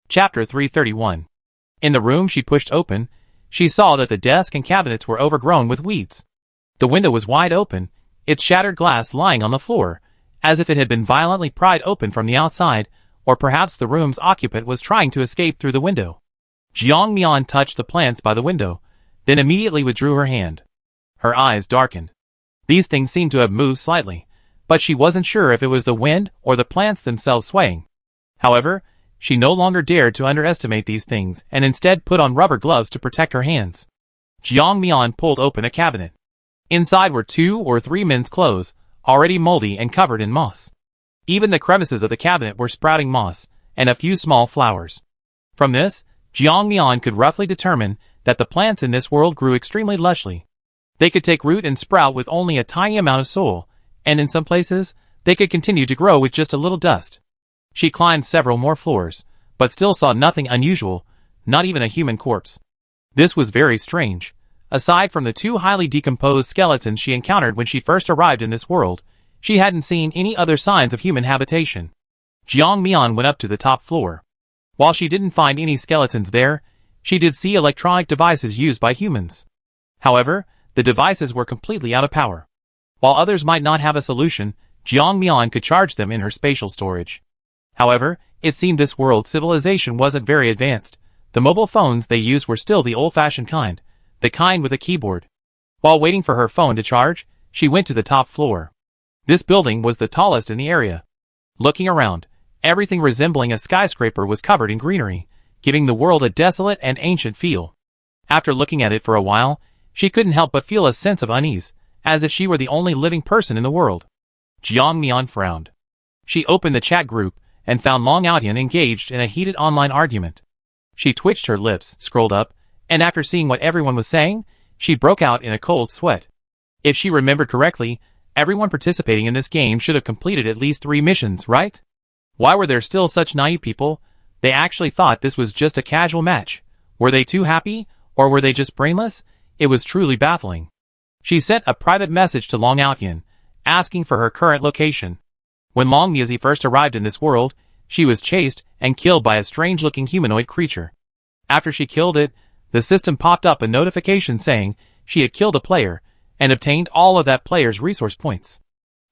Chapter 331. In the room she pushed open, she saw that the desk and cabinets were overgrown with weeds. The window was wide open, its shattered glass lying on the floor, as if it had been violently pried open from the outside, or perhaps the room's occupant was trying to escape through the window. Jiang Mian touched the plants by the window, then immediately withdrew her hand. Her eyes darkened. These things seemed to have moved slightly, but she wasn't sure if it was the wind or the plants themselves swaying. However, she no longer dared to underestimate these things and instead put on rubber gloves to protect her hands. Jiang Mian pulled open a cabinet. Inside were 2 or 3 men's clothes, already moldy and covered in moss. Even the crevices of the cabinet were sprouting moss, and a few small flowers. From this, Jiang Mian could roughly determine that the plants in this world grew extremely lushly. They could take root and sprout with only a tiny amount of soil, and in some places, they could continue to grow with just a little dust. She climbed several more floors, but still saw nothing unusual, not even a human corpse. This was very strange. Aside from the 2 highly decomposed skeletons she encountered when she first arrived in this world, she hadn't seen any other signs of human habitation. Jiang Mian went up to the top floor. While she didn't find any skeletons there, she did see electronic devices used by humans. However, the devices were completely out of power. While others might not have a solution, Jiang Mian could charge them in her spatial storage. However, it seemed this world's civilization wasn't very advanced. The mobile phones they used were still the old-fashioned kind, the kind with a keyboard. While waiting for her phone to charge, she went to the top floor. This building was the tallest in the area. Looking around, everything resembling a skyscraper was covered in greenery, giving the world a desolate and ancient feel. After looking at it for a while, she couldn't help but feel a sense of unease, as if she were the only living person in the world. Jiang Mian frowned. She opened the chat group and found Long Outyan engaged in a heated online argument. She twitched her lips, scrolled up, and after seeing what everyone was saying, she broke out in a cold sweat. If she remembered correctly, everyone participating in this game should have completed at least 3 missions, right? Why were there still such naive people? They actually thought this was just a casual match. Were they too happy, or were they just brainless? It was truly baffling. She sent a private message to Long Outyan, asking for her current location. When Long Muzi first arrived in this world, she was chased and killed by a strange-looking humanoid creature. After she killed it, the system popped up a notification saying she had killed a player and obtained all of that player's resource points.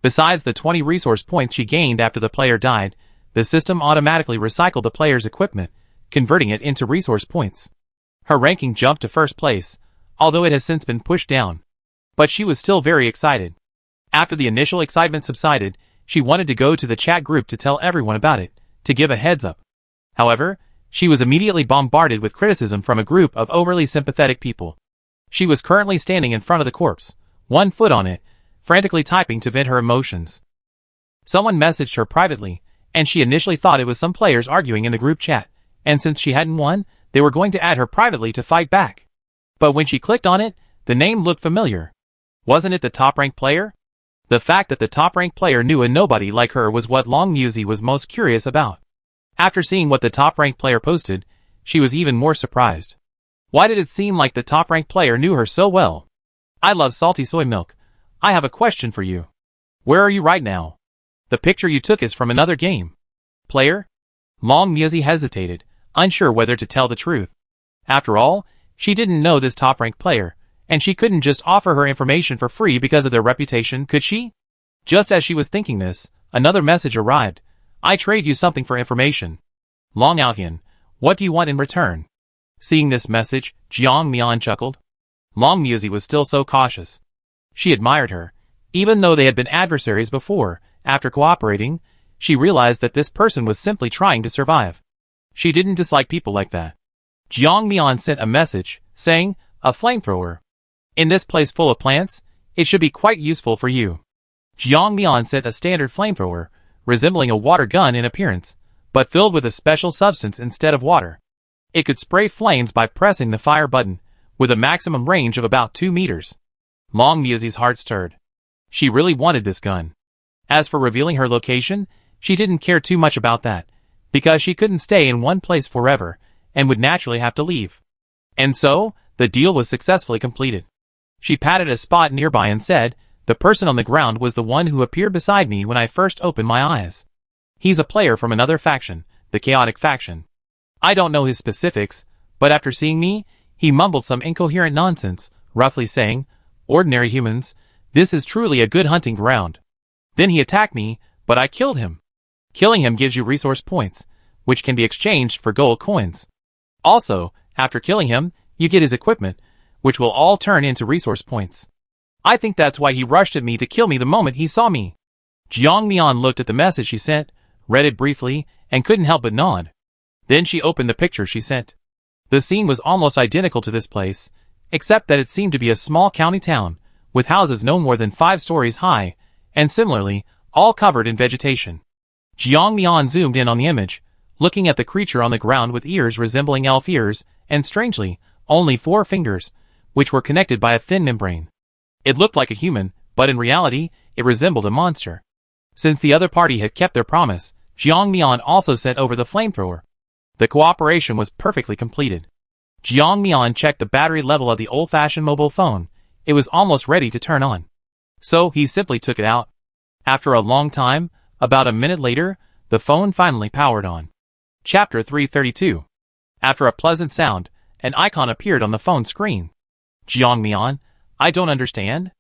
Besides the 20 resource points she gained after the player died, the system automatically recycled the player's equipment, converting it into resource points. Her ranking jumped to first place, although it has since been pushed down. But she was still very excited. After the initial excitement subsided, she wanted to go to the chat group to tell everyone about it, to give a heads up. However, she was immediately bombarded with criticism from a group of overly sympathetic people. She was currently standing in front of the corpse, 1 foot on it, frantically typing to vent her emotions. Someone messaged her privately, and she initially thought it was some players arguing in the group chat, and since she hadn't won, they were going to add her privately to fight back. But when she clicked on it, the name looked familiar. Wasn't it the top-ranked player? The fact that the top-ranked player knew a nobody like her was what Long Muzi was most curious about. After seeing what the top-ranked player posted, she was even more surprised. Why did it seem like the top-ranked player knew her so well? I love salty soy milk. I have a question for you. Where are you right now? The picture you took is from another game. Player? Long Muzi hesitated, unsure whether to tell the truth. After all, she didn't know this top-ranked player, and she couldn't just offer her information for free because of their reputation, could she? Just as she was thinking this, another message arrived. I trade you something for information. Long Outyan, what do you want in return? Seeing this message, Jiang Mian chuckled. Long Muzi was still so cautious. She admired her. Even though they had been adversaries before, after cooperating, she realized that this person was simply trying to survive. She didn't dislike people like that. Jiang Mian sent a message, saying, a flamethrower. In this place full of plants, it should be quite useful for you. Jiang Mian sent a standard flamethrower, resembling a water gun in appearance, but filled with a special substance instead of water. It could spray flames by pressing the fire button, with a maximum range of about 2 meters. Long Muzi's heart stirred. She really wanted this gun. As for revealing her location, she didn't care too much about that, because she couldn't stay in one place forever, and would naturally have to leave. And so, the deal was successfully completed. She patted a spot nearby and said, the person on the ground was the one who appeared beside me when I first opened my eyes. He's a player from another faction, the Chaotic faction. I don't know his specifics, but after seeing me, he mumbled some incoherent nonsense, roughly saying, "Ordinary humans, this is truly a good hunting ground." Then he attacked me, but I killed him. Killing him gives you resource points, which can be exchanged for gold coins. Also, after killing him, you get his equipment, which will all turn into resource points. I think that's why he rushed at me to kill me the moment he saw me. Jiang Mian looked at the message she sent, read it briefly, and couldn't help but nod. Then she opened the picture she sent. The scene was almost identical to this place, except that it seemed to be a small county town, with houses no more than 5 stories high, and similarly, all covered in vegetation. Jiang Mian zoomed in on the image, looking at the creature on the ground with ears resembling elf ears, and strangely, only 4 fingers, which were connected by a thin membrane. It looked like a human, but in reality, it resembled a monster. Since the other party had kept their promise, Jiang Mian also sent over the flamethrower. The cooperation was perfectly completed. Jiang Mian checked the battery level of the old-fashioned mobile phone. It was almost ready to turn on. So he simply took it out. After a long time, about a minute later, the phone finally powered on. Chapter 332. After a pleasant sound, an icon appeared on the phone screen. Jiang Mian, I don't understand.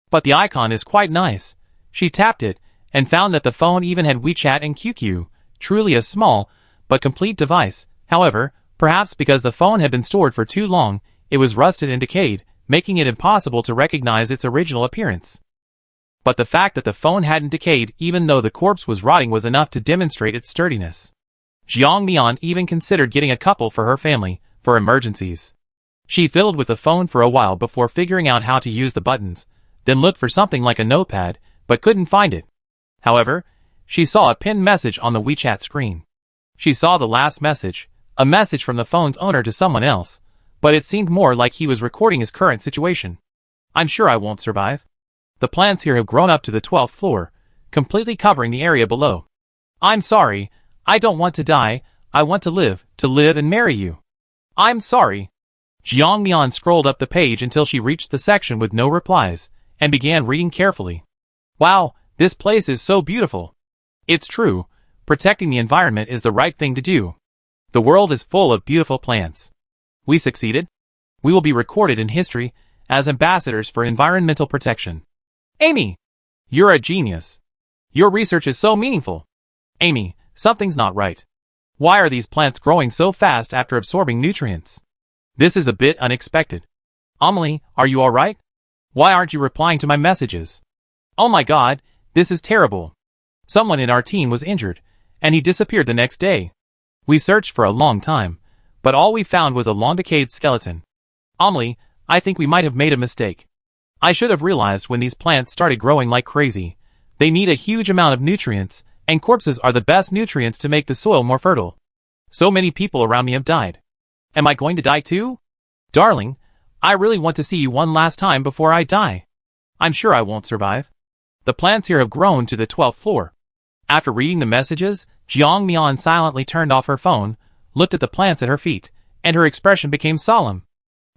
But the icon is quite nice. She tapped it, and found that the phone even had WeChat and QQ, truly a small, but complete device. However, perhaps because the phone had been stored for too long, it was rusted and decayed, making it impossible to recognize its original appearance. But the fact that the phone hadn't decayed even though the corpse was rotting was enough to demonstrate its sturdiness. Jiang Mian even considered getting a couple for her family, for emergencies. She fiddled with the phone for a while before figuring out how to use the buttons, then looked for something like a notepad, but couldn't find it. However, she saw a pinned message on the WeChat screen. She saw the last message, a message from the phone's owner to someone else, but it seemed more like he was recording his current situation. I'm sure I won't survive. The plants here have grown up to the 12th floor, completely covering the area below. I'm sorry, I don't want to die, I want to live and marry you. I'm sorry. Jiang Mian scrolled up the page until she reached the section with no replies, and began reading carefully. Wow, this place is so beautiful. It's true, protecting the environment is the right thing to do. The world is full of beautiful plants. We succeeded. We will be recorded in history as ambassadors for environmental protection. Amy! You're a genius. Your research is so meaningful. Amy, something's not right. Why are these plants growing so fast after absorbing nutrients? This is a bit unexpected. Amelie, are you alright? Why aren't you replying to my messages? Oh my god, this is terrible. Someone in our team was injured, and he disappeared the next day. We searched for a long time, but all we found was a long-decayed skeleton. Amelie, I think we might have made a mistake. I should have realized when these plants started growing like crazy. They need a huge amount of nutrients, and corpses are the best nutrients to make the soil more fertile. So many people around me have died. Am I going to die too? Darling, I really want to see you one last time before I die. I'm sure I won't survive. The plants here have grown to the 12th floor. After reading the messages, Jiang Mian silently turned off her phone, looked at the plants at her feet, and her expression became solemn.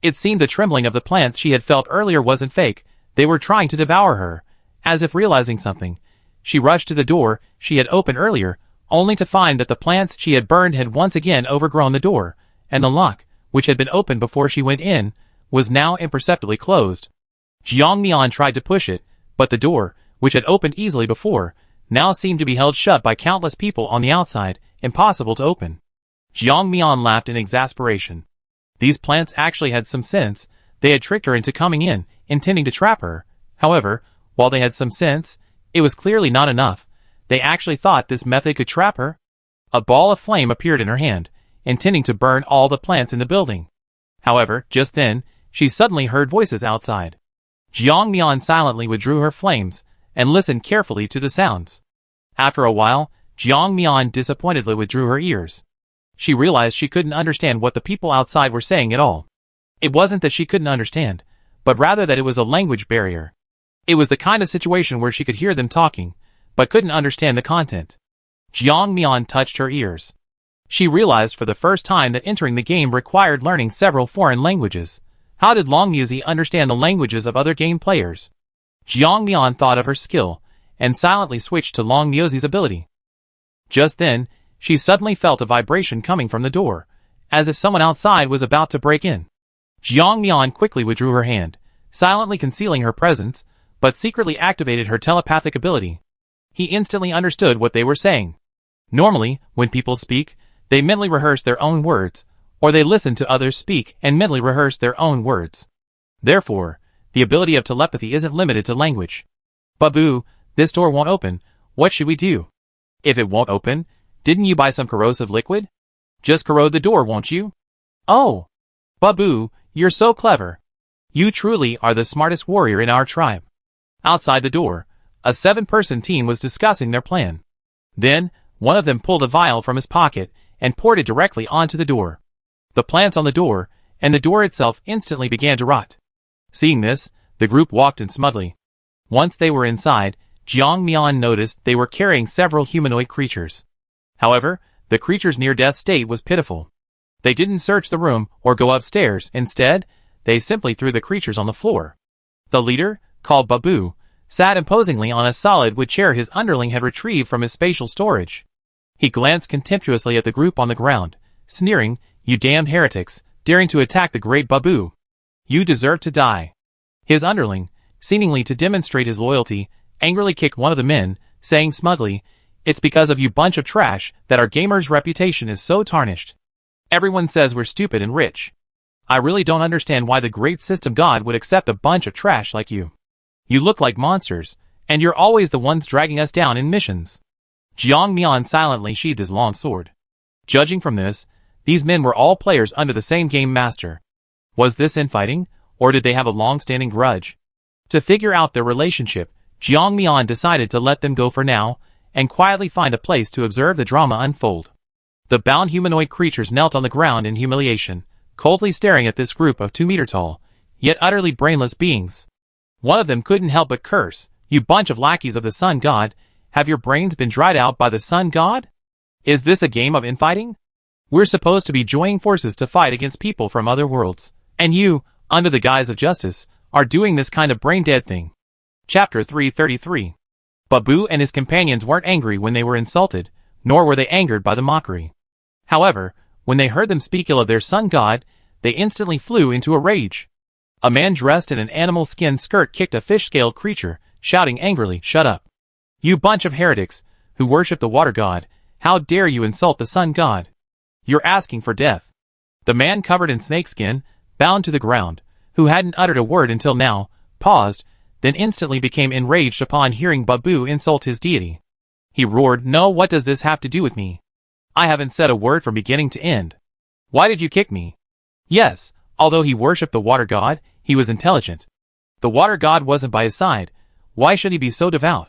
It seemed the trembling of the plants she had felt earlier wasn't fake, they were trying to devour her. As if realizing something, she rushed to the door she had opened earlier, only to find that the plants she had burned had once again overgrown the door, and the lock, which had been opened before she went in, was now imperceptibly closed. Jiang Mian tried to push it, but the door, which had opened easily before, now seemed to be held shut by countless people on the outside, impossible to open. Jiang Mian laughed in exasperation. These plants actually had some sense. They had tricked her into coming in, intending to trap her. However, while they had some sense, it was clearly not enough. They actually thought this method could trap her. A ball of flame appeared in her hand, intending to burn all the plants in the building. However, just then, she suddenly heard voices outside. Jiang Mian silently withdrew her flames, and listened carefully to the sounds. After a while, Jiang Mian disappointedly withdrew her ears. She realized she couldn't understand what the people outside were saying at all. It wasn't that she couldn't understand, but rather that it was a language barrier. It was the kind of situation where she could hear them talking, but couldn't understand the content. Jiang Mian touched her ears. She realized for the first time that entering the game required learning several foreign languages. How did Long Muzi understand the languages of other game players? Jiang Mian thought of her skill, and silently switched to Long Muzi's ability. Just then, she suddenly felt a vibration coming from the door, as if someone outside was about to break in. Jiang Mian quickly withdrew her hand, silently concealing her presence, but secretly activated her telepathic ability. He instantly understood what they were saying. Normally, when people speak, they mentally rehearse their own words, or they listen to others speak and mentally rehearse their own words. Therefore, the ability of telepathy isn't limited to language. Babu, this door won't open. What should we do? If it won't open, didn't you buy some corrosive liquid? Just corrode the door, won't you? Oh! Babu, you're so clever. You truly are the smartest warrior in our tribe. Outside the door, a 7-person team was discussing their plan. Then, one of them pulled a vial from his pocket and poured it directly onto the door. The plants on the door, and the door itself instantly began to rot. Seeing this, the group walked in smoothly. Once they were inside, Jiang Mian noticed they were carrying several humanoid creatures. However, the creatures' near-death state was pitiful. They didn't search the room or go upstairs. Instead, they simply threw the creatures on the floor. The leader, called Babu, sat imposingly on a solid wood chair his underling had retrieved from his spatial storage. He glanced contemptuously at the group on the ground, sneering, "You damned heretics, daring to attack the great Babu. You deserve to die." His underling, seemingly to demonstrate his loyalty, angrily kicked one of the men, saying smugly, "It's because of you bunch of trash that our gamer's reputation is so tarnished. Everyone says we're stupid and rich. I really don't understand why the great system god would accept a bunch of trash like you. You look like monsters, and you're always the ones dragging us down in missions." Jiang Mian silently sheathed his long sword. Judging from this, these men were all players under the same game master. Was this infighting, or did they have a long-standing grudge? To figure out their relationship, Jiang Mian decided to let them go for now, and quietly find a place to observe the drama unfold. The bound humanoid creatures knelt on the ground in humiliation, coldly staring at this group of 2-meter-tall, yet utterly brainless beings. One of them couldn't help but curse, "You bunch of lackeys of the sun god, have your brains been dried out by the sun god? Is this a game of infighting? We're supposed to be joining forces to fight against people from other worlds, and you, under the guise of justice, are doing this kind of brain-dead thing." Chapter 333. Babu and his companions weren't angry when they were insulted, nor were they angered by the mockery. However, when they heard them speak ill of their sun god, they instantly flew into a rage. A man dressed in an animal skin skirt kicked a fish-scaled creature, shouting angrily, "Shut up! You bunch of heretics, who worship the water god, how dare you insult the sun god? You're asking for death." The man covered in snakeskin, bound to the ground, who hadn't uttered a word until now, paused, then instantly became enraged upon hearing Babu insult his deity. He roared, "No, what does this have to do with me? I haven't said a word from beginning to end. Why did you kick me?" Yes, although he worshipped the water god, he was intelligent. The water god wasn't by his side. Why should he be so devout?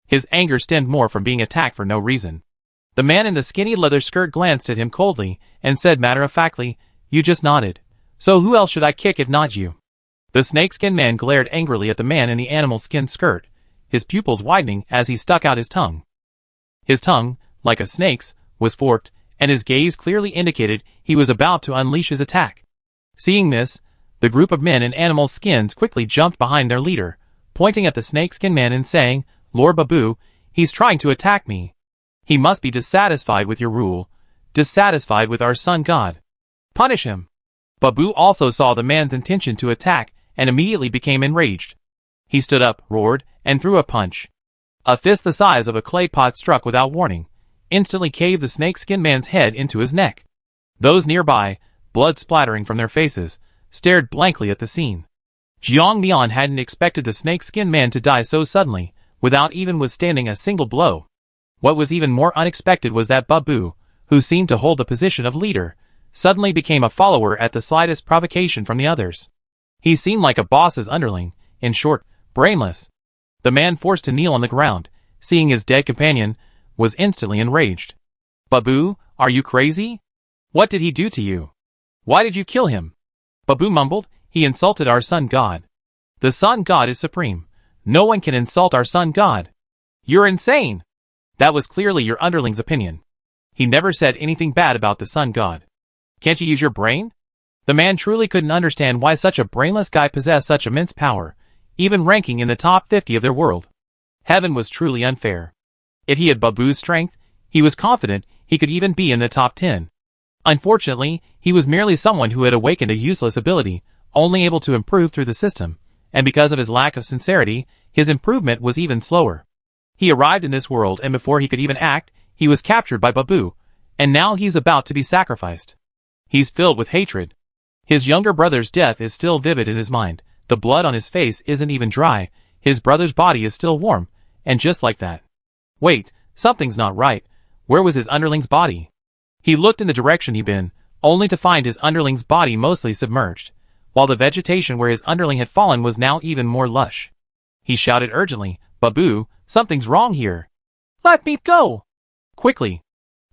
His anger stemmed more from being attacked for no reason. The man in the skinny leather skirt glanced at him coldly and said matter-of-factly, "You just nodded. So who else should I kick if not you?" The snakeskin man glared angrily at the man in the animal skin skirt, his pupils widening as he stuck out his tongue. His tongue, like a snake's, was forked, and his gaze clearly indicated he was about to unleash his attack. Seeing this, the group of men in animal skins quickly jumped behind their leader, pointing at the snakeskin man and saying, "Lord Babu, he's trying to attack me. He must be dissatisfied with your rule, dissatisfied with our sun god. Punish him." Babu also saw the man's intention to attack and immediately became enraged. He stood up, roared, and threw a punch. A fist the size of a clay pot struck without warning, instantly caved the snakeskin man's head into his neck. Those nearby, blood splattering from their faces, stared blankly at the scene. Jiang Mian hadn't expected the snakeskin man to die so suddenly, without even withstanding a single blow. What was even more unexpected was that Babu, who seemed to hold the position of leader, suddenly became a follower at the slightest provocation from the others. He seemed like a boss's underling, in short, brainless. The man forced to kneel on the ground, seeing his dead companion, was instantly enraged. "Babu, are you crazy? What did he do to you? Why did you kill him?" Babu mumbled, "He insulted our sun god. The sun god is supreme. No one can insult our sun god. You're insane." That was clearly your underling's opinion. He never said anything bad about the sun god. Can't you use your brain? The man truly couldn't understand why such a brainless guy possessed such immense power, even ranking in the top 50 of their world. Heaven was truly unfair. If he had Babu's strength, he was confident he could even be in the top 10. Unfortunately, he was merely someone who had awakened a useless ability, only able to improve through the system, and because of his lack of sincerity, his improvement was even slower. He arrived in this world, and before he could even act, he was captured by Babu, and now he's about to be sacrificed. He's filled with hatred. His younger brother's death is still vivid in his mind, the blood on his face isn't even dry, his brother's body is still warm, and just like that. Wait, something's not right. Where was his underling's body? He looked in the direction he'd been, only to find his underling's body mostly submerged, while the vegetation where his underling had fallen was now even more lush. He shouted urgently, "Babu, something's wrong here. Let me go!" Quickly.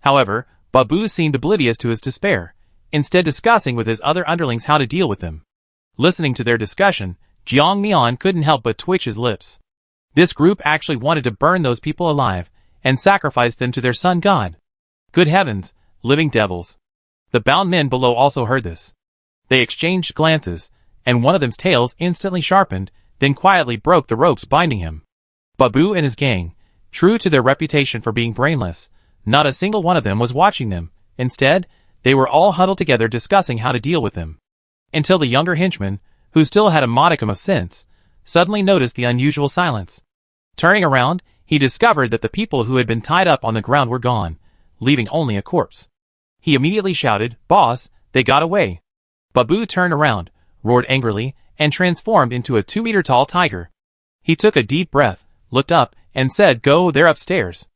However, Babu seemed oblivious to his despair, instead discussing with his other underlings how to deal with them. Listening to their discussion, Jiang Mian couldn't help but twitch his lips. This group actually wanted to burn those people alive, and sacrifice them to their sun god. Good heavens, living devils. The bound men below also heard this. They exchanged glances, and one of them's tails instantly sharpened, then quietly broke the ropes binding him. Babu and his gang, true to their reputation for being brainless, not a single one of them was watching them. Instead, they were all huddled together discussing how to deal with him. Until the younger henchman, who still had a modicum of sense, suddenly noticed the unusual silence. Turning around, he discovered that the people who had been tied up on the ground were gone, leaving only a corpse. He immediately shouted, "Boss, they got away." Babu turned around, roared angrily, and transformed into a 2-meter-tall tiger. He took a deep breath, looked up, and said, "Go, they're upstairs."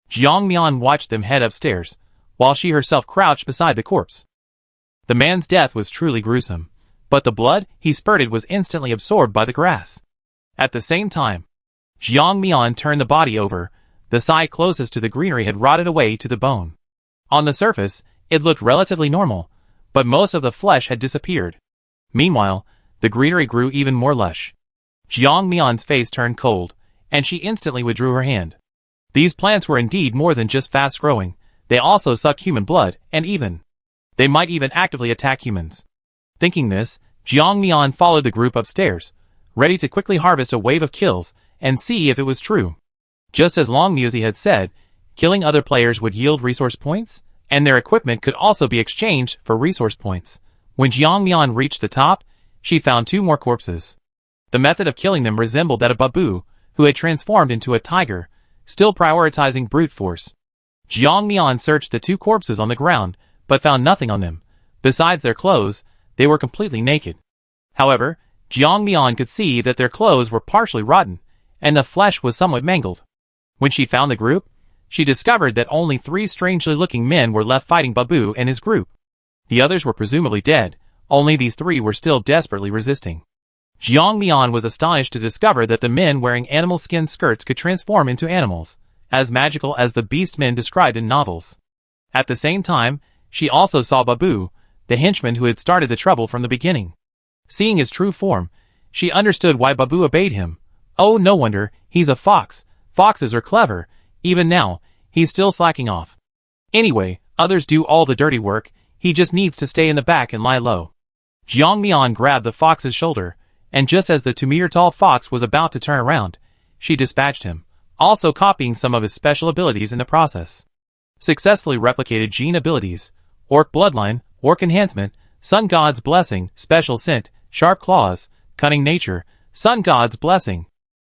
Jiang Mian watched them head upstairs, while she herself crouched beside the corpse. The man's death was truly gruesome, but the blood he spurted was instantly absorbed by the grass. At the same time, Jiang Mian turned the body over. The side closest to the greenery had rotted away to the bone. On the surface, it looked relatively normal, but most of the flesh had disappeared. Meanwhile, the greenery grew even more lush. Jiang Mian's face turned cold, and she instantly withdrew her hand. These plants were indeed more than just fast-growing, they also sucked human blood, and they might even actively attack humans. Thinking this, Jiang Mian followed the group upstairs, ready to quickly harvest a wave of kills and see if it was true. Just as Long Musi had said, killing other players would yield resource points, and their equipment could also be exchanged for resource points. When Jiang Mian reached the top, she found 2 more corpses. The method of killing them resembled that of Babu, who had transformed into a tiger, still prioritizing brute force. Jiang Mian searched the 2 corpses on the ground, but found nothing on them. Besides their clothes, they were completely naked. However, Jiang Mian could see that their clothes were partially rotten, and the flesh was somewhat mangled. When she found the group, she discovered that only 3 strangely looking men were left fighting Babu and his group. The others were presumably dead, only these 3 were still desperately resisting. Jiang Mian was astonished to discover that the men wearing animal skin skirts could transform into animals, as magical as the beast men described in novels. At the same time, she also saw Babu, the henchman who had started the trouble from the beginning. Seeing his true form, she understood why Babu obeyed him. Oh, no wonder, he's a fox. Foxes are clever. Even now, he's still slacking off. Anyway, others do all the dirty work, he just needs to stay in the back and lie low. Jiang Mian grabbed the fox's shoulder, and just as the 2-meter-tall fox was about to turn around, she dispatched him, also copying some of his special abilities in the process. Successfully replicated gene abilities, Orc Bloodline, Orc Enhancement, Sun God's Blessing, Special Scent, Sharp Claws, Cunning Nature, Sun God's Blessing.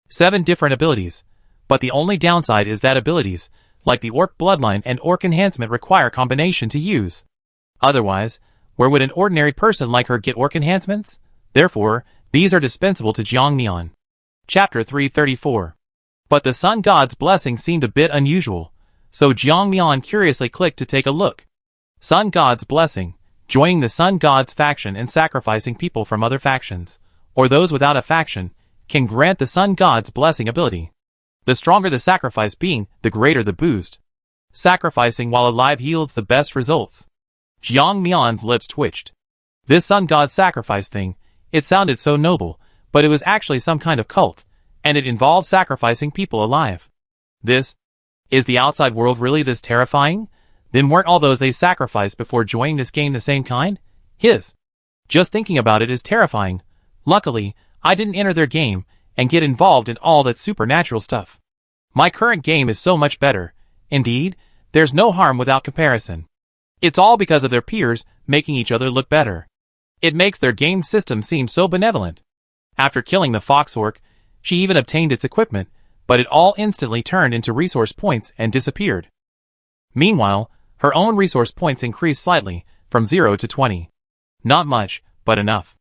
7 different abilities, but the only downside is that abilities, like the Orc Bloodline and Orc Enhancement, require combination to use. Otherwise, where would an ordinary person like her get Orc Enhancements? Therefore, these are dispensable to Jiang Mian. Chapter 334. But the Sun God's Blessing seemed a bit unusual, so Jiang Mian curiously clicked to take a look. Sun God's Blessing, joining the Sun God's faction and sacrificing people from other factions, or those without a faction, can grant the Sun God's Blessing ability. The stronger the sacrifice being, the greater the boost. Sacrificing while alive yields the best results. Jiang Mian's lips twitched. This Sun God sacrifice thing, it sounded so noble, but it was actually some kind of cult, and it involved sacrificing people alive. Is the outside world really this terrifying? Then weren't all those they sacrificed before joining this game the same kind? Just thinking about it is terrifying. Luckily, I didn't enter their game and get involved in all that supernatural stuff. My current game is so much better. Indeed, there's no harm without comparison. It's all because of their peers making each other look better. It makes their game system seem so benevolent. After killing the fox orc, she even obtained its equipment, but it all instantly turned into resource points and disappeared. Meanwhile, her own resource points increased slightly, from 0 to 20. Not much, but enough.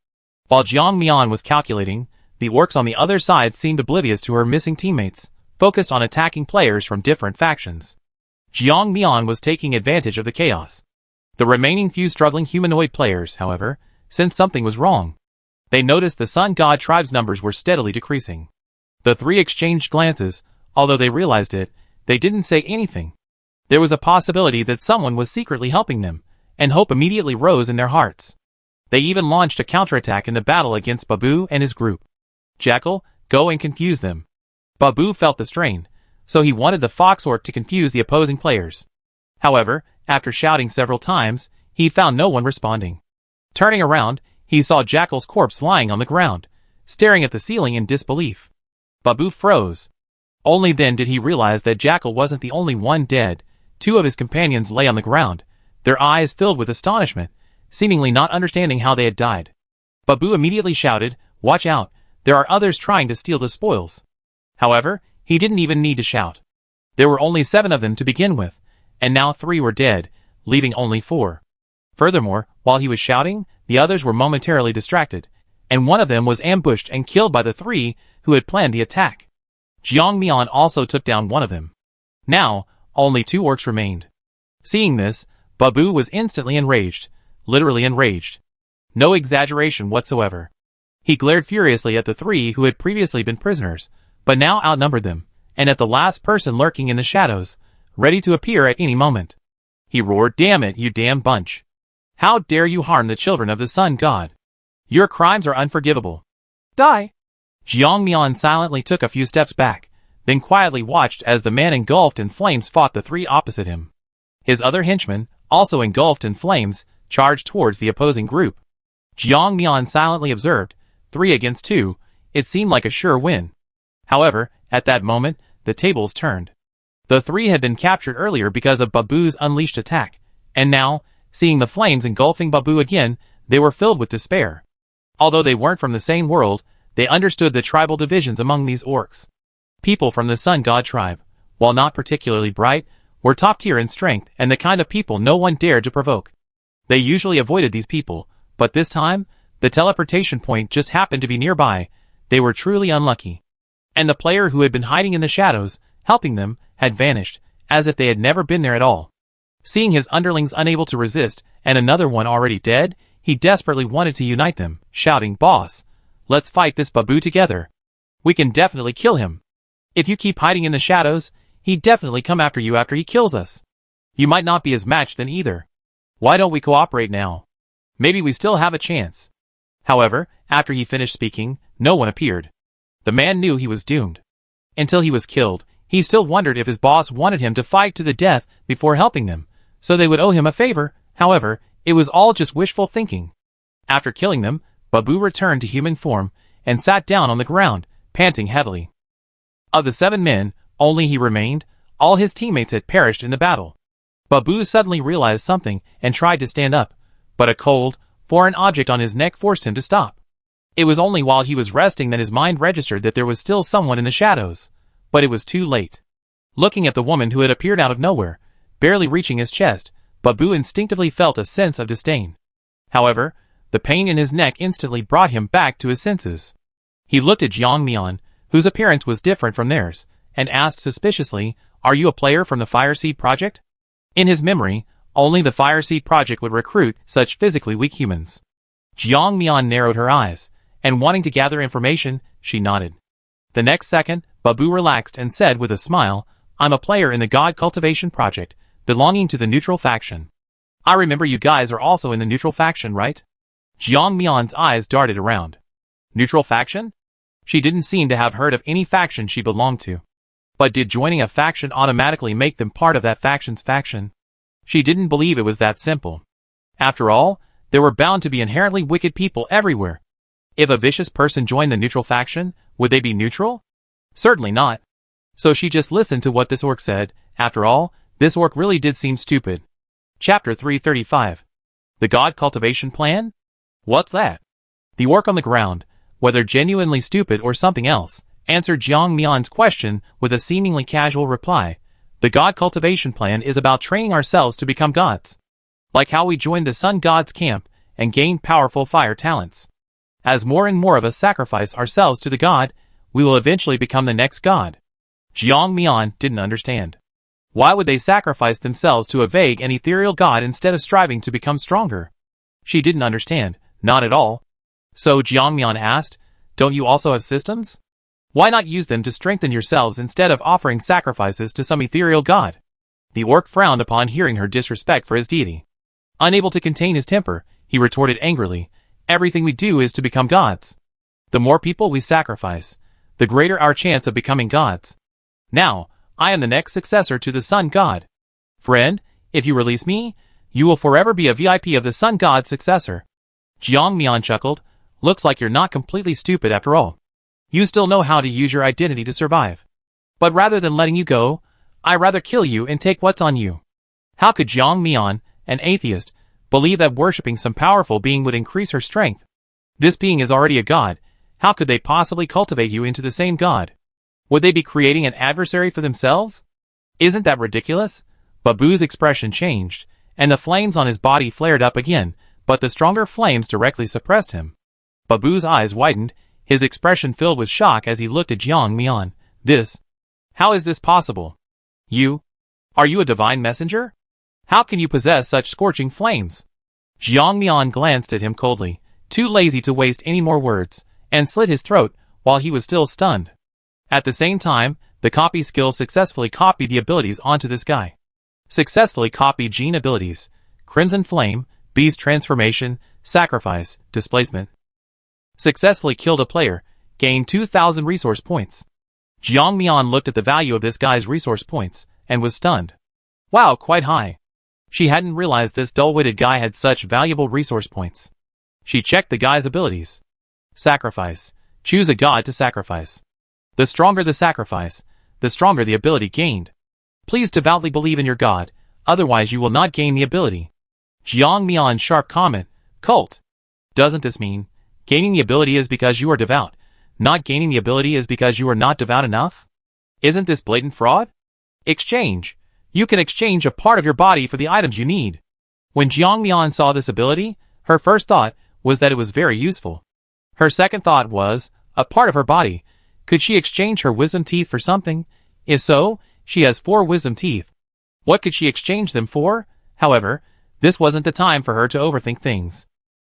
While Jiang Mian was calculating, the orcs on the other side seemed oblivious to her missing teammates, focused on attacking players from different factions. Jiang Mian was taking advantage of the chaos. The remaining few struggling humanoid players, however, sensed something was wrong. They noticed the Sun God tribe's numbers were steadily decreasing. The three exchanged glances. Although they realized it, they didn't say anything. There was a possibility that someone was secretly helping them, and hope immediately rose in their hearts. They even launched a counterattack in the battle against Babu and his group. Jackal, go and confuse them. Babu felt the strain, so he wanted the fox orc to confuse the opposing players. However, after shouting several times, he found no one responding. Turning around, he saw Jackal's corpse lying on the ground, staring at the ceiling in disbelief. Babu froze. Only then did he realize that Jackal wasn't the only one dead. Two of his companions lay on the ground, their eyes filled with astonishment, seemingly not understanding how they had died. Babu immediately shouted, "Watch out, there are others trying to steal the spoils." However, he didn't even need to shout. There were only 7 of them to begin with, and now 3 were dead, leaving only 4. Furthermore, while he was shouting, the others were momentarily distracted, and one of them was ambushed and killed by the 3 who had planned the attack. Jiang Mian also took down one of them. Now, only 2 orcs remained. Seeing this, Babu was instantly enraged, literally enraged. No exaggeration whatsoever. He glared furiously at the 3 who had previously been prisoners, but now outnumbered them, and at the last person lurking in the shadows, ready to appear at any moment. He roared, "Damn it, you damn bunch! How dare you harm the children of the Sun God? Your crimes are unforgivable. Die!" Jiang Mian silently took a few steps back, then quietly watched as the man engulfed in flames fought the 3 opposite him. His other henchmen, also engulfed in flames, charged towards the opposing group. Jiang Mian silently observed, 3 against 2, it seemed like a sure win. However, at that moment, the tables turned. The 3 had been captured earlier because of Babu's unleashed attack, and now, seeing the flames engulfing Babu again, they were filled with despair. Although they weren't from the same world, they understood the tribal divisions among these orcs. People from the Sun God tribe, while not particularly bright, were top tier in strength and the kind of people no one dared to provoke. They usually avoided these people, but this time, the teleportation point just happened to be nearby. They were truly unlucky. And the player who had been hiding in the shadows, helping them, had vanished, as if they had never been there at all. Seeing his underlings unable to resist, and another one already dead, he desperately wanted to unite them, shouting, "Boss, let's fight this Babu together. We can definitely kill him. If you keep hiding in the shadows, he'd definitely come after you after he kills us. You might not be his match then either. Why don't we cooperate now? Maybe we still have a chance." However, after he finished speaking, no one appeared. The man knew he was doomed. Until he was killed, he still wondered if his boss wanted him to fight to the death before helping them, so they would owe him a favor. However, it was all just wishful thinking. After killing them, Babu returned to human form and sat down on the ground, panting heavily. Of the 7 men, only he remained. All his teammates had perished in the battle. Babu suddenly realized something and tried to stand up, but a cold, foreign object on his neck forced him to stop. It was only while he was resting that his mind registered that there was still someone in the shadows, but it was too late. Looking at the woman who had appeared out of nowhere, barely reaching his chest, Babu instinctively felt a sense of disdain. However, the pain in his neck instantly brought him back to his senses. He looked at Jiang Mian, whose appearance was different from theirs, and asked suspiciously, "Are you a player from the Fireseed Project?" In his memory, only the Fireseed Project would recruit such physically weak humans. Jiang Mian narrowed her eyes, and wanting to gather information, she nodded. The next second, Babu relaxed and said with a smile, "I'm a player in the God Cultivation Project, belonging to the neutral faction." "I remember you guys are also in the neutral faction, right?" Jiang Mian's eyes darted around. Neutral faction? She didn't seem to have heard of any faction she belonged to. But did joining a faction automatically make them part of that faction's faction? She didn't believe it was that simple. After all, there were bound to be inherently wicked people everywhere. If a vicious person joined the neutral faction, would they be neutral? Certainly not. So she just listened to what this orc said. After all, this orc really did seem stupid. Chapter 335. The God Cultivation Plan? What's that? The orc on the ground, whether genuinely stupid or something else, answered Jiang Mian's question with a seemingly casual reply. The God Cultivation Plan is about training ourselves to become gods. Like how we joined the Sun God's camp and gained powerful fire talents. As more and more of us sacrifice ourselves to the god, we will eventually become the next god. Jiang Mian didn't understand. Why would they sacrifice themselves to a vague and ethereal god instead of striving to become stronger? She didn't understand, not at all. So Jiang Mian asked, don't you also have systems? Why not use them to strengthen yourselves instead of offering sacrifices to some ethereal god? The orc frowned upon hearing her disrespect for his deity. Unable to contain his temper, he retorted angrily, everything we do is to become gods. The more people we sacrifice, the greater our chance of becoming gods. Now, I am the next successor to the Sun God. Friend, if you release me, you will forever be a VIP of the Sun God's successor. Jiang Mian chuckled, looks like you're not completely stupid after all. You still know how to use your identity to survive. But rather than letting you go, I'd rather kill you and take what's on you. How could Jiang Mian, an atheist, believe that worshipping some powerful being would increase her strength? This being is already a god. How could they possibly cultivate you into the same god? Would they be creating an adversary for themselves? Isn't that ridiculous? Babu's expression changed, and the flames on his body flared up again, but the stronger flames directly suppressed him. Babu's eyes widened, his expression filled with shock as he looked at Jiang Mian. How is this possible? Are you a divine messenger? How can you possess such scorching flames? Jiang Mian glanced at him coldly, too lazy to waste any more words, and slit his throat while he was still stunned. At the same time, the copy skill successfully copied the abilities onto this guy. Successfully copied gene abilities: Crimson Flame, Beast Transformation, Sacrifice, Displacement. Successfully killed a player, gained 2,000 resource points. Jiang Mian looked at the value of this guy's resource points, and was stunned. Wow, quite high. She hadn't realized this dull-witted guy had such valuable resource points. She checked the guy's abilities. Sacrifice. Choose a god to sacrifice. The stronger the sacrifice, the stronger the ability gained. Please devoutly believe in your god, otherwise you will not gain the ability. Jiang Mian's sharp comment, cult. Doesn't this mean, gaining the ability is because you are devout, not gaining the ability is because you are not devout enough? Isn't this blatant fraud? Exchange. You can exchange a part of your body for the items you need. When Jiang Mian saw this ability, her first thought was that it was very useful. Her second thought was, a part of her body. Could she exchange her wisdom teeth for something? If so, she has 4 wisdom teeth. What could she exchange them for? However, this wasn't the time for her to overthink things.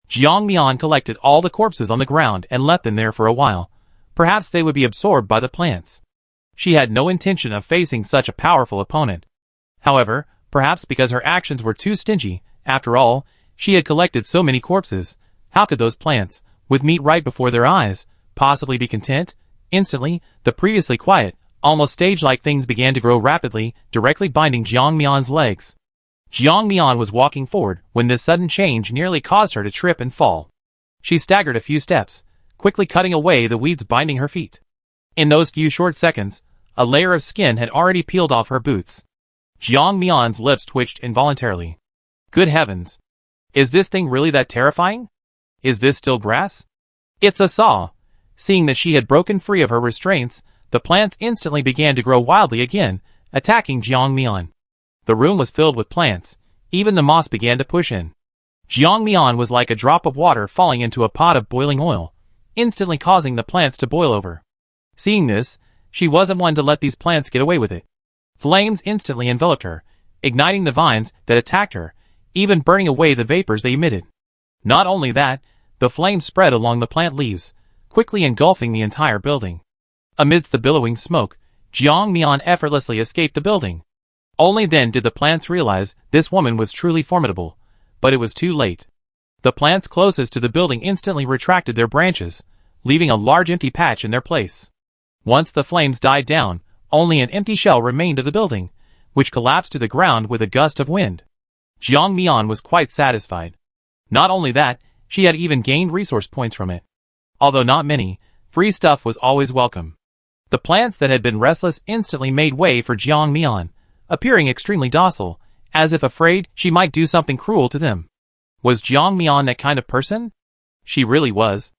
Jiang Mian collected all the corpses on the ground and left them there for a while. Perhaps they would be absorbed by the plants. She had no intention of facing such a powerful opponent. However, perhaps because her actions were too stingy, after all, she had collected so many corpses. How could those plants, with meat right before their eyes, possibly be content? Instantly, the previously quiet, almost stage-like things began to grow rapidly, directly binding Jiang Mian's legs. Jiang Mian was walking forward when this sudden change nearly caused her to trip and fall. She staggered a few steps, quickly cutting away the weeds binding her feet. In those few short seconds, a layer of skin had already peeled off her boots. Jiang Mian's lips twitched involuntarily. Good heavens! Is this thing really that terrifying? Is this still grass? It's a saw! Seeing that she had broken free of her restraints, the plants instantly began to grow wildly again, attacking Jiang Mian. The room was filled with plants. Even the moss began to push in. Jiang Mian was like a drop of water falling into a pot of boiling oil, instantly causing the plants to boil over. Seeing this, she wasn't one to let these plants get away with it. Flames instantly enveloped her, igniting the vines that attacked her, even burning away the vapors they emitted. Not only that, the flames spread along the plant leaves, quickly engulfing the entire building. Amidst the billowing smoke, Jiang Mian effortlessly escaped the building. Only then did the plants realize this woman was truly formidable, but it was too late. The plants closest to the building instantly retracted their branches, leaving a large empty patch in their place. Once the flames died down, only an empty shell remained of the building, which collapsed to the ground with a gust of wind. Jiang Mian was quite satisfied. Not only that, she had even gained resource points from it. Although not many, free stuff was always welcome. The plants that had been restless instantly made way for Jiang Mian, appearing extremely docile, as if afraid she might do something cruel to them. Was Jiang Mian that kind of person? She really was.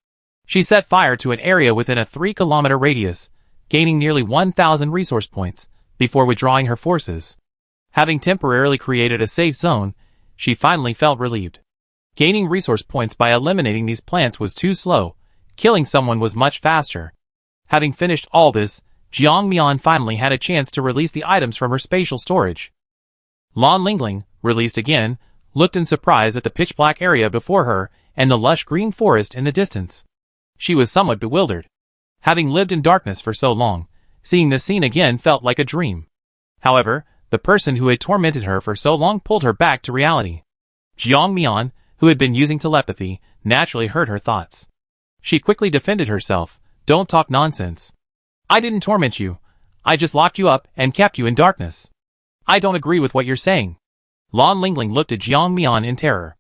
She set fire to an area within a 3-kilometer radius, gaining nearly 1,000 resource points, before withdrawing her forces. Having temporarily created a safe zone, she finally felt relieved. Gaining resource points by eliminating these plants was too slow. Killing someone was much faster. Having finished all this, Jiang Mian finally had a chance to release the items from her spatial storage. Lan Lingling, released again, looked in surprise at the pitch-black area before her and the lush green forest in the distance. She was somewhat bewildered. Having lived in darkness for so long, seeing this scene again felt like a dream. However, the person who had tormented her for so long pulled her back to reality. Jiang Mian, who had been using telepathy, naturally heard her thoughts. She quickly defended herself. Don't talk nonsense. I didn't torment you. I just locked you up and kept you in darkness. I don't agree with what you're saying. Lan Lingling looked at Jiang Mian in terror.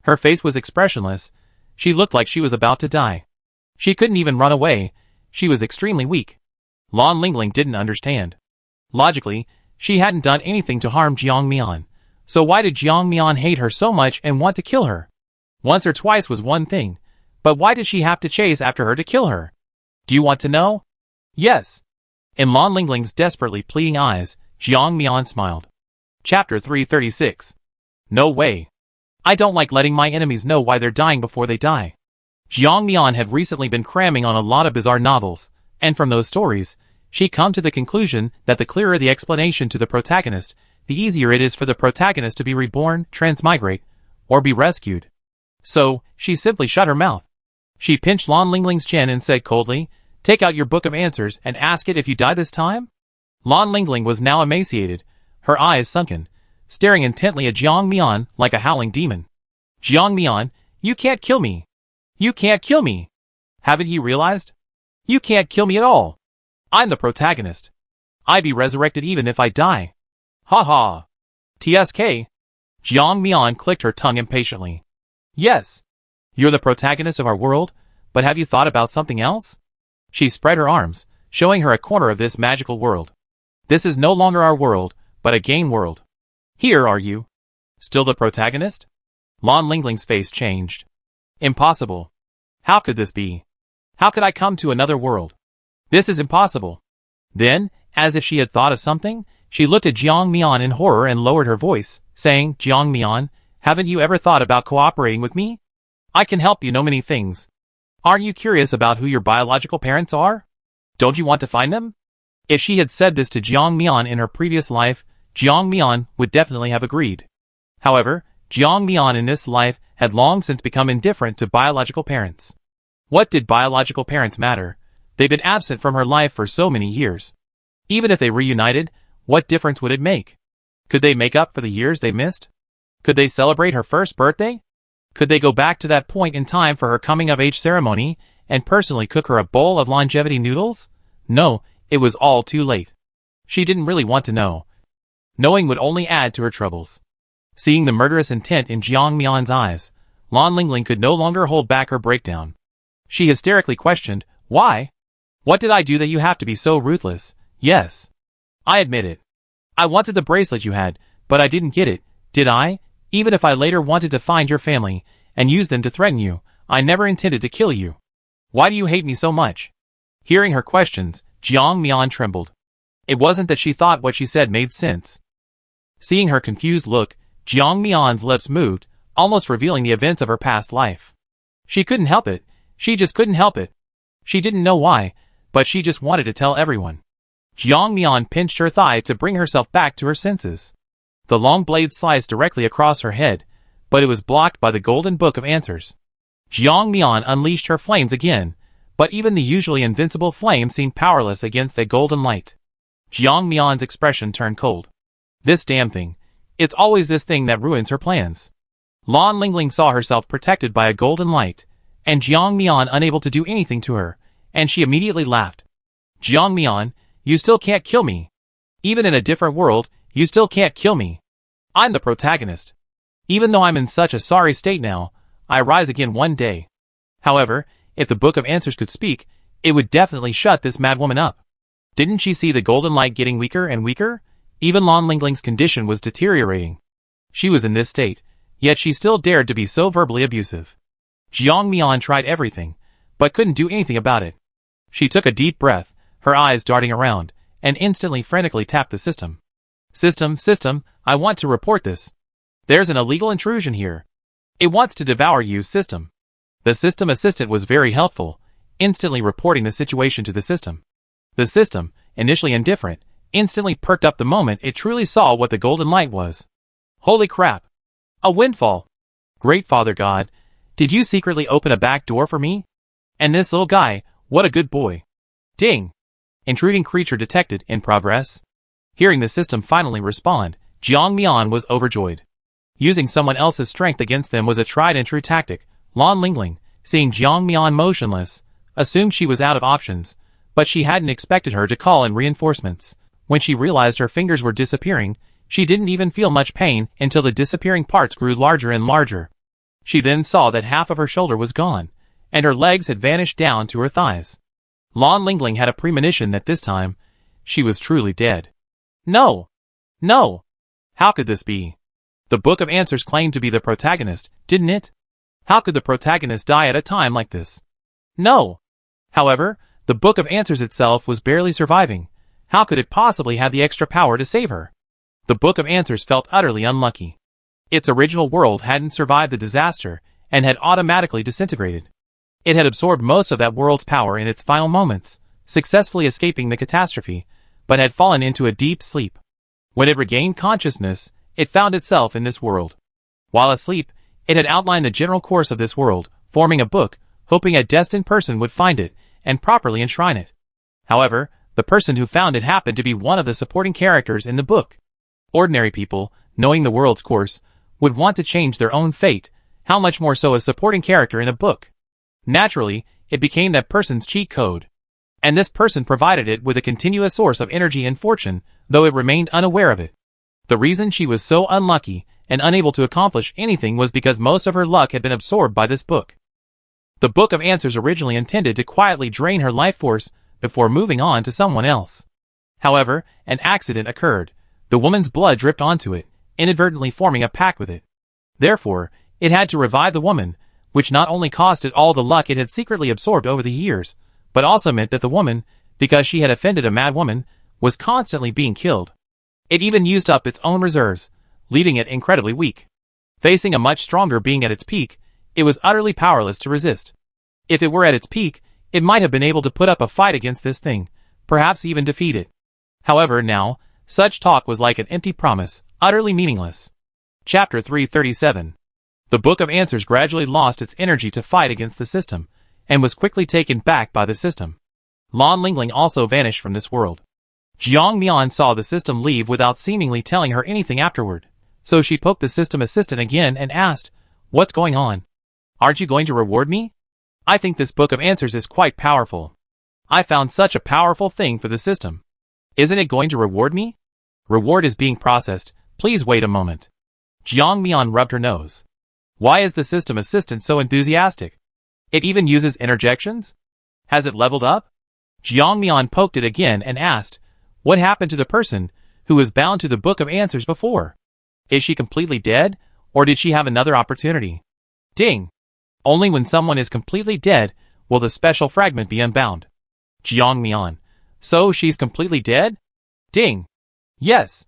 Her face was expressionless. She looked like she was about to die. She couldn't even run away. She was extremely weak. Lan Lingling didn't understand. Logically, she hadn't done anything to harm Jiang Mian. So why did Jiang Mian hate her so much and want to kill her? Once or twice was one thing, but why did she have to chase after her to kill her? Do you want to know? Yes. In Lan Lingling's desperately pleading eyes, Jiang Mian smiled. Chapter 336. No way. I don't like letting my enemies know why they're dying before they die. Jiang Mian had recently been cramming on a lot of bizarre novels, and from those stories, she come to the conclusion that the clearer the explanation to the protagonist, the easier it is for the protagonist to be reborn, transmigrate, or be rescued. So, she simply shut her mouth. She pinched Lan Lingling's chin and said coldly, "Take out your book of answers and ask it if you die this time?" Lan Lingling was now emaciated, her eyes sunken, staring intently at Jiang Mian like a howling demon. Jiang Mian, you can't kill me. You can't kill me. Haven't you realized? You can't kill me at all. I'm the protagonist. I'd be resurrected even if I die. Ha ha. TSK. Jiang Mian clicked her tongue impatiently. Yes. You're the protagonist of our world, but have you thought about something else? She spread her arms, showing her a corner of this magical world. This is no longer our world, but a game world. Here are you. Still the protagonist? Lan Lingling's face changed. Impossible. How could this be? How could I come to another world? This is impossible. Then, as if she had thought of something, she looked at Jiang Mian in horror and lowered her voice, saying, Jiang Mian, haven't you ever thought about cooperating with me? I can help you know many things. Aren't you curious about who your biological parents are? Don't you want to find them? If she had said this to Jiang Mian in her previous life, Jiang Mian would definitely have agreed. However, Jiang Mian in this life had long since become indifferent to biological parents. What did biological parents matter? They'd been absent from her life for so many years. Even if they reunited, what difference would it make? Could they make up for the years they missed? Could they celebrate her first birthday? Could they go back to that point in time for her coming-of-age ceremony and personally cook her a bowl of longevity noodles? No, it was all too late. She didn't really want to know. Knowing would only add to her troubles. Seeing the murderous intent in Jiang Mian's eyes, Lan Lingling could no longer hold back her breakdown. She hysterically questioned, why? What did I do that you have to be so ruthless? Yes. I admit it. I wanted the bracelet you had, but I didn't get it, did I? Even if I later wanted to find your family and use them to threaten you, I never intended to kill you. Why do you hate me so much? Hearing her questions, Jiang Mian trembled. It wasn't that she thought what she said made sense. Seeing her confused look, Jiang Mian's lips moved, almost revealing the events of her past life. She couldn't help it. She just couldn't help it. She didn't know why, but she just wanted to tell everyone. Jiang Mian pinched her thigh to bring herself back to her senses. The long blade sliced directly across her head, but it was blocked by the golden book of answers. Jiang Mian unleashed her flames again, but even the usually invincible flame seemed powerless against the golden light. Jiang Mian's expression turned cold. This damn thing. It's always this thing that ruins her plans. Lan Lingling saw herself protected by a golden light, and Jiang Mian unable to do anything to her, and she immediately laughed. Jiang Mian, you still can't kill me. Even in a different world, you still can't kill me. I'm the protagonist. Even though I'm in such a sorry state now, I rise again one day. However, if the Book of Answers could speak, it would definitely shut this madwoman up. Didn't she see the golden light getting weaker and weaker? Even Lan Lingling's condition was deteriorating. She was in this state, yet she still dared to be so verbally abusive. Jiang Mian tried everything, but couldn't do anything about it. She took a deep breath, her eyes darting around, and instantly frantically tapped the system. System, I want to report this. There's an illegal intrusion here. It wants to devour you, system. The system assistant was very helpful, instantly reporting the situation to the system. The system, initially indifferent, instantly perked up the moment it truly saw what the golden light was. Holy crap! A windfall! Great Father God, did you secretly open a back door for me? And this little guy, what a good boy. Ding! Intruding creature detected in progress. Hearing the system finally respond, Jiang Mian was overjoyed. Using someone else's strength against them was a tried and true tactic. Lan Lingling, seeing Jiang Mian motionless, assumed she was out of options, but she hadn't expected her to call in reinforcements. When she realized her fingers were disappearing, she didn't even feel much pain until the disappearing parts grew larger and larger. She then saw that half of her shoulder was gone, and her legs had vanished down to her thighs. Lan Lingling had a premonition that this time, she was truly dead. No! No! How could this be? The Book of Answers claimed to be the protagonist, didn't it? How could the protagonist die at a time like this? No! However, the Book of Answers itself was barely surviving. How could it possibly have the extra power to save her? The Book of Answers felt utterly unlucky. Its original world hadn't survived the disaster, and had automatically disintegrated. It had absorbed most of that world's power in its final moments, successfully escaping the catastrophe, but had fallen into a deep sleep. When it regained consciousness, it found itself in this world. While asleep, it had outlined the general course of this world, forming a book, hoping a destined person would find it, and properly enshrine it. However, the person who found it happened to be one of the supporting characters in the book. Ordinary people, knowing the world's course, would want to change their own fate, how much more so a supporting character in a book. Naturally, it became that person's cheat code. And this person provided it with a continuous source of energy and fortune, though it remained unaware of it. The reason she was so unlucky and unable to accomplish anything was because most of her luck had been absorbed by this book. The Book of Answers originally intended to quietly drain her life force before moving on to someone else. However, an accident occurred. The woman's blood dripped onto it, inadvertently forming a pact with it. Therefore, it had to revive the woman, which not only cost it all the luck it had secretly absorbed over the years, but also meant that the woman, because she had offended a mad woman, was constantly being killed. It even used up its own reserves, leaving it incredibly weak. Facing a much stronger being at its peak, it was utterly powerless to resist. If it were at its peak, it might have been able to put up a fight against this thing, perhaps even defeat it. However, now, such talk was like an empty promise, utterly meaningless. Chapter 337. The Book of Answers gradually lost its energy to fight against the system, and was quickly taken back by the system. Lan Lingling also vanished from this world. Jiang Mian saw the system leave without seemingly telling her anything afterward, so she poked the system assistant again and asked, "What's going on? Aren't you going to reward me? I think this Book of Answers is quite powerful. I found such a powerful thing for the system. Isn't it going to reward me? Reward is being processed, please wait a moment." Jiang Mian rubbed her nose. Why is the system assistant so enthusiastic? It even uses interjections? Has it leveled up? Jiang Mian poked it again and asked, what happened to the person who was bound to the Book of Answers before? Is she completely dead, or did she have another opportunity? Ding! Only when someone is completely dead will the special fragment be unbound. Jiang Mian. So she's completely dead? Ding! Yes.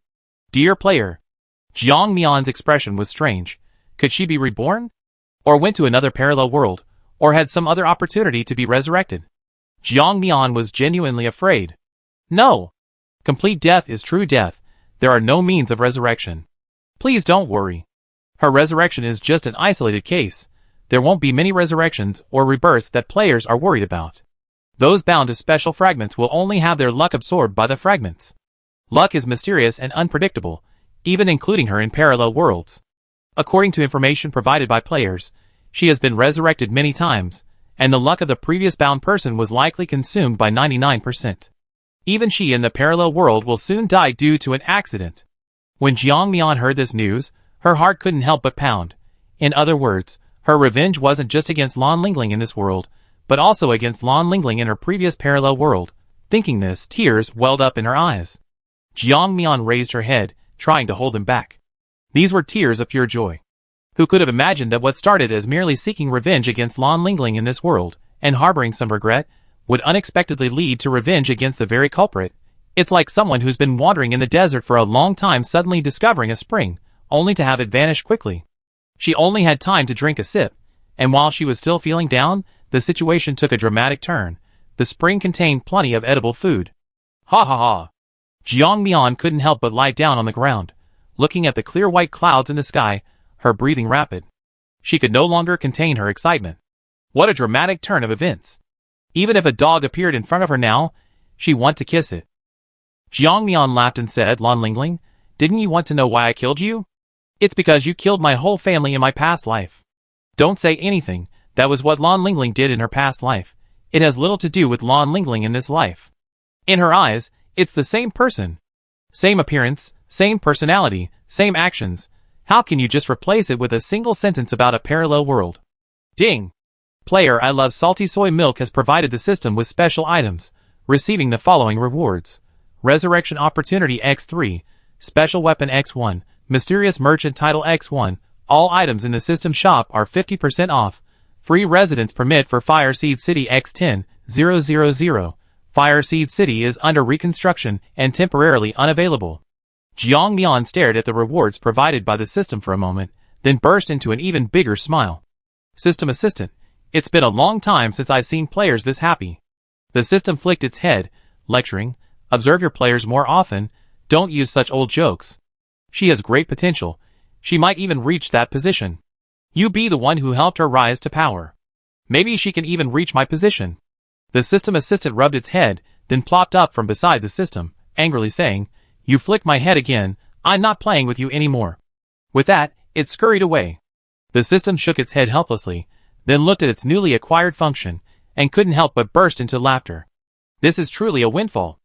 Dear player. Jiang Mian's expression was strange. Could she be reborn? Or went to another parallel world, or had some other opportunity to be resurrected? Jiang Mian was genuinely afraid. No! Complete death is true death. There are no means of resurrection. Please don't worry. Her resurrection is just an isolated case. There won't be many resurrections or rebirths that players are worried about. Those bound to special fragments will only have their luck absorbed by the fragments. Luck is mysterious and unpredictable, even including her in parallel worlds. According to information provided by players, she has been resurrected many times, and the luck of the previous bound person was likely consumed by 99%. Even she in the parallel world will soon die due to an accident. When Jiang Mian heard this news, her heart couldn't help but pound. In other words, her revenge wasn't just against Lan Lingling in this world, but also against Lan Lingling in her previous parallel world. Thinking this, tears welled up in her eyes. Jiang Mian raised her head, trying to hold them back. These were tears of pure joy. Who could have imagined that what started as merely seeking revenge against Lan Lingling in this world, and harboring some regret, would unexpectedly lead to revenge against the very culprit? It's like someone who's been wandering in the desert for a long time suddenly discovering a spring, only to have it vanish quickly. She only had time to drink a sip, and while she was still feeling down, the situation took a dramatic turn. The spring contained plenty of edible food. Ha ha ha. Jiang Mian couldn't help but lie down on the ground, looking at the clear white clouds in the sky, her breathing rapid. She could no longer contain her excitement. What a dramatic turn of events. Even if a dog appeared in front of her now, she'd want to kiss it. Jiang Mian laughed and said, Lan Lingling, didn't you want to know why I killed you? It's because you killed my whole family in my past life. Don't say anything, that was what Lan Lingling did in her past life. It has little to do with Lan Lingling in this life. In her eyes, it's the same person. Same appearance, same personality, same actions. How can you just replace it with a single sentence about a parallel world? Ding! Player I Love Salty Soy Milk has provided the system with special items, receiving the following rewards. Resurrection Opportunity X3, Special Weapon X1, Mysterious Merchant Title X1. All items in the system shop are 50% off. Free residence permit for Fireseed City X10, 000. Fireseed City is under reconstruction and temporarily unavailable. Jiang Mian stared at the rewards provided by the system for a moment, then burst into an even bigger smile. System Assistant, it's been a long time since I've seen players this happy. The system flicked its head, lecturing, observe your players more often, don't use such old jokes. She has great potential, she might even reach that position. You be the one who helped her rise to power. Maybe she can even reach my position. The system assistant rubbed its head, then plopped up from beside the system, angrily saying, You flicked my head again, I'm not playing with you anymore. With that, it scurried away. The system shook its head helplessly, then looked at its newly acquired function, and couldn't help but burst into laughter. This is truly a windfall.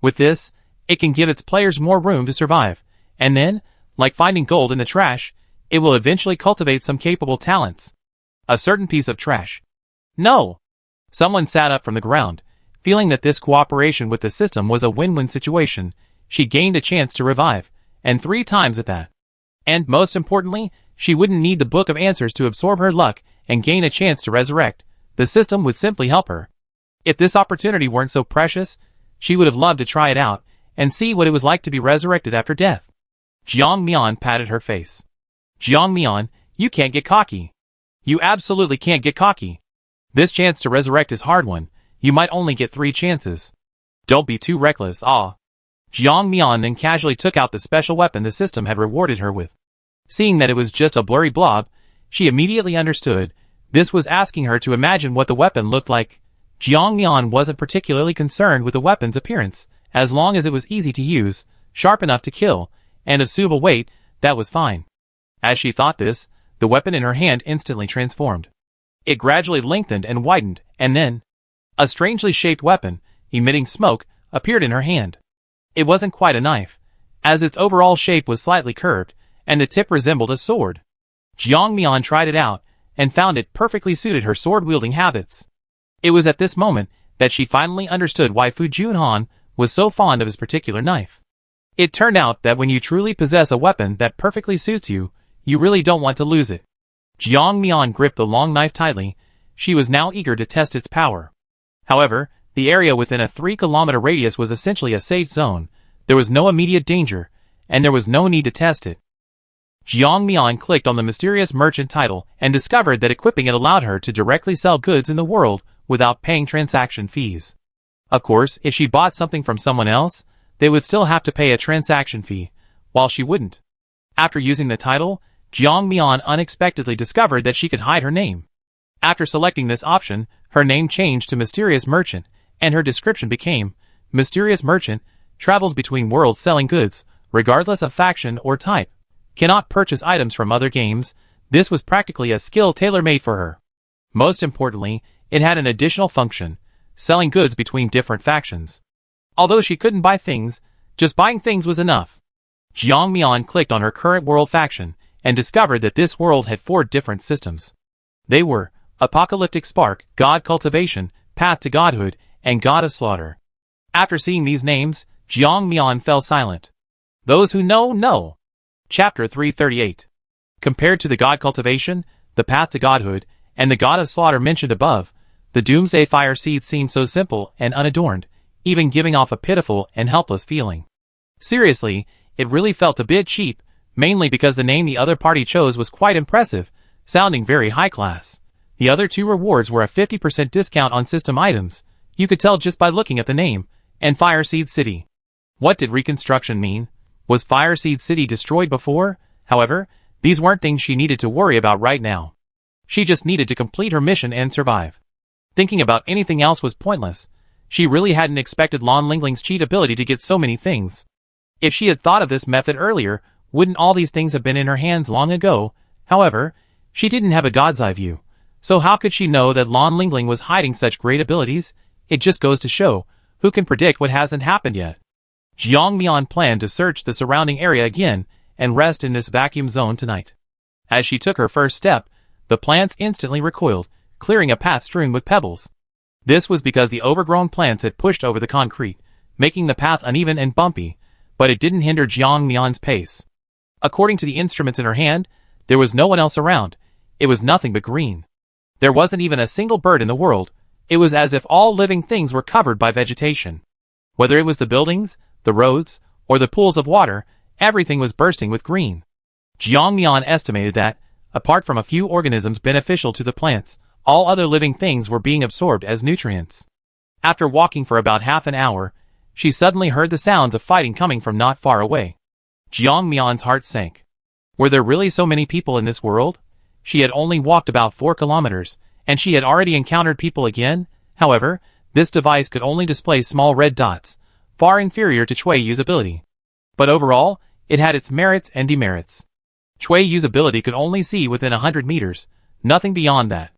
With this, it can give its players more room to survive, and then, like finding gold in the trash, it will eventually cultivate some capable talents. A certain piece of trash. No! Someone sat up from the ground, feeling that this cooperation with the system was a win-win situation. She gained a chance to revive, and 3 times at that. And most importantly, she wouldn't need the book of answers to absorb her luck and gain a chance to resurrect. The system would simply help her. If this opportunity weren't so precious, she would have loved to try it out and see what it was like to be resurrected after death. Jiang Mian patted her face. Jiang Mian, you can't get cocky. You absolutely can't get cocky. This chance to resurrect is hard one. You might only get 3 chances. Don't be too reckless, ah. Jiang Mian then casually took out the special weapon the system had rewarded her with. Seeing that it was just a blurry blob, she immediately understood. This was asking her to imagine what the weapon looked like. Jiang Mian wasn't particularly concerned with the weapon's appearance, as long as it was easy to use, sharp enough to kill, and of suitable weight, that was fine. As she thought this, the weapon in her hand instantly transformed. It gradually lengthened and widened, and then, a strangely shaped weapon, emitting smoke, appeared in her hand. It wasn't quite a knife, as its overall shape was slightly curved, and the tip resembled a sword. Jiang Mian tried it out, and found it perfectly suited her sword-wielding habits. It was at this moment that she finally understood why Fu Junhan was so fond of his particular knife. It turned out that when you truly possess a weapon that perfectly suits you, you really don't want to lose it. Jiang Mian gripped the long knife tightly. She was now eager to test its power. However, the area within a 3-kilometer radius was essentially a safe zone. There was no immediate danger, and there was no need to test it. Jiang Mian clicked on the mysterious merchant title and discovered that equipping it allowed her to directly sell goods in the world without paying transaction fees. Of course, if she bought something from someone else, they would still have to pay a transaction fee, while she wouldn't. After using the title, Jiang Mian unexpectedly discovered that she could hide her name. After selecting this option, her name changed to Mysterious Merchant, and her description became, Mysterious Merchant, travels between worlds selling goods, regardless of faction or type. Cannot purchase items from other games. This was practically a skill tailor-made for her. Most importantly, it had an additional function, selling goods between different factions. Although she couldn't buy things, just buying things was enough. Jiang Mian clicked on her current world faction, and discovered that this world had 4 different systems. They were Apocalyptic Spark, God Cultivation, Path to Godhood, and God of Slaughter. After seeing these names, Jiang Mian fell silent. Those who know, know. Chapter 338. Compared to the god cultivation, the path to godhood, and the god of slaughter mentioned above, the doomsday fire seed seemed so simple and unadorned, even giving off a pitiful and helpless feeling. Seriously, it really felt a bit cheap, mainly because the name the other party chose was quite impressive, sounding very high class. The other two rewards were a 50% discount on system items, you could tell just by looking at the name, and Fireseed City. What did reconstruction mean? Was Fireseed City destroyed before? However, these weren't things she needed to worry about right now. She just needed to complete her mission and survive. Thinking about anything else was pointless. She really hadn't expected Lon Lingling's cheat ability to get so many things. If she had thought of this method earlier, wouldn't all these things have been in her hands long ago? However, she didn't have a god's eye view. So how could she know that Lon Lingling was hiding such great abilities? It just goes to show, who can predict what hasn't happened yet? Jiang Mian planned to search the surrounding area again and rest in this vacuum zone tonight. As she took her first step, the plants instantly recoiled, clearing a path strewn with pebbles. This was because the overgrown plants had pushed over the concrete, making the path uneven and bumpy, but it didn't hinder Jiang Mian's pace. According to the instruments in her hand, there was no one else around. It was nothing but green. There wasn't even a single bird in the world. It was as if all living things were covered by vegetation. Whether it was the buildings, the roads, or the pools of water, everything was bursting with green. Jiang Mian estimated that, apart from a few organisms beneficial to the plants, all other living things were being absorbed as nutrients. After walking for about half an hour, she suddenly heard the sounds of fighting coming from not far away. Jiang Mian's heart sank. Were there really so many people in this world? She had only walked about 4 kilometers, and she had already encountered people again. However, this device could only display small red dots, far inferior to Chui Yu's ability. But overall, it had its merits and demerits. Chui Yu's ability could only see within 100 meters, nothing beyond that.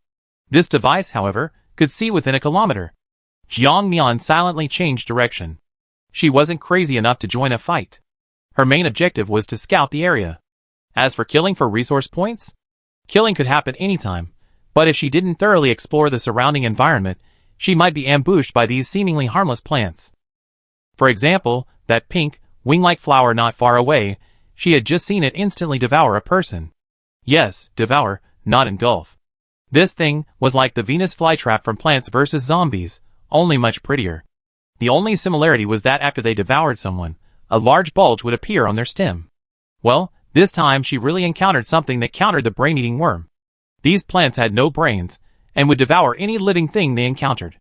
This device, however, could see within a kilometer. Jiang Mian silently changed direction. She wasn't crazy enough to join a fight. Her main objective was to scout the area. As for killing for resource points, killing could happen anytime, but if she didn't thoroughly explore the surrounding environment, she might be ambushed by these seemingly harmless plants. For example, that pink, wing-like flower not far away, she had just seen it instantly devour a person. Yes, devour, not engulf. This thing was like the Venus flytrap from Plants vs. Zombies, only much prettier. The only similarity was that after they devoured someone, a large bulge would appear on their stem. Well, this time she really encountered something that countered the brain-eating worm. These plants had no brains, and would devour any living thing they encountered.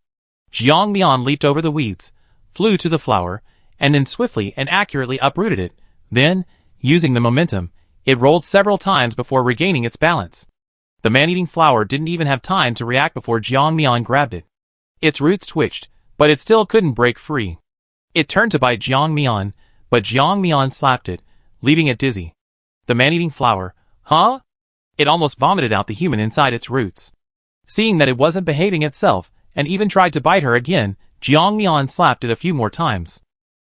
Jiang Mian leaped over the weeds, flew to the flower, and then swiftly and accurately uprooted it. Then, using the momentum, it rolled several times before regaining its balance. The man-eating flower didn't even have time to react before Jiang Mian grabbed it. Its roots twitched, but it still couldn't break free. It turned to bite Jiang Mian, but Jiang Mian slapped it, leaving it dizzy. The man-eating flower, huh? It almost vomited out the human inside its roots. Seeing that it wasn't behaving itself, and even tried to bite her again, Jiang Mian slapped it a few more times.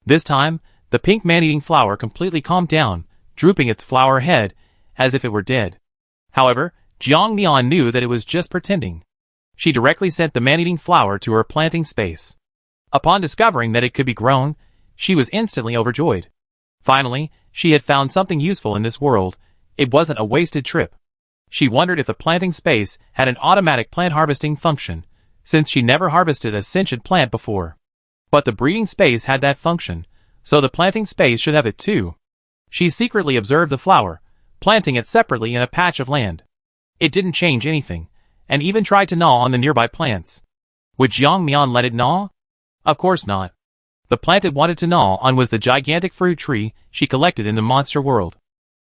This time, the pink man-eating flower completely calmed down, drooping its flower head, as if it were dead. However, Jiang Mian knew that it was just pretending. She directly sent the man-eating flower to her planting space. Upon discovering that it could be grown, she was instantly overjoyed. Finally, she had found something useful in this world. It wasn't a wasted trip. She wondered if the planting space had an automatic plant harvesting function, since she never harvested a sentient plant before. But the breeding space had that function, so the planting space should have it too. She secretly observed the flower, planting it separately in a patch of land. It didn't change anything, and even tried to gnaw on the nearby plants. Would Jiang Mian let it gnaw? Of course not. The plant it wanted to gnaw on was the gigantic fruit tree she collected in the monster world.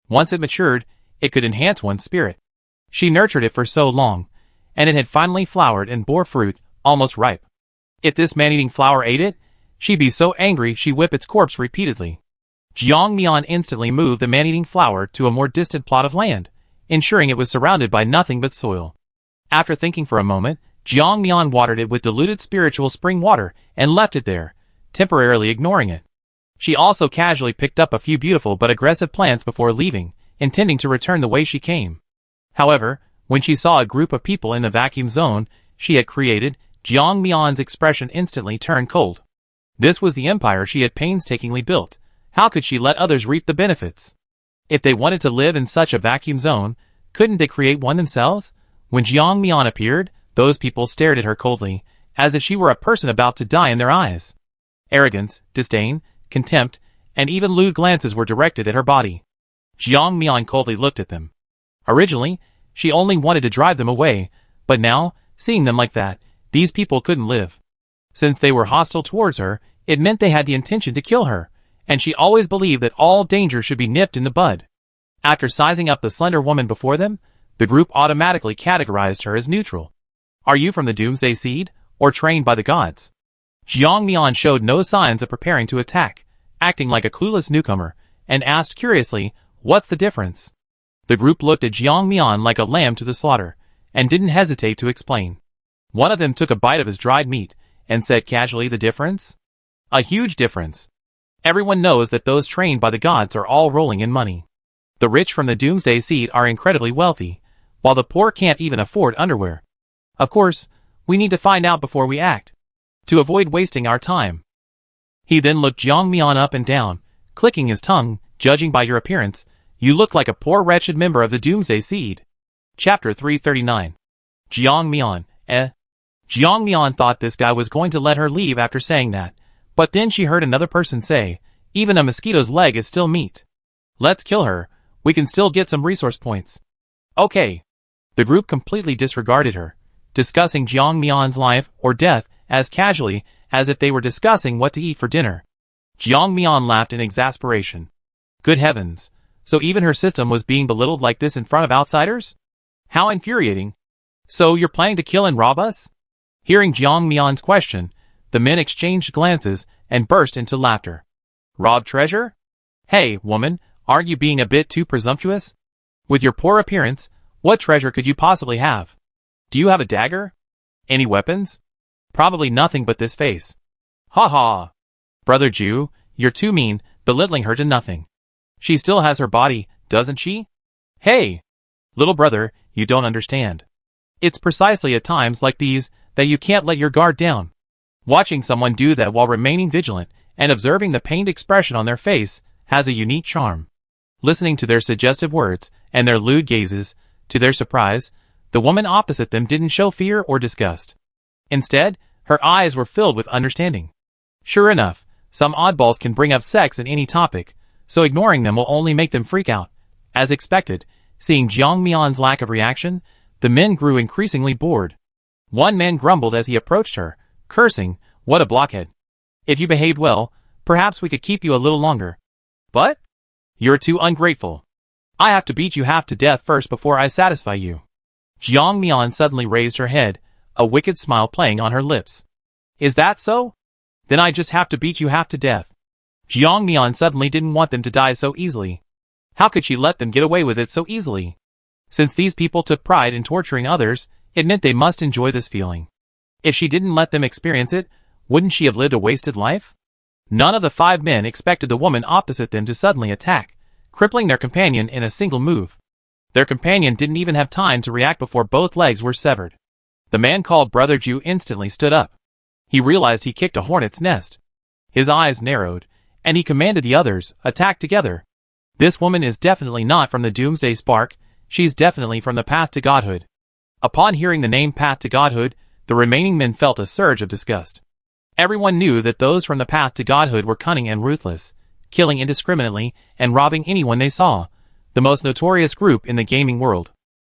Once it matured, it could enhance one's spirit. She nurtured it for so long, and it had finally flowered and bore fruit, almost ripe. If this man-eating flower ate it, she'd be so angry she'd whip its corpse repeatedly. Jiang Mian instantly moved the man-eating flower to a more distant plot of land, ensuring it was surrounded by nothing but soil. After thinking for a moment, Jiang Mian watered it with diluted spiritual spring water and left it there, temporarily ignoring it. She also casually picked up a few beautiful but aggressive plants before leaving, intending to return the way she came. However, when she saw a group of people in the vacuum zone she had created, Jiang Mian's expression instantly turned cold. This was the empire she had painstakingly built. How could she let others reap the benefits? If they wanted to live in such a vacuum zone, couldn't they create one themselves? When Jiang Mian appeared, those people stared at her coldly, as if she were a person about to die in their eyes. Arrogance, disdain, contempt, and even lewd glances were directed at her body. Jiang Mian coldly looked at them. Originally, she only wanted to drive them away, but now, seeing them like that, these people couldn't live. Since they were hostile towards her, it meant they had the intention to kill her, and she always believed that all danger should be nipped in the bud. After sizing up the slender woman before them, the group automatically categorized her as neutral. Are you from the Doomsday Seed, or trained by the gods? Jiang Mian showed no signs of preparing to attack, acting like a clueless newcomer, and asked curiously, what's the difference? The group looked at Jiang Mian like a lamb to the slaughter, and didn't hesitate to explain. One of them took a bite of his dried meat, and said casually, the difference? A huge difference. Everyone knows that those trained by the gods are all rolling in money. The rich from the Doomsday Seed are incredibly wealthy, while the poor can't even afford underwear. Of course, we need to find out before we act, to avoid wasting our time. He then looked Jiang Mian up and down, clicking his tongue. Judging by your appearance, you look like a poor wretched member of the Doomsday Seed. Chapter 339. Jiang Mian, Jiang Mian thought this guy was going to let her leave after saying that, but then she heard another person say, even a mosquito's leg is still meat. Let's kill her, we can still get some resource points. Okay. The group completely disregarded her, discussing Jiang Mian's life or death as casually as if they were discussing what to eat for dinner. Jiang Mian laughed in exasperation. Good heavens, so even her system was being belittled like this in front of outsiders? How infuriating. So you're planning to kill and rob us? Hearing Jiang Mian's question, the men exchanged glances and burst into laughter. Rob treasure? Hey, woman, aren't you being a bit too presumptuous? With your poor appearance, what treasure could you possibly have? Do you have a dagger? Any weapons? Probably nothing but this face. Ha ha. Brother Jew, you're too mean, belittling her to nothing. She still has her body, doesn't she? Hey! Little brother, you don't understand. It's precisely at times like these that you can't let your guard down. Watching someone do that while remaining vigilant and observing the pained expression on their face has a unique charm. Listening to their suggestive words and their lewd gazes, to their surprise, the woman opposite them didn't show fear or disgust. Instead, her eyes were filled with understanding. Sure enough, some oddballs can bring up sex in any topic, so ignoring them will only make them freak out. As expected, seeing Jiang Mian's lack of reaction, the men grew increasingly bored. One man grumbled as he approached her, cursing, what a blockhead. If you behaved well, perhaps we could keep you a little longer. But? You're too ungrateful. I have to beat you half to death first before I satisfy you. Jiang Mian suddenly raised her head, a wicked smile playing on her lips. Is that so? Then I just have to beat you half to death. Jiang Mian suddenly didn't want them to die so easily. How could she let them get away with it so easily? Since these people took pride in torturing others, it meant they must enjoy this feeling. If she didn't let them experience it, wouldn't she have lived a wasted life? None of the 5 men expected the woman opposite them to suddenly attack, crippling their companion in a single move. Their companion didn't even have time to react before both legs were severed. The man called Brother Jew instantly stood up. He realized he kicked a hornet's nest. His eyes narrowed, and he commanded the others, attack together. This woman is definitely not from the Doomsday Spark, she's definitely from the Path to Godhood. Upon hearing the name Path to Godhood, the remaining men felt a surge of disgust. Everyone knew that those from the Path to Godhood were cunning and ruthless, killing indiscriminately and robbing anyone they saw, the most notorious group in the gaming world.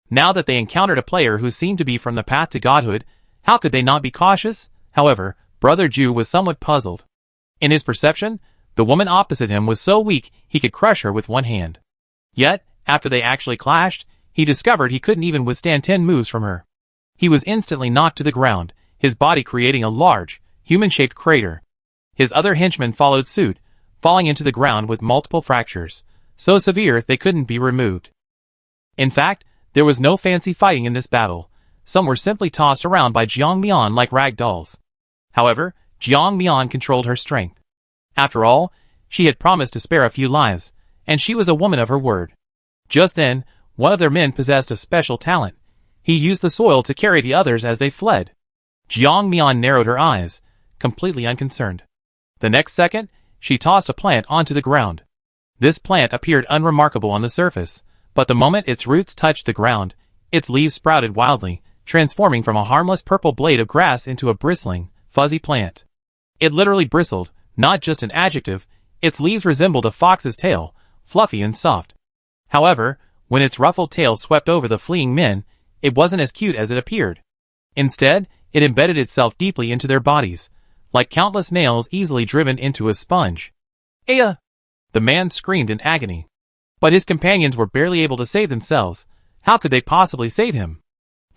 Now that they encountered a player who seemed to be from the Path to Godhood, how could they not be cautious? However, Brother Jew was somewhat puzzled. In his perception, the woman opposite him was so weak he could crush her with one hand. Yet, after they actually clashed, he discovered he couldn't even withstand 10 moves from her. He was instantly knocked to the ground, his body creating a large, human-shaped crater. His other henchmen followed suit, falling into the ground with multiple fractures, so severe they couldn't be removed. In fact, there was no fancy fighting in this battle. Some were simply tossed around by Jiang Mian like rag dolls. However, Jiang Mian controlled her strength. After all, she had promised to spare a few lives, and she was a woman of her word. Just then, one of their men possessed a special talent. He used the soil to carry the others as they fled. Jiang Mian narrowed her eyes, completely unconcerned. The next second, she tossed a plant onto the ground. This plant appeared unremarkable on the surface, but the moment its roots touched the ground, its leaves sprouted wildly, transforming from a harmless purple blade of grass into a bristling, fuzzy plant. It literally bristled, not just an adjective. Its leaves resembled a fox's tail, fluffy and soft. However, when its ruffled tail swept over the fleeing men, it wasn't as cute as it appeared. Instead, it embedded itself deeply into their bodies, like countless nails easily driven into a sponge. "Aya!" The man screamed in agony. But his companions were barely able to save themselves. How could they possibly save him?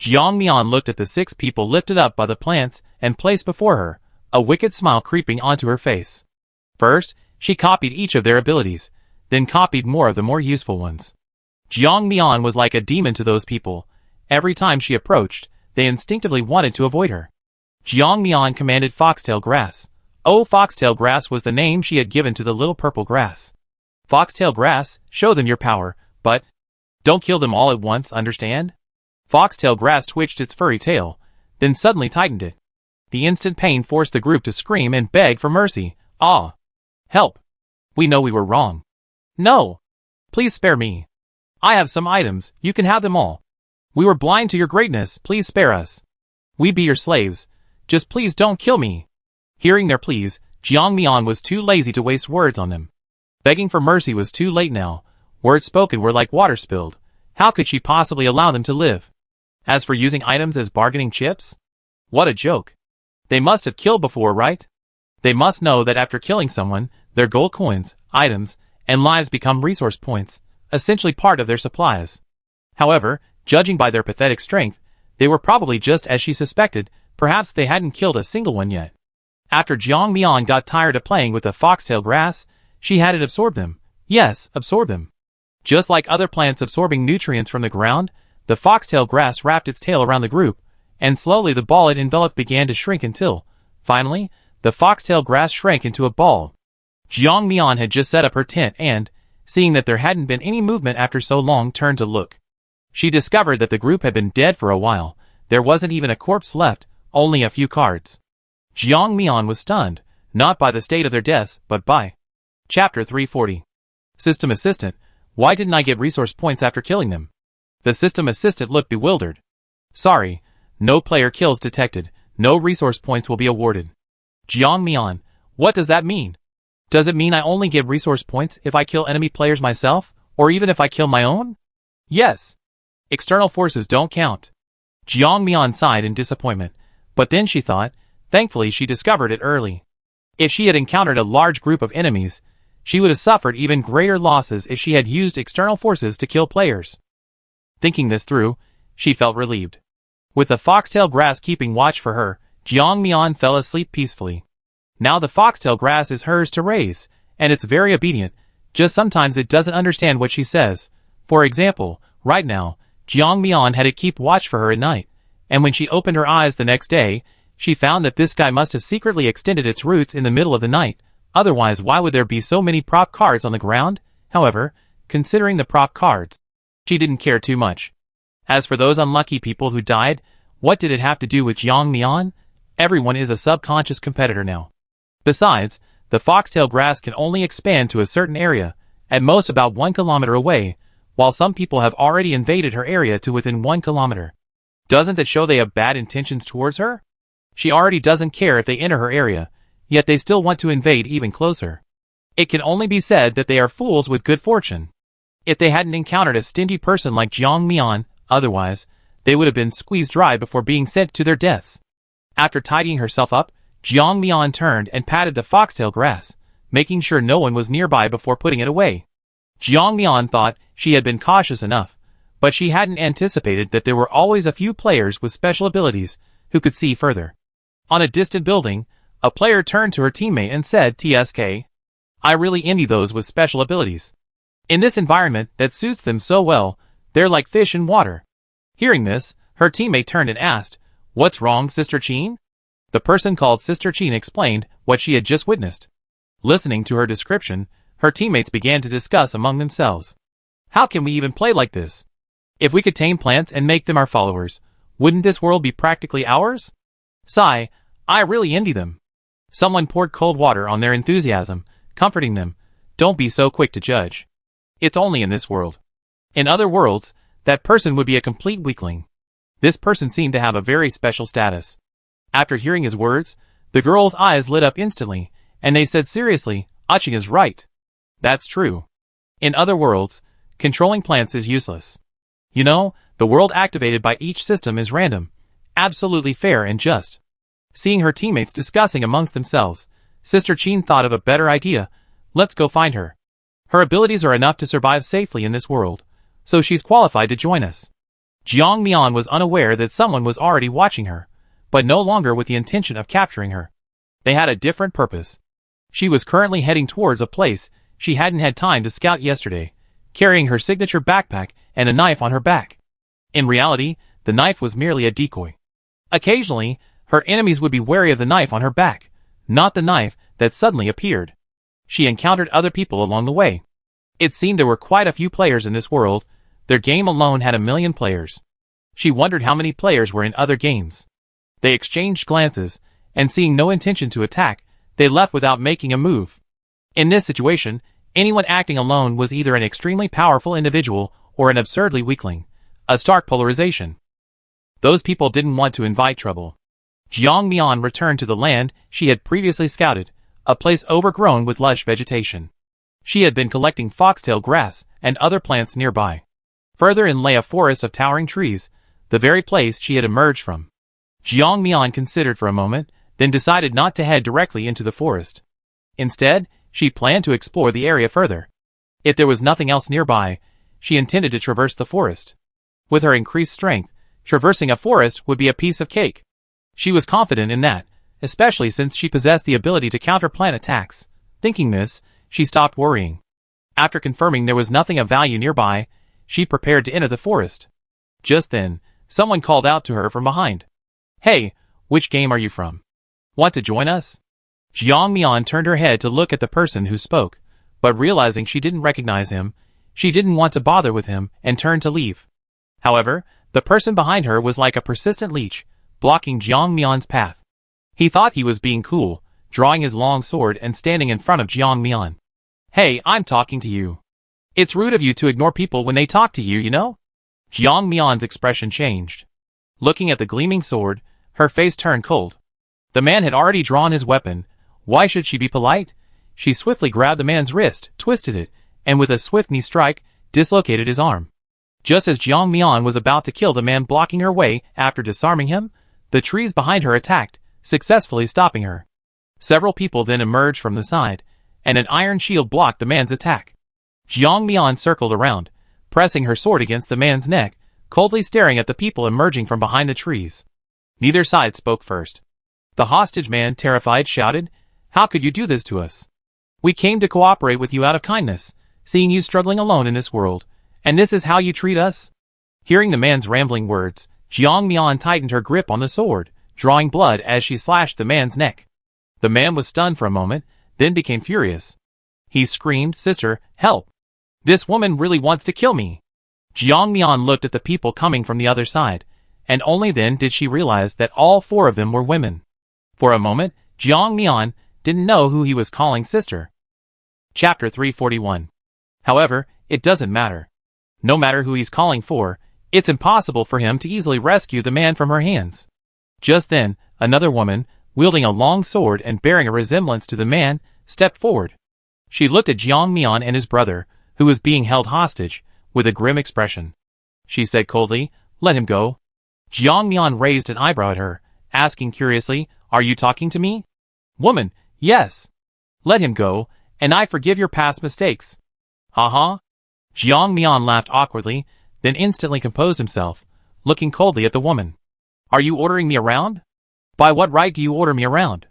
Jiang Mian looked at the 6 people lifted up by the plants and placed before her, a wicked smile creeping onto her face. First, she copied each of their abilities, then copied more of the more useful ones. Jiang Mian was like a demon to those people. Every time she approached, they instinctively wanted to avoid her. Jiang Mian commanded foxtail grass. Oh, foxtail grass was the name she had given to the little purple grass. Foxtail grass, show them your power, but don't kill them all at once, understand? Foxtail grass twitched its furry tail, then suddenly tightened it. The instant pain forced the group to scream and beg for mercy. "Ah! Help! We know we were wrong. No! Please spare me. I have some items, you can have them all. We were blind to your greatness, please spare us. We be your slaves, just please don't kill me." Hearing their pleas, Jiang Mian was too lazy to waste words on them. Begging for mercy was too late now. Words spoken were like water spilled. How could she possibly allow them to live? As for using items as bargaining chips? What a joke. They must have killed before, right? They must know that after killing someone, their gold coins, items, and lives become resource points, essentially part of their supplies. However, judging by their pathetic strength, they were probably just as she suspected. Perhaps they hadn't killed a single one yet. After Jiang Mian got tired of playing with the foxtail grass, she had it absorb them. Yes, absorb them. Just like other plants absorbing nutrients from the ground, the foxtail grass wrapped its tail around the group, and slowly the ball it enveloped began to shrink until, finally, the foxtail grass shrank into a ball. Jiang Mian had just set up her tent and, seeing that there hadn't been any movement after so long, turned to look. She discovered that the group had been dead for a while. There wasn't even a corpse left, only a few cards. Jiang Mian was stunned, not by the state of their deaths, but by Chapter 340. System Assistant, why didn't I get resource points after killing them? The system assistant looked bewildered. Sorry, no player kills detected, no resource points will be awarded. Jiang Mian, what does that mean? Does it mean I only get resource points if I kill enemy players myself, or even if I kill my own? Yes. External forces don't count. Jiang Mian sighed in disappointment, but then she thought, thankfully she discovered it early. If she had encountered a large group of enemies, she would have suffered even greater losses if she had used external forces to kill players. Thinking this through, she felt relieved. With the foxtail grass keeping watch for her, Jiang Mian fell asleep peacefully. Now the foxtail grass is hers to raise, and it's very obedient, just sometimes it doesn't understand what she says. For example, right now, Jiang Mian had it keep watch for her at night, and when she opened her eyes the next day, she found that this guy must have secretly extended its roots in the middle of the night. Otherwise, why would there be so many prop cards on the ground? However, considering the prop cards, she didn't care too much. As for those unlucky people who died, what did it have to do with Jiang Mian? Everyone is a subconscious competitor now. Besides, the foxtail grass can only expand to a certain area, at most about 1 kilometer away, while some people have already invaded her area to within 1 kilometer. Doesn't that show they have bad intentions towards her? She already doesn't care if they enter her area, yet they still want to invade even closer. It can only be said that they are fools with good fortune. If they hadn't encountered a stingy person like Jiang Mian, otherwise, they would have been squeezed dry before being sent to their deaths. After tidying herself up, Jiang Mian turned and patted the foxtail grass, making sure no one was nearby before putting it away. Jiang Mian thought she had been cautious enough, but she hadn't anticipated that there were always a few players with special abilities who could see further. On a distant building, a player turned to her teammate and said, "TSK, I really envy those with special abilities. In this environment that suits them so well, they're like fish in water." Hearing this, her teammate turned and asked, "What's wrong, Sister Chin?" The person called Sister Chin explained what she had just witnessed. Listening to her description, her teammates began to discuss among themselves. How can we even play like this? If we could tame plants and make them our followers, wouldn't this world be practically ours? Sigh, I really envy them. Someone poured cold water on their enthusiasm, comforting them. Don't be so quick to judge. It's only in this world. In other worlds, that person would be a complete weakling. This person seemed to have a very special status. After hearing his words, the girl's eyes lit up instantly, and they said seriously, Aching is right. That's true. In other worlds, controlling plants is useless. You know, the world activated by each system is random, absolutely fair and just. Seeing her teammates discussing amongst themselves, Sister Qin thought of a better idea. Let's go find her. Her abilities are enough to survive safely in this world, so she's qualified to join us. Jiang Mian was unaware that someone was already watching her, but no longer with the intention of capturing her. They had a different purpose. She was currently heading towards a place she hadn't had time to scout yesterday, carrying her signature backpack and a knife on her back. In reality, the knife was merely a decoy. Occasionally, her enemies would be wary of the knife on her back, not the knife that suddenly appeared. She encountered other people along the way. It seemed there were quite a few players in this world. Their game alone had 1 million players. She wondered how many players were in other games. They exchanged glances, and seeing no intention to attack, they left without making a move. In this situation, anyone acting alone was either an extremely powerful individual or an absurdly weakling. A stark polarization. Those people didn't want to invite trouble. Jiang Mian returned to the land she had previously scouted, a place overgrown with lush vegetation. She had been collecting foxtail grass and other plants nearby. Further in lay a forest of towering trees, the very place she had emerged from. Jiang Mian considered for a moment, then decided not to head directly into the forest. Instead, she planned to explore the area further. If there was nothing else nearby, she intended to traverse the forest. With her increased strength, traversing a forest would be a piece of cake. She was confident in that, especially since she possessed the ability to counter plant attacks. Thinking this, she stopped worrying. After confirming there was nothing of value nearby, she prepared to enter the forest. Just then, someone called out to her from behind. Hey, which game are you from? Want to join us? Jiang Mian turned her head to look at the person who spoke, but realizing she didn't recognize him, she didn't want to bother with him and turned to leave. However, the person behind her was like a persistent leech, blocking Jiang Mian's path. He thought he was being cool, drawing his long sword and standing in front of Jiang Mian. Hey, I'm talking to you. It's rude of you to ignore people when they talk to you, you know? Jiang Mian's expression changed. Looking at the gleaming sword, her face turned cold. The man had already drawn his weapon. Why should she be polite? She swiftly grabbed the man's wrist, twisted it, and with a swift knee strike, dislocated his arm. Just as Jiang Mian was about to kill the man blocking her way after disarming him, the trees behind her attacked, successfully stopping her. Several people then emerged from the side, and an iron shield blocked the man's attack. Jiang Mian circled around, pressing her sword against the man's neck, coldly staring at the people emerging from behind the trees. Neither side spoke first. The hostage man, terrified, shouted, How could you do this to us? We came to cooperate with you out of kindness, seeing you struggling alone in this world, and this is how you treat us? Hearing the man's rambling words, Jiang Mian tightened her grip on the sword, drawing blood as she slashed the man's neck. The man was stunned for a moment, then became furious. He screamed, Sister, help! This woman really wants to kill me! Jiang Mian looked at the people coming from the other side, and only then did she realize that all 4 of them were women. For a moment, Jiang Mian didn't know who he was calling sister. Chapter 341. However, it doesn't matter. No matter who he's calling for, it's impossible for him to easily rescue the man from her hands. Just then, another woman, wielding a long sword and bearing a resemblance to the man, stepped forward. She looked at Jiang Mian and his brother, who was being held hostage, with a grim expression. She said coldly, Let him go. Jiang Mian raised an eyebrow at her, asking curiously, Are you talking to me? Woman, yes. Let him go, and I forgive your past mistakes. Ha. Jiang Mian laughed awkwardly, then instantly composed himself, looking coldly at the woman. Are you ordering me around? By what right do you order me around?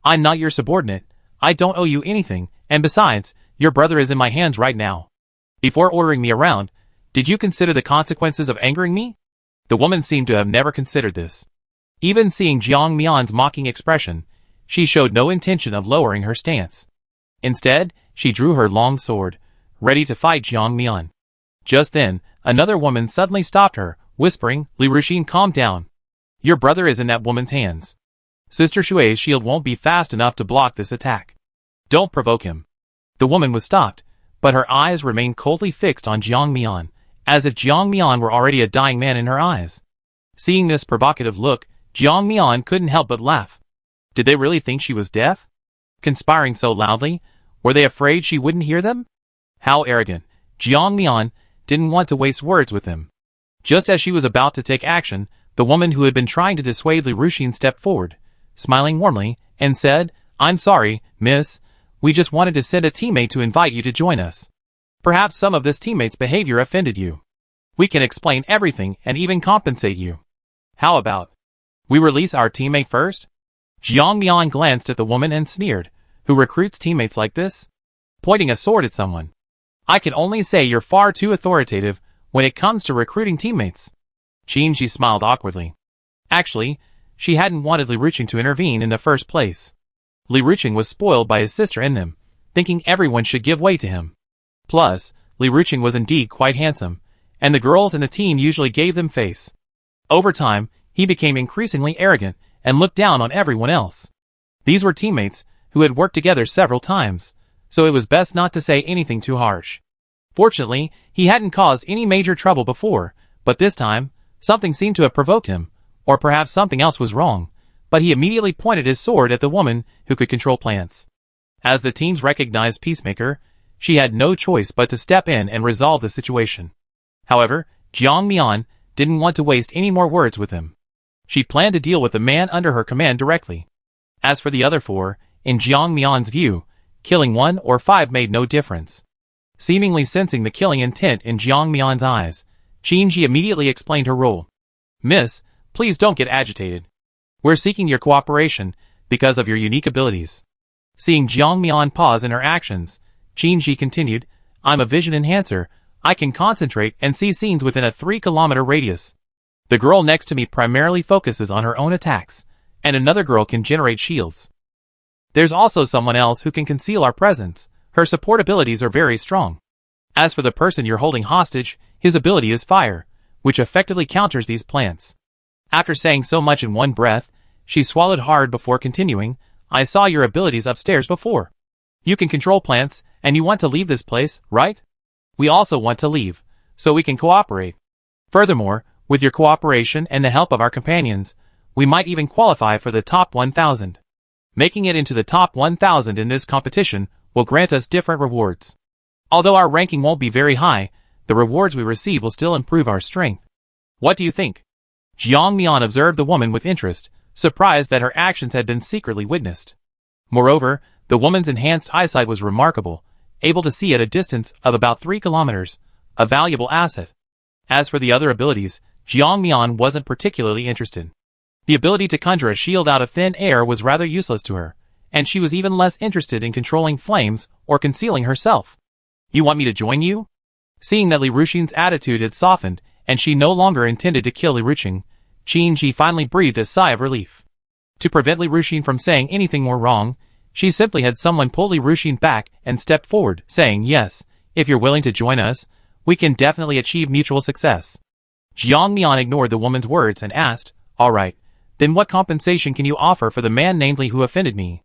I'm not your subordinate, I don't owe you anything, and besides, your brother is in my hands right now. Before ordering me around, did you consider the consequences of angering me? The woman seemed to have never considered this. Even seeing Jiang Mian's mocking expression, she showed no intention of lowering her stance. Instead, she drew her long sword, ready to fight Jiang Mian. Just then, another woman suddenly stopped her, whispering, Li Ruxin, calm down. Your brother is in that woman's hands. Sister Shui's shield won't be fast enough to block this attack. Don't provoke him. The woman was stopped, but her eyes remained coldly fixed on Jiang Mian, as if Jiang Mian were already a dying man in her eyes. Seeing this provocative look, Jiang Mian couldn't help but laugh. Did they really think she was deaf? Conspiring so loudly, were they afraid she wouldn't hear them? How arrogant. Jiang Mian didn't want to waste words with him. Just as she was about to take action, the woman who had been trying to dissuade Li Ruxin stepped forward, smiling warmly, and said, "I'm sorry, miss. We just wanted to send a teammate to invite you to join us. Perhaps some of this teammate's behavior offended you. We can explain everything and even compensate you. How about we release our teammate first?" Jiang Mian glanced at the woman and sneered, "Who recruits teammates like this?" Pointing a sword at someone. "I can only say you're far too authoritative when it comes to recruiting teammates." Qinji smiled awkwardly. Actually, she hadn't wanted Li Ruqing to intervene in the first place. Li Ruqing was spoiled by his sister and them, thinking everyone should give way to him. Plus, Li Ruqing was indeed quite handsome, and the girls in the team usually gave them face. Over time, he became increasingly arrogant and looked down on everyone else. These were teammates who had worked together several times, so it was best not to say anything too harsh. Fortunately, he hadn't caused any major trouble before, but this time, something seemed to have provoked him, or perhaps something else was wrong, but he immediately pointed his sword at the woman who could control plants. As the team's recognized peacemaker, she had no choice but to step in and resolve the situation. However, Jiang Mian didn't want to waste any more words with him. She planned to deal with the man under her command directly. As for the other four, in Jiang Mian's view, killing 1 or 5 made no difference. Seemingly sensing the killing intent in Jiang Mian's eyes, Qinji immediately explained her role. "Miss, please don't get agitated. We're seeking your cooperation because of your unique abilities." Seeing Jiang Mian pause in her actions, Qinji continued, "I'm a vision enhancer. I can concentrate and see scenes within a 3-kilometer radius. The girl next to me primarily focuses on her own attacks, and another girl can generate shields. There's also someone else who can conceal our presence. Her support abilities are very strong. As for the person you're holding hostage, his ability is fire, which effectively counters these plants." After saying so much in one breath, she swallowed hard before continuing, "I saw your abilities upstairs before. You can control plants, and you want to leave this place, right? We also want to leave, so we can cooperate. Furthermore, with your cooperation and the help of our companions, we might even qualify for the top 1,000. Making it into the top 1,000 in this competition will grant us different rewards. Although our ranking won't be very high, the rewards we receive will still improve our strength. What do you think?" Jiang Mian observed the woman with interest, surprised that her actions had been secretly witnessed. Moreover, the woman's enhanced eyesight was remarkable, able to see at a distance of about 3 kilometers, a valuable asset. As for the other abilities, Jiang Mian wasn't particularly interested. The ability to conjure a shield out of thin air was rather useless to her, and she was even less interested in controlling flames or concealing herself. "You want me to join you?" Seeing that Li Ruqing's attitude had softened, and she no longer intended to kill Li Ruqing, Qinji finally breathed a sigh of relief. To prevent Li Ruqing from saying anything more wrong, she simply had someone pull Li Ruqing back and stepped forward, saying, "Yes, if you're willing to join us, we can definitely achieve mutual success." Jiang Mian ignored the woman's words and asked, "All right, then what compensation can you offer for the man namely who offended me?"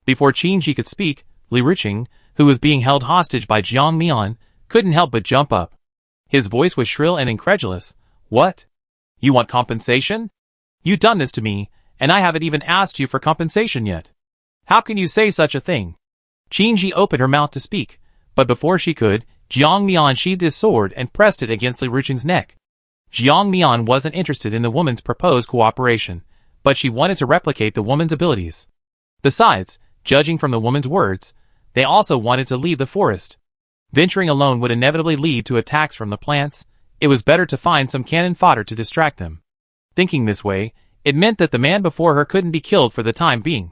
Before Qinji could speak, Li Ruqing, who was being held hostage by Jiang Mian, couldn't help but jump up. His voice was shrill and incredulous. "What? You want compensation? You've done this to me, and I haven't even asked you for compensation yet. How can you say such a thing?" Qinji opened her mouth to speak, but before she could, Jiang Mian sheathed his sword and pressed it against Li Ruqing's neck. Jiang Mian wasn't interested in the woman's proposed cooperation, but she wanted to replicate the woman's abilities. Besides, judging from the woman's words, they also wanted to leave the forest. Venturing alone would inevitably lead to attacks from the plants. It was better to find some cannon fodder to distract them. Thinking this way, it meant that the man before her couldn't be killed for the time being.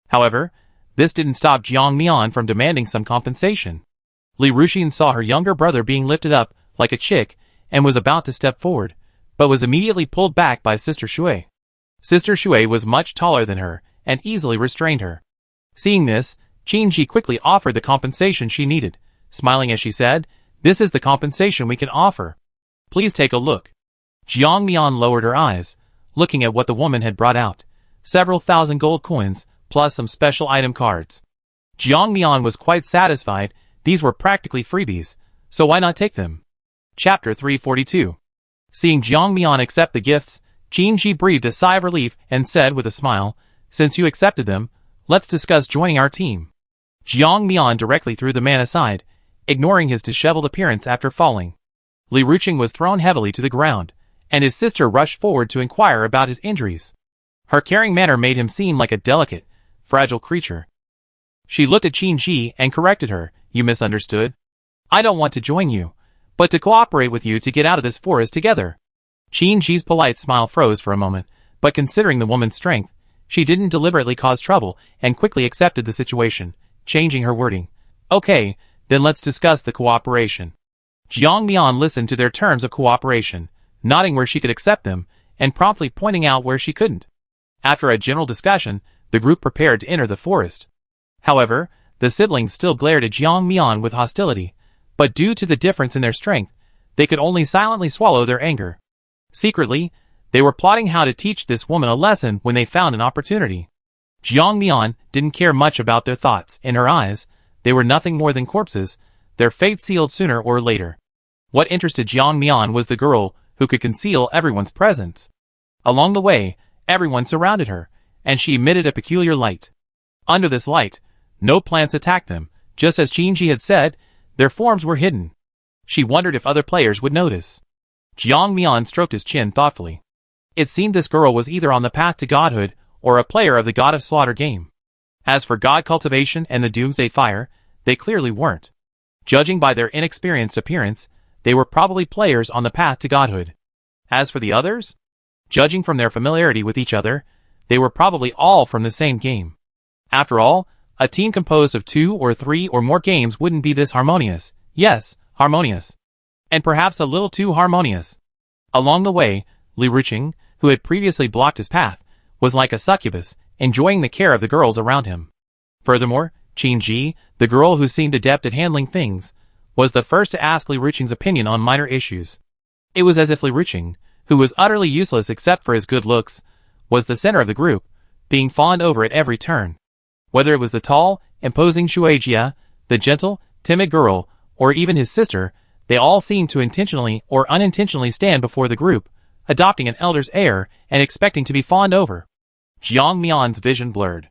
However, this didn't stop Jiang Mian from demanding some compensation. Li Ruqing saw her younger brother being lifted up like a chick and was about to step forward, but was immediately pulled back by Sister Shui. Sister Shui was much taller than her and easily restrained her. Seeing this, Qinji quickly offered the compensation she needed, smiling as she said, "This is the compensation we can offer. Please take a look." Jiang Mian lowered her eyes, looking at what the woman had brought out. Several thousand gold coins, plus some special item cards. Jiang Mian was quite satisfied. These were practically freebies, so why not take them? Chapter 342. Seeing Jiang Mian accept the gifts, Qin Ji breathed a sigh of relief and said with a smile, "Since you accepted them, let's discuss joining our team." Jiang Mian directly threw the man aside, ignoring his disheveled appearance after falling. Li Ruqing was thrown heavily to the ground, and his sister rushed forward to inquire about his injuries. Her caring manner made him seem like a delicate, fragile creature. She looked at Qin Ji and corrected her, "You misunderstood. I don't want to join you, but to cooperate with you to get out of this forest together." Qin Ji's polite smile froze for a moment, but considering the woman's strength, she didn't deliberately cause trouble and quickly accepted the situation, changing her wording. "Okay, then let's discuss the cooperation." Jiang Mian listened to their terms of cooperation, nodding where she could accept them, and promptly pointing out where she couldn't. After a general discussion, the group prepared to enter the forest. However, the siblings still glared at Jiang Mian with hostility, but due to the difference in their strength, they could only silently swallow their anger. Secretly, they were plotting how to teach this woman a lesson when they found an opportunity. Jiang Mian didn't care much about their thoughts. In her eyes, they were nothing more than corpses, their fate sealed sooner or later. What interested Jiang Mian was the girl who could conceal everyone's presence. Along the way, everyone surrounded her, and she emitted a peculiar light. Under this light, no plants attacked them. Just as Qin Ji had said, their forms were hidden. She wondered if other players would notice. Jiang Mian stroked his chin thoughtfully. It seemed this girl was either on the path to godhood or a player of the God of Slaughter game. As for God Cultivation and the Doomsday Fire, they clearly weren't. Judging by their inexperienced appearance, they were probably players on the path to godhood. As for the others, judging from their familiarity with each other, they were probably all from the same game. After all, a team composed of 2 or 3 or more games wouldn't be this harmonious. Yes, harmonious. And perhaps a little too harmonious. Along the way, Li Ruqing, who had previously blocked his path, was like a succubus, enjoying the care of the girls around him. Furthermore, Qin Ji, the girl who seemed adept at handling things, was the first to ask Li Ruqing's opinion on minor issues. It was as if Li Ruqing, who was utterly useless except for his good looks, was the center of the group, being fawned over at every turn. Whether it was the tall, imposing Shuijia, the gentle, timid girl, or even his sister, they all seemed to intentionally or unintentionally stand before the group, adopting an elder's air and expecting to be fawned over. Jiang Mian's vision blurred.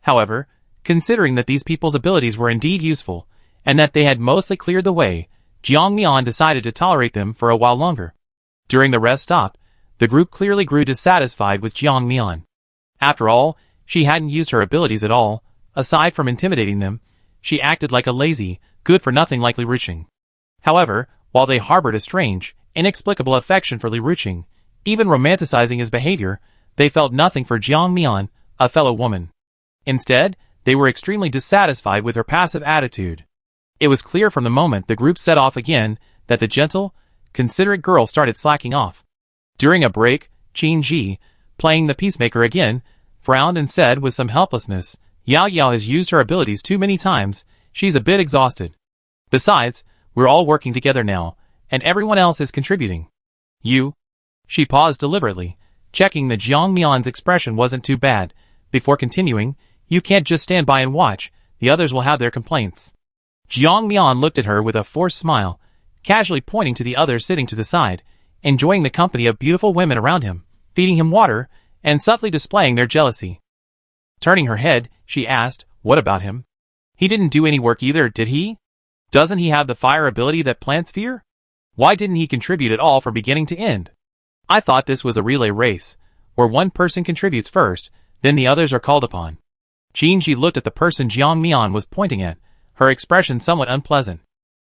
However, considering that these people's abilities were indeed useful, and that they had mostly cleared the way, Jiang Mian decided to tolerate them for a while longer. During the rest stop, the group clearly grew dissatisfied with Jiang Mian. After all, she hadn't used her abilities at all. Aside from intimidating them, she acted like a lazy, good-for-nothing like Li Ruqing. However, while they harbored a strange, inexplicable affection for Li Ruqing, even romanticizing his behavior, they felt nothing for Jiang Mian, a fellow woman. Instead, they were extremely dissatisfied with her passive attitude. It was clear from the moment the group set off again that the gentle, considerate girl started slacking off. During a break, Qin Ji, playing the peacemaker again, frowned and said with some helplessness, "Yao Yao has used her abilities too many times, she's a bit exhausted. Besides, we're all working together now, and everyone else is contributing. You?" She paused deliberately, checking that Jiang Mian's expression wasn't too bad, before continuing, "You can't just stand by and watch, the others will have their complaints." Jiang Mian looked at her with a forced smile, casually pointing to the others sitting to the side, enjoying the company of beautiful women around him, feeding him water, and subtly displaying their jealousy. Turning her head, she asked, "What about him? He didn't do any work either, did he? Doesn't he have the fire ability that plants fear? Why didn't he contribute at all from beginning to end? I thought this was a relay race, where one person contributes first, then the others are called upon." Qin Ji looked at the person Jiang Mian was pointing at, her expression somewhat unpleasant.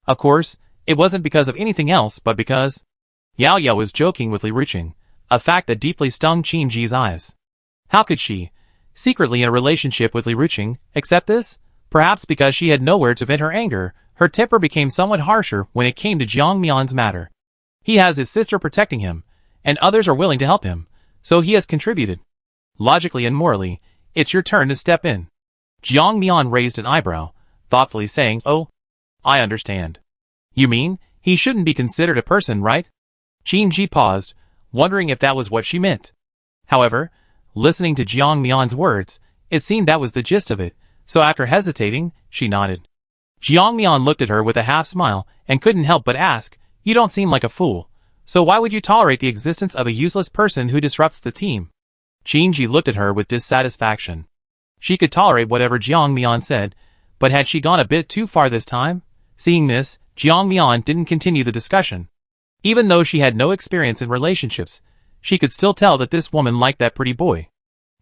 Of course, it wasn't because of anything else but because Yao Yao was joking with Li Ruqing, a fact that deeply stung Qin Ji's eyes. How could she, secretly in a relationship with Li Ruqing, accept this? Perhaps because she had nowhere to vent her anger, her temper became somewhat harsher when it came to Jiang Mian's matter. He has his sister protecting him, and others are willing to help him, so he has contributed. Logically and morally, it's your turn to step in. Jiang Mian raised an eyebrow, thoughtfully saying, "Oh, I understand. You mean, he shouldn't be considered a person, right?" Qin Ji paused, wondering if that was what she meant. However, listening to Jiang Mian's words, it seemed that was the gist of it, so after hesitating, she nodded. Jiang Mian looked at her with a half-smile and couldn't help but ask, "You don't seem like a fool. So why would you tolerate the existence of a useless person who disrupts the team?" Qin Ji looked at her with dissatisfaction. She could tolerate whatever Jiang Mian said, but had she gone a bit too far this time? Seeing this, Jiang Mian didn't continue the discussion. Even though she had no experience in relationships, she could still tell that this woman liked that pretty boy.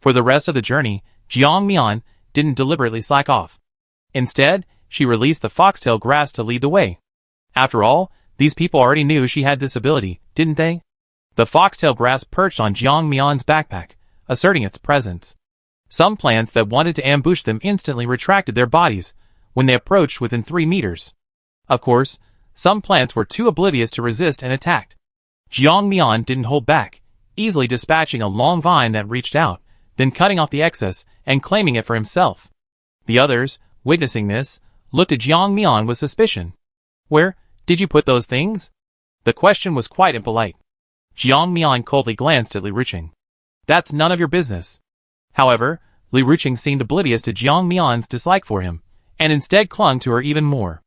For the rest of the journey, Jiang Mian didn't deliberately slack off. Instead, she released the foxtail grass to lead the way. After all, these people already knew she had this ability, didn't they? The foxtail grass perched on Jiang Mian's backpack, asserting its presence. Some plants that wanted to ambush them instantly retracted their bodies when they approached within 3 meters. Of course, some plants were too oblivious to resist and attacked. Jiang Mian didn't hold back, easily dispatching a long vine that reached out, then cutting off the excess and claiming it for himself. The others, witnessing this, looked at Jiang Mian with suspicion. "Where did you put those things?" The question was quite impolite. Jiang Mian coldly glanced at Li Ruqing. "That's none of your business." However, Li Ruqing seemed oblivious to Jiang Mian's dislike for him, and instead clung to her even more.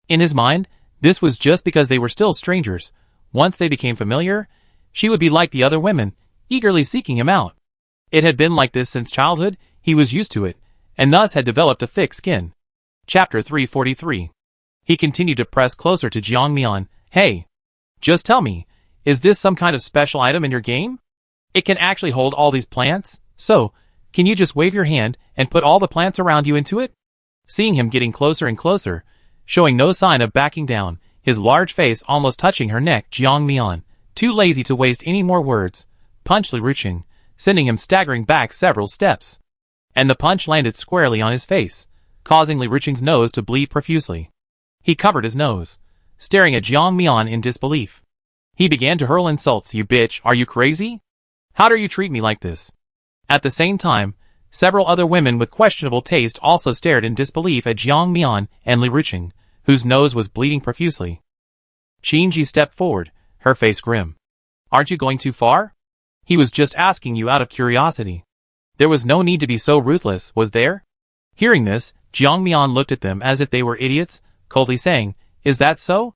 In his mind, this was just because they were still strangers. Once they became familiar, she would be like the other women, eagerly seeking him out. It had been like this since childhood, he was used to it, and thus had developed a thick skin. Chapter 343. He continued to press closer to Jiang Mian. "Hey, just tell me, is this some kind of special item in your game? It can actually hold all these plants, so, can you just wave your hand and put all the plants around you into it?" Seeing him getting closer and closer, showing no sign of backing down, his large face almost touching her neck, Jiang Mian, too lazy to waste any more words, punched Li Ruqing, sending him staggering back several steps. And the punch landed squarely on his face, causing Li Ruqing's nose to bleed profusely. He covered his nose, staring at Jiang Mian in disbelief. He began to hurl insults. "You bitch, are you crazy? How dare you treat me like this?" At the same time, several other women with questionable taste also stared in disbelief at Jiang Mian and Li Ruqing, whose nose was bleeding profusely. Qin Ji stepped forward, her face grim. "Aren't you going too far? He was just asking you out of curiosity. There was no need to be so ruthless, was there?" Hearing this, Jiang Mian looked at them as if they were idiots, coldly saying, "Is that so?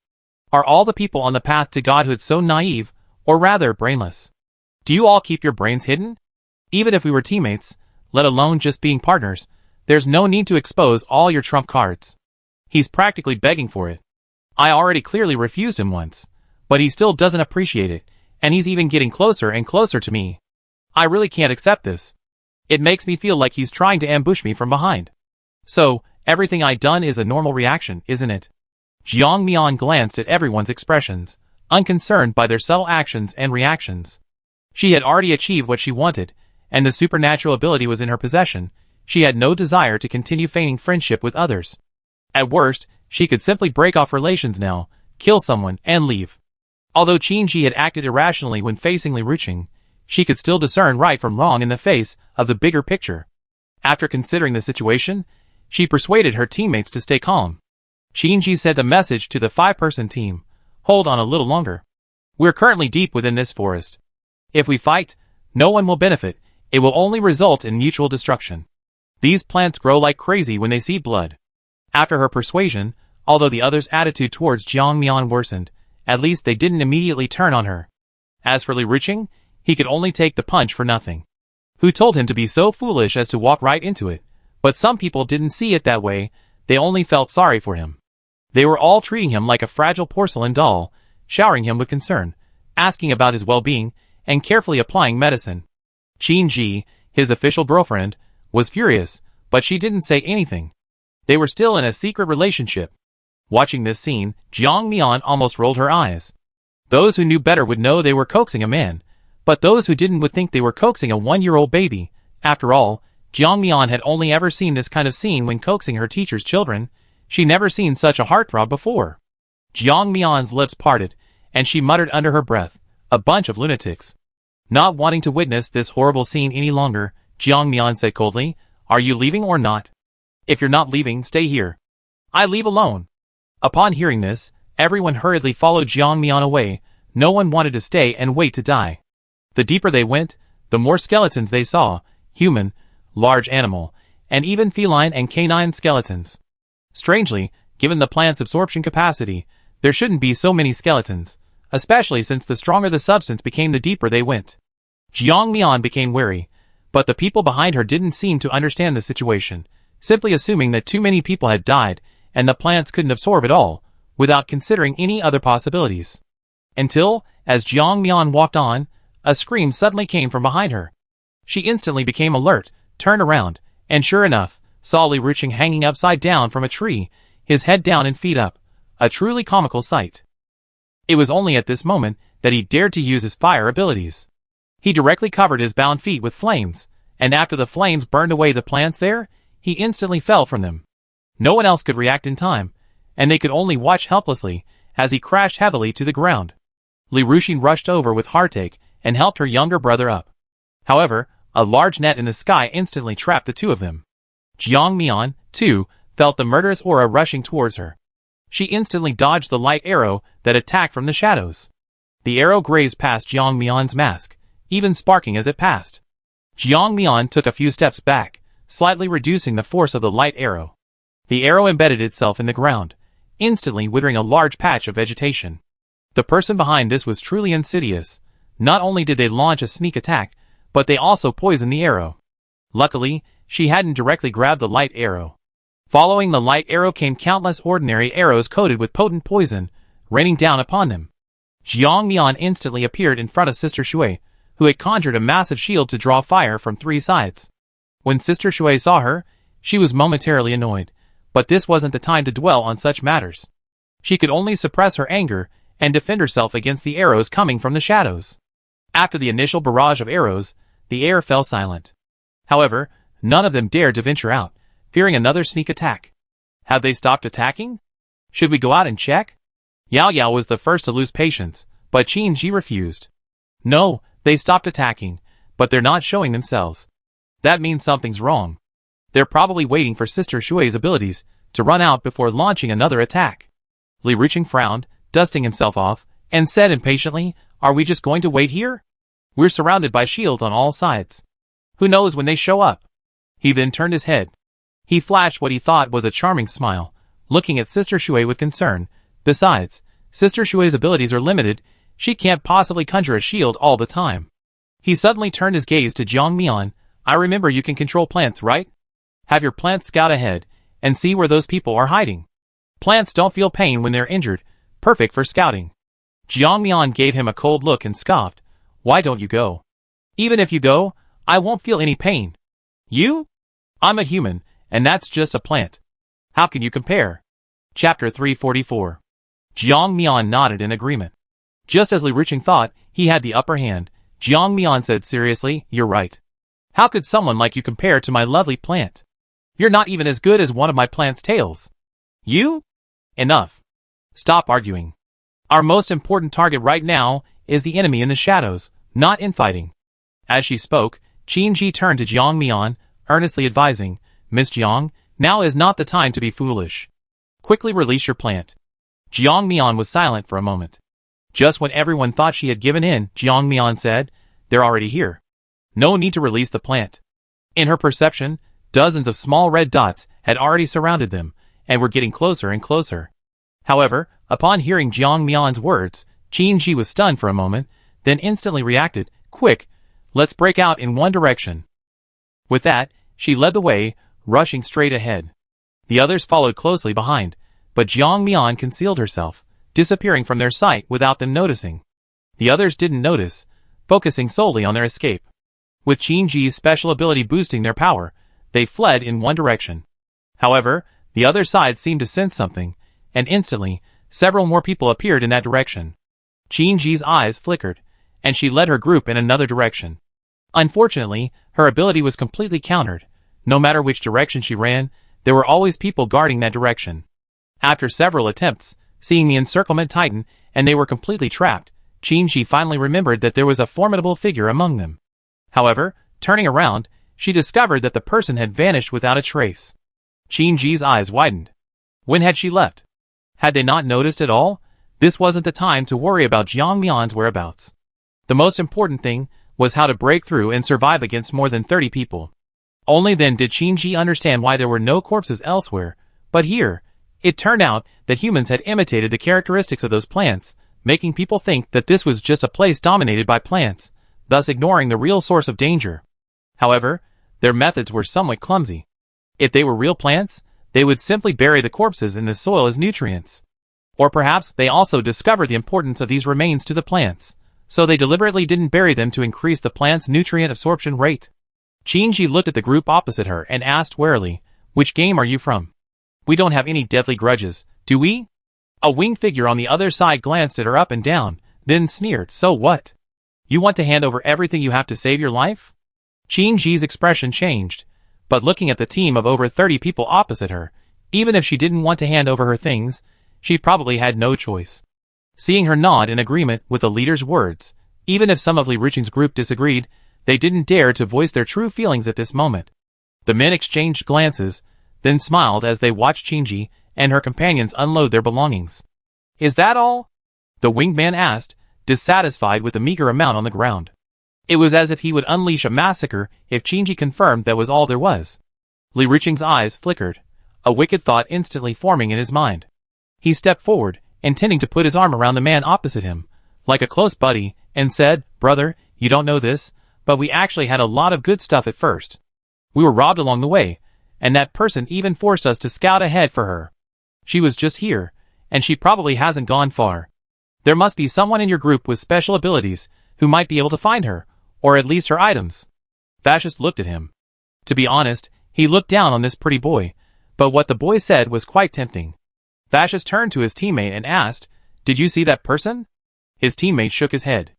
Are all the people on the path to godhood so naive, or rather brainless? Do you all keep your brains hidden? Even if we were teammates, let alone just being partners, there's no need to expose all your trump cards. He's practically begging for it. I already clearly refused him once, but he still doesn't appreciate it, and he's even getting closer and closer to me. I really can't accept this. It makes me feel like he's trying to ambush me from behind. So, everything I've done is a normal reaction, isn't it?" Jiang Mian glanced at everyone's expressions, unconcerned by their subtle actions and reactions. She had already achieved what she wanted, and the supernatural ability was in her possession. She had no desire to continue feigning friendship with others. At worst, she could simply break off relations now, kill someone, and leave. Although Qin Ji had acted irrationally when facing Li Ruqing, she could still discern right from wrong in the face of the bigger picture. After considering the situation, she persuaded her teammates to stay calm. Qin Ji sent a message to the 5-person team. "Hold on a little longer. We're currently deep within this forest. If we fight, no one will benefit. It will only result in mutual destruction. These plants grow like crazy when they see blood." After her persuasion, although the others' attitude towards Jiang Mian worsened, at least they didn't immediately turn on her. As for Li Ruqing, he could only take the punch for nothing. Who told him to be so foolish as to walk right into it? But some people didn't see it that way, they only felt sorry for him. They were all treating him like a fragile porcelain doll, showering him with concern, asking about his well-being, and carefully applying medicine. Qin Ji, his official girlfriend, was furious, but she didn't say anything. They were still in a secret relationship. Watching this scene, Jiang Mian almost rolled her eyes. Those who knew better would know they were coaxing a man, but those who didn't would think they were coaxing a 1-year-old baby. After all, Jiang Mian had only ever seen this kind of scene when coaxing her teacher's children. She never seen such a heartthrob before. Jiang Mian's lips parted, and she muttered under her breath, "A bunch of lunatics." Not wanting to witness this horrible scene any longer, Jiang Mian said coldly, "Are you leaving or not? If you're not leaving, stay here. I leave alone." Upon hearing this, everyone hurriedly followed Jiang Mian away. No one wanted to stay and wait to die. The deeper they went, the more skeletons they saw, human, large animal, and even feline and canine skeletons. Strangely, given the plant's absorption capacity, there shouldn't be so many skeletons, especially since the stronger the substance became the deeper they went. Jiang Mian became wary, but the people behind her didn't seem to understand the situation, simply assuming that too many people had died and the plants couldn't absorb it all, without considering any other possibilities. Until, as Jiang Mian walked on, a scream suddenly came from behind her. She instantly became alert, turned around, and sure enough, saw Li Ruqing hanging upside down from a tree, his head down and feet up, a truly comical sight. It was only at this moment that he dared to use his fire abilities. He directly covered his bound feet with flames, and after the flames burned away the plants there, he instantly fell from them. No one else could react in time, and they could only watch helplessly as he crashed heavily to the ground. Li Ruqing rushed over with heartache and helped her younger brother up. However, a large net in the sky instantly trapped the two of them. Jiang Mian, too, felt the murderous aura rushing towards her. She instantly dodged the light arrow that attacked from the shadows. The arrow grazed past Jiang Mian's mask, even sparking as it passed. Jiang Mian took a few steps back, slightly reducing the force of the light arrow. The arrow embedded itself in the ground, instantly withering a large patch of vegetation. The person behind this was truly insidious. Not only did they launch a sneak attack, but they also poisoned the arrow. Luckily, she hadn't directly grabbed the light arrow. Following the light arrow came countless ordinary arrows coated with potent poison, raining down upon them. Jiang Mian instantly appeared in front of Sister Shui, who had conjured a massive shield to draw fire from three sides. When Sister Shui saw her, she was momentarily annoyed, but this wasn't the time to dwell on such matters. She could only suppress her anger and defend herself against the arrows coming from the shadows. After the initial barrage of arrows, the air fell silent. However, none of them dared to venture out, fearing another sneak attack. Have they stopped attacking? Should we go out and check? Yao Yao was the first to lose patience, but Qin Ji refused. No, they stopped attacking, but they're not showing themselves. That means something's wrong. They're probably waiting for Sister Shui's abilities to run out before launching another attack. Li Ruqing frowned, dusting himself off, and said impatiently, "Are we just going to wait here? We're surrounded by shields on all sides. Who knows when they show up?" He then turned his head. He flashed what he thought was a charming smile, looking at Sister Shui with concern. Besides, Sister Shui's abilities are limited. She can't possibly conjure a shield all the time. He suddenly turned his gaze to Jiang Mian. "I remember you can control plants, right? Have your plants scout ahead and see where those people are hiding. Plants don't feel pain when they're injured. Perfect for scouting." Jiang Mian gave him a cold look and scoffed. "Why don't you go? Even if you go, I won't feel any pain. You? I'm a human, and that's just a plant. How can you compare?" Chapter 344. Jiang Mian nodded in agreement. Just as Li Ruqing thought he had the upper hand, Jiang Mian said seriously, "You're right. How could someone like you compare to my lovely plant? You're not even as good as one of my plant's tails. You? Enough. Stop arguing. Our most important target right now is the enemy in the shadows, not infighting." As she spoke, Qin Ji turned to Jiang Mian, earnestly advising, "Miss Jiang, now is not the time to be foolish. Quickly release your plant." Jiang Mian was silent for a moment. Just when everyone thought she had given in, Jiang Mian said, "They're already here. No need to release the plant." In her perception, dozens of small red dots had already surrounded them, and were getting closer and closer. However, upon hearing Jiang Mian's words, Qin Ji was stunned for a moment, then instantly reacted, "Quick, let's break out in one direction." With that, she led the way, rushing straight ahead. The others followed closely behind, but Jiang Mian concealed herself, disappearing from their sight without them noticing. The others didn't notice, focusing solely on their escape. With Qin Ji's special ability boosting their power, they fled in one direction. However, the other side seemed to sense something, and instantly, several more people appeared in that direction. Qin Ji's eyes flickered, and she led her group in another direction. Unfortunately, her ability was completely countered. No matter which direction she ran, there were always people guarding that direction. After several attempts, seeing the encirclement tighten and they were completely trapped, Qin Ji finally remembered that there was a formidable figure among them. However, turning around, she discovered that the person had vanished without a trace. Qin Ji's eyes widened. When had she left? Had they not noticed at all? This wasn't the time to worry about Jiang Mian's whereabouts. The most important thing was how to break through and survive against more than 30 people. Only then did Shinji understand why there were no corpses elsewhere, but here. It turned out that humans had imitated the characteristics of those plants, making people think that this was just a place dominated by plants, thus ignoring the real source of danger. However, their methods were somewhat clumsy. If they were real plants, they would simply bury the corpses in the soil as nutrients. Or perhaps they also discovered the importance of these remains to the plants, so they deliberately didn't bury them to increase the plant's nutrient absorption rate. Shinji looked at the group opposite her and asked warily, "Which game are you from? We don't have any deadly grudges, do we?" A winged figure on the other side glanced at her up and down, then sneered, "So what? You want to hand over everything you have to save your life?" Shinji's expression changed, but looking at the team of over 30 people opposite her, even if she didn't want to hand over her things, she probably had no choice. Seeing her nod in agreement with the leader's words, even if some of Li Ruqing's group disagreed, they didn't dare to voice their true feelings at this moment. The men exchanged glances, then smiled as they watched Shinji and her companions unload their belongings. "Is that all?" the winged man asked, dissatisfied with the meager amount on the ground. It was as if he would unleash a massacre if Shinji confirmed that was all there was. Li Ruqing's eyes flickered, a wicked thought instantly forming in his mind. He stepped forward, intending to put his arm around the man opposite him, like a close buddy, and said, "Brother, you don't know this, but we actually had a lot of good stuff at first. We were robbed along the way, and that person even forced us to scout ahead for her. She was just here, and she probably hasn't gone far. There must be someone in your group with special abilities who might be able to find her, or at least her items." Fascist looked at him. To be honest, he looked down on this pretty boy, but what the boy said was quite tempting. Fascist turned to his teammate and asked, "Did you see that person?" His teammate shook his head.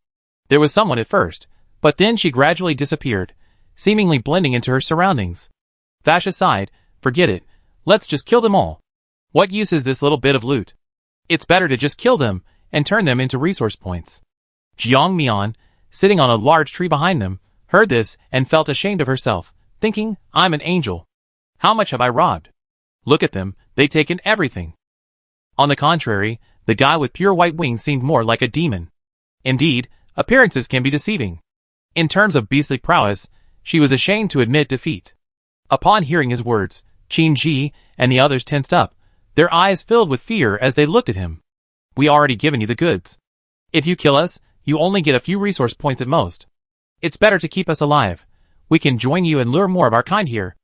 There was someone at first, but then she gradually disappeared, seemingly blending into her surroundings. Fascist sighed, "Forget it, let's just kill them all. What use is this little bit of loot? It's better to just kill them and turn them into resource points." Jiang Mian, sitting on a large tree behind them, heard this and felt ashamed of herself, thinking, "I'm an angel. How much have I robbed? Look at them, they've taken everything." On the contrary, the guy with pure white wings seemed more like a demon. Indeed, appearances can be deceiving. In terms of beastly prowess, she was ashamed to admit defeat. Upon hearing his words, Shinji and the others tensed up, their eyes filled with fear as they looked at him. "We already given you the goods. If you kill us, you only get a few resource points at most. It's better to keep us alive. We can join you and lure more of our kind here.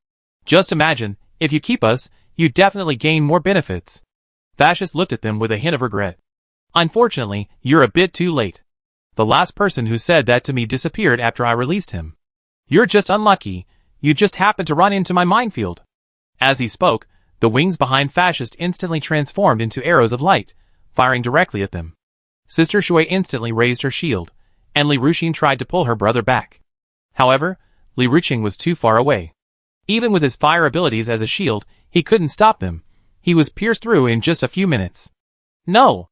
Just imagine, if you keep us, you definitely gain more benefits." Fascist looked at them with a hint of regret. "Unfortunately, you're a bit too late. The last person who said that to me disappeared after I released him. You're just unlucky, you just happened to run into my minefield." As he spoke, the wings behind Fascist instantly transformed into arrows of light, firing directly at them. Sister Shui instantly raised her shield, and Li Ruqing tried to pull her brother back. However, Li Ruqing was too far away. Even with his fire abilities as a shield, he couldn't stop them. He was pierced through in just a few minutes. "No!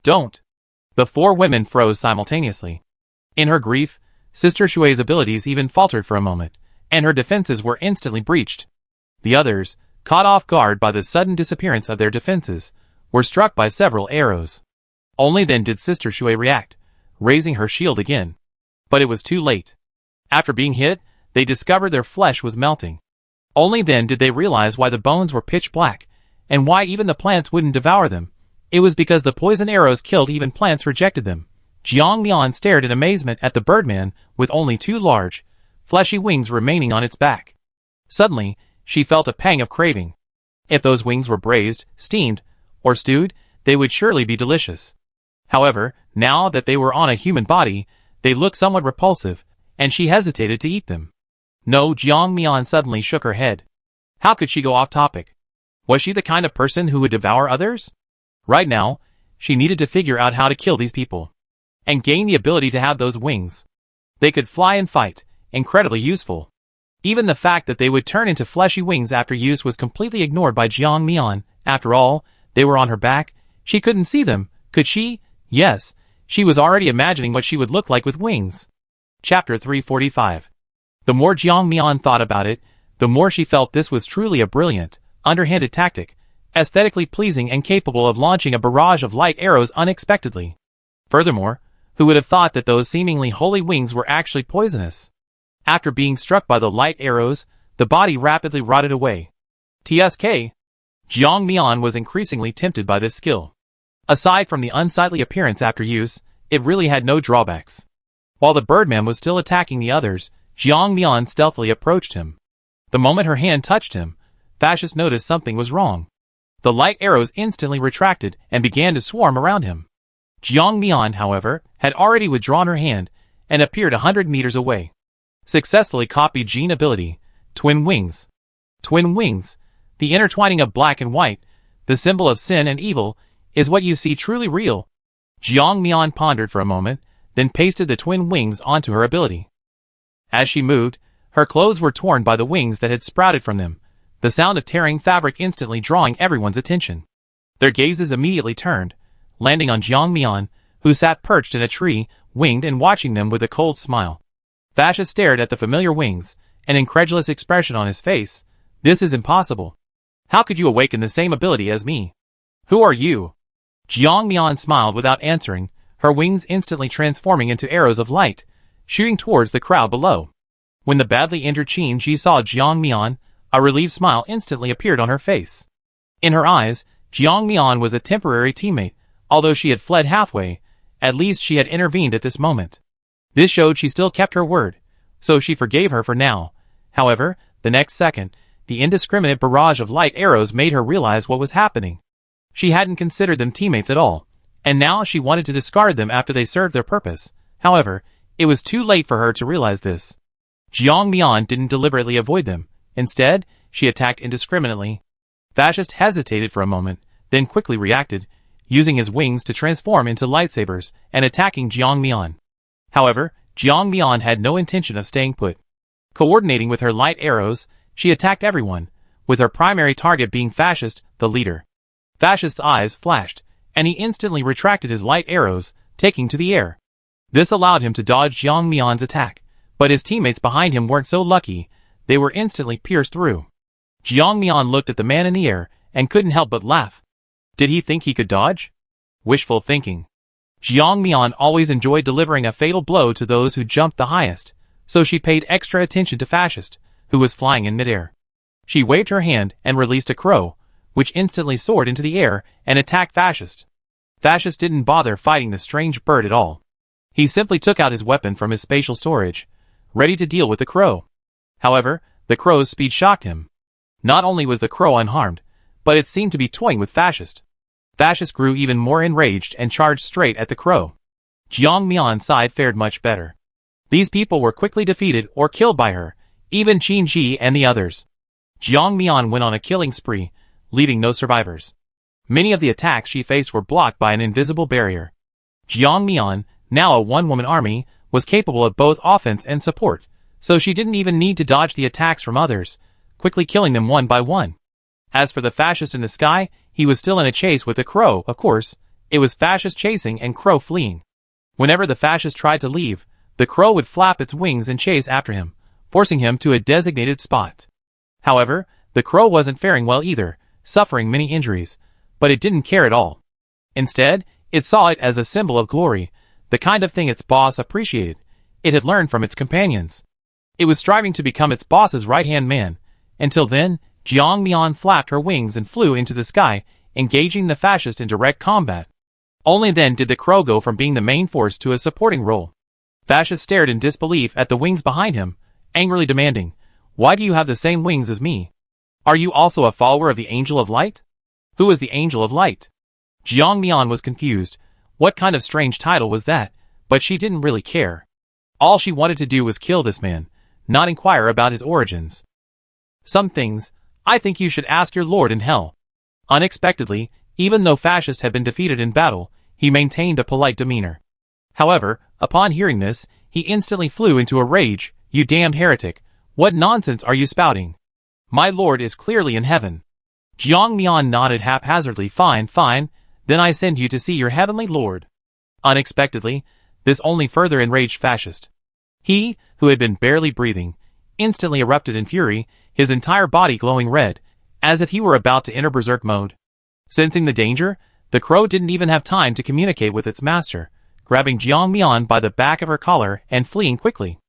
Don't!" The four women froze simultaneously. In her grief, Sister Shui's abilities even faltered for a moment, and her defenses were instantly breached. The others, caught off guard by the sudden disappearance of their defenses, were struck by several arrows. Only then did Sister Shui react, raising her shield again. But it was too late. After being hit, they discovered their flesh was melting. Only then did they realize why the bones were pitch black, and why even the plants wouldn't devour them. It was because the poison arrows killed even plants rejected them. Jiang Mian stared in amazement at the birdman with only two large, fleshy wings remaining on its back. Suddenly, she felt a pang of craving. If those wings were braised, steamed, or stewed, they would surely be delicious. However, now that they were on a human body, they looked somewhat repulsive, and she hesitated to eat them. No, Jiang Mian suddenly shook her head. How could she go off topic? Was she the kind of person who would devour others? Right now, she needed to figure out how to kill these people, and gain the ability to have those wings. They could fly and fight, incredibly useful. Even the fact that they would turn into fleshy wings after use was completely ignored by Jiang Mian. After all, they were on her back. She couldn't see them, could she? Yes, she was already imagining what she would look like with wings. Chapter 345. The more Jiang Mian thought about it, the more she felt this was truly a brilliant, underhanded tactic, aesthetically pleasing and capable of launching a barrage of light arrows unexpectedly. Furthermore, who would have thought that those seemingly holy wings were actually poisonous? After being struck by the light arrows, the body rapidly rotted away. TSK. Jiang Mian was increasingly tempted by this skill. Aside from the unsightly appearance after use, it really had no drawbacks. While the Birdman was still attacking the others, Jiang Mian stealthily approached him. The moment her hand touched him, Fascist noticed something was wrong. The light arrows instantly retracted and began to swarm around him. Jiang Mian, however, had already withdrawn her hand and appeared 100 meters away. Successfully copied Jin ability, Twin Wings. Twin Wings, the intertwining of black and white, the symbol of sin and evil, is what you see truly real. Jiang Mian pondered for a moment, then pasted the twin wings onto her ability. As she moved, her clothes were torn by the wings that had sprouted from them, the sound of tearing fabric instantly drawing everyone's attention. Their gazes immediately turned, landing on Jiang Mian, who sat perched in a tree, winged and watching them with a cold smile. Fascist stared at the familiar wings, an incredulous expression on his face. This is impossible. How could you awaken the same ability as me? Who are you? Jiang Mian smiled without answering, her wings instantly transforming into arrows of light, shooting towards the crowd below. When the badly injured Qin Ji saw Jiang Mian, a relieved smile instantly appeared on her face. In her eyes, Jiang Mian was a temporary teammate, although she had fled halfway. At least she had intervened at this moment. This showed she still kept her word, so she forgave her for now. However, the next second, the indiscriminate barrage of light arrows made her realize what was happening. She hadn't considered them teammates at all, and now she wanted to discard them after they served their purpose. However, it was too late for her to realize this. Jiang Mian didn't deliberately avoid them. Instead, she attacked indiscriminately. Fascist hesitated for a moment, then quickly reacted, using his wings to transform into lightsabers and attacking Jiang Mian. However, Jiang Mian had no intention of staying put. Coordinating with her light arrows, she attacked everyone, with her primary target being Fascist, the leader. Fascist's eyes flashed, and he instantly retracted his light arrows, taking to the air. This allowed him to dodge Jiang Mian's attack, but his teammates behind him weren't so lucky. They were instantly pierced through. Jiang Mian looked at the man in the air and couldn't help but laugh. Did he think he could dodge? Wishful thinking. Jiang Mian always enjoyed delivering a fatal blow to those who jumped the highest, so she paid extra attention to Fascist, who was flying in midair. She waved her hand and released a crow, which instantly soared into the air and attacked Fascist. Fascist didn't bother fighting the strange bird at all. He simply took out his weapon from his spatial storage, ready to deal with the crow. However, the crow's speed shocked him. Not only was the crow unharmed, but it seemed to be toying with Fascist. Fascist grew even more enraged and charged straight at the crow. Jiang Mian's side fared much better. These people were quickly defeated or killed by her, even Qin Ji and the others. Jiang Mian went on a killing spree, leaving no survivors. Many of the attacks she faced were blocked by an invisible barrier. Jiang Mian, now a one-woman army, was capable of both offense and support, so she didn't even need to dodge the attacks from others, quickly killing them one by one. As for the Fascist in the sky, he was still in a chase with the crow. Of course, it was Fascist chasing and crow fleeing. Whenever the Fascist tried to leave, the crow would flap its wings and chase after him, forcing him to a designated spot. However, the crow wasn't faring well either, suffering many injuries, but it didn't care at all. Instead, it saw it as a symbol of glory, the kind of thing its boss appreciated. It had learned from its companions. It was striving to become its boss's right-hand man. Until then, Jiang Mian flapped her wings and flew into the sky, engaging the Fascist in direct combat. Only then did the crow go from being the main force to a supporting role. Fascist stared in disbelief at the wings behind him, angrily demanding, "Why do you have the same wings as me? Are you also a follower of the Angel of Light? Who is the Angel of Light?" Jiang Mian was confused. What kind of strange title was that? But she didn't really care. All she wanted to do was kill this man, not inquire about his origins. "Some things, I think you should ask your lord in hell." Unexpectedly, even though Fascist had been defeated in battle, he maintained a polite demeanor. However, upon hearing this, he instantly flew into a rage. "You damned heretic, what nonsense are you spouting? My lord is clearly in heaven." Jiang Mian nodded haphazardly. Fine, then I send you to see your heavenly lord." Unexpectedly, this only further enraged Fascist. He, who had been barely breathing, instantly erupted in fury, his entire body glowing red, as if he were about to enter berserk mode. Sensing the danger, the crow didn't even have time to communicate with its master, grabbing Jiang Mian by the back of her collar and fleeing quickly.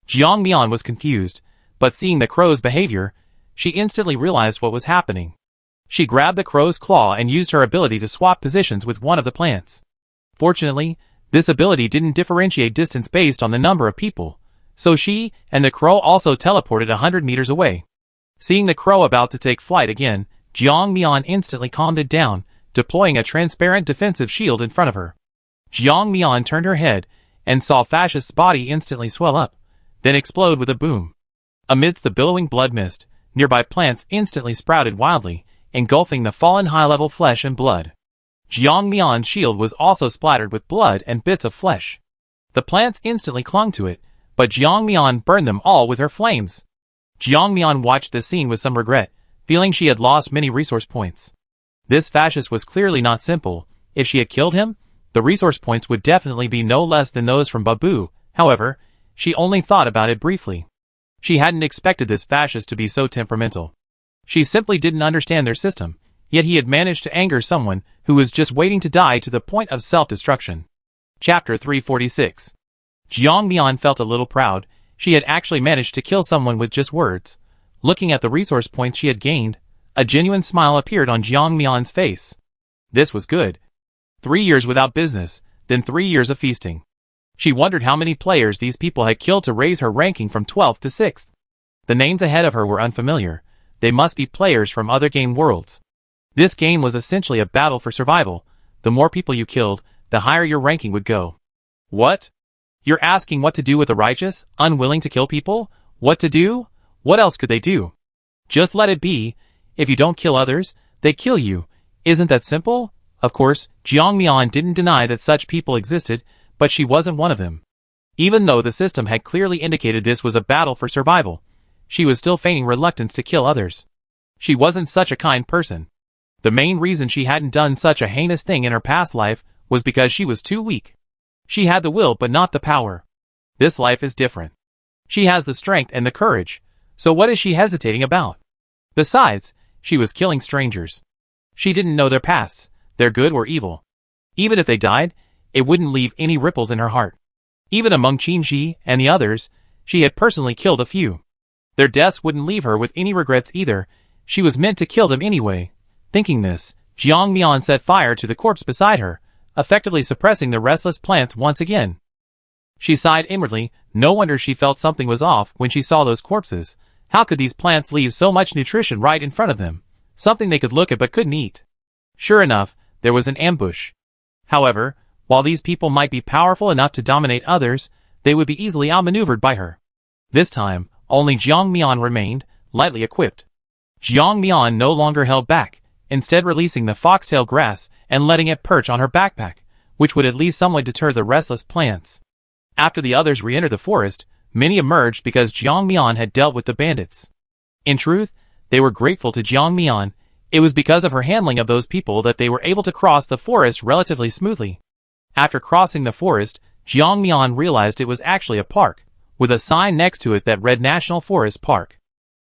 Jiang Mian was confused. but seeing the crow's behavior, she instantly realized what was happening. She grabbed the crow's claw and used her ability to swap positions with one of the plants. Fortunately, this ability didn't differentiate distance based on the number of people, so she and the crow also teleported 100 meters away. Seeing the crow about to take flight again, Jiang Mian instantly calmed it down, deploying a transparent defensive shield in front of her. Jiang Mian turned her head and saw Fascist's body instantly swell up, then explode with a boom. Amidst the billowing blood mist, nearby plants instantly sprouted wildly, engulfing the fallen high-level flesh and blood. Jiang Mian's shield was also splattered with blood and bits of flesh. The plants instantly clung to it, but Jiang Mian burned them all with her flames. Jiang Mian watched this scene with some regret, feeling she had lost many resource points. This fascist was clearly not simple. If she had killed him, the resource points would definitely be no less than those from Babu. However, she only thought about it briefly. She hadn't expected this fascist to be so temperamental. She simply didn't understand their system, yet he had managed to anger someone who was just waiting to die to the point of self-destruction. Chapter 346. Jiang Mian felt a little proud. She had actually managed to kill someone with just words. Looking at the resource points she had gained, a genuine smile appeared on Jiang Mian's face. This was good. 3 years without business, then 3 years of feasting. She wondered how many players these people had killed to raise her ranking from 12th to 6th. The names ahead of her were unfamiliar. They must be players from other game worlds. This game was essentially a battle for survival. The more people you killed, the higher your ranking would go. What? You're asking what to do with the righteous, unwilling to kill people? What to do? What else could they do? Just let it be. If you don't kill others, they kill you. Isn't that simple? Of course, Jiang Mian didn't deny that such people existed, but she wasn't one of them. Even though the system had clearly indicated this was a battle for survival, she was still feigning reluctance to kill others. She wasn't such a kind person. The main reason she hadn't done such a heinous thing in her past life was because she was too weak. She had the will but not the power. This life is different. She has the strength and the courage, so what is she hesitating about? Besides, she was killing strangers. She didn't know their pasts, their good or evil. Even if they died, it wouldn't leave any ripples in her heart. Even among Qin and the others, she had personally killed a few. Their deaths wouldn't leave her with any regrets either. She was meant to kill them anyway. Thinking this, Jiang Mian set fire to the corpse beside her, effectively suppressing the restless plants once again. She sighed inwardly. No wonder she felt something was off when she saw those corpses. How could these plants leave so much nutrition right in front of them? Something they could look at but couldn't eat. Sure enough, there was an ambush. However, while these people might be powerful enough to dominate others, they would be easily outmaneuvered by her. This time, only Jiang Mian remained, lightly equipped. Jiang Mian no longer held back, instead releasing the foxtail grass and letting it perch on her backpack, which would at least somewhat deter the restless plants. After the others re-entered the forest, many emerged because Jiang Mian had dealt with the bandits. In truth, they were grateful to Jiang Mian. It was because of her handling of those people that they were able to cross the forest relatively smoothly. After crossing the forest, Jiang Mian realized it was actually a park, with a sign next to it that read National Forest Park.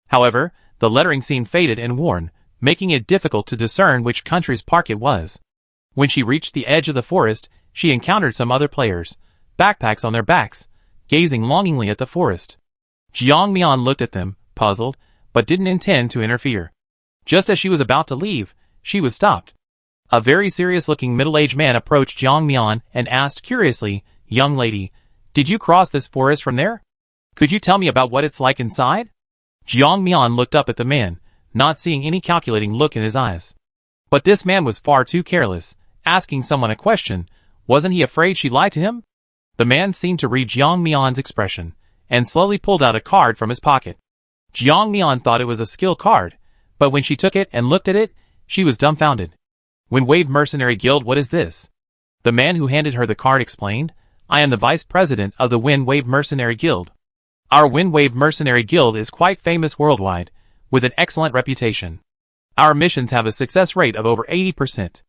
However, the lettering seemed faded and worn, making it difficult to discern which country's park it was. When she reached the edge of the forest, she encountered some other players, backpacks on their backs, gazing longingly at the forest. Jiang Mian looked at them, puzzled, but didn't intend to interfere. Just as she was about to leave, she was stopped. A very serious-looking middle-aged man approached Jiang Mian and asked curiously, "Young lady, did you cross this forest from there? Could you tell me about what it's like inside?" Jiang Mian looked up at the man, not seeing any calculating look in his eyes. But this man was far too careless, asking someone a question. Wasn't he afraid she'd lie to him? The man seemed to read Jiang Mian's expression, and slowly pulled out a card from his pocket. Jiang Mian thought it was a skill card, but when she took it and looked at it, she was dumbfounded. "Wind Wave Mercenary Guild, what is this?" The man who handed her the card explained, "I am the vice president of the Wind Wave Mercenary Guild. Our Wind Wave Mercenary Guild is quite famous worldwide, with an excellent reputation. Our missions have a success rate of over 80%.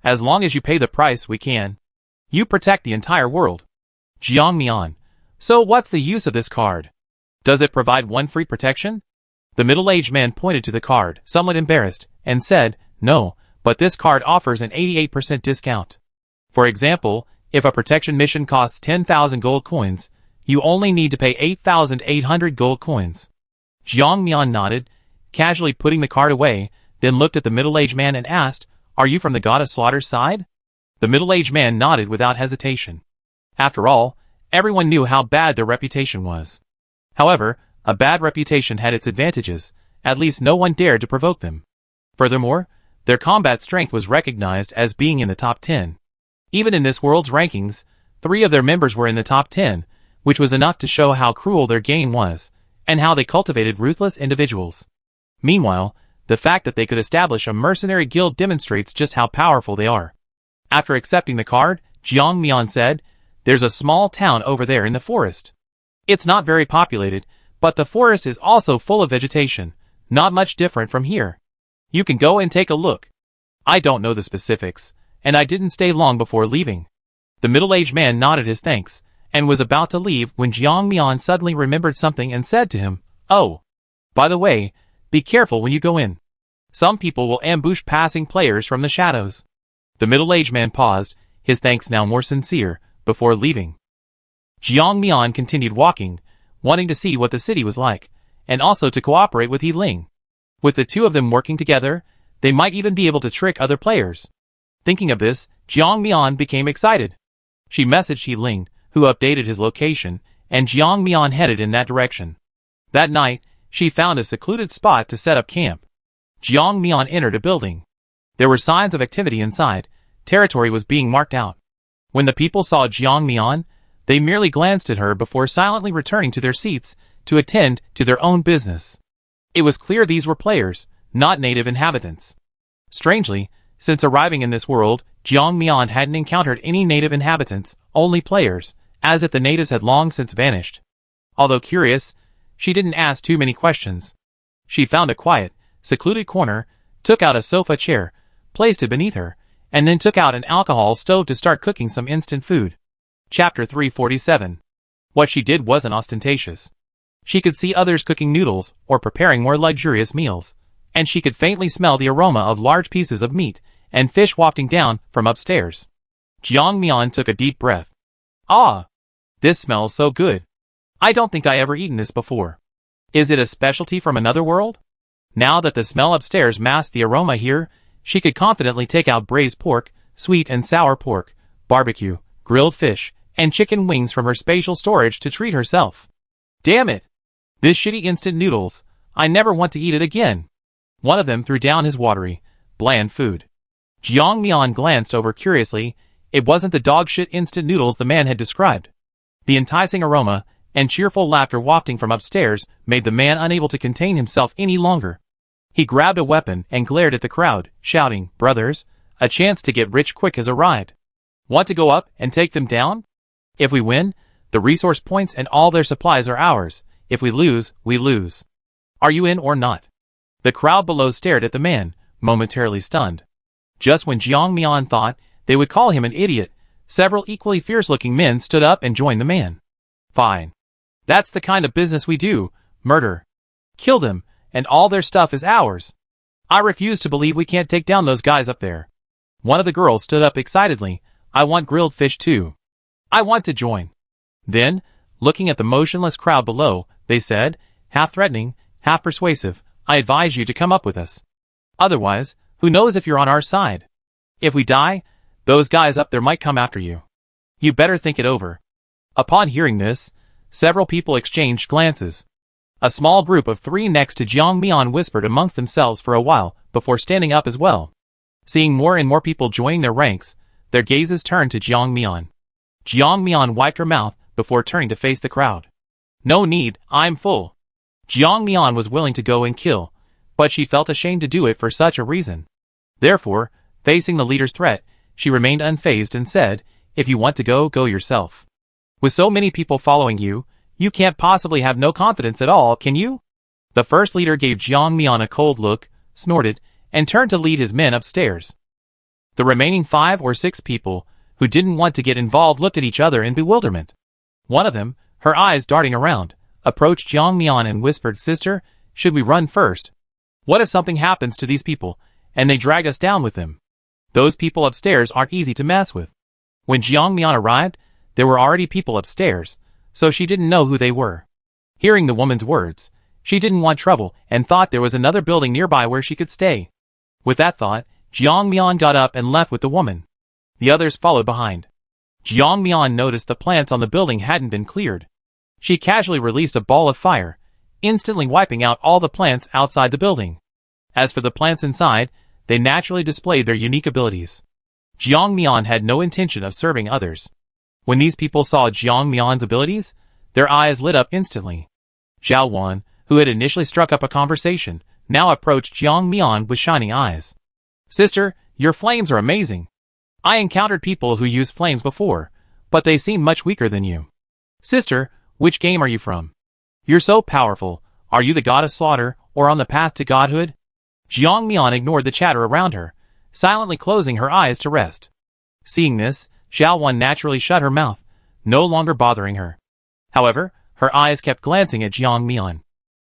As long as you pay the price, we can. You protect the entire world." Jiang Mian, "So what's the use of this card? Does it provide one free protection?" The middle-aged man pointed to the card, somewhat embarrassed, and said, "No, but this card offers an 88% discount. For example, if a protection mission costs 10,000 gold coins, you only need to pay 8,800 gold coins. Jiang Mian nodded, casually putting the card away, then looked at the middle-aged man and asked, "Are you from the god of slaughter's side?" The middle-aged man nodded without hesitation. After all, everyone knew how bad their reputation was. However, a bad reputation had its advantages. At least no one dared to provoke them. Furthermore, their combat strength was recognized as being in the top 10. Even in this world's rankings, 3 of their members were in the top 10, which was enough to show how cruel their game was, and how they cultivated ruthless individuals. Meanwhile, the fact that they could establish a mercenary guild demonstrates just how powerful they are. After accepting the card, Jiang Mian said, "There's a small town over there in the forest. It's not very populated, but the forest is also full of vegetation, not much different from here. You can go and take a look." I don't know the specifics, and I didn't stay long before leaving. The middle-aged man nodded his thanks, and was about to leave when Jiang Mian suddenly remembered something and said to him, "Oh, by the way, be careful when you go in. Some people will ambush passing players from the shadows." The middle-aged man paused, his thanks now more sincere, before leaving. Jiang Mian continued walking, wanting to see what the city was like, and also to cooperate with He Ling. With the two of them working together, they might even be able to trick other players. Thinking of this, Jiang Mian became excited. She messaged He Ling, who updated his location, and Jiang Mian headed in that direction. That night, she found a secluded spot to set up camp. Jiang Mian entered a building. There were signs of activity inside. Territory was being marked out. When the people saw Jiang Mian, they merely glanced at her before silently returning to their seats to attend to their own business. It was clear these were players, not native inhabitants. Strangely, since arriving in this world, Jiang Mian hadn't encountered any native inhabitants, only players, as if the natives had long since vanished. Although curious, she didn't ask too many questions. She found a quiet, secluded corner, took out a sofa chair, placed it beneath her, and then took out an alcohol stove to start cooking some instant food. Chapter 347. What she did wasn't ostentatious. She could see others cooking noodles or preparing more luxurious meals, and she could faintly smell the aroma of large pieces of meat and fish wafting down from upstairs. Jiang Mian took a deep breath. "Ah! This smells so good. I don't think I ever eaten this before. Is it a specialty from another world?" Now that the smell upstairs masked the aroma here, she could confidently take out braised pork, sweet and sour pork, barbecue, grilled fish, and chicken wings from her spatial storage to treat herself. Damn it! This shitty instant noodles, I never want to eat it again. One of them threw down his watery, bland food. Jiang Mian glanced over curiously. It wasn't the dog-shit instant noodles the man had described. The enticing aroma and cheerful laughter wafting from upstairs made the man unable to contain himself any longer. He grabbed a weapon and glared at the crowd, shouting, "Brothers, a chance to get rich quick has arrived. Want to go up and take them down? If we win, the resource points and all their supplies are ours. If we lose, we lose. Are you in or not?" The crowd below stared at the man, momentarily stunned. Just when Jiang Mian thought they would call him an idiot, several equally fierce-looking men stood up and joined the man. "Fine. That's the kind of business we do, murder. Kill them, and all their stuff is ours. I refuse to believe we can't take down those guys up there." One of the girls stood up excitedly. "I want grilled fish too. I want to join." Then, looking at the motionless crowd below, they said, half threatening, half persuasive, "I advise you to come up with us. Otherwise, who knows if you're on our side? If we die, those guys up there might come after you. You better think it over." Upon hearing this, several people exchanged glances. A small group of 3 next to Jiang Mian whispered amongst themselves for a while before standing up as well. Seeing more and more people joining their ranks, their gazes turned to Jiang Mian. Jiang Mian wiped her mouth before turning to face the crowd. "No need, I'm full." Jiang Mian was willing to go and kill, but she felt ashamed to do it for such a reason. Therefore, facing the leader's threat, she remained unfazed and said, "If you want to go, go yourself. With so many people following you, you can't possibly have no confidence at all, can you?" The first leader gave Jiang Mian a cold look, snorted, and turned to lead his men upstairs. The remaining 5 or 6 people, who didn't want to get involved, looked at each other in bewilderment. One of them, her eyes darting around, approached Jiang Mian and whispered, "Sister, should we run first? What if something happens to these people, and they drag us down with them? Those people upstairs aren't easy to mess with." When Jiang Mian arrived, there were already people upstairs, so she didn't know who they were. Hearing the woman's words, She didn't want trouble and thought there was another building nearby where she could stay. With that thought, Jiang Mian got up and left with the woman. The others followed behind. Jiang Mian noticed the plants on the building hadn't been cleared. She casually released a ball of fire, instantly wiping out all the plants outside the building. As for the plants inside, they naturally displayed their unique abilities. Jiang Mian had no intention of serving others. When these people saw Jiang Mian's abilities, their eyes lit up instantly. Zhao Wan, who had initially struck up a conversation, now approached Jiang Mian with shining eyes. "Sister, your flames are amazing. I encountered people who used flames before, but they seem much weaker than you. Sister, which game are you from? You're so powerful. Are you the god of slaughter, or on the path to godhood?" Jiang Mian ignored the chatter around her, silently closing her eyes to rest. Seeing this, Zhao Wan naturally shut her mouth, no longer bothering her. However, her eyes kept glancing at Jiang Mian.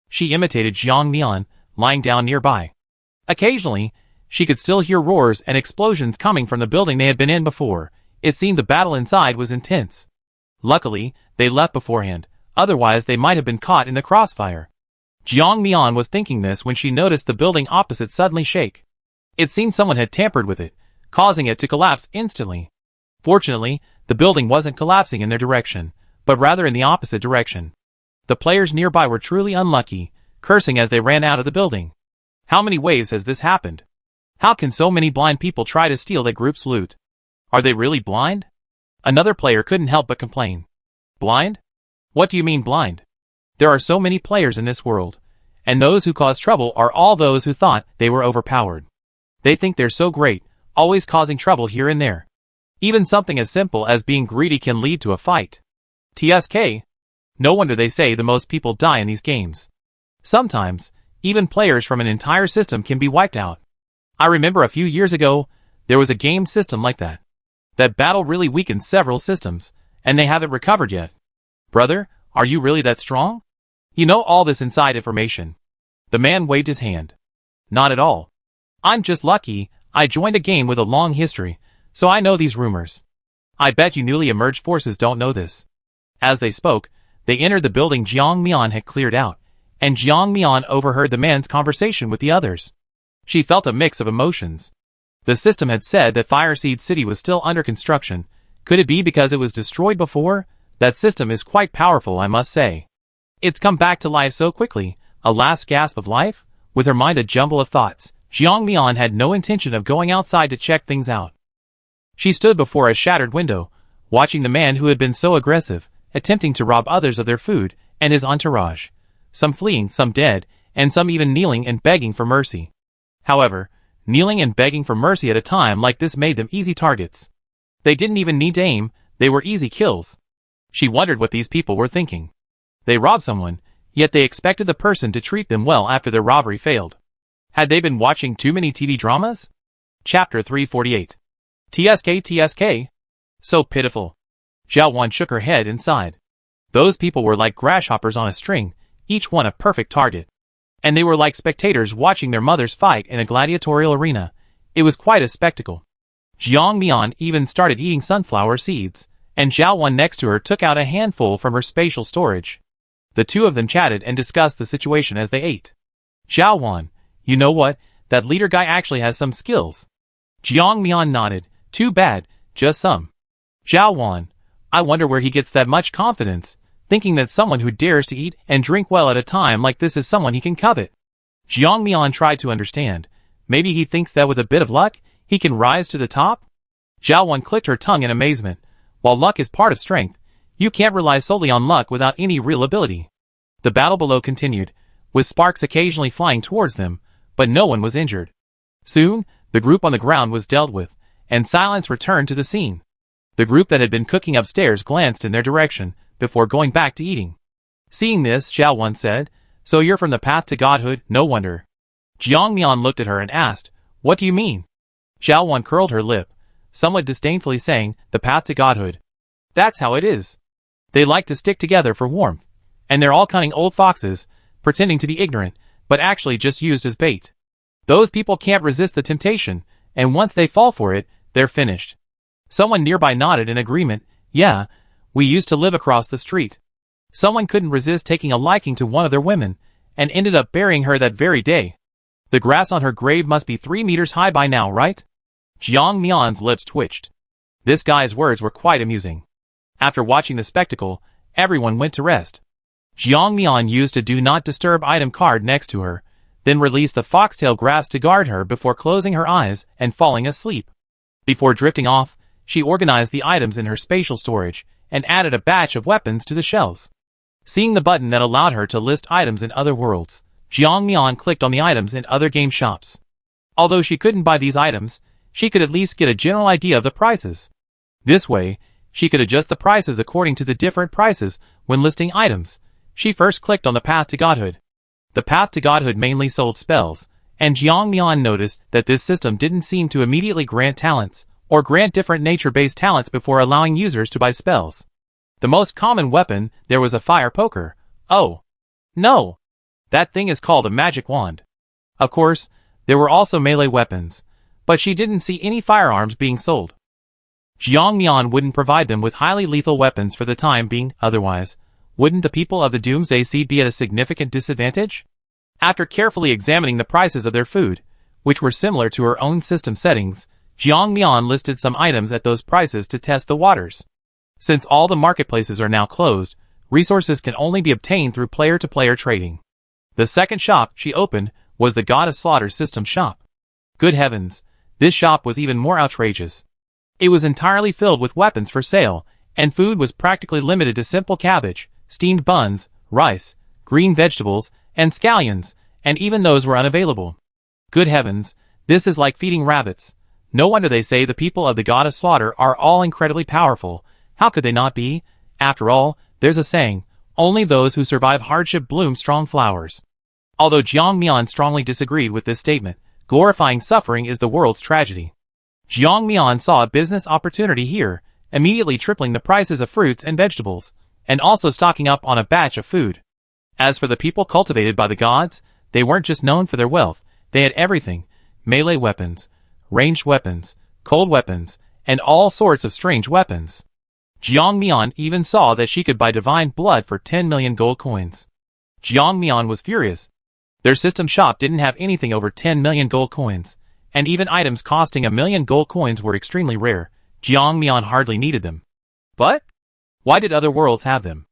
She imitated Jiang Mian, lying down nearby. Occasionally, she could still hear roars and explosions coming from the building they had been in before. It seemed the battle inside was intense. Luckily, they left beforehand, otherwise they might have been caught in the crossfire. Jiang Mian was thinking this when she noticed the building opposite suddenly shake. It seemed someone had tampered with it, causing it to collapse instantly. Fortunately, the building wasn't collapsing in their direction, but rather in the opposite direction. The players nearby were truly unlucky, cursing as they ran out of the building. How many waves has this happened? How can so many blind people try to steal the group's loot? Are they really blind? Another player couldn't help but complain. Blind? What do you mean blind? There are so many players in this world, and those who cause trouble are all those who thought they were overpowered. They think they're so great, always causing trouble here and there. Even something as simple as being greedy can lead to a fight. TSK. No wonder they say the most people die in these games. Sometimes, even players from an entire system can be wiped out. I remember a few years ago, there was a game system like that. That battle really weakened several systems, and they haven't recovered yet. Brother, are you really that strong? You know all this inside information. The man waved his hand. Not at all. I'm just lucky, I joined a game with a long history, so I know these rumors. I bet you newly emerged forces don't know this. As they spoke, they entered the building Jiang Mian had cleared out, and Jiang Mian overheard the man's conversation with the others. She felt a mix of emotions. The system had said that Fireseed City was still under construction. Could it be because it was destroyed before? That system is quite powerful, I must say. It's come back to life so quickly, a last gasp of life? With her mind a jumble of thoughts, Jiang Mian had no intention of going outside to check things out. She stood before a shattered window, watching the man who had been so aggressive, attempting to rob others of their food, and his entourage. Some fleeing, some dead, and some even kneeling and begging for mercy. However, kneeling and begging for mercy at a time like this made them easy targets. They didn't even need to aim, they were easy kills. She wondered what these people were thinking. They robbed someone, yet they expected the person to treat them well after their robbery failed. Had they been watching too many TV dramas? Chapter 348. TSK. So pitiful. Zhao Wan shook her head and sighed. Those people were like grasshoppers on a string, each one a perfect target. And they were like spectators watching their mothers fight in a gladiatorial arena. It was quite a spectacle. Jiang Mian even started eating sunflower seeds, and Zhao Wan next to her took out a handful from her spatial storage. The two of them chatted and discussed the situation as they ate. Zhao Wan, you know what, that leader guy actually has some skills. Jiang Mian nodded. Too bad, just some. Zhao Wan, I wonder where he gets that much confidence, thinking that someone who dares to eat and drink well at a time like this is someone he can covet. Jiang Mian tried to understand. Maybe he thinks that with a bit of luck, he can rise to the top? Zhao Wan clicked her tongue in amazement. While luck is part of strength, you can't rely solely on luck without any real ability. The battle below continued, with sparks occasionally flying towards them, but no one was injured. Soon, the group on the ground was dealt with, and silence returned to the scene. The group that had been cooking upstairs glanced in their direction, before going back to eating. Seeing this, Zhao Wan said, So you're from the path to godhood, no wonder. Jiang Mian looked at her and asked, What do you mean? Zhao Wan curled her lip, somewhat disdainfully saying, The path to godhood. That's how it is. They like to stick together for warmth, and they're all cunning old foxes, pretending to be ignorant, but actually just used as bait. Those people can't resist the temptation, and once they fall for it, they're finished. Someone nearby nodded in agreement. Yeah, we used to live across the street. Someone couldn't resist taking a liking to one of their women, and ended up burying her that very day. The grass on her grave must be 3 meters high by now, right? Jiang Mian's lips twitched. This guy's words were quite amusing. After watching the spectacle, everyone went to rest. Jiang Mian used a do not disturb item card next to her, then released the foxtail grass to guard her before closing her eyes and falling asleep. Before drifting off, she organized the items in her spatial storage and added a batch of weapons to the shelves. Seeing the button that allowed her to list items in other worlds, Jiang Mian clicked on the items in other game shops. Although she couldn't buy these items, she could at least get a general idea of the prices. This way, she could adjust the prices according to the different prices when listing items. She first clicked on the Path to Godhood. The Path to Godhood mainly sold spells, and Jiang Mian noticed that this system didn't seem to immediately grant talents, or grant different nature-based talents before allowing users to buy spells. The most common weapon there was a fire poker. Oh, no! That thing is called a magic wand. Of course, there were also melee weapons, but she didn't see any firearms being sold. Jiang Mian wouldn't provide them with highly lethal weapons for the time being, otherwise, wouldn't the people of the Doomsday Seed be at a significant disadvantage? After carefully examining the prices of their food, which were similar to her own system settings, Jiang Mian listed some items at those prices to test the waters. Since all the marketplaces are now closed, resources can only be obtained through player-to-player trading. The second shop she opened was the God of Slaughter system shop. Good heavens, this shop was even more outrageous. It was entirely filled with weapons for sale, and food was practically limited to simple cabbage, steamed buns, rice, green vegetables, and scallions, and even those were unavailable. Good heavens, this is like feeding rabbits. No wonder they say the people of the God of Slaughter are all incredibly powerful. How could they not be? After all, there's a saying, only those who survive hardship bloom strong flowers. Although Jiang Mian strongly disagreed with this statement, glorifying suffering is the world's tragedy. Jiang Mian saw a business opportunity here, immediately tripling the prices of fruits and vegetables, and also stocking up on a batch of food. As for the people cultivated by the gods, they weren't just known for their wealth, they had everything: melee weapons, ranged weapons, cold weapons, and all sorts of strange weapons. Jiang Mian even saw that she could buy divine blood for 10 million gold coins. Jiang Mian was furious. Their system shop didn't have anything over 10 million gold coins, and even items costing 1 million gold coins were extremely rare. Jiang Mian hardly needed them. But why did other worlds have them?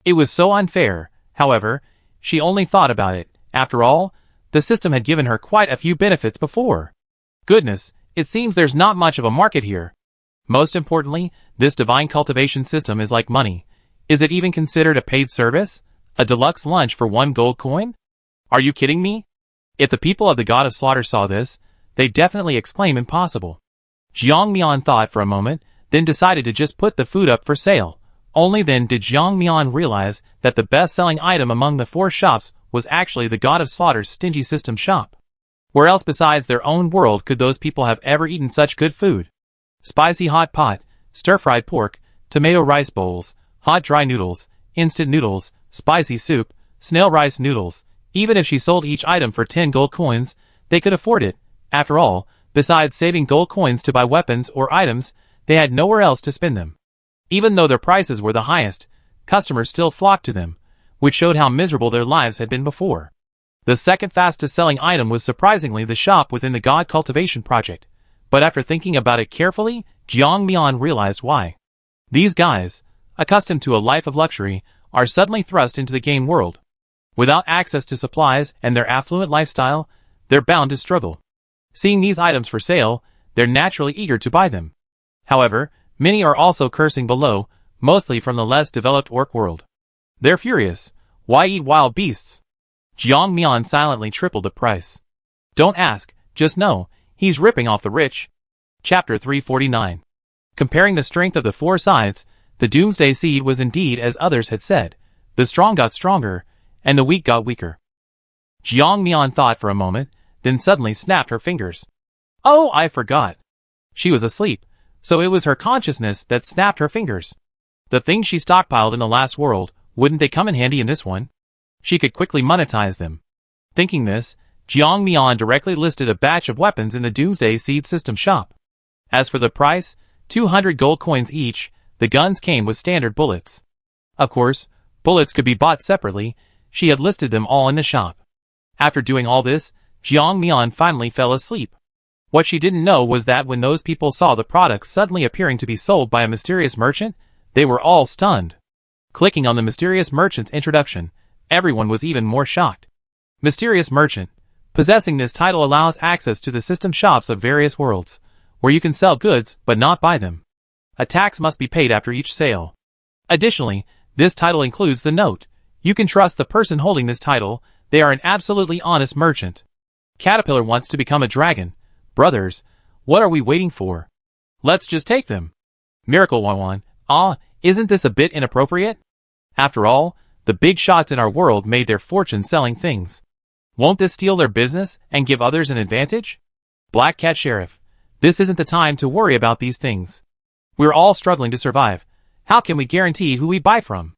It was so unfair. However, she only thought about it. After all, the system had given her quite a few benefits before. Goodness, it seems there's not much of a market here. Most importantly, this divine cultivation system is like money. Is it even considered a paid service? A deluxe lunch for 1 gold coin? Are you kidding me? If the people of the God of Slaughter saw this, they'd definitely exclaim impossible. Jiang Mian thought for a moment, then decided to just put the food up for sale. Only then did Jiang Mian realize that the best-selling item among the 4 shops was actually the God of Slaughter's stingy system shop. Where else besides their own world could those people have ever eaten such good food? Spicy hot pot, stir-fried pork, tomato rice bowls, hot dry noodles, instant noodles, spicy soup, snail rice noodles. Even if she sold each item for 10 gold coins, they could afford it. After all, besides saving gold coins to buy weapons or items, they had nowhere else to spend them. Even though their prices were the highest, customers still flocked to them, which showed how miserable their lives had been before. The second fastest-selling item was surprisingly the shop within the God Cultivation Project, but after thinking about it carefully, Jiang Mian realized why. These guys, accustomed to a life of luxury, are suddenly thrust into the game world. Without access to supplies and their affluent lifestyle, they're bound to struggle. Seeing these items for sale, they're naturally eager to buy them. However, many are also cursing below, mostly from the less developed orc world. They're furious. Why eat wild beasts? Jiang Mian silently tripled the price. Don't ask, just know, he's ripping off the rich. Chapter 349. Comparing the strength of the 4 sides, the Doomsday Seed was indeed as others had said. The strong got stronger, and the weak got weaker. Jiang Mian thought for a moment, then suddenly snapped her fingers. Oh, I forgot. She was asleep, so it was her consciousness that snapped her fingers. The things she stockpiled in the last world, wouldn't they come in handy in this one? She could quickly monetize them. Thinking this, Jiang Mian directly listed a batch of weapons in the Doomsday Seed system shop. As for the price, 200 gold coins each, the guns came with standard bullets. Of course, bullets could be bought separately. she had listed them all in the shop. After doing all this, Jiang Mian finally fell asleep. What she didn't know was that when those people saw the products suddenly appearing to be sold by a mysterious merchant, they were all stunned. Clicking on the mysterious merchant's introduction, everyone was even more shocked. Mysterious merchant. Possessing this title allows access to the system shops of various worlds, where you can sell goods but not buy them. A tax must be paid after each sale. Additionally, this title includes the note. You can trust the person holding this title, they are an absolutely honest merchant. Caterpillar wants to become a dragon. Brothers, what are we waiting for? Let's just take them. Miracle 11. Isn't this a bit inappropriate? After all, the big shots in our world made their fortune selling things. Won't this steal their business and give others an advantage? Black Cat Sheriff, this isn't the time to worry about these things. We're all struggling to survive. How can we guarantee who we buy from?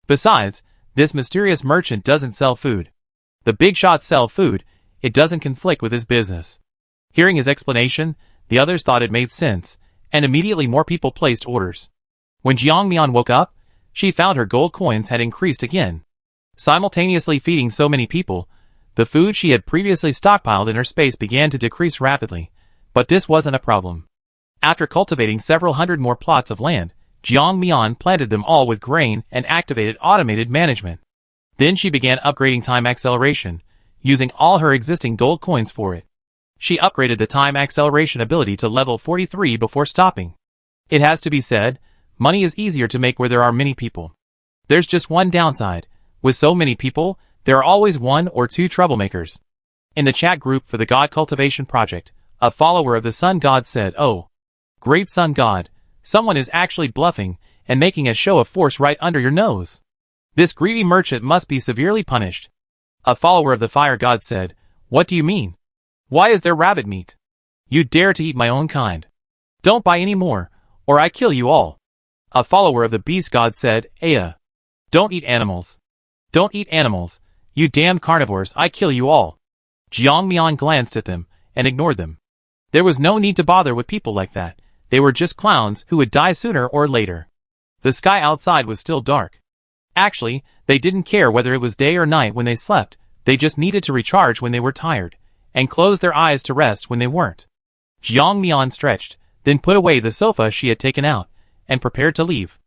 Besides, this mysterious merchant doesn't sell food. The big shots sell food, it doesn't conflict with his business. Hearing his explanation, the others thought it made sense, and immediately more people placed orders. When Jiang Mian woke up, she found her gold coins had increased again. Simultaneously feeding so many people, the food she had previously stockpiled in her space began to decrease rapidly, but this wasn't a problem. After cultivating several hundred more plots of land, Jiang Mian planted them all with grain and activated automated management. Then she began upgrading time acceleration, using all her existing gold coins for it. She upgraded the time acceleration ability to level 43 before stopping. It has to be said, money is easier to make where there are many people. There's just one downside. With so many people, there are always one or two troublemakers. In the chat group for the God Cultivation Project, a follower of the Sun God said, "Oh, great Sun God, someone is actually bluffing and making a show of force right under your nose. This greedy merchant must be severely punished." A follower of the Fire God said, "What do you mean? Why is there rabbit meat? You dare to eat my own kind. Don't buy any more, or I kill you all." A follower of the Beast God said, "Aya, don't eat animals. Don't eat animals, you damned carnivores, I kill you all." Jiang Mian glanced at them and ignored them. There was no need to bother with people like that. They were just clowns who would die sooner or later. The sky outside was still dark. Actually, they didn't care whether it was day or night when they slept, they just needed to recharge when they were tired, and close their eyes to rest when they weren't. Jiang Mian stretched, then put away the sofa she had taken out, and prepared to leave.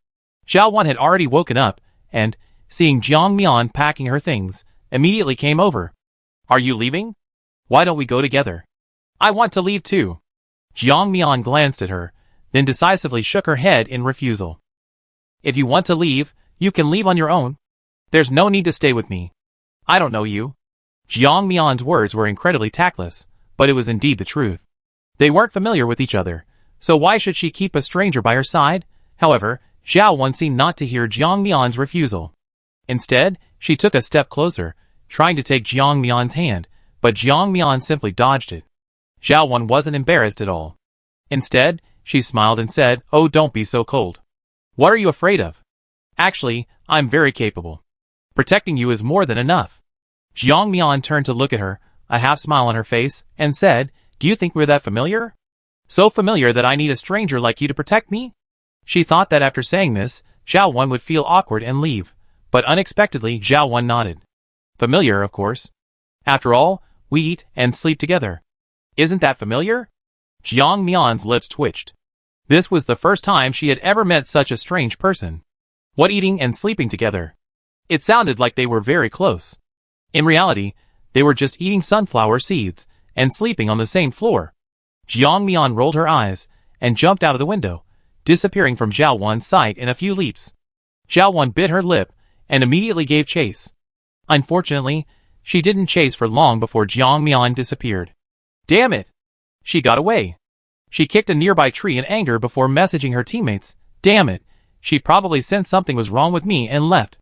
Xiao Wan had already woken up, and, seeing Jiang Mian packing her things, immediately came over. "Are you leaving? Why don't we go together? I want to leave too." Jiang Mian glanced at her, then decisively shook her head in refusal. "If you want to leave, you can leave on your own. There's no need to stay with me. I don't know you." Jiang Mian's words were incredibly tactless, but it was indeed the truth. They weren't familiar with each other, so why should she keep a stranger by her side? However, Xiao Wan seemed not to hear Jiang Mian's refusal. Instead, she took a step closer, trying to take Jiang Mian's hand, but Jiang Mian simply dodged it. Xiao Wan wasn't embarrassed at all. Instead, she smiled and said, "Oh, don't be so cold. What are you afraid of? Actually, I'm very capable. Protecting you is more than enough." Jiang Mian turned to look at her, a half smile on her face, and said, "Do you think we're that familiar? So familiar that I need a stranger like you to protect me?" She thought that after saying this, Xiao Wan would feel awkward and leave, but unexpectedly Xiao Wan nodded. "Familiar, of course. After all, we eat and sleep together. Isn't that familiar?" Jiang Mian's lips twitched. This was the first time she had ever met such a strange person. What, eating and sleeping together? It sounded like they were very close. In reality, they were just eating sunflower seeds and sleeping on the same floor. Jiang Mian rolled her eyes and jumped out of the window, disappearing from Xiao Wan's sight in a few leaps. Xiao Wan bit her lip and immediately gave chase. Unfortunately, she didn't chase for long before Jiang Mian disappeared. Damn it! She got away. She kicked a nearby tree in anger before messaging her teammates. Damn it! She probably sensed something was wrong with me and left.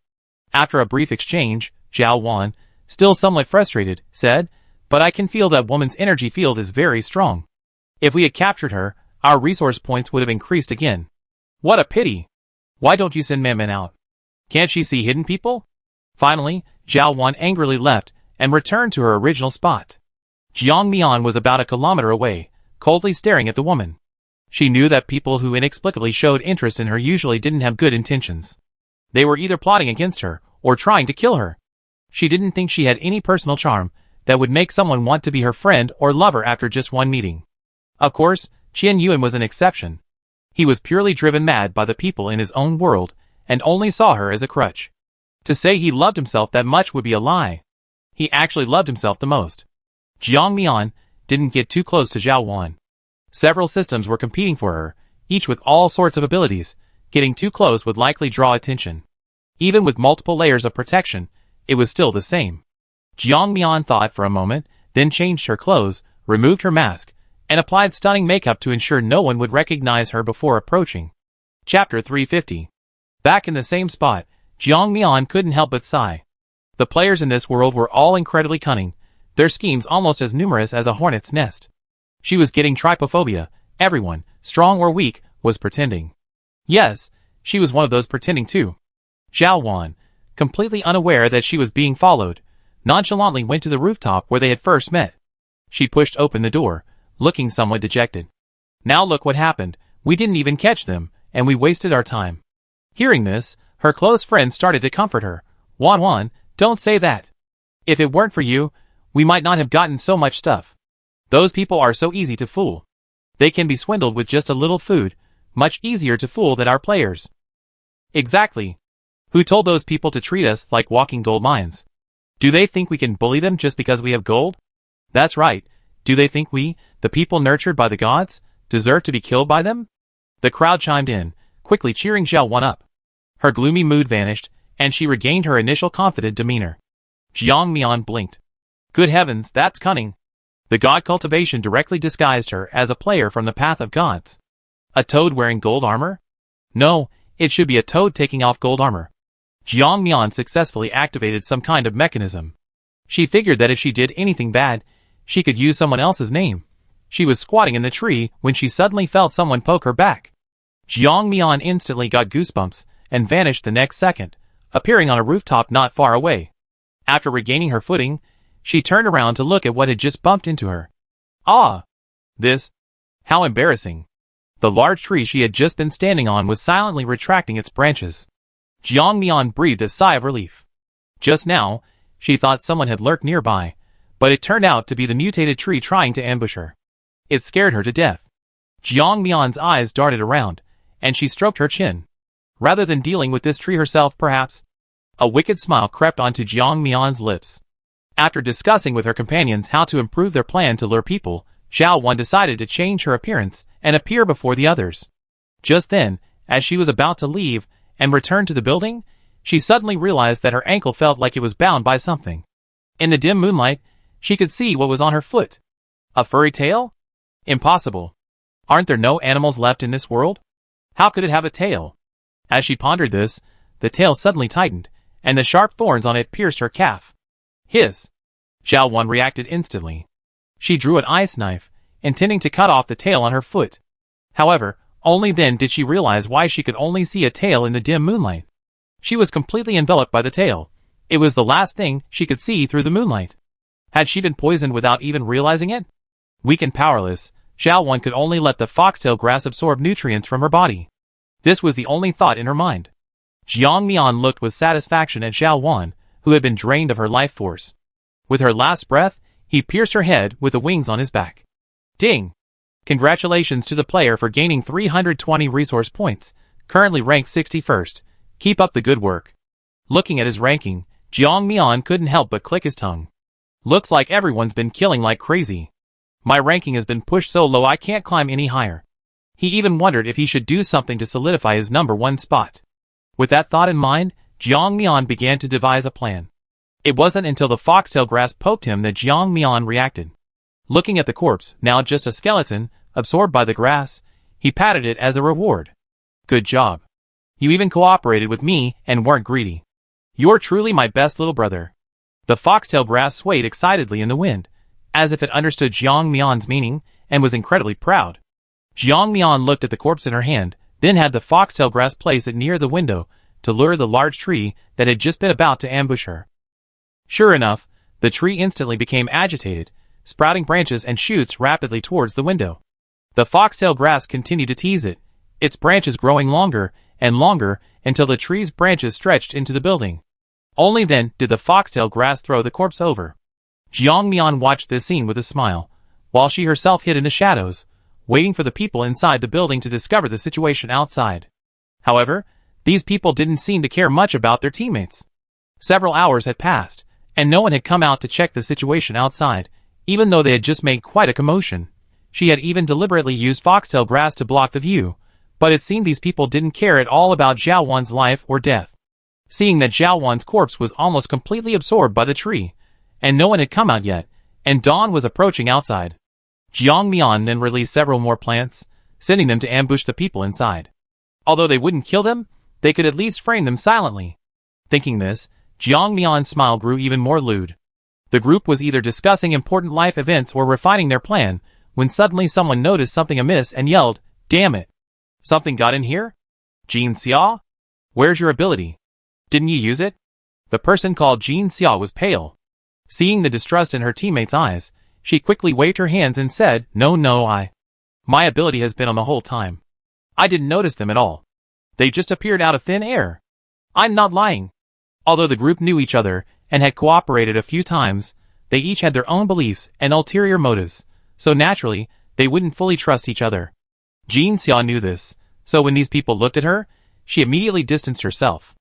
After a brief exchange, Xiao Wan, still somewhat frustrated, said, "But I can feel that woman's energy field is very strong. If we had captured her, our resource points would have increased again. What a pity! Why don't you send Man out? Can't she see hidden people?" Finally, Xiao Wan angrily left and returned to her original spot. Jiang Mian was about a kilometer away, coldly staring at the woman. She knew that people who inexplicably showed interest in her usually didn't have good intentions. They were either plotting against her or trying to kill her. She didn't think she had any personal charm that would make someone want to be her friend or lover after just one meeting. Of course, Qian Yuan was an exception. He was purely driven mad by the people in his own world and only saw her as a crutch. To say he loved himself that much would be a lie. He actually loved himself the most. Jiang Mian didn't get too close to Zhao Wan. Several systems were competing for her, each with all sorts of abilities. Getting too close would likely draw attention. Even with multiple layers of protection, it was still the same. Jiang Mian thought for a moment, then changed her clothes, removed her mask, and applied stunning makeup to ensure no one would recognize her before approaching. Chapter 350. Back in the same spot, Jiang Mian couldn't help but sigh. The players in this world were all incredibly cunning, their schemes almost as numerous as a hornet's nest. She was getting trypophobia. Everyone, strong or weak, was pretending. Yes, she was one of those pretending too. Zhao Wan, completely unaware that she was being followed, nonchalantly went to the rooftop where they had first met. She pushed open the door, looking somewhat dejected. Now look what happened, we didn't even catch them, and we wasted our time. Hearing this, her close friend started to comfort her. Wan, don't say that. If it weren't for you, we might not have gotten so much stuff. Those people are so easy to fool. They can be swindled with just a little food, much easier to fool than our players. Exactly. Who told those people to treat us like walking gold mines? Do they think we can bully them just because we have gold? That's right. Do they think we, the people nurtured by the gods, deserve to be killed by them? The crowd chimed in, quickly cheering Zhao Wan up. Her gloomy mood vanished, and she regained her initial confident demeanor. Jiang Mian blinked. Good heavens, that's cunning. The god cultivation directly disguised her as a player from the path of gods. A toad wearing gold armor? No, it should be a toad taking off gold armor. Jiang Mian successfully activated some kind of mechanism. She figured that if she did anything bad, she could use someone else's name. She was squatting in the tree when she suddenly felt someone poke her back. Jiang Mian instantly got goosebumps and vanished the next second, appearing on a rooftop not far away. After regaining her footing, she turned around to look at what had just bumped into her. Ah! This? How embarrassing. The large tree she had just been standing on was silently retracting its branches. Jiang Mian breathed a sigh of relief. Just now, she thought someone had lurked nearby, but it turned out to be the mutated tree trying to ambush her. It scared her to death. Jiang Mian's eyes darted around, and she stroked her chin. Rather than dealing with this tree herself, perhaps? A wicked smile crept onto Jiang Mian's lips. After discussing with her companions how to improve their plan to lure people, Zhao Wan decided to change her appearance and appear before the others. Just then, as she was about to leave and return to the building, she suddenly realized that her ankle felt like it was bound by something. In the dim moonlight, she could see what was on her foot. A furry tail? Impossible. Aren't there no animals left in this world? How could it have a tail? As she pondered this, the tail suddenly tightened, and the sharp thorns on it pierced her calf. Hiss! Zhao Wan reacted instantly. She drew an ice knife, intending to cut off the tail on her foot. However, only then did she realize why she could only see a tail in the dim moonlight. She was completely enveloped by the tail. It was the last thing she could see through the moonlight. Had she been poisoned without even realizing it? Weak and powerless, Zhao Wan could only let the foxtail grass absorb nutrients from her body. This was the only thought in her mind. Jiang Mian looked with satisfaction at Zhao Wan, who had been drained of her life force. With her last breath, he pierced her head with the wings on his back. Ding! Congratulations to the player for gaining 320 resource points, currently ranked 61st. Keep up the good work. Looking at his ranking, Jiang Mian couldn't help but click his tongue. Looks like everyone's been killing like crazy. My ranking has been pushed so low I can't climb any higher. He even wondered if he should do something to solidify his #1 spot. With that thought in mind, Jiang Mian began to devise a plan. It wasn't until the foxtail grass poked him that Jiang Mian reacted. Looking at the corpse, now just a skeleton, absorbed by the grass, he patted it as a reward. Good job. You even cooperated with me and weren't greedy. You're truly my best little brother. The foxtail grass swayed excitedly in the wind, as if it understood Jiang Mian's meaning and was incredibly proud. Jiang Mian looked at the corpse in her hand, then had the foxtail grass place it near the window to lure the large tree that had just been about to ambush her. Sure enough, the tree instantly became agitated, sprouting branches and shoots rapidly towards the window. The foxtail grass continued to tease it, its branches growing longer and longer until the tree's branches stretched into the building. Only then did the foxtail grass throw the corpse over. Jiang Mian watched this scene with a smile, while she herself hid in the shadows, waiting for the people inside the building to discover the situation outside. However, these people didn't seem to care much about their teammates. Several hours had passed, and no one had come out to check the situation outside, even though they had just made quite a commotion. She had even deliberately used foxtail grass to block the view, but it seemed these people didn't care at all about Zhao Wan's life or death. Seeing that Zhao Wan's corpse was almost completely absorbed by the tree, and no one had come out yet, and dawn was approaching outside, Jiang Mian then released several more plants, sending them to ambush the people inside. Although they wouldn't kill them, they could at least frame them silently. Thinking this, Jiang Mian's smile grew even more lewd. The group was either discussing important life events or refining their plan, when suddenly someone noticed something amiss and yelled, "Damn it! Something got in here? Jin Xia? Where's your ability? Didn't you use it?" The person called Jin Xia was pale. Seeing the distrust in her teammates' eyes, she quickly waved her hands and said, No, my ability has been on the whole time. I didn't notice them at all. They just appeared out of thin air. I'm not lying." Although the group knew each other and had cooperated a few times, they each had their own beliefs and ulterior motives, so naturally, they wouldn't fully trust each other. Jin Xia knew this, so when these people looked at her, she immediately distanced herself.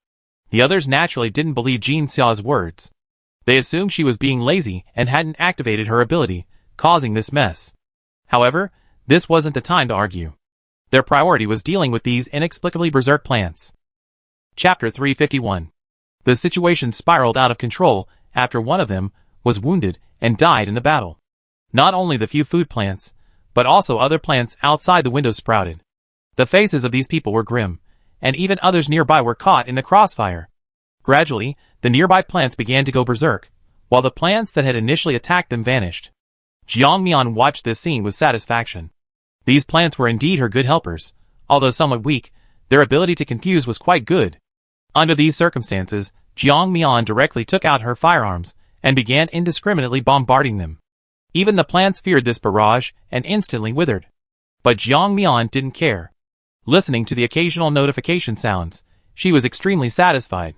The others naturally didn't believe Jin Xia's words. They assumed she was being lazy and hadn't activated her ability, causing this mess. However, this wasn't the time to argue. Their priority was dealing with these inexplicably berserk plants. Chapter 351. The situation spiraled out of control after one of them was wounded and died in the battle. Not only the few food plants, but also other plants outside the windows sprouted. The faces of these people were grim, and even others nearby were caught in the crossfire. Gradually, the nearby plants began to go berserk, while the plants that had initially attacked them vanished. Jiang Mian watched this scene with satisfaction. These plants were indeed her good helpers. Although somewhat weak, their ability to confuse was quite good. Under these circumstances, Jiang Mian directly took out her firearms and began indiscriminately bombarding them. Even the plants feared this barrage and instantly withered. But Jiang Mian didn't care. Listening to the occasional notification sounds, she was extremely satisfied.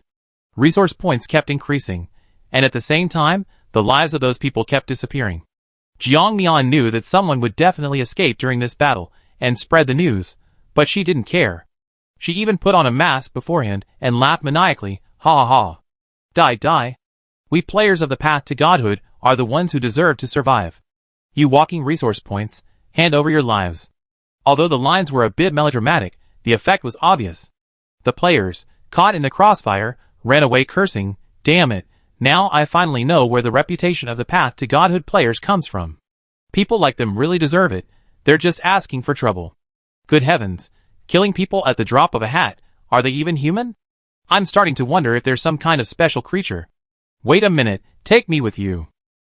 Resource points kept increasing, and at the same time, the lives of those people kept disappearing. Jiang Mian knew that someone would definitely escape during this battle and spread the news, but she didn't care. She even put on a mask beforehand and laughed maniacally, ha ha ha. Die. We players of the path to godhood are the ones who deserve to survive. You walking resource points, hand over your lives. Although the lines were a bit melodramatic, the effect was obvious. The players, caught in the crossfire, ran away cursing, damn it, now I finally know where the reputation of the path to godhood players comes from. People like them really deserve it, they're just asking for trouble. Good heavens, killing people at the drop of a hat, are they even human? I'm starting to wonder if there's some kind of special creature. Wait a minute, take me with you.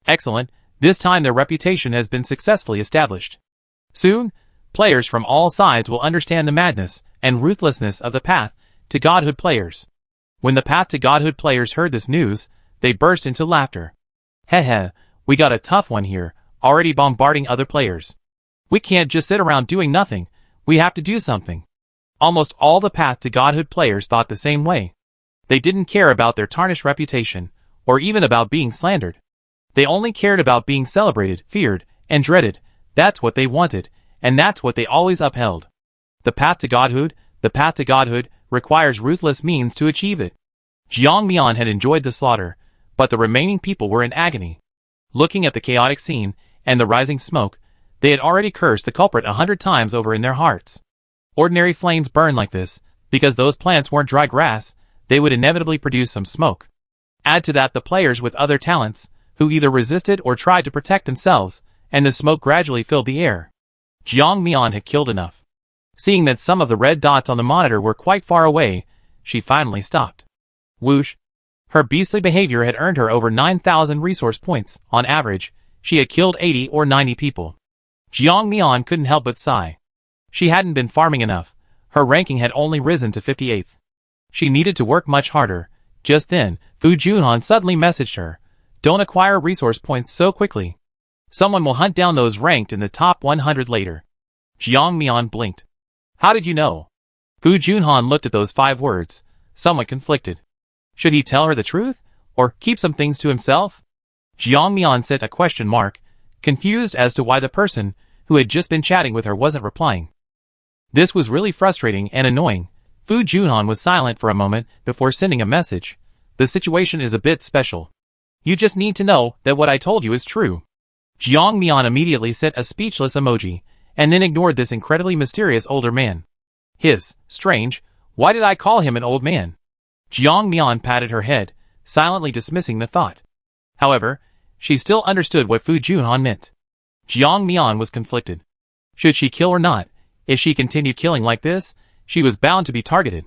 Excellent, this time their reputation has been successfully established. Soon, players from all sides will understand the madness and ruthlessness of the path to godhood players. When the path to godhood players heard this news, they burst into laughter. Heh, we got a tough one here, already bombarding other players. We can't just sit around doing nothing, we have to do something. Almost all the path to godhood players thought the same way. They didn't care about their tarnished reputation, or even about being slandered. They only cared about being celebrated, feared, and dreaded. That's what they wanted, and that's what they always upheld. The path to godhood requires ruthless means to achieve it. Jiang Mian had enjoyed the slaughter, but the remaining people were in agony. Looking at the chaotic scene and the rising smoke, they had already cursed the culprit 100 times over in their hearts. Ordinary flames burn like this, because those plants weren't dry grass, they would inevitably produce some smoke. Add to that the players with other talents, who either resisted or tried to protect themselves, and the smoke gradually filled the air. Jiang Mian had killed enough. Seeing that some of the red dots on the monitor were quite far away, she finally stopped. Whoosh! Her beastly behavior had earned her over 9,000 resource points. On average, she had killed 80 or 90 people. Jiang Mian couldn't help but sigh. She hadn't been farming enough. Her ranking had only risen to 58th. She needed to work much harder. Just then, Fu Junhan suddenly messaged her. Don't acquire resource points so quickly. Someone will hunt down those ranked in the top 100 later. Jiang Mian blinked. How did you know? Fu Junhan looked at those 5 words, somewhat conflicted. Should he tell her the truth, or keep some things to himself? Jiang Mian set a question mark, confused as to why the person who had just been chatting with her wasn't replying. This was really frustrating and annoying. Fu Junhan was silent for a moment before sending a message. The situation is a bit special. You just need to know that what I told you is true. Jiang Mian immediately sent a speechless emoji, and then ignored this incredibly mysterious older man. Strange, why did I call him an old man? Jiang Mian patted her head, silently dismissing the thought. However, she still understood what Fu Junhan meant. Jiang Mian was conflicted. Should she kill or not? If she continued killing like this, she was bound to be targeted.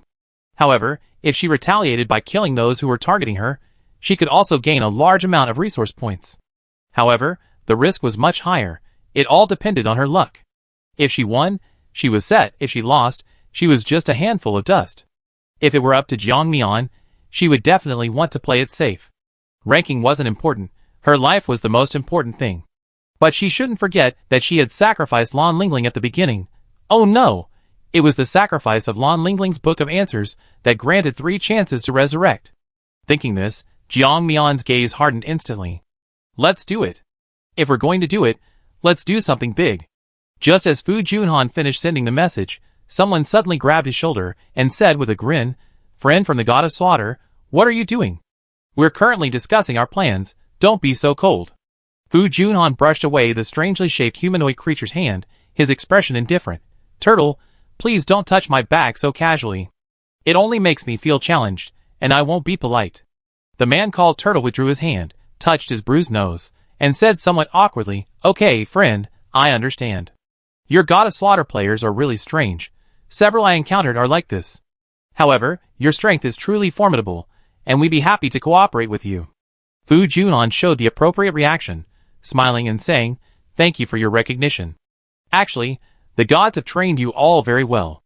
However, if she retaliated by killing those who were targeting her, she could also gain a large amount of resource points. However, the risk was much higher. It all depended on her luck. If she won, she was set. If she lost, she was just a handful of dust. If it were up to Jiang Mian, she would definitely want to play it safe. Ranking wasn't important. Her life was the most important thing. But she shouldn't forget that she had sacrificed Lan Lingling at the beginning. Oh no! It was the sacrifice of Lan Lingling's Book of Answers that granted 3 chances to resurrect. Thinking this, Jiang Mian's gaze hardened instantly. Let's do it. If we're going to do it, let's do something big. Just as Fu Junhan finished sending the message, someone suddenly grabbed his shoulder and said with a grin, "Friend from the God of Slaughter, what are you doing? We're currently discussing our plans, don't be so cold." Fu Junhan brushed away the strangely shaped humanoid creature's hand, his expression indifferent. "Turtle, please don't touch my back so casually. It only makes me feel challenged, and I won't be polite." The man called Turtle withdrew his hand, touched his bruised nose, and said somewhat awkwardly, "Okay, friend, I understand. Your God of Slaughter players are really strange. Several I encountered are like this. However, your strength is truly formidable, and we'd be happy to cooperate with you." Fu Junhan showed the appropriate reaction, smiling and saying, "Thank you for your recognition. Actually, the gods have trained you all very well."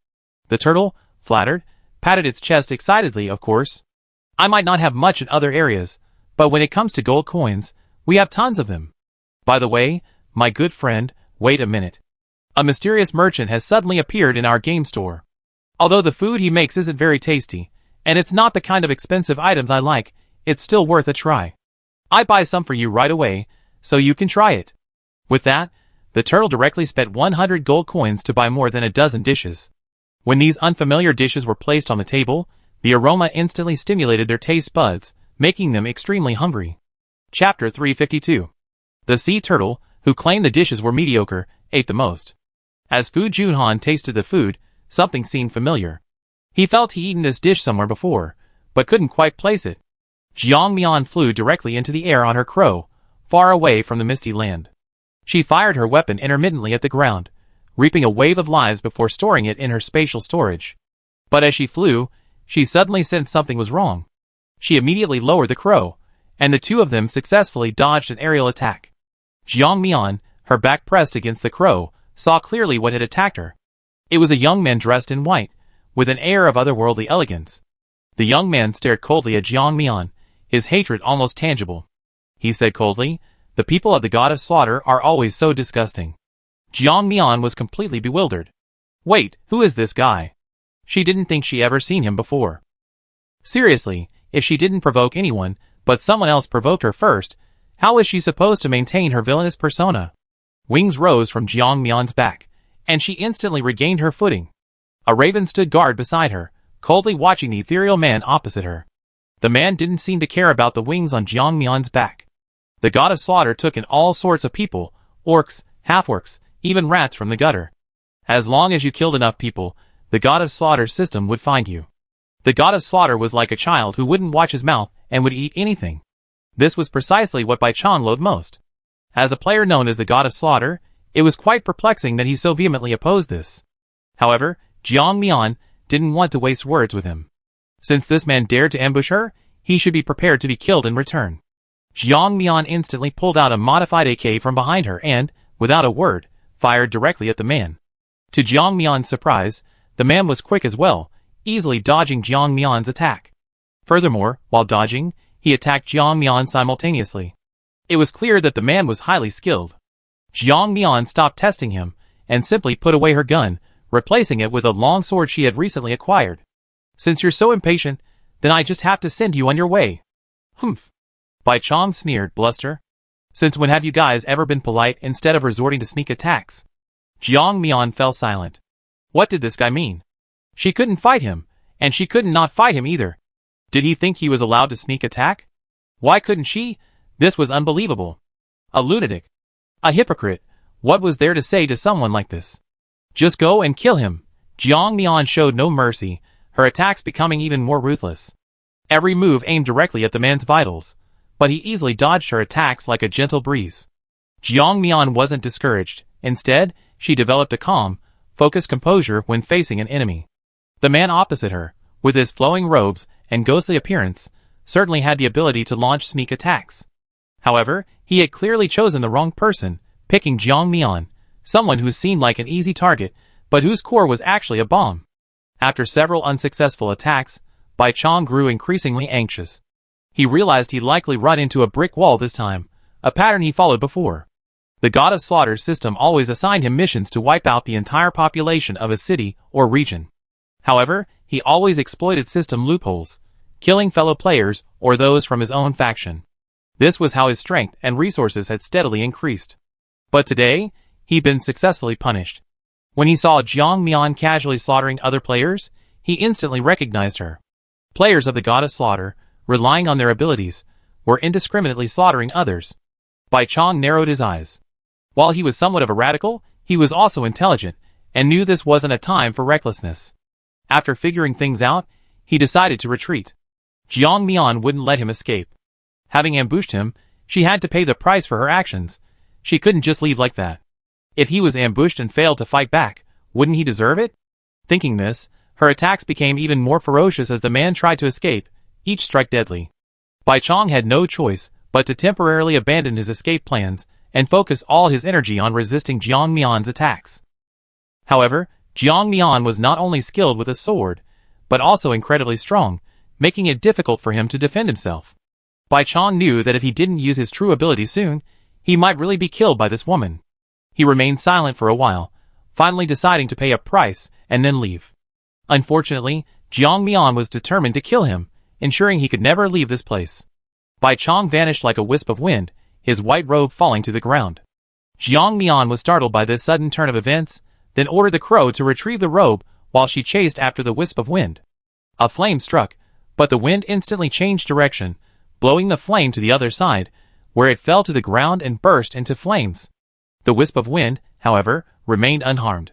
The turtle, flattered, patted its chest excitedly. "Of course. I might not have much in other areas, but when it comes to gold coins, we have tons of them. By the way, my good friend, wait a minute. A mysterious merchant has suddenly appeared in our game store. Although the food he makes isn't very tasty, and it's not the kind of expensive items I like, it's still worth a try. I buy some for you right away, so you can try it." With that, the turtle directly spent 100 gold coins to buy more than a dozen dishes. When these unfamiliar dishes were placed on the table, the aroma instantly stimulated their taste buds, making them extremely hungry. Chapter 352. The sea turtle, who claimed the dishes were mediocre, ate the most. As Fu Junhan tasted the food, something seemed familiar. He felt he'd eaten this dish somewhere before, but couldn't quite place it. Jiang Mian flew directly into the air on her crow, far away from the misty land. She fired her weapon intermittently at the ground, reaping a wave of lives before storing it in her spatial storage. But as she flew, she suddenly sensed something was wrong. She immediately lowered the crow, and the two of them successfully dodged an aerial attack. Jiang Mian, her back pressed against the crow, saw clearly what had attacked her. It was a young man dressed in white, with an air of otherworldly elegance. The young man stared coldly at Jiang Mian, his hatred almost tangible. He said coldly, "The people of the God of Slaughter are always so disgusting." Jiang Mian was completely bewildered. Wait, who is this guy? She didn't think she ever seen him before. Seriously, if she didn't provoke anyone, but someone else provoked her first, how was she supposed to maintain her villainous persona? Wings rose from Jiang Mian's back, and she instantly regained her footing. A raven stood guard beside her, coldly watching the ethereal man opposite her. The man didn't seem to care about the wings on Jiang Mian's back. The God of Slaughter took in all sorts of people, orcs, half-orcs, even rats from the gutter. As long as you killed enough people, the God of Slaughter's system would find you. The God of Slaughter was like a child who wouldn't watch his mouth and would eat anything. This was precisely what Bai Chang loathed most. As a player known as the God of Slaughter, it was quite perplexing that he so vehemently opposed this. However, Jiang Mian didn't want to waste words with him. Since this man dared to ambush her, he should be prepared to be killed in return. Jiang Mian instantly pulled out a modified AK from behind her and, without a word, fired directly at the man. To Jiang Mian's surprise, the man was quick as well, easily dodging Jiang Mian's attack. Furthermore, while dodging, he attacked Jiang Mian simultaneously. It was clear that the man was highly skilled. Jiang Mian stopped testing him, and simply put away her gun, replacing it with a long sword she had recently acquired. "Since you're so impatient, then I just have to send you on your way. Humph. Bai Chong sneered, bluster. Since when have you guys ever been polite instead of resorting to sneak attacks? Jiang Mian fell silent. What did this guy mean? She couldn't fight him, and she couldn't not fight him either. Did he think he was allowed to sneak attack? Why couldn't she? This was unbelievable. A lunatic. A hypocrite. What was there to say to someone like this? Just go and kill him. Jiang Mian showed no mercy, her attacks becoming even more ruthless. Every move aimed directly at the man's vitals, but he easily dodged her attacks like a gentle breeze. Jiang Mian wasn't discouraged. Instead, she developed a calm, focused composure when facing an enemy. The man opposite her, with his flowing robes and ghostly appearance, certainly had the ability to launch sneak attacks. However, he had clearly chosen the wrong person, picking Jiang Mian, someone who seemed like an easy target, but whose core was actually a bomb. After several unsuccessful attacks, Bai Chong grew increasingly anxious. He realized he'd likely run into a brick wall this time, a pattern he followed before. The God of Slaughter system always assigned him missions to wipe out the entire population of a city or region. However, he always exploited system loopholes, killing fellow players or those from his own faction. This was how his strength and resources had steadily increased. But today, he'd been successfully punished. When he saw Jiang Mian casually slaughtering other players, he instantly recognized her. Players of the God of Slaughter, relying on their abilities, were indiscriminately slaughtering others. Bai Chong narrowed his eyes. While he was somewhat of a radical, he was also intelligent, and knew this wasn't a time for recklessness. After figuring things out, he decided to retreat. Jiang Mian wouldn't let him escape. Having ambushed him, she had to pay the price for her actions. She couldn't just leave like that. If he was ambushed and failed to fight back, wouldn't he deserve it? Thinking this, her attacks became even more ferocious as the man tried to escape, each strike deadly. Bai Chong had no choice but to temporarily abandon his escape plans and focus all his energy on resisting Jiang Mian's attacks. However, Jiang Mian was not only skilled with a sword, but also incredibly strong, making it difficult for him to defend himself. Bai Chong knew that if he didn't use his true ability soon, he might really be killed by this woman. He remained silent for a while, finally deciding to pay a price and then leave. Unfortunately, Jiang Mian was determined to kill him, ensuring he could never leave this place. Bai Chong vanished like a wisp of wind, his white robe falling to the ground. Jiang Mian was startled by this sudden turn of events, then ordered the crow to retrieve the robe while she chased after the wisp of wind. A flame struck, but the wind instantly changed direction, blowing the flame to the other side, where it fell to the ground and burst into flames. The wisp of wind, however, remained unharmed.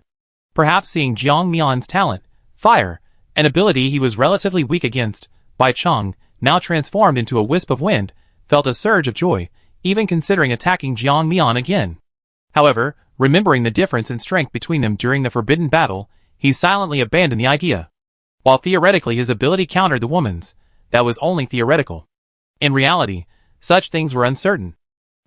Perhaps seeing Jiang Mian's talent, fire, an ability he was relatively weak against, Bai Chong, now transformed into a wisp of wind, felt a surge of joy, even considering attacking Jiang Mian again. However, remembering the difference in strength between them during the forbidden battle, he silently abandoned the idea. While theoretically his ability countered the woman's, that was only theoretical. In reality, such things were uncertain.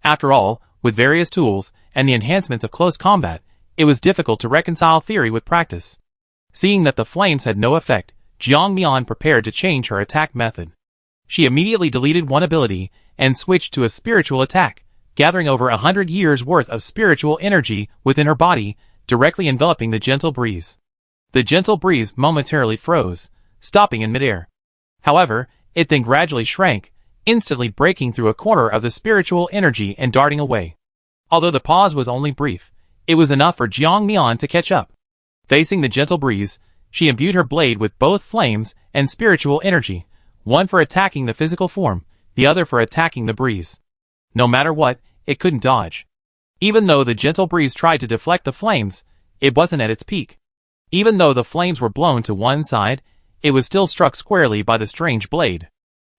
After all, with various tools and the enhancements of close combat, it was difficult to reconcile theory with practice. Seeing that the flames had no effect, Jiang Mian prepared to change her attack method. She immediately deleted one ability and switched to a spiritual attack, gathering over 100 years' worth of spiritual energy within her body, directly enveloping the gentle breeze. The gentle breeze momentarily froze, stopping in midair. However, it then gradually shrank, instantly breaking through a corner of the spiritual energy and darting away. Although the pause was only brief, it was enough for Jiang Mian to catch up. Facing the gentle breeze, she imbued her blade with both flames and spiritual energy, one for attacking the physical form, the other for attacking the breeze. No matter what, it couldn't dodge. Even though the gentle breeze tried to deflect the flames, it wasn't at its peak. Even though the flames were blown to one side, it was still struck squarely by the strange blade.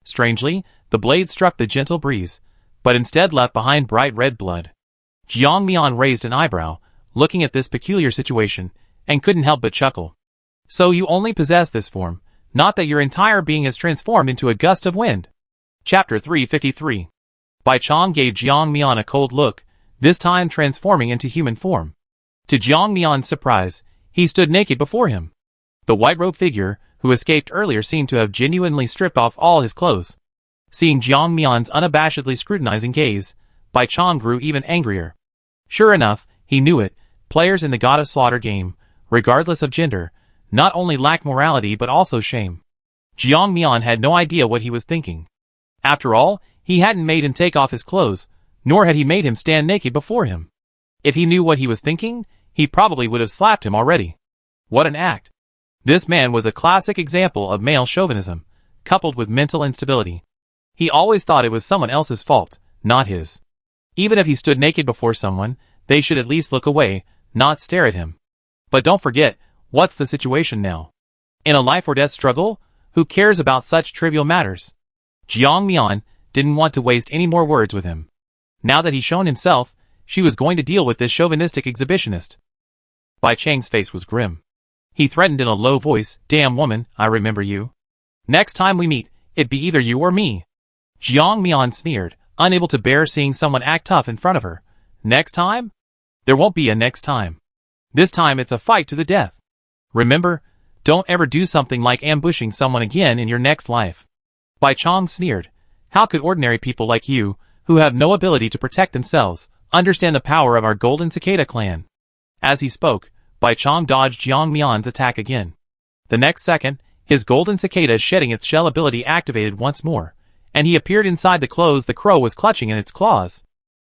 Strangely, the blade struck the gentle breeze, but instead left behind bright red blood. Jiang Mian raised an eyebrow, looking at this peculiar situation, and couldn't help but chuckle. So you only possess this form, not that your entire being is transformed into a gust of wind. Chapter 353. Bai Chong gave Jiang Mian a cold look, this time transforming into human form. To Jiang Mian's surprise, he stood naked before him. The white-robed figure, who escaped earlier, seemed to have genuinely stripped off all his clothes. Seeing Jiang Mian's unabashedly scrutinizing gaze, Bai Chong grew even angrier. Sure enough, he knew it, players in the God of Slaughter game, regardless of gender, not only lack morality but also shame. Jiang Mian had no idea what he was thinking. After all, he hadn't made him take off his clothes, nor had he made him stand naked before him. If he knew what he was thinking, he probably would have slapped him already. What an act. This man was a classic example of male chauvinism, coupled with mental instability. He always thought it was someone else's fault, not his. Even if he stood naked before someone, they should at least look away, not stare at him. But don't forget, what's the situation now? In a life or death struggle, who cares about such trivial matters? Jiang Mian didn't want to waste any more words with him. Now that he's shown himself, she was going to deal with this chauvinistic exhibitionist. Bai Chang's face was grim. He threatened in a low voice, "Damn woman, I remember you. Next time we meet, it be either you or me." Jiang Mian sneered, unable to bear seeing someone act tough in front of her. Next time? There won't be a next time. This time it's a fight to the death. Remember, don't ever do something like ambushing someone again in your next life. Bai Chang sneered. How could ordinary people like you, who have no ability to protect themselves, understand the power of our Golden Cicada clan? As he spoke, Bai Chang dodged Jiang Mian's attack again. The next second, his Golden Cicada shedding its shell ability activated once more, and he appeared inside the clothes the crow was clutching in its claws.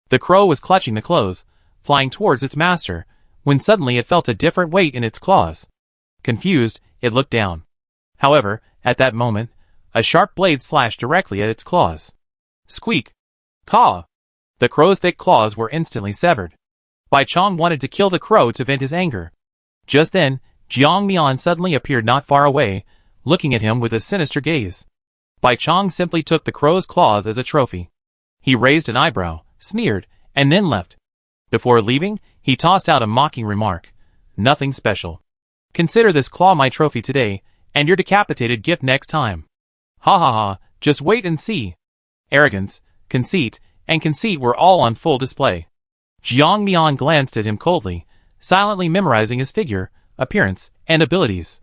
The crow was clutching the clothes, flying towards its master, when suddenly it felt a different weight in its claws. Confused, it looked down. However, at that moment, a sharp blade slashed directly at its claws. Squeak! Caw! The crow's thick claws were instantly severed. Bai Chang wanted to kill the crow to vent his anger. Just then, Jiang Mian suddenly appeared not far away, looking at him with a sinister gaze. Bai Chang simply took the crow's claws as a trophy. He raised an eyebrow, sneered, and then left. Before leaving, he tossed out a mocking remark. Nothing special. Consider this claw my trophy today, and your decapitated gift next time. Ha ha ha, just wait and see. Arrogance, conceit were all on full display. Jiang Mian glanced at him coldly, silently memorizing his figure, appearance, and abilities.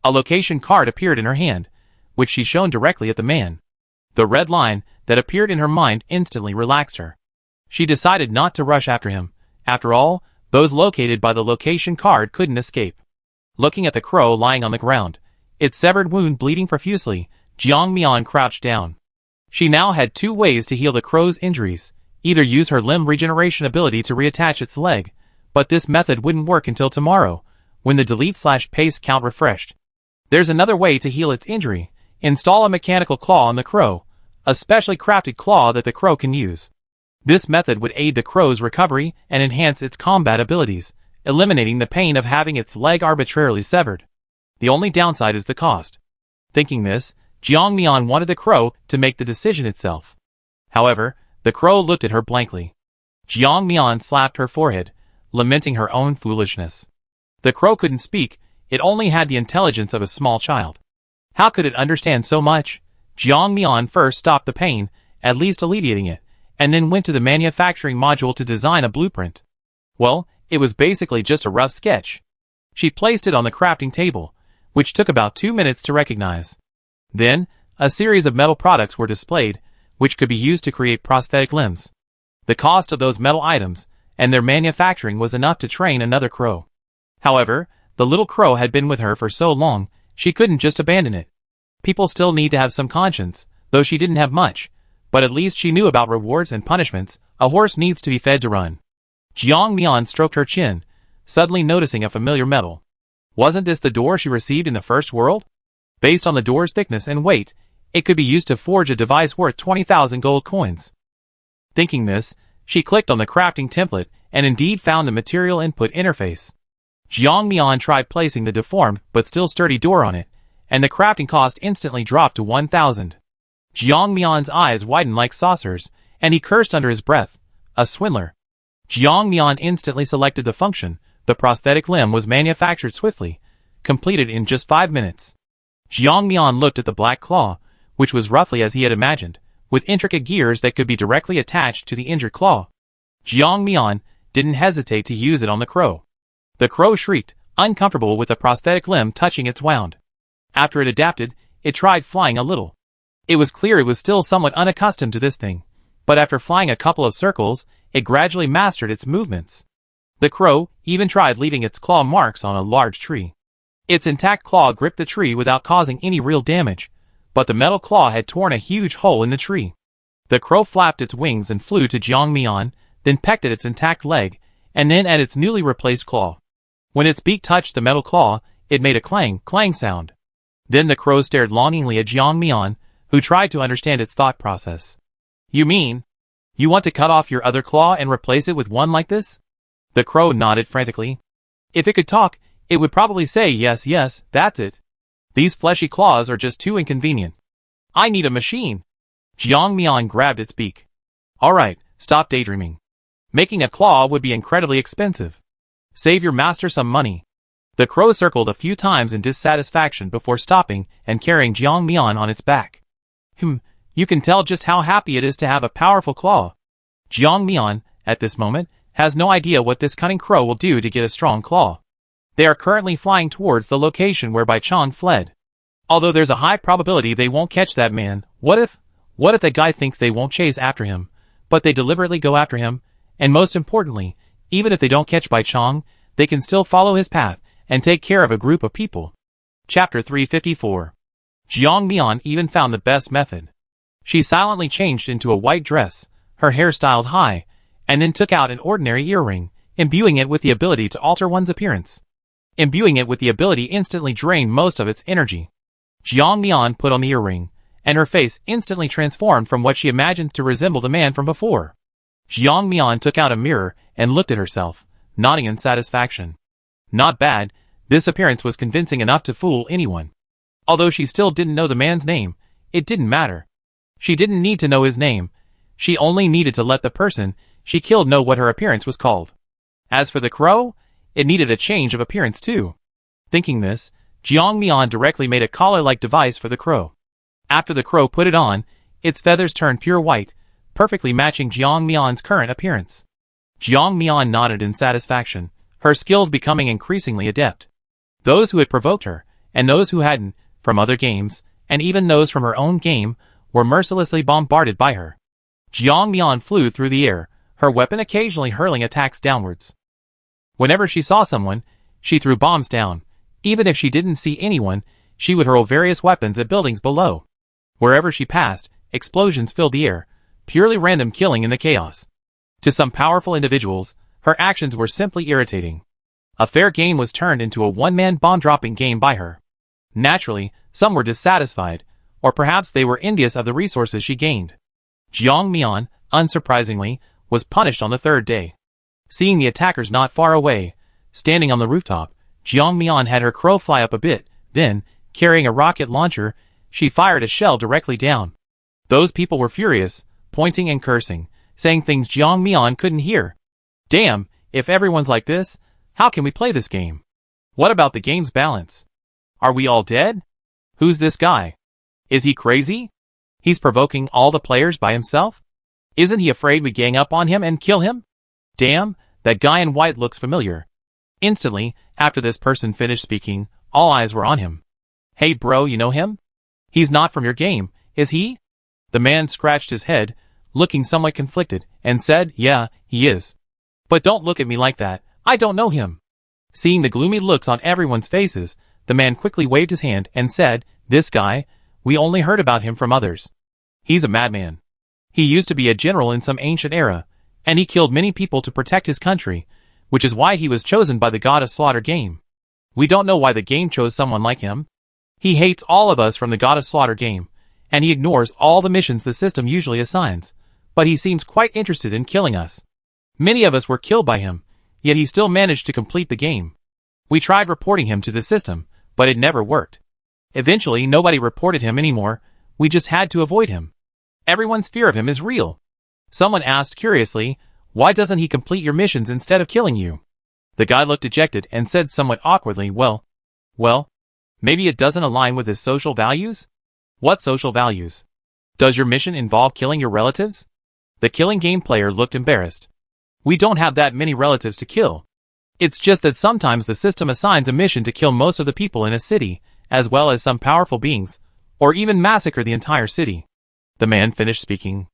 A location card appeared in her hand, which she shone directly at the man. The red line that appeared in her mind instantly relaxed her. She decided not to rush after him. After all, those located by the location card couldn't escape. Looking at the crow lying on the ground, its severed wound bleeding profusely, Jiang Mian crouched down. She now had two ways to heal the crow's injuries. Either use her limb regeneration ability to reattach its leg, but this method wouldn't work until tomorrow, when the delete/paste count refreshed. There's another way to heal its injury. Install a mechanical claw on the crow, a specially crafted claw that the crow can use. This method would aid the crow's recovery and enhance its combat abilities, eliminating the pain of having its leg arbitrarily severed. The only downside is the cost. Thinking this, Jiang Mian wanted the crow to make the decision itself. However, the crow looked at her blankly. Jiang Mian slapped her forehead, lamenting her own foolishness. The crow couldn't speak, it only had the intelligence of a small child. How could it understand so much? Jiang Mian first stopped the pain, at least alleviating it, and then went to the manufacturing module to design a blueprint. Well, it was basically just a rough sketch. She placed it on the crafting table, which took about 2 minutes to recognize. Then, a series of metal products were displayed, which could be used to create prosthetic limbs. The cost of those metal items, and their manufacturing was enough to train another crow. However, the little crow had been with her for so long, she couldn't just abandon it. People still need to have some conscience, though she didn't have much, but at least she knew about rewards and punishments. A horse needs to be fed to run. Jiang Mian stroked her chin, suddenly noticing a familiar metal. Wasn't this the door she received in the first world? Based on the door's thickness and weight, it could be used to forge a device worth 20,000 gold coins. Thinking this, she clicked on the crafting template and indeed found the material input interface. Jiang Mian tried placing the deformed but still sturdy door on it, and the crafting cost instantly dropped to 1,000. Jiang Mian's eyes widened like saucers, and he cursed under his breath. A swindler. Jiang Mian instantly selected the function. The prosthetic limb was manufactured swiftly, completed in just 5 minutes. Jiang Mian looked at the black claw, which was roughly as he had imagined, with intricate gears that could be directly attached to the injured claw. Jiang Mian didn't hesitate to use it on the crow. The crow shrieked, uncomfortable with the prosthetic limb touching its wound. After it adapted, it tried flying a little. It was clear it was still somewhat unaccustomed to this thing, but after flying a couple of circles, it gradually mastered its movements. The crow even tried leaving its claw marks on a large tree. Its intact claw gripped the tree without causing any real damage, but the metal claw had torn a huge hole in the tree. The crow flapped its wings and flew to Jiang Mian, then pecked at its intact leg, and then at its newly replaced claw. When its beak touched the metal claw, it made a clang, clang sound. Then the crow stared longingly at Jiang Mian, who tried to understand its thought process. You mean, you want to cut off your other claw and replace it with one like this? The crow nodded frantically. If it could talk, it would probably say yes, yes, that's it. These fleshy claws are just too inconvenient. I need a machine. Jiang Mian grabbed its beak. Alright, stop daydreaming. Making a claw would be incredibly expensive. Save your master some money. The crow circled a few times in dissatisfaction before stopping and carrying Jiang Mian on its back. You can tell just how happy it is to have a powerful claw. Jiang Mian, at this moment, has no idea what this cunning crow will do to get a strong claw. They are currently flying towards the location where Bai Chang fled. Although there's a high probability they won't catch that man, what if the guy thinks they won't chase after him, but they deliberately go after him, and most importantly, even if they don't catch Bai Chang, they can still follow his path and take care of a group of people. Chapter 354. Jiang Mian even found the best method. She silently changed into a white dress, her hair styled high, and then took out an ordinary earring, imbuing it with the ability to alter one's appearance. Imbuing it with the ability instantly drained most of its energy. Jiang Mian put on the earring, and her face instantly transformed from what she imagined to resemble the man from before. Jiang Mian took out a mirror and looked at herself, nodding in satisfaction. Not bad, this appearance was convincing enough to fool anyone. Although she still didn't know the man's name, it didn't matter. She didn't need to know his name. She only needed to let the person she killed know what her appearance was called. As for the crow, it needed a change of appearance too. Thinking this, Jiang Mian directly made a collar-like device for the crow. After the crow put it on, its feathers turned pure white, perfectly matching Jiang Mian's current appearance. Jiang Mian nodded in satisfaction, her skills becoming increasingly adept. Those who had provoked her, and those who hadn't, from other games, and even those from her own game, were mercilessly bombarded by her. Jiang Mian flew through the air, her weapon occasionally hurling attacks downwards. Whenever she saw someone, she threw bombs down. Even if she didn't see anyone, she would hurl various weapons at buildings below. Wherever she passed, explosions filled the air, purely random killing in the chaos. To some powerful individuals, her actions were simply irritating. A fair game was turned into a one-man bomb-dropping game by her. Naturally, some were dissatisfied, or perhaps they were envious of the resources she gained. Jiang Mian, unsurprisingly, was punished on the third day. Seeing the attackers not far away, standing on the rooftop, Jiang Mian had her crow fly up a bit, then, carrying a rocket launcher, she fired a shell directly down. Those people were furious, pointing and cursing, saying things Jiang Mian couldn't hear. Damn, if everyone's like this, how can we play this game? What about the game's balance? Are we all dead? Who's this guy? Is he crazy? He's provoking all the players by himself? Isn't he afraid we gang up on him and kill him? Damn, that guy in white looks familiar. Instantly, after this person finished speaking, all eyes were on him. Hey bro, you know him? He's not from your game, is he? The man scratched his head, looking somewhat conflicted, and said, yeah, he is. But don't look at me like that, I don't know him. Seeing the gloomy looks on everyone's faces, the man quickly waved his hand and said, this guy, we only heard about him from others. He's a madman. He used to be a general in some ancient era, and he killed many people to protect his country, which is why he was chosen by the God of Slaughter game. We don't know why the game chose someone like him. He hates all of us from the God of Slaughter game, and he ignores all the missions the system usually assigns, but he seems quite interested in killing us. Many of us were killed by him, yet he still managed to complete the game. We tried reporting him to the system, but it never worked. Eventually, nobody reported him anymore, we just had to avoid him. Everyone's fear of him is real. Someone asked curiously, why doesn't he complete your missions instead of killing you? The guy looked dejected and said somewhat awkwardly, well, maybe it doesn't align with his social values? What social values? Does your mission involve killing your relatives? The killing game player looked embarrassed. We don't have that many relatives to kill. It's just that sometimes the system assigns a mission to kill most of the people in a city, as well as some powerful beings, or even massacre the entire city. The man finished speaking.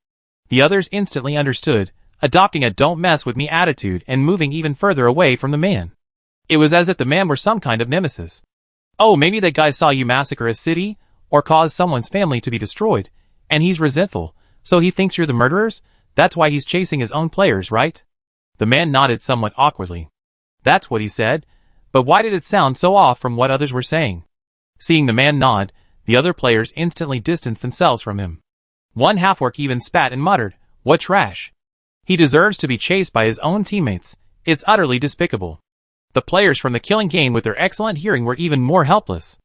The others instantly understood, adopting a don't mess with me attitude and moving even further away from the man. It was as if the man were some kind of nemesis. Oh, maybe that guy saw you massacre a city, or cause someone's family to be destroyed, and he's resentful, so he thinks you're the murderers? That's why he's chasing his own players, right? The man nodded somewhat awkwardly. That's what he said, but why did it sound so off from what others were saying? Seeing the man nod, the other players instantly distanced themselves from him. One half-orc even spat and muttered, "What trash? He deserves to be chased by his own teammates. It's utterly despicable." The players from the killing game with their excellent hearing were even more helpless.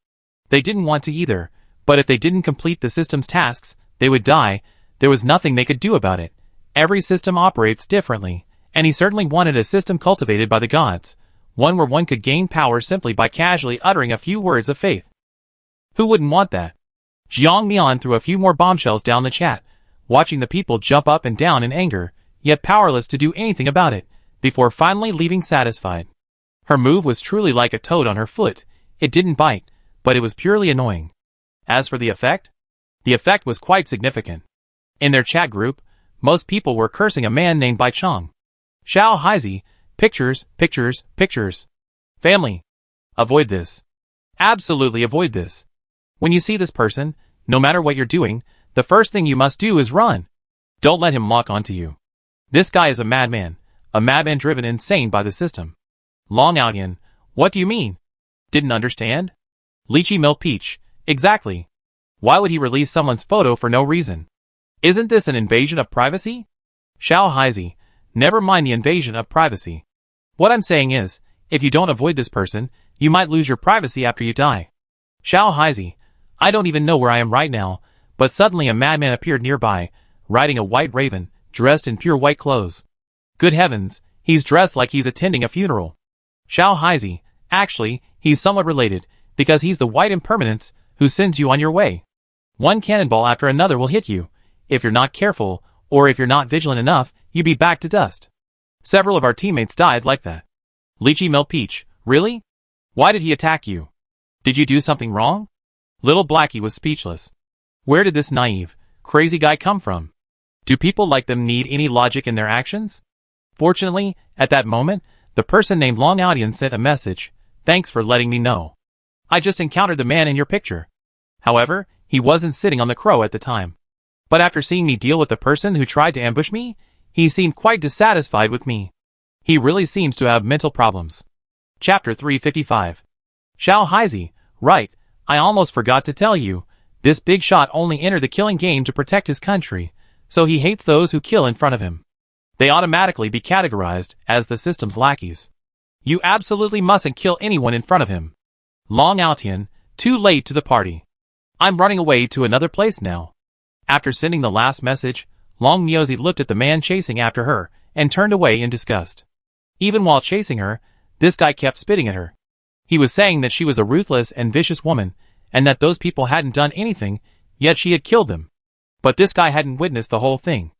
They didn't want to either, but if they didn't complete the system's tasks, they would die. There was nothing they could do about it. Every system operates differently, and he certainly wanted a system cultivated by the gods, one where one could gain power simply by casually uttering a few words of faith. Who wouldn't want that? Jiang Mian threw a few more bombshells down the chat, watching the people jump up and down in anger, yet powerless to do anything about it, before finally leaving satisfied. Her move was truly like a toad on her foot. It didn't bite, but it was purely annoying. As for the effect was quite significant. In their chat group, most people were cursing a man named Bai Chong. Xiao Haizi, pictures, pictures, pictures. Family. Avoid this. Absolutely avoid this. When you see this person, no matter what you're doing, the first thing you must do is run. Don't let him lock onto you. This guy is a madman driven insane by the system. Long Outyan, what do you mean? Didn't understand? Lychee Milk Peach, exactly. Why would he release someone's photo for no reason? Isn't this an invasion of privacy? Xiao Haizi, never mind the invasion of privacy. What I'm saying is, if you don't avoid this person, you might lose your privacy after you die. Xiao Haizi, I don't even know where I am right now, but suddenly a madman appeared nearby, riding a white raven, dressed in pure white clothes. Good heavens, he's dressed like he's attending a funeral. Xiao Haizi, actually, he's somewhat related, because he's the white impermanence who sends you on your way. One cannonball after another will hit you. If you're not careful, or if you're not vigilant enough, you'll be back to dust. Several of our teammates died like that. Lychee Milk Peach, really? Why did he attack you? Did you do something wrong? Little Blackie was speechless. Where did this naive, crazy guy come from? Do people like them need any logic in their actions? Fortunately, at that moment, the person named Long Outyan sent a message. Thanks for letting me know. I just encountered the man in your picture. However, he wasn't sitting on the crow at the time. But after seeing me deal with the person who tried to ambush me, he seemed quite dissatisfied with me. He really seems to have mental problems. Chapter 355. Xiao Haizi, right, I almost forgot to tell you. This big shot only entered the killing game to protect his country, so he hates those who kill in front of him. They automatically be categorized as the system's lackeys. You absolutely mustn't kill anyone in front of him. Long Outyan, too late to the party. I'm running away to another place now. After sending the last message, Long Miaozi looked at the man chasing after her and turned away in disgust. Even while chasing her, this guy kept spitting at her. He was saying that she was a ruthless and vicious woman, and that those people hadn't done anything, yet she had killed them. But this guy hadn't witnessed the whole thing.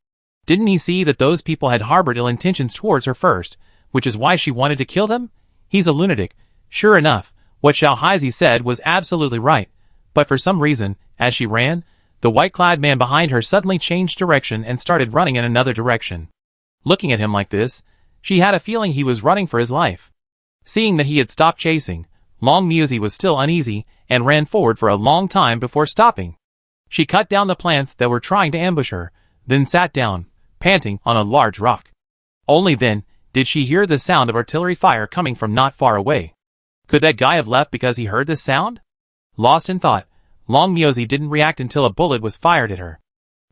Didn't he see that those people had harbored ill intentions towards her first, which is why she wanted to kill them? He's a lunatic. Sure enough, what Xiao Haizi said was absolutely right, but for some reason, as she ran, the white-clad man behind her suddenly changed direction and started running in another direction. Looking at him like this, she had a feeling he was running for his life. Seeing that he had stopped chasing, Long Miaozi was still uneasy and ran forward for a long time before stopping. She cut down the plants that were trying to ambush her, then sat down, panting, on a large rock. Only then did she hear the sound of artillery fire coming from not far away. Could that guy have left because he heard this sound? Lost in thought, Long Miaozi didn't react until a bullet was fired at her.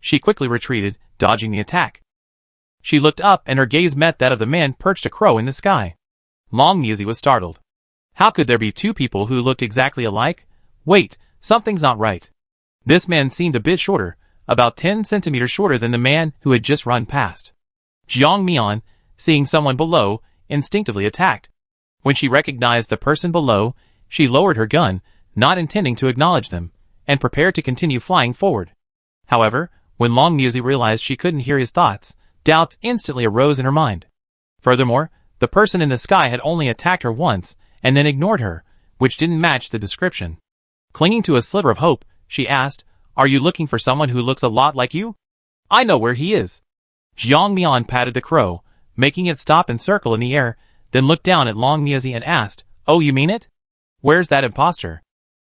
She quickly retreated, dodging the attack. She looked up and her gaze met that of the man perched a crow in the sky. Long Miaozi was startled. How could there be two people who looked exactly alike? Wait, something's not right. This man seemed a bit shorter, about 10 centimeters shorter than the man who had just run past. Jiang Mian, seeing someone below, instinctively attacked. When she recognized the person below, she lowered her gun, not intending to acknowledge them, and prepared to continue flying forward. However, when Long Miaozi realized she couldn't hear his thoughts, doubts instantly arose in her mind. Furthermore, the person in the sky had only attacked her once, and then ignored her, which didn't match the description. Clinging to a sliver of hope, she asked, "Are you looking for someone who looks a lot like you?" "I know where he is." Jiang Mian patted the crow, making it stop and circle in the air, then looked down at Long Miaozi and asked, "Oh, you mean it? Where's that imposter?"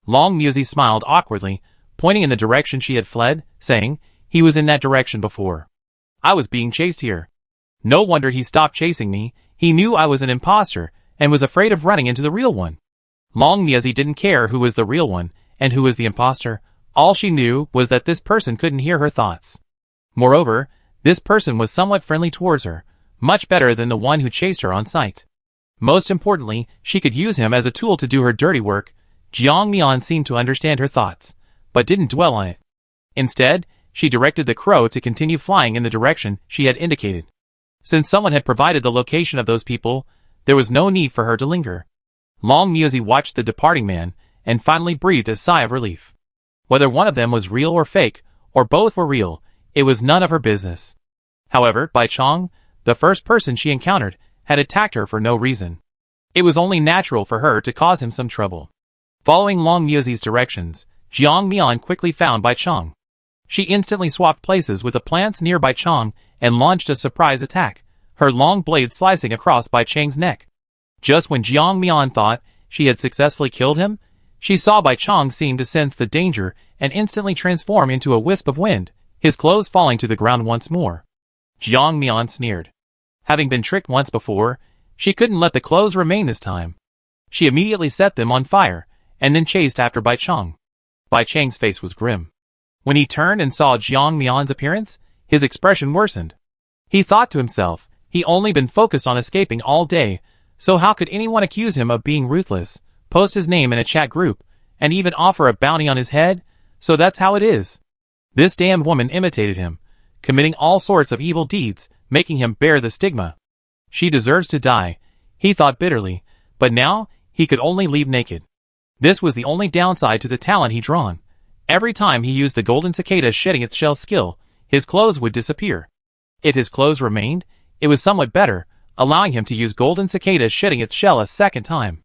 Long Miaozi smiled awkwardly, pointing in the direction she had fled, saying, "He was in that direction before. I was being chased here. No wonder he stopped chasing me. He knew I was an imposter, and was afraid of running into the real one." Long Miazi didn't care who was the real one, and who was the imposter. All she knew was that this person couldn't hear her thoughts. Moreover, this person was somewhat friendly towards her, much better than the one who chased her on sight. Most importantly, she could use him as a tool to do her dirty work. Jiang Mian seemed to understand her thoughts, but didn't dwell on it. Instead, she directed the crow to continue flying in the direction she had indicated. Since someone had provided the location of those people, there was no need for her to linger. Long Miazi watched the departing man, and finally breathed a sigh of relief. Whether one of them was real or fake, or both were real, it was none of her business. However, Bai Chong, the first person she encountered, had attacked her for no reason. It was only natural for her to cause him some trouble. Following Long Miazi's directions, Jiang Mian quickly found Bai Chong. She instantly swapped places with the plants near Bai Chong and launched a surprise attack, her long blade slicing across Bai Chang's neck. Just when Jiang Mian thought she had successfully killed him, she saw Bai Chong seem to sense the danger and instantly transform into a wisp of wind, his clothes falling to the ground once more. Jiang Mian sneered. Having been tricked once before, she couldn't let the clothes remain this time. She immediately set them on fire, and then chased after Bai Chong. Bai Chang's face was grim. When he turned and saw Jiang Mian's appearance, his expression worsened. He thought to himself, he only been focused on escaping all day, so how could anyone accuse him of being ruthless, post his name in a chat group, and even offer a bounty on his head? So that's how it is. This damned woman imitated him, committing all sorts of evil deeds, making him bear the stigma. She deserves to die, he thought bitterly, but now he could only leave naked. This was the only downside to the talent he'd drawn. Every time he used the golden cicada shedding its shell skill, his clothes would disappear. If his clothes remained, it was somewhat better, allowing him to use golden cicada shedding its shell a second time.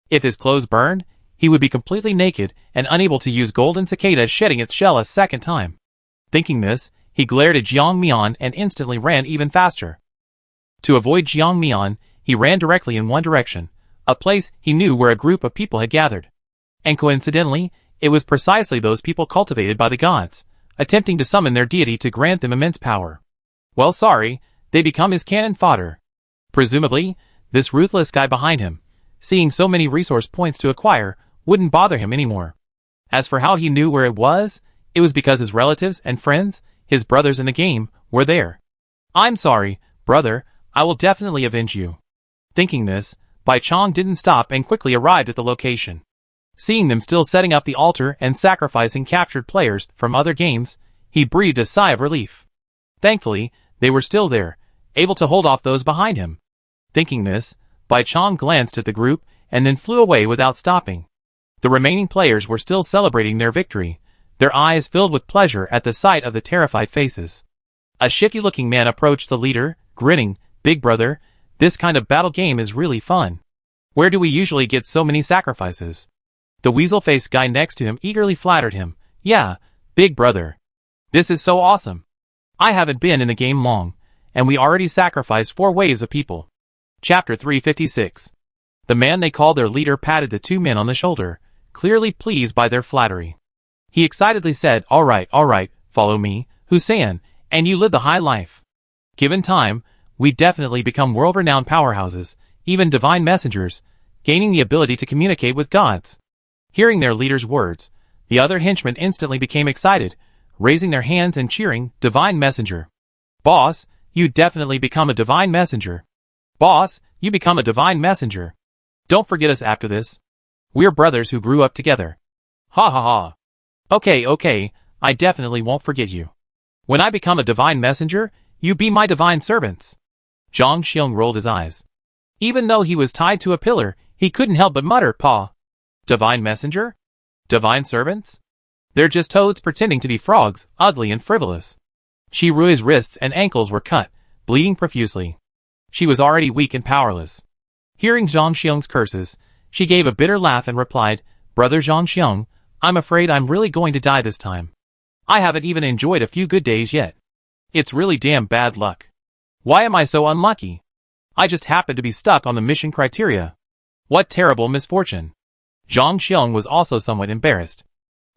If his clothes burned, he would be completely naked and unable to use golden cicada shedding its shell a second time. Thinking this, he glared at Jiang Mian and instantly ran even faster. To avoid Jiang Mian, he ran directly in one direction, a place he knew where a group of people had gathered. And coincidentally, it was precisely those people cultivated by the gods, attempting to summon their deity to grant them immense power. Well, sorry, they become his cannon fodder. Presumably, this ruthless guy behind him, seeing so many resource points to acquire, wouldn't bother him anymore. As for how he knew where it was because his relatives and friends, his brothers in the game, were there. "I'm sorry, brother, I will definitely avenge you." Thinking this, Bai Chong didn't stop and quickly arrived at the location. Seeing them still setting up the altar and sacrificing captured players from other games, he breathed a sigh of relief. Thankfully, they were still there, able to hold off those behind him. Thinking this, Bai Chong glanced at the group and then flew away without stopping. The remaining players were still celebrating their victory, their eyes filled with pleasure at the sight of the terrified faces. A shifty-looking man approached the leader, grinning, "Big brother, this kind of battle game is really fun. Where do we usually get so many sacrifices?" The weasel-faced guy next to him eagerly flattered him. "Yeah, big brother. This is so awesome. I haven't been in the game long, and we already sacrificed 4 waves of people." Chapter 356. The man they called their leader patted the 2 men on the shoulder, clearly pleased by their flattery. He excitedly said, all right, follow me, Hussein, and you live the high life. Given time, we definitely become world-renowned powerhouses, even divine messengers, gaining the ability to communicate with gods. Hearing their leader's words, the other henchmen instantly became excited, raising their hands and cheering, "Divine messenger. Boss, you definitely become a divine messenger. Boss, you become a divine messenger. Don't forget us after this. We're brothers who grew up together. Ha ha ha. Okay, I definitely won't forget you. When I become a divine messenger, you be my divine servants." Zhang Xiong rolled his eyes. Even though he was tied to a pillar, he couldn't help but mutter, "Pa. Divine messenger? Divine servants? They're just toads pretending to be frogs, ugly and frivolous." Shi Rui's wrists and ankles were cut, bleeding profusely. She was already weak and powerless. Hearing Zhang Xiong's curses, she gave a bitter laugh and replied, "Brother Zhang Xiong, I'm afraid I'm really going to die this time. I haven't even enjoyed a few good days yet. It's really damn bad luck. Why am I so unlucky? I just happened to be stuck on the mission criteria. What terrible misfortune." Zhang Xiong was also somewhat embarrassed.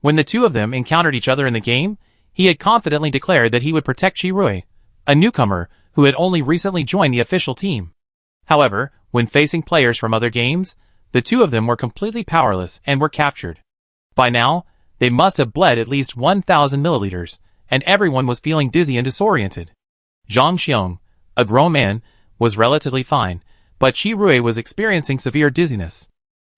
When the two of them encountered each other in the game, he had confidently declared that he would protect Chirui, a newcomer who had only recently joined the official team. However, when facing players from other games, the two of them were completely powerless and were captured. By now, they must have bled at least 1,000 milliliters, and everyone was feeling dizzy and disoriented. Zhang Xiong, a grown man, was relatively fine, but Chirui was experiencing severe dizziness.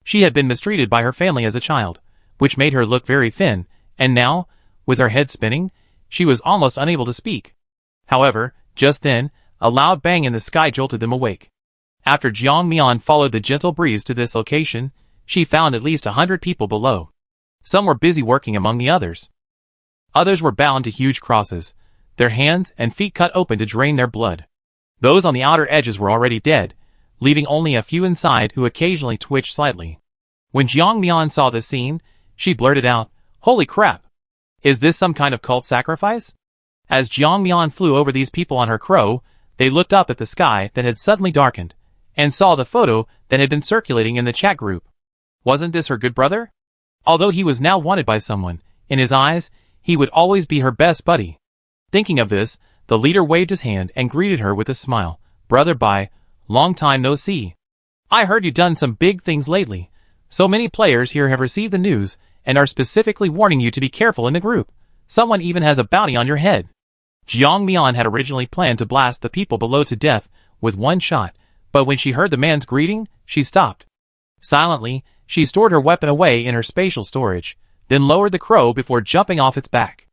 She had been mistreated by her family as a child, which made her look very thin, and now, with her head spinning, she was almost unable to speak. However, just then, a loud bang in the sky jolted them awake. After Jiang Mian followed the gentle breeze to this location, she found at least 100 people below. Some were busy working among the others. Others were bound to huge crosses, their hands and feet cut open to drain their blood. Those on the outer edges were already dead, leaving only a few inside who occasionally twitched slightly. When Jiang Mian saw this scene, she blurted out, "Holy crap! Is this some kind of cult sacrifice?" As Jiang Mian flew over these people on her crow, they looked up at the sky that had suddenly darkened, and saw the photo that had been circulating in the chat group. Wasn't this her good brother? Although he was now wanted by someone, in his eyes, he would always be her best buddy. Thinking of this, the leader waved his hand and greeted her with a smile. "Brother Bai, long time no see. I heard you done some big things lately. So many players here have received the news and are specifically warning you to be careful in the group. Someone even has a bounty on your head." Jiang Mian had originally planned to blast the people below to death with one shot, but when she heard the man's greeting, she stopped. Silently, she stored her weapon away in her spatial storage, then lowered the crow before jumping off its back.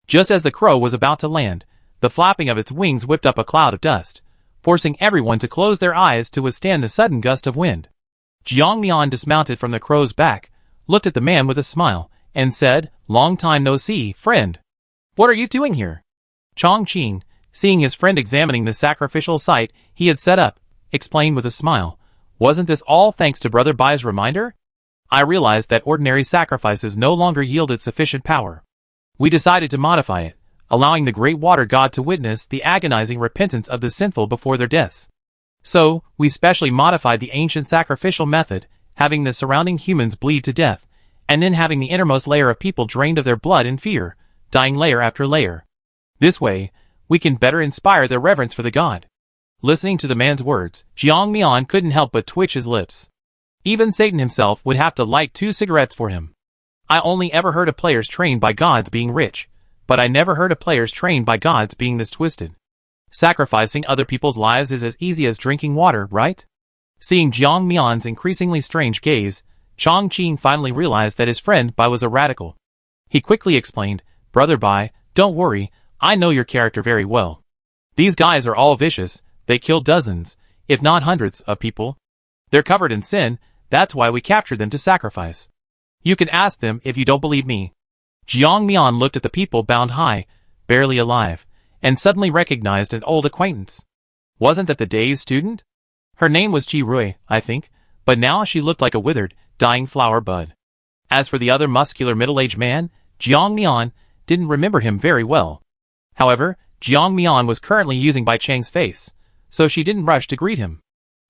Just as the crow was about to land, the flapping of its wings whipped up a cloud of dust, forcing everyone to close their eyes to withstand the sudden gust of wind. Jiang Mian dismounted from the crow's back, looked at the man with a smile, and said, "Long time no see, friend. What are you doing here?" Chong Qing, seeing his friend examining the sacrificial site he had set up, explained with a smile, "Wasn't this all thanks to Brother Bai's reminder? I realized that ordinary sacrifices no longer yielded sufficient power. We decided to modify it, allowing the great water god to witness the agonizing repentance of the sinful before their deaths. So, we specially modified the ancient sacrificial method, having the surrounding humans bleed to death, and then having the innermost layer of people drained of their blood in fear, dying layer after layer. This way, we can better inspire their reverence for the god." Listening to the man's words, Jiang Mian couldn't help but twitch his lips. Even Satan himself would have to light 2 cigarettes for him. I only ever heard of players trained by gods being rich, but I never heard of players trained by gods being this twisted. Sacrificing other people's lives is as easy as drinking water, right? Seeing Jiang Mian's increasingly strange gaze, Chong Qing finally realized that his friend Bai was a radical. He quickly explained, "Brother Bai, don't worry, I know your character very well. These guys are all vicious, they kill dozens, if not hundreds, of people. They're covered in sin, that's why we captured them to sacrifice. You can ask them if you don't believe me." Jiang Mian looked at the people bound high, barely alive, and suddenly recognized an old acquaintance. Wasn't that the day's student? Her name was Chi Rui, I think, but now she looked like a withered, dying flower bud. As for the other muscular middle-aged man, Jiang Mian didn't remember him very well. However, Jiang Mian was currently using Bai Chang's face, so she didn't rush to greet him.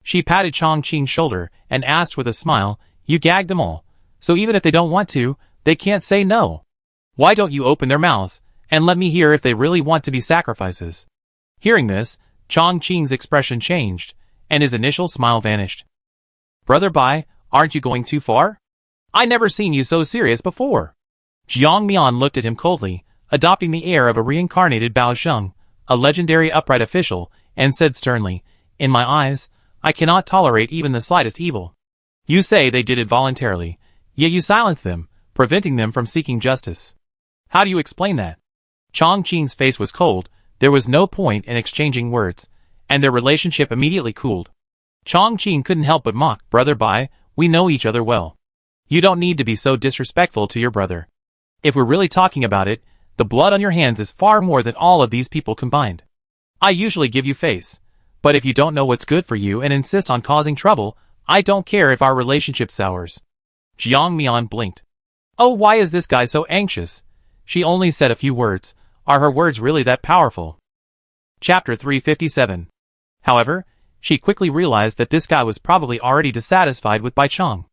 She patted Chong Qing's shoulder and asked with a smile, "You gagged them all, so even if they don't want to, they can't say no. Why don't you open their mouths, and let me hear if they really want to be sacrifices?" Hearing this, Chong Qing's expression changed, and his initial smile vanished. "Brother Bai, aren't you going too far? I never seen you so serious before." Jiang Mian looked at him coldly, adopting the air of a reincarnated Bao Sheng, a legendary upright official, and said sternly, "In my eyes, I cannot tolerate even the slightest evil. You say they did it voluntarily, yet you silence them, preventing them from seeking justice. How do you explain that?" Chong Qing's face was cold, there was no point in exchanging words, and their relationship immediately cooled. Chong Qing couldn't help but mock, "Brother Bai, we know each other well. You don't need to be so disrespectful to your brother. If we're really talking about it, the blood on your hands is far more than all of these people combined. I usually give you face, but if you don't know what's good for you and insist on causing trouble, I don't care if our relationship sours." Jiang Mian blinked. Oh, why is this guy so anxious? She only said a few words. Are her words really that powerful? Chapter 357. However, she quickly realized that this guy was probably already dissatisfied with Bai Chong.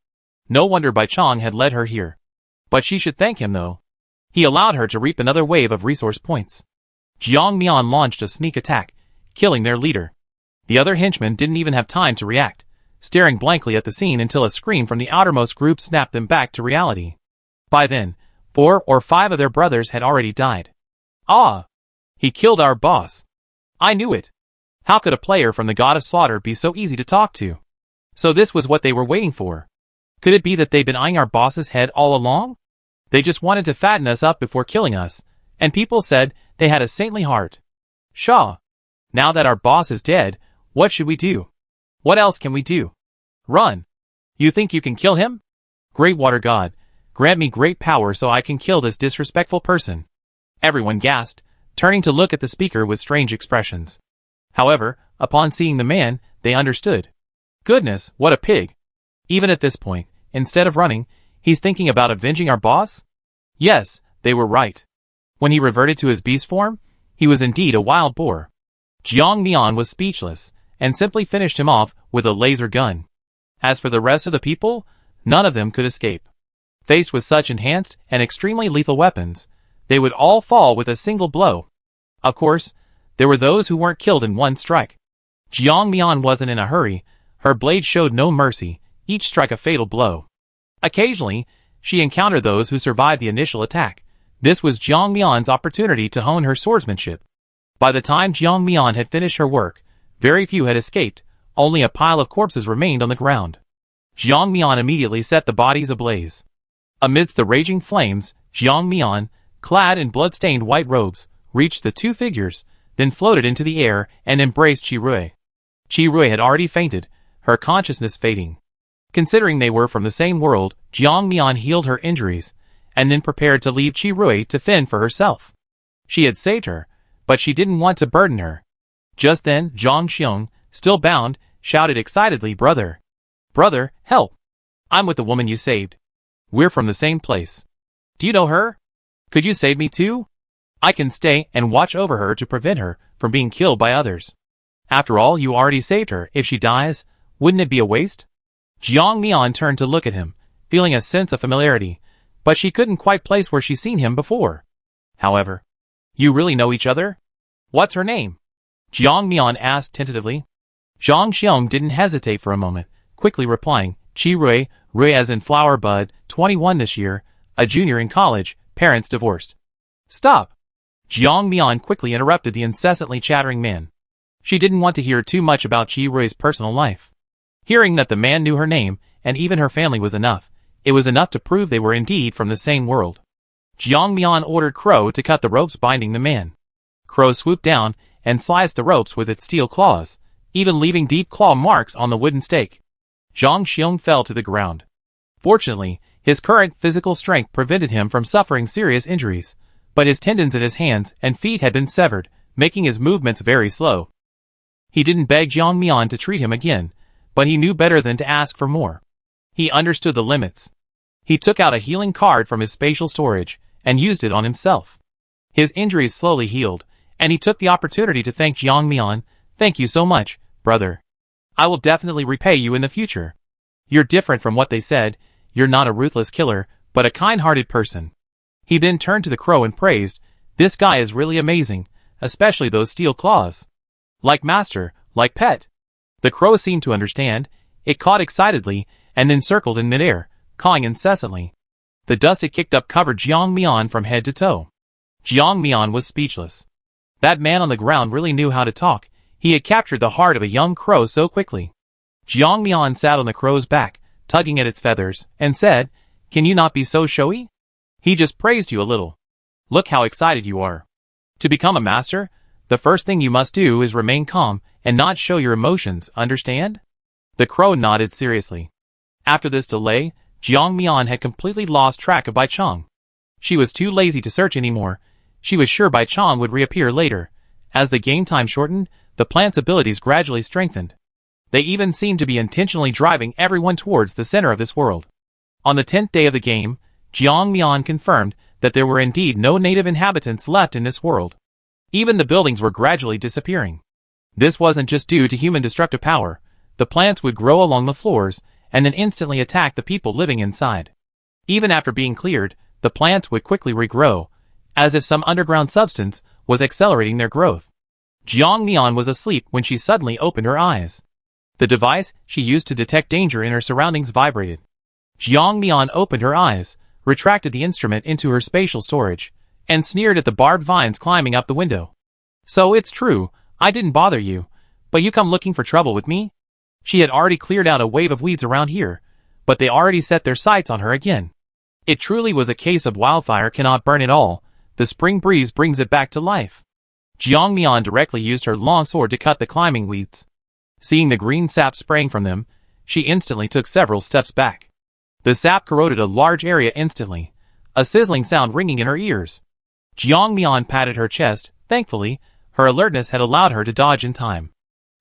No wonder Bai Chong had led her here. But she should thank him though. He allowed her to reap another wave of resource points. Jiang Mian launched a sneak attack, killing their leader. The other henchmen didn't even have time to react, staring blankly at the scene until a scream from the outermost group snapped them back to reality. By then, 4 or 5 of their brothers had already died. Ah! He killed our boss. I knew it. How could a player from the God of Slaughter be so easy to talk to? So this was what they were waiting for. Could it be that they'd been eyeing our boss's head all along? They just wanted to fatten us up before killing us, and people said they had a saintly heart. Shaw. Now that our boss is dead, what should we do? What else can we do? Run. You think you can kill him? Great Water God, grant me great power so I can kill this disrespectful person. Everyone gasped, turning to look at the speaker with strange expressions. However, upon seeing the man, they understood. Goodness, what a pig. Even at this point, instead of running, he's thinking about avenging our boss? Yes, they were right. When he reverted to his beast form, he was indeed a wild boar. Jiang Mian was speechless, and simply finished him off with a laser gun. As for the rest of the people, none of them could escape. Faced with such enhanced and extremely lethal weapons, they would all fall with a single blow. Of course, there were those who weren't killed in one strike. Jiang Mian wasn't in a hurry, her blade showed no mercy, each strike a fatal blow. Occasionally, she encountered those who survived the initial attack. This was Jiang Mian's opportunity to hone her swordsmanship. By the time Jiang Mian had finished her work, very few had escaped, only a pile of corpses remained on the ground. Jiang Mian immediately set the bodies ablaze. Amidst the raging flames, Jiang Mian, clad in blood-stained white robes, reached the 2 figures, then floated into the air and embraced Qi Rui had already fainted, her consciousness fading. Considering they were from the same world, Jiang Mian healed her injuries, and then prepared to leave Qi Rui to fend for herself. She had saved her, but she didn't want to burden her. Just then, Zhang Xiong, still bound, shouted excitedly, Brother! Brother, help! I'm with the woman you saved. We're from the same place. Do you know her? Could you save me too? I can stay and watch over her to prevent her from being killed by others. After all, you already saved her. If she dies, wouldn't it be a waste? Jiang Mian turned to look at him, feeling a sense of familiarity, but she couldn't quite place where she'd seen him before. However, you really know each other? What's her name? Jiang Mian asked tentatively. Zhang Xiong didn't hesitate for a moment, quickly replying, Qi Rui as in flower bud, 21 this year, a junior in college, parents divorced. Stop! Jiang Mian quickly interrupted the incessantly chattering man. She didn't want to hear too much about Qi Rui's personal life. Hearing that the man knew her name, and even her family was enough, it was enough to prove they were indeed from the same world. Jiang Mian ordered Crow to cut the ropes binding the man. Crow swooped down and sliced the ropes with its steel claws, even leaving deep claw marks on the wooden stake. Zhang Xiong fell to the ground. Fortunately, his current physical strength prevented him from suffering serious injuries, but his tendons in his hands and feet had been severed, making his movements very slow. He didn't beg Jiang Mian to treat him again, but he knew better than to ask for more. He understood the limits. He took out a healing card from his spatial storage and used it on himself. His injuries slowly healed, and he took the opportunity to thank Jiang Mian. Thank you so much, brother. I will definitely repay you in the future. You're different from what they said. You're not a ruthless killer, but a kind-hearted person. He then turned to the crow and praised, this guy is really amazing, especially those steel claws. Like master, like pet. The crow seemed to understand. It cawed excitedly, and then circled in midair, cawing incessantly. The dust it kicked up covered Jiang Mian from head to toe. Jiang Mian was speechless. That man on the ground really knew how to talk. He had captured the heart of a young crow so quickly. Jiang Mian sat on the crow's back, tugging at its feathers, and said, can you not be so showy? He just praised you a little. Look how excited you are. To become a master, the first thing you must do is remain calm and not show your emotions, understand? The crow nodded seriously. After this delay, Jiang Mian had completely lost track of Bai Chong. She was too lazy to search anymore. She was sure Bai Chong would reappear later. As the game time shortened, the plant's abilities gradually strengthened. They even seemed to be intentionally driving everyone towards the center of this world. On the 10th day of the game, Jiang Mian confirmed that there were indeed no native inhabitants left in this world. Even the buildings were gradually disappearing. This wasn't just due to human destructive power. The plants would grow along the floors, and then instantly attack the people living inside. Even after being cleared, the plants would quickly regrow, as if some underground substance was accelerating their growth. Jiang Mian was asleep when she suddenly opened her eyes. The device she used to detect danger in her surroundings vibrated. Jiang Mian opened her eyes, retracted the instrument into her spatial storage, and sneered at the barbed vines climbing up the window. So it's true, I didn't bother you, but you come looking for trouble with me? She had already cleared out a wave of weeds around here, but they already set their sights on her again. It truly was a case of wildfire cannot burn it all, the spring breeze brings it back to life. Jiang Mian directly used her long sword to cut the climbing weeds. Seeing the green sap spraying from them, she instantly took several steps back. The sap corroded a large area instantly, a sizzling sound ringing in her ears. Jiang Mian patted her chest. Thankfully, her alertness had allowed her to dodge in time.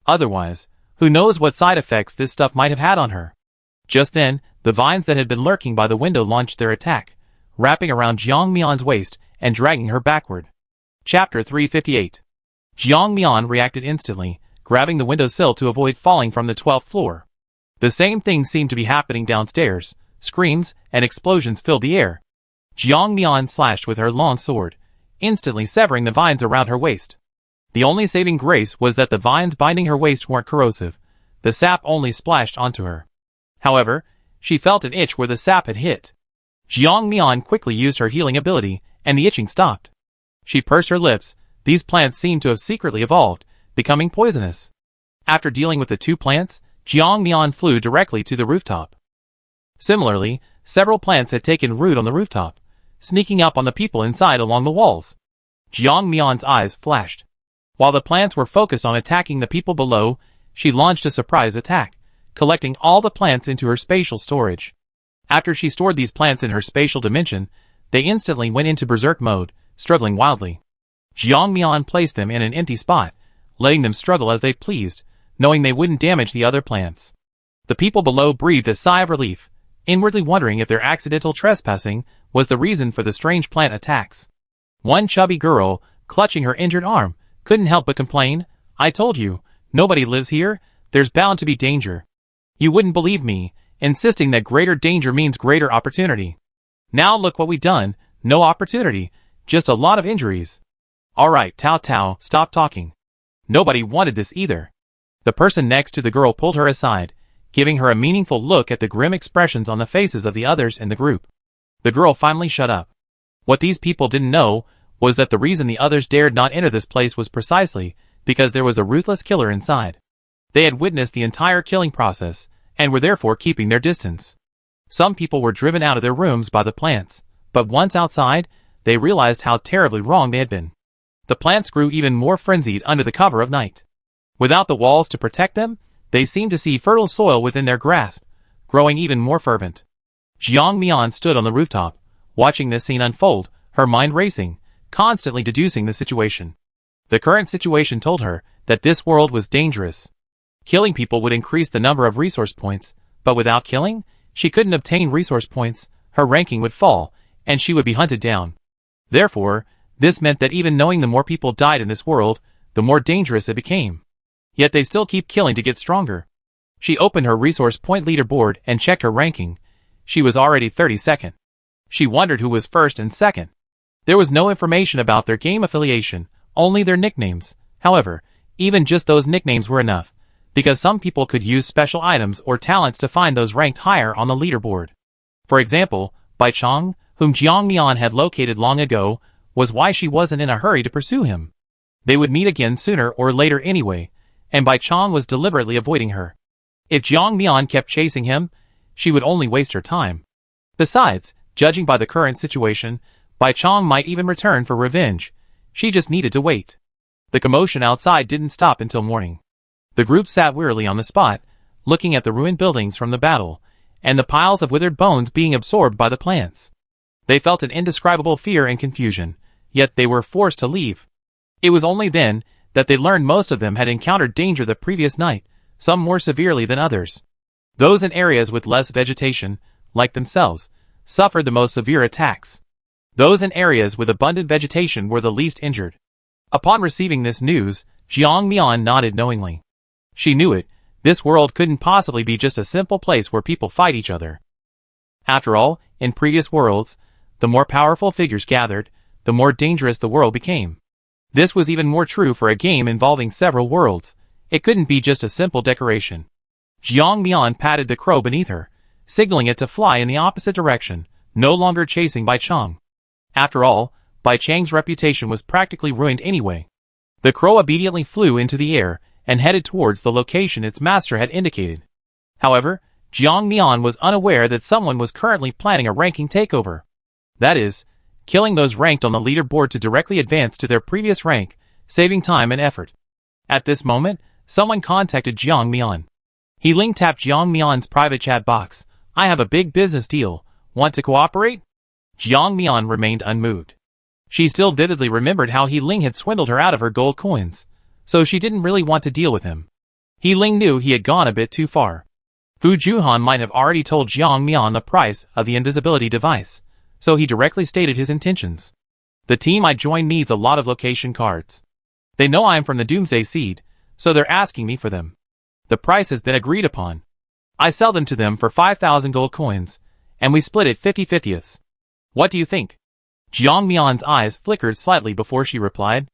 Otherwise, who knows what side effects this stuff might have had on her. Just then, the vines that had been lurking by the window launched their attack, wrapping around Jiang Mian's waist and dragging her backward. Chapter 358. Jiang Mian reacted instantly, grabbing the windowsill to avoid falling from the 12th floor. The same thing seemed to be happening downstairs. Screams and explosions filled the air. Jiang Mian slashed with her long sword, instantly severing the vines around her waist. The only saving grace was that the vines binding her waist weren't corrosive. The sap only splashed onto her. However, she felt an itch where the sap had hit. Jiang Mian quickly used her healing ability, and the itching stopped. She pursed her lips. These plants seemed to have secretly evolved, becoming poisonous. After dealing with the two plants, Jiang Mian flew directly to the rooftop. Similarly, several plants had taken root on the rooftop, sneaking up on the people inside along the walls. Jiang Mian's eyes flashed. While the plants were focused on attacking the people below, she launched a surprise attack, collecting all the plants into her spatial storage. After she stored these plants in her spatial dimension, they instantly went into berserk mode, struggling wildly. Jiang Mian placed them in an empty spot, letting them struggle as they pleased, knowing they wouldn't damage the other plants. The people below breathed a sigh of relief, inwardly wondering if their accidental trespassing was the reason for the strange plant attacks. One chubby girl, clutching her injured arm, couldn't help but complain, "I told you, nobody lives here, there's bound to be danger. You wouldn't believe me, insisting that greater danger means greater opportunity. Now look what we've done, no opportunity, just a lot of injuries." "Alright, Tao Tao, stop talking. Nobody wanted this either." The person next to the girl pulled her aside, giving her a meaningful look at the grim expressions on the faces of the others in the group. The girl finally shut up. What these people didn't know was that the reason the others dared not enter this place was precisely because there was a ruthless killer inside. They had witnessed the entire killing process, and were therefore keeping their distance. Some people were driven out of their rooms by the plants, but once outside, they realized how terribly wrong they had been. The plants grew even more frenzied under the cover of night. Without the walls to protect them, they seemed to see fertile soil within their grasp, growing even more fervent. Jiang Mian stood on the rooftop, watching this scene unfold, her mind racing, constantly deducing the situation. The current situation told her that this world was dangerous. Killing people would increase the number of resource points, but without killing, she couldn't obtain resource points, her ranking would fall, and she would be hunted down. Therefore, this meant that even knowing the more people died in this world, the more dangerous it became. Yet they still keep killing to get stronger. She opened her resource point leaderboard and checked her ranking. She was already 32nd. She wondered who was first and second. There was no information about their game affiliation, only their nicknames. However, even just those nicknames were enough, because some people could use special items or talents to find those ranked higher on the leaderboard. For example, Bai Chong, whom Jiang Mian had located long ago, was why she wasn't in a hurry to pursue him. They would meet again sooner or later anyway, and Bai Chong was deliberately avoiding her. If Jiang Mian kept chasing him, she would only waste her time. Besides, judging by the current situation, Bai Chong might even return for revenge. She just needed to wait. The commotion outside didn't stop until morning. The group sat wearily on the spot, looking at the ruined buildings from the battle, and the piles of withered bones being absorbed by the plants. They felt an indescribable fear and confusion, yet they were forced to leave. It was only then that they learned most of them had encountered danger the previous night, some more severely than others. Those in areas with less vegetation, like themselves, suffered the most severe attacks. Those in areas with abundant vegetation were the least injured. Upon receiving this news, Jiang Mian nodded knowingly. She knew it, this world couldn't possibly be just a simple place where people fight each other. After all, in previous worlds, the more powerful figures gathered, the more dangerous the world became. This was even more true for a game involving several worlds. It couldn't be just a simple decoration. Jiang Mian patted the crow beneath her, signaling it to fly in the opposite direction, no longer chasing Bai Chang. After all, Bai Chang's reputation was practically ruined anyway. The crow obediently flew into the air and headed towards the location its master had indicated. However, Jiang Mian was unaware that someone was currently planning a ranking takeover. That is, killing those ranked on the leaderboard to directly advance to their previous rank, saving time and effort. At this moment, someone contacted Jiang Mian. He Ling tapped Jiang Mian's private chat box. "I have a big business deal. Want to cooperate?" Jiang Mian remained unmoved. She still vividly remembered how He Ling had swindled her out of her gold coins, so she didn't really want to deal with him. He Ling knew he had gone a bit too far. Fu Juhan might have already told Jiang Mian the price of the invisibility device, so he directly stated his intentions. "The team I joined needs a lot of location cards. They know I'm from the Doomsday Seed, so they're asking me for them. The price has been agreed upon. I sell them to them for 5,000 gold coins, and we split it 50/50. What do you think?" Jiang Mian's eyes flickered slightly before she replied.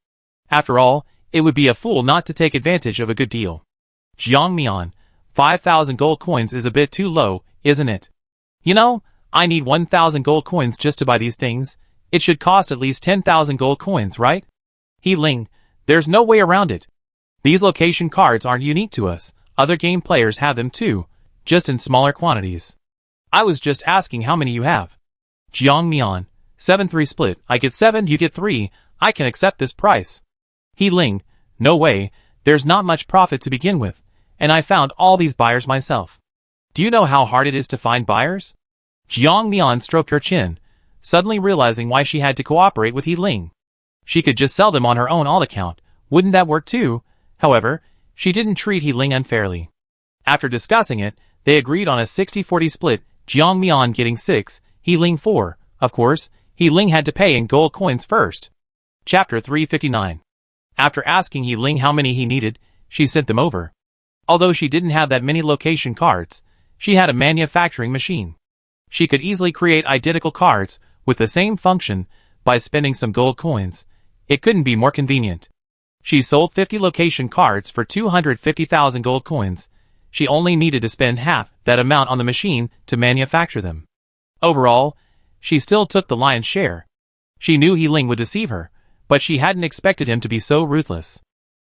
After all, it would be a fool not to take advantage of a good deal. "Jiang Mian, 5,000 gold coins is a bit too low, isn't it? You know, I need 1,000 gold coins just to buy these things. It should cost at least 10,000 gold coins, right? He Ling, there's no way around it. These location cards aren't unique to us. Other game players have them too, just in smaller quantities. I was just asking how many you have." Jiang Mian, 7-3 split. I get 7, you get 3. I can accept this price. He Ling, no way. There's not much profit to begin with, and I found all these buyers myself. Do you know how hard it is to find buyers? Jiang Mian stroked her chin, suddenly realizing why she had to cooperate with He Ling. She could just sell them on her own alt account. Wouldn't that work too? However, she didn't treat He Ling unfairly. After discussing it, they agreed on a 60-40 split, Jiang Mian getting 6, He Ling 4. Of course, He Ling had to pay in gold coins first. Chapter 359. After asking He Ling how many he needed, she sent them over. Although she didn't have that many location cards, she had a manufacturing machine. She could easily create identical cards with the same function by spending some gold coins. It couldn't be more convenient. She sold 50 location cards for 250,000 gold coins. She only needed to spend half that amount on the machine to manufacture them. Overall, she still took the lion's share. She knew He Ling would deceive her, but she hadn't expected him to be so ruthless.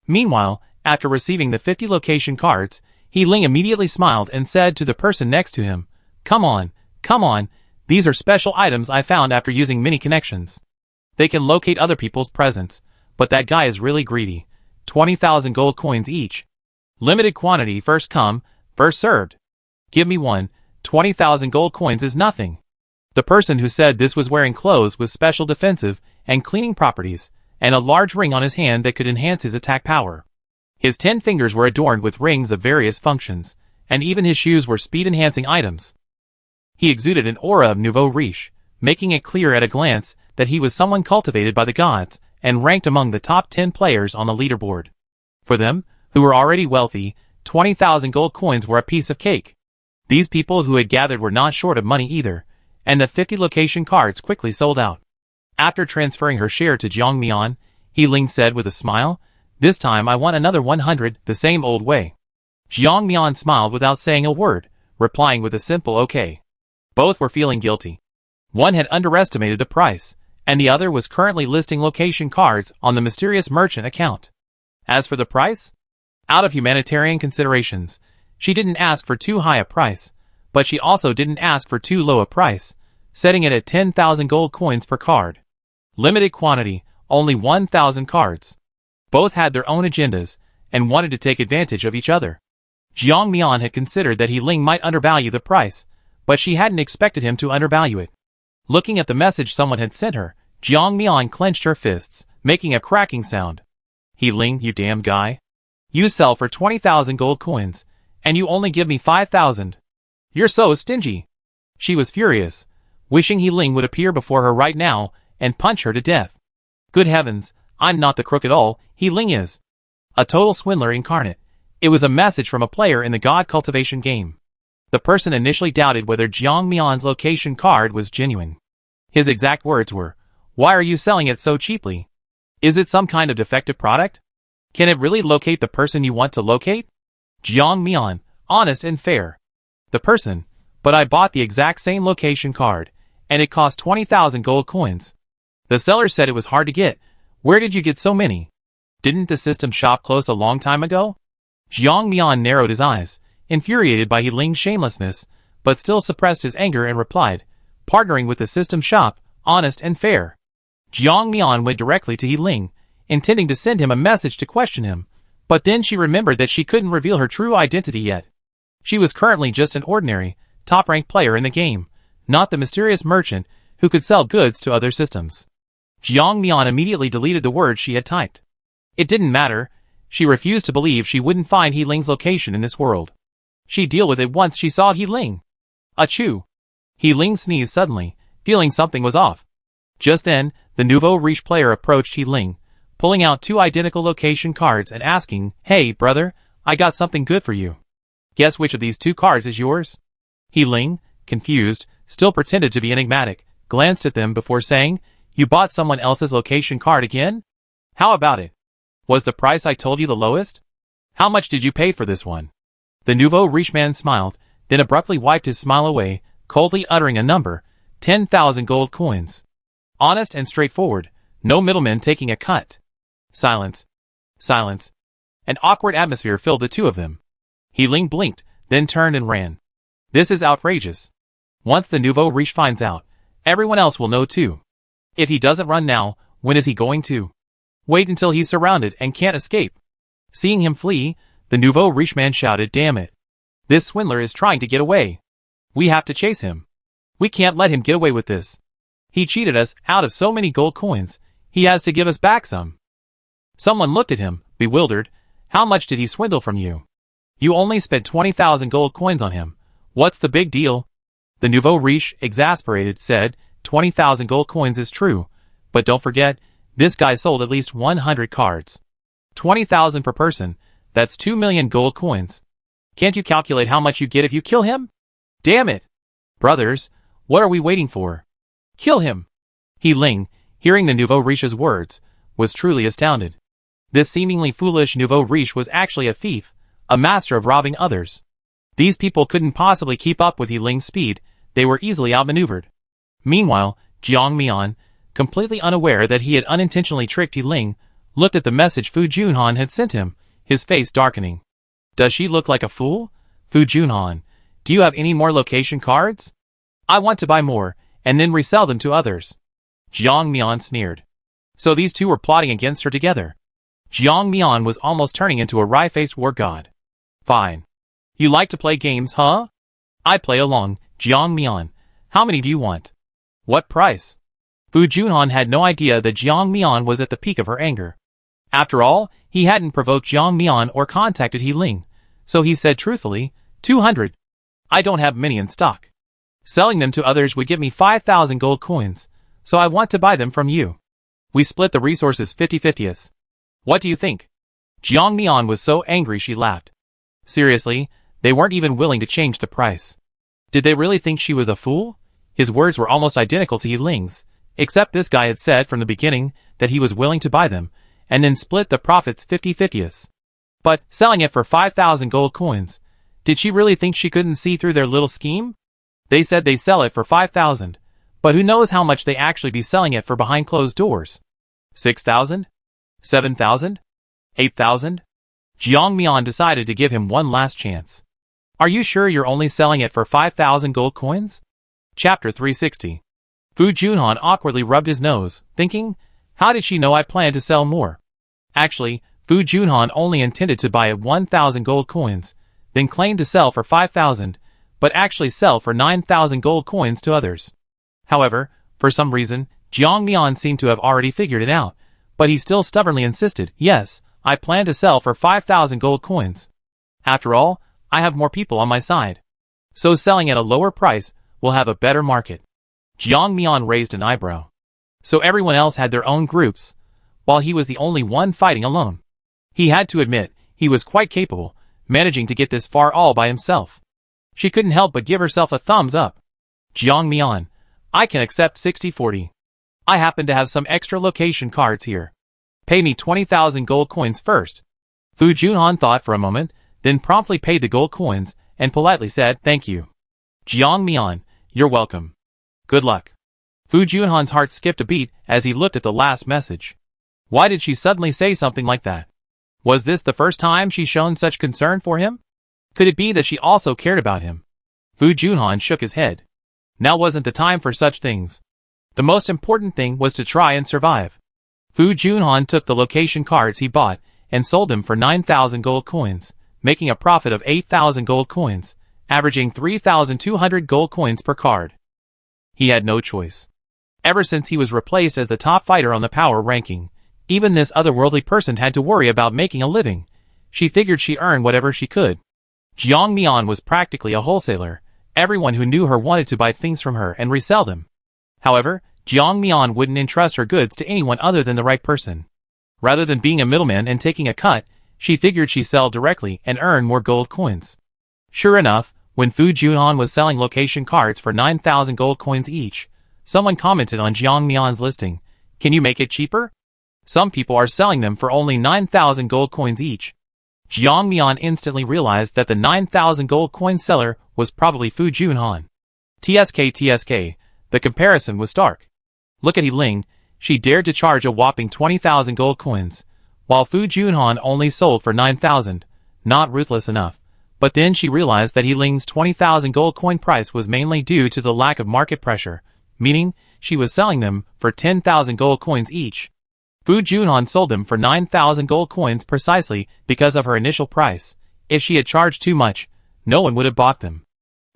Meanwhile, after receiving the 50 location cards, He Ling immediately smiled and said to the person next to him, come on, these are special items I found after using mini connections. They can locate other people's presents, but that guy is really greedy. 20,000 gold coins each. Limited quantity, first come, first served. Give me one, 20,000 gold coins is nothing." The person who said this was wearing clothes with special defensive and cleaning properties, and a large ring on his hand that could enhance his attack power. His 10 fingers were adorned with rings of various functions, and even his shoes were speed-enhancing items. He exuded an aura of nouveau riche, making it clear at a glance that he was someone cultivated by the gods and ranked among the top 10 players on the leaderboard. For them, who were already wealthy, 20,000 gold coins were a piece of cake. These people who had gathered were not short of money either, and the 50 location cards quickly sold out. After transferring her share to Jiang Mian, He Ling said with a smile, "This time I want another 100 the same old way." Jiang Mian smiled without saying a word, replying with a simple okay. Both were feeling guilty. One had underestimated the price, and the other was currently listing location cards on the mysterious merchant account. As for the price, out of humanitarian considerations, she didn't ask for too high a price, but she also didn't ask for too low a price, setting it at 10,000 gold coins per card. Limited quantity, only 1,000 cards. Both had their own agendas, and wanted to take advantage of each other. Jiang Mian had considered that He Ling might undervalue the price, but she hadn't expected him to undervalue it. Looking at the message someone had sent her, Jiang Mian clenched her fists, making a cracking sound. "He Ling, you damn guy. You sell for 20,000 gold coins, and you only give me 5,000. You're so stingy." She was furious, wishing He Ling would appear before her right now and punch her to death. Good heavens, I'm not the crook at all, He Ling is. A total swindler incarnate. It was a message from a player in the god cultivation game. The person initially doubted whether Jiang Mian's location card was genuine. His exact words were, "Why are you selling it so cheaply? Is it some kind of defective product? Can it really locate the person you want to locate?" Jiang Mian, honest and fair. The person, "But I bought the exact same location card, and it cost 20,000 gold coins." The seller said it was hard to get. "Where did you get so many? Didn't the system shop close a long time ago?" Jiang Mian narrowed his eyes, infuriated by He Ling's shamelessness, but still suppressed his anger and replied, "Partnering with the system shop, honest and fair." Jiang Mian went directly to He Ling, intending to send him a message to question him, but then she remembered that she couldn't reveal her true identity yet. She was currently just an ordinary, top-ranked player in the game, not the mysterious merchant who could sell goods to other systems. Jiang Mian immediately deleted the words she had typed. It didn't matter. She refused to believe she wouldn't find He Ling's location in this world. She'd deal with it once she saw He Ling. Achoo! He Ling sneezed suddenly, feeling something was off. Just then, the nouveau riche player approached He Ling, pulling out 2 identical location cards and asking, "Hey, brother, I got something good for you. Guess which of these 2 cards is yours?" He Ling, confused, still pretended to be enigmatic, glanced at them before saying, "You bought someone else's location card again? How about it? Was the price I told you the lowest? How much did you pay for this one?" The nouveau riche man smiled, then abruptly wiped his smile away, coldly uttering a number, 10,000 gold coins. Honest and straightforward, no middlemen taking a cut. Silence. Silence. An awkward atmosphere filled the two of them. He Ling blinked, then turned and ran. This is outrageous. Once the nouveau riche finds out, everyone else will know too. If he doesn't run now, when is he going to? Wait until he's surrounded and can't escape. Seeing him flee, the nouveau riche man shouted, "Damn it. This swindler is trying to get away. We have to chase him. We can't let him get away with this. He cheated us out of so many gold coins, he has to give us back some." Someone looked at him, bewildered. "How much did he swindle from you? You only spent 20,000 gold coins on him. What's the big deal?" The nouveau riche, exasperated, said, 20,000 gold coins is true, but don't forget, this guy sold at least 100 cards. 20,000 per person, that's 2 million gold coins. Can't you calculate how much you get if you kill him? Damn it! Brothers, what are we waiting for? Kill him! He Ling, hearing the nouveau riche's words, was truly astounded. This seemingly foolish nouveau riche was actually a thief, a master of robbing others. These people couldn't possibly keep up with He Ling's speed, they were easily outmaneuvered. Meanwhile, Jiang Mian, completely unaware that he had unintentionally tricked He Ling, looked at the message Fu Junhan had sent him, his face darkening. Does she look like a fool? Fu Junhan, do you have any more location cards? I want to buy more, and then resell them to others. Jiang Mian sneered. So these two were plotting against her together. Jiang Mian was almost turning into a wry-faced war god. Fine. You like to play games, huh? I play along, Jiang Mian. How many do you want? What price? Fu Junhan had no idea that Jiang Mian was at the peak of her anger. After all, he hadn't provoked Jiang Mian or contacted He Ling, so he said truthfully, 200. I don't have many in stock. Selling them to others would give me 5,000 gold coins, so I want to buy them from you. We split the resources 50-50. What do you think? Jiang Mian was so angry she laughed. Seriously, they weren't even willing to change the price. Did they really think she was a fool? His words were almost identical to He Ling's, except this guy had said from the beginning that he was willing to buy them, and then split the profits 50-50. But, selling it for 5,000 gold coins, did she really think she couldn't see through their little scheme? They said they sell it for 5,000, but who knows how much they actually be selling it for behind closed doors? 6,000? 7,000? 8,000? Jiang Mian decided to give him one last chance. Are you sure you're only selling it for 5,000 gold coins? Chapter 360. Fu Junhan awkwardly rubbed his nose, thinking, how did she know I planned to sell more? Actually, Fu Junhan only intended to buy 1,000 gold coins, then claimed to sell for 5,000, but actually sell for 9,000 gold coins to others. However, for some reason, Jiang Mian seemed to have already figured it out, but he still stubbornly insisted, yes, I plan to sell for 5,000 gold coins. After all, I have more people on my side. So selling at a lower price will have a better market. Jiang Mian raised an eyebrow. So everyone else had their own groups, while he was the only one fighting alone. He had to admit, he was quite capable, managing to get this far all by himself. She couldn't help but give herself a thumbs up. Jiang Mian, I can accept 60-40. I happen to have some extra location cards here. Pay me 20,000 gold coins first. Fu Junhan thought for a moment, then promptly paid the gold coins and politely said, thank you. Jiang Mian, you're welcome. Good luck. Fu Junhan's heart skipped a beat as he looked at the last message. Why did she suddenly say something like that? Was this the first time she'd shown such concern for him? Could it be that she also cared about him? Fu Junhan shook his head. Now wasn't the time for such things. The most important thing was to try and survive. Fu Junhan took the location cards he bought and sold them for 9,000 gold coins, making a profit of 8,000 gold coins, averaging 3,200 gold coins per card. He had no choice. Ever since he was replaced as the top fighter on the power ranking, even this otherworldly person had to worry about making a living. She figured she earned whatever she could. Jiang Mian was practically a wholesaler. Everyone who knew her wanted to buy things from her and resell them. However, Jiang Mian wouldn't entrust her goods to anyone other than the right person. Rather than being a middleman and taking a cut, she figured she'd sell directly and earn more gold coins. Sure enough, when Fu Junhan was selling location cards for 9,000 gold coins each, someone commented on Jiang Mian's listing, "Can you make it cheaper? Some people are selling them for only 9,000 gold coins each." Jiang Mian instantly realized that the 9,000 gold coin seller was probably Fu Junhan. TSK, the comparison was stark. Look at He Ling, she dared to charge a whopping 20,000 gold coins, while Fu Junhan only sold for 9,000, not ruthless enough. But then she realized that He Ling's 20,000 gold coin price was mainly due to the lack of market pressure, meaning she was selling them for 10,000 gold coins each. Fu Junhan sold them for 9,000 gold coins precisely because of her initial price. If she had charged too much, no one would have bought them.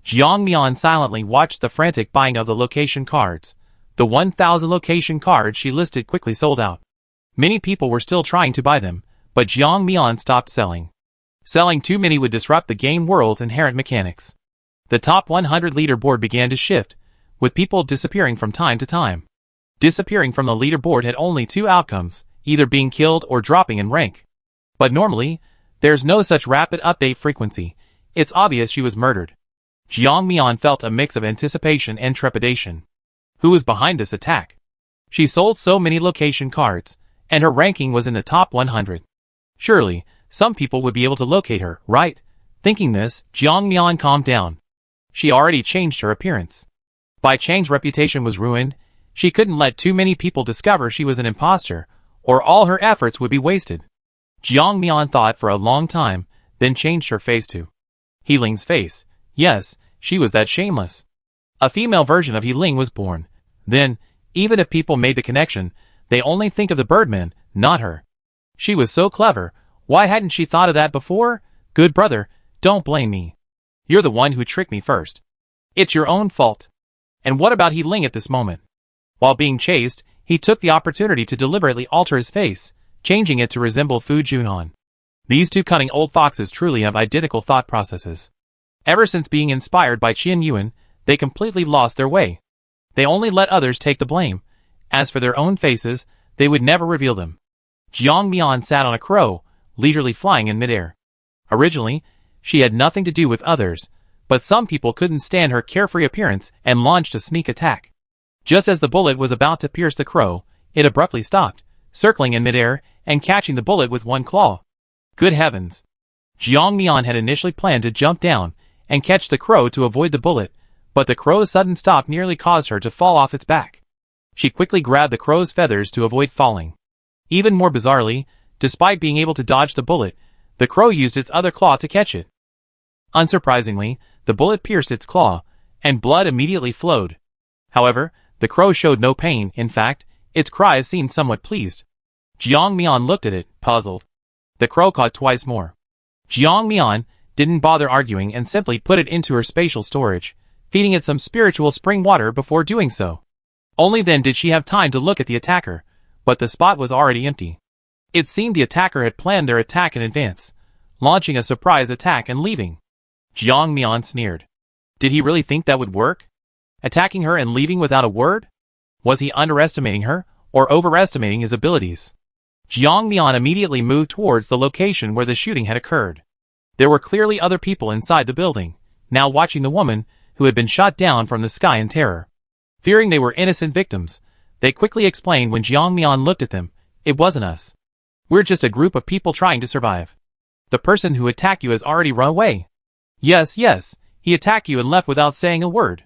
Jiang Mian silently watched the frantic buying of the location cards. The 1,000 location cards she listed quickly sold out. Many people were still trying to buy them, but Jiang Mian stopped selling. Selling too many would disrupt the game world's inherent mechanics. The top 100 leaderboard began to shift, with people disappearing from time to time. Disappearing from the leaderboard had only two outcomes, either being killed or dropping in rank. But normally, there's no such rapid update frequency. It's obvious she was murdered. Jiang Mian felt a mix of anticipation and trepidation. Who was behind this attack? She sold so many location cards, and her ranking was in the top 100. Surely, some people would be able to locate her, right? Thinking this, Jiang Mian calmed down. She already changed her appearance. Bai Chang's reputation was ruined. She couldn't let too many people discover she was an imposter, or all her efforts would be wasted. Jiang Mian thought for a long time, then changed her face to He Ling's face. Yes, she was that shameless. A female version of He Ling was born. Then, even if people made the connection, they only think of the Birdman, not her. She was so clever. Why hadn't she thought of that before? Good brother, don't blame me. You're the one who tricked me first. It's your own fault. And what about He Ling at this moment? While being chased, he took the opportunity to deliberately alter his face, changing it to resemble Fu Junhan. These two cunning old foxes truly have identical thought processes. Ever since being inspired by Qian Yuan, they completely lost their way. They only let others take the blame. As for their own faces, they would never reveal them. Jiang Mian sat on a crow, leisurely flying in midair. Originally, she had nothing to do with others, but some people couldn't stand her carefree appearance and launched a sneak attack. Just as the bullet was about to pierce the crow, it abruptly stopped, circling in midair and catching the bullet with one claw. Good heavens! Jiang Mian had initially planned to jump down and catch the crow to avoid the bullet, but the crow's sudden stop nearly caused her to fall off its back. She quickly grabbed the crow's feathers to avoid falling. Even more bizarrely, despite being able to dodge the bullet, the crow used its other claw to catch it. Unsurprisingly, the bullet pierced its claw, and blood immediately flowed. However, the crow showed no pain. In fact, its cries seemed somewhat pleased. Jiang Mian looked at it, puzzled. The crow caught twice more. Jiang Mian didn't bother arguing and simply put it into her spatial storage, feeding it some spiritual spring water before doing so. Only then did she have time to look at the attacker, but the spot was already empty. It seemed the attacker had planned their attack in advance, launching a surprise attack and leaving. Jiang Mian sneered. Did he really think that would work? Attacking her and leaving without a word? Was he underestimating her, or overestimating his abilities? Jiang Mian immediately moved towards the location where the shooting had occurred. There were clearly other people inside the building. now watching the woman who had been shot down from the sky in terror. Fearing they were innocent victims, they quickly explained when Jiang Mian looked at them, "It wasn't us. We're just a group of people trying to survive. The person who attacked you has already run away." Yes, he attacked you and left without saying a word.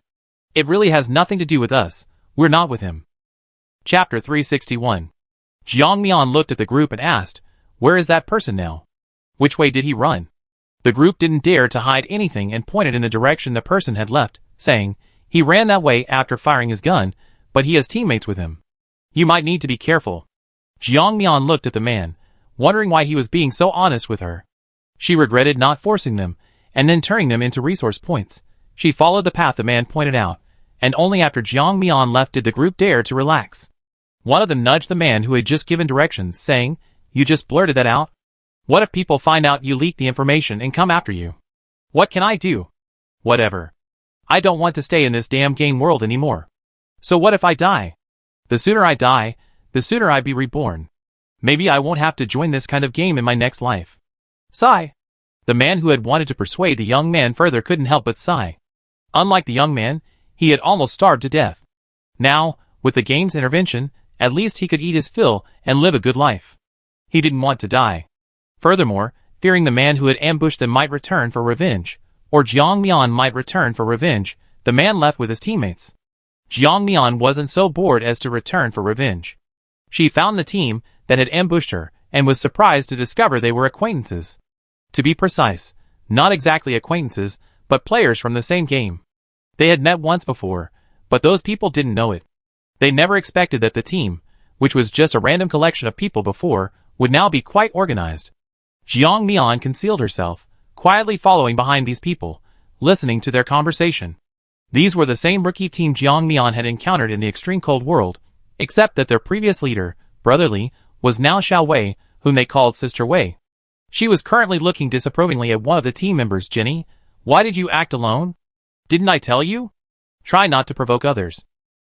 It really has nothing to do with us, we're not with him. Chapter 361. Jiang Mian looked at the group and asked, "Where is that person now? Which way did he run?" The group didn't dare to hide anything and pointed in the direction the person had left, saying, "He ran that way after firing his gun, but he has teammates with him. You might need to be careful." Jiang Mian looked at the man, wondering why he was being so honest with her. She regretted not forcing them, and then turning them into resource points. She followed the path the man pointed out, and only after Jiang Mian left did the group dare to relax. One of them nudged the man who had just given directions, saying, "You just blurted that out? What if people find out you leaked the information and come after you? What can I do?" "Whatever. I don't want to stay in this damn game world anymore. So what if I die? The sooner I die, the sooner I be reborn. Maybe I won't have to join this kind of game in my next life." Sigh. The man who had wanted to persuade the young man further couldn't help but sigh. Unlike the young man, he had almost starved to death. Now, with the game's intervention, at least he could eat his fill and live a good life. He didn't want to die. Furthermore, fearing the man who had ambushed them might return for revenge, or Jiang Mian might return for revenge, the man left with his teammates. Jiang Mian wasn't so bored as to return for revenge. She found the team that had ambushed her, and was surprised to discover they were acquaintances. To be precise, not exactly acquaintances, but players from the same game. They had met once before, but those people didn't know it. They never expected that the team, which was just a random collection of people before, would now be quite organized. Jiang Mian concealed herself, quietly following behind these people, listening to their conversation. These were the same rookie team Jiang Mian had encountered in the extreme cold world, except that their previous leader, Brother Li, was now Xiao Wei, whom they called Sister Wei. She was currently looking disapprovingly at one of the team members. "Jenny, why did you act alone? Didn't I tell you? Try not to provoke others.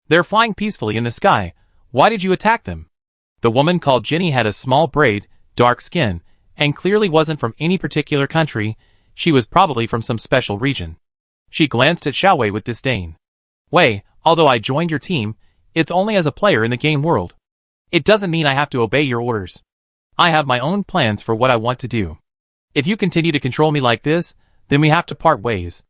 They're flying peacefully in the sky. Why did you attack them?" The woman called Jenny had a small braid, dark skin, and clearly wasn't from any particular country. She was probably from some special region. She glanced at Xiao Wei with disdain. "Wei, although I joined your team, it's only as a player in the game world. It doesn't mean I have to obey your orders. I have my own plans for what I want to do. If you continue to control me like this, then we have to part ways."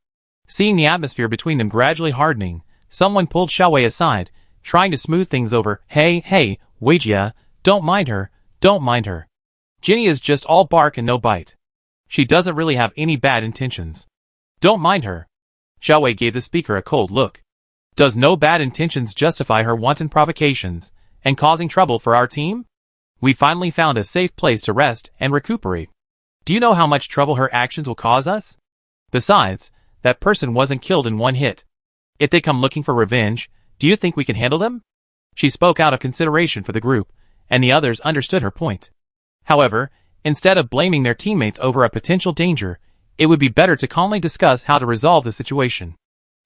Seeing the atmosphere between them gradually hardening, someone pulled Xiao Wei aside, trying to smooth things over. Hey, Weijia, don't mind her. Jenny is just all bark and no bite. She doesn't really have any bad intentions. Don't mind her." Xiao Wei gave the speaker a cold look. "Does no bad intentions justify her wanton provocations and causing trouble for our team? We finally found a safe place to rest and recuperate. Do you know how much trouble her actions will cause us? Besides, that person wasn't killed in one hit. If they come looking for revenge, do you think we can handle them?" She spoke out of consideration for the group, and the others understood her point. However, instead of blaming their teammates over a potential danger, it would be better to calmly discuss how to resolve the situation.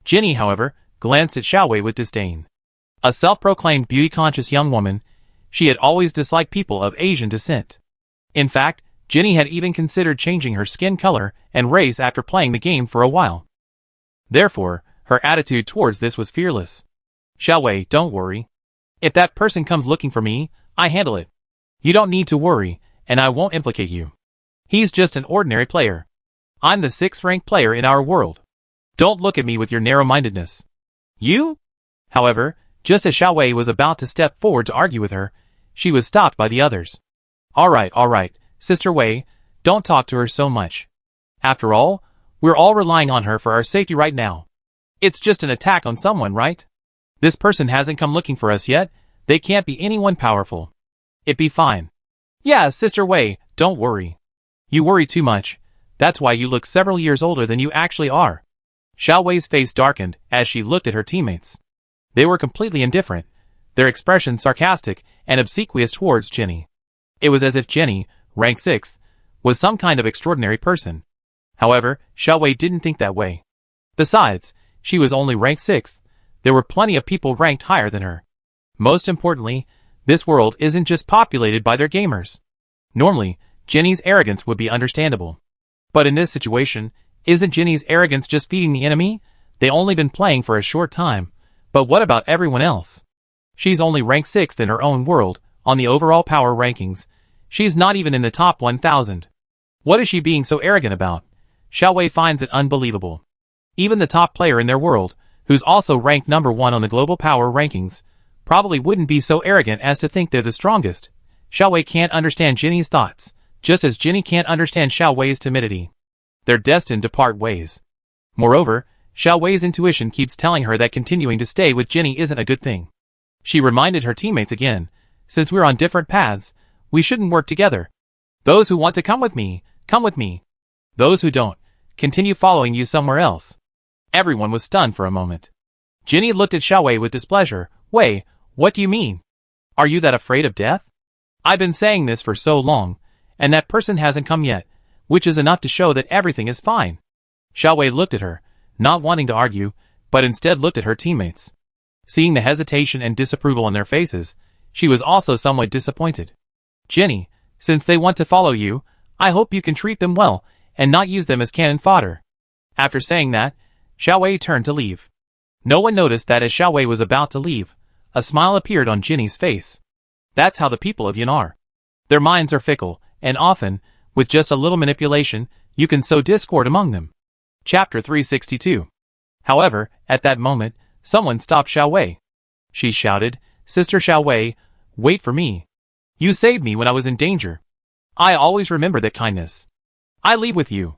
Jenny, however, glanced at Xiao Wei with disdain. A self-proclaimed beauty-conscious young woman, she had always disliked people of Asian descent. In fact, Jenny had even considered changing her skin color and race after playing the game for a while. Therefore, her attitude towards this was fearless. "Xiao Wei, don't worry. If that person comes looking for me, I handle it. You don't need to worry, and I won't implicate you. He's just an ordinary player. I'm the 6th-ranked player in our world. Don't look at me with your narrow-mindedness." "You?" However, just as Xiao Wei was about to step forward to argue with her, she was stopped by the others. All right, Sister Wei, don't talk to her so much. After all, we're all relying on her for our safety right now. It's just an attack on someone, right? This person hasn't come looking for us yet. They can't be anyone powerful. It'd be fine." "Yeah, Sister Wei, don't worry. You worry too much. That's why you look several years older than you actually are." Xiao Wei's face darkened as she looked at her teammates. They were completely indifferent, their expressions sarcastic and obsequious towards Jenny. It was as if Jenny, ranked 6th, was some kind of extraordinary person. However, Xiao Wei didn't think that way. Besides, she was only ranked 6th. There were plenty of people ranked higher than her. Most importantly, this world isn't just populated by their gamers. Normally, Jenny's arrogance would be understandable. But in this situation, Isn't Jinny's arrogance just feeding the enemy? They only been playing for a short time. But what about everyone else? She's only ranked 6th in her own world, on the overall power rankings. She's not even in the top 1,000. What is she being so arrogant about? Xiao Wei finds it unbelievable. Even the top player in their world, who's also ranked number 1 on the global power rankings, probably wouldn't be so arrogant as to think they're the strongest. Xiao Wei can't understand Jinny's thoughts, just as Jinny can't understand Xiao Wei's timidity. They're destined to part ways. Moreover, Xiao Wei's intuition keeps telling her that continuing to stay with Jinny isn't a good thing. She reminded her teammates again, since we're on different paths, we shouldn't work together. Those who want to come with me, come with me. Those who don't, continue following you somewhere else. Everyone was stunned for a moment. Jinny looked at Xiao Wei with displeasure. Wei, what do you mean? Are you that afraid of death? I've been saying this for so long, and that person hasn't come yet, which is enough to show that everything is fine. Xiao Wei looked at her, not wanting to argue, but instead looked at her teammates. Seeing the hesitation and disapproval on their faces, she was also somewhat disappointed. Jinny, since they want to follow you, I hope you can treat them well, and not use them as cannon fodder. After saying that, Xiao Wei turned to leave. No one noticed that as Xiao Wei was about to leave, a smile appeared on Jinny's face. That's how the people of Yin are. Their minds are fickle, and often, with just a little manipulation, you can sow discord among them. Chapter 362. However, at that moment, someone stopped Xiao Wei. She shouted, Sister Xiao Wei, wait for me. You saved me when I was in danger. I always remember that kindness. I leave with you.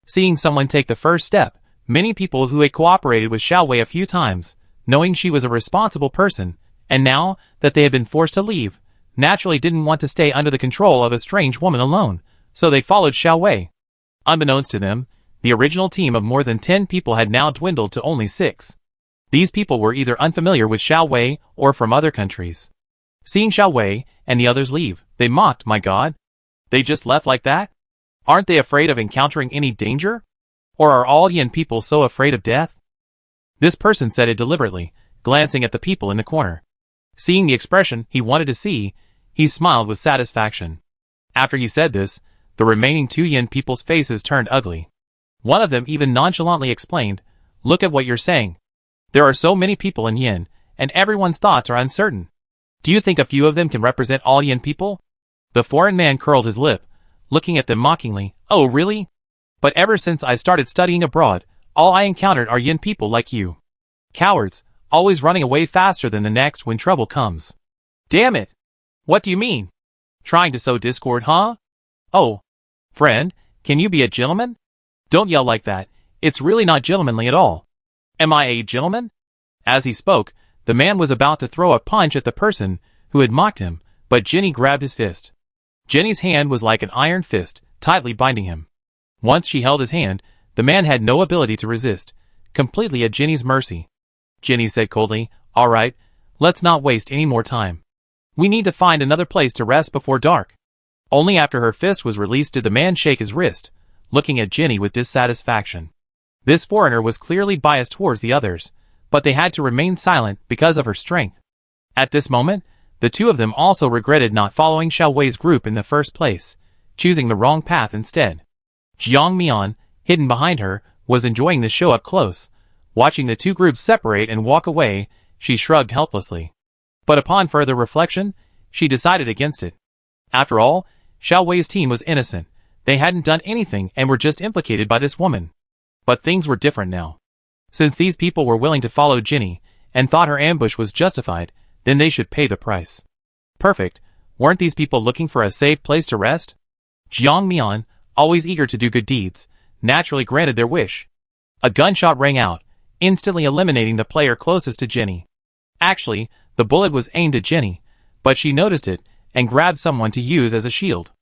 Seeing someone take the first step, many people who had cooperated with Xiao Wei a few times, knowing she was a responsible person, and now that they had been forced to leave, naturally didn't want to stay under the control of a strange woman alone, so they followed Xiao Wei. Unbeknownst to them, the original team of more than 10 people had now dwindled to only 6. These people were either unfamiliar with Xiao Wei or from other countries. Seeing Xiao Wei and the others leave, they mocked, my god. They just left like that? Aren't they afraid of encountering any danger? Or are all Yin people so afraid of death? This person said it deliberately, glancing at the people in the corner. Seeing the expression he wanted to see, he smiled with satisfaction. After he said this, the remaining 2 Yin people's faces turned ugly. One of them even nonchalantly explained, look at what you're saying. There are so many people in Yin, and everyone's thoughts are uncertain. Do you think a few of them can represent all Yin people? The foreign man curled his lip, looking at them mockingly. Oh really? But ever since I started studying abroad, all I encountered are Yin people like you. Cowards, always running away faster than the next when trouble comes. Damn it! What do you mean? Trying to sow discord, huh? Oh. Friend, can you be a gentleman? Don't yell like that, it's really not gentlemanly at all. Am I a gentleman? As he spoke, the man was about to throw a punch at the person who had mocked him, but Jinny grabbed his fist. Jinny's hand was like an iron fist, tightly binding him. Once she held his hand, the man had no ability to resist, completely at Jinny's mercy. Jinny said coldly, all right, let's not waste any more time. We need to find another place to rest before dark. Only after her fist was released did the man shake his wrist, looking at Jinny with dissatisfaction. This foreigner was clearly biased towards the others, but they had to remain silent because of her strength. At this moment, the 2 of them also regretted not following Xiao Wei's group in the first place, choosing the wrong path instead. Jiang Mian, hidden behind her, was enjoying the show up close. Watching the 2 groups separate and walk away, she shrugged helplessly. But upon further reflection, she decided against it. After all, Xiao Wei's team was innocent. They hadn't done anything and were just implicated by this woman. But things were different now. Since these people were willing to follow Jinny, and thought her ambush was justified, then they should pay the price. Perfect. Weren't these people looking for a safe place to rest? Jiang Mian, always eager to do good deeds, naturally granted their wish. A gunshot rang out, instantly eliminating the player closest to Jinny. Actually, the bullet was aimed at Jinny, but she noticed it, and grabbed someone to use as a shield.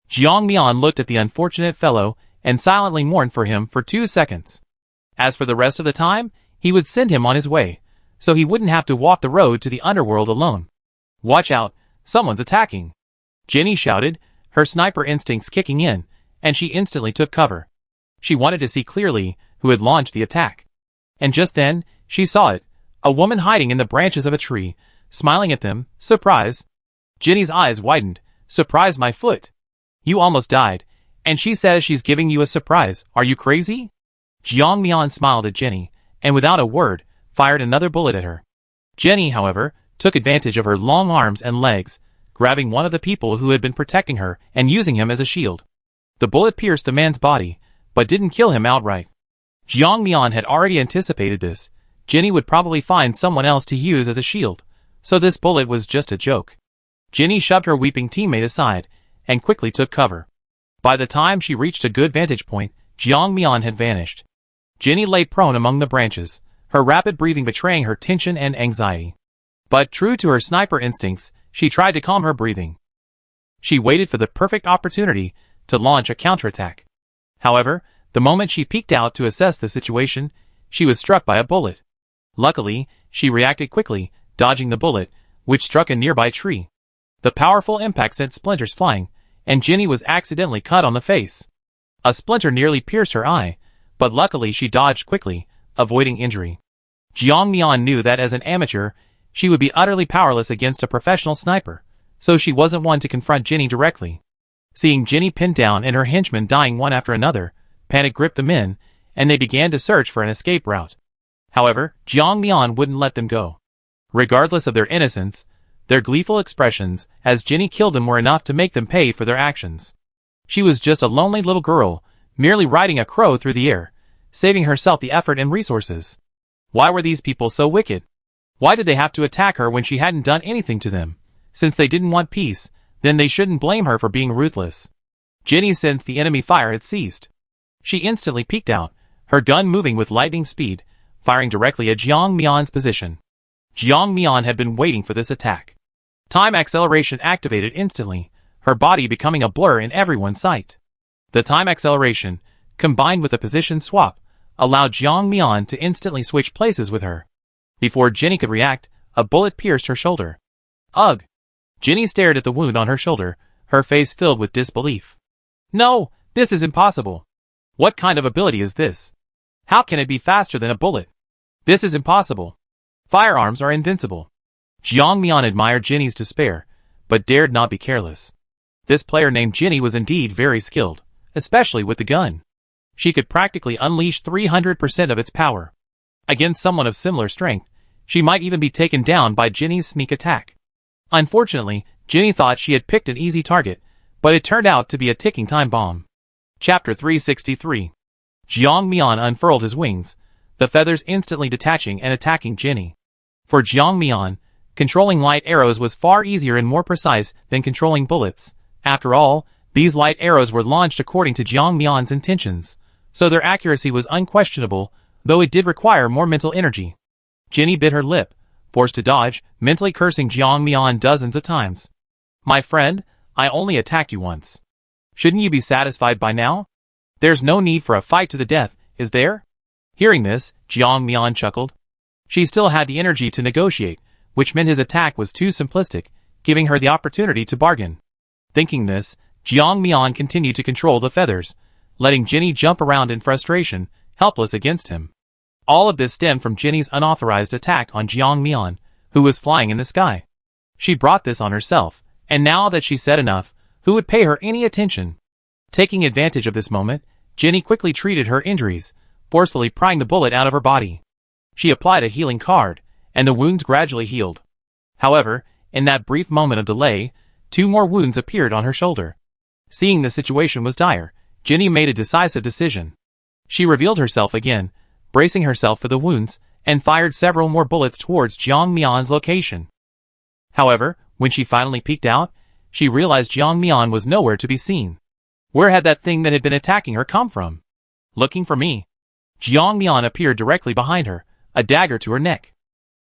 Jiang Mian looked at the unfortunate fellow, and silently mourned for him for 2 seconds. As for the rest of the time, he would send him on his way, so he wouldn't have to walk the road to the underworld alone. Watch out, someone's attacking. Jinny shouted, her sniper instincts kicking in, and she instantly took cover. She wanted to see clearly who had launched the attack. And just then, she saw it, a woman hiding in the branches of a tree, smiling at them. Surprise. Jinny's eyes widened. Surprise, my foot. You almost died, and she says she's giving you a surprise. Are you crazy? Jiang Mian smiled at Jenny, and without a word, fired another bullet at her. Jenny, however, took advantage of her long arms and legs, grabbing one of the people who had been protecting her and using him as a shield. The bullet pierced the man's body, but didn't kill him outright. Jiang Mian had already anticipated this. Jenny would probably find someone else to use as a shield, so this bullet was just a joke. Jenny shoved her weeping teammate aside, and quickly took cover. By the time she reached a good vantage point, Jiang Mian had vanished. Jenny lay prone among the branches, her rapid breathing betraying her tension and anxiety. But true to her sniper instincts, she tried to calm her breathing. She waited for the perfect opportunity to launch a counterattack. However, the moment she peeked out to assess the situation, she was struck by a bullet. Luckily, she reacted quickly, dodging the bullet, which struck a nearby tree. The powerful impact sent splinters flying, and Jenny was accidentally cut on the face. A splinter nearly pierced her eye, but luckily she dodged quickly, avoiding injury. Jiang Mian knew that as an amateur, she would be utterly powerless against a professional sniper, so she wasn't one to confront Jenny directly. Seeing Jenny pinned down and her henchmen dying one after another, panic gripped the men, and they began to search for an escape route. However, Jiang Mian wouldn't let them go. Regardless of their innocence, their gleeful expressions as Jenny killed them were enough to make them pay for their actions. She was just a lonely little girl, merely riding a crow through the air, saving herself the effort and resources. Why were these people so wicked? Why did they have to attack her when she hadn't done anything to them? Since they didn't want peace, then they shouldn't blame her for being ruthless. Jenny sensed the enemy fire had ceased. She instantly peeked out, her gun moving with lightning speed, firing directly at Jiang Mian's position. Jiang Mian had been waiting for this attack. Time acceleration activated instantly, her body becoming a blur in everyone's sight. The time acceleration, combined with a position swap, allowed Jiang Mian to instantly switch places with her. Before Jenny could react, a bullet pierced her shoulder. Ugh! Jenny stared at the wound on her shoulder, her face filled with disbelief. No, this is impossible. What kind of ability is this? How can it be faster than a bullet? This is impossible. Firearms are invincible. Jiang Mian admired Jenny's despair, but dared not be careless. This player named Jenny was indeed very skilled, especially with the gun. She could practically unleash 300% of its power. Against someone of similar strength, she might even be taken down by Jenny's sneak attack. Unfortunately, Jenny thought she had picked an easy target, but it turned out to be a ticking time bomb. Chapter 363. Jiang Mian unfurled his wings, the feathers instantly detaching and attacking Jenny. For Jiang Mian, controlling light arrows was far easier and more precise than controlling bullets. After all, these light arrows were launched according to Jiang Mian's intentions, so their accuracy was unquestionable, though it did require more mental energy. Jenny bit her lip, forced to dodge, mentally cursing Jiang Mian dozens of times. My friend, I only attacked you once. Shouldn't you be satisfied by now? There's no need for a fight to the death, is there? Hearing this, Jiang Mian chuckled. She still had the energy to negotiate, which meant his attack was too simplistic, giving her the opportunity to bargain. Thinking this, Jiang Mian continued to control the feathers, letting Jenny jump around in frustration, helpless against him. All of this stemmed from Jenny's unauthorized attack on Jiang Mian, who was flying in the sky. She brought this on herself, and now that she said enough, who would pay her any attention? Taking advantage of this moment, Jenny quickly treated her injuries, forcefully prying the bullet out of her body. She applied a healing card, and the wounds gradually healed. However, in that brief moment of delay, 2 more wounds appeared on her shoulder. Seeing the situation was dire, Jenny made a decisive decision. She revealed herself again, bracing herself for the wounds, and fired several more bullets towards Jiang Mian's location. However, when she finally peeked out, she realized Jiang Mian was nowhere to be seen. Where had that thing that had been attacking her come from? Looking for me. Jiang Mian appeared directly behind her, a dagger to her neck.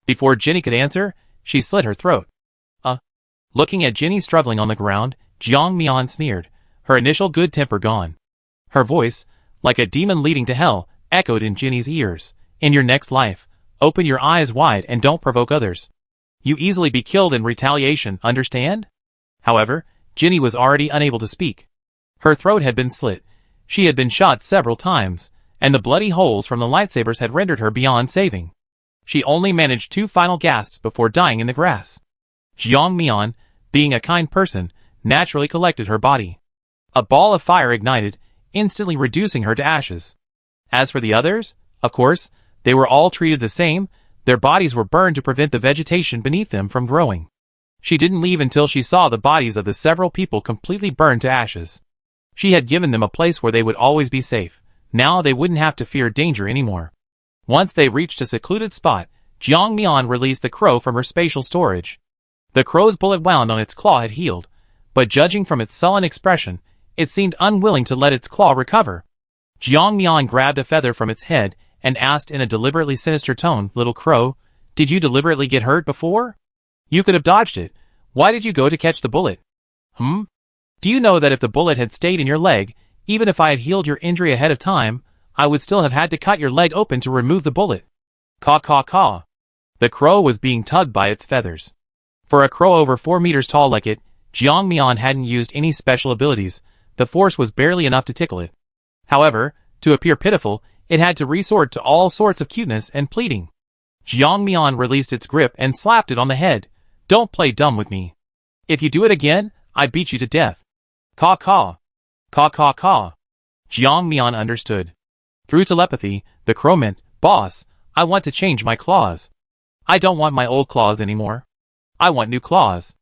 Before Jenny could answer, she slit her throat. Looking at Jenny struggling on the ground, Jiang Mian sneered, her initial good temper gone. Her voice, like a demon leading to hell, echoed in Jenny's ears. In your next life, open your eyes wide and don't provoke others. You easily be killed in retaliation, understand? However, Jenny was already unable to speak. Her throat had been slit, she had been shot several times, and the bloody holes from the lightsabers had rendered her beyond saving. She only managed 2 final gasps before dying in the grass. Jiang Mian, being a kind person, naturally collected her body. A ball of fire ignited, instantly reducing her to ashes. As for the others, of course, they were all treated the same. Their bodies were burned to prevent the vegetation beneath them from growing. She didn't leave until she saw the bodies of the several people completely burned to ashes. She had given them a place where they would always be safe. Now they wouldn't have to fear danger anymore. Once they reached a secluded spot, Jiang Mian released the crow from her spatial storage. The crow's bullet wound on its claw had healed, but judging from its sullen expression, it seemed unwilling to let its claw recover. Jiang Mian grabbed a feather from its head and asked in a deliberately sinister tone, "Little crow, did you deliberately get hurt before? You could have dodged it. Why did you go to catch the bullet? Do you know that if the bullet had stayed in your leg, even if I had healed your injury ahead of time, I would still have had to cut your leg open to remove the bullet?" Caw caw caw. The crow was being tugged by its feathers. For a crow over 4 meters tall like it, Jiang Mian hadn't used any special abilities. The force was barely enough to tickle it. However, to appear pitiful, it had to resort to all sorts of cuteness and pleading. Jiang Mian released its grip and slapped it on the head. "Don't play dumb with me. If you do it again, I beat you to death." Caw caw. Caw caw caw. Jiang Mian understood. Through telepathy, the crow meant, "Boss, I want to change my claws. I don't want my old claws anymore. I want new claws.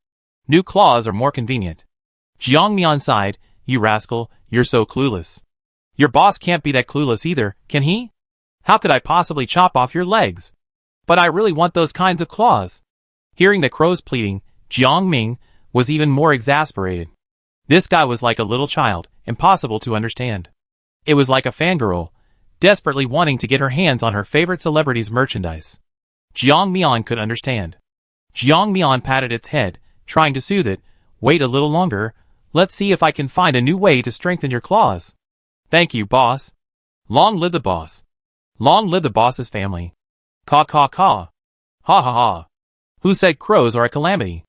New claws are more convenient." Jiang Mian sighed, "You rascal, you're so clueless. Your boss can't be that clueless either, can he? How could I possibly chop off your legs? But I really want those kinds of claws." Hearing the crow's pleading, Jiang Ming was even more exasperated. This guy was like a little child, impossible to understand. It was like a fangirl, desperately wanting to get her hands on her favorite celebrity's merchandise. Jiang Mian could understand. Jiang Mian patted its head, trying to soothe it. "Wait a little longer. Let's see if I can find a new way to strengthen your claws." "Thank you, boss. Long live the boss. Long live the boss's family." Caw caw caw. Ha ha ha. Who said crows are a calamity?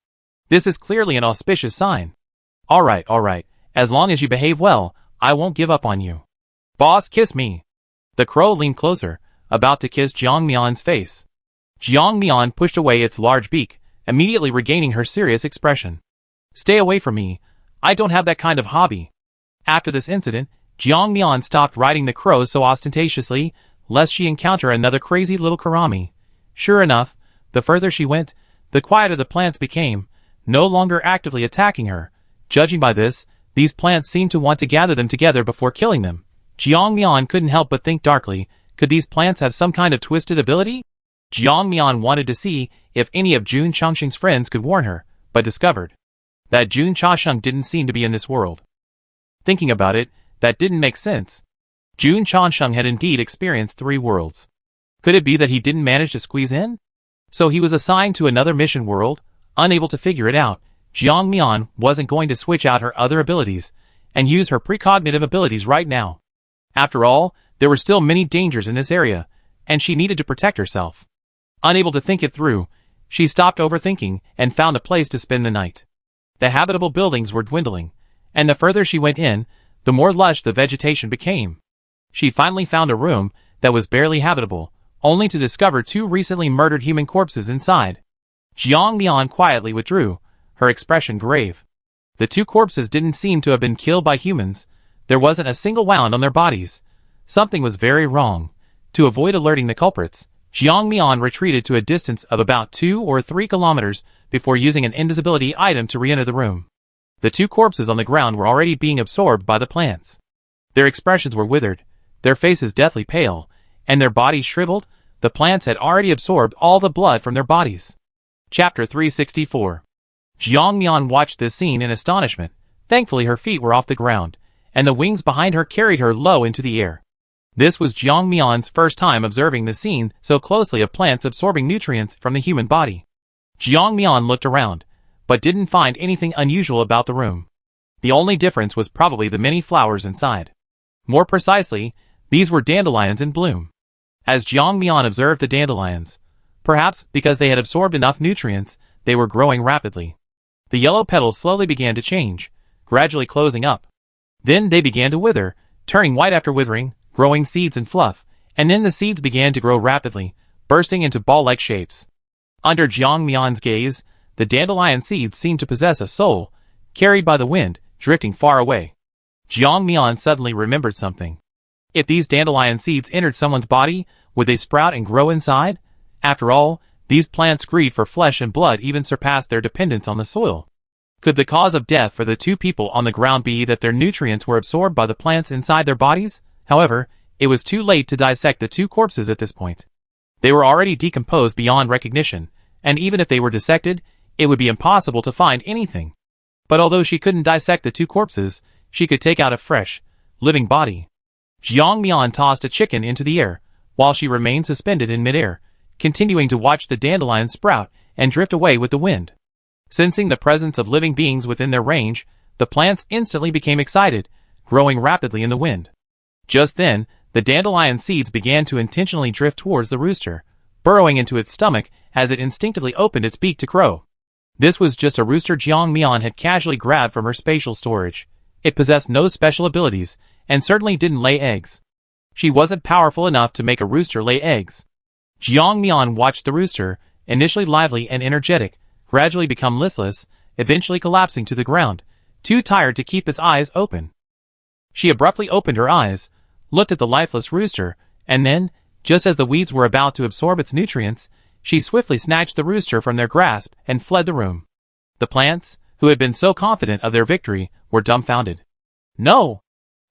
This is clearly an auspicious sign. All right. As long as you behave well, I won't give up on you. Boss, kiss me." The crow leaned closer, about to kiss Jiang Mian's face. Jiang Mian pushed away its large beak, immediately regaining her serious expression. "Stay away from me. I don't have that kind of hobby." After this incident, Jiang Mian stopped riding the crow so ostentatiously, lest she encounter another crazy little Karami. Sure enough, the further she went, the quieter the plants became, no longer actively attacking her. Judging by this, these plants seemed to want to gather them together before killing them. Jiang Mian couldn't help but think darkly, could these plants have some kind of twisted ability? Jiang Mian wanted to see if any of Jun Changsheng's friends could warn her, but discovered that Jun Changsheng didn't seem to be in this world. Thinking about it, that didn't make sense. Jun Changsheng had indeed experienced 3 worlds. Could it be that he didn't manage to squeeze in? So he was assigned to another mission world, unable to figure it out. Jiang Mian wasn't going to switch out her other abilities and use her precognitive abilities right now. After all, there were still many dangers in this area, and she needed to protect herself. Unable to think it through, she stopped overthinking and found a place to spend the night. The habitable buildings were dwindling, and the further she went in, the more lush the vegetation became. She finally found a room that was barely habitable, only to discover 2 recently murdered human corpses inside. Jiang Mian quietly withdrew, her expression grave. The 2 corpses didn't seem to have been killed by humans. There wasn't a single wound on their bodies. Something was very wrong. To avoid alerting the culprits, Jiang Mian retreated to a distance of about 2 or 3 kilometers before using an invisibility item to re-enter the room. The 2 corpses on the ground were already being absorbed by the plants. Their expressions were withered, their faces deathly pale, and their bodies shriveled. The plants had already absorbed all the blood from their bodies. Chapter 364. Jiang Mian watched this scene in astonishment. Thankfully her feet were off the ground, and the wings behind her carried her low into the air. This was Jiang Mian's first time observing the scene so closely of plants absorbing nutrients from the human body. Jiang Mian looked around, but didn't find anything unusual about the room. The only difference was probably the many flowers inside. More precisely, these were dandelions in bloom. As Jiang Mian observed the dandelions, perhaps because they had absorbed enough nutrients, they were growing rapidly. The yellow petals slowly began to change, gradually closing up. Then they began to wither, turning white after withering, growing seeds and fluff, and then the seeds began to grow rapidly, bursting into ball-like shapes. Under Jiang Mian's gaze, the dandelion seeds seemed to possess a soul, carried by the wind, drifting far away. Jiang Mian suddenly remembered something. If these dandelion seeds entered someone's body, would they sprout and grow inside? After all, these plants' greed for flesh and blood even surpassed their dependence on the soil. Could the cause of death for the two people on the ground be that their nutrients were absorbed by the plants inside their bodies? However, it was too late to dissect the two corpses at this point. They were already decomposed beyond recognition, and even if they were dissected, it would be impossible to find anything. But although she couldn't dissect the two corpses, she could take out a fresh, living body. Jiang Mian tossed a chicken into the air, while she remained suspended in midair, continuing to watch the dandelion sprout and drift away with the wind. Sensing the presence of living beings within their range, the plants instantly became excited, growing rapidly in the wind. Just then, the dandelion seeds began to intentionally drift towards the rooster, burrowing into its stomach as it instinctively opened its beak to crow. This was just a rooster Jiang Mian had casually grabbed from her spatial storage. It possessed no special abilities, and certainly didn't lay eggs. She wasn't powerful enough to make a rooster lay eggs. Jiang Mian watched the rooster, initially lively and energetic, gradually become listless, eventually collapsing to the ground, too tired to keep its eyes open. She abruptly opened her eyes, looked at the lifeless rooster, and then, just as the weeds were about to absorb its nutrients, she swiftly snatched the rooster from their grasp and fled the room. The plants, who had been so confident of their victory, were dumbfounded. No!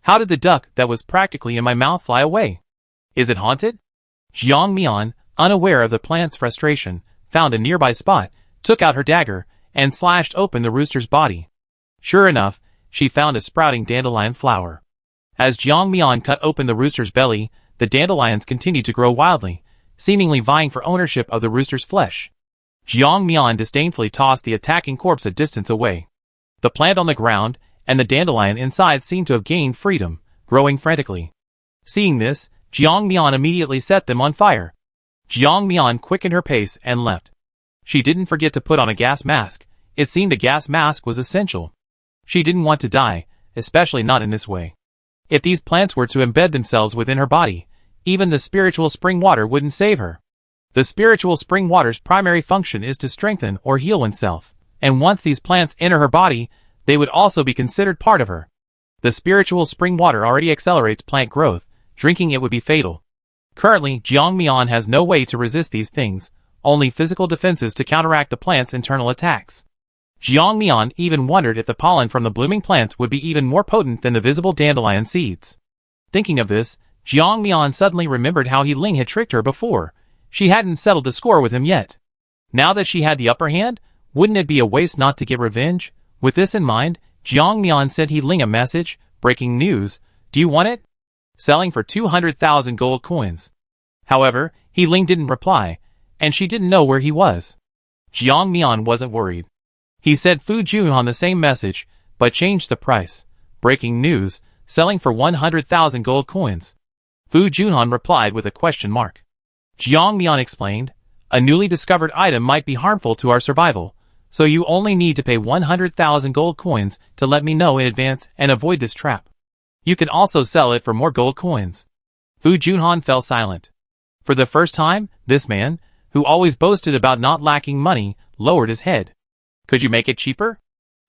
How did the duck that was practically in my mouth fly away? Is it haunted? Jiang Mian, unaware of the plant's frustration, found a nearby spot, took out her dagger, and slashed open the rooster's body. Sure enough, she found a sprouting dandelion flower. As Jiang Mian cut open the rooster's belly, the dandelions continued to grow wildly, seemingly vying for ownership of the rooster's flesh. Jiang Mian disdainfully tossed the attacking corpse a distance away. The plant on the ground, and the dandelion inside seemed to have gained freedom, growing frantically. Seeing this, Jiang Mian immediately set them on fire. Jiang Mian quickened her pace and left. She didn't forget to put on a gas mask. It seemed a gas mask was essential. She didn't want to die, especially not in this way. If these plants were to embed themselves within her body, even the spiritual spring water wouldn't save her. The spiritual spring water's primary function is to strengthen or heal oneself, and once these plants enter her body, they would also be considered part of her. The spiritual spring water already accelerates plant growth, drinking it would be fatal. Currently, Jiang Mian has no way to resist these things, only physical defenses to counteract the plant's internal attacks. Jiang Mian even wondered if the pollen from the blooming plants would be even more potent than the visible dandelion seeds. Thinking of this, Jiang Mian suddenly remembered how He Ling had tricked her before. She hadn't settled the score with him yet. Now that she had the upper hand, wouldn't it be a waste not to get revenge? With this in mind, Jiang Mian sent He Ling a message, breaking news, do you want it? Selling for 200,000 gold coins. However, He Ling didn't reply, and she didn't know where he was. Jiang Mian wasn't worried. He sent Fu Junhan the same message, but changed the price. Breaking news, selling for 100,000 gold coins. Fu Junhan replied with a question mark. Jiang Mian explained, a newly discovered item might be harmful to our survival, so you only need to pay 100,000 gold coins to let me know in advance and avoid this trap. You can also sell it for more gold coins. Fu Junhan fell silent. For the first time, this man, who always boasted about not lacking money, lowered his head. Could you make it cheaper?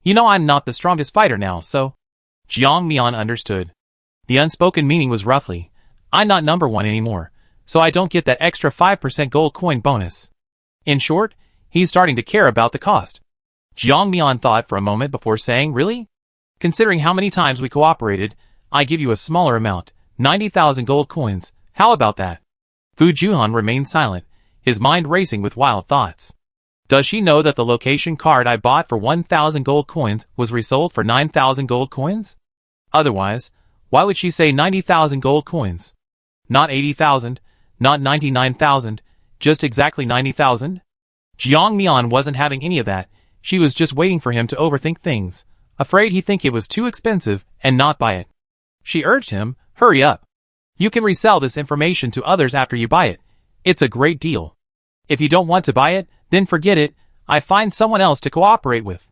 You know I'm not the strongest fighter now, so... Jiang Mian understood. The unspoken meaning was roughly, I'm not number one anymore, so I don't get that extra 5% gold coin bonus. In short, he's starting to care about the cost. Jiang Mian thought for a moment before saying, really? Considering how many times we cooperated, I give you a smaller amount, 90,000 gold coins, how about that? Fu Junhan remained silent, his mind racing with wild thoughts. Does she know that the location card I bought for 1,000 gold coins was resold for 9,000 gold coins? Otherwise, why would she say 90,000 gold coins? Not 80,000, not 99,000, just exactly 90,000? Jiang Mian wasn't having any of that, she was just waiting for him to overthink things, afraid he'd think it was too expensive and not buy it. She urged him, hurry up. You can resell this information to others after you buy it. It's a great deal. If you don't want to buy it, then forget it, I find someone else to cooperate with.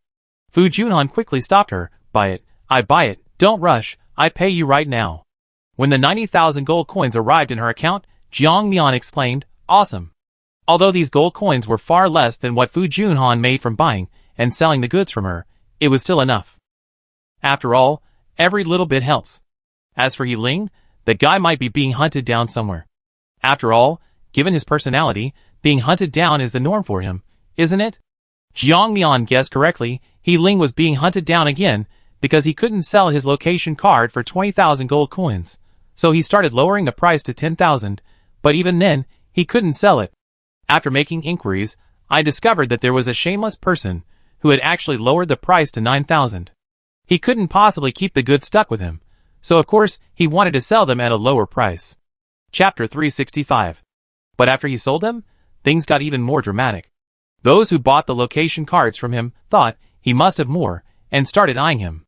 Fu Junhan quickly stopped her, buy it, I buy it, don't rush, I pay you right now. When the 90,000 gold coins arrived in her account, Jiang Mian exclaimed, awesome. Although these gold coins were far less than what Fu Junhan made from buying and selling the goods from her, it was still enough. After all, every little bit helps. As for He Ling, the guy might be being hunted down somewhere. After all, given his personality, being hunted down is the norm for him, isn't it? Jiang Mian guessed correctly. He Ling was being hunted down again because he couldn't sell his location card for 20,000 gold coins. So he started lowering the price to 10,000, but even then, he couldn't sell it. After making inquiries, I discovered that there was a shameless person who had actually lowered the price to 9,000. He couldn't possibly keep the goods stuck with him, so of course he wanted to sell them at a lower price. Chapter 365. But after he sold them, things got even more dramatic. Those who bought the location cards from him thought he must have more and started eyeing him.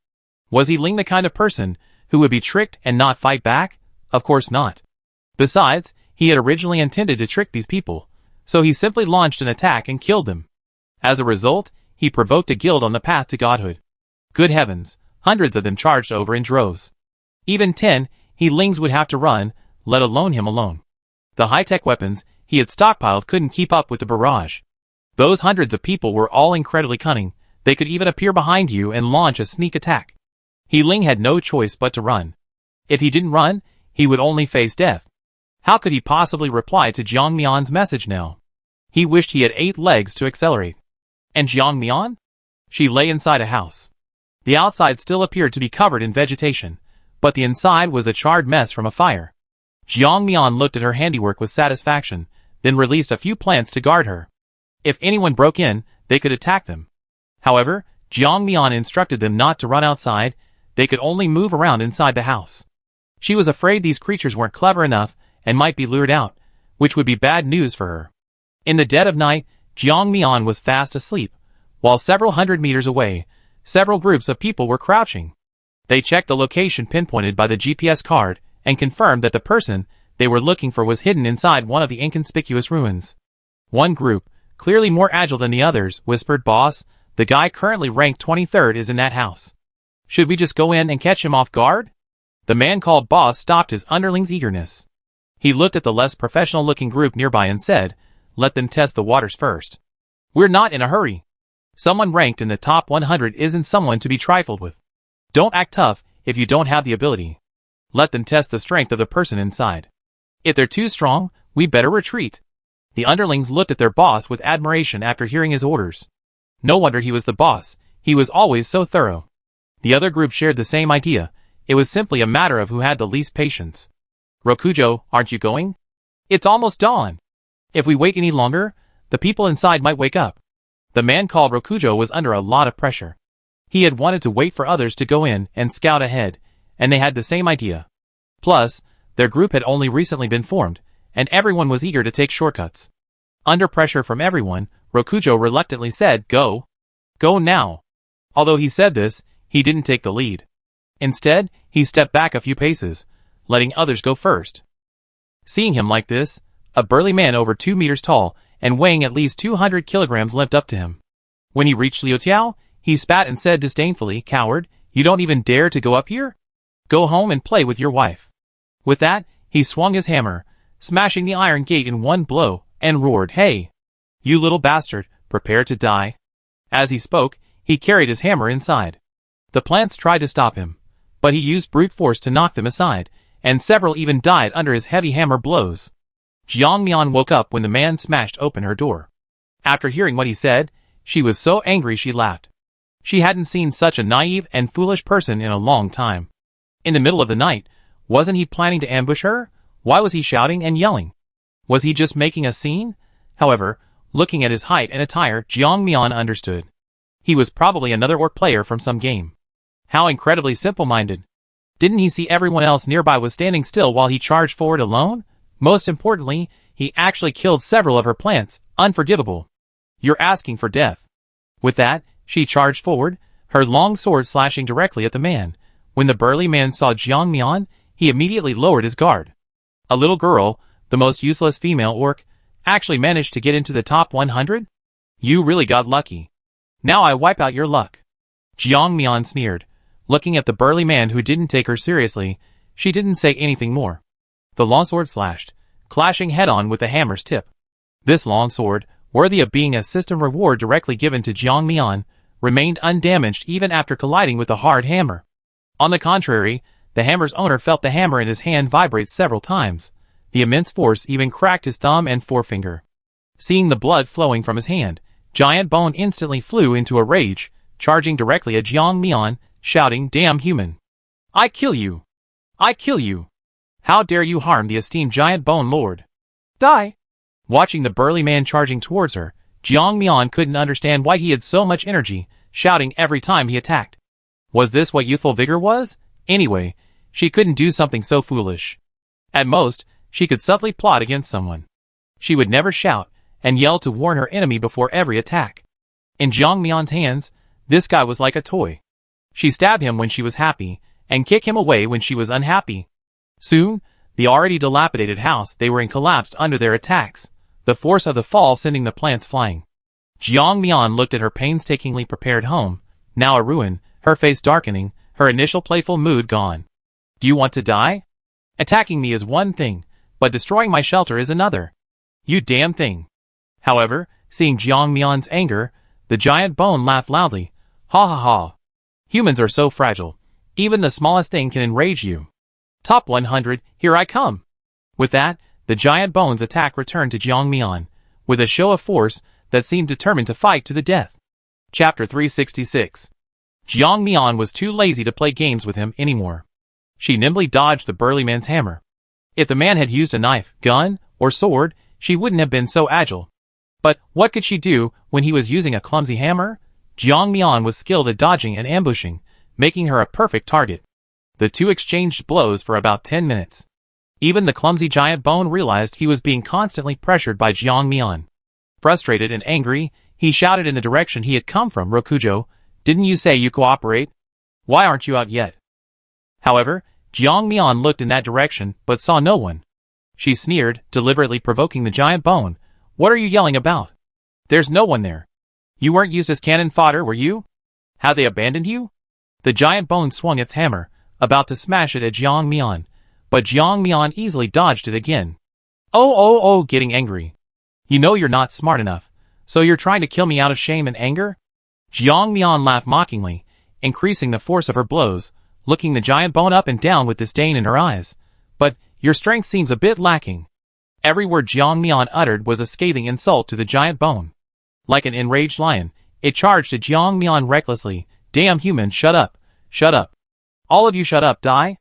Was he Ling the kind of person who would be tricked and not fight back? Of course not. Besides, he had originally intended to trick these people, so he simply launched an attack and killed them. As a result, he provoked a guild on the path to godhood. Good heavens, hundreds of them charged over in droves. Even 10 he Lings would have to run, let alone him alone. The high-tech weapons he had stockpiled couldn't keep up with the barrage. Those hundreds of people were all incredibly cunning. They could even appear behind you and launch a sneak attack. He Ling had no choice but to run. If he didn't run, he would only face death. How could he possibly reply to Jiang Mian's message now? He wished he had 8 legs to accelerate. And Jiang Mian? She lay inside a house. The outside still appeared to be covered in vegetation, but the inside was a charred mess from a fire. Jiang Mian looked at her handiwork with satisfaction, then released a few plants to guard her. If anyone broke in, they could attack them. However, Jiang Mian instructed them not to run outside. They could only move around inside the house. She was afraid these creatures weren't clever enough and might be lured out, which would be bad news for her. In the dead of night, Jiang Mian was fast asleep, while several hundred meters away, several groups of people were crouching. They checked the location pinpointed by the GPS card and confirmed that the person they were looking for was hidden inside one of the inconspicuous ruins. One group, clearly more agile than the others, whispered, "Boss, the guy currently ranked 23rd is in that house. Should we just go in and catch him off guard?" The man called Boss stopped his underling's eagerness. He looked at the less professional-looking group nearby and said, "Let them test the waters first. We're not in a hurry. Someone ranked in the top 100 isn't someone to be trifled with. Don't act tough if you don't have the ability. Let them test the strength of the person inside. If they're too strong, we better retreat." The underlings looked at their boss with admiration after hearing his orders. No wonder he was the boss. He was always so thorough. The other group shared the same idea. It was simply a matter of who had the least patience. "Rokujo, aren't you going? It's almost dawn. If we wait any longer, the people inside might wake up." The man called Rokujo was under a lot of pressure. He had wanted to wait for others to go in and scout ahead, and they had the same idea. Plus, their group had only recently been formed, and everyone was eager to take shortcuts. Under pressure from everyone, Rokujo reluctantly said, "Go. Go now." Although he said this, he didn't take the lead. Instead, he stepped back a few paces, letting others go first. Seeing him like this, a burly man over 2 meters tall and weighing at least 200 kilograms limped up to him. When he reached Liu Tiao, he spat and said disdainfully, "Coward, you don't even dare to go up here? Go home and play with your wife." With that, he swung his hammer, smashing the iron gate in one blow, and roared, "Hey! You little bastard, prepare to die." As he spoke, he carried his hammer inside. The plants tried to stop him, but he used brute force to knock them aside, and several even died under his heavy hammer blows. Jiang Mian woke up when the man smashed open her door. After hearing what he said, she was so angry she laughed. She hadn't seen such a naive and foolish person in a long time. In the middle of the night, wasn't he planning to ambush her? Why was he shouting and yelling? Was he just making a scene? However, looking at his height and attire, Jiang Mian understood. He was probably another orc player from some game. How incredibly simple-minded. Didn't he see everyone else nearby was standing still while he charged forward alone? Most importantly, he actually killed several of her plants. Unforgivable. You're asking for death. With that, she charged forward, her long sword slashing directly at the man. When the burly man saw Jiang Mian, he immediately lowered his guard. A little girl, the most useless female orc, actually managed to get into the top 100? You really got lucky. Now I wipe out your luck. Jiang Mian sneered. Looking at the burly man who didn't take her seriously, she didn't say anything more. The longsword slashed, clashing head-on with the hammer's tip. This longsword, worthy of being a system reward directly given to Jiang Mian, remained undamaged even after colliding with the hard hammer. On the contrary, The hammer's owner felt the hammer in his hand vibrate several times. The immense force even cracked his thumb and forefinger. Seeing the blood flowing from his hand, Giant Bone instantly flew into a rage, charging directly at Jiang Mian, shouting, "Damn human! I kill you! I kill you! How dare you harm the esteemed Giant Bone Lord! Die!" Watching the burly man charging towards her, Jiang Mian couldn't understand why he had so much energy, shouting every time he attacked. Was this what youthful vigor was? Anyway, she couldn't do something so foolish. At most, she could subtly plot against someone. She would never shout and yell to warn her enemy before every attack. In Jiang Mian's hands, this guy was like a toy. She stabbed him when she was happy, and kicked him away when she was unhappy. Soon, the already dilapidated house they were in collapsed under their attacks, the force of the fall sending the plants flying. Jiang Mian looked at her painstakingly prepared home, now a ruin, her face darkening, her initial playful mood gone. "Do you want to die? Attacking me is one thing, but destroying my shelter is another. You damn thing." However, seeing Jiang Mian's anger, the Giant Bone laughed loudly. "Ha ha ha. Humans are so fragile. Even the smallest thing can enrage you. Top 100, here I come." With that, the Giant Bone's attack returned to Jiang Mian, with a show of force that seemed determined to fight to the death. Chapter 366. Jiang Mian was too lazy to play games with him anymore. She nimbly dodged the burly man's hammer. If the man had used a knife, gun, or sword, she wouldn't have been so agile. But what could she do when he was using a clumsy hammer? Jiang Mian was skilled at dodging and ambushing, making her a perfect target. The two exchanged blows for about 10 minutes. Even the clumsy Giant Bone realized he was being constantly pressured by Jiang Mian. Frustrated and angry, he shouted in the direction he had come from, "Rokujo, didn't you say you cooperate? Why aren't you out yet?" However, Jiang Mian looked in that direction but saw no one. She sneered, deliberately provoking the Giant Bone. "What are you yelling about? There's no one there. You weren't used as cannon fodder, were you? Have they abandoned you?" The Giant Bone swung its hammer, about to smash it at Jiang Mian, but Jiang Mian easily dodged it again. Oh, getting angry. "You know you're not smart enough, so you're trying to kill me out of shame and anger?" Jiang Mian laughed mockingly, increasing the force of her blows, looking the Giant Bone up and down with disdain in her eyes. "But your strength seems a bit lacking." Every word Jiang Mian uttered was a scathing insult to the Giant Bone. Like an enraged lion, it charged at Jiang Mian recklessly. "Damn human, shut up! Shut up! All of you shut up, die!"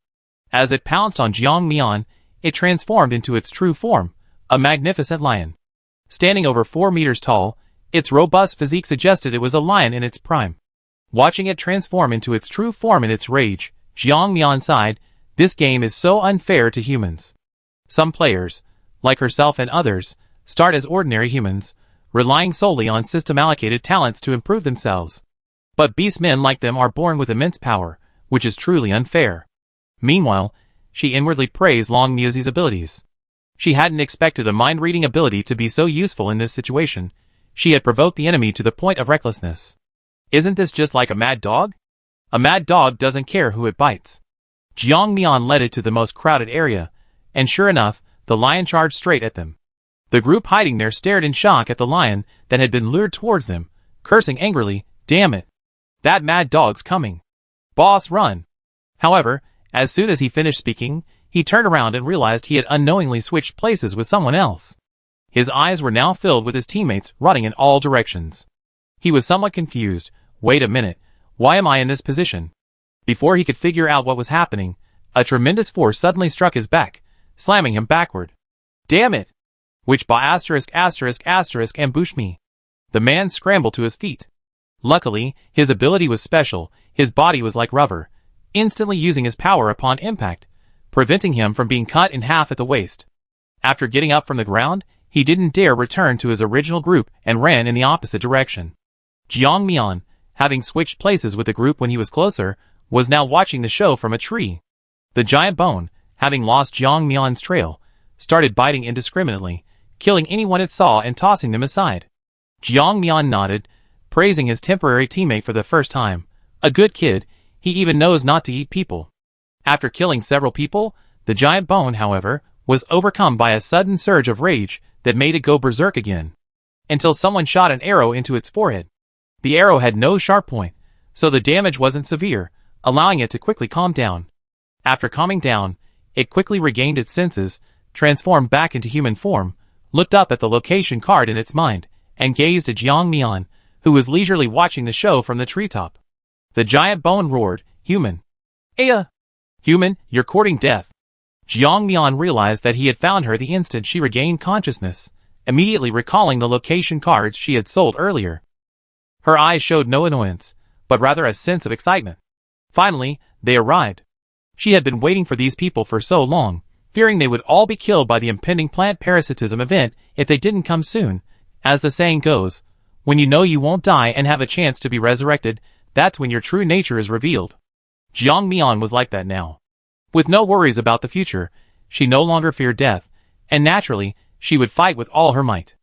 As it pounced on Jiang Mian, it transformed into its true form, a magnificent lion. Standing over 4 meters tall, its robust physique suggested it was a lion in its prime. Watching it transform into its true form in its rage, Jiang Mian sighed, "This game is so unfair to humans. Some players, like herself and others, start as ordinary humans, relying solely on system-allocated talents to improve themselves. But beastmen like them are born with immense power, which is truly unfair." Meanwhile, she inwardly praised Long Muse's abilities. She hadn't expected a mind-reading ability to be so useful in this situation. She had provoked the enemy to the point of recklessness. Isn't this just like a mad dog? A mad dog doesn't care who it bites. Jiang Mian led it to the most crowded area, and sure enough, the lion charged straight at them. The group hiding there stared in shock at the lion that had been lured towards them, cursing angrily, "Damn it! That mad dog's coming! Boss, run!" However, as soon as he finished speaking, he turned around and realized he had unknowingly switched places with someone else. His eyes were now filled with his teammates running in all directions. He was somewhat confused. "Wait a minute, why am I in this position?" Before he could figure out what was happening, a tremendous force suddenly struck his back, slamming him backward. "Damn it! Which by **** ambushed me?" The man scrambled to his feet. Luckily, his ability was special. His body was like rubber, instantly using his power upon impact, preventing him from being cut in half at the waist. After getting up from the ground, he didn't dare return to his original group and ran in the opposite direction. Jiang Mian, having switched places with the group when he was closer, was now watching the show from a tree. The Giant Bone, having lost Jiang Mian's trail, started biting indiscriminately, killing anyone it saw and tossing them aside. Jiang Mian nodded, praising his temporary teammate for the first time. "A good kid, he even knows not to eat people." After killing several people, the Giant Bone, however, was overcome by a sudden surge of rage that made it go berserk again, until someone shot an arrow into its forehead. The arrow had no sharp point, so the damage wasn't severe, allowing it to quickly calm down. After calming down, it quickly regained its senses, transformed back into human form, looked up at the location card in its mind, and gazed at Jiang Mian, who was leisurely watching the show from the treetop. The giant bone roared, "Human! Aya! Human, you're courting death!" Jiang Mian realized that he had found her the instant she regained consciousness, immediately recalling the location cards she had sold earlier. Her eyes showed no annoyance, but rather a sense of excitement. Finally, they arrived. She had been waiting for these people for so long, fearing they would all be killed by the impending plant parasitism event if they didn't come soon. As the saying goes, when you know you won't die and have a chance to be resurrected, that's when your true nature is revealed. Jiang Mian was like that now. With no worries about the future, she no longer feared death, and naturally, she would fight with all her might.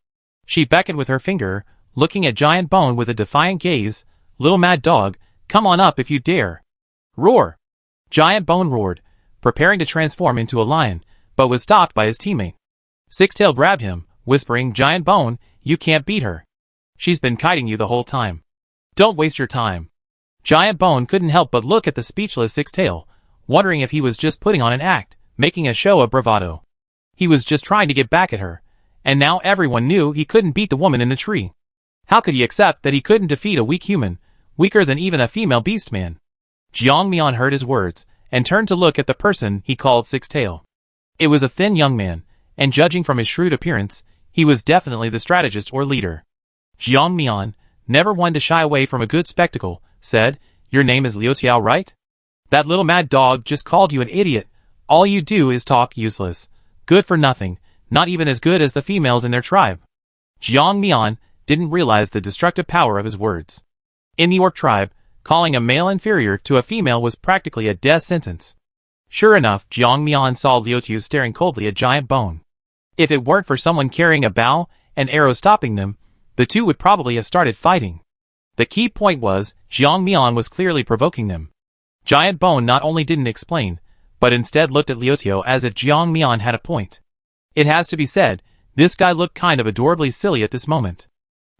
She beckoned with her finger, looking at Giant Bone with a defiant gaze. "Little mad dog, come on up if you dare." Roar! Giant Bone roared, preparing to transform into a lion, but was stopped by his teammate. Sixtail grabbed him, whispering, "Giant Bone, you can't beat her. She's been kiting you the whole time. Don't waste your time." Giant Bone couldn't help but look at the speechless Sixtail, wondering if he was just putting on an act, making a show of bravado. He was just trying to get back at her, and now everyone knew he couldn't beat the woman in the tree. How could he accept that he couldn't defeat a weak human, weaker than even a female beastman? Jiang Mian heard his words, and turned to look at the person he called Sixtail. It was a thin young man, and judging from his shrewd appearance, he was definitely the strategist or leader. Jiang Mian, never one to shy away from a good spectacle, said, "Your name is Liu Tiao, right? That little mad dog just called you an idiot. All you do is talk, useless. Good for nothing, not even as good as the females in their tribe." Jiang Mian didn't realize the destructive power of his words. In the orc tribe, calling a male inferior to a female was practically a death sentence. Sure enough, Jiang Mian saw Liu Tiao staring coldly at Giant Bone. If it weren't for someone carrying a bow and arrow stopping them, the two would probably have started fighting. The key point was, Jiang Mian was clearly provoking them. Giant Bone not only didn't explain, but instead looked at Liu Tiao as if Jiang Mian had a point. It has to be said, this guy looked kind of adorably silly at this moment.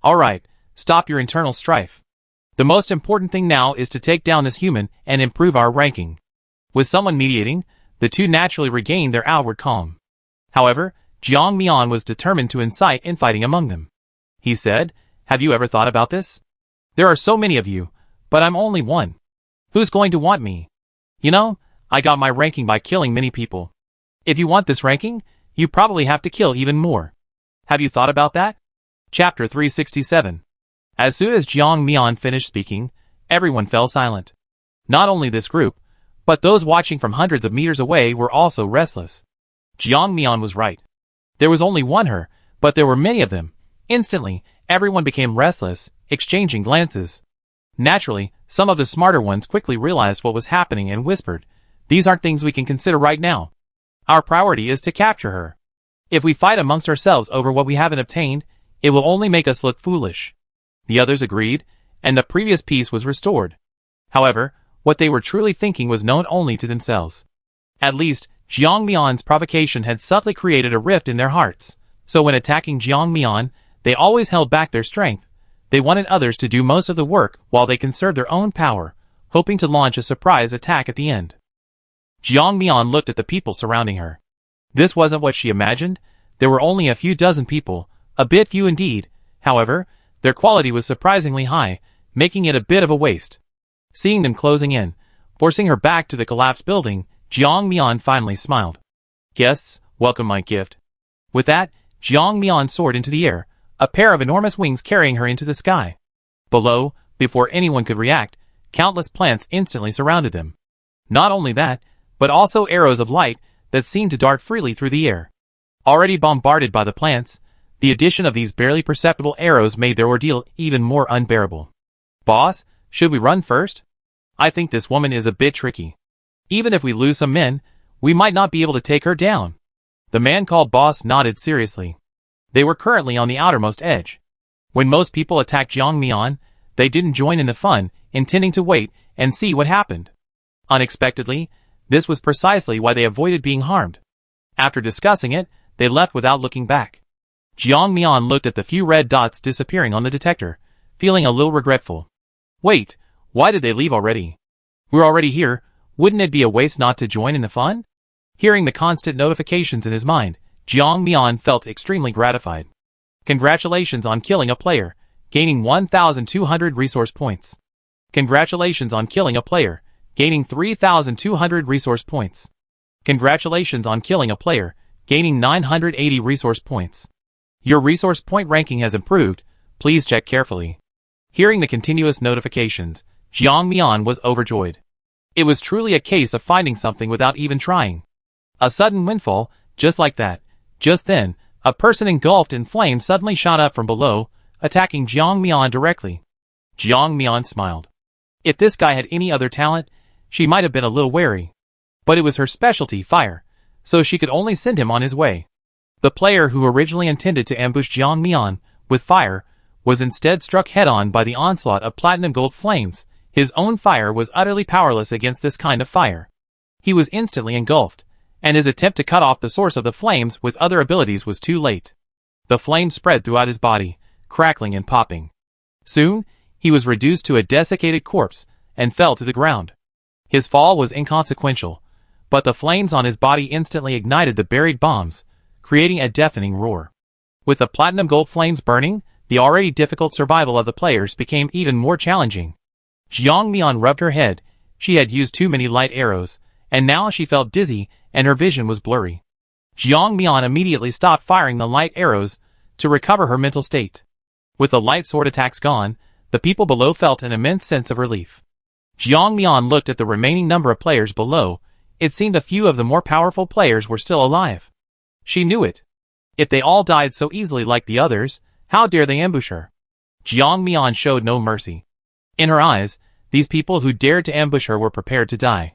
"Alright, stop your internal strife. The most important thing now is to take down this human and improve our ranking." With someone mediating, the two naturally regained their outward calm. However, Jiang Mian was determined to incite infighting among them. He said, "Have you ever thought about this? There are so many of you, but I'm only one. Who's going to want me? You know, I got my ranking by killing many people. If you want this ranking, you probably have to kill even more. Have you thought about that?" Chapter 367. As soon as Jiang Mian finished speaking, everyone fell silent. Not only this group, but those watching from hundreds of meters away were also restless. Jiang Mian was right. There was only one her, but there were many of them. Instantly, everyone became restless, exchanging glances. Naturally, some of the smarter ones quickly realized what was happening and whispered, "These aren't things we can consider right now. Our priority is to capture her. If we fight amongst ourselves over what we haven't obtained, it will only make us look foolish." The others agreed, and the previous peace was restored. However, what they were truly thinking was known only to themselves. At least, Jiang Mian's provocation had subtly created a rift in their hearts, so when attacking Jiang Mian, they always held back their strength. They wanted others to do most of the work while they conserved their own power, hoping to launch a surprise attack at the end. Jiang Mian looked at the people surrounding her. This wasn't what she imagined. There were only a few dozen people, a bit few indeed. However, their quality was surprisingly high, making it a bit of a waste. Seeing them closing in, forcing her back to the collapsed building, Jiang Mian finally smiled. "Guests, welcome my gift." With that, Jiang Mian soared into the air, a pair of enormous wings carrying her into the sky. Below, before anyone could react, countless plants instantly surrounded them. Not only that, but also arrows of light that seemed to dart freely through the air. Already bombarded by the plants, the addition of these barely perceptible arrows made their ordeal even more unbearable. "Boss, should we run first? I think this woman is a bit tricky. Even if we lose some men, we might not be able to take her down." The man called Boss nodded seriously. They were currently on the outermost edge. When most people attacked Jiang Mian, they didn't join in the fun, intending to wait and see what happened. Unexpectedly, this was precisely why they avoided being harmed. After discussing it, they left without looking back. Jiang Mian looked at the few red dots disappearing on the detector, feeling a little regretful. "Wait, why did they leave already? We're already here. Wouldn't it be a waste not to join in the fun? Hearing the constant notifications in his mind, Jiang Mian felt extremely gratified. Congratulations on killing a player, gaining 1,200 resource points. Congratulations on killing a player, gaining 3,200 resource points. Congratulations on killing a player, gaining 980 resource points. Your resource point ranking has improved, please check carefully. Hearing the continuous notifications, Jiang Mian was overjoyed. It was truly a case of finding something without even trying. A sudden windfall, just like that. Just then, a person engulfed in flames suddenly shot up from below, attacking Jiang Mian directly. Jiang Mian smiled. If this guy had any other talent, she might have been a little wary. But it was her specialty, fire, so she could only send him on his way. The player who originally intended to ambush Jiang Mian with fire was instead struck head-on by the onslaught of platinum gold flames. His own fire was utterly powerless against this kind of fire. He was instantly engulfed, and his attempt to cut off the source of the flames with other abilities was too late. The flames spread throughout his body, crackling and popping. Soon, he was reduced to a desiccated corpse and fell to the ground. His fall was inconsequential, but the flames on his body instantly ignited the buried bombs, creating a deafening roar. With the platinum gold flames burning, the already difficult survival of the players became even more challenging. Jiang Mian rubbed her head. She had used too many light arrows, and now she felt dizzy and her vision was blurry. Jiang Mian immediately stopped firing the light arrows to recover her mental state. With the light sword attacks gone, the people below felt an immense sense of relief. Jiang Mian looked at the remaining number of players below. It seemed a few of the more powerful players were still alive. She knew it. If they all died so easily like the others, how dare they ambush her? Jiang Mian showed no mercy. In her eyes, these people who dared to ambush her were prepared to die.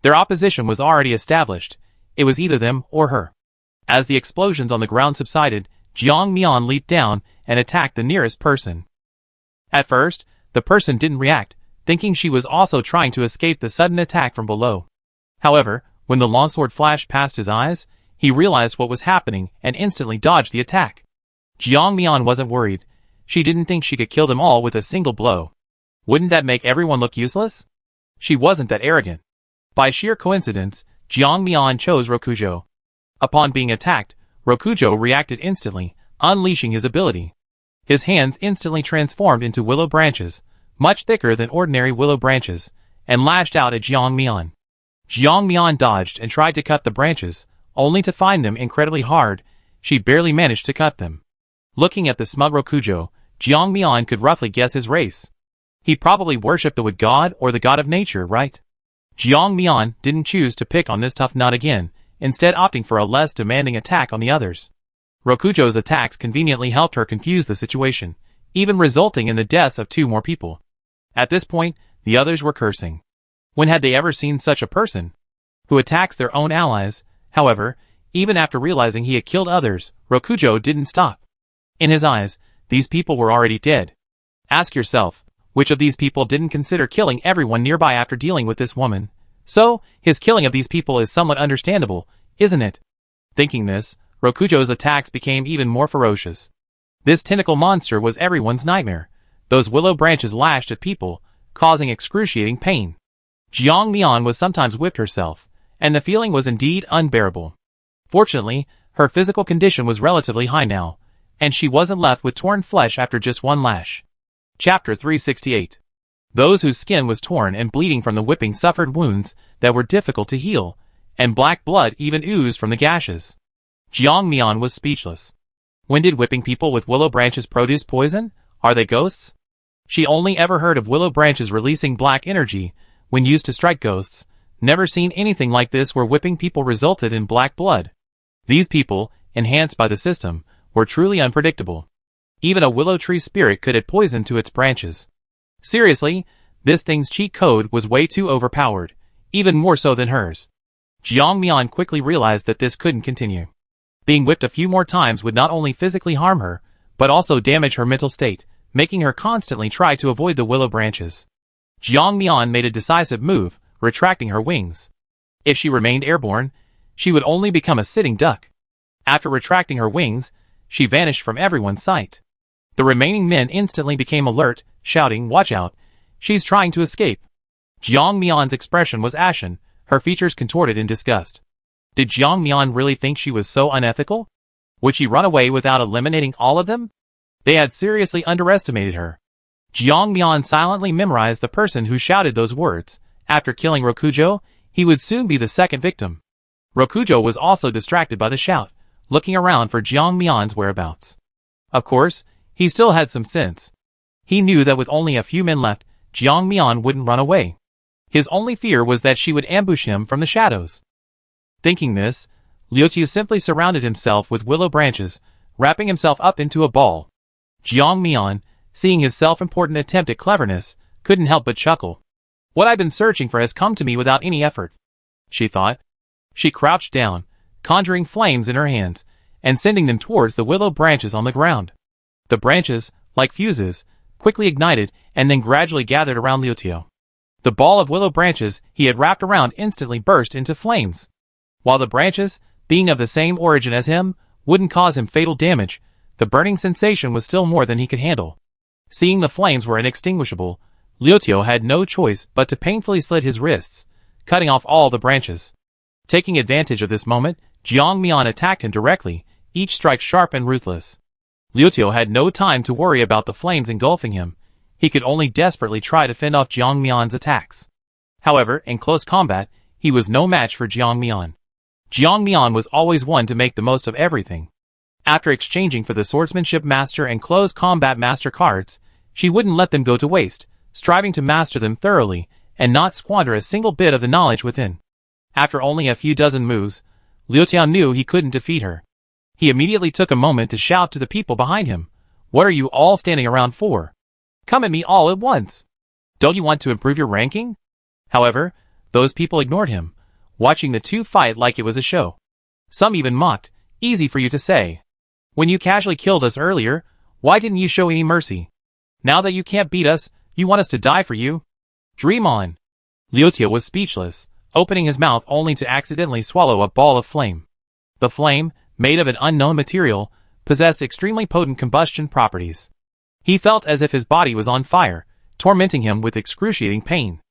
Their opposition was already established. It was either them or her. As the explosions on the ground subsided, Jiang Mian leaped down and attacked the nearest person. At first, the person didn't react, thinking she was also trying to escape the sudden attack from below. However, when the longsword flashed past his eyes, he realized what was happening and instantly dodged the attack. Jiang Mian wasn't worried. She didn't think she could kill them all with a single blow. Wouldn't that make everyone look useless? She wasn't that arrogant. By sheer coincidence, Jiang Mian chose Rokujo. Upon being attacked, Rokujo reacted instantly, unleashing his ability. His hands instantly transformed into willow branches, much thicker than ordinary willow branches, and lashed out at Jiang Mian. Jiang Mian dodged and tried to cut the branches, only to find them incredibly hard. She barely managed to cut them. Looking at the smug Rokujo, Jiang Mian could roughly guess his race. He probably worshipped the wood god or the god of nature, right? Jiang Mian didn't choose to pick on this tough nut again, instead opting for a less demanding attack on the others. Rokujo's attacks conveniently helped her confuse the situation, even resulting in the deaths of 2 more people. At this point, the others were cursing. When had they ever seen such a person who attacks their own allies? However, even after realizing he had killed others, Rokujo didn't stop. In his eyes, these people were already dead. Ask yourself, which of these people didn't consider killing everyone nearby after dealing with this woman? So, his killing of these people is somewhat understandable, isn't it? Thinking this, Rokujo's attacks became even more ferocious. This tentacle monster was everyone's nightmare. Those willow branches lashed at people, causing excruciating pain. Jiang Mian was sometimes whipped herself, and the feeling was indeed unbearable. Fortunately, her physical condition was relatively high now, and she wasn't left with torn flesh after just one lash. Chapter 368. Those whose skin was torn and bleeding from the whipping suffered wounds that were difficult to heal, and black blood even oozed from the gashes. Jiang Mian was speechless. When did whipping people with willow branches produce poison? Are they ghosts? She only ever heard of willow branches releasing black energy when used to strike ghosts, never seen anything like this where whipping people resulted in black blood. These people, enhanced by the system, were truly unpredictable. Even a willow tree spirit could add poison to its branches. Seriously, this thing's cheat code was way too overpowered, even more so than hers. Jiang Mian quickly realized that this couldn't continue. Being whipped a few more times would not only physically harm her, but also damage her mental state, making her constantly try to avoid the willow branches. Jiang Mian made a decisive move, retracting her wings. If she remained airborne, she would only become a sitting duck. After retracting her wings, she vanished from everyone's sight. The remaining men instantly became alert, shouting, "Watch out! She's trying to escape!" Jiang Mian's expression was ashen, her features contorted in disgust. Did Jiang Mian really think she was so unethical? Would she run away without eliminating all of them? They had seriously underestimated her. Jiang Mian silently memorized the person who shouted those words. After killing Rokujo, he would soon be the second victim. Rokujo was also distracted by the shout, looking around for Jiang Mian's whereabouts. Of course, he still had some sense. He knew that with only a few men left, Jiang Mian wouldn't run away. His only fear was that she would ambush him from the shadows. Thinking this, Liu Tiu simply surrounded himself with willow branches, wrapping himself up into a ball. Jiang Mian, seeing his self-important attempt at cleverness, couldn't help but chuckle. What I've been searching for has come to me without any effort, she thought. She crouched down, conjuring flames in her hands, and sending them towards the willow branches on the ground. The branches, like fuses, quickly ignited and then gradually gathered around Liu Tiu. The ball of willow branches he had wrapped around instantly burst into flames. While the branches, being of the same origin as him, wouldn't cause him fatal damage, the burning sensation was still more than he could handle. Seeing the flames were inextinguishable, Liu Tiu had no choice but to painfully slit his wrists, cutting off all the branches. Taking advantage of this moment, Jiang Mian attacked him directly, each strike sharp and ruthless. Liu Tiu had no time to worry about the flames engulfing him. He could only desperately try to fend off Jiang Mian's attacks. However, in close combat, he was no match for Jiang Mian. Jiang Mian was always one to make the most of everything. After exchanging for the Swordsmanship Master and Close Combat Master cards, she wouldn't let them go to waste, striving to master them thoroughly and not squander a single bit of the knowledge within. After only a few dozen moves, Liu Tiu knew he couldn't defeat her. He immediately took a moment to shout to the people behind him, "What are you all standing around for? Come at me all at once. Don't you want to improve your ranking?" However, those people ignored him, watching the two fight like it was a show. Some even mocked, "Easy for you to say. When you casually killed us earlier, why didn't you show any mercy? Now that you can't beat us, you want us to die for you? Dream on." Liu Tiu was speechless, opening his mouth only to accidentally swallow a ball of flame. The flame, made of an unknown material, possessed extremely potent combustion properties. He felt as if his body was on fire, tormenting him with excruciating pain.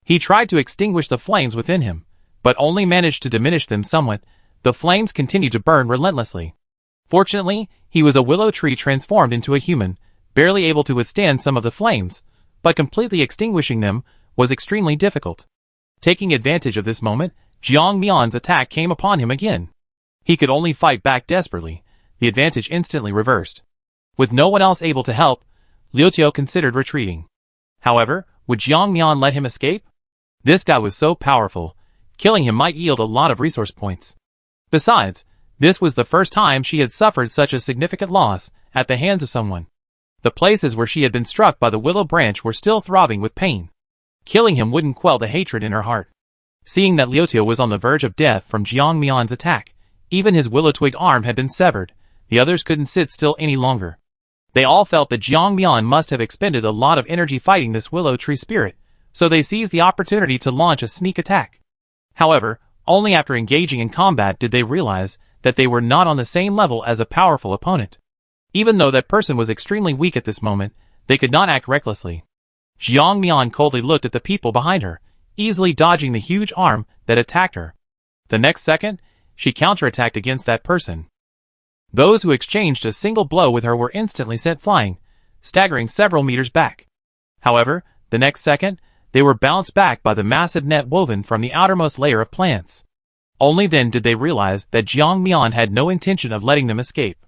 He tried to extinguish the flames within him, but only managed to diminish them somewhat. The flames continued to burn relentlessly. Fortunately, he was a willow tree transformed into a human, barely able to withstand some of the flames, but completely extinguishing them was extremely difficult. Taking advantage of this moment, Jiang Mian's attack came upon him again. He could only fight back desperately, the advantage instantly reversed. With no one else able to help, Liu Tiu considered retreating. However, would Jiang Mian let him escape? This guy was so powerful, killing him might yield a lot of resource points. Besides, this was the first time she had suffered such a significant loss at the hands of someone. The places where she had been struck by the willow branch were still throbbing with pain. Killing him wouldn't quell the hatred in her heart. Seeing that Liu Tiu was on the verge of death from Jiang Mian's attack, even his willow twig arm had been severed, the others couldn't sit still any longer. They all felt that Jiang Mian must have expended a lot of energy fighting this willow tree spirit, so they seized the opportunity to launch a sneak attack. However, only after engaging in combat did they realize that they were not on the same level as a powerful opponent. Even though that person was extremely weak at this moment, they could not act recklessly. Jiang Mian coldly looked at the people behind her, easily dodging the huge arm that attacked her. The next second, she counterattacked against that person. Those who exchanged a single blow with her were instantly sent flying, staggering several meters back. However, the next second, they were bounced back by the massive net woven from the outermost layer of plants. Only then did they realize that Jiang Mian had no intention of letting them escape.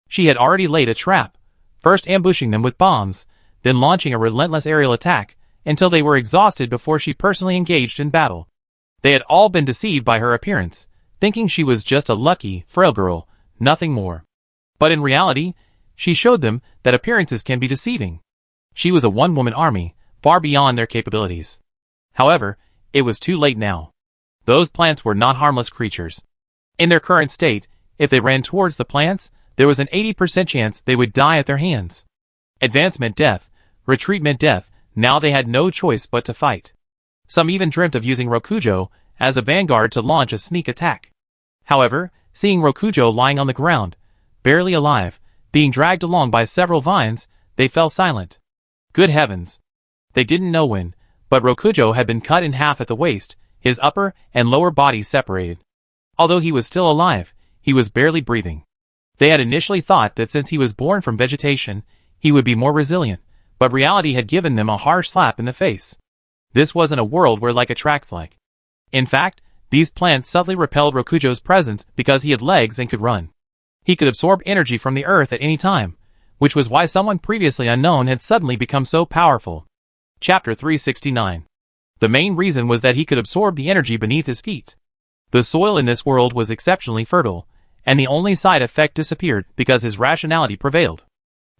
She had already laid a trap, first ambushing them with bombs, then launching a relentless aerial attack, until they were exhausted before she personally engaged in battle. They had all been deceived by her appearance, thinking she was just a lucky, frail girl, nothing more. But in reality, she showed them that appearances can be deceiving. She was a one-woman army, far beyond their capabilities. However, it was too late now. Those plants were not harmless creatures. In their current state, if they ran towards the plants, there was an 80% chance they would die at their hands. Advance meant death, retreat meant death. Now they had no choice but to fight. Some even dreamt of using Rokujo as a vanguard to launch a sneak attack. However, seeing Rokujo lying on the ground, barely alive, being dragged along by several vines, they fell silent. Good heavens! They didn't know when, But Rokujo had been cut in half at the waist, his upper and lower bodies separated. Although he was still alive, he was barely breathing. They had initially thought that since he was born from vegetation, he would be more resilient, but reality had given them a harsh slap in the face. This wasn't a world where like attracts like. In fact, these plants subtly repelled Rokujo's presence because he had legs and could run. He could absorb energy from the earth at any time, which was why someone previously unknown had suddenly become so powerful. Chapter 369. The main reason was that he could absorb the energy beneath his feet. The soil in this world was exceptionally fertile, and the only side effect disappeared because his rationality prevailed.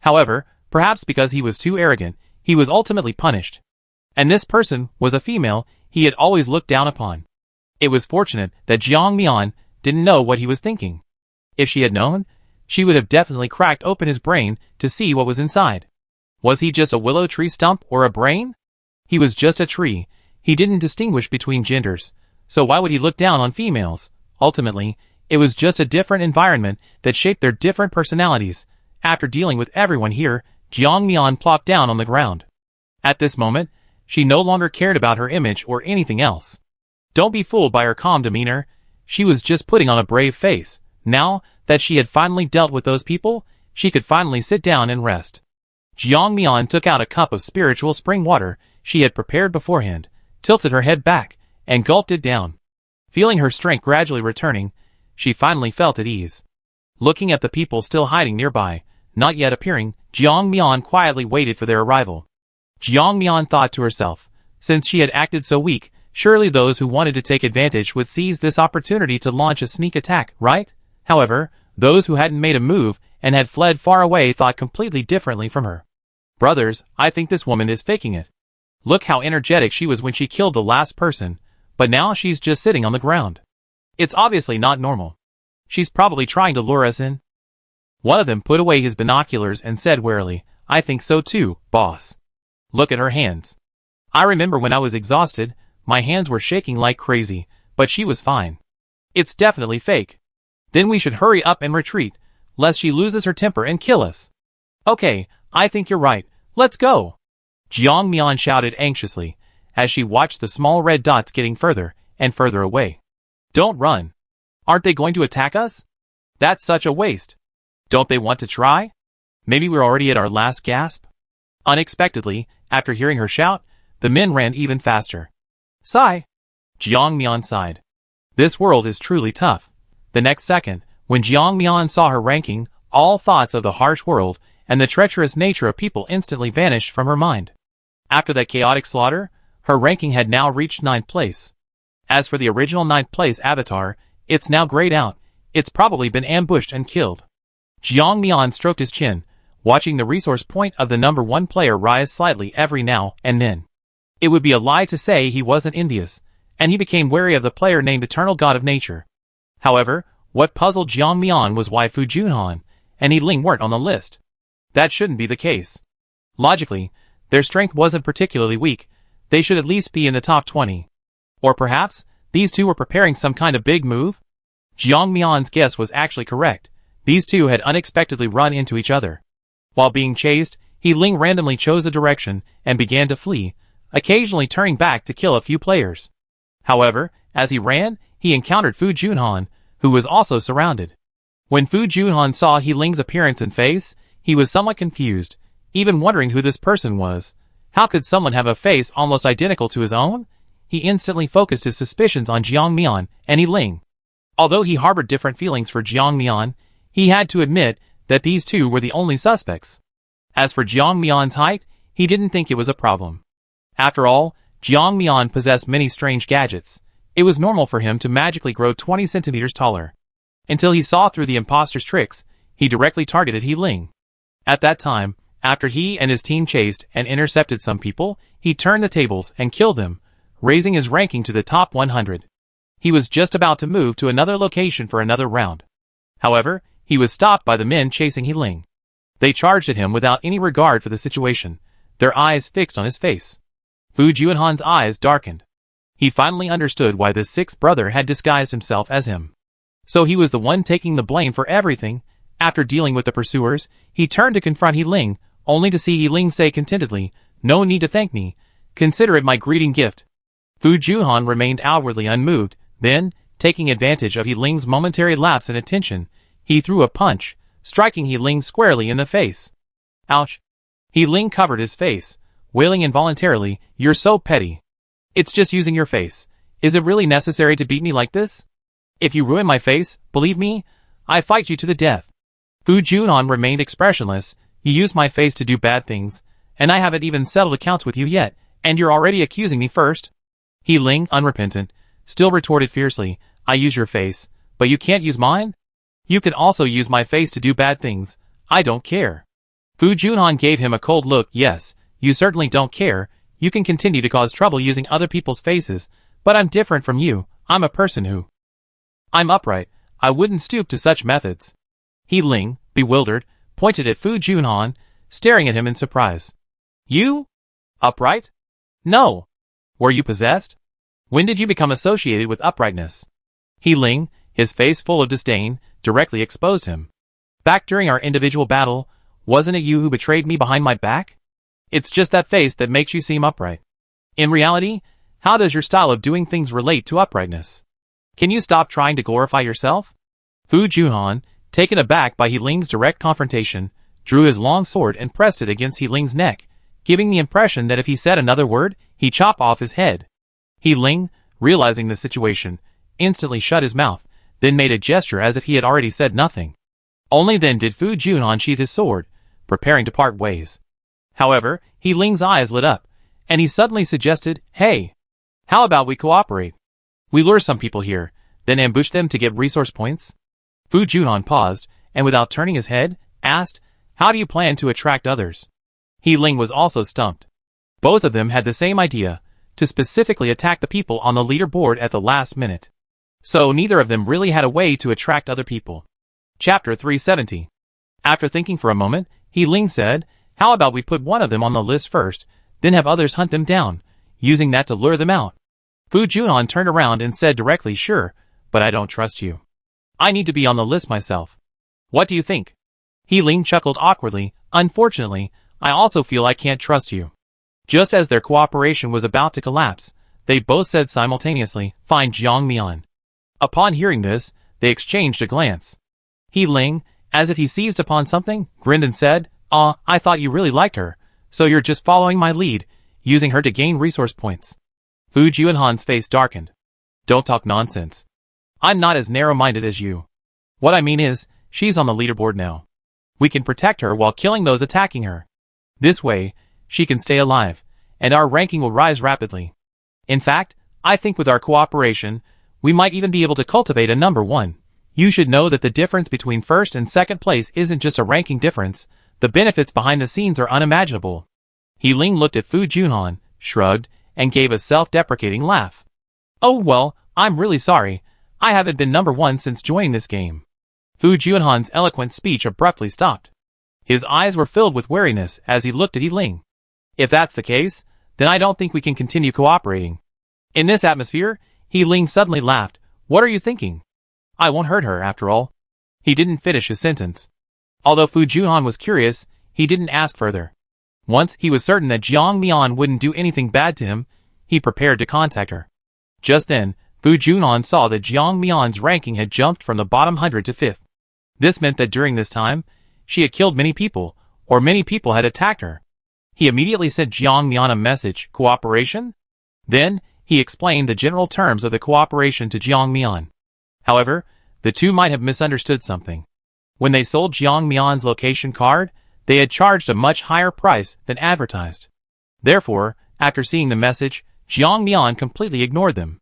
However, perhaps because he was too arrogant, he was ultimately punished. And this person was a female he had always looked down upon. It was fortunate that Jiang Mian didn't know what he was thinking. If she had known, she would have definitely cracked open his brain to see what was inside. Was he just a willow tree stump or a brain? He was just a tree. He didn't distinguish between genders, so why would he look down on females? Ultimately, it was just a different environment that shaped their different personalities. After dealing with everyone here, Jiang Mian plopped down on the ground. At this moment, she no longer cared about her image or anything else. Don't be fooled by her calm demeanor. She was just putting on a brave face. Now that she had finally dealt with those people, she could finally sit down and rest. Jiang Mian took out a cup of spiritual spring water she had prepared beforehand, tilted her head back, and gulped it down. Feeling her strength gradually returning, she finally felt at ease. Looking at the people still hiding nearby, not yet appearing, Jiang Mian quietly waited for their arrival. Jiang Mian thought to herself, since she had acted so weak, surely those who wanted to take advantage would seize this opportunity to launch a sneak attack, right? However, those who hadn't made a move and had fled far away thought completely differently from her. Brothers, I think this woman is faking it. Look how energetic she was when she killed the last person, but now she's just sitting on the ground. It's obviously not normal. She's probably trying to lure us in. One of them put away his binoculars and said warily, I think so too, boss. Look at her hands. I remember when I was exhausted, my hands were shaking like crazy, but she was fine. It's definitely fake. Then we should hurry up and retreat, lest she loses her temper and kill us. Okay, I think you're right. Let's go. Jiang Mian shouted anxiously, as she watched the small red dots getting further and further away. Don't run. Aren't they going to attack us? That's such a waste. Don't they want to try? Maybe we're already at our last gasp? Unexpectedly, after hearing her shout, the men ran even faster. Sigh. Jiang Mian sighed. This world is truly tough. The next second, when Jiang Mian saw her ranking, all thoughts of the harsh world and the treacherous nature of people instantly vanished from her mind. After that chaotic slaughter, her ranking had now reached 9th place. As for the original 9th place avatar, it's now grayed out. It's probably been ambushed and killed. Jiang Mian stroked his chin, watching the resource point of the number 1 player rise slightly every now and then. It would be a lie to say he wasn't envious, and he became wary of the player named Eternal God of Nature. However, what puzzled Jiang Mian was why Fu Junhan and Yi Ling weren't on the list. That shouldn't be the case. Logically, their strength wasn't particularly weak. They should at least be in the top 20. Or perhaps, these two were preparing some kind of big move? Jiang Mian's guess was actually correct. These two had unexpectedly run into each other. While being chased, Yi Ling randomly chose a direction and began to flee, occasionally turning back to kill a few players. However, as he ran, he encountered Fu Junhan, who was also surrounded. When Fu Junhan saw Yi Ling's appearance and face, he was somewhat confused, even wondering who this person was. How could someone have a face almost identical to his own? He instantly focused his suspicions on Jiang Mian and Yi Ling. Although he harbored different feelings for Jiang Mian, he had to admit that these two were the only suspects. As for Jiang Mian's height, he didn't think it was a problem. After all, Jiang Mian possessed many strange gadgets. It was normal for him to magically grow 20 centimeters taller. Until he saw through the imposter's tricks, he directly targeted Yi Ling. At that time, after he and his team chased and intercepted some people, he turned the tables and killed them, raising his ranking to the top 100. He was just about to move to another location for another round. However, he was stopped by the men chasing Yi Ling. They charged at him without any regard for the situation, their eyes fixed on his face. Fu Junhan's eyes darkened. He finally understood why this sixth brother had disguised himself as him. So he was the one taking the blame for everything. After dealing with the pursuers, he turned to confront Yi Ling, only to see Yi Ling say contentedly, "No need to thank me. Consider it my greeting gift." Fu Junhan remained outwardly unmoved, then, taking advantage of He Ling's momentary lapse in attention, he threw a punch, striking He Ling squarely in the face. Ouch. He Ling covered his face, wailing involuntarily, "You're so petty. It's just using your face. Is it really necessary to beat me like this? If you ruin my face, believe me, I fight you to the death." Fu Junhan remained expressionless. "You use my face to do bad things, and I haven't even settled accounts with you yet, and you're already accusing me first." He Ling, unrepentant, still retorted fiercely, "I use your face, but you can't use mine? You can also use my face to do bad things. I don't care." Fu Junhan gave him a cold look. "Yes, you certainly don't care. You can continue to cause trouble using other people's faces, but I'm different from you. I'm a person who... I'm upright. I wouldn't stoop to such methods." He Ling, bewildered, pointed at Fu Junhan, staring at him in surprise. "You? Upright? No. Were you possessed? When did you become associated with uprightness?" He Ling, his face full of disdain, directly exposed him. "Back during our individual battle, wasn't it you who betrayed me behind my back? It's just that face that makes you seem upright. In reality, how does your style of doing things relate to uprightness? Can you stop trying to glorify yourself?" Fu Junhan, taken aback by He Ling's direct confrontation, drew his long sword and pressed it against He Ling's neck, giving the impression that if he said another word, he'd chop off his head. He Ling, realizing the situation, instantly shut his mouth, then made a gesture as if he had already said nothing. Only then did Fu Junhan sheath his sword, preparing to part ways. However, He Ling's eyes lit up, and he suddenly suggested, "Hey, how about we cooperate? We lure some people here, then ambush them to get resource points?" Fu Junhan paused, and without turning his head, asked, "How do you plan to attract others?" He Ling was also stumped. Both of them had the same idea, to specifically attack the people on the leaderboard at the last minute. So neither of them really had a way to attract other people. Chapter 370. After thinking for a moment, He Ling said, "How about we put one of them on the list first, then have others hunt them down, using that to lure them out?" Fu Junhan turned around and said directly, "Sure, but I don't trust you. I need to be on the list myself. What do you think?" He Ling chuckled awkwardly, "Unfortunately, I also feel I can't trust you." Just as their cooperation was about to collapse, they both said simultaneously, "Fine, Jiang Mian." Upon hearing this, they exchanged a glance. He Ling, as if he seized upon something, grinned and said, I thought you really liked her, so you're just following my lead, using her to gain resource points." Fu Junhan's face darkened. "Don't talk nonsense. I'm not as narrow-minded as you. What I mean is, she's on the leaderboard now. We can protect her while killing those attacking her. This way, she can stay alive, and our ranking will rise rapidly. In fact, I think with our cooperation, we might even be able to cultivate a number one. You should know that the difference between first and second place isn't just a ranking difference. The benefits behind the scenes are unimaginable." He Ling looked at Fu Junhan, shrugged, and gave a self-deprecating laugh. "Oh well, I'm really sorry. I haven't been number one since joining this game." Fu Junhan's eloquent speech abruptly stopped. His eyes were filled with wariness as he looked at He Ling. "If that's the case, then I don't think we can continue cooperating." In this atmosphere, He Ling suddenly laughed. "What are you thinking? I won't hurt her, after all." He didn't finish his sentence. Although Fu Junhan was curious, he didn't ask further. Once he was certain that Jiang Mian wouldn't do anything bad to him, he prepared to contact her. Just then, Fu Junhan saw that Jiang Mian's ranking had jumped from the bottom 100 to 5th. This meant that during this time, she had killed many people, or many people had attacked her. He immediately sent Jiang Mian a message, "Cooperation?" Then, he explained the general terms of the cooperation to Jiang Mian. However, the two might have misunderstood something. When they sold Jiang Mian's location card, they had charged a much higher price than advertised. Therefore, after seeing the message, Jiang Mian completely ignored them.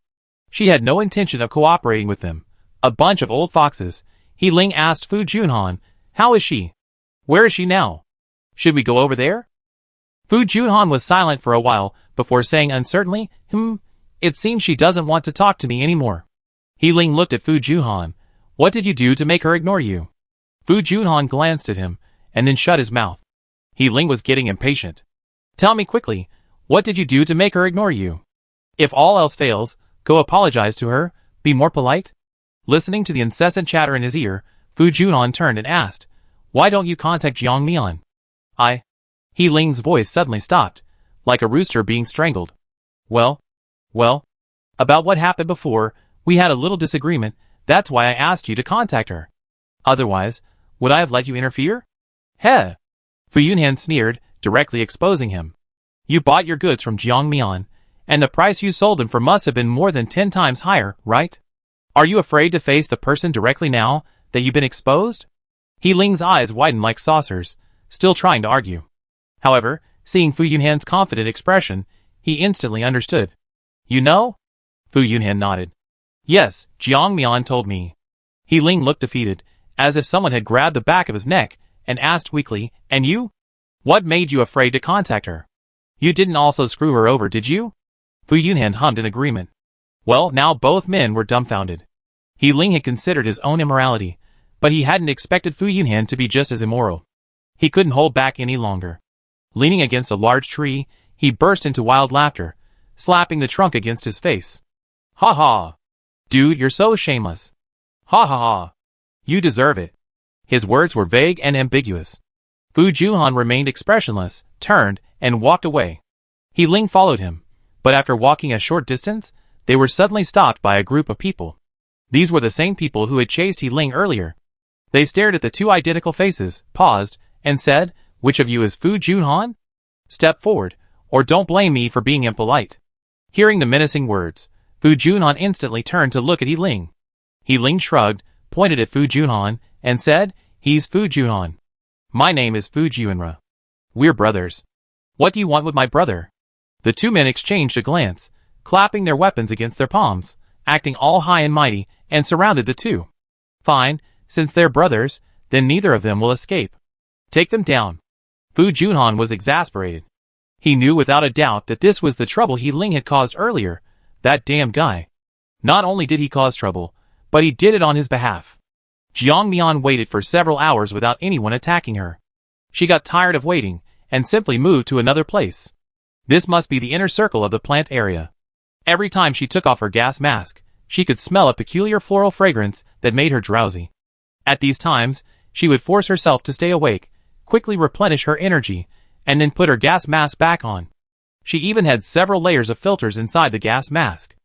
She had no intention of cooperating with them. A bunch of old foxes. He Ling asked Fu Junhan, "How is she? Where is she now? Should we go over there?" Fu Junhan was silent for a while before saying uncertainly, It seems she doesn't want to talk to me anymore." He Ling looked at Fu Junhan. "What did you do to make her ignore you?" Fu Junhan glanced at him, and then shut his mouth. He Ling was getting impatient. "Tell me quickly, what did you do to make her ignore you? If all else fails, go apologize to her, be more polite." Listening to the incessant chatter in his ear, Fu Junhan turned and asked, "Why don't you contact Jiang Mian?" He Ling's voice suddenly stopped, like a rooster being strangled. Well, about what happened before, we had a little disagreement, that's why I asked you to contact her. Otherwise, would I have let you interfere? Heh! Fu Yunhan sneered, directly exposing him. You bought your goods from Jiang Mian, and the price you sold them for must have been more than 10 times higher, right? Are you afraid to face the person directly now that you've been exposed? He Ling's eyes widened like saucers, still trying to argue. However, seeing Fu Yunhan's confident expression, he instantly understood. You know? Fu Yunhan nodded. Yes, Jiang Mian told me. He Ling looked defeated, as if someone had grabbed the back of his neck, and asked weakly, and you? What made you afraid to contact her? You didn't also screw her over, did you? Fu Yunhan hummed in agreement. Well, now both men were dumbfounded. He Ling had considered his own immorality, but he hadn't expected Fu Yunhan to be just as immoral. He couldn't hold back any longer. Leaning against a large tree, he burst into wild laughter, slapping the trunk against his face. Ha ha! Dude, you're so shameless. Ha ha ha! You deserve it. His words were vague and ambiguous. Fu Juhan remained expressionless, turned, and walked away. He Ling followed him, but after walking a short distance, they were suddenly stopped by a group of people. These were the same people who had chased He Ling earlier. They stared at the two identical faces, paused, and said, Which of you is Fu Junhan? Step forward, or don't blame me for being impolite. Hearing the menacing words, Fu Junhan instantly turned to look at He Ling. He Ling shrugged, pointed at Fu Junhan, and said, He's Fu Junhan. My name is Fu Junra. We're brothers. What do you want with my brother? The two men exchanged a glance, clapping their weapons against their palms, acting all high and mighty, and surrounded the two. Fine, since they're brothers, then neither of them will escape. Take them down. Fu Junhan was exasperated. He knew without a doubt that this was the trouble He Ling had caused earlier, that damn guy. Not only did he cause trouble, but he did it on his behalf. Jiang Mian waited for several hours without anyone attacking her. She got tired of waiting, and simply moved to another place. This must be the inner circle of the plant area. Every time she took off her gas mask, she could smell a peculiar floral fragrance that made her drowsy. At these times, she would force herself to stay awake, quickly replenish her energy, and then put her gas mask back on. She even had several layers of filters inside the gas mask.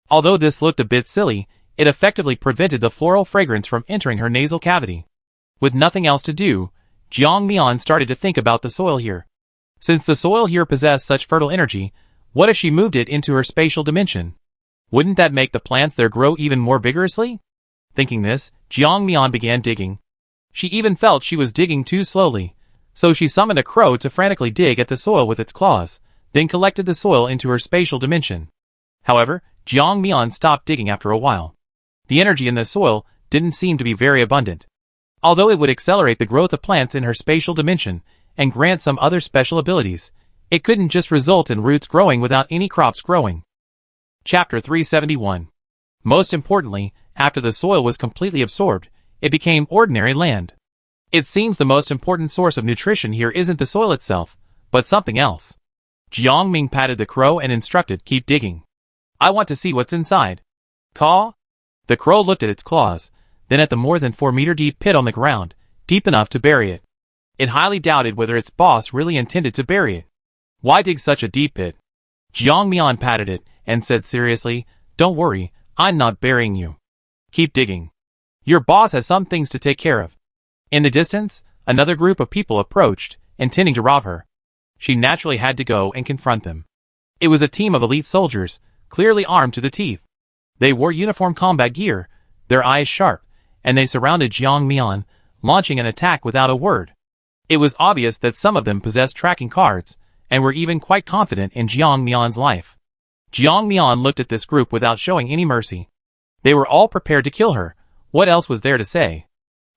Although this looked a bit silly, it effectively prevented the floral fragrance from entering her nasal cavity. With nothing else to do, Jiang Mian started to think about the soil here. Since the soil here possessed such fertile energy, what if she moved it into her spatial dimension? Wouldn't that make the plants there grow even more vigorously? Thinking this, Jiang Mian began digging. She even felt she was digging too slowly, so she summoned a crow to frantically dig at the soil with its claws, then collected the soil into her spatial dimension. However, Jiang Mian stopped digging after a while. The energy in the soil didn't seem to be very abundant. Although it would accelerate the growth of plants in her spatial dimension and grant some other special abilities, it couldn't just result in roots growing without any crops growing. Chapter 371. Most importantly, after the soil was completely absorbed, it became ordinary land. It seems the most important source of nutrition here isn't the soil itself, but something else. Jiang Ming patted the crow and instructed, Keep digging. I want to see what's inside. Caw? The crow looked at its claws, then at the more than 4-meter deep pit on the ground, deep enough to bury it. It highly doubted whether its boss really intended to bury it. Why dig such a deep pit? Jiang Mian patted it and said seriously, Don't worry, I'm not burying you. Keep digging. Your boss has some things to take care of. In the distance, another group of people approached, intending to rob her. She naturally had to go and confront them. It was a team of elite soldiers, clearly armed to the teeth. They wore uniform combat gear, their eyes sharp, and they surrounded Jiang Mian, launching an attack without a word. It was obvious that some of them possessed tracking cards, and were even quite confident in Jiang Mian's life. Jiang Mian looked at this group without showing any mercy. They were all prepared to kill her. What else was there to say?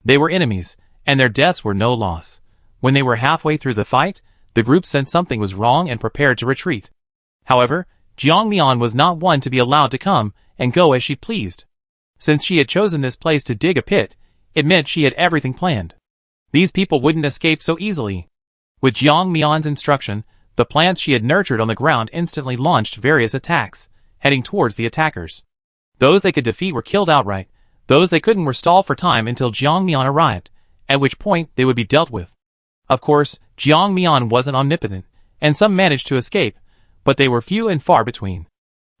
They were enemies, and their deaths were no loss. When they were halfway through the fight, the group sensed something was wrong and prepared to retreat. However, Jiang Mian was not one to be allowed to come and go as she pleased. Since she had chosen this place to dig a pit, it meant she had everything planned. These people wouldn't escape so easily. With Jiang Mian's instruction, the plants she had nurtured on the ground instantly launched various attacks, heading towards the attackers. Those they could defeat were killed outright, those they couldn't were stalled for time until Jiang Mian arrived, at which point they would be dealt with. Of course, Jiang Mian wasn't omnipotent, and some managed to escape, but they were few and far between.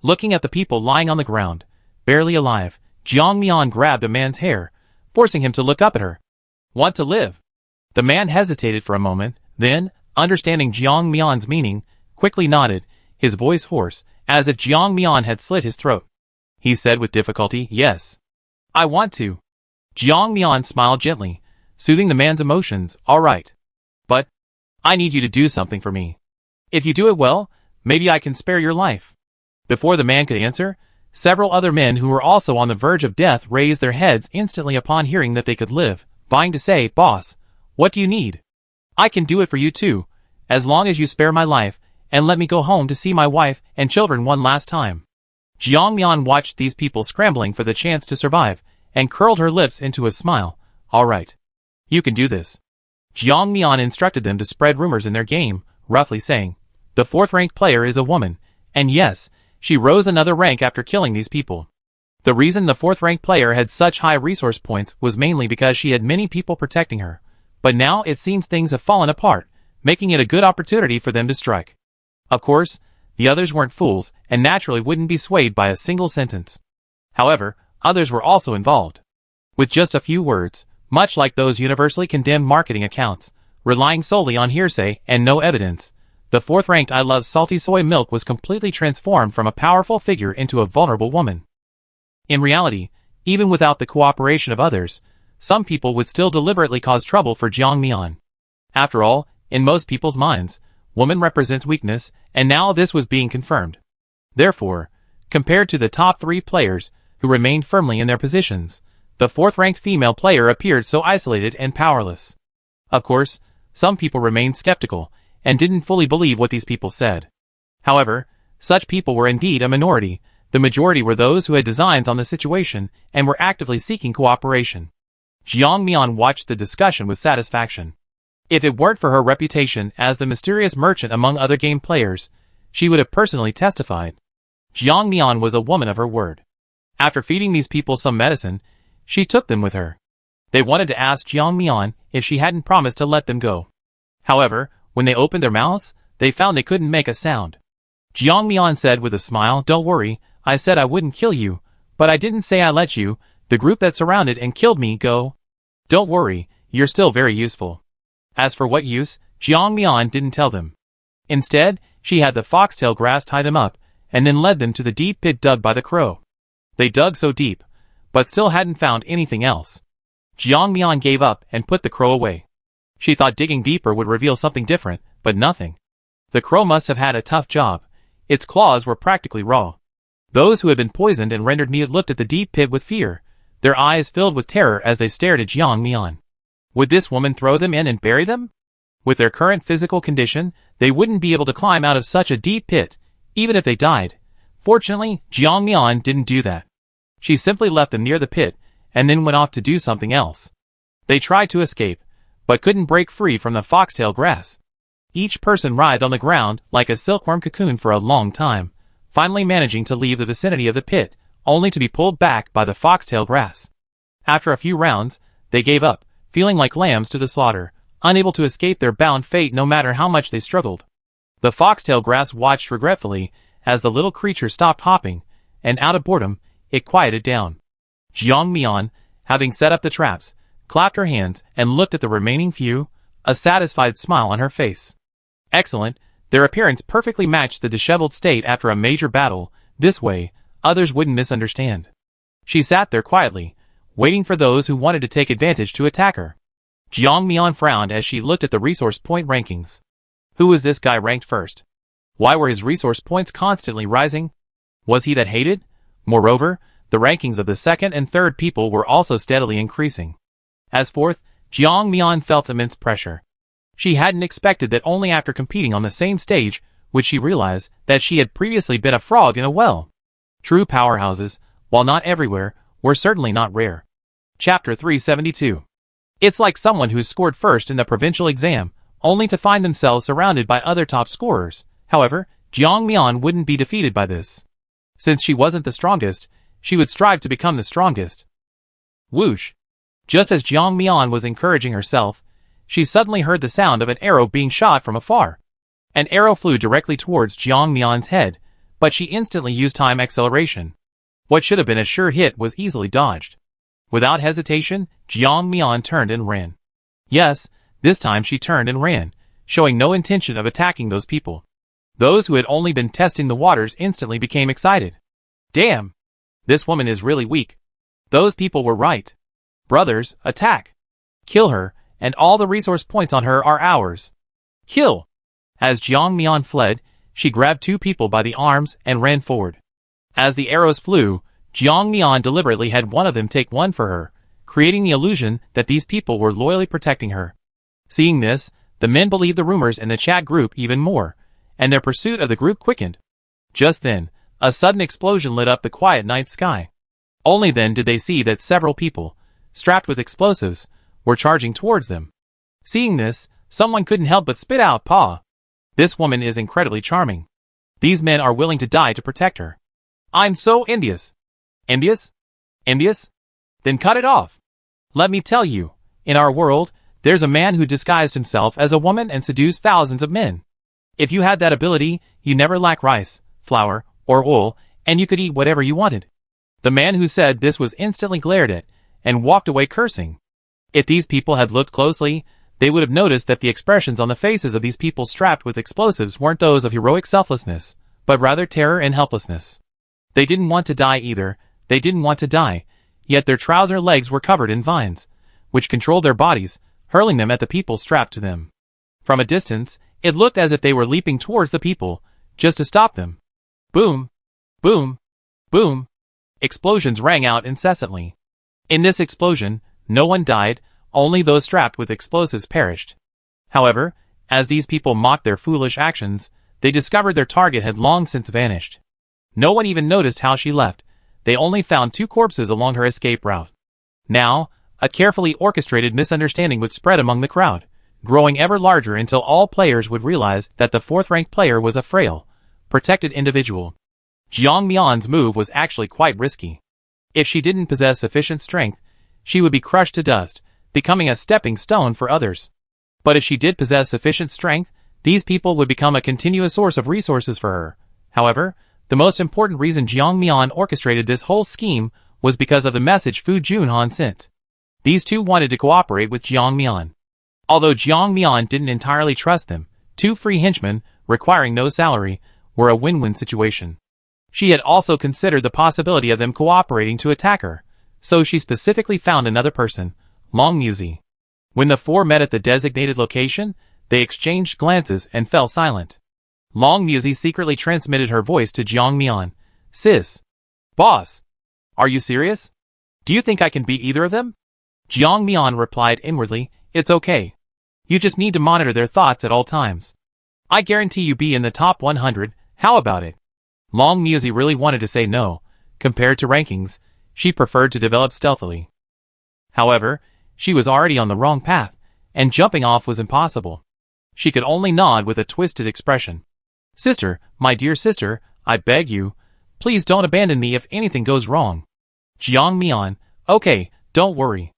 Looking at the people lying on the ground, barely alive, Jiang Mian grabbed a man's hair, forcing him to look up at her. Want to live? The man hesitated for a moment, then, understanding Jiang Mian's meaning, quickly nodded, his voice hoarse, as if Jiang Mian had slit his throat. He said with difficulty, yes. I want to. Jiang Mian smiled gently, soothing the man's emotions. All right. But I need you to do something for me. If you do it well, maybe I can spare your life. Before the man could answer, several other men who were also on the verge of death raised their heads instantly upon hearing that they could live, vying to say, Boss, what do you need? I can do it for you too, as long as you spare my life, and let me go home to see my wife and children one last time. Jiang Mian watched these people scrambling for the chance to survive, and curled her lips into a smile. All right. You can do this. Jiang Mian instructed them to spread rumors in their game, roughly saying, the fourth-ranked player is a woman, and yes, she rose another rank after killing these people. The reason the fourth-ranked player had such high resource points was mainly because she had many people protecting her, but now it seems things have fallen apart, making it a good opportunity for them to strike. Of course, the others weren't fools, and naturally wouldn't be swayed by a single sentence. However, others were also involved. With just a few words, much like those universally condemned marketing accounts, relying solely on hearsay and no evidence, the fourth-ranked I Love Salty Soy Milk was completely transformed from a powerful figure into a vulnerable woman. In reality, even without the cooperation of others, some people would still deliberately cause trouble for Jiang Mian. After all, in most people's minds, woman represents weakness, and now this was being confirmed. Therefore, compared to the top 3 players, who remained firmly in their positions, the fourth-ranked female player appeared so isolated and powerless. Of course, some people remained skeptical, and didn't fully believe what these people said. However, such people were indeed a minority. The majority were those who had designs on the situation, and were actively seeking cooperation. Jiang Mian watched the discussion with satisfaction. If it weren't for her reputation as the mysterious merchant among other game players, she would have personally testified. Jiang Mian was a woman of her word. After feeding these people some medicine, she took them with her. They wanted to ask Jiang Mian if she hadn't promised to let them go. However, when they opened their mouths, they found they couldn't make a sound. Jiang Mian said with a smile, Don't worry, I said I wouldn't kill you, but I didn't say I let you, the group that surrounded and killed me, go. Don't worry, you're still very useful. As for what use, Jiang Mian didn't tell them. Instead, she had the foxtail grass tie them up, and then led them to the deep pit dug by the crow. They dug so deep, but still hadn't found anything else. Jiang Mian gave up and put the crow away. She thought digging deeper would reveal something different, but nothing. The crow must have had a tough job. Its claws were practically raw. Those who had been poisoned and rendered mute looked at the deep pit with fear, their eyes filled with terror as they stared at Jiang Mian. Would this woman throw them in and bury them? With their current physical condition, they wouldn't be able to climb out of such a deep pit, even if they died. Fortunately, Jiang Mian didn't do that. She simply left them near the pit, and then went off to do something else. They tried to escape, but couldn't break free from the foxtail grass. Each person writhed on the ground like a silkworm cocoon for a long time, finally managing to leave the vicinity of the pit, only to be pulled back by the foxtail grass. After a few rounds, they gave up, feeling like lambs to the slaughter, unable to escape their bound fate no matter how much they struggled. The foxtail grass watched regretfully as the little creature stopped hopping, and out of boredom, it quieted down. Jiang Mian, having set up the traps, clapped her hands and looked at the remaining few, a satisfied smile on her face. Excellent, their appearance perfectly matched the disheveled state after a major battle. This way, others wouldn't misunderstand. She sat there quietly, waiting for those who wanted to take advantage to attack her. Jiang Mian frowned as she looked at the resource point rankings. Who was this guy ranked first? Why were his resource points constantly rising? Was he that hated? Moreover, the rankings of the second and third people were also steadily increasing. As fourth, Jiang Mian felt immense pressure. She hadn't expected that only after competing on the same stage would she realize that she had previously been a frog in a well. True powerhouses, while not everywhere, were certainly not rare. Chapter 372. It's like someone who's scored first in the provincial exam, only to find themselves surrounded by other top scorers. However, Jiang Mian wouldn't be defeated by this. Since she wasn't the strongest, she would strive to become the strongest. Whoosh! Just as Jiang Mian was encouraging herself, she suddenly heard the sound of an arrow being shot from afar. An arrow flew directly towards Jiang Mian's head, but she instantly used time acceleration. What should have been a sure hit was easily dodged. Without hesitation, Jiang Mian turned and ran. Yes, this time she turned and ran, showing no intention of attacking those people. Those who had only been testing the waters instantly became excited. Damn! This woman is really weak. Those people were right. Brothers, attack! Kill her, and all the resource points on her are ours. Kill! As Jiang Mian fled, she grabbed two people by the arms and ran forward. As the arrows flew, Jiang Mian deliberately had one of them take one for her, creating the illusion that these people were loyally protecting her. Seeing this, the men believed the rumors in the chat group even more, and their pursuit of the group quickened. Just then, a sudden explosion lit up the quiet night sky. Only then did they see that several people, strapped with explosives, were charging towards them. Seeing this, someone couldn't help but spit out "Paw. This woman is incredibly charming. These men are willing to die to protect her. I'm so envious." Envious? Envious? Then cut it off. Let me tell you, in our world, there's a man who disguised himself as a woman and seduced thousands of men. If you had that ability, you never lack rice, flour, or oil, and you could eat whatever you wanted. The man who said this was instantly glared at, and walked away cursing. If these people had looked closely, they would have noticed that the expressions on the faces of these people strapped with explosives weren't those of heroic selflessness, but rather terror and helplessness. They didn't want to die either, they didn't want to die, yet their trouser legs were covered in vines, which controlled their bodies, hurling them at the people strapped to them. From a distance, it looked as if they were leaping towards the people, just to stop them. Boom! Boom! Boom! Explosions rang out incessantly. In this explosion, no one died, only those strapped with explosives perished. However, as these people mocked their foolish actions, they discovered their target had long since vanished. No one even noticed how she left, they only found two corpses along her escape route. Now, a carefully orchestrated misunderstanding would spread among the crowd, growing ever larger until all players would realize that the fourth-ranked player was a frail, protected individual. Jiang Mian's move was actually quite risky. If she didn't possess sufficient strength, she would be crushed to dust, becoming a stepping stone for others. But if she did possess sufficient strength, these people would become a continuous source of resources for her. However, the most important reason Jiang Mian orchestrated this whole scheme was because of the message Fu Junhan sent. These two wanted to cooperate with Jiang Mian. Although Jiang Mian didn't entirely trust them, two free henchmen, requiring no salary, were a win-win situation. She had also considered the possibility of them cooperating to attack her, so she specifically found another person, Long Musi. When the four met at the designated location, they exchanged glances and fell silent. Long Musi secretly transmitted her voice to Jiang Mian. "Sis. Boss. Are you serious? Do you think I can beat either of them?" Jiang Mian replied inwardly, "It's okay. You just need to monitor their thoughts at all times. I guarantee you be in the top 100, how about it?" Long Musi really wanted to say no. Compared to rankings, she preferred to develop stealthily. However, she was already on the wrong path, and jumping off was impossible. She could only nod with a twisted expression. "Sister, my dear sister, I beg you, please don't abandon me if anything goes wrong." Jiang Mian, "Okay, don't worry."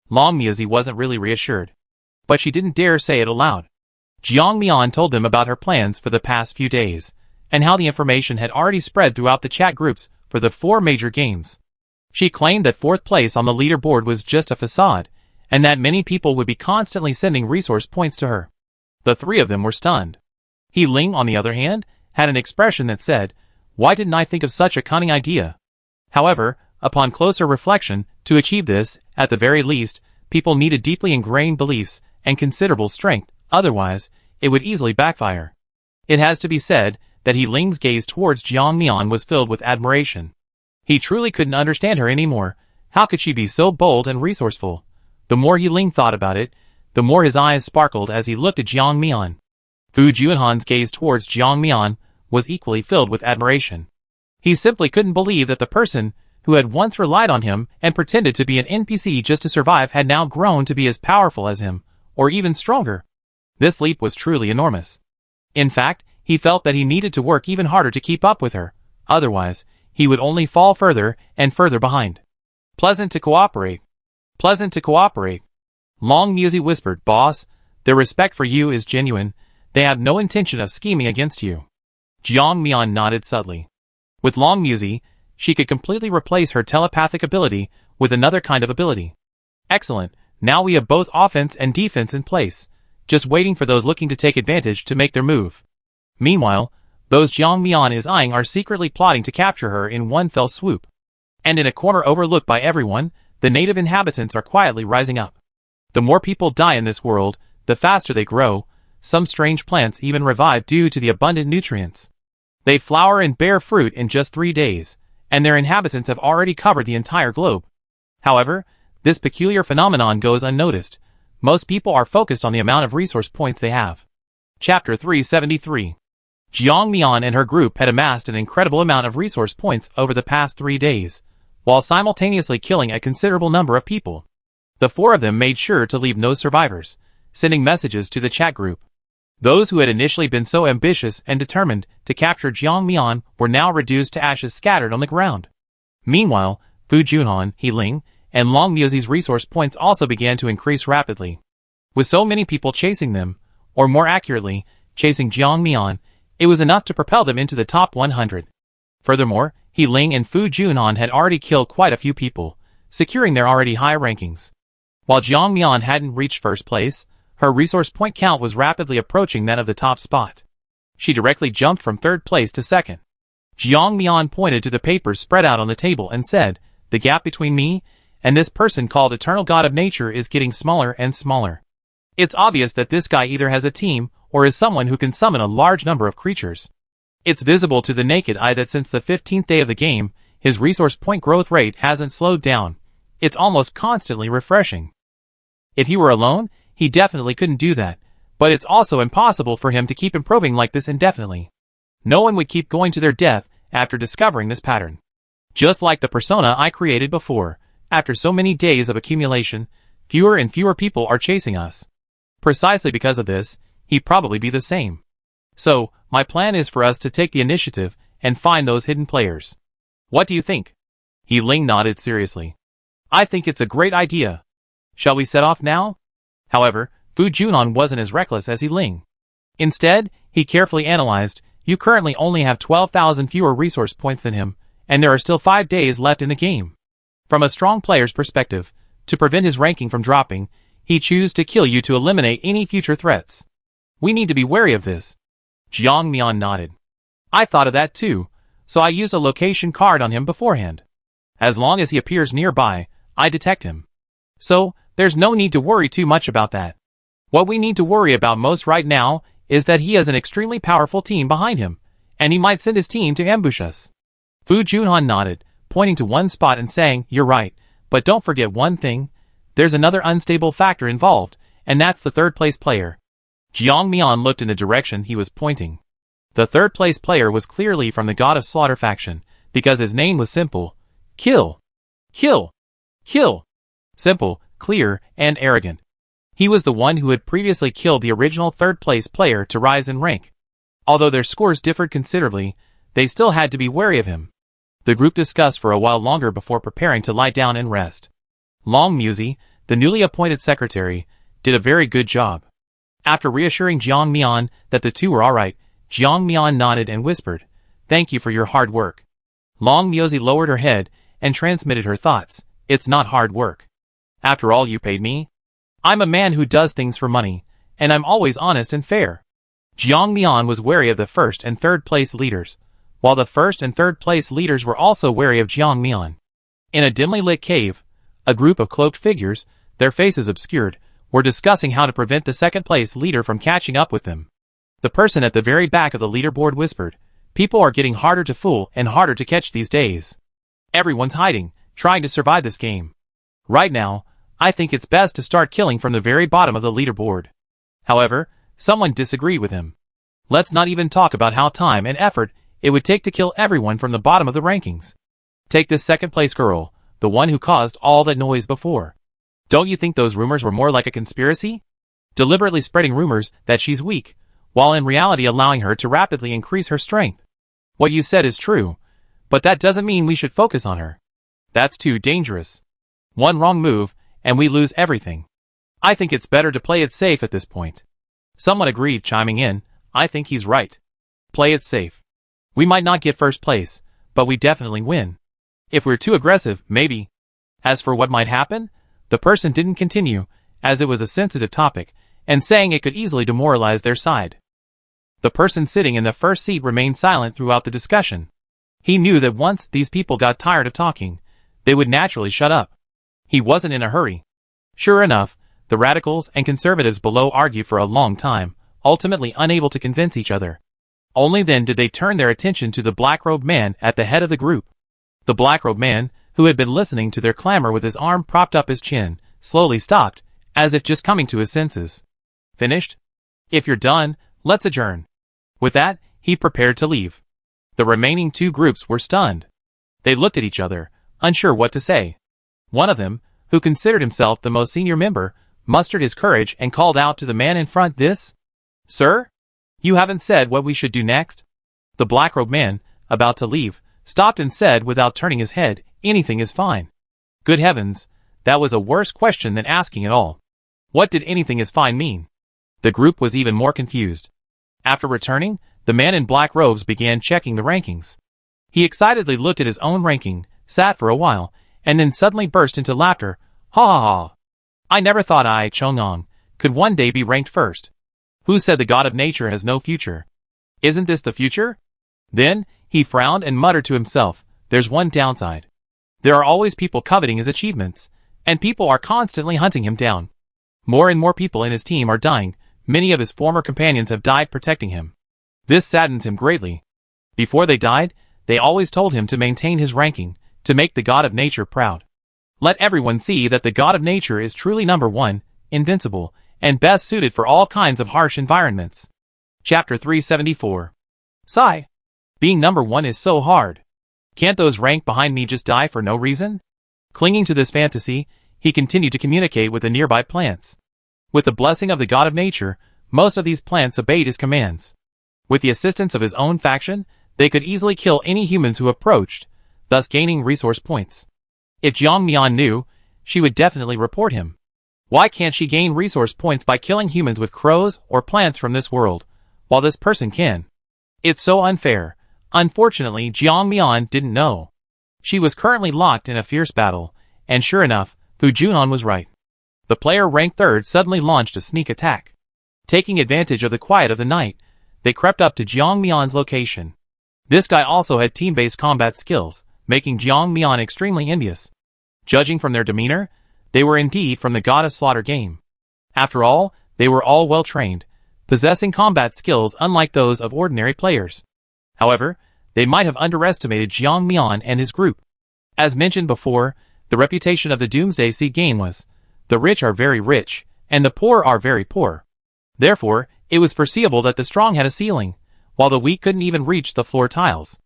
Long Musi wasn't really reassured, but she didn't dare say it aloud. Jiang Mian told them about her plans for the past few days, and how the information had already spread throughout the chat groups for the 4 major games. She claimed that 4th place on the leaderboard was just a facade, and that many people would be constantly sending resource points to her. The 3 of them were stunned. He Ling, on the other hand, had an expression that said, "Why didn't I think of such a cunning idea?" However, upon closer reflection, to achieve this, at the very least, people needed deeply ingrained beliefs and considerable strength, otherwise, it would easily backfire. It has to be said that He Ling's gaze towards Jiang Mian was filled with admiration. He truly couldn't understand her anymore. How could she be so bold and resourceful? The more He Ling thought about it, the more his eyes sparkled as he looked at Jiang Mian. Fu Junhan's gaze towards Jiang Mian was equally filled with admiration. He simply couldn't believe that the person who had once relied on him and pretended to be an NPC just to survive had now grown to be as powerful as him, or even stronger. This leap was truly enormous. In fact, he felt that he needed to work even harder to keep up with her, otherwise, he would only fall further and further behind. "Pleasant to cooperate. Pleasant to cooperate." Long Musi whispered, "Boss, their respect for you is genuine. They have no intention of scheming against you. Jiang Mian nodded subtly. With Long Musi, she could completely replace her telepathic ability with another kind of ability. Excellent, now we have both offense and defense in place, just waiting for those looking to take advantage to make their move. Meanwhile, those Jiang Mian is eyeing are secretly plotting to capture her in one fell swoop. And in a corner overlooked by everyone, the native inhabitants are quietly rising up. The more people die in this world, the faster they grow. Some strange plants even revive due to the abundant nutrients. They flower and bear fruit in just 3 days, and their inhabitants have already covered the entire globe. However, this peculiar phenomenon goes unnoticed. Most people are focused on the amount of resource points they have. Chapter 373. Jiang Mian and her group had amassed an incredible amount of resource points over the past 3 days, while simultaneously killing a considerable number of people. The 4 of them made sure to leave no survivors, sending messages to the chat group. Those who had initially been so ambitious and determined to capture Jiang Mian were now reduced to ashes scattered on the ground. Meanwhile, Fu Junhan, He Ling, and Long Musi's resource points also began to increase rapidly. With so many people chasing them, or more accurately, chasing Jiang Mian, it was enough to propel them into the top 100. Furthermore, He Ling and Fu Junhan had already killed quite a few people, securing their already high rankings. While Jiang Mian hadn't reached first place, her resource point count was rapidly approaching that of the top spot. She directly jumped from 3rd place to 2nd. Jiang Mian pointed to the papers spread out on the table and said, "The gap between me and this person called Eternal God of Nature is getting smaller and smaller. It's obvious that this guy either has a team or is someone who can summon a large number of creatures. It's visible to the naked eye that since the 15th day of the game, his resource point growth rate hasn't slowed down. It's almost constantly refreshing. If he were alone, he definitely couldn't do that, but it's also impossible for him to keep improving like this indefinitely. No one would keep going to their death after discovering this pattern. Just like the persona I created before, after so many days of accumulation, fewer and fewer people are chasing us. Precisely because of this, he'd probably be the same. So, my plan is for us to take the initiative and find those hidden players. What do you think?" He Ling nodded seriously. "I think it's a great idea. Shall we set off now?" However, Fu Junhan wasn't as reckless as He Ling. Instead, he carefully analyzed, "You currently only have 12,000 fewer resource points than him, and there are still 5 days left in the game. From a strong player's perspective, to prevent his ranking from dropping, he chooses to kill you to eliminate any future threats. We need to be wary of this." Jiang Mian nodded. "I thought of that too, so I used a location card on him beforehand. As long as he appears nearby, I detect him. So, there's no need to worry too much about that. What we need to worry about most right now is that he has an extremely powerful team behind him, and he might send his team to ambush us." Fu Junhan nodded, pointing to one spot and saying, "You're right, but don't forget one thing. There's another unstable factor involved, and that's the 3rd place player." Jiang Mian looked in the direction he was pointing. The 3rd place player was clearly from the God of Slaughter faction, because his name was simple. Kill. Kill. Kill. Simple, clear, and arrogant. He was the one who had previously killed the original 3rd place player to rise in rank. Although their scores differed considerably, they still had to be wary of him. The group discussed for a while longer before preparing to lie down and rest. Long Musi, the newly appointed secretary, did a very good job. After reassuring Jiang Mian that the two were alright, Jiang Mian nodded and whispered, "Thank you for your hard work." Long Musi lowered her head and transmitted her thoughts, "It's not hard work. After all, you paid me. I'm a man who does things for money, and I'm always honest and fair." Jiang Mian was wary of the 1st and 3rd place leaders, while the 1st and 3rd place leaders were also wary of Jiang Mian. In a dimly lit cave, a group of cloaked figures, their faces obscured, were discussing how to prevent the 2nd place leader from catching up with them. The person at the very back of the leaderboard whispered, "People are getting harder to fool and harder to catch these days. Everyone's hiding, trying to survive this game. Right now, I think it's best to start killing from the very bottom of the leaderboard." However, someone disagreed with him. "Let's not even talk about how time and effort it would take to kill everyone from the bottom of the rankings. Take this 2nd place girl, the one who caused all that noise before. Don't you think those rumors were more like a conspiracy? Deliberately spreading rumors that she's weak, while in reality allowing her to rapidly increase her strength. What you said is true, but that doesn't mean we should focus on her. That's too dangerous. One wrong move, and we lose everything. I think it's better to play it safe at this point." Someone agreed, chiming in, I think he's right. Play it safe. We might not get first place, but we definitely win. If we're too aggressive, maybe. As for what might happen, the person didn't continue, as it was a sensitive topic, and saying it could easily demoralize their side. The person sitting in the first seat remained silent throughout the discussion. He knew that once these people got tired of talking, they would naturally shut up. He wasn't in a hurry. Sure enough, the radicals and conservatives below argued for a long time, ultimately unable to convince each other. Only then did they turn their attention to the black-robed man at the head of the group. The black-robed man, who had been listening to their clamor with his arm propped up his chin, slowly stopped, as if just coming to his senses. Finished? If you're done, let's adjourn. With that, he prepared to leave. The remaining two groups were stunned. They looked at each other, unsure what to say. One of them, who considered himself the most senior member, mustered his courage and called out to the man in front, Sir? You haven't said what we should do next? The black-robed man, about to leave, stopped and said without turning his head, anything is fine. Good heavens, that was a worse question than asking at all. What did anything is fine mean? The group was even more confused. After returning, the man in black robes began checking the rankings. He excitedly looked at his own ranking, sat for a while, and then suddenly burst into laughter. Ha ha ha! I never thought I, Chongong, could one day be ranked first. Who said the god of nature has no future? Isn't this the future? Then, he frowned and muttered to himself, there's one downside. There are always people coveting his achievements, and people are constantly hunting him down. More and more people in his team are dying, many of his former companions have died protecting him. This saddens him greatly. Before they died, they always told him to maintain his ranking, to make the god of nature proud. Let everyone see that the god of nature is truly number one, invincible, and best suited for all kinds of harsh environments. Chapter 374. Sigh. Being number one is so hard. Can't those ranked behind me just die for no reason? Clinging to this fantasy, he continued to communicate with the nearby plants. With the blessing of the god of nature, most of these plants obeyed his commands. With the assistance of his own faction, they could easily kill any humans who approached, thus gaining resource points. If Jiang Mian knew, she would definitely report him. Why can't she gain resource points by killing humans with crows or plants from this world, while this person can? It's so unfair. Unfortunately, Jiang Mian didn't know. She was currently locked in a fierce battle, and sure enough, Fu Junan was right. The player ranked third suddenly launched a sneak attack. Taking advantage of the quiet of the night, they crept up to Jiang Mian's location. This guy also had team-based combat skills, making Jiang Mian extremely envious. Judging from their demeanor, they were indeed from the God of Slaughter game. After all, they were all well-trained, possessing combat skills unlike those of ordinary players. However, they might have underestimated Jiang Mian and his group. As mentioned before, the reputation of the Doomsday Sea game was, the rich are very rich, and the poor are very poor. Therefore, it was foreseeable that the strong had a ceiling, while the weak couldn't even reach the floor tiles.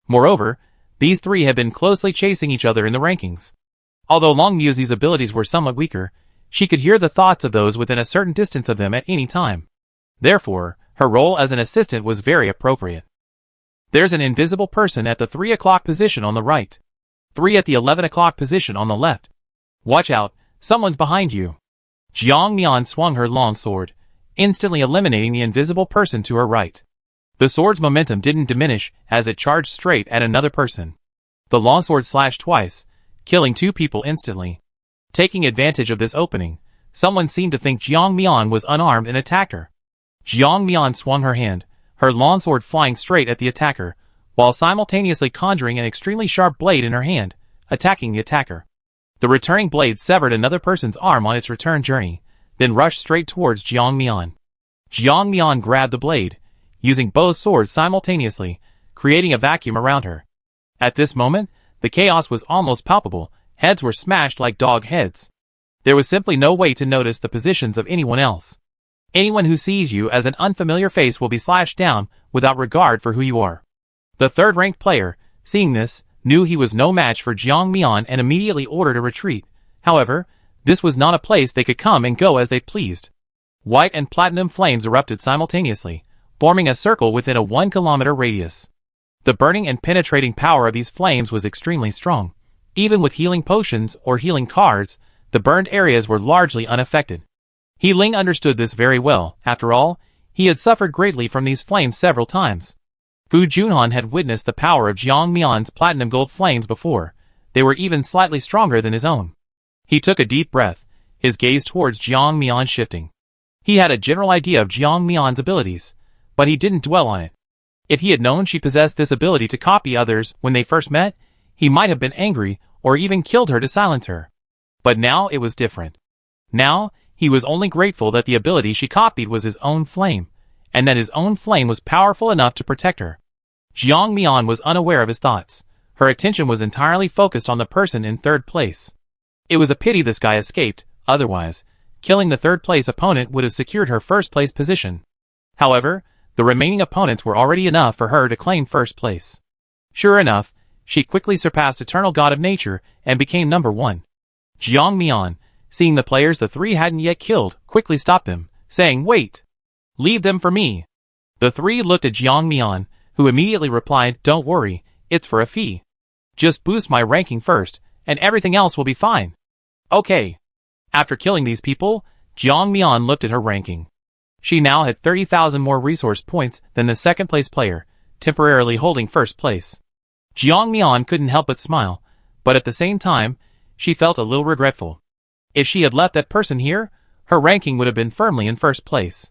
Moreover, these three had been closely chasing each other in the rankings. Although Long Musie's abilities were somewhat weaker, she could hear the thoughts of those within a certain distance of them at any time. Therefore, her role as an assistant was very appropriate. There's an invisible person at the 3 o'clock position on the right. 3 at the 11 o'clock position on the left. Watch out, someone's behind you. Jiang Mian swung her long sword, instantly eliminating the invisible person to her right. The sword's momentum didn't diminish as it charged straight at another person. The longsword slashed twice, killing 2 people instantly. Taking advantage of this opening, someone seemed to think Jiang Mian was unarmed and attacked her. Jiang Mian swung her hand, her longsword flying straight at the attacker, while simultaneously conjuring an extremely sharp blade in her hand, attacking the attacker. The returning blade severed another person's arm on its return journey, then rushed straight towards Jiang Mian. Jiang Mian grabbed the blade, using both swords simultaneously, creating a vacuum around her. At this moment, the chaos was almost palpable, heads were smashed like dog heads. There was simply no way to notice the positions of anyone else. Anyone who sees you as an unfamiliar face will be slashed down without regard for who you are. The third-ranked player, seeing this, knew he was no match for Jiang Mian and immediately ordered a retreat. However, this was not a place they could come and go as they pleased. White and platinum flames erupted simultaneously, forming a circle within a 1-kilometer radius. The burning and penetrating power of these flames was extremely strong. Even with healing potions or healing cards, the burned areas were largely unaffected. He Ling understood this very well. After all, he had suffered greatly from these flames several times. Fu Junhan had witnessed the power of Jiang Mian's platinum gold flames before. They were even slightly stronger than his own. He took a deep breath, his gaze towards Jiang Mian shifting. He had a general idea of Jiang Mian's abilities, but he didn't dwell on it. If he had known she possessed this ability to copy others when they first met, he might have been angry or even killed her to silence her. But now it was different. Now, he was only grateful that the ability she copied was his own flame, and that his own flame was powerful enough to protect her. Jiang Mian was unaware of his thoughts. Her attention was entirely focused on the person in third place. It was a pity this guy escaped, otherwise, killing the third place opponent would have secured her first place position. However, the remaining opponents were already enough for her to claim first place. Sure enough, she quickly surpassed Eternal God of Nature and became number 1. Jiang Mian, seeing the players the three hadn't yet killed, quickly stopped them, saying, "Wait! Leave them for me." The three looked at Jiang Mian, who immediately replied, "Don't worry, it's for a fee. Just boost my ranking first, and everything else will be fine." Okay. After killing these people, Jiang Mian looked at her ranking. She now had 30,000 more resource points than the second place player, temporarily holding first place. Jiang Mian couldn't help but smile, but at the same time, she felt a little regretful. If she had left that person here, her ranking would have been firmly in first place.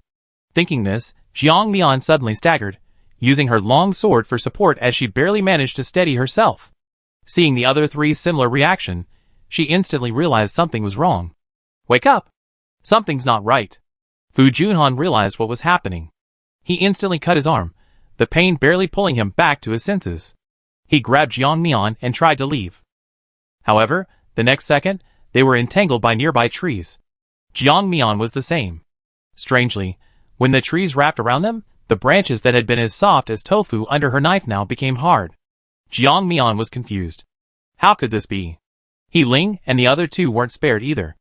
Thinking this, Jiang Mian suddenly staggered, using her long sword for support as she barely managed to steady herself. Seeing the other three's similar reaction, she instantly realized something was wrong. "Wake up! Something's not right." Fu Junhan realized what was happening. He instantly cut his arm, the pain barely pulling him back to his senses. He grabbed Jiang Mian and tried to leave. However, the next second, they were entangled by nearby trees. Jiang Mian was the same. Strangely, when the trees wrapped around them, the branches that had been as soft as tofu under her knife now became hard. Jiang Mian was confused. How could this be? He Ling and the other two weren't spared either.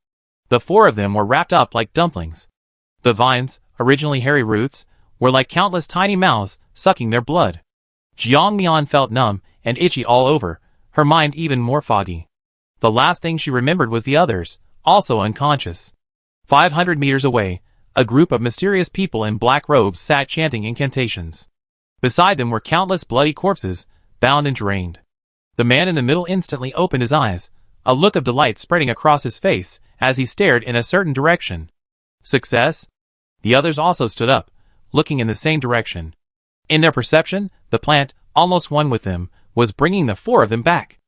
The four of them were wrapped up like dumplings. The vines, originally hairy roots, were like countless tiny mouths sucking their blood. Jiang Mian felt numb and itchy all over, her mind even more foggy. The last thing she remembered was the others, also unconscious. 500 meters away, a group of mysterious people in black robes sat chanting incantations. Beside them were countless bloody corpses, bound and drained. The man in the middle instantly opened his eyes, a look of delight spreading across his face as he stared in a certain direction. Success? The others also stood up, looking in the same direction. In their perception, the plant, almost one with them, was bringing the four of them back.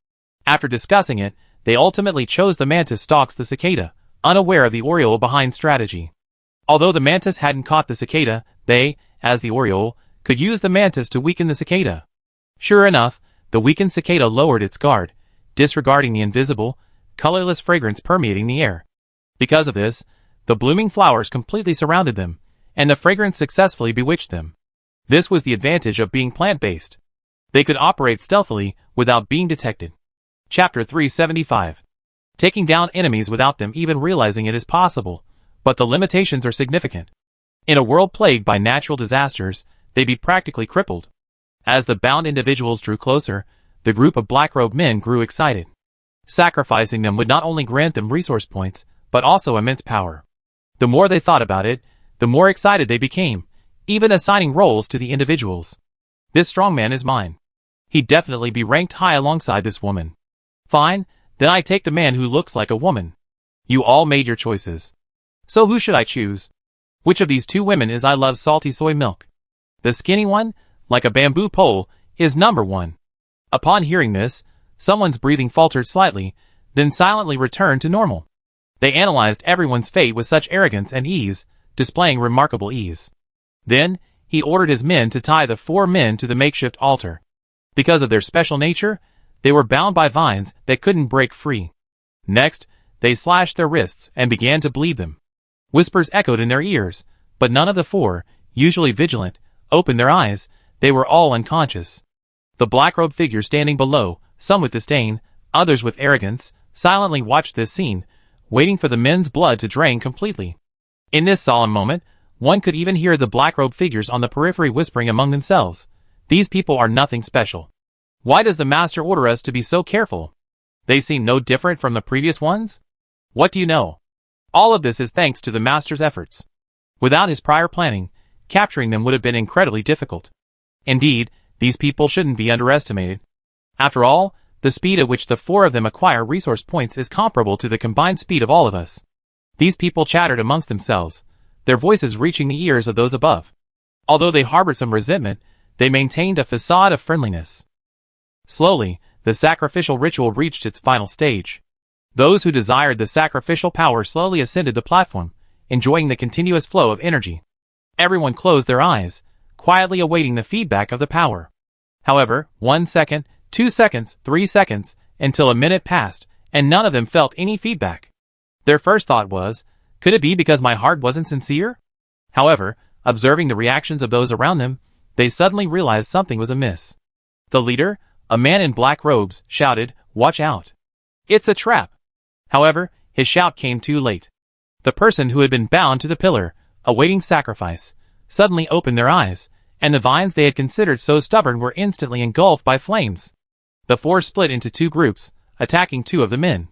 After discussing it, they ultimately chose the mantis stalks the cicada, unaware of the oriole behind strategy. Although the mantis hadn't caught the cicada, they, as the oriole, could use the mantis to weaken the cicada. Sure enough, the weakened cicada lowered its guard, disregarding the invisible, colorless fragrance permeating the air. Because of this, the blooming flowers completely surrounded them, and the fragrance successfully bewitched them. This was the advantage of being plant-based. They could operate stealthily without being detected. Chapter 375. Taking down enemies without them even realizing it is possible, but the limitations are significant. In a world plagued by natural disasters, they'd be practically crippled. As the bound individuals drew closer, the group of black-robed men grew excited. Sacrificing them would not only grant them resource points, but also immense power. The more they thought about it, the more excited they became, even assigning roles to the individuals. This strong man is mine. He'd definitely be ranked high alongside this woman. Fine, then I take the man who looks like a woman. You all made your choices. So who should I choose? Which of these two women is I love salty soy milk? The skinny one, like a bamboo pole, is number 1. Upon hearing this, someone's breathing faltered slightly, then silently returned to normal. They analyzed everyone's fate with such arrogance and ease, displaying remarkable ease. Then, he ordered his men to tie the 4 men to the makeshift altar. Because of their special nature, they were bound by vines that couldn't break free. Next, they slashed their wrists and began to bleed them. Whispers echoed in their ears, but none of the 4, usually vigilant, opened their eyes. They were all unconscious. The black-robed figure standing below, some with disdain, others with arrogance, silently watched this scene, waiting for the men's blood to drain completely. In this solemn moment, one could even hear the black-robed figures on the periphery whispering among themselves. These people are nothing special. Why does the master order us to be so careful? They seem no different from the previous ones? What do you know? All of this is thanks to the master's efforts. Without his prior planning, capturing them would have been incredibly difficult. Indeed, these people shouldn't be underestimated. After all, the speed at which the four of them acquire resource points is comparable to the combined speed of all of us. These people chattered amongst themselves, their voices reaching the ears of those above. Although they harbored some resentment, they maintained a facade of friendliness. Slowly, the sacrificial ritual reached its final stage. Those who desired the sacrificial power slowly ascended the platform, enjoying the continuous flow of energy. Everyone closed their eyes, quietly awaiting the feedback of the power. However, 1 second, 2 seconds, 3 seconds, until a minute passed, and none of them felt any feedback. Their first thought was, could it be because my heart wasn't sincere? However, observing the reactions of those around them, they suddenly realized something was amiss. The leader, a man in black robes, shouted, "Watch out! It's a trap!" However, his shout came too late. The person who had been bound to the pillar, awaiting sacrifice, suddenly opened their eyes, and the vines they had considered so stubborn were instantly engulfed by flames. The four split into two groups, attacking two of the men.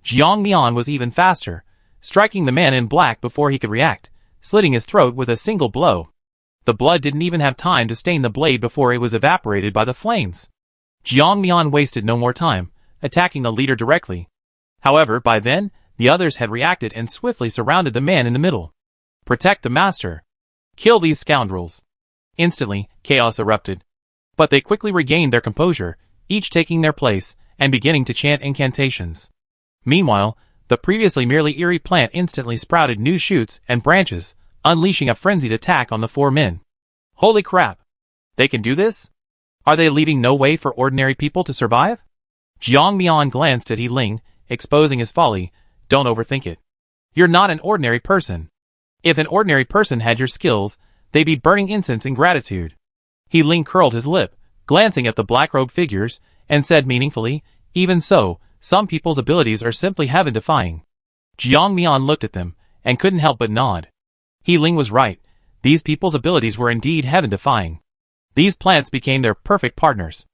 Jiang Mian was even faster, striking the man in black before he could react, slitting his throat with a single blow. The blood didn't even have time to stain the blade before it was evaporated by the flames. Jiang Mian wasted no more time, attacking the leader directly. However, by then, the others had reacted and swiftly surrounded the man in the middle. Protect the master. Kill these scoundrels. Instantly, chaos erupted. But they quickly regained their composure, each taking their place, and beginning to chant incantations. Meanwhile, the previously merely eerie plant instantly sprouted new shoots and branches, unleashing a frenzied attack on the four men. Holy crap! They can do this? Are they leaving no way for ordinary people to survive? Jiang Mian glanced at He Ling, exposing his folly. Don't overthink it. You're not an ordinary person. If an ordinary person had your skills, they'd be burning incense in gratitude. He Ling curled his lip, glancing at the black-robed figures, and said meaningfully, even so, some people's abilities are simply heaven-defying. Jiang Mian looked at them, and couldn't help but nod. He Ling was right. These people's abilities were indeed heaven-defying. These plants became their perfect partners.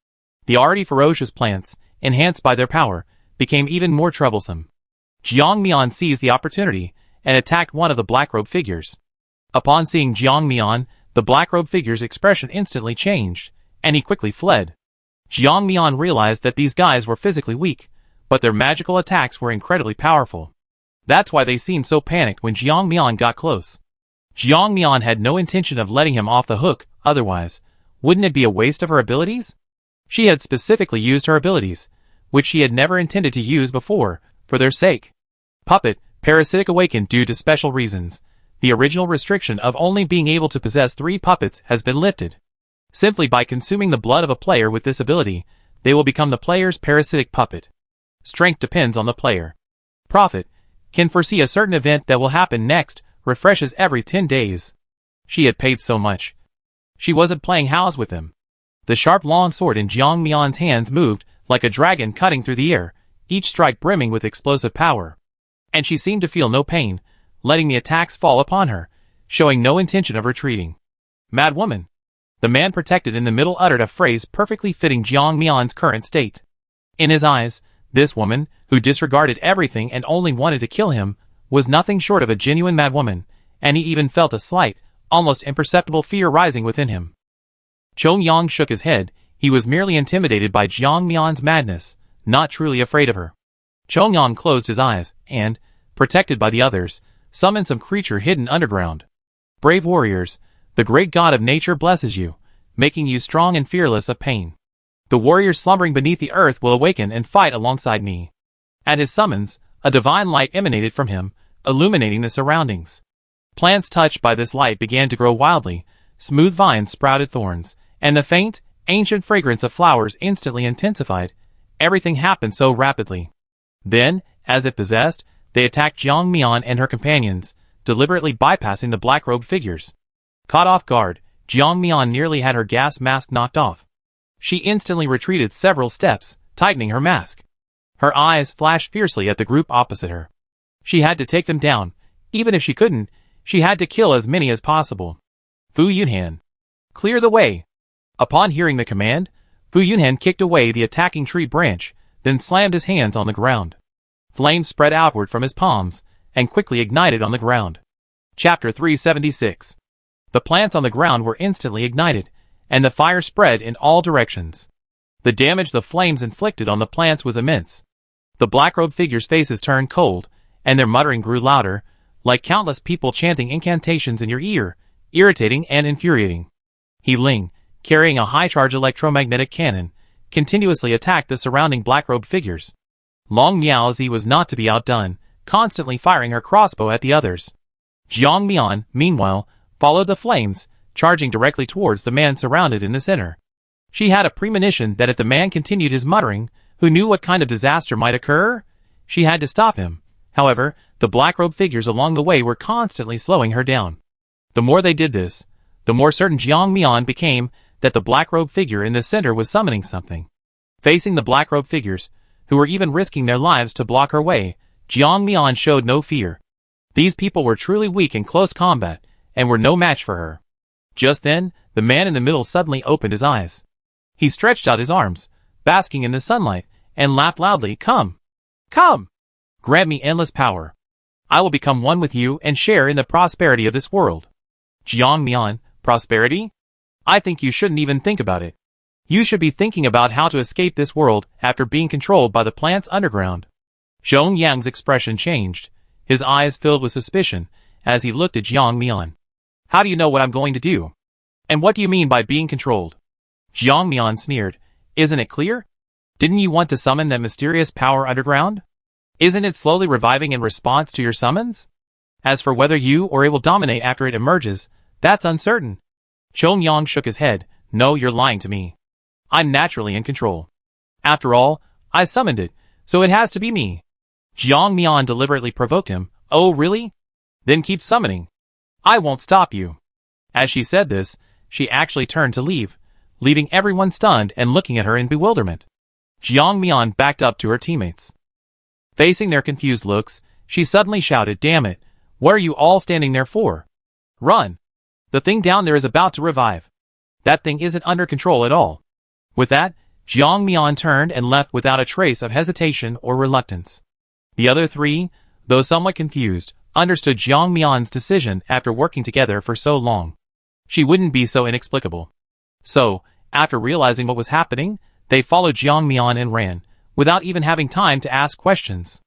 The already ferocious plants, enhanced by their power, became even more troublesome. Jiang Mian seized the opportunity, and attacked one of the black-robed figures. Upon seeing Jiang Mian, the black-robed figure's expression instantly changed, and he quickly fled. Jiang Mian realized that these guys were physically weak, but their magical attacks were incredibly powerful. That's why they seemed so panicked when Jiang Mian got close. Jiang Mian had no intention of letting him off the hook, otherwise, wouldn't it be a waste of her abilities? She had specifically used her abilities, which she had never intended to use before, for their sake. Puppet, parasitic awakened due to special reasons. The original restriction of only being able to possess 3 puppets has been lifted. Simply by consuming the blood of a player with this ability, they will become the player's parasitic puppet. Strength depends on the player. Prophet, can foresee a certain event that will happen next, refreshes every 10 days. She had paid so much. She wasn't playing house with him. The sharp long sword in Jiang Mian's hands moved, like a dragon cutting through the air, each strike brimming with explosive power. And she seemed to feel no pain, letting the attacks fall upon her, showing no intention of retreating. Mad woman. The man protected in the middle uttered a phrase perfectly fitting Jiang Mian's current state. In his eyes, this woman, who disregarded everything and only wanted to kill him, was nothing short of a genuine mad woman, and he even felt a slight, almost imperceptible fear rising within him. Chong Yang shook his head. He was merely intimidated by Jiang Mian's madness, not truly afraid of her. Chong Yang closed his eyes, and, protected by the others, summoned some creature hidden underground. Brave warriors, the great god of nature blesses you, making you strong and fearless of pain. The warriors slumbering beneath the earth will awaken and fight alongside me. At his summons, a divine light emanated from him, illuminating the surroundings. Plants touched by this light began to grow wildly, smooth vines sprouted thorns, and the faint, ancient fragrance of flowers instantly intensified. Everything happened so rapidly. Then, as if possessed, they attacked Jiang Mian and her companions, deliberately bypassing the black-robed figures. Caught off guard, Jiang Mian nearly had her gas mask knocked off. She instantly retreated several steps, tightening her mask. Her eyes flashed fiercely at the group opposite her. She had to take them down. Even if she couldn't, she had to kill as many as possible. Fu Yunhan. Clear the way. Upon hearing the command, Fu Yunhan kicked away the attacking tree branch, then slammed his hands on the ground. Flames spread outward from his palms, and quickly ignited on the ground. Chapter 376. The plants on the ground were instantly ignited, and the fire spread in all directions. The damage the flames inflicted on the plants was immense. The black-robed figures' faces turned cold, and their muttering grew louder, like countless people chanting incantations in your ear, irritating and infuriating. He Ling, carrying a high-charge electromagnetic cannon, continuously attacked the surrounding black-robed figures. Long Miaozi was not to be outdone, constantly firing her crossbow at the others. Jiang Mian, meanwhile, followed the flames, charging directly towards the man surrounded in the center. She had a premonition that if the man continued his muttering, who knew what kind of disaster might occur? She had to stop him. However, the black-robed figures along the way were constantly slowing her down. The more they did this, the more certain Jiang Mian became that the black-robed figure in the center was summoning something. Facing the black-robed figures, who were even risking their lives to block her way, Jiang Mian showed no fear. These people were truly weak in close combat, and were no match for her. Just then, the man in the middle suddenly opened his eyes. He stretched out his arms, basking in the sunlight, and laughed loudly. Come! Come! Grant me endless power. I will become one with you and share in the prosperity of this world. Jiang Mian, prosperity? I think you shouldn't even think about it. You should be thinking about how to escape this world after being controlled by the plants underground. Zhong Yang's expression changed. His eyes filled with suspicion as he looked at Jiang Mian. How do you know what I'm going to do? And what do you mean by being controlled? Jiang Mian sneered. Isn't it clear? Didn't you want to summon that mysterious power underground? Isn't it slowly reviving in response to your summons? As for whether you or it will dominate after it emerges, that's uncertain. Zhong Yang shook his head. No, you're lying to me. I'm naturally in control. After all, I summoned it, so it has to be me. Jiang Mian deliberately provoked him. Oh, really? Then keep summoning. I won't stop you. As she said this, she actually turned to leave, leaving everyone stunned and looking at her in bewilderment. Jiang Mian backed up to her teammates. Facing their confused looks, she suddenly shouted, Damn it, what are you all standing there for? Run! The thing down there is about to revive. That thing isn't under control at all. With that, Jiang Mian turned and left without a trace of hesitation or reluctance. The other three, though somewhat confused, understood Jiang Mian's decision after working together for so long. She wouldn't be so inexplicable. So, after realizing what was happening, they followed Jiang Mian and ran, without even having time to ask questions.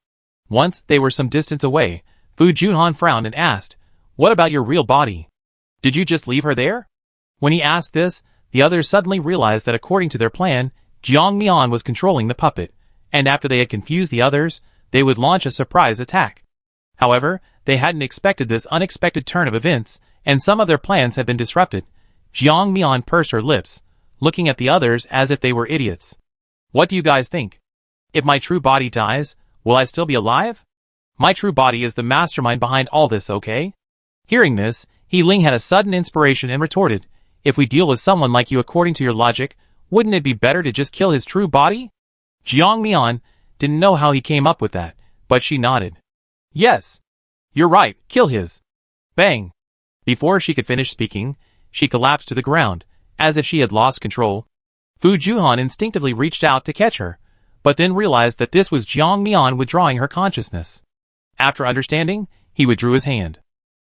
Once they were some distance away, Fu Junhan frowned and asked, What about your real body? Did you just leave her there? When he asked this, the others suddenly realized that according to their plan, Jiang Mian was controlling the puppet, and after they had confused the others, they would launch a surprise attack. However, they hadn't expected this unexpected turn of events, and some of their plans had been disrupted. Jiang Mian pursed her lips, looking at the others as if they were idiots. What do you guys think? If my true body dies, will I still be alive? My true body is the mastermind behind all this, okay? Hearing this, He Ling had a sudden inspiration and retorted, If we deal with someone like you according to your logic, wouldn't it be better to just kill his true body? Jiang Mian didn't know how he came up with that, but she nodded. Yes. You're right, kill his. Bang. Before she could finish speaking, she collapsed to the ground, as if she had lost control. Fu Juhan instinctively reached out to catch her, but then realized that this was Jiang Mian withdrawing her consciousness. After understanding, he withdrew his hand.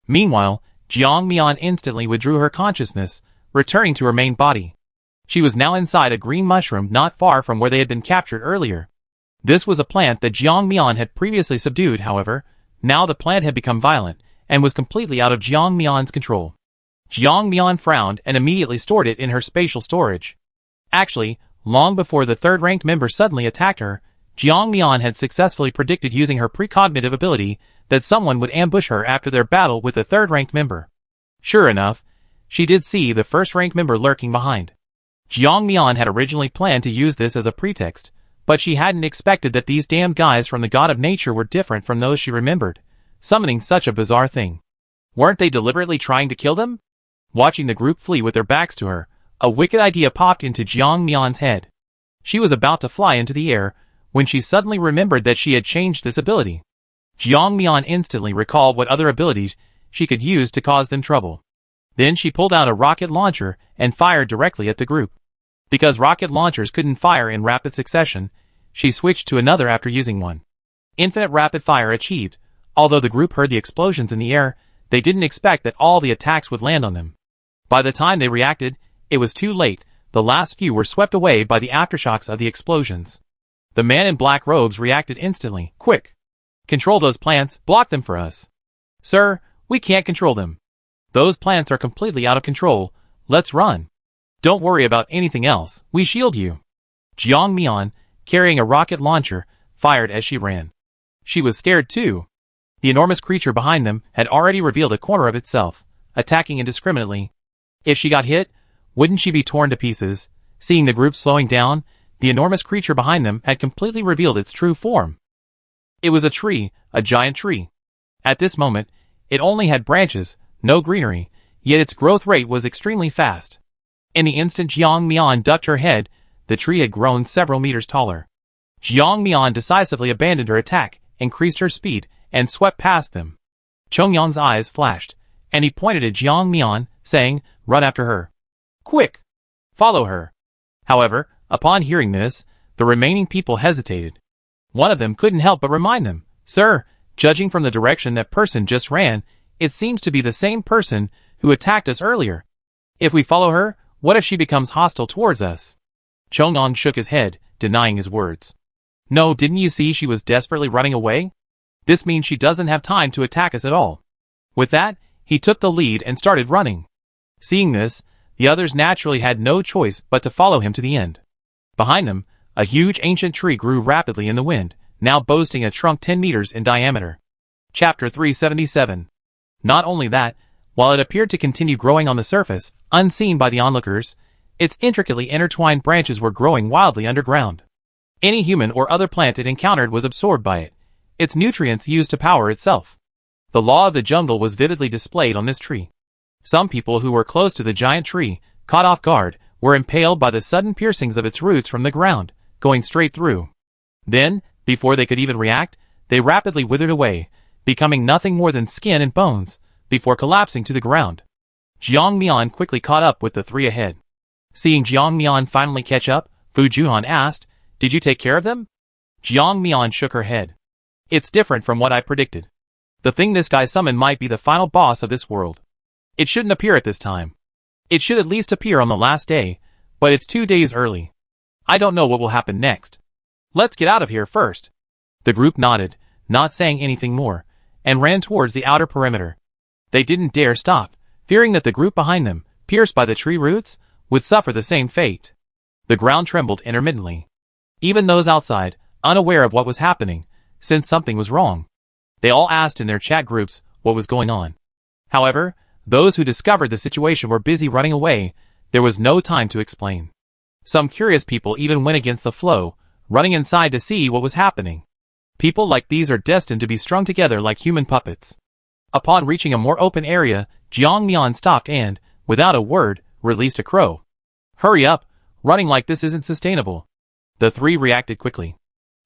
Meanwhile, Jiang Mian instantly withdrew her consciousness, returning to her main body. She was now inside a green mushroom not far from where they had been captured earlier. This was a plant that Jiang Mian had previously subdued, however. Now the plant had become violent, and was completely out of Jiang Mian's control. Jiang Mian frowned and immediately stored it in her spatial storage. Actually, long before the third-ranked member suddenly attacked her, Jiang Mian had successfully predicted using her precognitive ability that someone would ambush her after their battle with the third-ranked member. Sure enough, she did see the first-ranked member lurking behind. Jiang Mian had originally planned to use this as a pretext, but she hadn't expected that these damned guys from the God of Nature were different from those she remembered, summoning such a bizarre thing. Weren't they deliberately trying to kill them? Watching the group flee with their backs to her, a wicked idea popped into Jiang Mian's head. She was about to fly into the air, when she suddenly remembered that she had changed this ability. Jiang Mian instantly recalled what other abilities she could use to cause them trouble. Then she pulled out a rocket launcher and fired directly at the group. Because rocket launchers couldn't fire in rapid succession, she switched to another after using one. Infinite rapid fire achieved. Although the group heard the explosions in the air, they didn't expect that all the attacks would land on them. By the time they reacted, it was too late. The last few were swept away by the aftershocks of the explosions. The man in black robes reacted instantly. Quick! Control those plants, block them for us. Sir, we can't control them. Those plants are completely out of control. Let's run. Don't worry about anything else, we shield you. Jiang Mian, carrying a rocket launcher, fired as she ran. She was scared too. The enormous creature behind them had already revealed a corner of itself, attacking indiscriminately. If she got hit, wouldn't she be torn to pieces? Seeing the group slowing down, the enormous creature behind them had completely revealed its true form. It was a tree, a giant tree. At this moment, it only had branches, no greenery, yet its growth rate was extremely fast. In the instant Jiang Mian ducked her head, the tree had grown several meters taller. Jiang Mian decisively abandoned her attack, increased her speed, and swept past them. Chongyang's eyes flashed, and he pointed at Jiang Mian, saying, "Run after her. Quick! Follow her." However, upon hearing this, the remaining people hesitated. One of them couldn't help but remind them, "Sir, judging from the direction that person just ran, it seems to be the same person who attacked us earlier. If we follow her, what if she becomes hostile towards us?" Chongyang shook his head, denying his words. "No, didn't you see she was desperately running away? This means she doesn't have time to attack us at all." With that, he took the lead and started running. Seeing this, the others naturally had no choice but to follow him to the end. Behind them, a huge ancient tree grew rapidly in the wind, now boasting a trunk 10 meters in diameter. Chapter 377. Not only that, while it appeared to continue growing on the surface, unseen by the onlookers, its intricately intertwined branches were growing wildly underground. Any human or other plant it encountered was absorbed by it, its nutrients used to power itself. The law of the jungle was vividly displayed on this tree. Some people who were close to the giant tree, caught off guard, were impaled by the sudden piercings of its roots from the ground, going straight through. Then, before they could even react, they rapidly withered away, becoming nothing more than skin and bones, before collapsing to the ground. Jiang Mian quickly caught up with the three ahead. Seeing Jiang Mian finally catch up, Fu Juhan asked, "Did you take care of them?" Jiang Mian shook her head. "It's different from what I predicted. The thing this guy summoned might be the final boss of this world. It shouldn't appear at this time. It should at least appear on the last day, but it's 2 days early. I don't know what will happen next. Let's get out of here first." The group nodded, not saying anything more, and ran towards the outer perimeter. They didn't dare stop, fearing that the group behind them, pierced by the tree roots, would suffer the same fate. The ground trembled intermittently. Even those outside, unaware of what was happening, sensed something was wrong. They all asked in their chat groups what was going on. However, those who discovered the situation were busy running away. There was no time to explain. Some curious people even went against the flow, running inside to see what was happening. People like these are destined to be strung together like human puppets. Upon reaching a more open area, Jiang Mian stopped and, without a word, released a crow. "Hurry up, running like this isn't sustainable." The three reacted quickly.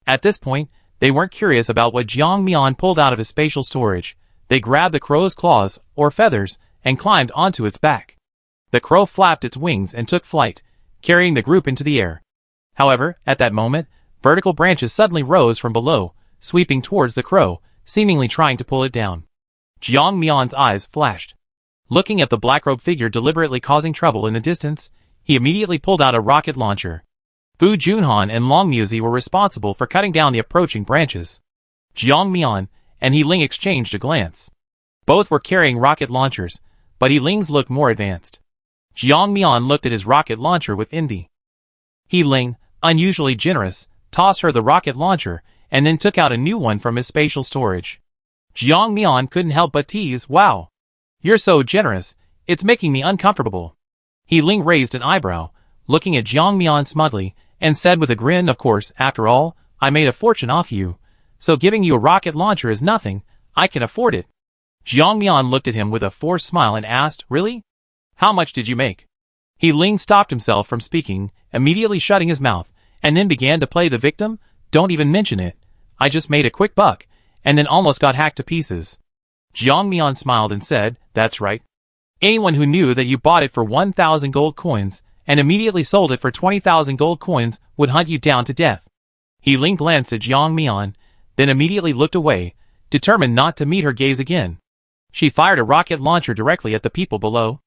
At this point, they weren't curious about what Jiang Mian pulled out of his spatial storage. They grabbed the crow's claws, or feathers, and climbed onto its back. The crow flapped its wings and took flight, carrying the group into the air. However, at that moment, vertical branches suddenly rose from below, sweeping towards the crow, seemingly trying to pull it down. Jiang Mian's eyes flashed. Looking at the black-robed figure deliberately causing trouble in the distance, he immediately pulled out a rocket launcher. Fu Junhan and Long Muzi were responsible for cutting down the approaching branches. Jiang Mian and He Ling exchanged a glance. Both were carrying rocket launchers, but He Ling's looked more advanced. Jiang Mian looked at his rocket launcher with envy. He Ling, unusually generous, tossed her the rocket launcher, and then took out a new one from his spatial storage. Jiang Mian couldn't help but tease, "Wow! You're so generous, it's making me uncomfortable." He Ling raised an eyebrow, looking at Jiang Mian smugly, and said with a grin, "Of course, after all, I made a fortune off you, so giving you a rocket launcher is nothing, I can afford it." Jiang Mian looked at him with a forced smile and asked, "Really? How much did you make?" He Ling stopped himself from speaking, immediately shutting his mouth, and then began to play the victim. "Don't even mention it. I just made a quick buck, and then almost got hacked to pieces." Jiang Mian smiled and said, "That's right. Anyone who knew that you bought it for 1,000 gold coins, and immediately sold it for 20,000 gold coins, would hunt you down to death." He Ling glanced at Jiang Mian, then immediately looked away, determined not to meet her gaze again. She fired a rocket launcher directly at the people below.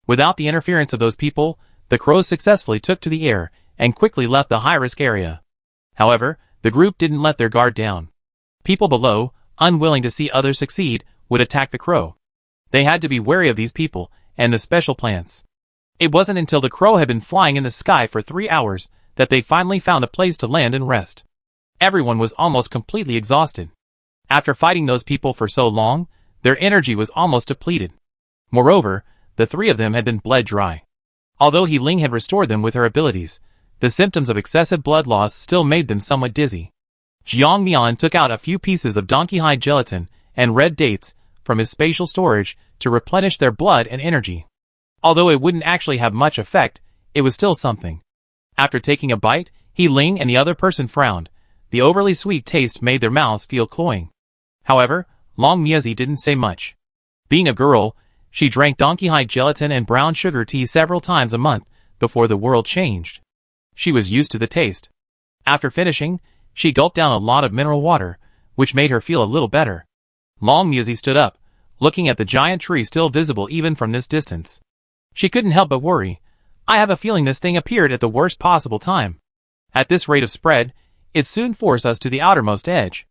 Without the interference of those people, the crows successfully took to the air and quickly left the high-risk area. However, the group didn't let their guard down. People below, unwilling to see others succeed, would attack the crow. They had to be wary of these people and the special plants. It wasn't until the crow had been flying in the sky for 3 hours that they finally found a place to land and rest. Everyone was almost completely exhausted. After fighting those people for so long, their energy was almost depleted. Moreover, the 3 of them had been bled dry. Although He Ling had restored them with her abilities, the symptoms of excessive blood loss still made them somewhat dizzy. Jiang Mian took out a few pieces of donkey hide gelatin and red dates from his spatial storage to replenish their blood and energy. Although it wouldn't actually have much effect, it was still something. After taking a bite, He Ling and the other person frowned. The overly sweet taste made their mouths feel cloying. However, Long Miezi didn't say much. Being a girl, she drank donkey hide gelatin and brown sugar tea several times a month before the world changed. She was used to the taste. After finishing, she gulped down a lot of mineral water, which made her feel a little better. Long Miezi stood up, looking at the giant tree still visible even from this distance. She couldn't help but worry. I have a feeling this thing appeared at the worst possible time. At this rate of spread, it'd soon force us to the outermost edge.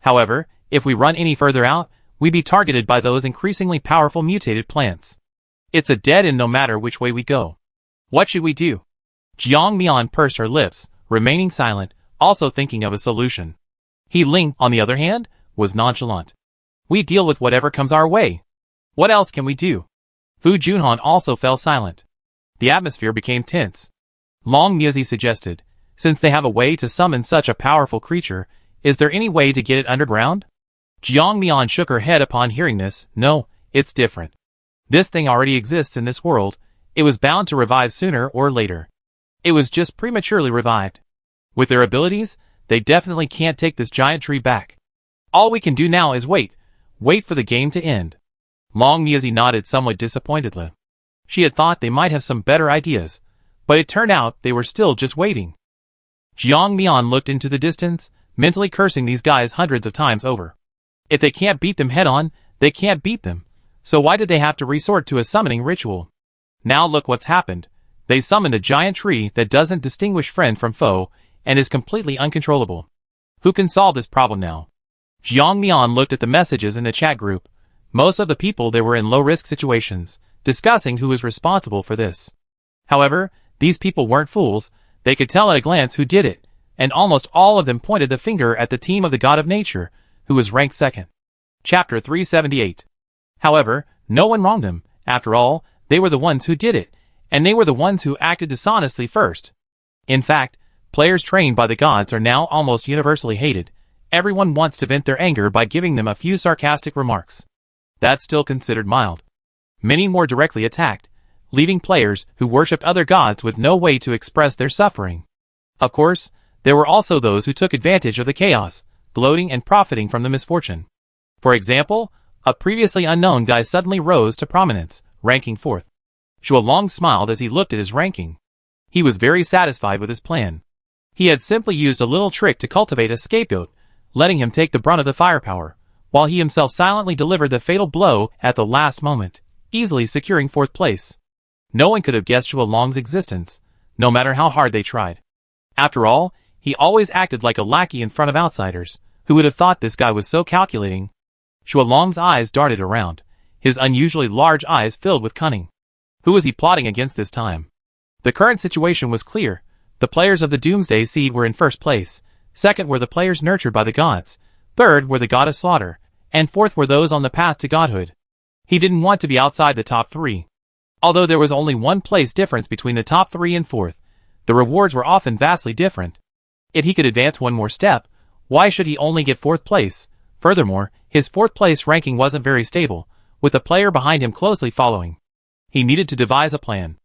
However, if we run any further out, we'd be targeted by those increasingly powerful mutated plants. It's a dead end no matter which way we go. What should we do? Jiang Mian pursed her lips, remaining silent, also thinking of a solution. He Ling, on the other hand, was nonchalant. We deal with whatever comes our way. What else can we do? Fu Junhan also fell silent. The atmosphere became tense. Long Miezi suggested, since they have a way to summon such a powerful creature, is there any way to get it underground? Jiang Mian shook her head upon hearing this. No, it's different. This thing already exists in this world. It was bound to revive sooner or later. It was just prematurely revived. With their abilities, they definitely can't take this giant tree back. All we can do now is wait for the game to end. Long Miezi nodded somewhat disappointedly. She had thought they might have some better ideas, but it turned out they were still just waiting. Jiang Mian looked into the distance, mentally cursing these guys hundreds of times over. If they can't beat them head-on, they can't beat them. So why did they have to resort to a summoning ritual? Now look what's happened. They summoned a giant tree that doesn't distinguish friend from foe, and is completely uncontrollable. Who can solve this problem now? Jiang Mian looked at the messages in the chat group. Most of the people there were in low-risk situations, discussing who was responsible for this. However, these people weren't fools. They could tell at a glance who did it, and almost all of them pointed the finger at the team of the God of Nature, who was ranked second. Chapter 378. However, no one wronged them. After all, they were the ones who did it, and they were the ones who acted dishonestly first. In fact, players trained by the gods are now almost universally hated. Everyone wants to vent their anger by giving them a few sarcastic remarks. That's still considered mild. Many more directly attacked, leaving players who worshipped other gods with no way to express their suffering. Of course, there were also those who took advantage of the chaos, gloating and profiting from the misfortune. For example, a previously unknown guy suddenly rose to prominence, ranking 4th. Zhuo Long smiled as he looked at his ranking. He was very satisfied with his plan. He had simply used a little trick to cultivate a scapegoat, letting him take the brunt of the firepower, while he himself silently delivered the fatal blow at the last moment, easily securing 4th place. No one could have guessed Zhuo Long's existence, no matter how hard they tried. After all, he always acted like a lackey in front of outsiders. Who would have thought this guy was so calculating? Zhuo Long's eyes darted around, his unusually large eyes filled with cunning. Who was he plotting against this time? The current situation was clear. The players of the Doomsday Seed were in first place, second were the players nurtured by the gods, third were the god of slaughter, and fourth were those on the path to godhood. He didn't want to be outside the top 3. Although there was only 1 place difference between the top 3 and 4th, the rewards were often vastly different. If he could advance 1 more step, why should he only get 4th place? Furthermore, his 4th place ranking wasn't very stable, with a player behind him closely following. He needed to devise a plan.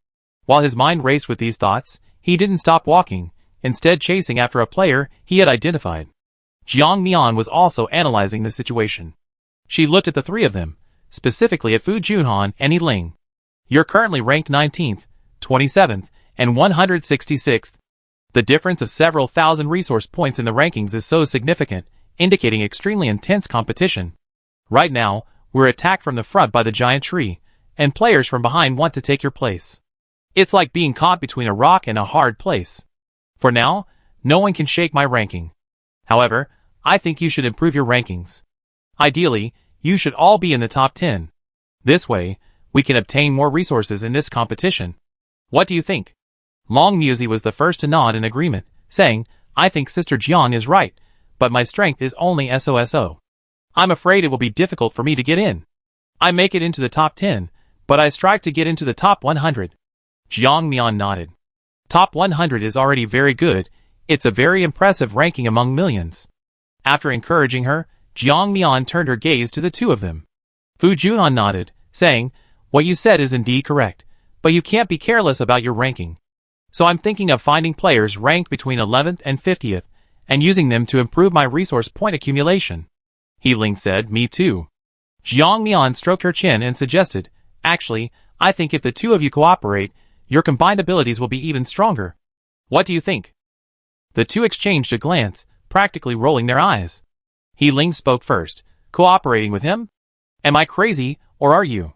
While his mind raced with these thoughts, he didn't stop walking, instead chasing after a player he had identified. Jiang Mian was also analyzing the situation. She looked at the 3 of them, specifically at Fu Junhan and Yi Ling. You're currently ranked 19th, 27th, and 166th. The difference of several thousand resource points in the rankings is so significant, indicating extremely intense competition. Right now, we're attacked from the front by the giant tree, and players from behind want to take your place. It's like being caught between a rock and a hard place. For now, no one can shake my ranking. However, I think you should improve your rankings. Ideally, you should all be in the top 10. This way, we can obtain more resources in this competition. What do you think? Long Musi was the first to nod in agreement, saying, I think Sister Jiang is right, but my strength is only SOSO. I'm afraid it will be difficult for me to get in. I make it into the top 10, but I strive to get into the top 100. Jiang Mian nodded. Top 100 is already very good. It's a very impressive ranking among millions. After encouraging her, Jiang Mian turned her gaze to the two of them. Fu Junhan nodded, saying, what you said is indeed correct, but you can't be careless about your ranking. So I'm thinking of finding players ranked between 11th and 50th, and using them to improve my resource point accumulation. He Ling said, me too. Jiang Mian stroked her chin and suggested, actually, I think if the two of you cooperate, your combined abilities will be even stronger. What do you think? The two exchanged a glance, practically rolling their eyes. He Ling spoke first, cooperating with him? Am I crazy, or are you?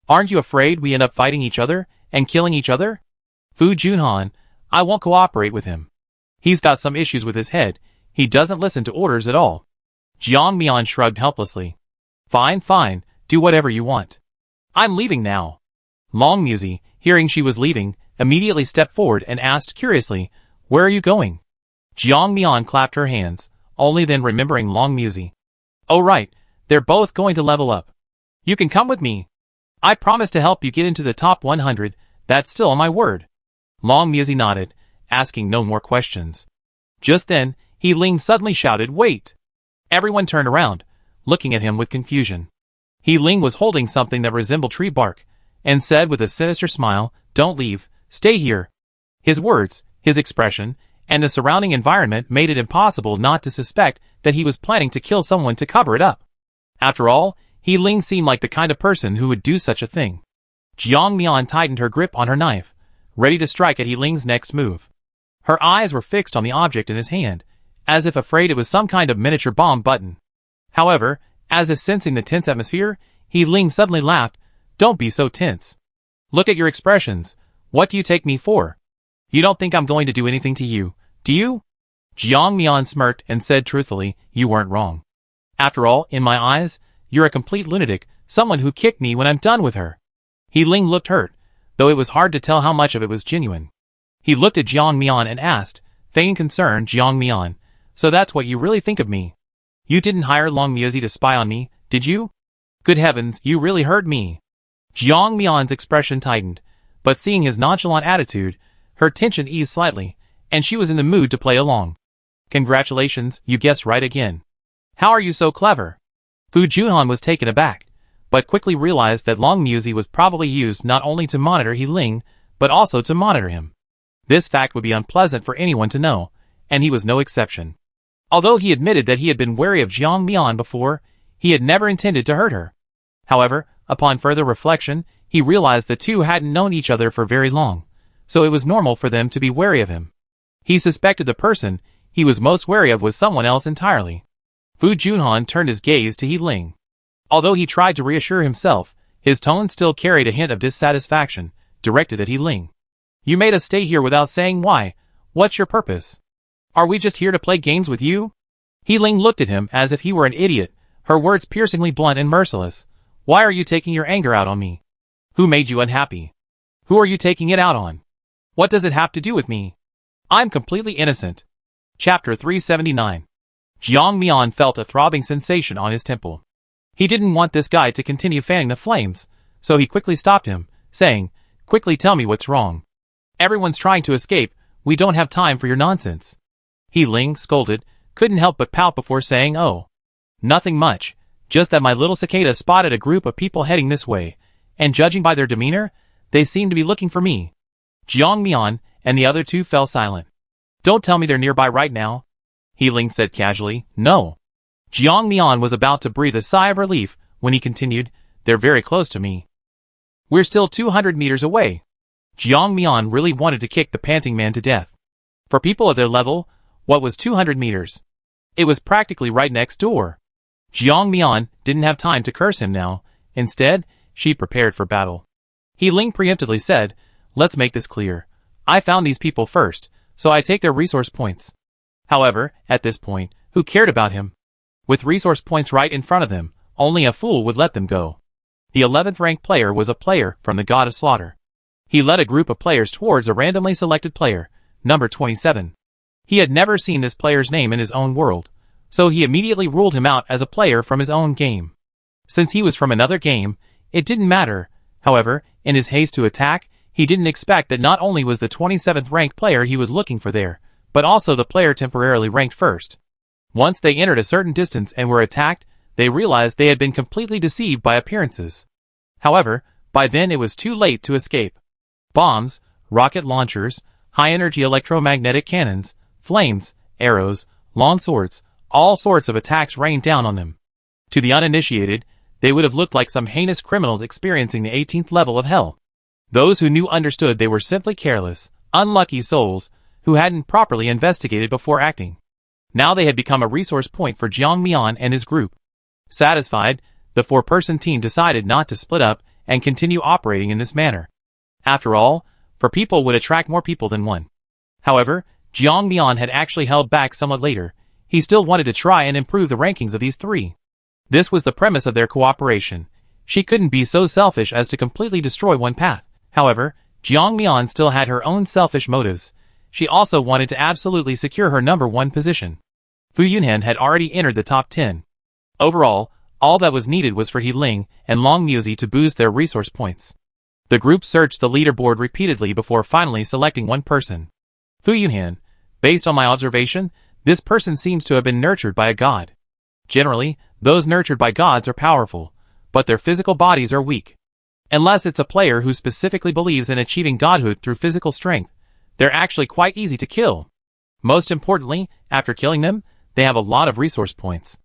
Aren't you afraid we end up fighting each other and killing each other? Fu Junhan, I won't cooperate with him. He's got some issues with his head. He doesn't listen to orders at all. Jiang Mian shrugged helplessly. Fine, fine, do whatever you want. I'm leaving now. Long Musi, hearing she was leaving, immediately stepped forward and asked curiously, where are you going? Jiang Mian clapped her hands, only then remembering Long Musi. Oh right, they're both going to level up. You can come with me. I promise to help you get into the top 100, that's still my word. Long Musi nodded, asking no more questions. Just then, He Ling suddenly shouted, wait! Everyone turned around, looking at him with confusion. He Ling was holding something that resembled tree bark, and said with a sinister smile, don't leave, stay here. His words, his expression, and the surrounding environment made it impossible not to suspect that he was planning to kill someone to cover it up. After all, He Ling seemed like the kind of person who would do such a thing. Jiang Mian tightened her grip on her knife, ready to strike at He Ling's next move. Her eyes were fixed on the object in his hand, as if afraid it was some kind of miniature bomb button. However, as if sensing the tense atmosphere, He Ling suddenly laughed, don't be so tense. Look at your expressions, what do you take me for? You don't think I'm going to do anything to you, do you? Jiang Mian smirked and said truthfully, you weren't wrong. After all, in my eyes, you're a complete lunatic, someone who kicked me when I'm done with her. He Ling looked hurt, though it was hard to tell how much of it was genuine. He looked at Jiang Mian and asked, feigning concern, Jiang Mian, so that's what you really think of me? You didn't hire Long Musi to spy on me, did you? Good heavens, you really hurt me. Jiang Mian's expression tightened, but seeing his nonchalant attitude, her tension eased slightly, and she was in the mood to play along. Congratulations, you guessed right again. How are you so clever? Fu Junhan was taken aback, but quickly realized that Long Musi was probably used not only to monitor He Ling, but also to monitor him. This fact would be unpleasant for anyone to know, and he was no exception. Although he admitted that he had been wary of Jiang Mian before, he had never intended to hurt her. However, upon further reflection, he realized the two hadn't known each other for very long, so it was normal for them to be wary of him. He suspected the person he was most wary of was someone else entirely. Fu Junhan turned his gaze to He Ling. Although he tried to reassure himself, his tone still carried a hint of dissatisfaction, directed at He Ling. You made us stay here without saying why. What's your purpose? Are we just here to play games with you? He Ling looked at him as if he were an idiot, her words piercingly blunt and merciless. Why are you taking your anger out on me? Who made you unhappy? Who are you taking it out on? What does it have to do with me? I'm completely innocent. Chapter 379. Jiang Mian felt a throbbing sensation on his temple. He didn't want this guy to continue fanning the flames, so he quickly stopped him, saying, quickly tell me what's wrong. Everyone's trying to escape, we don't have time for your nonsense. He Ling, scolded, couldn't help but pout before saying, oh. Nothing much, just that my little cicada spotted a group of people heading this way, and judging by their demeanor, they seemed to be looking for me. Jiang Mian and the other two fell silent. Don't tell me they're nearby right now. He Ling said casually, no. Jiang Mian was about to breathe a sigh of relief when he continued, they're very close to me. We're still 200 meters away. Jiang Mian really wanted to kick the panting man to death. For people of their level, what was 200 meters? It was practically right next door. Jiang Mian didn't have time to curse him now. Instead, she prepared for battle. He Ling preemptively said, "Let's make this clear. I found these people first, so I take their resource points." However, at this point, who cared about him? With resource points right in front of them, only a fool would let them go. The 11th ranked player was a player from the God of Slaughter. He led a group of players towards a randomly selected player, number 27. He had never seen this player's name in his own world, so he immediately ruled him out as a player from his own game. Since he was from another game, it didn't matter. However, in his haste to attack, he didn't expect that not only was the 27th ranked player he was looking for there, but also the player temporarily ranked first. Once they entered a certain distance and were attacked, they realized they had been completely deceived by appearances. However, by then it was too late to escape. Bombs, rocket launchers, high-energy electromagnetic cannons, flames, arrows, long swords, all sorts of attacks rained down on them. To the uninitiated, they would have looked like some heinous criminals experiencing the 18th level of hell. Those who knew understood they were simply careless, unlucky souls who hadn't properly investigated before acting. Now they had become a resource point for Jiang Mian and his group. Satisfied, the four-person team decided not to split up and continue operating in this manner. After all, four people would attract more people than one. However, Jiang Mian had actually held back somewhat later. He still wanted to try and improve the rankings of these three. This was the premise of their cooperation. She couldn't be so selfish as to completely destroy one path. However, Jiang Mian still had her own selfish motives. She also wanted to absolutely secure her number one position. Fu Yunhan had already entered the top 10. Overall, all that was needed was for He Ling and Long Muzi to boost their resource points. The group searched the leaderboard repeatedly before finally selecting one person. Fu Yunhan. Based on my observation, this person seems to have been nurtured by a god. Generally, those nurtured by gods are powerful, but their physical bodies are weak. Unless it's a player who specifically believes in achieving godhood through physical strength, they're actually quite easy to kill. Most importantly, after killing them, they have a lot of resource points.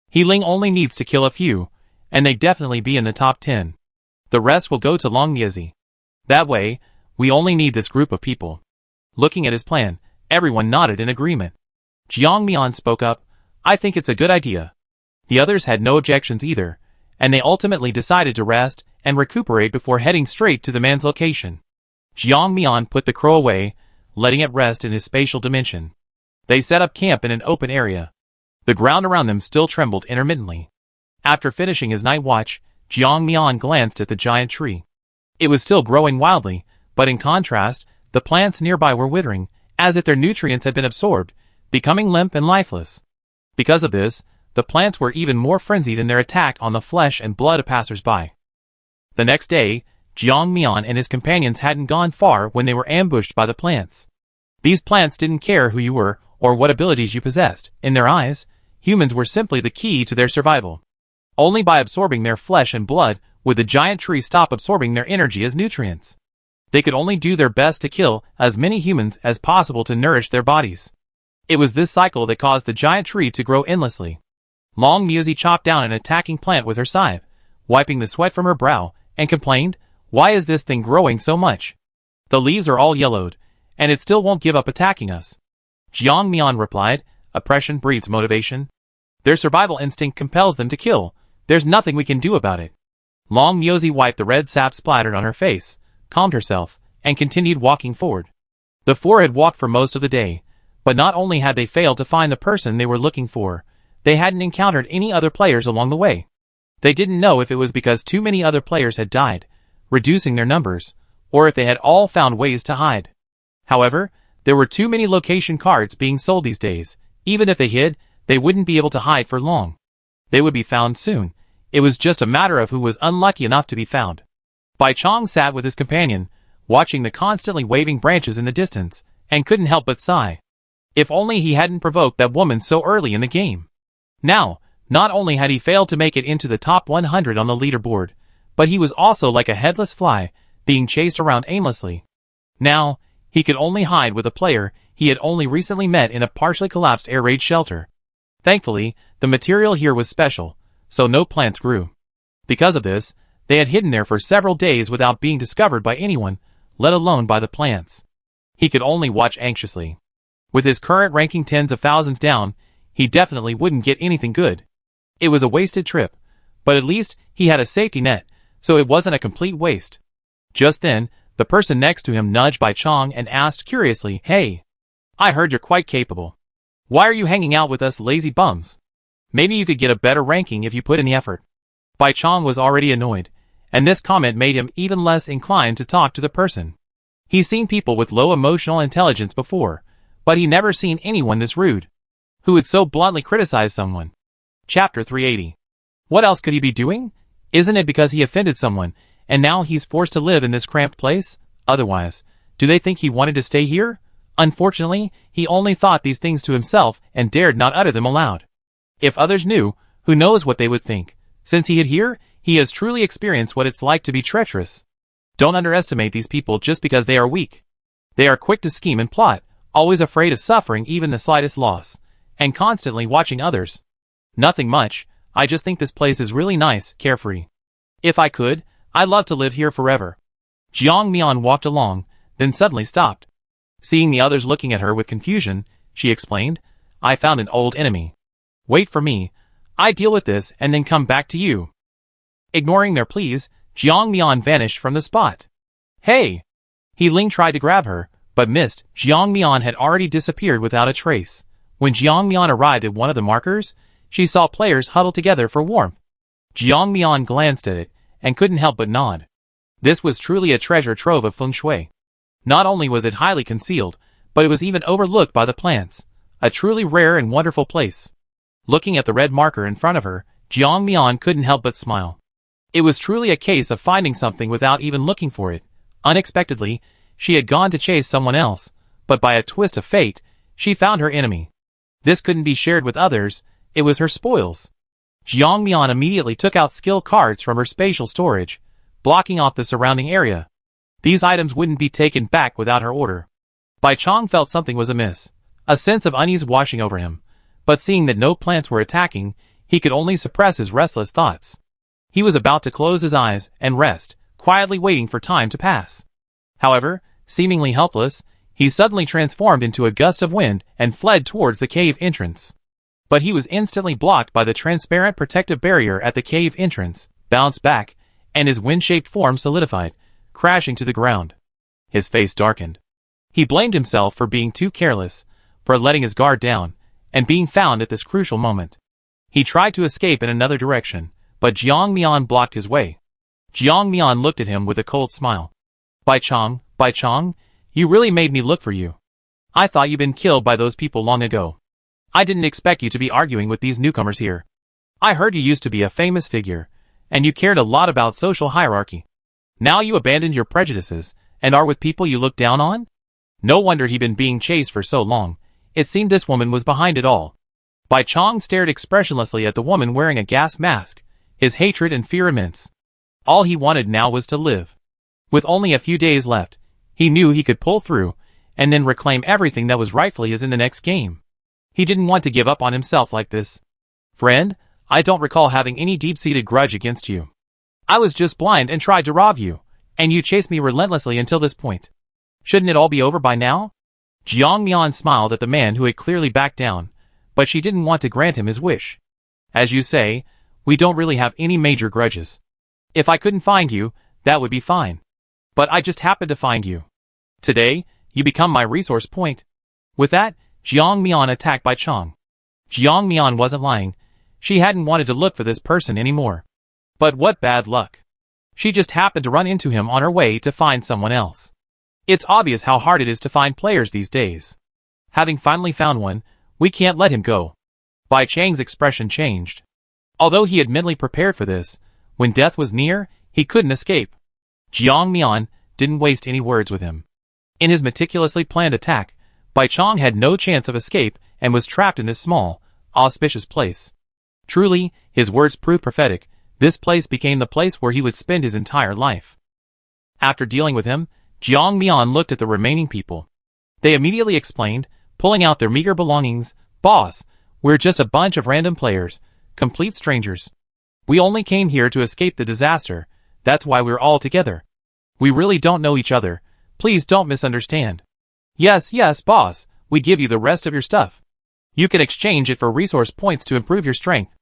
He Ling only needs to kill a few, and they'd definitely be in the top 10. The rest will go to Long Niezi. That way, we only need this group of people. Looking at his plan, everyone nodded in agreement. Jiang Mian spoke up, "I think it's a good idea." The others had no objections either, and they ultimately decided to rest and recuperate before heading straight to the man's location. Jiang Mian put the crow away, letting it rest in his spatial dimension. They set up camp in an open area. The ground around them still trembled intermittently. After finishing his night watch, Jiang Mian glanced at the giant tree. It was still growing wildly, but in contrast, the plants nearby were withering, as if their nutrients had been absorbed, becoming limp and lifeless. Because of this, the plants were even more frenzied in their attack on the flesh and blood of passers-by. The next day, Jiang Mian and his companions hadn't gone far when they were ambushed by the plants. These plants didn't care who you were or what abilities you possessed. In their eyes, humans were simply the key to their survival. Only by absorbing their flesh and blood would the giant tree stop absorbing their energy as nutrients. They could only do their best to kill as many humans as possible to nourish their bodies. It was this cycle that caused the giant tree to grow endlessly. Long Muzi chopped down an attacking plant with her scythe, wiping the sweat from her brow, and complained, "Why is this thing growing so much? The leaves are all yellowed, and it still won't give up attacking us." Jiang Mian replied, "Oppression breeds motivation. Their survival instinct compels them to kill. There's nothing we can do about it." Long Muzi wiped the red sap splattered on her face, calmed herself, and continued walking forward. The four had walked for most of the day, but not only had they failed to find the person they were looking for, they hadn't encountered any other players along the way. They didn't know if it was because too many other players had died, reducing their numbers, or if they had all found ways to hide. However, there were too many location cards being sold these days. Even if they hid, they wouldn't be able to hide for long. They would be found soon. It was just a matter of who was unlucky enough to be found. Bai Chong sat with his companion, watching the constantly waving branches in the distance, and couldn't help but sigh. If only he hadn't provoked that woman so early in the game. Now, not only had he failed to make it into the top 100 on the leaderboard, but he was also like a headless fly, being chased around aimlessly. Now, he could only hide with a player he had only recently met in a partially collapsed air raid shelter. Thankfully, the material here was special, so no plants grew. Because of this, they had hidden there for several days without being discovered by anyone, let alone by the plants. He could only watch anxiously. With his current ranking tens of thousands down, he definitely wouldn't get anything good. It was a wasted trip, but at least he had a safety net, so it wasn't a complete waste. Just then, the person next to him nudged Bai Chong and asked curiously, "Hey, I heard you're quite capable. Why are you hanging out with us lazy bums? Maybe you could get a better ranking if you put in the effort." Bai Chong was already annoyed, and this comment made him even less inclined to talk to the person. He's seen people with low emotional intelligence before, but he never seen anyone this rude, who would so bluntly criticize someone. Chapter 380. What else could he be doing? Isn't it because he offended someone, and now he's forced to live in this cramped place? Otherwise, do they think he wanted to stay here? Unfortunately, he only thought these things to himself and dared not utter them aloud. If others knew, who knows what they would think. Since he hid here, he has truly experienced what it's like to be treacherous. Don't underestimate these people just because they are weak. They are quick to scheme and plot, always afraid of suffering even the slightest loss, and constantly watching others. Nothing much, I just think this place is really nice, carefree. If I could, I'd love to live here forever. Jiang Mian walked along, then suddenly stopped. Seeing the others looking at her with confusion, she explained, "I found an old enemy. Wait for me, I deal with this and then come back to you." Ignoring their pleas, Jiang Mian vanished from the spot. "Hey!" He Ling tried to grab her, but missed. Jiang Mian had already disappeared without a trace. When Jiang Mian arrived at one of the markers, she saw players huddled together for warmth. Jiang Mian glanced at it, and couldn't help but nod. This was truly a treasure trove of feng shui. Not only was it highly concealed, but it was even overlooked by the plants. A truly rare and wonderful place. Looking at the red marker in front of her, Jiang Mian couldn't help but smile. It was truly a case of finding something without even looking for it. Unexpectedly, she had gone to chase someone else, but by a twist of fate, she found her enemy. This couldn't be shared with others, it was her spoils. Jiang Mian immediately took out skill cards from her spatial storage, blocking off the surrounding area. These items wouldn't be taken back without her order. Bai Chong felt something was amiss. A sense of unease washing over him, but seeing that no plants were attacking, he could only suppress his restless thoughts. He was about to close his eyes and rest, quietly waiting for time to pass. However, seemingly helpless, he suddenly transformed into a gust of wind and fled towards the cave entrance. But he was instantly blocked by the transparent protective barrier at the cave entrance, bounced back, and his wind-shaped form solidified, crashing to the ground. His face darkened. He blamed himself for being too careless, for letting his guard down, and being found at this crucial moment. He tried to escape in another direction, but Jiang Mian blocked his way. Jiang Mian looked at him with a cold smile. Bai Chong, you really made me look for you. I thought you'd been killed by those people long ago. I didn't expect you to be arguing with these newcomers here. I heard you used to be a famous figure, and you cared a lot about social hierarchy. Now you abandoned your prejudices, and are with people you look down on? No wonder he'd been being chased for so long. It seemed this woman was behind it all. Bai Chong stared expressionlessly at the woman wearing a gas mask, his hatred and fear immense. All he wanted now was to live. With only a few days left, he knew he could pull through, and then reclaim everything that was rightfully his in the next game. He didn't want to give up on himself like this. Friend, I don't recall having any deep-seated grudge against you. I was just blind and tried to rob you, and you chased me relentlessly until this point. Shouldn't it all be over by now? Jiang Mian smiled at the man who had clearly backed down, but she didn't want to grant him his wish. As you say, we don't really have any major grudges. If I couldn't find you, that would be fine. But I just happened to find you. Today, you become my resource point. With that, Jiang Mian attacked Bai Chong. Jiang Mian wasn't lying. She hadn't wanted to look for this person anymore. But what bad luck. She just happened to run into him on her way to find someone else. It's obvious how hard it is to find players these days. Having finally found one, we can't let him go. Bai Chang's expression changed. Although he had mentally prepared for this, when death was near, he couldn't escape. Jiang Mian didn't waste any words with him. In his meticulously planned attack, Bai Chong had no chance of escape and was trapped in this small, auspicious place. Truly, his words proved prophetic. This place became the place where he would spend his entire life. After dealing with him, Jiang Mian looked at the remaining people. They immediately explained, pulling out their meager belongings, "Boss, we're just a bunch of random players, complete strangers. We only came here to escape the disaster, that's why we're all together. We really don't know each other, please don't misunderstand." Yes, boss, we give you the rest of your stuff. You can exchange it for resource points to improve your strength.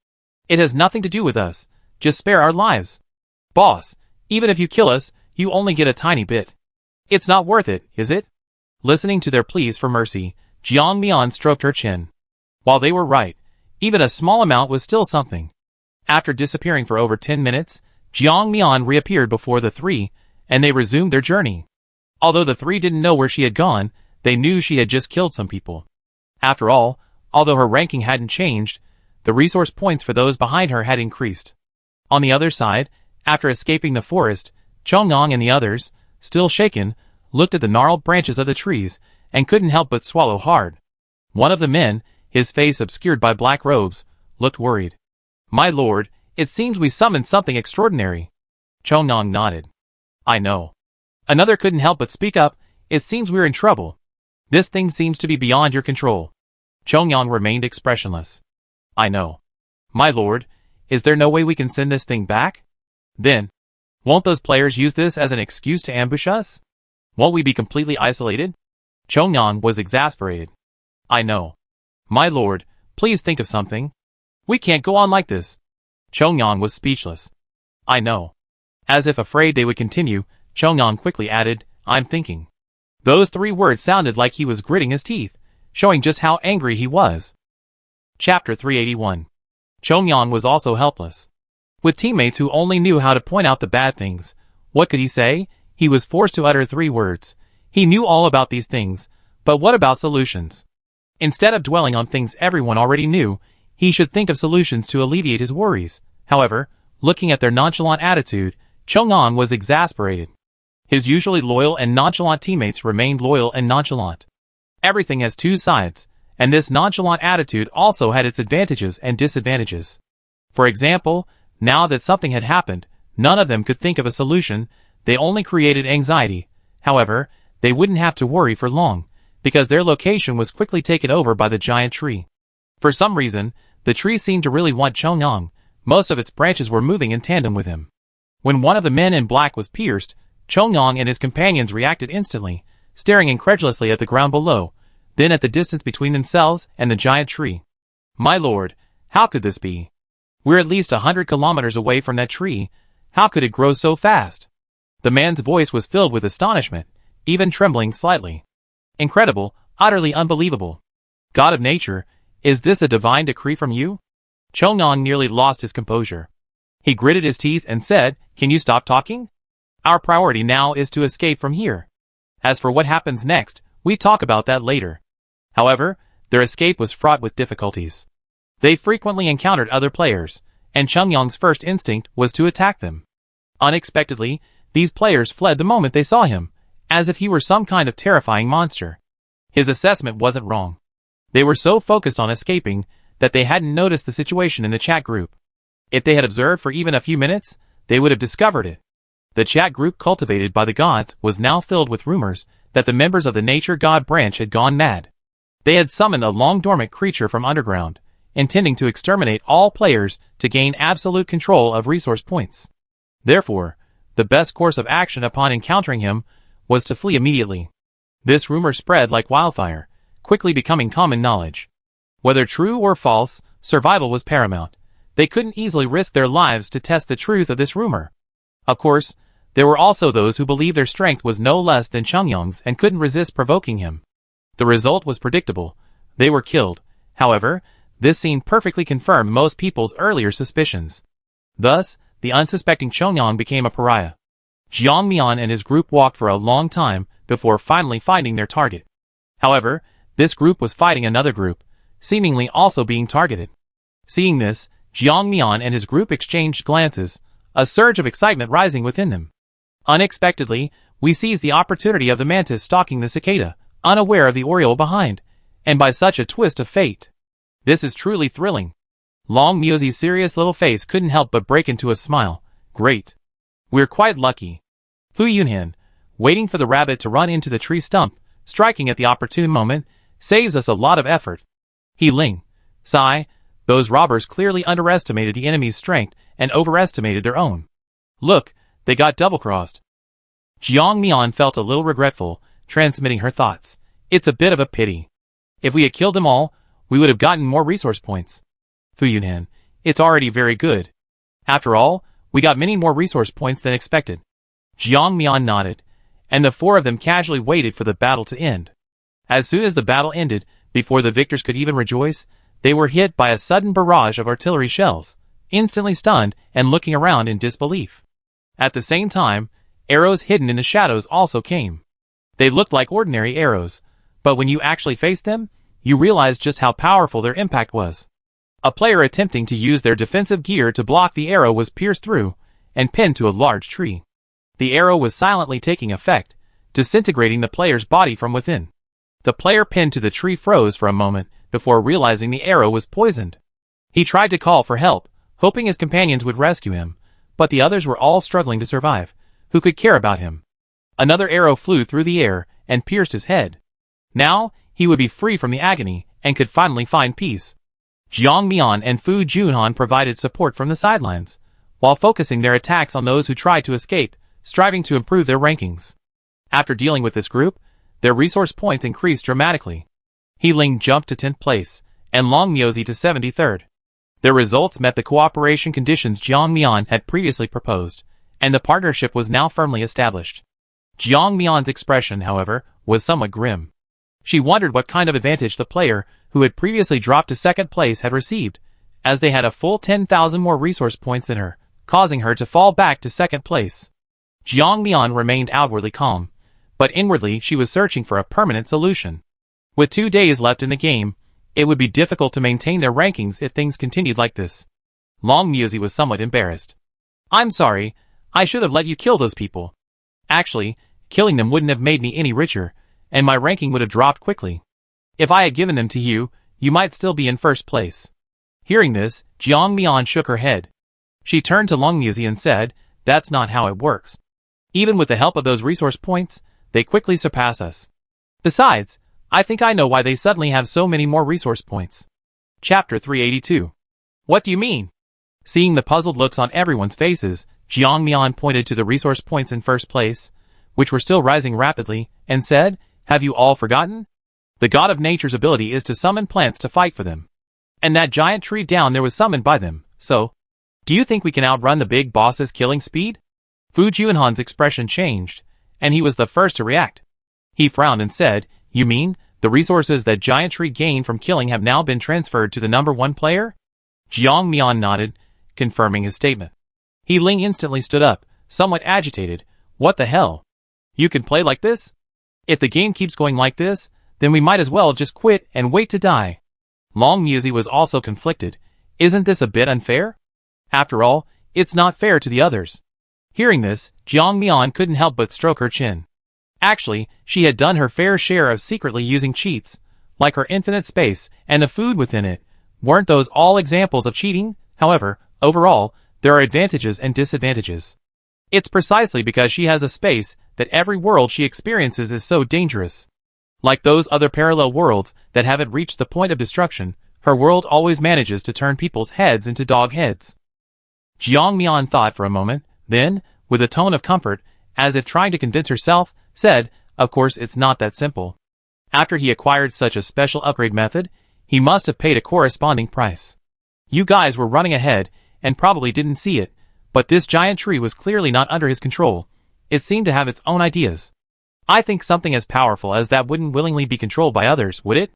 It has nothing to do with us. Just spare our lives. Boss, even if you kill us, you only get a tiny bit. It's not worth it, is it? Listening to their pleas for mercy, Jiang Mian stroked her chin. While they were right, even a small amount was still something. After disappearing for over 10 minutes, Jiang Mian reappeared before the three, and they resumed their journey. Although the three didn't know where she had gone, they knew she had just killed some people. After all, although her ranking hadn't changed, the resource points for those behind her had increased. On the other side, after escaping the forest, Chongyang and the others, still shaken, looked at the gnarled branches of the trees, and couldn't help but swallow hard. One of the men, his face obscured by black robes, looked worried. My lord, it seems we summoned something extraordinary. Chongyang nodded. I know. Another couldn't help but speak up. It seems we're in trouble. This thing seems to be beyond your control. Chongyang remained expressionless. I know. My lord, is there no way we can send this thing back? Then, won't those players use this as an excuse to ambush us? Won't we be completely isolated? Chongyang was exasperated. I know. My lord, please think of something. We can't go on like this. Chongyang was speechless. I know. As if afraid they would continue, Chongyang quickly added, I'm thinking. Those 3 words sounded like he was gritting his teeth, showing just how angry he was. Chapter 381. Chongyang was also helpless. With teammates who only knew how to point out the bad things, what could he say? He was forced to utter 3 words. He knew all about these things, but what about solutions? Instead of dwelling on things everyone already knew, he should think of solutions to alleviate his worries. However, looking at their nonchalant attitude, Chongyang was exasperated. His usually loyal and nonchalant teammates remained loyal and nonchalant. Everything has 2 sides, and this nonchalant attitude also had its advantages and disadvantages. For example, now that something had happened, none of them could think of a solution. They only created anxiety. However, they wouldn't have to worry for long, because their location was quickly taken over by the giant tree. For some reason, the tree seemed to really want Chongyang. Most of its branches were moving in tandem with him. When one of the men in black was pierced, Chongyang and his companions reacted instantly, staring incredulously at the ground below, then at the distance between themselves and the giant tree. My lord, how could this be? We're at least 100 kilometers away from that tree. How could it grow so fast? The man's voice was filled with astonishment, even trembling slightly. Incredible, utterly unbelievable. God of nature, is this a divine decree from you? Chongyang nearly lost his composure. He gritted his teeth and said, Can you stop talking? Our priority now is to escape from here. As for what happens next, we talk about that later. However, their escape was fraught with difficulties. They frequently encountered other players, and Chongyang's first instinct was to attack them. Unexpectedly, these players fled the moment they saw him, as if he were some kind of terrifying monster. His assessment wasn't wrong. They were so focused on escaping that they hadn't noticed the situation in the chat group. If they had observed for even a few minutes, they would have discovered it. The chat group cultivated by the gods was now filled with rumors that the members of the nature god branch had gone mad. They had summoned a long-dormant creature from underground, intending to exterminate all players to gain absolute control of resource points. Therefore, the best course of action upon encountering him was to flee immediately. This rumor spread like wildfire, quickly becoming common knowledge. Whether true or false, survival was paramount. They couldn't easily risk their lives to test the truth of this rumor. Of course, there were also those who believed their strength was no less than Chongyang's and couldn't resist provoking him. The result was predictable. They were killed. However, this scene perfectly confirmed most people's earlier suspicions. Thus, the unsuspecting Chongyang became a pariah. Jiang Mian and his group walked for a long time before finally finding their target. However, this group was fighting another group, seemingly also being targeted. Seeing this, Jiang Mian and his group exchanged glances, a surge of excitement rising within them. Unexpectedly, we seized the opportunity of the mantis stalking the cicada, unaware of the oriole behind, and by such a twist of fate. This is truly thrilling. Long Muozi's serious little face couldn't help but break into a smile. Great. We're quite lucky. Fu Yunhan, waiting for the rabbit to run into the tree stump, striking at the opportune moment, saves us a lot of effort. He Ling, sigh, those robbers clearly underestimated the enemy's strength and overestimated their own. Look, they got double-crossed. Jiang Mian felt a little regretful, transmitting her thoughts. It's a bit of a pity. If we had killed them all, we would have gotten more resource points. Fu Yunhan, it's already very good. After all, we got many more resource points than expected. Jiang Mian nodded, and the four of them casually waited for the battle to end. As soon as the battle ended, before the victors could even rejoice, they were hit by a sudden barrage of artillery shells, instantly stunned and looking around in disbelief. At the same time, arrows hidden in the shadows also came. They looked like ordinary arrows, but when you actually faced them, you realized just how powerful their impact was. A player attempting to use their defensive gear to block the arrow was pierced through and pinned to a large tree. The arrow was silently taking effect, disintegrating the player's body from within. The player pinned to the tree froze for a moment before realizing the arrow was poisoned. He tried to call for help, hoping his companions would rescue him, but the others were all struggling to survive. Who could care about him? Another arrow flew through the air and pierced his head. Now, he would be free from the agony and could finally find peace. Jiang Mian and Fu Junhan provided support from the sidelines, while focusing their attacks on those who tried to escape, striving to improve their rankings. After dealing with this group, their resource points increased dramatically. He Ling jumped to 10th place, and Long Miaozi to 73rd. Their results met the cooperation conditions Jiang Mian had previously proposed, and the partnership was now firmly established. Jiang Mian's expression, however, was somewhat grim. She wondered what kind of advantage the player who had previously dropped to 2nd place had received, as they had a full 10,000 more resource points than her, causing her to fall back to 2nd place. Jiang Mian remained outwardly calm, but inwardly she was searching for a permanent solution. With 2 days left in the game, it would be difficult to maintain their rankings if things continued like this. Long Miaozi was somewhat embarrassed. I'm sorry, I should have let you kill those people. Actually, killing them wouldn't have made me any richer, and my ranking would have dropped quickly. If I had given them to you, you might still be in 1st place. Hearing this, Jiang Mian shook her head. She turned to Long Miaozi and said, that's not how it works. Even with the help of those resource points, they quickly surpass us. Besides, I think I know why they suddenly have so many more resource points. Chapter 382. What do you mean? Seeing the puzzled looks on everyone's faces, Jiang Mian pointed to the resource points in 1st place, which were still rising rapidly, and said, have you all forgotten? The god of nature's ability is to summon plants to fight for them. And that giant tree down there was summoned by them, so... do you think we can outrun the big boss's killing speed? Fu Junhan's expression changed, and he was the first to react. He frowned and said, you mean, the resources that giant tree gained from killing have now been transferred to the number 1 player? Jiang Mian nodded, confirming his statement. He Ling instantly stood up, somewhat agitated. What the hell? You can play like this? If the game keeps going like this, then we might as well just quit and wait to die. Long Miaozi was also conflicted. Isn't this a bit unfair? After all, it's not fair to the others. Hearing this, Jiang Mian couldn't help but stroke her chin. Actually, she had done her fair share of secretly using cheats, like her infinite space and the food within it. Weren't those all examples of cheating? However, overall, there are advantages and disadvantages. It's precisely because she has a space that every world she experiences is so dangerous. Like those other parallel worlds that haven't reached the point of destruction, her world always manages to turn people's heads into dog heads. Jiang Mian thought for a moment, then, with a tone of comfort, as if trying to convince herself, said, of course it's not that simple. After he acquired such a special upgrade method, he must have paid a corresponding price. You guys were running ahead, and probably didn't see it, but this giant tree was clearly not under his control. It seemed to have its own ideas. I think something as powerful as that wouldn't willingly be controlled by others, would it?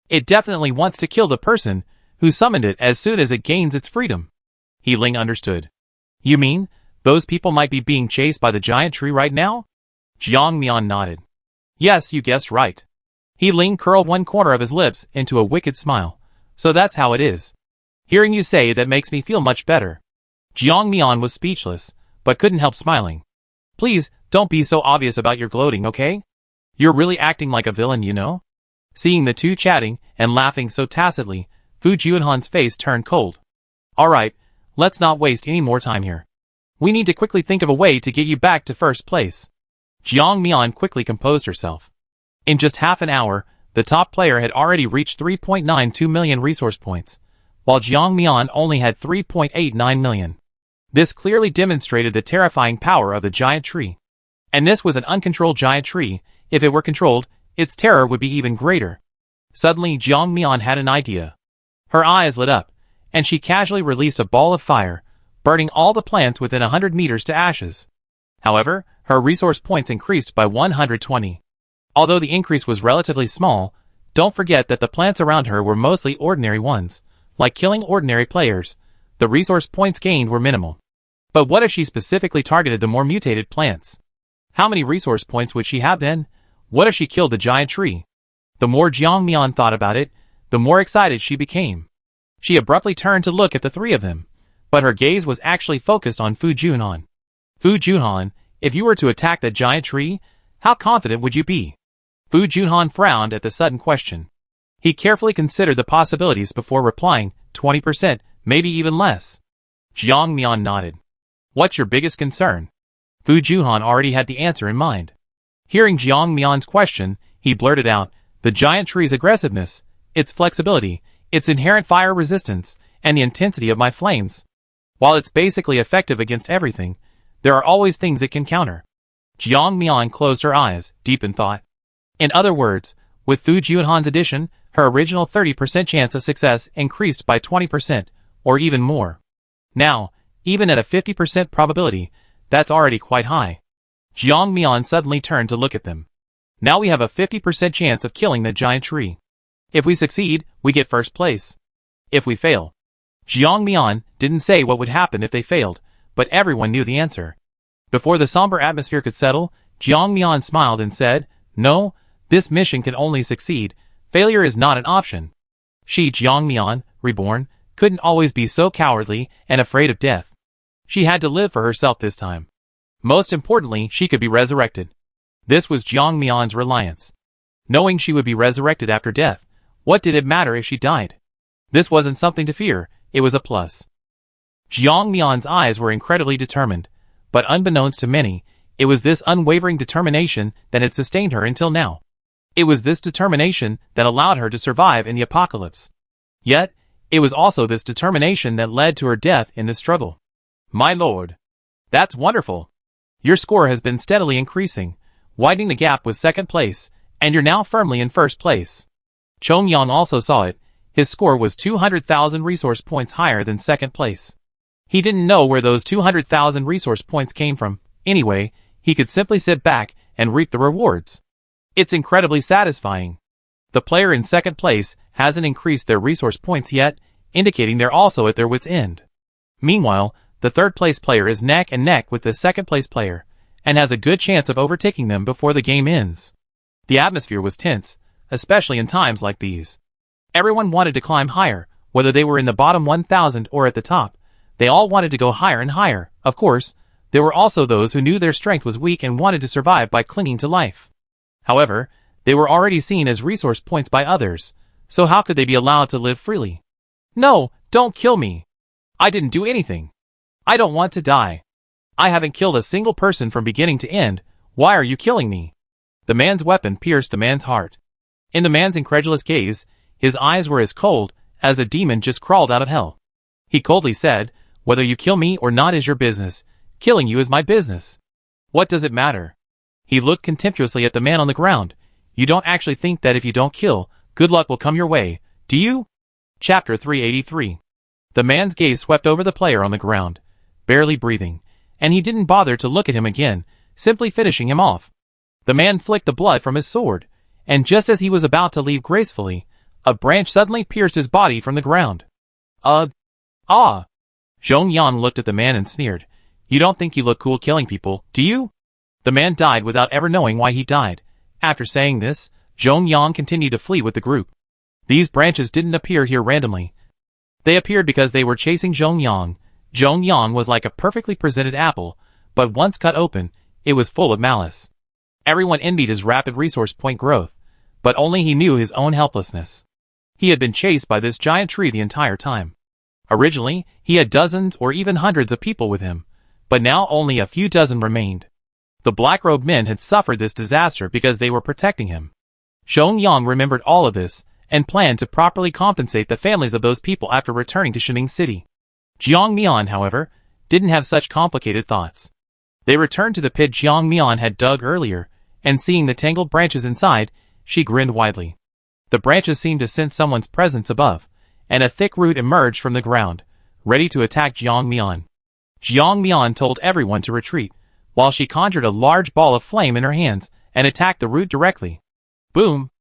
It definitely wants to kill the person who summoned it as soon as it gains its freedom. He Ling understood. You mean, those people might be being chased by the giant tree right now? Jiang Mian nodded. Yes, you guessed right. He Ling curled one corner of his lips into a wicked smile. So that's how it is. Hearing you say that makes me feel much better. Jiang Mian was speechless, but couldn't help smiling. Please, don't be so obvious about your gloating, okay? You're really acting like a villain, you know? Seeing the two chatting and laughing so tacitly, Fu Junhan's face turned cold. Alright, let's not waste any more time here. We need to quickly think of a way to get you back to 1st place. Jiang Mian quickly composed herself. In just half an hour, the top player had already reached 3.92 million resource points, while Jiang Mian only had 3.89 million. This clearly demonstrated the terrifying power of the giant tree. And this was an uncontrolled giant tree. If it were controlled, its terror would be even greater. Suddenly Jiang Mian had an idea. Her eyes lit up, and she casually released a ball of fire, burning all the plants within 100 meters to ashes. However, her resource points increased by 120. Although the increase was relatively small, don't forget that the plants around her were mostly ordinary ones. Like killing ordinary players, the resource points gained were minimal. But what if she specifically targeted the more mutated plants? How many resource points would she have then? What if she killed the giant tree? The more Jiang Mian thought about it, the more excited she became. She abruptly turned to look at the three of them, but her gaze was actually focused on Fu Junhan. Fu Junhan, if you were to attack that giant tree, how confident would you be? Fu Junhan frowned at the sudden question. He carefully considered the possibilities before replying, 20%, maybe even less. Jiang Mian nodded. What's your biggest concern? Fu Junhan already had the answer in mind. Hearing Jiang Mian's question, he blurted out, the giant tree's aggressiveness, its flexibility, its inherent fire resistance, and the intensity of my flames. While it's basically effective against everything, there are always things it can counter. Jiang Mian closed her eyes, deep in thought. In other words, with Fu Junhan's addition, her original 30% chance of success increased by 20%, or even more. Now, even at a 50% probability, that's already quite high. Jiang Mian suddenly turned to look at them. Now we have a 50% chance of killing the giant tree. If we succeed, we get first place. If we fail. Jiang Mian didn't say what would happen if they failed, but everyone knew the answer. Before the somber atmosphere could settle, Jiang Mian smiled and said, no, this mission can only succeed. Failure is not an option. She, Jiang Mian, reborn, couldn't always be so cowardly and afraid of death. She had to live for herself this time. Most importantly, she could be resurrected. This was Jiang Mian's reliance. Knowing she would be resurrected after death, what did it matter if she died? This wasn't something to fear, it was a plus. Jiang Mian's eyes were incredibly determined, but unbeknownst to many, it was this unwavering determination that had sustained her until now. It was this determination that allowed her to survive in the apocalypse. Yet, it was also this determination that led to her death in this struggle. My lord. That's wonderful. Your score has been steadily increasing, widening the gap with second place, and you're now firmly in first place. Chongyang also saw it. His score was 200,000 resource points higher than second place. He didn't know where those 200,000 resource points came from. Anyway, he could simply sit back and reap the rewards. It's incredibly satisfying. The player in second place hasn't increased their resource points yet, indicating they're also at their wits' end. Meanwhile, the third place player is neck and neck with the second place player, and has a good chance of overtaking them before the game ends. The atmosphere was tense, especially in times like these. Everyone wanted to climb higher, whether they were in the bottom 1,000 or at the top. They all wanted to go higher and higher. Of course, there were also those who knew their strength was weak and wanted to survive by clinging to life. However, they were already seen as resource points by others, so how could they be allowed to live freely? No, don't kill me. I didn't do anything. I don't want to die. I haven't killed a single person from beginning to end. Why are you killing me? The man's weapon pierced the man's heart. In the man's incredulous gaze, his eyes were as cold as a demon just crawled out of hell. He coldly said, whether you kill me or not is your business. Killing you is my business. What does it matter? He looked contemptuously at the man on the ground. You don't actually think that if you don't kill, good luck will come your way, do you? Chapter 383. The man's gaze swept over the player on the ground, barely breathing, and he didn't bother to look at him again, simply finishing him off. The man flicked the blood from his sword, and just as he was about to leave gracefully, a branch suddenly pierced his body from the ground. Ah! Zhong Yan looked at the man and sneered. You don't think you look cool killing people, do you? The man died without ever knowing why he died. After saying this, Zhong Yan continued to flee with the group. These branches didn't appear here randomly. They appeared because they were chasing Zhong Yang. Zhong Yang was like a perfectly presented apple, but once cut open, it was full of malice. Everyone envied his rapid resource point growth, but only he knew his own helplessness. He had been chased by this giant tree the entire time. Originally, he had dozens or even hundreds of people with him, but now only a few dozen remained. The black-robed men had suffered this disaster because they were protecting him. Zhong Yang remembered all of this, and planned to properly compensate the families of those people after returning to Shiming City. Jiang Mian, however, didn't have such complicated thoughts. They returned to the pit Jiang Mian had dug earlier, and seeing the tangled branches inside, she grinned widely. The branches seemed to sense someone's presence above, and a thick root emerged from the ground, ready to attack Jiang Mian. Jiang Mian told everyone to retreat, while she conjured a large ball of flame in her hands and attacked the root directly. Boom!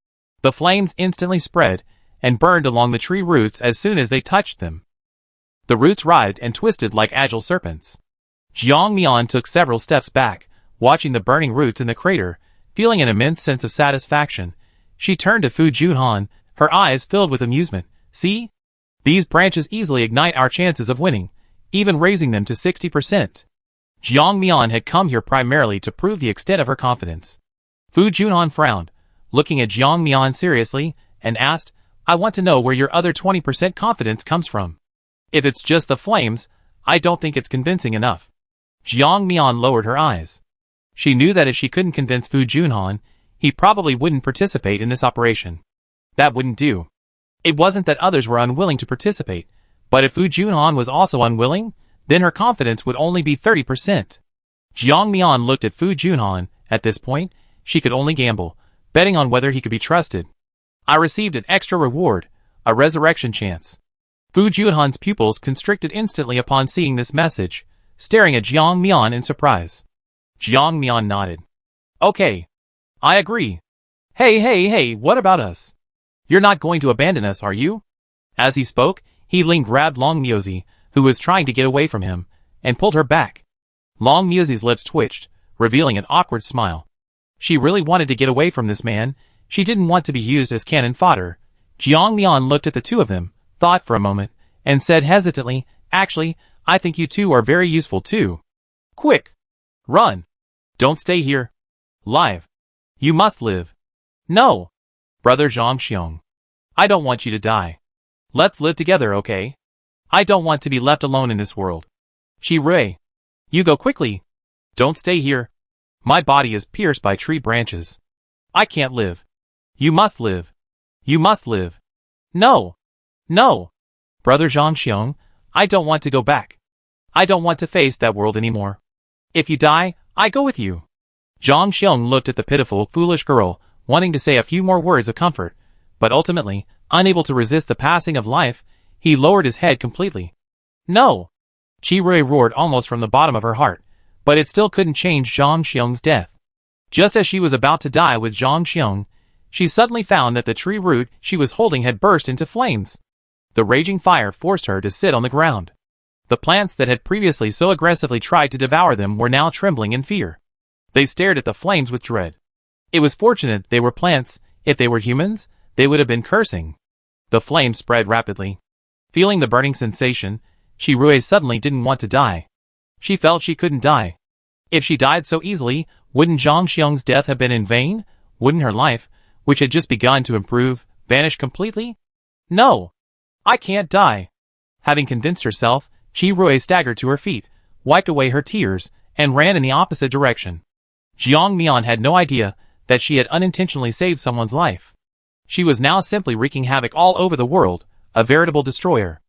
The flames instantly spread and burned along the tree roots as soon as they touched them. The roots writhed and twisted like agile serpents. Jiang Mian took several steps back, watching the burning roots in the crater, feeling an immense sense of satisfaction. She turned to Fu Junhan, her eyes filled with amusement. See? These branches easily ignite our chances of winning, even raising them to 60%. Jiang Mian had come here primarily to prove the extent of her confidence. Fu Junhan frowned, looking at Jiang Mian seriously, and asked, I want to know where your other 20% confidence comes from. If it's just the flames, I don't think it's convincing enough. Jiang Mian lowered her eyes. She knew that if she couldn't convince Fu Junhan, he probably wouldn't participate in this operation. That wouldn't do. It wasn't that others were unwilling to participate, but if Fu Junhan was also unwilling, then her confidence would only be 30%. Jiang Mian looked at Fu Junhan. At this point, she could only gamble, betting on whether he could be trusted. I received an extra reward, a resurrection chance. Fu Junhan's pupils constricted instantly upon seeing this message, staring at Jiang Mian in surprise. Jiang Mian nodded. Okay. I agree. Hey, what about us? You're not going to abandon us, are you? As he spoke, he grabbed Long Miozi, who was trying to get away from him, and pulled her back. Long Miozi's lips twitched, revealing an awkward smile. She really wanted to get away from this man. She didn't want to be used as cannon fodder. Jiang Mian looked at the two of them, thought for a moment, and said hesitantly, Actually, I think you two are very useful too. Quick! Run! Don't stay here. Live. You must live. No! Brother Zhang Xiong. I don't want you to die. Let's live together, okay? I don't want to be left alone in this world. Shi Rui. You go quickly. Don't stay here. My body is pierced by tree branches. I can't live. You must live. You must live. No! No! Brother Zhang Xiong, I don't want to go back. I don't want to face that world anymore. If you die, I go with you. Zhang Xiong looked at the pitiful, foolish girl, wanting to say a few more words of comfort, but ultimately, unable to resist the passing of life, he lowered his head completely. No! Chi Rui roared almost from the bottom of her heart, but it still couldn't change Zhang Xiong's death. Just as she was about to die with Zhang Xiong, she suddenly found that the tree root she was holding had burst into flames. The raging fire forced her to sit on the ground. The plants that had previously so aggressively tried to devour them were now trembling in fear. They stared at the flames with dread. It was fortunate they were plants. If they were humans, they would have been cursing. The flames spread rapidly. Feeling the burning sensation, Chi Rui suddenly didn't want to die. She felt she couldn't die. If she died so easily, wouldn't Zhang Xiong's death have been in vain? Wouldn't her life, which had just begun to improve, vanish completely? No! I can't die. Having convinced herself, Chi Rui staggered to her feet, wiped away her tears, and ran in the opposite direction. Jiang Mian had no idea that she had unintentionally saved someone's life. She was now simply wreaking havoc all over the world, a veritable destroyer.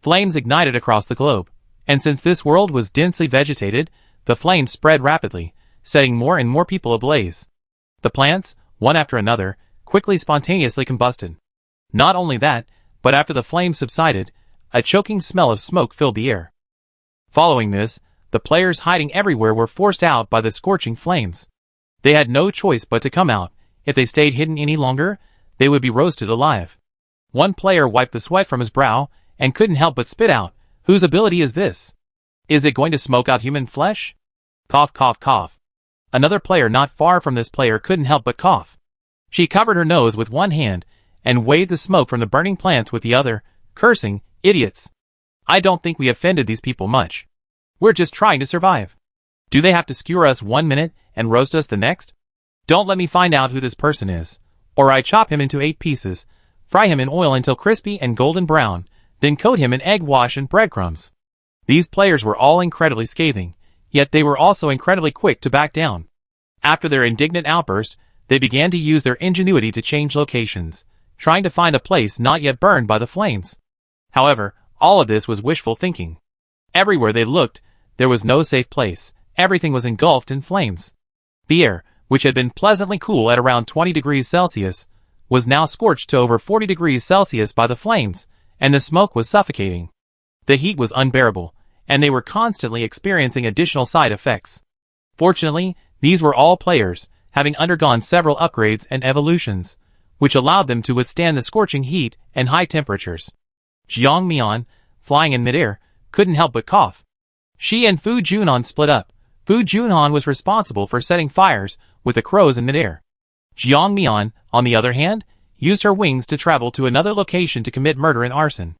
Flames ignited across the globe, and since this world was densely vegetated, the flames spread rapidly, setting more and more people ablaze. The plants, one after another, quickly spontaneously combusted. Not only that, but after the flames subsided, a choking smell of smoke filled the air. Following this, the players hiding everywhere were forced out by the scorching flames. They had no choice but to come out. If they stayed hidden any longer, they would be roasted alive. One player wiped the sweat from his brow and couldn't help but spit out, "Whose ability is this? Is it going to smoke out human flesh?" Cough, cough, cough. Another player not far from this player couldn't help but cough. She covered her nose with one hand and waved the smoke from the burning plants with the other, cursing, "Idiots! I don't think we offended these people much. We're just trying to survive. Do they have to skewer us 1 minute and roast us the next? Don't let me find out who this person is, or I chop him into 8 pieces, fry him in oil until crispy and golden brown, then coat him in egg wash and breadcrumbs." These players were all incredibly scathing, yet they were also incredibly quick to back down. After their indignant outburst, they began to use their ingenuity to change locations, trying to find a place not yet burned by the flames. However, all of this was wishful thinking. Everywhere they looked, there was no safe place. Everything was engulfed in flames. The air, which had been pleasantly cool at around 20 degrees Celsius, was now scorched to over 40 degrees Celsius by the flames, and the smoke was suffocating. The heat was unbearable, and they were constantly experiencing additional side effects. Fortunately, these were all players, having undergone several upgrades and evolutions, which allowed them to withstand the scorching heat and high temperatures. Jiang Mian, flying in midair, couldn't help but cough. She and Fu Junan split up. Fu Junhan was responsible for setting fires with the crows in midair. Jiang Mian, on the other hand, used her wings to travel to another location to commit murder and arson.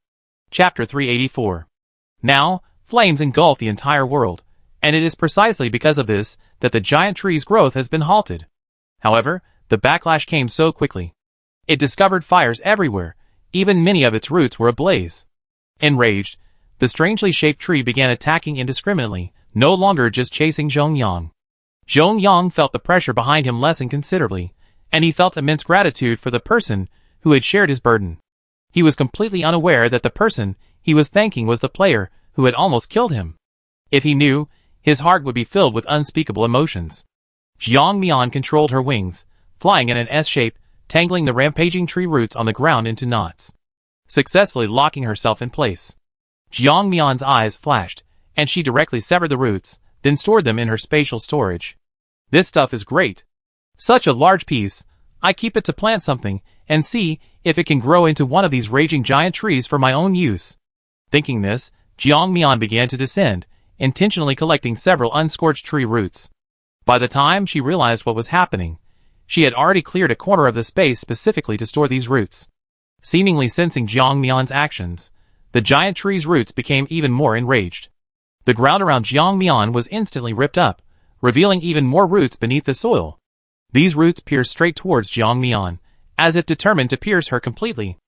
Chapter 384. Now, flames engulf the entire world, and it is precisely because of this that the giant tree's growth has been halted. However, the backlash came so quickly. It discovered fires everywhere, even many of its roots were ablaze. Enraged, the strangely shaped tree began attacking indiscriminately, no longer just chasing Zhongyang. Zhongyang felt the pressure behind him lessen considerably, and he felt immense gratitude for the person who had shared his burden. He was completely unaware that the person he was thanking was the player who had almost killed him. If he knew, his heart would be filled with unspeakable emotions. Jiang Mian controlled her wings, flying in an S shape, tangling the rampaging tree roots on the ground into knots, successfully locking herself in place. Jiang Mian's eyes flashed, and she directly severed the roots, then stored them in her spatial storage. This stuff is great. Such a large piece, I keep it to plant something, and see if it can grow into one of these raging giant trees for my own use. Thinking this, Jiang Mian began to descend, intentionally collecting several unscorched tree roots. By the time she realized what was happening, she had already cleared a corner of the space specifically to store these roots. Seemingly sensing Jiang Mian's actions, the giant tree's roots became even more enraged. The ground around Jiang Mian was instantly ripped up, revealing even more roots beneath the soil. These roots pierced straight towards Jiang Mian, as if determined to pierce her completely.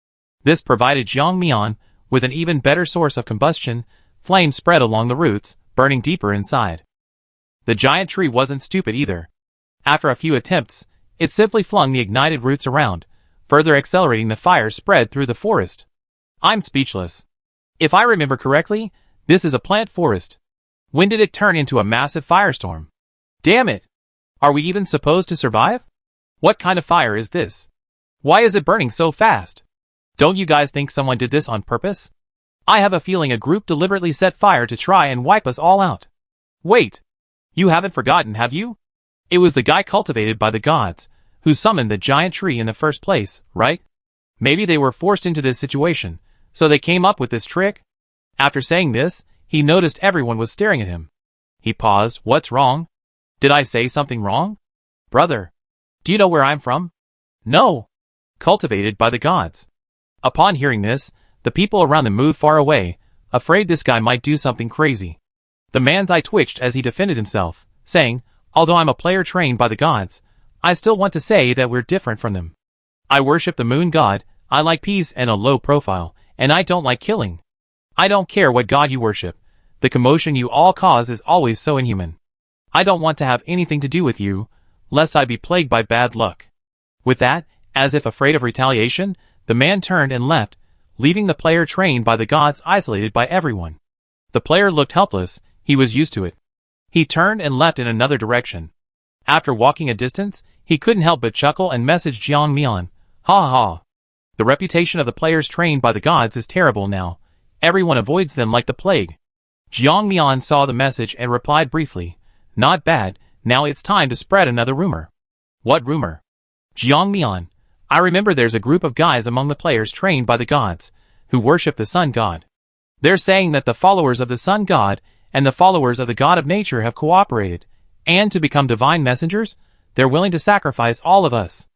This provided Jiang Mian with an even better source of combustion. Flames spread along the roots, burning deeper inside. The giant tree wasn't stupid either. After a few attempts, it simply flung the ignited roots around, further accelerating the fire spread through the forest. I'm speechless. If I remember correctly, this is a plant forest. When did it turn into a massive firestorm? Damn it! Are we even supposed to survive? What kind of fire is this? Why is it burning so fast? Don't you guys think someone did this on purpose? I have a feeling a group deliberately set fire to try and wipe us all out. Wait! You haven't forgotten, have you? It was the guy cultivated by the gods, who summoned the giant tree in the first place, right? Maybe they were forced into this situation, so they came up with this trick? After saying this, he noticed everyone was staring at him. He paused. What's wrong? Did I say something wrong? Brother, do you know where I'm from? No. Cultivated by the gods. Upon hearing this, the people around them moved far away, afraid this guy might do something crazy. The man's eye twitched as he defended himself, saying, although I'm a player trained by the gods, I still want to say that we're different from them. I worship the moon god, I like peace and a low profile, and I don't like killing. I don't care what god you worship, the commotion you all cause is always so inhuman. I don't want to have anything to do with you, lest I be plagued by bad luck. With that, as if afraid of retaliation, the man turned and left, leaving the player trained by the gods isolated by everyone. The player looked helpless, he was used to it. He turned and left in another direction. After walking a distance, he couldn't help but chuckle and message Jiang Mian, ha ha. The reputation of the players trained by the gods is terrible now. Everyone avoids them like the plague. Jiang Mian saw the message and replied briefly, not bad, now it's time to spread another rumor. What rumor? Jiang Mian, I remember there's a group of guys among the players trained by the gods, who worship the sun god. They're saying that the followers of the sun god and the followers of the god of nature have cooperated, and to become divine messengers, they're willing to sacrifice all of us.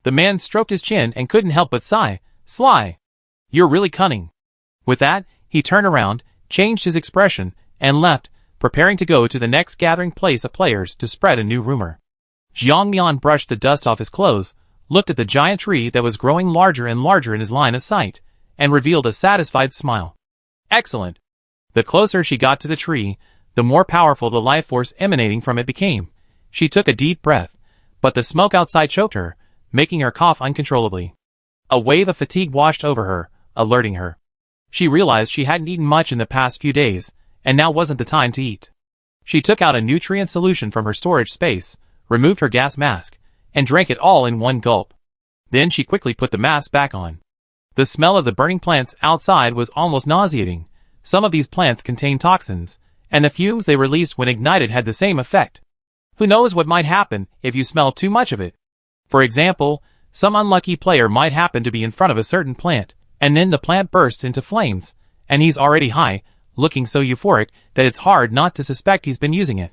The man stroked his chin and couldn't help but sigh, sly. You're really cunning. With that, he turned around, changed his expression, and left, preparing to go to the next gathering place of players to spread a new rumor. Jiang Mian brushed the dust off his clothes, looked at the giant tree that was growing larger and larger in his line of sight, and revealed a satisfied smile. Excellent. The closer she got to the tree, the more powerful the life force emanating from it became. She took a deep breath, but the smoke outside choked her, making her cough uncontrollably. A wave of fatigue washed over her, alerting her. She realized she hadn't eaten much in the past few days, and now wasn't the time to eat. She took out a nutrient solution from her storage space, removed her gas mask, and drank it all in one gulp. Then she quickly put the mask back on. The smell of the burning plants outside was almost nauseating. Some of these plants contained toxins, and the fumes they released when ignited had the same effect. Who knows what might happen if you smell too much of it? For example, some unlucky player might happen to be in front of a certain plant, and then the plant bursts into flames, and he's already high, looking so euphoric that it's hard not to suspect he's been using it.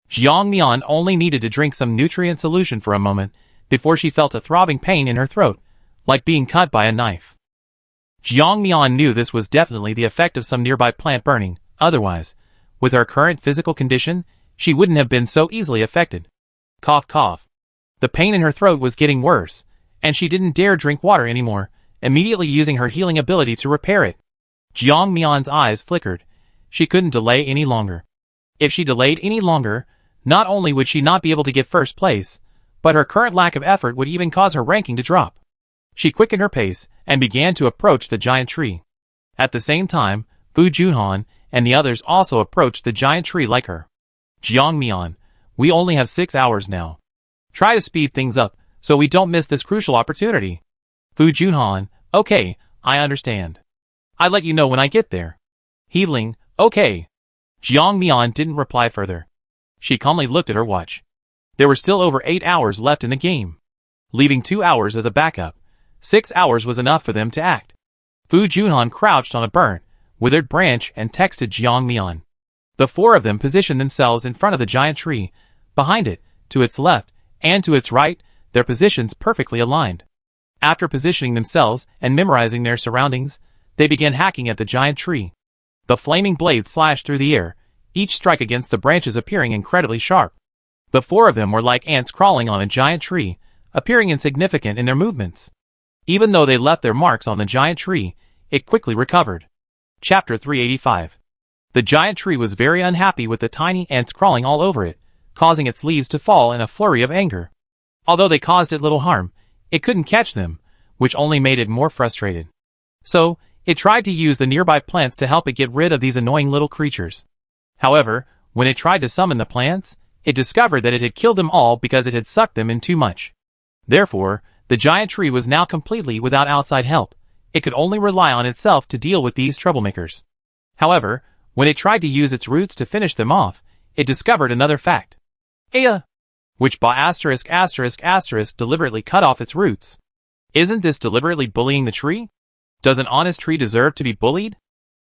Jiang Mian only needed to drink some nutrient solution for a moment before she felt a throbbing pain in her throat, like being cut by a knife. Jiang Mian knew this was definitely the effect of some nearby plant burning. Otherwise, with her current physical condition, she wouldn't have been so easily affected. Cough cough. The pain in her throat was getting worse, and she didn't dare drink water anymore, immediately using her healing ability to repair it. Jiang Mian's eyes flickered. She couldn't delay any longer. If she delayed any longer, not only would she not be able to get first place, but her current lack of effort would even cause her ranking to drop. She quickened her pace and began to approach the giant tree. At the same time, Fu Junhan and the others also approached the giant tree like her. Jiang Mian, we only have 6 hours now. Try to speed things up so we don't miss this crucial opportunity. Fu Junhan, okay, I understand. I'll let you know when I get there. Healing, okay. Jiang Mian didn't reply further. She calmly looked at her watch. There were still over 8 hours left in the game. Leaving 2 hours as a backup, 6 hours was enough for them to act. Fu Junhan crouched on a burnt, withered branch and texted Jiang Mian. The four of them positioned themselves in front of the giant tree, behind it, to its left, and to its right, their positions perfectly aligned. After positioning themselves and memorizing their surroundings, they began hacking at the giant tree. The flaming blades slashed through the air, each strike against the branches appearing incredibly sharp. The four of them were like ants crawling on a giant tree, appearing insignificant in their movements. Even though they left their marks on the giant tree, it quickly recovered. Chapter 385. The giant tree was very unhappy with the tiny ants crawling all over it, causing its leaves to fall in a flurry of anger. Although they caused it little harm, it couldn't catch them, which only made it more frustrated. So, it tried to use the nearby plants to help it get rid of these annoying little creatures. However, when it tried to summon the plants, it discovered that it had killed them all because it had sucked them in too much. Therefore, the giant tree was now completely without outside help. It could only rely on itself to deal with these troublemakers. However, when it tried to use its roots to finish them off, it discovered another fact. Which deliberately cut off its roots. Isn't this deliberately bullying the tree? Does an honest tree deserve to be bullied?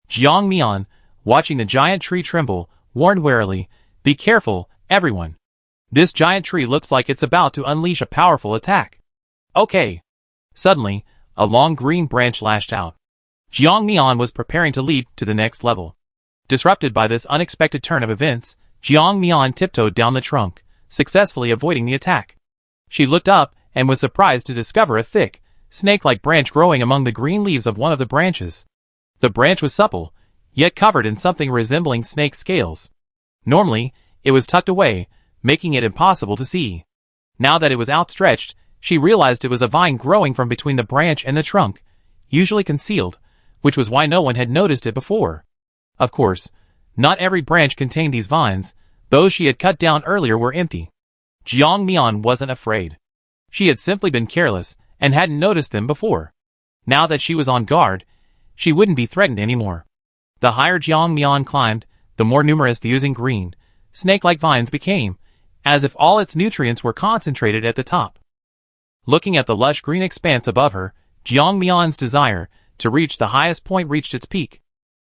Jiang Mian, watching the giant tree tremble, warned warily, be careful, everyone. This giant tree looks like it's about to unleash a powerful attack. Okay. Suddenly, a long green branch lashed out. Jiang Mian was preparing to leap to the next level. Disrupted by this unexpected turn of events, Jiang Mian tiptoed down the trunk, successfully avoiding the attack. She looked up and was surprised to discover a thick, snake-like branch growing among the green leaves of one of the branches. The branch was supple, yet covered in something resembling snake scales. Normally, it was tucked away, making it impossible to see. Now that it was outstretched, she realized it was a vine growing from between the branch and the trunk, usually concealed, which was why no one had noticed it before. Of course, not every branch contained these vines. Those she had cut down earlier were empty. Jiang Mian wasn't afraid. She had simply been careless and hadn't noticed them before. Now that she was on guard, she wouldn't be threatened anymore. The higher Jiang Mian climbed, the more numerous the oozing green, snake-like vines became, as if all its nutrients were concentrated at the top. Looking at the lush green expanse above her, Jiang Mian's desire to reach the highest point reached its peak.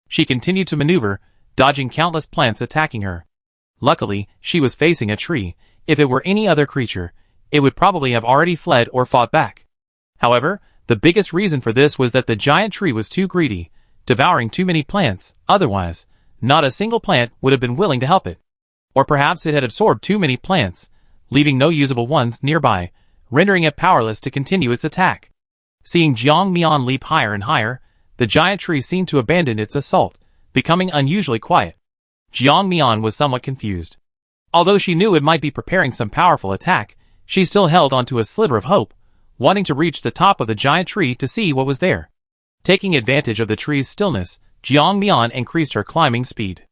She continued to maneuver, dodging countless plants attacking her. Luckily, she was facing a tree. If it were any other creature, it would probably have already fled or fought back. However, the biggest reason for this was that the giant tree was too greedy, devouring too many plants. Otherwise, not a single plant would have been willing to help it. Or perhaps it had absorbed too many plants, leaving no usable ones nearby, rendering it powerless to continue its attack. Seeing Jiang Mian leap higher and higher, the giant tree seemed to abandon its assault, becoming unusually quiet. Jiang Mian was somewhat confused. Although she knew it might be preparing some powerful attack, she still held onto a sliver of hope, wanting to reach the top of the giant tree to see what was there. Taking advantage of the tree's stillness, Jiang Mian increased her climbing speed.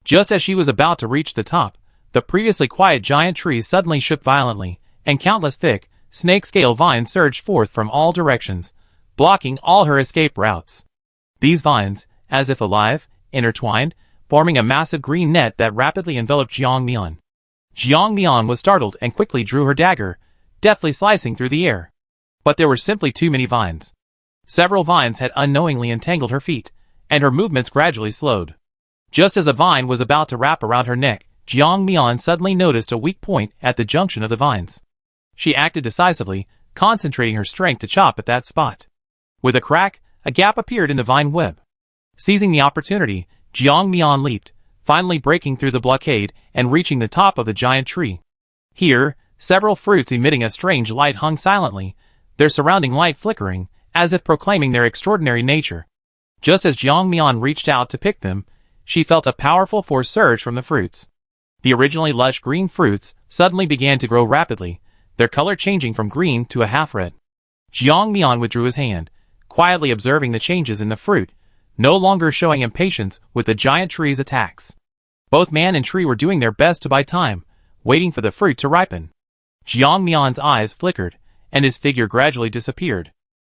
Just as she was about to reach the top, the previously quiet giant tree suddenly shook violently, and countless thick, snake-scale vines surged forth from all directions, blocking all her escape routes. These vines, as if alive, intertwined, forming a massive green net that rapidly enveloped Jiang Mian. Jiang Mian was startled and quickly drew her dagger, deftly slicing through the air. But there were simply too many vines. Several vines had unknowingly entangled her feet, and her movements gradually slowed. Just as a vine was about to wrap around her neck, Jiang Mian suddenly noticed a weak point at the junction of the vines. She acted decisively, concentrating her strength to chop at that spot. With a crack, a gap appeared in the vine web. Seizing the opportunity, Jiang Mian leaped, finally breaking through the blockade and reaching the top of the giant tree. Here, several fruits emitting a strange light hung silently, their surrounding light flickering, as if proclaiming their extraordinary nature. Just as Jiang Mian reached out to pick them, she felt a powerful force surge from the fruits. The originally lush green fruits suddenly began to grow rapidly, their color changing from green to a half-red. Jiang Mian withdrew his hand, quietly observing the changes in the fruit, no longer showing impatience with the giant tree's attacks. Both man and tree were doing their best to buy time, waiting for the fruit to ripen. Jiang Mian's eyes flickered, and his figure gradually disappeared.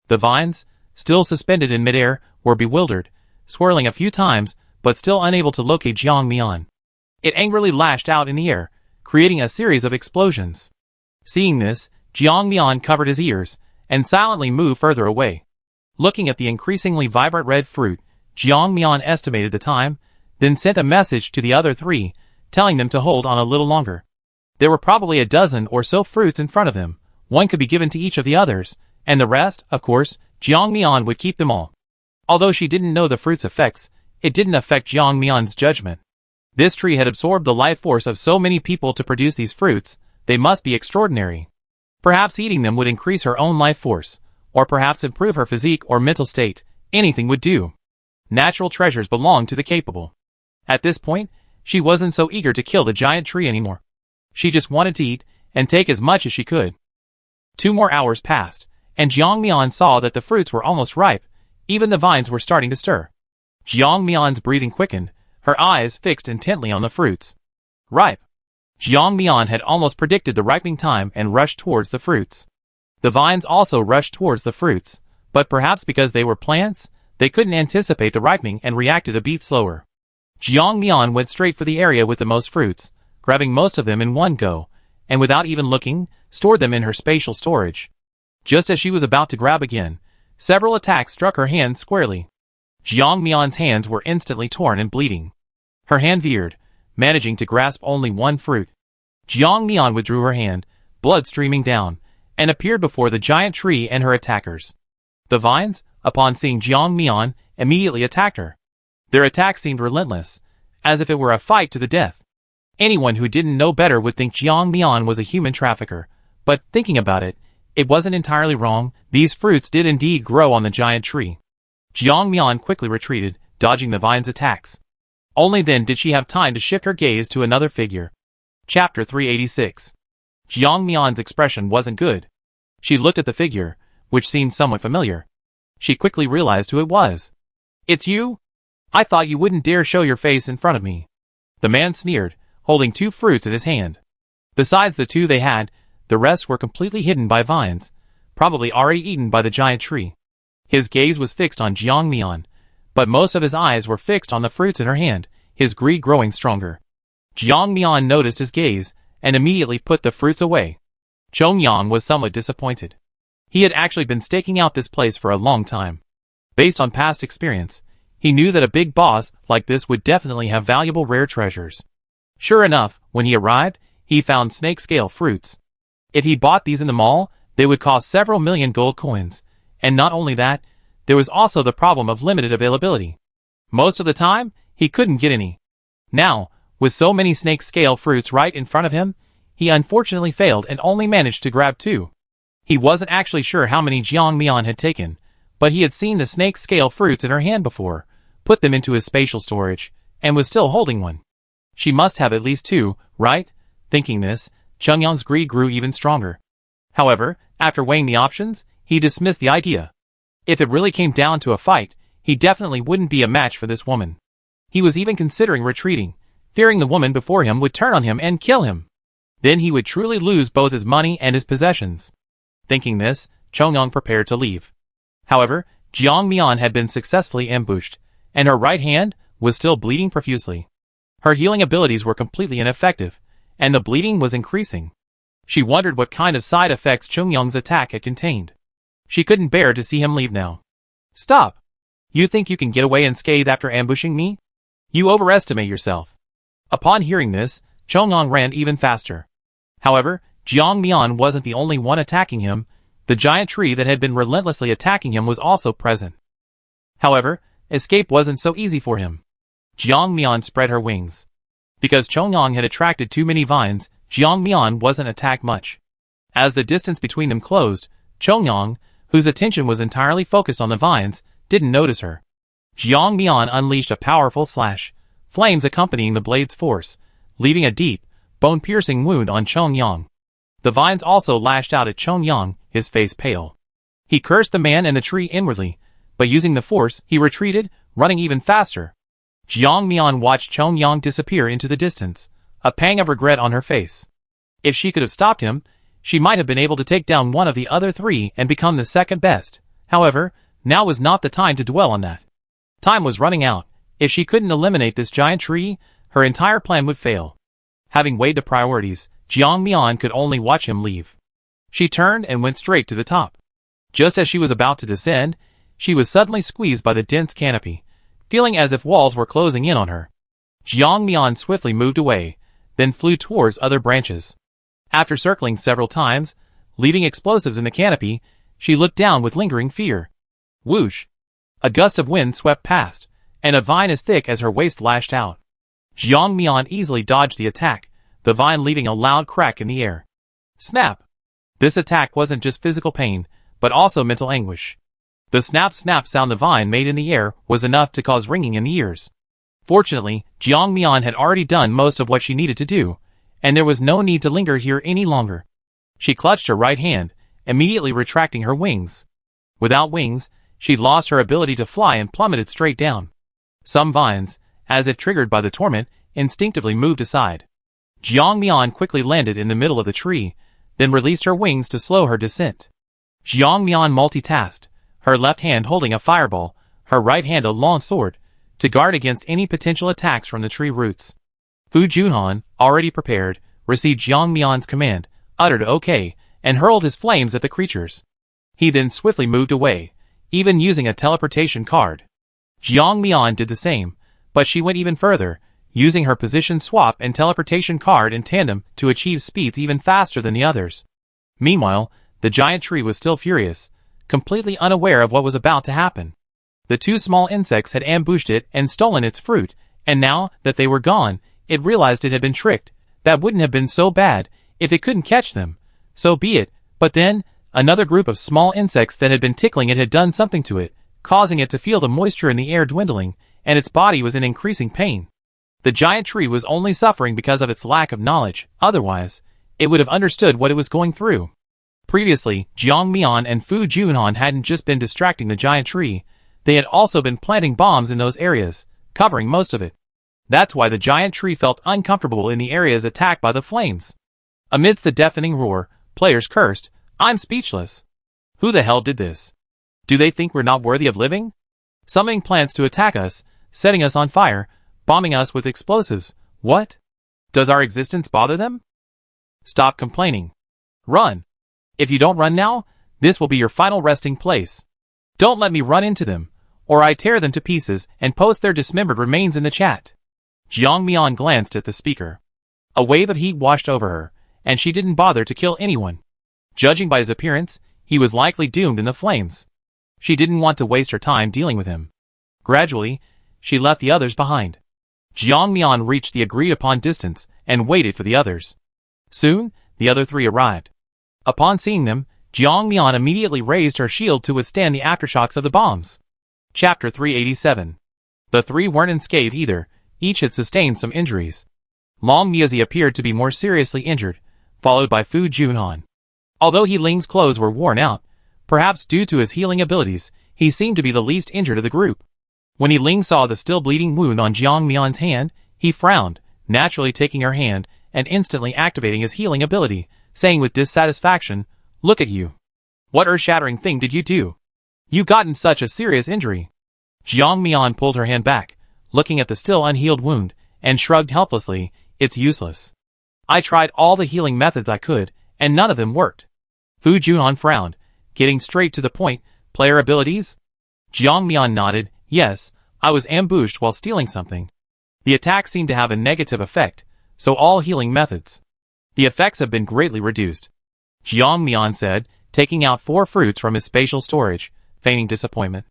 The vines, still suspended in midair, were bewildered, swirling a few times, but still unable to locate Jiang Mian. It angrily lashed out in the air, creating a series of explosions. Seeing this, Jiang Mian covered his ears, and silently moved further away. Looking at the increasingly vibrant red fruit, Jiang Mian estimated the time, then sent a message to the other three, telling them to hold on a little longer. There were probably a dozen or so fruits in front of them. One could be given to each of the others, and the rest, of course, Jiang Mian would keep them all. Although she didn't know the fruit's effects, it didn't affect Jiang Mian's judgment. This tree had absorbed the life force of so many people to produce these fruits, they must be extraordinary. Perhaps eating them would increase her own life force, or perhaps improve her physique or mental state. Anything would do. Natural treasures belong to the capable. At this point, she wasn't so eager to kill the giant tree anymore. She just wanted to eat, and take as much as she could. 2 more hours passed, and Jiang Mian saw that the fruits were almost ripe, even the vines were starting to stir. Jiang Mian's breathing quickened, her eyes fixed intently on the fruits. Ripe. Jiang Mian had almost predicted the ripening time and rushed towards the fruits. The vines also rushed towards the fruits, but perhaps because they were plants, they couldn't anticipate the ripening and reacted a bit slower. Jiang Mian went straight for the area with the most fruits, grabbing most of them in one go, and without even looking, stored them in her spatial storage. Just as she was about to grab again, several attacks struck her hand squarely. Jiang Mian's hands were instantly torn and bleeding. Her hand veered, managing to grasp only one fruit. Jiang Mian withdrew her hand, blood streaming down, and appeared before the giant tree and her attackers. The vines, upon seeing Jiang Mian, immediately attacked her. Their attack seemed relentless, as if it were a fight to the death. Anyone who didn't know better would think Jiang Mian was a human trafficker, but thinking about it, it wasn't entirely wrong. These fruits did indeed grow on the giant tree. Jiang Mian quickly retreated, dodging the vine's attacks. Only then did she have time to shift her gaze to another figure. Chapter 386. Jiang Mian's expression wasn't good. She looked at the figure, which seemed somewhat familiar. She quickly realized who it was. "It's you? I thought you wouldn't dare show your face in front of me." The man sneered, holding 2 fruits in his hand. Besides the 2 they had, the rest were completely hidden by vines, probably already eaten by the giant tree. His gaze was fixed on Jiang Mian, but most of his eyes were fixed on the fruits in her hand, his greed growing stronger. Jiang Mian noticed his gaze, and immediately put the fruits away. Chong Yang was somewhat disappointed. He had actually been staking out this place for a long time. Based on past experience, he knew that a big boss like this would definitely have valuable rare treasures. Sure enough, when he arrived, he found snake-scale fruits. If he bought these in the mall, they would cost several million gold coins. And not only that, there was also the problem of limited availability. Most of the time, he couldn't get any. Now, with so many snake-scale fruits right in front of him, he unfortunately failed and only managed to grab 2. He wasn't actually sure how many Jiang Mian had taken, but he had seen the snake-scale fruits in her hand before, put them into his spatial storage, and was still holding one. She must have at least 2, right? Thinking this, Chong Yang's greed grew even stronger. However, after weighing the options, he dismissed the idea. If it really came down to a fight, he definitely wouldn't be a match for this woman. He was even considering retreating, fearing the woman before him would turn on him and kill him. Then he would truly lose both his money and his possessions. Thinking this, Chongyang prepared to leave. However, Jiang Mian had been successfully ambushed, and her right hand was still bleeding profusely. Her healing abilities were completely ineffective, and the bleeding was increasing. She wondered what kind of side effects Chongyang's attack had contained. She couldn't bear to see him leave now. Stop! You think you can get away unscathed after ambushing me? You overestimate yourself. Upon hearing this, Chongyang ran even faster. However, Jiang Mian wasn't the only one attacking him. The giant tree that had been relentlessly attacking him was also present. However, escape wasn't so easy for him. Jiang Mian spread her wings. Because Chongyang had attracted too many vines, Jiang Mian wasn't attacked much. As the distance between them closed, Chongyang, whose attention was entirely focused on the vines, didn't notice her. Jiang Mian unleashed a powerful slash, flames accompanying the blade's force, leaving a deep, bone-piercing wound on Chongyang. The vines also lashed out at Chongyang, his face pale. He cursed the man and the tree inwardly, but using the force, he retreated, running even faster. Jiang Mian watched Chongyang disappear into the distance, a pang of regret on her face. If she could have stopped him, she might have been able to take down one of the other three and become the second best. However, now was not the time to dwell on that. Time was running out. If she couldn't eliminate this giant tree, her entire plan would fail. Having weighed the priorities, Jiang Mian could only watch him leave. She turned and went straight to the top. Just as she was about to descend, she was suddenly squeezed by the dense canopy, feeling as if walls were closing in on her. Jiang Mian swiftly moved away, then flew towards other branches. After circling several times, leaving explosives in the canopy, she looked down with lingering fear. Whoosh! A gust of wind swept past, and a vine as thick as her waist lashed out. Jiang Mian easily dodged the attack, the vine leaving a loud crack in the air. Snap! This attack wasn't just physical pain, but also mental anguish. The snap-snap sound the vine made in the air was enough to cause ringing in the ears. Fortunately, Jiang Mian had already done most of what she needed to do, and there was no need to linger here any longer. She clutched her right hand, immediately retracting her wings. Without wings, she'd lost her ability to fly and plummeted straight down. Some vines, as if triggered by the torment, instinctively moved aside. Jiang Mian quickly landed in the middle of the tree, then released her wings to slow her descent. Jiang Mian multitasked, her left hand holding a fireball, her right hand a long sword, to guard against any potential attacks from the tree roots. Fu Junhan, already prepared, received Jiang Mian's command, uttered "okay," and hurled his flames at the creatures. He then swiftly moved away, even using a teleportation card. Jiang Mian did the same, but she went even further, using her position swap and teleportation card in tandem to achieve speeds even faster than the others. Meanwhile, the giant tree was still furious, completely unaware of what was about to happen. The two small insects had ambushed it and stolen its fruit, and now that they were gone, it realized it had been tricked. That wouldn't have been so bad if it couldn't catch them. So be it, but then, another group of small insects that had been tickling it had done something to it, causing it to feel the moisture in the air dwindling, and its body was in increasing pain. The giant tree was only suffering because of its lack of knowledge, otherwise, it would have understood what it was going through. Previously, Jiang Mian and Fu Junhan hadn't just been distracting the giant tree, they had also been planting bombs in those areas, covering most of it. That's why the giant tree felt uncomfortable in the areas attacked by the flames. Amidst the deafening roar, players cursed, "I'm speechless. Who the hell did this? Do they think we're not worthy of living? Summoning plants to attack us, setting us on fire, bombing us with explosives. What? Does our existence bother them? Stop complaining. Run. If you don't run now, this will be your final resting place. Don't let me run into them, or I tear them to pieces and post their dismembered remains in the chat." Jiang Mian glanced at the speaker. A wave of heat washed over her, and she didn't bother to kill anyone. Judging by his appearance, he was likely doomed in the flames. She didn't want to waste her time dealing with him. Gradually, she left the others behind. Jiang Mian reached the agreed-upon distance and waited for the others. Soon, the other three arrived. Upon seeing them, Jiang Mian immediately raised her shield to withstand the aftershocks of the bombs. Chapter 387. The three weren't unscathed either, each had sustained some injuries. Long Miazi appeared to be more seriously injured, followed by Fu Junhan. Although He Ling's clothes were worn out, perhaps due to his healing abilities, he seemed to be the least injured of the group. When He Ling saw the still bleeding wound on Jiang Mian's hand, he frowned, naturally taking her hand and instantly activating his healing ability, saying with dissatisfaction, "Look at you. What earth-shattering thing did you do? You gotten such a serious injury. Jiang Mian pulled her hand back, looking at the still unhealed wound, and shrugged helplessly. It's useless. I tried all the healing methods I could, and none of them worked. Fu Junhan frowned, getting straight to the point. Player abilities? Jiang Mian nodded. Yes, I was ambushed while stealing something. The attack seemed to have a negative effect, so all healing methods. The effects have been greatly reduced. Jiang Mian said, taking out 4 fruits from his spatial storage, feigning disappointment.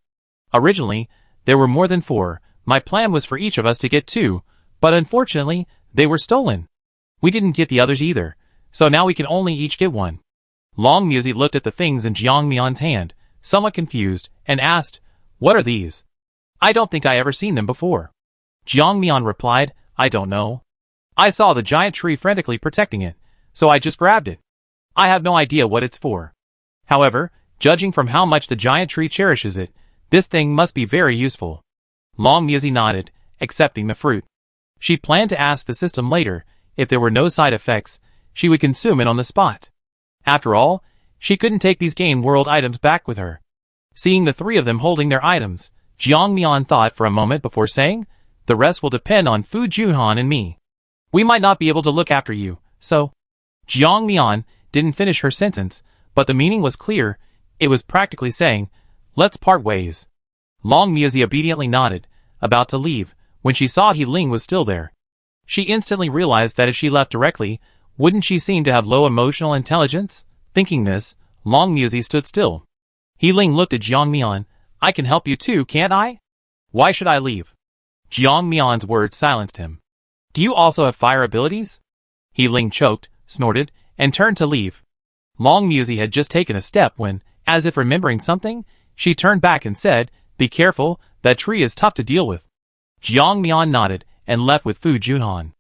Originally, there were more than 4. My plan was for each of us to get 2, but unfortunately, they were stolen. We didn't get the others either, so now we can only each get 1. Long Musi looked at the things in Jiang Mian's hand, somewhat confused, and asked, What are these? I don't think I ever seen them before. Jiang Mian replied, I don't know. I saw the giant tree frantically protecting it, so I just grabbed it. I have no idea what it's for. However, judging from how much the giant tree cherishes it, this thing must be very useful. Long Musi nodded, accepting the fruit. She planned to ask the system later. If there were no side effects, she would consume it on the spot. After all, she couldn't take these game world items back with her. Seeing the 3 of them holding their items, Jiang Mian thought for a moment before saying, The rest will depend on Fu Junhan and me. We might not be able to look after you, so... Jiang Mian didn't finish her sentence, but the meaning was clear. It was practically saying, Let's part ways. Long Musi obediently nodded, about to leave, when she saw He Ling was still there. She instantly realized that if she left directly, wouldn't she seem to have low emotional intelligence? Thinking this, Long Musi stood still. He Ling looked at Jiang Mian. I can help you too, can't I? Why should I leave? Jiang Mian's words silenced him. Do you also have fire abilities? He Ling choked, snorted, and turned to leave. Long Musi had just taken a step when, as if remembering something, she turned back and said, Be careful, that tree is tough to deal with. Jiang Mian nodded, and left with Fu Junhan.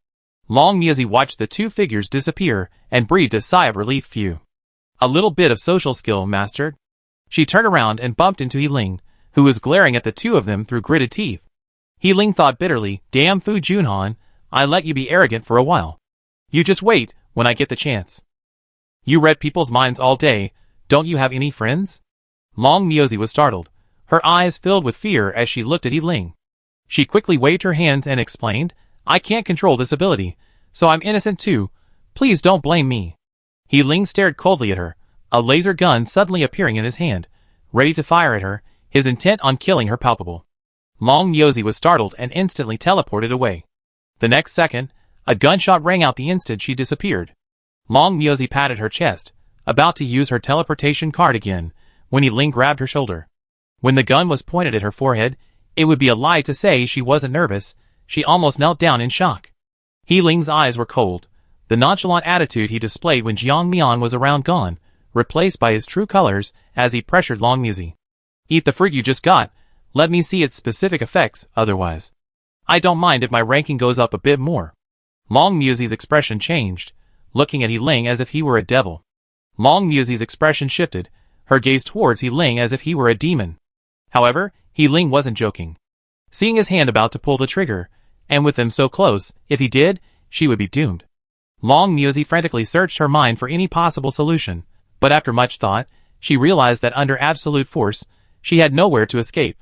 Long Musi watched the 2 figures disappear, and breathed a sigh of relief. Phew. A little bit of social skill mastered. She turned around and bumped into He Ling, who was glaring at the 2 of them through gritted teeth. He Ling thought bitterly, Damn Fu Junhan, I let you be arrogant for a while. You just wait, when I get the chance. You read people's minds all day, don't you have any friends? Long Musi was startled. Her eyes filled with fear as she looked at He Ling. She quickly waved her hands and explained, I can't control this ability, so I'm innocent too. Please don't blame me. He Ling stared coldly at her, a laser gun suddenly appearing in his hand, ready to fire at her, his intent on killing her palpable. Long Musi was startled and instantly teleported away. The next second, a gunshot rang out the instant she disappeared. Long Musi patted her chest, about to use her teleportation card again, when He Ling grabbed her shoulder. When the gun was pointed at her forehead, it would be a lie to say she wasn't nervous. She almost knelt down in shock. He Ling's eyes were cold. The nonchalant attitude he displayed when Jiang Mian was around gone, replaced by his true colors as he pressured Long Musi. Eat the fruit you just got. Let me see its specific effects, otherwise. I don't mind if my ranking goes up a bit more. Long Musi's expression changed, looking at He Ling as if he were a devil. Long Musi's expression shifted, her gaze towards He Ling as if he were a demon. However, He Ling wasn't joking. Seeing his hand about to pull the trigger, and with them so close, if he did, she would be doomed. Long Musi frantically searched her mind for any possible solution, but after much thought, she realized that under absolute force, she had nowhere to escape.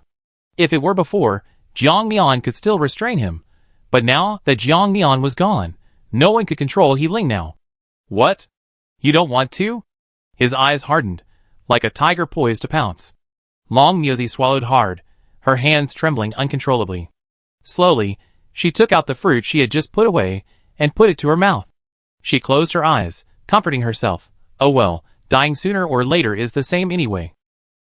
If it were before, Jiang Mian could still restrain him, but now that Jiang Mian was gone, no one could control He Ling now. What? You don't want to? His eyes hardened, like a tiger poised to pounce. Long Musi swallowed hard, her hands trembling uncontrollably. Slowly, she took out the fruit she had just put away, and put it to her mouth. She closed her eyes, comforting herself. Oh well, dying sooner or later is the same anyway.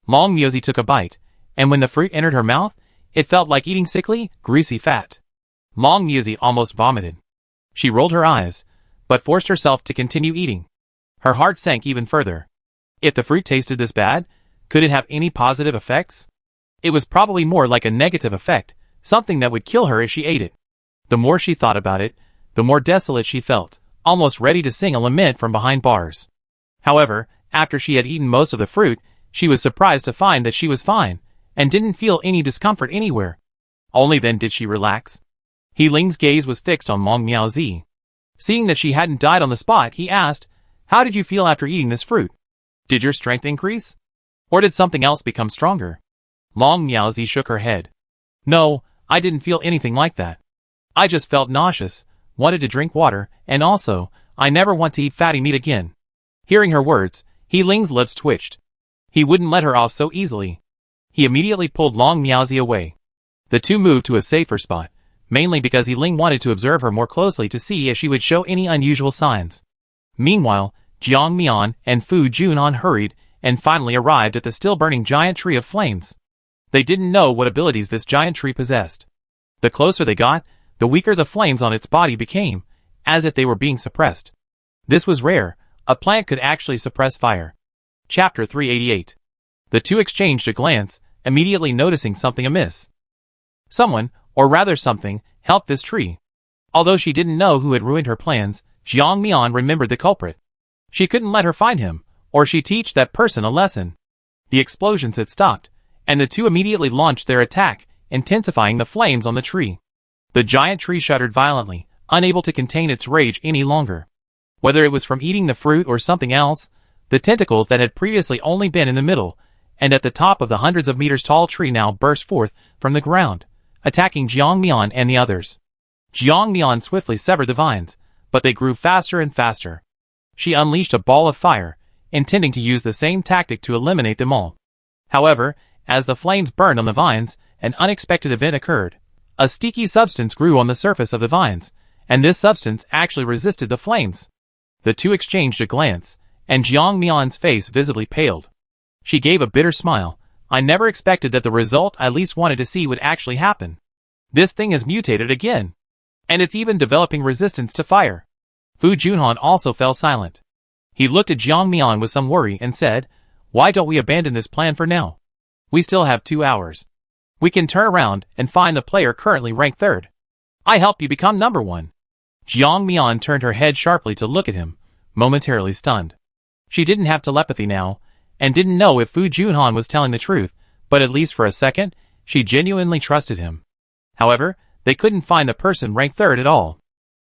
Long Musi took a bite, and when the fruit entered her mouth, it felt like eating sickly, greasy fat. Long Musi almost vomited. She rolled her eyes, but forced herself to continue eating. Her heart sank even further. If the fruit tasted this bad, could it have any positive effects? It was probably more like a negative effect, something that would kill her if she ate it. The more she thought about it, the more desolate she felt, almost ready to sing a lament from behind bars. However, after she had eaten most of the fruit, she was surprised to find that she was fine, and didn't feel any discomfort anywhere. Only then did she relax. He Ling's gaze was fixed on Long Miaozi. Seeing that she hadn't died on the spot, he asked, How did you feel after eating this fruit? Did your strength increase? Or did something else become stronger? Long Miaozi shook her head. No, I didn't feel anything like that. I just felt nauseous, wanted to drink water, and also, I never want to eat fatty meat again. Hearing her words, He Ling's lips twitched. He wouldn't let her off so easily. He immediately pulled Long Miaozi away. The two moved to a safer spot, mainly because He Ling wanted to observe her more closely to see if she would show any unusual signs. Meanwhile, Jiang Mian and Fu Junhan hurried and finally arrived at the still-burning giant tree of flames. They didn't know what abilities this giant tree possessed. The closer they got, the weaker the flames on its body became, as if they were being suppressed. This was rare. A plant could actually suppress fire. Chapter 388. The two exchanged a glance, immediately noticing something amiss. Someone, or rather something, helped this tree. Although she didn't know who had ruined her plans, Jiang Mian remembered the culprit. She couldn't let her find him, or she'd teach that person a lesson. The explosions had stopped, and the two immediately launched their attack, intensifying the flames on the tree. The giant tree shuddered violently, unable to contain its rage any longer. Whether it was from eating the fruit or something else, the tentacles that had previously only been in the middle, and at the top of the hundreds of meters tall tree now burst forth from the ground, attacking Jiang Mian and the others. Jiang Mian swiftly severed the vines, but they grew faster and faster. She unleashed a ball of fire, intending to use the same tactic to eliminate them all. However, as the flames burned on the vines, an unexpected event occurred. A sticky substance grew on the surface of the vines, and this substance actually resisted the flames. The two exchanged a glance, and Jiang Mian's face visibly paled. She gave a bitter smile. I never expected that the result I least wanted to see would actually happen. This thing has mutated again. And it's even developing resistance to fire. Fu Junhan also fell silent. He looked at Jiang Mian with some worry and said, Why don't we abandon this plan for now? We still have 2 hours. We can turn around and find the player currently ranked 3rd. I help you become number 1. Jiang Mian turned her head sharply to look at him, momentarily stunned. She didn't have telepathy now, and didn't know if Fu Junhan was telling the truth, but at least for a second, she genuinely trusted him. However, they couldn't find the person ranked 3rd at all.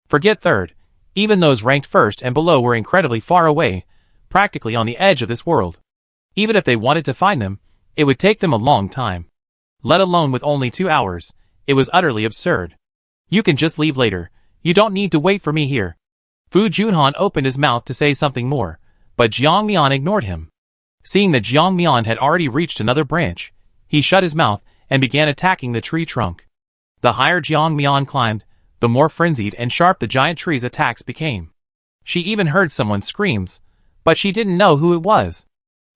Forget 3rd, even those ranked 1st and below were incredibly far away, practically on the edge of this world. Even if they wanted to find them, it would take them a long time. Let alone with only 2 hours, it was utterly absurd. You can just leave later, you don't need to wait for me here. Fu Junhan opened his mouth to say something more, but Jiang Mian ignored him. Seeing that Jiang Mian had already reached another branch, he shut his mouth and began attacking the tree trunk. The higher Jiang Mian climbed, the more frenzied and sharp the giant tree's attacks became. She even heard someone's screams, but she didn't know who it was.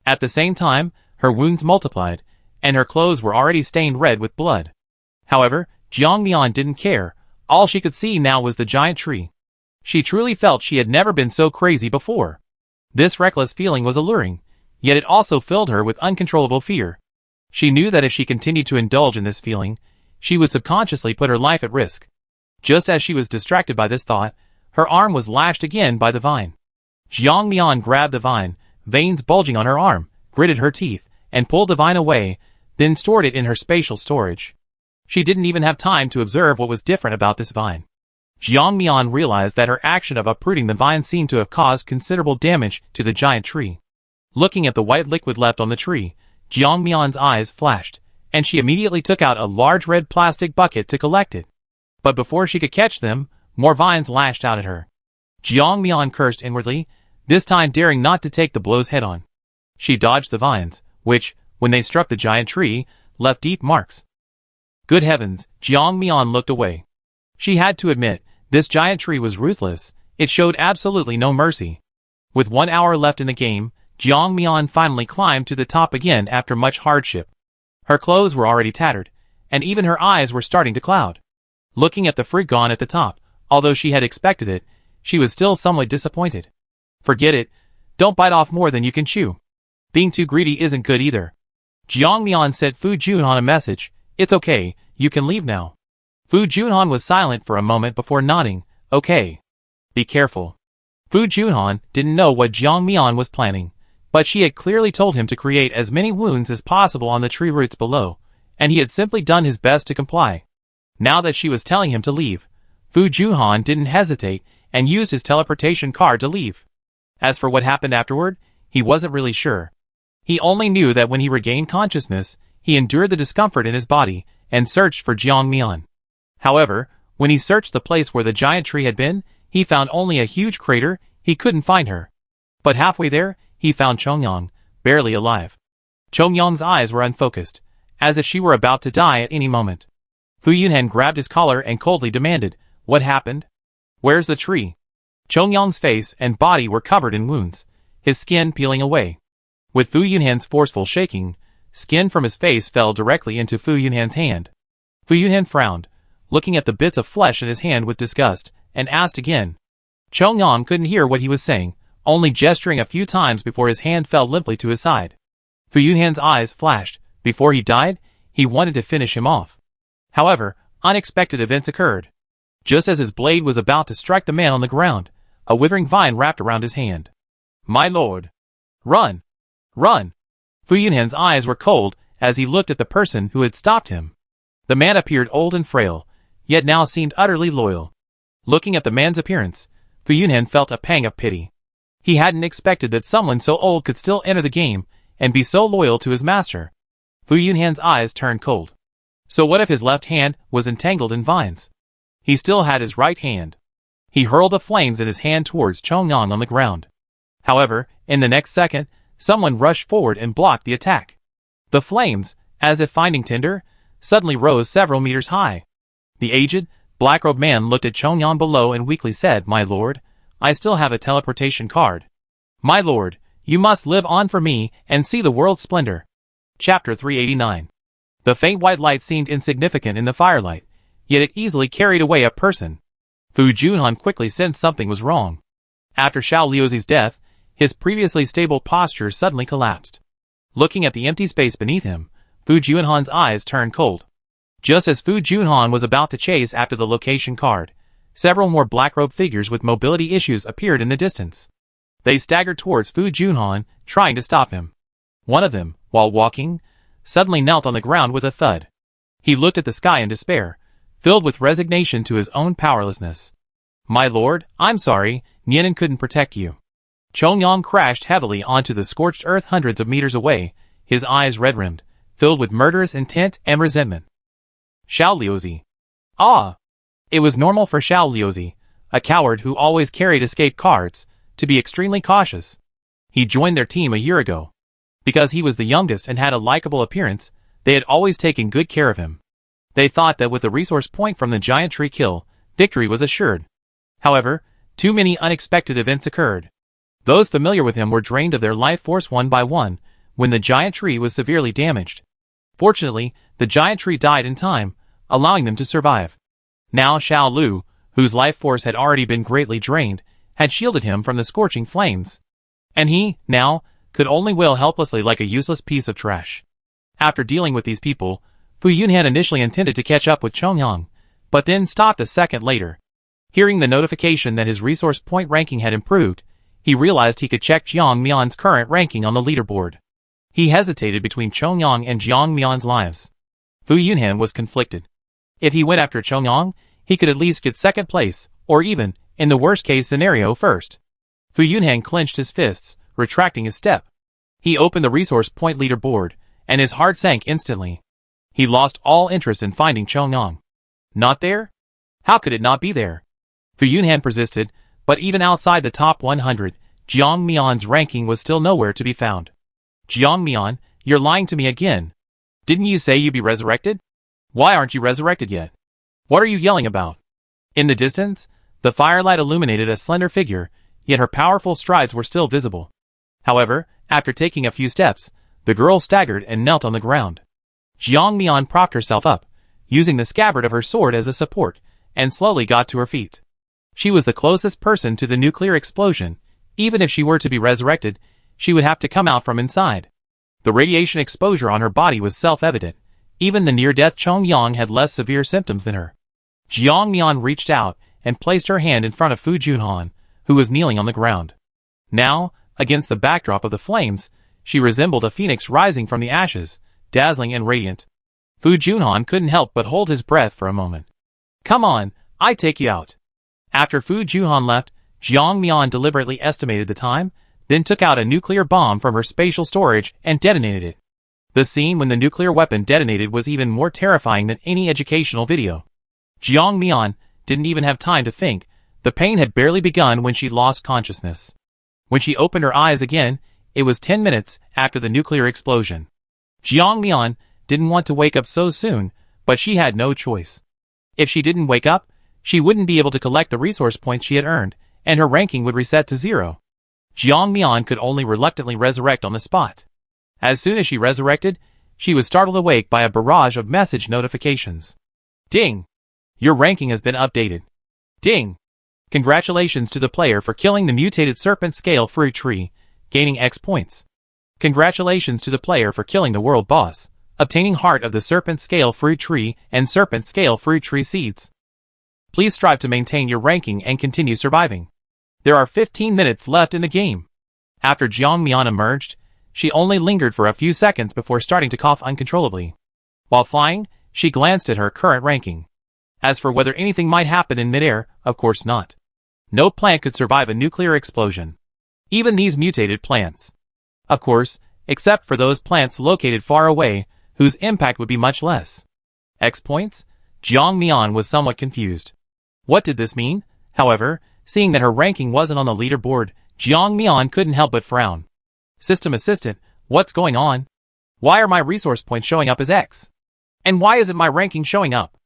At the same time, her wounds multiplied, and her clothes were already stained red with blood. However, Jiang Mian didn't care. All she could see now was the giant tree. She truly felt she had never been so crazy before. This reckless feeling was alluring, yet it also filled her with uncontrollable fear. She knew that if she continued to indulge in this feeling, she would subconsciously put her life at risk. Just as she was distracted by this thought, her arm was lashed again by the vine. Jiang Mian grabbed the vine, veins bulging on her arm, gritted her teeth, and pulled the vine away, then stored it in her spatial storage. She didn't even have time to observe what was different about this vine. Jiang Mian realized that her action of uprooting the vine seemed to have caused considerable damage to the giant tree. Looking at the white liquid left on the tree, Jiang Mian's eyes flashed, and she immediately took out a large red plastic bucket to collect it. But before she could catch them, more vines lashed out at her. Jiang Mian cursed inwardly, this time daring not to take the blows head-on. She dodged the vines, which, when they struck the giant tree, left deep marks. Good heavens, Jiang Mian looked away. She had to admit, this giant tree was ruthless. It showed absolutely no mercy. With 1 hour left in the game, Jiang Mian finally climbed to the top again after much hardship. Her clothes were already tattered, and even her eyes were starting to cloud. Looking at the fruit gone at the top, although she had expected it, she was still somewhat disappointed. Forget it, don't bite off more than you can chew. Being too greedy isn't good either. Jiang Mian sent Fu Junhan a message, it's okay, you can leave now. Fu Junhan was silent for a moment before nodding, okay. Be careful. Fu Junhan didn't know what Jiang Mian was planning, but she had clearly told him to create as many wounds as possible on the tree roots below, and he had simply done his best to comply. Now that she was telling him to leave, Fu Junhan didn't hesitate and used his teleportation card to leave. As for what happened afterward, he wasn't really sure. He only knew that when he regained consciousness, he endured the discomfort in his body and searched for Jiang Mian. However, when he searched the place where the giant tree had been, he found only a huge crater. He couldn't find her. But halfway there, he found Chongyang, barely alive. Chongyang's eyes were unfocused, as if she were about to die at any moment. Fu Yunhan grabbed his collar and coldly demanded, "What happened? Where's the tree?" Chongyang's face and body were covered in wounds, his skin peeling away. With Fu Yunhan's forceful shaking, skin from his face fell directly into Fu Yunhan's hand. Fu Yunhan frowned, looking at the bits of flesh in his hand with disgust, and asked again. Chongyang couldn't hear what he was saying, only gesturing a few times before his hand fell limply to his side. Fu Yunhan's eyes flashed. Before he died, he wanted to finish him off. However, unexpected events occurred. Just as his blade was about to strike the man on the ground, a withering vine wrapped around his hand. "My lord! Run! Run!" Fu Yunhan's eyes were cold as he looked at the person who had stopped him. The man appeared old and frail, yet now seemed utterly loyal. Looking at the man's appearance, Fu Yunhan felt a pang of pity. He hadn't expected that someone so old could still enter the game and be so loyal to his master. Fu Yunhan's eyes turned cold. So what if his left hand was entangled in vines? He still had his right hand. He hurled the flames in his hand towards Chongyang on the ground. However, in the next second, someone rushed forward and blocked the attack. The flames, as if finding tinder, suddenly rose several meters high. The aged, black-robed man looked at Chongyang below and weakly said, "My lord, I still have a teleportation card. My lord, you must live on for me and see the world's splendor." Chapter 389. The faint white light seemed insignificant in the firelight, yet it easily carried away a person. Fu Junhan quickly sensed something was wrong. After Xiao Liuzi's death, his previously stable posture suddenly collapsed. Looking at the empty space beneath him, Fu Junhan's eyes turned cold. Just as Fu Junhan was about to chase after the location card, several more black-robed figures with mobility issues appeared in the distance. They staggered towards Fu Junhan, trying to stop him. One of them, while walking, suddenly knelt on the ground with a thud. He looked at the sky in despair, filled with resignation to his own powerlessness. "My lord, I'm sorry, Nianan couldn't protect you." Chongyang crashed heavily onto the scorched earth hundreds of meters away, his eyes red-rimmed, filled with murderous intent and resentment. Xiao Liuzi. Ah! It was normal for Xiao Liuzi, a coward who always carried escape cards, to be extremely cautious. He joined their team a year ago. Because he was the youngest and had a likable appearance, they had always taken good care of him. They thought that with the resource point from the giant tree kill, victory was assured. However, too many unexpected events occurred. Those familiar with him were drained of their life force one by one, when the giant tree was severely damaged. Fortunately, the giant tree died in time, allowing them to survive. Now Xiao Lu, whose life force had already been greatly drained, had shielded him from the scorching flames. And he, now, could only wail helplessly like a useless piece of trash. After dealing with these people, Fu Yunhan initially intended to catch up with Chongyang, but then stopped a second later. Hearing the notification that his resource point ranking had improved, he realized he could check Jiang Mian's current ranking on the leaderboard. He hesitated between Chongyang and Jiang Mian's lives. Fu Yunhan was conflicted. If he went after Chongyang, he could at least get second place, or even, in the worst-case scenario, first. Fu Yunhan clenched his fists, retracting his step. He opened the resource point leaderboard, and his heart sank instantly. He lost all interest in finding Chongyang. Not there? How could it not be there? Fu Yunhan persisted, but even outside the top 100, Jiang Mian's ranking was still nowhere to be found. Jiang Mian, you're lying to me again. Didn't you say you'd be resurrected? Why aren't you resurrected yet? What are you yelling about? In the distance, the firelight illuminated a slender figure, yet her powerful strides were still visible. However, after taking a few steps, the girl staggered and knelt on the ground. Jiang Mian propped herself up, using the scabbard of her sword as a support, and slowly got to her feet. She was the closest person to the nuclear explosion. Even if she were to be resurrected, she would have to come out from inside. The radiation exposure on her body was self-evident. Even the near-death Chongyang had less severe symptoms than her. Jiang Mian reached out and placed her hand in front of Fu Junhan, who was kneeling on the ground. Now, against the backdrop of the flames, she resembled a phoenix rising from the ashes, dazzling and radiant. Fu Junhan couldn't help but hold his breath for a moment. "Come on, I take you out." After Fu Junhan left, Jiang Mian deliberately estimated the time, then took out a nuclear bomb from her spatial storage and detonated it. The scene when the nuclear weapon detonated was even more terrifying than any educational video. Jiang Mian didn't even have time to think. The pain had barely begun when she lost consciousness. When she opened her eyes again, it was 10 minutes after the nuclear explosion. Jiang Mian didn't want to wake up so soon, but she had no choice. If she didn't wake up, she wouldn't be able to collect the resource points she had earned, and her ranking would reset to 0. Jiang Mian could only reluctantly resurrect on the spot. As soon as she resurrected, she was startled awake by a barrage of message notifications. Ding! Your ranking has been updated. Ding! Congratulations to the player for killing the mutated serpent scale fruit tree, gaining X points. Congratulations to the player for killing the world boss, obtaining heart of the serpent scale fruit tree and serpent scale fruit tree seeds. Please strive to maintain your ranking and continue surviving. There are 15 minutes left in the game. After Jiang Mian emerged, she only lingered for a few seconds before starting to cough uncontrollably. While flying, she glanced at her current ranking. As for whether anything might happen in midair, of course not. No plant could survive a nuclear explosion. Even these mutated plants. Of course, except for those plants located far away, whose impact would be much less. X points? Jiang Mian was somewhat confused. What did this mean? However, seeing that her ranking wasn't on the leaderboard, Jiang Mian couldn't help but frown. System assistant, what's going on? Why are my resource points showing up as X? And why isn't my ranking showing up?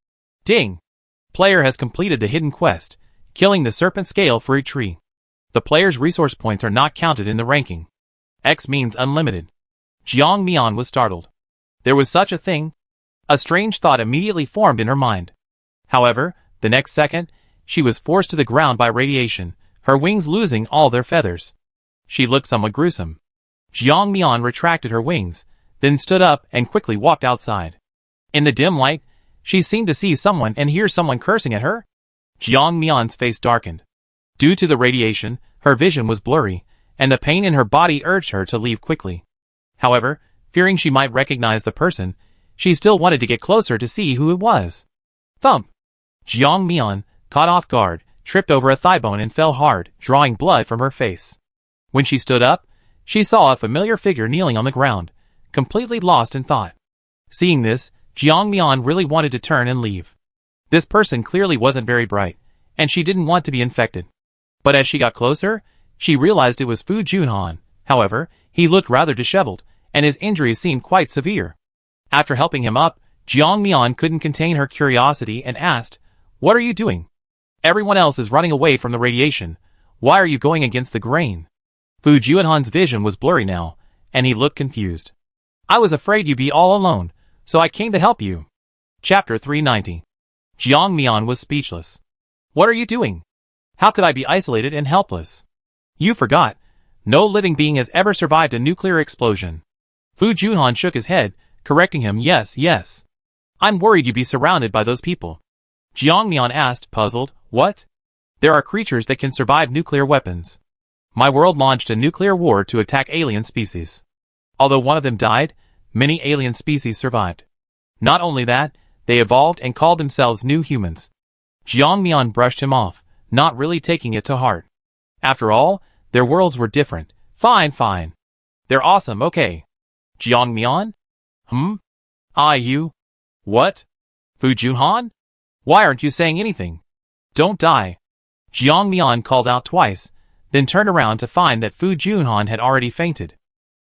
Ding! Player has completed the hidden quest, killing the serpent scale fruit tree. The player's resource points are not counted in the ranking. X means unlimited. Jiang Mian was startled. There was such a thing? A strange thought immediately formed in her mind. However, the next second, she was forced to the ground by radiation, her wings losing all their feathers. She looked somewhat gruesome. Jiang Mian retracted her wings, then stood up and quickly walked outside. In the dim light, she seemed to see someone and hear someone cursing at her. Jiang Mian's face darkened. Due to the radiation, her vision was blurry, and the pain in her body urged her to leave quickly. However, fearing she might recognize the person, she still wanted to get closer to see who it was. Thump! Jiang Mian, caught off guard, tripped over a thigh bone and fell hard, drawing blood from her face. When she stood up, she saw a familiar figure kneeling on the ground, completely lost in thought. Seeing this, Jiang Mian really wanted to turn and leave. This person clearly wasn't very bright, and she didn't want to be infected. But as she got closer, she realized it was Fu Junhan. However, he looked rather disheveled, and his injuries seemed quite severe. After helping him up, Jiang Mian couldn't contain her curiosity and asked, "What are you doing? Everyone else is running away from the radiation. Why are you going against the grain?" Fu Junhan's vision was blurry now, and he looked confused. "I was afraid you'd be all alone, so I came to help you." Chapter 390. Jiang Mian was speechless. "What are you doing? How could I be isolated and helpless?" "You forgot. No living being has ever survived a nuclear explosion." Fu Junhan shook his head, correcting him. Yes. "I'm worried you'd be surrounded by those people." Jiang Mian asked, puzzled, "What?" "There are creatures that can survive nuclear weapons. My world launched a nuclear war to attack alien species. Although one of them died, many alien species survived. Not only that, they evolved and called themselves new humans." Jiang Mian brushed him off, not really taking it to heart. After all, their worlds were different. Fine. They're awesome, okay. Jiang Mian? You? What? Fu Junhan? Why aren't you saying anything? Don't die. Jiang Mian called out twice, then turned around to find that Fu Junhan had already fainted.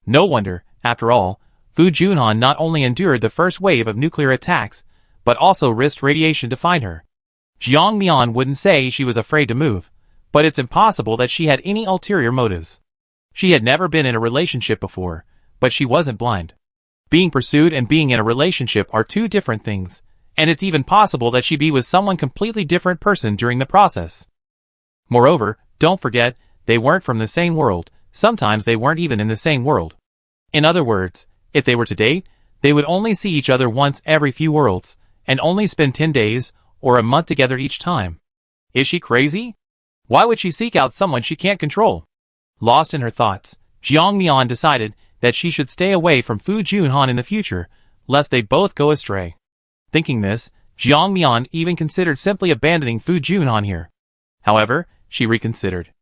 No wonder, after all, Fu Junhan not only endured the first wave of nuclear attacks, but also risked radiation to find her. Jiang Mian wouldn't say she was afraid to move, but it's impossible that she had any ulterior motives. She had never been in a relationship before, but she wasn't blind. Being pursued and being in a relationship are two different things, and it's even possible that she be with someone completely different person during the process. Moreover, don't forget, they weren't from the same world, sometimes they weren't even in the same world. In other words, if they were to date, they would only see each other once every few worlds, and only spend 10 days or a month together each time. Is she crazy? Why would she seek out someone she can't control? Lost in her thoughts, Jiang Mian decided that she should stay away from Fu Junhan in the future, lest they both go astray. Thinking this, Jiang Mian even considered simply abandoning Fu Junhan here. However, she reconsidered.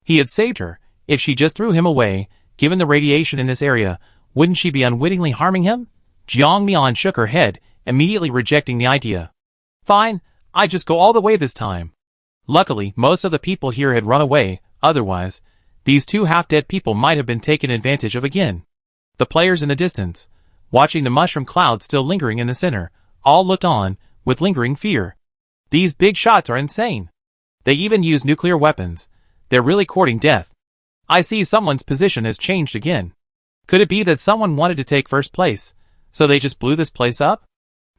He had saved her, If she just threw him away, given the radiation in this area, wouldn't she be unwittingly harming him? Jiang Mian shook her head, immediately rejecting the idea. Fine, I just go all the way this time. Luckily, most of the people here had run away, otherwise, these two half-dead people might have been taken advantage of again. The players in the distance, watching the mushroom cloud still lingering in the center, all looked on, with lingering fear. These big shots are insane. They even use nuclear weapons. They're really courting death. I see someone's position has changed again. Could it be that someone wanted to take first place, so they just blew this place up?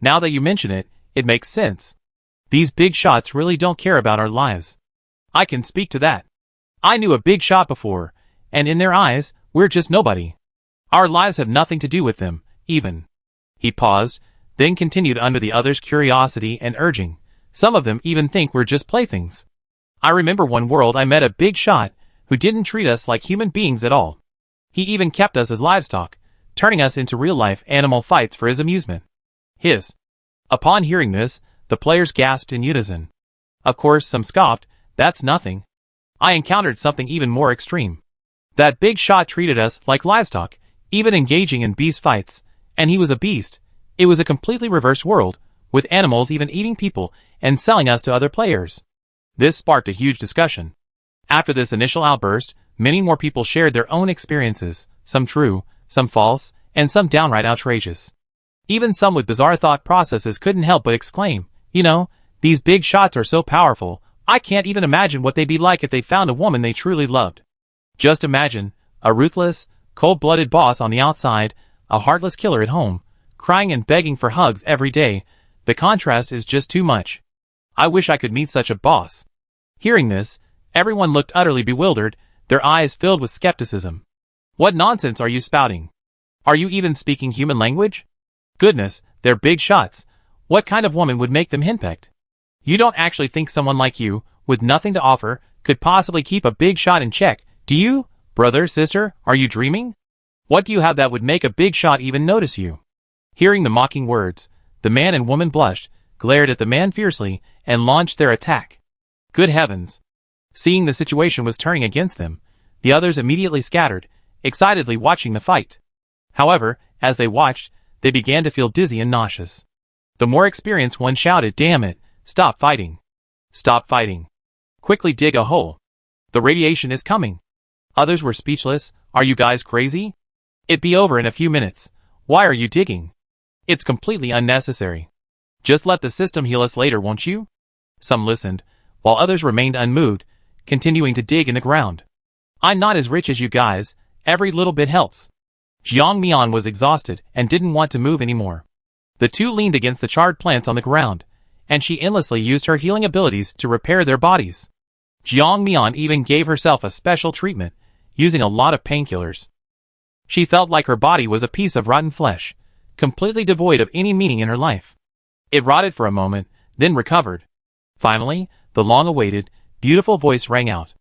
Now that you mention it, it makes sense. These big shots really don't care about our lives. I can speak to that. I knew a big shot before, and in their eyes, we're just nobody. Our lives have nothing to do with them, even. He paused, then continued under the others' curiosity and urging. Some of them even think we're just playthings. I remember one world I met a big shot who didn't treat us like human beings at all. He even kept us as livestock, turning us into real-life animal fights for his amusement. Upon hearing this, the players gasped in unison. Of course, some scoffed, that's nothing. I encountered something even more extreme. That big shot treated us like livestock, even engaging in beast fights, and he was a beast. It was a completely reversed world, with animals even eating people and selling us to other players. This sparked a huge discussion. After this initial outburst, many more people shared their own experiences, some true, some false, and some downright outrageous. Even some with bizarre thought processes couldn't help but exclaim, these big shots are so powerful, I can't even imagine what they'd be like if they found a woman they truly loved. Just imagine, a ruthless, cold-blooded boss on the outside, a heartless killer at home, crying and begging for hugs every day. The contrast is just too much. I wish I could meet such a boss. Hearing this, everyone looked utterly bewildered, their eyes filled with skepticism. What nonsense are you spouting? Are you even speaking human language? Goodness, they're big shots. What kind of woman would make them henpecked? You don't actually think someone like you, with nothing to offer, could possibly keep a big shot in check, do you? Brother, sister, are you dreaming? What do you have that would make a big shot even notice you? Hearing the mocking words, the man and woman blushed, glared at the man fiercely, and launched their attack. Good heavens! Seeing the situation was turning against them, the others immediately scattered, excitedly watching the fight. However, as they watched, they began to feel dizzy and nauseous. The more experienced one shouted, "Damn it! Stop fighting! Stop fighting! Quickly dig a hole! The radiation is coming!" Others were speechless. Are you guys crazy? It'd be over in a few minutes. Why are you digging? It's completely unnecessary. Just let the system heal us later, won't you? Some listened, while others remained unmoved, continuing to dig in the ground. I'm not as rich as you guys, every little bit helps. Jiang Mian was exhausted and didn't want to move anymore. The two leaned against the charred plants on the ground, and she endlessly used her healing abilities to repair their bodies. Jiang Mian even gave herself a special treatment, using a lot of painkillers. She felt like her body was a piece of rotten flesh, completely devoid of any meaning in her life. It rotted for a moment, then recovered. Finally, the long-awaited, beautiful voice rang out.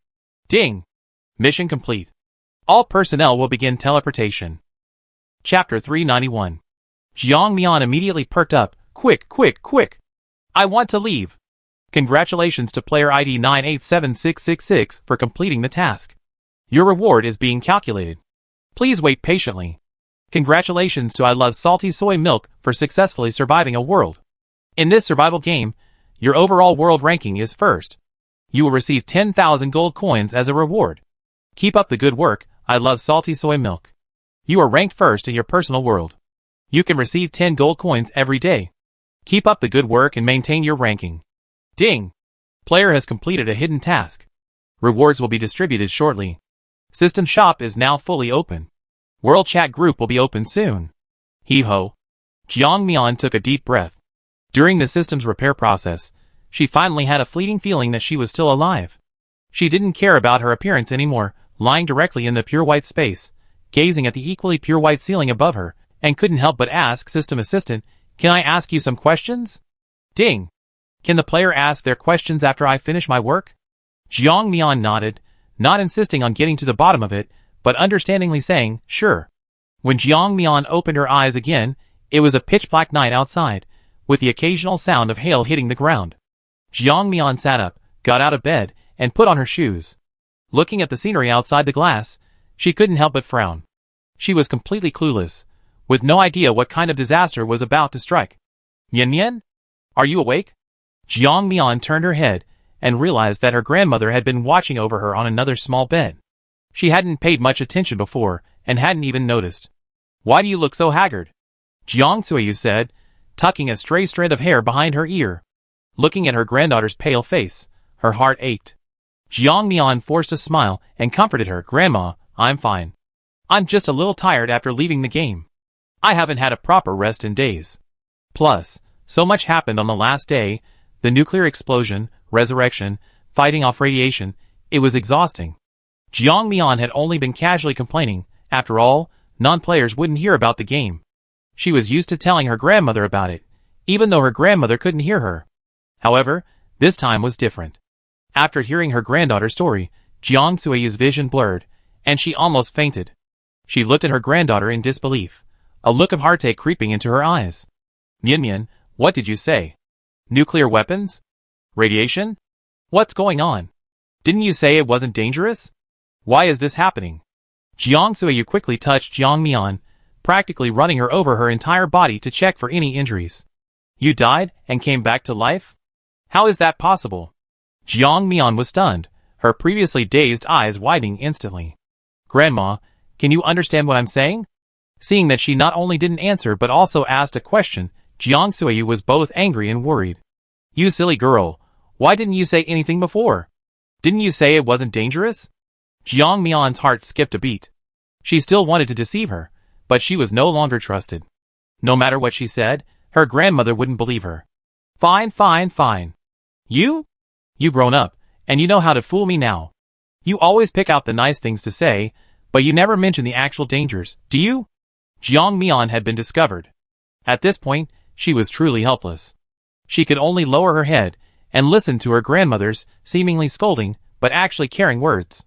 Ding! Mission complete. All personnel will begin teleportation. Chapter 391. Jiang Mian immediately perked up. Quick, quick, quick! I want to leave. Congratulations to player ID 987666 for completing the task. Your reward is being calculated. Please wait patiently. Congratulations to I Love Salty Soy Milk for successfully surviving a world. In this survival game, your overall world ranking is first. You will receive 10,000 gold coins as a reward. Keep up the good work, I Love Salty Soy Milk. You are ranked first in your personal world. You can receive 10 gold coins every day. Keep up the good work and maintain your ranking. Ding! Player has completed a hidden task. Rewards will be distributed shortly. System shop is now fully open. World chat group will be open soon. Hee-ho. Jiang Mian took a deep breath. During the system's repair process, she finally had a fleeting feeling that she was still alive. She didn't care about her appearance anymore, lying directly in the pure white space, gazing at the equally pure white ceiling above her, and couldn't help but ask System Assistant, "Can I ask you some questions?" Ding! Can the player ask their questions after I finish my work? Jiang Mian nodded, not insisting on getting to the bottom of it, but understandingly saying, "Sure." When Jiang Mian opened her eyes again, it was a pitch-black night outside, with the occasional sound of hail hitting the ground. Jiang Mian sat up, got out of bed, and put on her shoes. Looking at the scenery outside the glass, she couldn't help but frown. She was completely clueless, with no idea what kind of disaster was about to strike. Mian? Are you awake? Jiang Mian turned her head and realized that her grandmother had been watching over her on another small bed. She hadn't paid much attention before and hadn't even noticed. Why do you look so haggard? Jiang Suiyu said, tucking a stray strand of hair behind her ear. Looking at her granddaughter's pale face, her heart ached. Jiang Mian forced a smile and comforted her. Grandma, I'm fine. I'm just a little tired after leaving the game. I haven't had a proper rest in days. Plus, so much happened on the last day, the nuclear explosion, resurrection, fighting off radiation, it was exhausting. Jiang Mian had only been casually complaining. After all, non-players wouldn't hear about the game. She was used to telling her grandmother about it, even though her grandmother couldn't hear her. However, this time was different. After hearing her granddaughter's story, Jiang Suiyu's vision blurred, and she almost fainted. She looked at her granddaughter in disbelief, a look of heartache creeping into her eyes. Mian, what did you say? Nuclear weapons? Radiation? What's going on? Didn't you say it wasn't dangerous? Why is this happening? Jiang Suiyu quickly touched Jiang Mian, practically running her over her entire body to check for any injuries. You died and came back to life? How is that possible? Jiang Mian was stunned, her previously dazed eyes widening instantly. Grandma, can you understand what I'm saying? Seeing that she not only didn't answer but also asked a question, Jiang Suiyu was both angry and worried. You silly girl, why didn't you say anything before? Didn't you say it wasn't dangerous? Jiang Mian's heart skipped a beat. She still wanted to deceive her, but she was no longer trusted. No matter what she said, her grandmother wouldn't believe her. Fine. You grown up, and you know how to fool me now. You always pick out the nice things to say, but you never mention the actual dangers, do you? Jiang Mian had been discovered. At this point, she was truly helpless. She could only lower her head and listen to her grandmother's seemingly scolding, but actually caring words.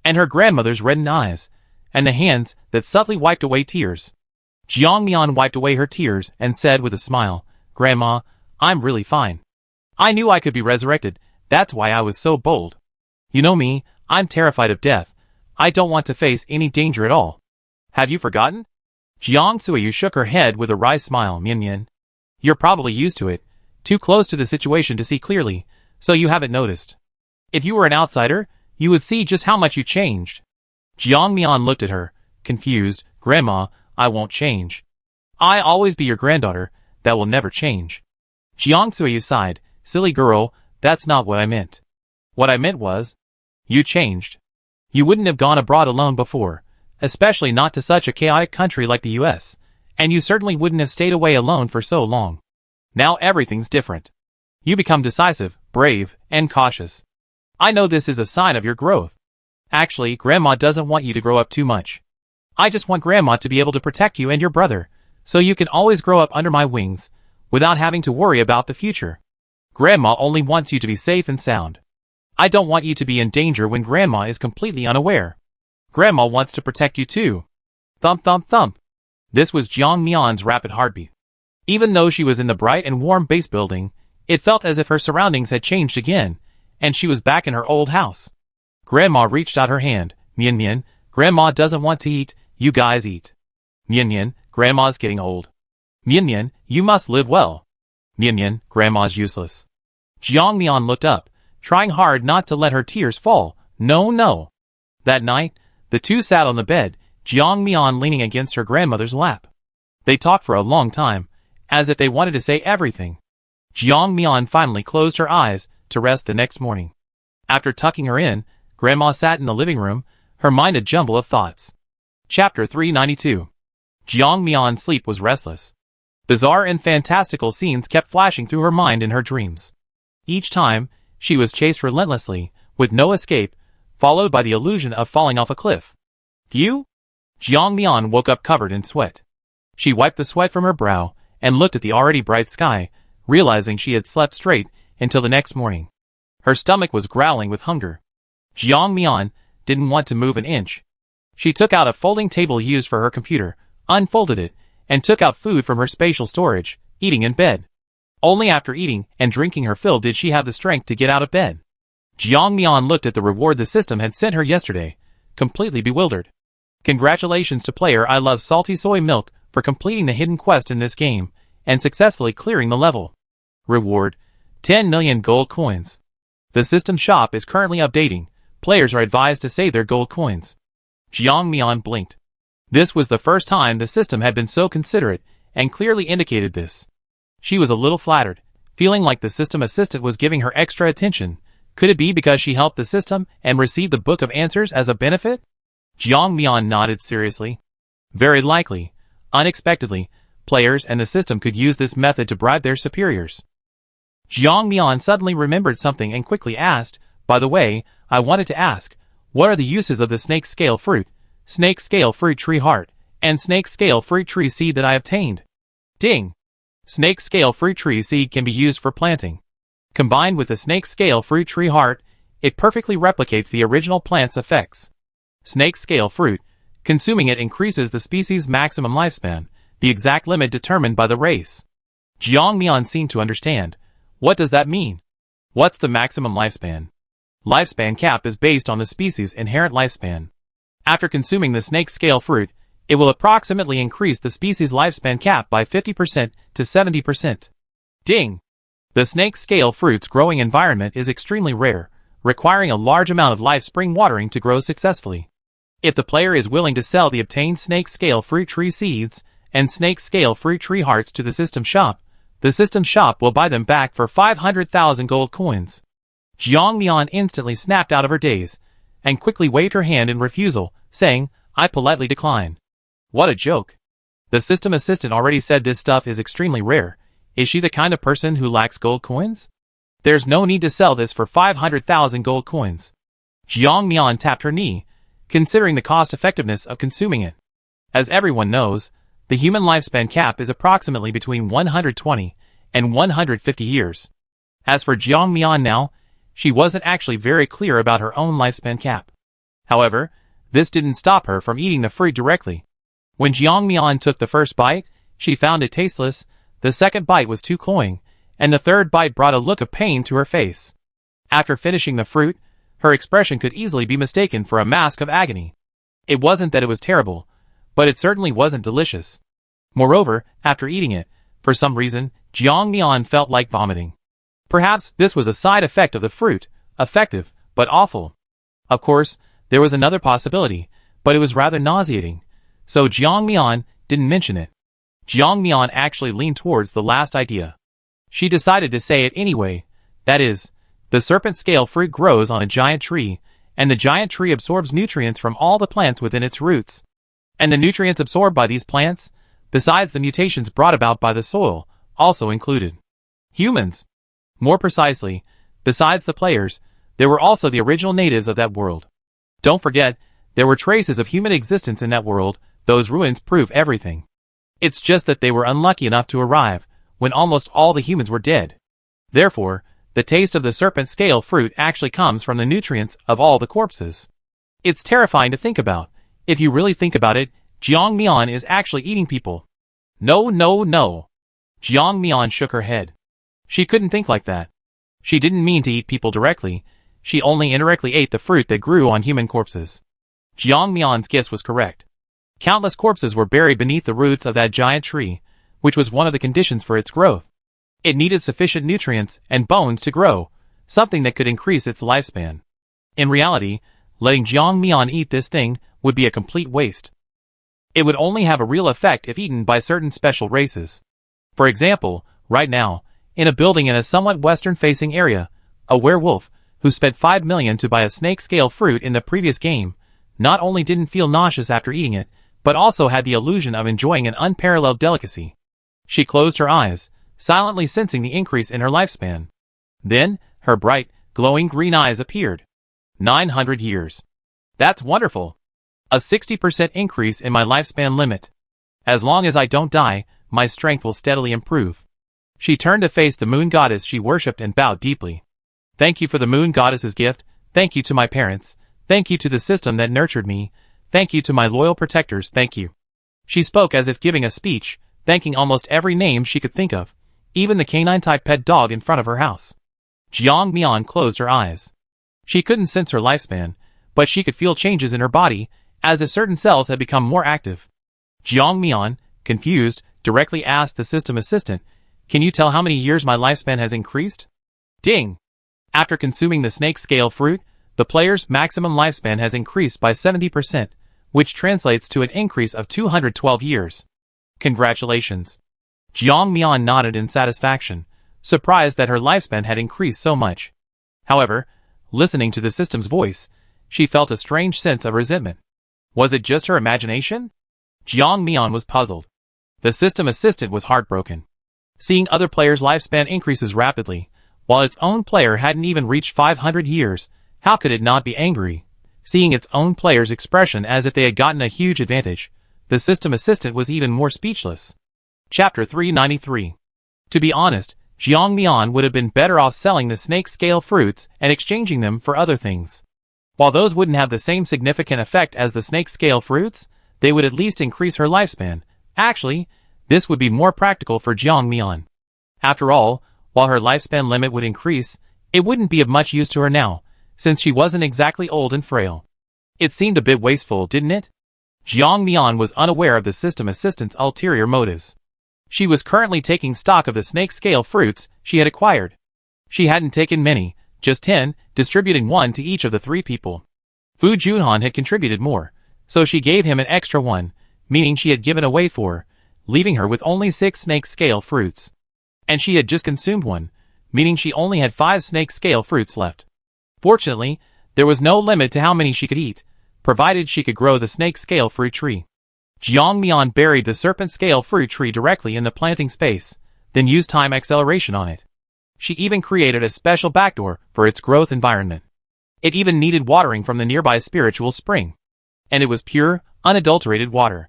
And her grandmother's reddened eyes, and the hands that subtly wiped away tears. Jiang Mian wiped away her tears and said with a smile, Grandma, I'm really fine. I knew I could be resurrected, that's why I was so bold. You know me, I'm terrified of death. I don't want to face any danger at all. Have you forgotten? Jiang Suiyu shook her head with a wry smile. Mian, you're probably used to it, too close to the situation to see clearly, so you haven't noticed. If you were an outsider, you would see just how much you changed. Jiang Mian looked at her, confused. Grandma, I won't change. I'll always be your granddaughter, that will never change. Jiang Suiyu sighed. Silly girl, that's not what I meant. What I meant was, you changed. You wouldn't have gone abroad alone before, especially not to such a chaotic country like the US, and you certainly wouldn't have stayed away alone for so long. Now everything's different. You become decisive, brave, and cautious. I know this is a sign of your growth. Actually, Grandma doesn't want you to grow up too much. I just want Grandma to be able to protect you and your brother, so you can always grow up under my wings, without having to worry about the future. Grandma only wants you to be safe and sound. I don't want you to be in danger when Grandma is completely unaware. Grandma wants to protect you too. Thump thump thump. This was Jiang Mian's rapid heartbeat. Even though she was in the bright and warm base building, it felt as if her surroundings had changed again, and she was back in her old house. Grandma reached out her hand. Mian, Grandma doesn't want to eat, you guys eat. Mian, Grandma's getting old. Mian, you must live well. Mian, Grandma's useless. Jiang Mian looked up, trying hard not to let her tears fall. No. That night, the two sat on the bed, Jiang Mian leaning against her grandmother's lap. They talked for a long time, as if they wanted to say everything. Jiang Mian finally closed her eyes to rest the next morning. After tucking her in, Grandma sat in the living room, her mind a jumble of thoughts. Chapter 392. Jiang Mian's sleep was restless. Bizarre and fantastical scenes kept flashing through her mind in her dreams. Each time, she was chased relentlessly, with no escape, followed by the illusion of falling off a cliff. Phew! Jiang Mian woke up covered in sweat. She wiped the sweat from her brow and looked at the already bright sky, realizing she had slept straight until the next morning. Her stomach was growling with hunger. Jiang Mian didn't want to move an inch. She took out a folding table used for her computer, unfolded it, and took out food from her spatial storage, eating in bed. Only after eating and drinking her fill did she have the strength to get out of bed. Jiang Mian looked at the reward the system had sent her yesterday, completely bewildered. Congratulations to player I Love Salty Soy Milk for completing the hidden quest in this game and successfully clearing the level. Reward: 10 million gold coins. The system shop is currently updating. Players are advised to save their gold coins. Jiang Mian blinked. This was the first time the system had been so considerate and clearly indicated this. She was a little flattered, feeling like the system assistant was giving her extra attention. Could it be because she helped the system and received the book of answers as a benefit? Jiang Mian nodded seriously. Very likely. Unexpectedly, players and the system could use this method to bribe their superiors. Jiang Mian suddenly remembered something and quickly asked, by the way, I wanted to ask, what are the uses of the snake scale fruit tree heart, and snake scale fruit tree seed that I obtained? Ding! Snake scale fruit tree seed can be used for planting. Combined with the snake scale fruit tree heart, it perfectly replicates the original plant's effects. Snake scale fruit, consuming it increases the species' maximum lifespan, the exact limit determined by the race. Jiang Mian seemed to understand. What does that mean? What's the maximum lifespan? Lifespan cap is based on the species' inherent lifespan. After consuming the snake scale fruit, it will approximately increase the species' lifespan cap by 50% to 70%. Ding! The snake scale fruit's growing environment is extremely rare, requiring a large amount of live spring watering to grow successfully. If the player is willing to sell the obtained snake scale fruit tree seeds and snake scale fruit tree hearts to the system shop, the system shop will buy them back for 500,000 gold coins. Jiang Mian instantly snapped out of her daze and quickly waved her hand in refusal, saying, I politely decline. What a joke. The system assistant already said this stuff is extremely rare. Is she the kind of person who lacks gold coins? There's no need to sell this for 500,000 gold coins. Jiang Mian tapped her knee, considering the cost-effectiveness of consuming it. As everyone knows, the human lifespan cap is approximately between 120 and 150 years. As for Jiang Mian now, she wasn't actually very clear about her own lifespan cap. However, this didn't stop her from eating the fruit directly. When Jiang Mian took the first bite, she found it tasteless, the second bite was too cloying, and the third bite brought a look of pain to her face. After finishing the fruit, her expression could easily be mistaken for a mask of agony. It wasn't that it was terrible, but it certainly wasn't delicious. Moreover, after eating it, for some reason, Jiang Mian felt like vomiting. Perhaps this was a side effect of the fruit, effective, but awful. Of course, there was another possibility, but it was rather nauseating, so Jiang Mian didn't mention it. Jiang Mian actually leaned towards the last idea. She decided to say it anyway, that is, the serpent scale fruit grows on a giant tree, and the giant tree absorbs nutrients from all the plants within its roots. And the nutrients absorbed by these plants, besides the mutations brought about by the soil, also included humans. More precisely, besides the players, there were also the original natives of that world. Don't forget, there were traces of human existence in that world. Those ruins prove everything. It's just that they were unlucky enough to arrive when almost all the humans were dead. Therefore, the taste of the serpent scale fruit actually comes from the nutrients of all the corpses. It's terrifying to think about. If you really think about it, Jiang Mian is actually eating people. No, no, no. Jiang Mian shook her head. She couldn't think like that. She didn't mean to eat people directly. She only indirectly ate the fruit that grew on human corpses. Jiang Mian's guess was correct. Countless corpses were buried beneath the roots of that giant tree, which was one of the conditions for its growth. It needed sufficient nutrients and bones to grow, something that could increase its lifespan. In reality, letting Jiang Mian eat this thing would be a complete waste. It would only have a real effect if eaten by certain special races. For example, right now, in a building in a somewhat western-facing area, a werewolf, who spent 5 million to buy a snake-scale fruit in the previous game, not only didn't feel nauseous after eating it, but also had the illusion of enjoying an unparalleled delicacy. She closed her eyes, silently sensing the increase in her lifespan. Then, her bright, glowing green eyes appeared. 900 years. That's wonderful. A 60% increase in my lifespan limit. As long as I don't die, my strength will steadily improve. She turned to face the moon goddess she worshipped and bowed deeply. Thank you for the moon goddess's gift, thank you to my parents, thank you to the system that nurtured me, thank you to my loyal protectors, thank you. She spoke as if giving a speech, thanking almost every name she could think of, even the canine-type pet dog in front of her house. Jiang Mian closed her eyes. She couldn't sense her lifespan, but she could feel changes in her body, as if certain cells had become more active. Jiang Mian, confused, directly asked the system assistant, "Can you tell how many years my lifespan has increased?" Ding! After consuming the snake scale fruit, the player's maximum lifespan has increased by 70%, which translates to an increase of 212 years. Congratulations. Jiang Mian nodded in satisfaction, surprised that her lifespan had increased so much. However, listening to the system's voice, she felt a strange sense of resentment. Was it just her imagination? Jiang Mian was puzzled. The system assistant was heartbroken. Seeing other players' lifespan increases rapidly, while its own player hadn't even reached 500 years, how could it not be angry? Seeing its own player's expression as if they had gotten a huge advantage, the system assistant was even more speechless. Chapter 393. To be honest, Jiang Mian would have been better off selling the snake scale fruits and exchanging them for other things. While those wouldn't have the same significant effect as the snake scale fruits, they would at least increase her lifespan. Actually, this would be more practical for Jiang Mian. After all, while her lifespan limit would increase, it wouldn't be of much use to her now, since she wasn't exactly old and frail. It seemed a bit wasteful, didn't it? Jiang Mian was unaware of the system assistant's ulterior motives. She was currently taking stock of the snake scale fruits she had acquired. She hadn't taken many, just 10, distributing one to each of the 3 people. Fu Junhan had contributed more, so she gave him an extra one, meaning she had given away 4, leaving her with only 6 snake scale fruits. And she had just consumed one, meaning she only had 5 snake scale fruits left. Fortunately, there was no limit to how many she could eat, provided she could grow the snake scale fruit tree. Jiang Mian buried the serpent scale fruit tree directly in the planting space, then used time acceleration on it. She even created a special backdoor for its growth environment. It even needed watering from the nearby spiritual spring. And it was pure, unadulterated water.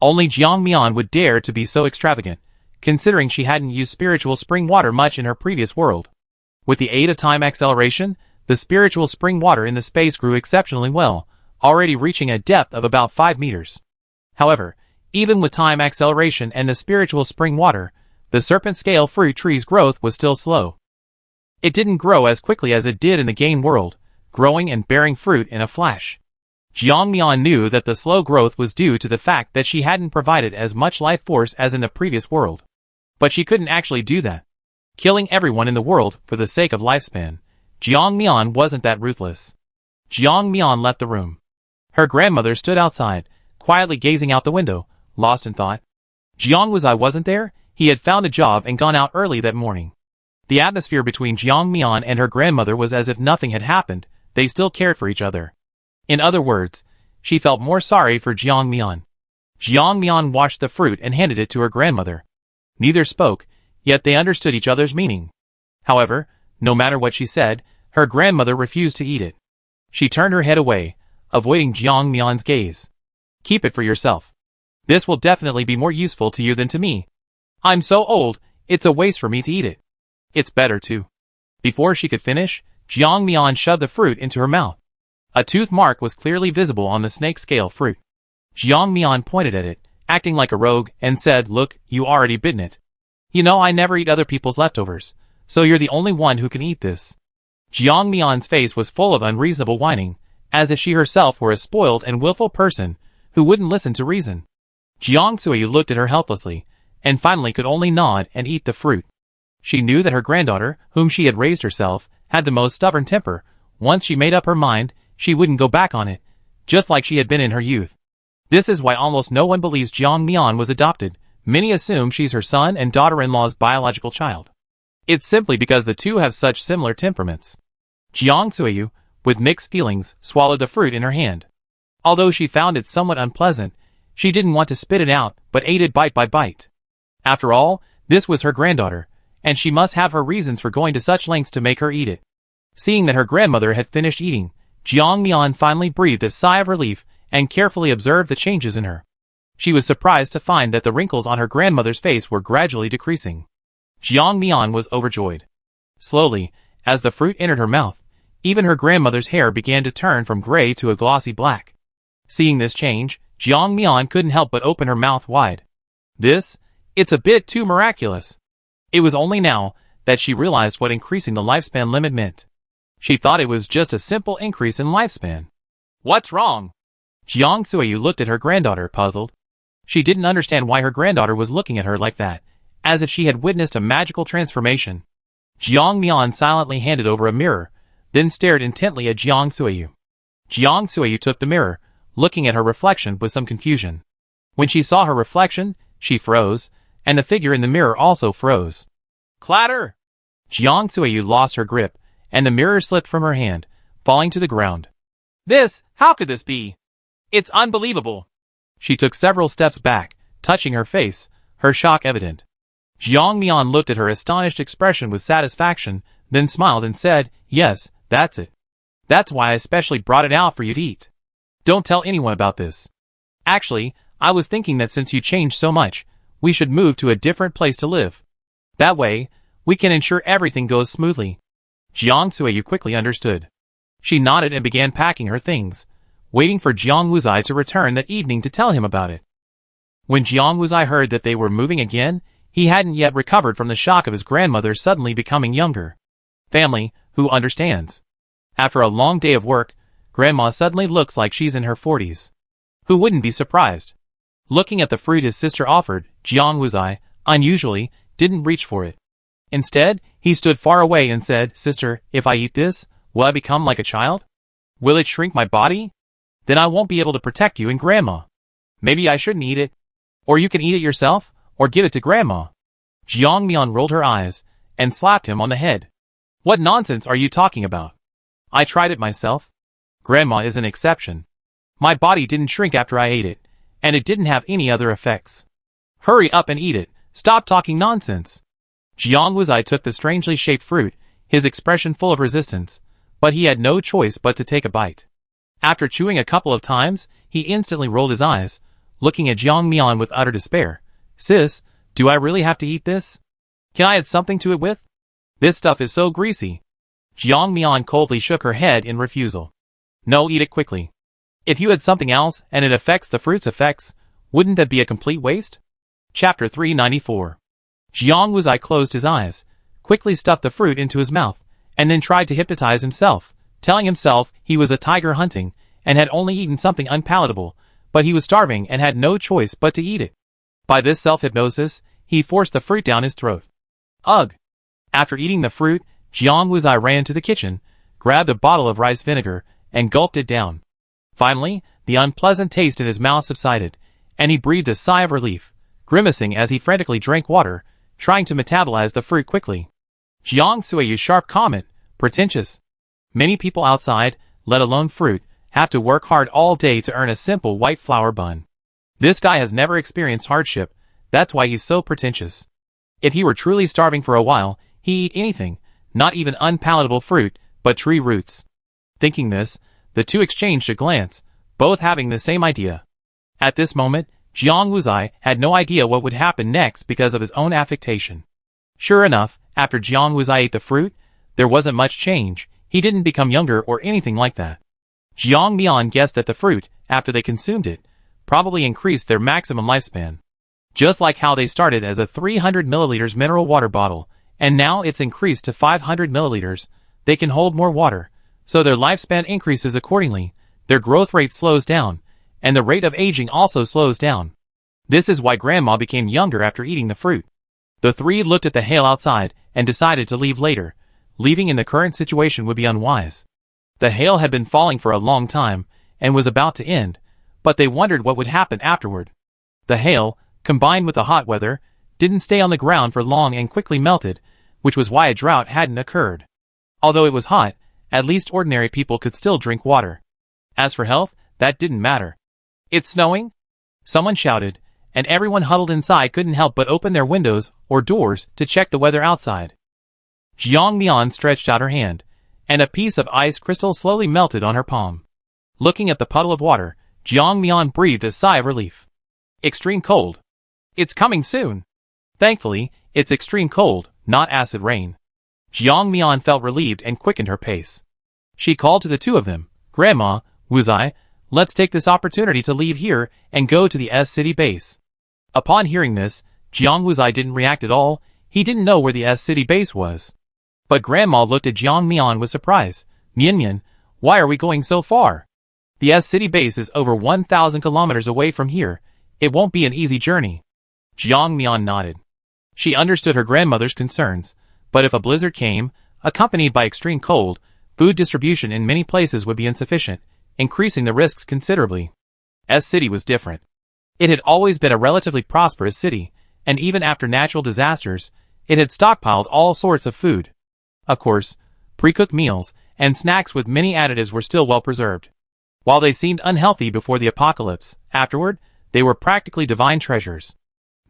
Only Jiang Mian would dare to be so extravagant, considering she hadn't used spiritual spring water much in her previous world. With the aid of time acceleration, the spiritual spring water in the space grew exceptionally well, already reaching a depth of about 5 meters. However, even with time acceleration and the spiritual spring water, the serpent scale fruit tree's growth was still slow. It didn't grow as quickly as it did in the game world, growing and bearing fruit in a flash. Jiang Mian knew that the slow growth was due to the fact that she hadn't provided as much life force as in the previous world. But she couldn't actually do that. Killing everyone in the world for the sake of lifespan, Jiang Mian wasn't that ruthless. Jiang Mian left the room. Her grandmother stood outside, quietly gazing out the window, lost in thought. Jiang wasn't there. He had found a job and gone out early that morning. The atmosphere between Jiang Mian and her grandmother was as if nothing had happened. They still cared for each other. In other words, she felt more sorry for Jiang Mian. Jiang Mian washed the fruit and handed it to her grandmother. Neither spoke, yet they understood each other's meaning. However, no matter what she said, her grandmother refused to eat it. She turned her head away, avoiding Jiang Mian's gaze. "Keep it for yourself. This will definitely be more useful to you than to me. I'm so old, it's a waste for me to eat it. It's better to." Before she could finish, Jiang Mian shoved the fruit into her mouth. A tooth mark was clearly visible on the snake scale fruit. Jiang Mian pointed at it, acting like a rogue, and said, "Look, you already bitten it. You know I never eat other people's leftovers, so you're the only one who can eat this." Jiang Mian's face was full of unreasonable whining, as if she herself were a spoiled and willful person who wouldn't listen to reason. Jiang Sui looked at her helplessly, and finally could only nod and eat the fruit. She knew that her granddaughter, whom she had raised herself, had the most stubborn temper. Once she made up her mind, she wouldn't go back on it, just like she had been in her youth. This is why almost no one believes Jiang Mian was adopted. Many assume she's her son and daughter-in-law's biological child. It's simply because the two have such similar temperaments. Jiang Suiyu, with mixed feelings, swallowed the fruit in her hand. Although she found it somewhat unpleasant, she didn't want to spit it out, but ate it bite by bite. After all, this was her granddaughter, and she must have her reasons for going to such lengths to make her eat it. Seeing that her grandmother had finished eating, Jiang Mian finally breathed a sigh of relief and carefully observed the changes in her. She was surprised to find that the wrinkles on her grandmother's face were gradually decreasing. Jiang Mian was overjoyed. Slowly, as the fruit entered her mouth, even her grandmother's hair began to turn from gray to a glossy black. Seeing this change, Jiang Mian couldn't help but open her mouth wide. It's a bit too miraculous. It was only now that she realized what increasing the lifespan limit meant. She thought it was just a simple increase in lifespan. What's wrong? Jiang Suiyu looked at her granddaughter, puzzled. She didn't understand why her granddaughter was looking at her like that, as if she had witnessed a magical transformation. Jiang Mian silently handed over a mirror, then stared intently at Jiang Suiyu. Jiang Suiyu took the mirror, looking at her reflection with some confusion. When she saw her reflection, she froze, and the figure in the mirror also froze. Clatter! Jiang Suiyu lost her grip, and the mirror slipped from her hand, falling to the ground. How could this be? It's unbelievable. She took several steps back, touching her face, her shock evident. Jiang Mian looked at her astonished expression with satisfaction, then smiled and said, "Yes, that's it. That's why I especially brought it out for you to eat. Don't tell anyone about this. Actually, I was thinking that since you changed so much, we should move to a different place to live. That way, we can ensure everything goes smoothly." Jiang Suiyu quickly understood. She nodded and began packing her things, waiting for Jiang Wuzai to return that evening to tell him about it. When Jiang Wuzai heard that they were moving again, he hadn't yet recovered from the shock of his grandmother suddenly becoming younger. Family, who understands? After a long day of work, Grandma suddenly looks like she's in her 40s. Who wouldn't be surprised? Looking at the fruit his sister offered, Jiang Wuzai, unusually, didn't reach for it. Instead, he stood far away and said, "Sister, if I eat this, will I become like a child? Will it shrink my body? Then I won't be able to protect you and Grandma. Maybe I shouldn't eat it. Or you can eat it yourself, or give it to Grandma." Jiang Mian rolled her eyes, and slapped him on the head. "What nonsense are you talking about? I tried it myself. Grandma is an exception. My body didn't shrink after I ate it, and it didn't have any other effects. Hurry up and eat it, stop talking nonsense." Jiang Wuzai took the strangely shaped fruit, his expression full of resistance, but he had no choice but to take a bite. After chewing a couple of times, he instantly rolled his eyes, looking at Jiang Mian with utter despair. "Sis, do I really have to eat this? Can I add something to it with? This stuff is so greasy." Jiang Mian coldly shook her head in refusal. "No, eat it quickly. If you had something else and it affects the fruit's effects, wouldn't that be a complete waste?" Chapter 394. Jiang Wuzai closed his eyes, quickly stuffed the fruit into his mouth, and then tried to hypnotize himself, telling himself he was a tiger hunting and had only eaten something unpalatable, but he was starving and had no choice but to eat it. By this self-hypnosis, he forced the fruit down his throat. Ugh! After eating the fruit, Jiang Wuzai ran to the kitchen, grabbed a bottle of rice vinegar, and gulped it down. Finally, the unpleasant taste in his mouth subsided, and he breathed a sigh of relief, grimacing as he frantically drank water, trying to metabolize the fruit quickly. Jiang Suiyu's sharp comment, pretentious. Many people outside, let alone fruit, have to work hard all day to earn a simple white flour bun. This guy has never experienced hardship, that's why he's so pretentious. If he were truly starving for a while, he'd eat anything, not even unpalatable fruit, but tree roots. Thinking this, the two exchanged a glance, both having the same idea. At this moment, Jiang Wuzai had no idea what would happen next because of his own affectation. Sure enough, after Jiang Wuzai ate the fruit, there wasn't much change. He didn't become younger or anything like that. Jiang Mian guessed that the fruit, after they consumed it, probably increased their maximum lifespan. Just like how they started as a 300 milliliters mineral water bottle, and now it's increased to 500 milliliters, they can hold more water, so their lifespan increases accordingly, their growth rate slows down, and the rate of aging also slows down. This is why Grandma became younger after eating the fruit. The three looked at the hail outside and decided to leave later. Leaving in the current situation would be unwise. The hail had been falling for a long time and was about to end, but they wondered what would happen afterward. The hail, combined with the hot weather, didn't stay on the ground for long and quickly melted, which was why a drought hadn't occurred. Although it was hot, at least ordinary people could still drink water. As for health, that didn't matter. "It's snowing?" someone shouted, and everyone huddled inside couldn't help but open their windows or doors to check the weather outside. Jiang Mian stretched out her hand, and a piece of ice crystal slowly melted on her palm. Looking at the puddle of water, Jiang Mian breathed a sigh of relief. Extreme cold. It's coming soon. Thankfully, it's extreme cold, not acid rain. Jiang Mian felt relieved and quickened her pace. She called to the two of them, "Grandma, Wuzai, let's take this opportunity to leave here and go to the S-City base." Upon hearing this, Jiang Wuzai didn't react at all. He didn't know where the S-City base was. But Grandma looked at Jiang Mian with surprise, Mian, why are we going so far? The S city base is over 1,000 kilometers away from here. It won't be an easy journey. Jiang Mian nodded. She understood her grandmother's concerns, but if a blizzard came, accompanied by extreme cold, food distribution in many places would be insufficient, increasing the risks considerably. S city was different. It had always been a relatively prosperous city, and even after natural disasters, it had stockpiled all sorts of food. Of course, pre-cooked meals and snacks with many additives were still well preserved. While they seemed unhealthy before the apocalypse, afterward, they were practically divine treasures.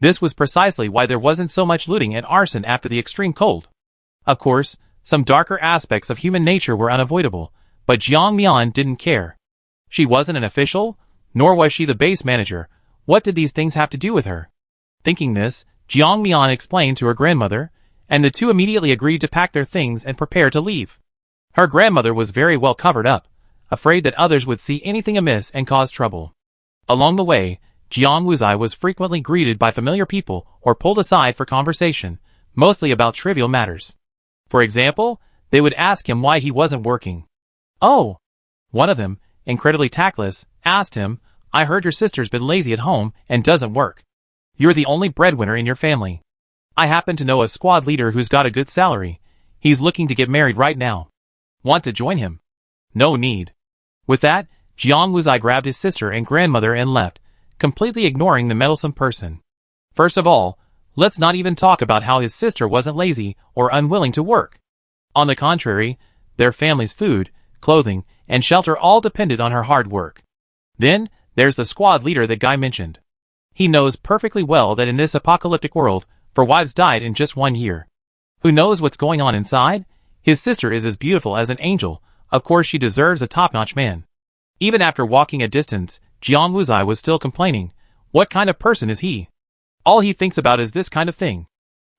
This was precisely why there wasn't so much looting and arson after the extreme cold. Of course, some darker aspects of human nature were unavoidable, but Jiang Mian didn't care. She wasn't an official, nor was she the base manager. What did these things have to do with her? Thinking this, Jiang Mian explained to her grandmother, and the two immediately agreed to pack their things and prepare to leave. Her grandmother was very well covered up, afraid that others would see anything amiss and cause trouble. Along the way, Jiang Wuzai was frequently greeted by familiar people or pulled aside for conversation, mostly about trivial matters. For example, they would ask him why he wasn't working. Oh! One of them, incredibly tactless, asked him, I heard your sister's been lazy at home and doesn't work. You're the only breadwinner in your family. I happen to know a squad leader who's got a good salary. He's looking to get married right now. Want to join him? No need. With that, Jiang Wuzai grabbed his sister and grandmother and left, completely ignoring the meddlesome person. First of all, let's not even talk about how his sister wasn't lazy or unwilling to work. On the contrary, their family's food, clothing, and shelter all depended on her hard work. Then, there's the squad leader that Guy mentioned. He knows perfectly well that in this apocalyptic world, 4 wives died in just 1 year. Who knows what's going on inside? His sister is as beautiful as an angel. Of course she deserves a top-notch man. Even after walking a distance, Jiang Wuzai was still complaining. What kind of person is he? All he thinks about is this kind of thing.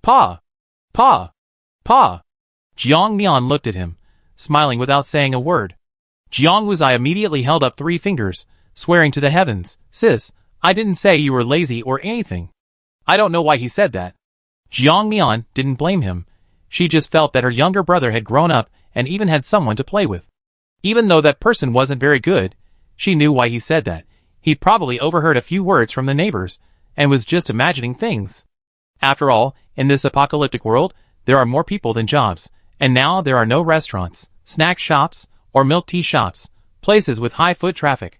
Pa! Pa! Pa! Jiang Mian looked at him, smiling without saying a word. Jiang Wuzai immediately held up 3 fingers, swearing to the heavens, Sis, I didn't say you were lazy or anything. I don't know why he said that. Jiang Mian didn't blame him. She just felt that her younger brother had grown up and even had someone to play with. Even though that person wasn't very good, she knew why he said that. He'd probably overheard a few words from the neighbors, and was just imagining things. After all, in this apocalyptic world, there are more people than jobs, and now there are no restaurants, snack shops, or milk tea shops, places with high foot traffic.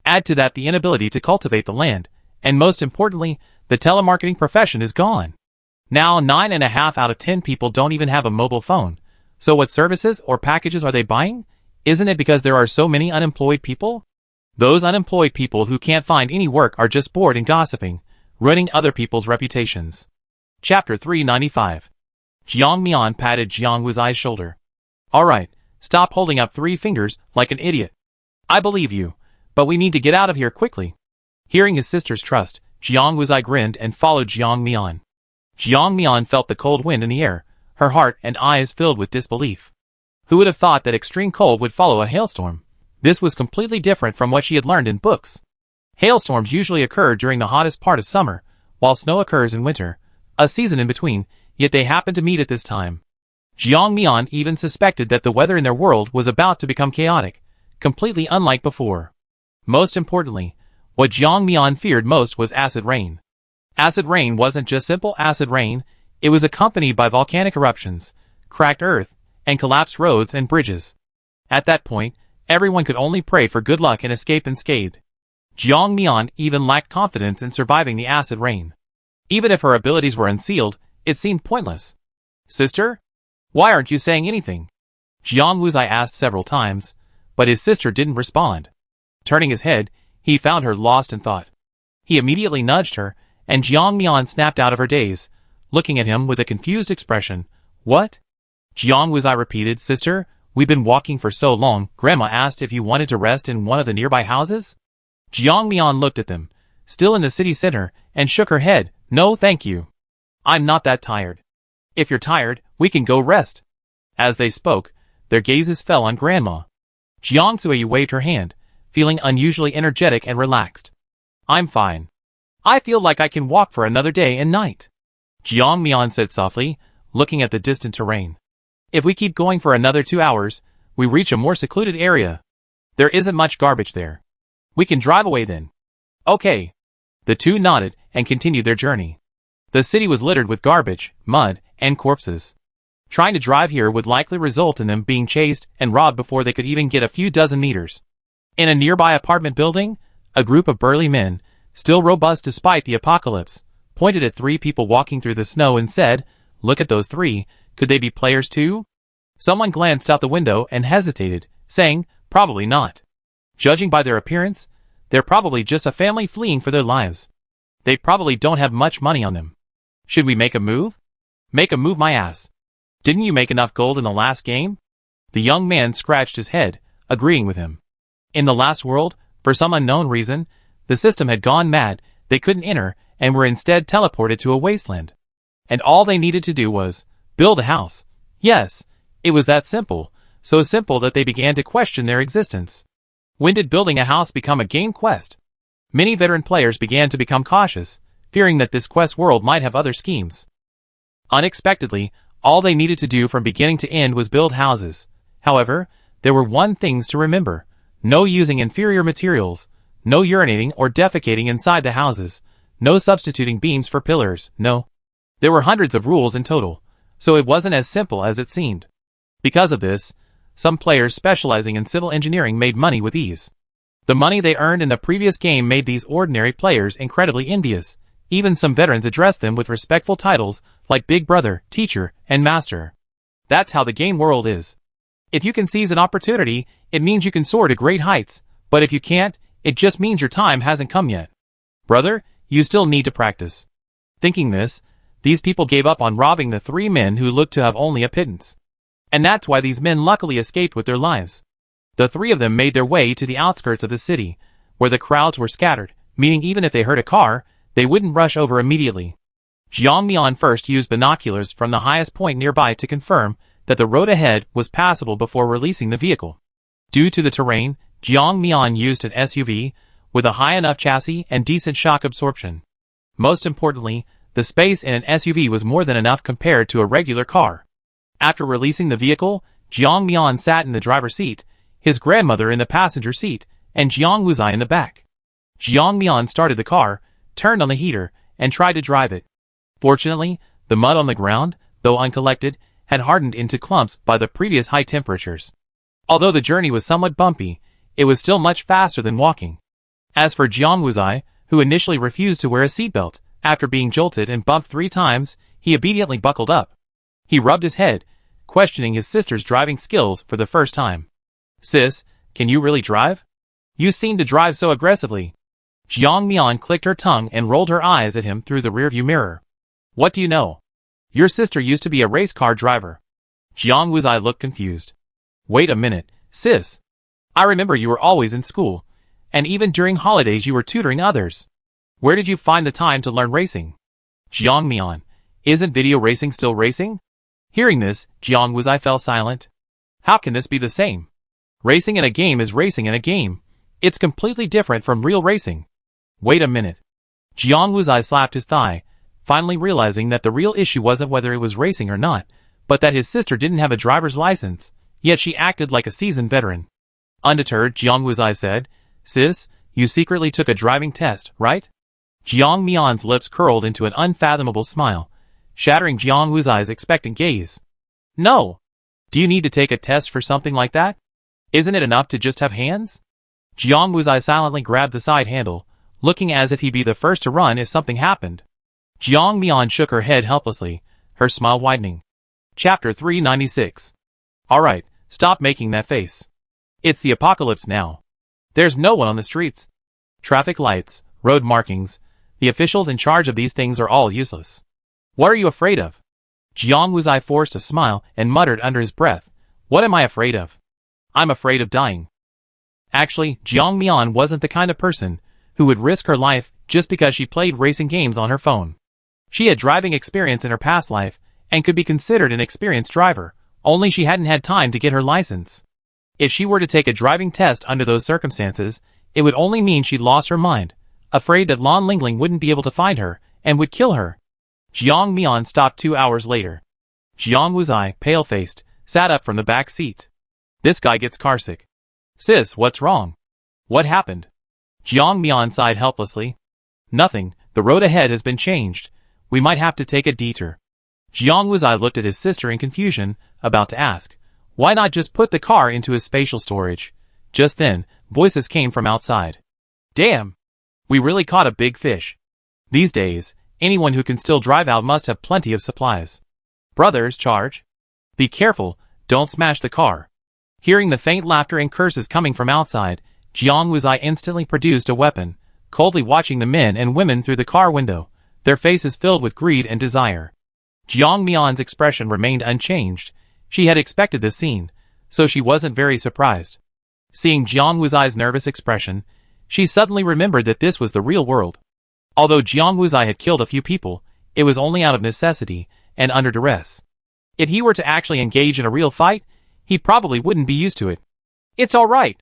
Add to that the inability to cultivate the land, and most importantly, the telemarketing profession is gone. Now 9.5 out of 10 people don't even have a mobile phone. So what services or packages are they buying? Isn't it because there are so many unemployed people? Those unemployed people who can't find any work are just bored and gossiping, ruining other people's reputations. Chapter 395. Jiang Mian patted Jiang Wuzai's shoulder. Alright, stop holding up 3 fingers like an idiot. I believe you, but we need to get out of here quickly. Hearing his sister's trust, Jiang Wuzai grinned and followed Jiang Mian. Jiang Mian felt the cold wind in the air, her heart and eyes filled with disbelief. Who would have thought that extreme cold would follow a hailstorm? This was completely different from what she had learned in books. Hailstorms usually occur during the hottest part of summer, while snow occurs in winter, a season in between, yet they happened to meet at this time. Jiang Mian even suspected that the weather in their world was about to become chaotic, completely unlike before. Most importantly, what Jiang Mian feared most was acid rain. Acid rain wasn't just simple acid rain, it was accompanied by volcanic eruptions, cracked earth, and collapsed roads and bridges. At that point, everyone could only pray for good luck and escape unscathed. Jiang Mian even lacked confidence in surviving the acid rain. Even if her abilities were unsealed, it seemed pointless. Sister? Why aren't you saying anything? Jiang Wuzai asked several times, but his sister didn't respond. Turning his head, he found her lost in thought. He immediately nudged her, and Jiang Mian snapped out of her daze, looking at him with a confused expression. What? Jiang Wuzai repeated, Sister, we've been walking for so long, Grandma asked if you wanted to rest in one of the nearby houses? Jiang Mian looked at them, still in the city center, and shook her head. No, thank you. I'm not that tired. If you're tired, we can go rest. As they spoke, their gazes fell on Grandma. Jiang Sui waved her hand, feeling unusually energetic and relaxed. I'm fine. I feel like I can walk for another day and night. Jiang Mian said softly, looking at the distant terrain. If we keep going for another 2 hours, We reach a more secluded area. There isn't much garbage there. We can drive away then. Okay. The two nodded and continued their journey. The city was littered with garbage, mud, and corpses. Trying to drive here would likely result in them being chased and robbed before they could even get a few dozen meters. In a nearby apartment building, a group of burly men, still robust despite the apocalypse, pointed at three people walking through the snow and said, "Look at those three, could they be players too?" Someone glanced out the window and hesitated, saying, "Probably not. Judging by their appearance, they're probably just a family fleeing for their lives. They probably don't have much money on them. Should we make a move?" "Make a move my ass. Didn't you make enough gold in the last game?" The young man scratched his head, agreeing with him. In the last world, for some unknown reason, the system had gone mad, they couldn't enter, and were instead teleported to a wasteland. And all they needed to do was build a house. Yes, it was that simple, so simple that they began to question their existence. When did building a house become a game quest? Many veteran players began to become cautious, fearing that this quest world might have other schemes. Unexpectedly, all they needed to do from beginning to end was build houses. However, there were one things to remember. No using inferior materials, no urinating or defecating inside the houses, no substituting beams for pillars, no. There were hundreds of rules in total, so it wasn't as simple as it seemed. Because of this, some players specializing in civil engineering made money with ease. The money they earned in the previous game made these ordinary players incredibly envious. Even some veterans addressed them with respectful titles like Big Brother, Teacher, and Master. That's how the game world is. If you can seize an opportunity, it means you can soar to great heights, but if you can't, it just means your time hasn't come yet. Brother, you still need to practice. Thinking this, these people gave up on robbing the three men who looked to have only a pittance. And that's why these men luckily escaped with their lives. The three of them made their way to the outskirts of the city, where the crowds were scattered, meaning even if they heard a car, they wouldn't rush over immediately. Jiang Mian first used binoculars from the highest point nearby to confirm that the road ahead was passable before releasing the vehicle. Due to the terrain, Jiang Mian used an SUV with a high enough chassis and decent shock absorption. Most importantly, the space in an SUV was more than enough compared to a regular car. After releasing the vehicle, Jiang Mian sat in the driver's seat, his grandmother in the passenger seat, and Jiang Wuzai in the back. Jiang Mian started the car, turned on the heater, and tried to drive it. Fortunately, the mud on the ground, though uncollected, had hardened into clumps by the previous high temperatures. Although the journey was somewhat bumpy, it was still much faster than walking. As for Jiang Wuzai, who initially refused to wear a seatbelt, after being jolted and bumped 3 times, he obediently buckled up. He rubbed his head, questioning his sister's driving skills for the first time. "Sis, can you really drive? You seem to drive so aggressively." Jiang Mian clicked her tongue and rolled her eyes at him through the rearview mirror. "What do you know? Your sister used to be a race car driver." Jiang Wuzai looked confused. "Wait a minute, sis. I remember you were always in school, and even during holidays you were tutoring others. Where did you find the time to learn racing?" "Jiang Mian, isn't video racing still racing?" Hearing this, Jiang Wuzai fell silent. How can this be the same? Racing in a game is racing in a game. It's completely different from real racing. Wait a minute. Jiang Wuzai slapped his thigh, finally realizing that the real issue wasn't whether it was racing or not, but that his sister didn't have a driver's license, yet she acted like a seasoned veteran. Undeterred, Jiang Wuzai said, "Sis, you secretly took a driving test, right?" Jiang Mian's lips curled into an unfathomable smile, shattering Jiang Wuzai's expectant gaze. "No. Do you need to take a test for something like that? Isn't it enough to just have hands?" Jiang Wuzai silently grabbed the side handle, looking as if he'd be the first to run if something happened. Jiang Mian shook her head helplessly, her smile widening. Chapter 396. Alright, stop making that face. It's the apocalypse now. There's no one on the streets. Traffic lights, road markings, the officials in charge of these things are all useless. What are you afraid of? Jiang Wuzai forced a smile and muttered under his breath, "What am I afraid of? I'm afraid of dying." Actually, Jiang Mian wasn't the kind of person who would risk her life just because she played racing games on her phone. She had driving experience in her past life and could be considered an experienced driver, only she hadn't had time to get her license. If she were to take a driving test under those circumstances, it would only mean she'd lost her mind, afraid that Lan Lingling wouldn't be able to find her and would kill her. Jiang Mian stopped 2 hours later. Jiang Wuzai, pale-faced, sat up from the back seat. This guy gets carsick. Sis, what's wrong? What happened? Jiang Mian sighed helplessly. Nothing, the road ahead has been changed. We might have to take a detour. Jiang Wuzai looked at his sister in confusion, about to ask, why not just put the car into his spatial storage? Just then, voices came from outside. Damn! We really caught a big fish. These days, anyone who can still drive out must have plenty of supplies. Brothers, charge. Be careful, don't smash the car. Hearing the faint laughter and curses coming from outside, Jiang Wuzai instantly produced a weapon, coldly watching the men and women through the car window, their faces filled with greed and desire. Jiang Mian's expression remained unchanged. She had expected this scene, so she wasn't very surprised. Seeing Jiang Wuzai's nervous expression, she suddenly remembered that this was the real world. Although Jiang Wuzai had killed a few people, it was only out of necessity and under duress. If he were to actually engage in a real fight, he probably wouldn't be used to it. It's all right.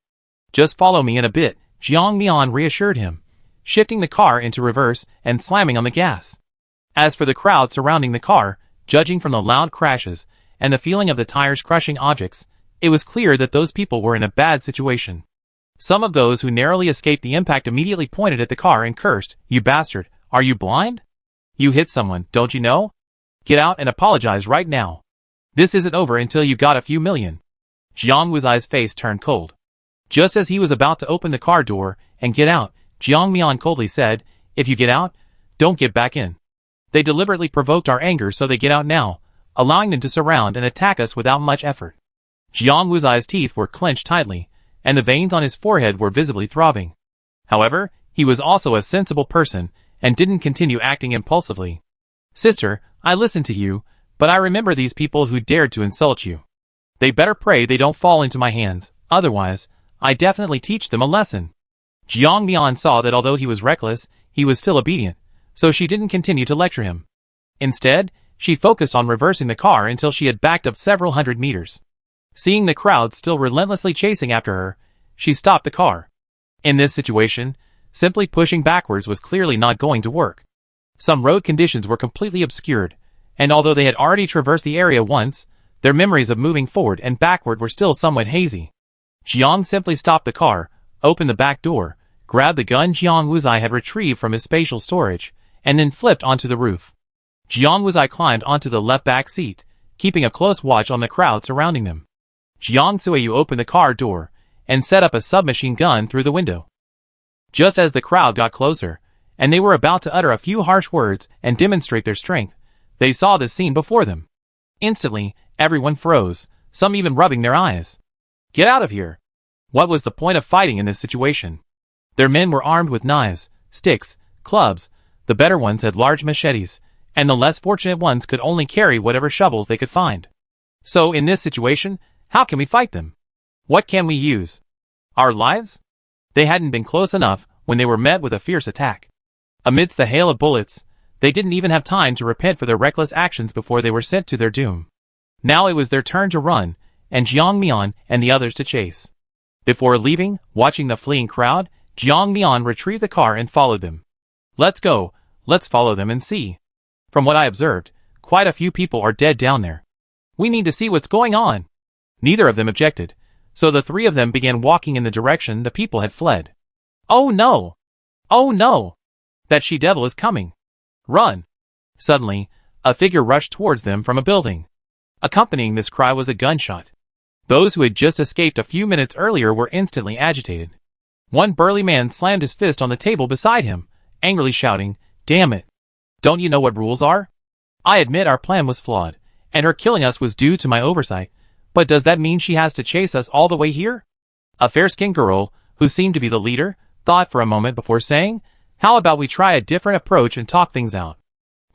Just follow me in a bit, Jiang Mian reassured him, shifting the car into reverse and slamming on the gas. As for the crowd surrounding the car, judging from the loud crashes and the feeling of the tires crushing objects, it was clear that those people were in a bad situation. Some of those who narrowly escaped the impact immediately pointed at the car and cursed, "You bastard, are you blind? You hit someone, don't you know? Get out and apologize right now. This isn't over until you got a few million." Jiang Wuzai's face turned cold. Just as he was about to open the car door and get out, Jiang Mian coldly said, "If you get out, don't get back in. They deliberately provoked our anger so they get out now, allowing them to surround and attack us without much effort." Jiang Wuzai's teeth were clenched tightly, and the veins on his forehead were visibly throbbing. However, he was also a sensible person, and didn't continue acting impulsively. "Sister, I listened to you, but I remember these people who dared to insult you. They better pray they don't fall into my hands, otherwise, I definitely teach them a lesson." Jiang Mian saw that although he was reckless, he was still obedient, so she didn't continue to lecture him. Instead, she focused on reversing the car until she had backed up several hundred meters. Seeing the crowd still relentlessly chasing after her, she stopped the car. In this situation, simply pushing backwards was clearly not going to work. Some road conditions were completely obscured, and although they had already traversed the area once, their memories of moving forward and backward were still somewhat hazy. Jiang simply stopped the car, opened the back door, grabbed the gun Jiang Wuzai had retrieved from his spatial storage, and then flipped onto the roof. Jiang Wuzai climbed onto the left back seat, keeping a close watch on the crowd surrounding them. Jiang Suiyu opened the car door and set up a submachine gun through the window. Just as the crowd got closer, and they were about to utter a few harsh words and demonstrate their strength, they saw the scene before them. Instantly, everyone froze, some even rubbing their eyes. Get out of here! What was the point of fighting in this situation? Their men were armed with knives, sticks, clubs. The better ones had large machetes, and the less fortunate ones could only carry whatever shovels they could find. So in this situation, how can we fight them? What can we use? Our lives? They hadn't been close enough when they were met with a fierce attack. Amidst the hail of bullets, they didn't even have time to repent for their reckless actions before they were sent to their doom. Now it was their turn to run, and Jiang Mian and the others to chase. Before leaving, watching the fleeing crowd, Jiang Mian retrieved the car and followed them. "Let's go, let's follow them and see. From what I observed, quite a few people are dead down there. We need to see what's going on." Neither of them objected, so the three of them began walking in the direction the people had fled. "Oh no! Oh no! That she-devil is coming! Run!" Suddenly, a figure rushed towards them from a building. Accompanying this cry was a gunshot. Those who had just escaped a few minutes earlier were instantly agitated. One burly man slammed his fist on the table beside him, angrily shouting, "Damn it! Don't you know what rules are? I admit our plan was flawed, and her killing us was due to my oversight, but does that mean she has to chase us all the way here?" A fair-skinned girl, who seemed to be the leader, thought for a moment before saying, "How about we try a different approach and talk things out?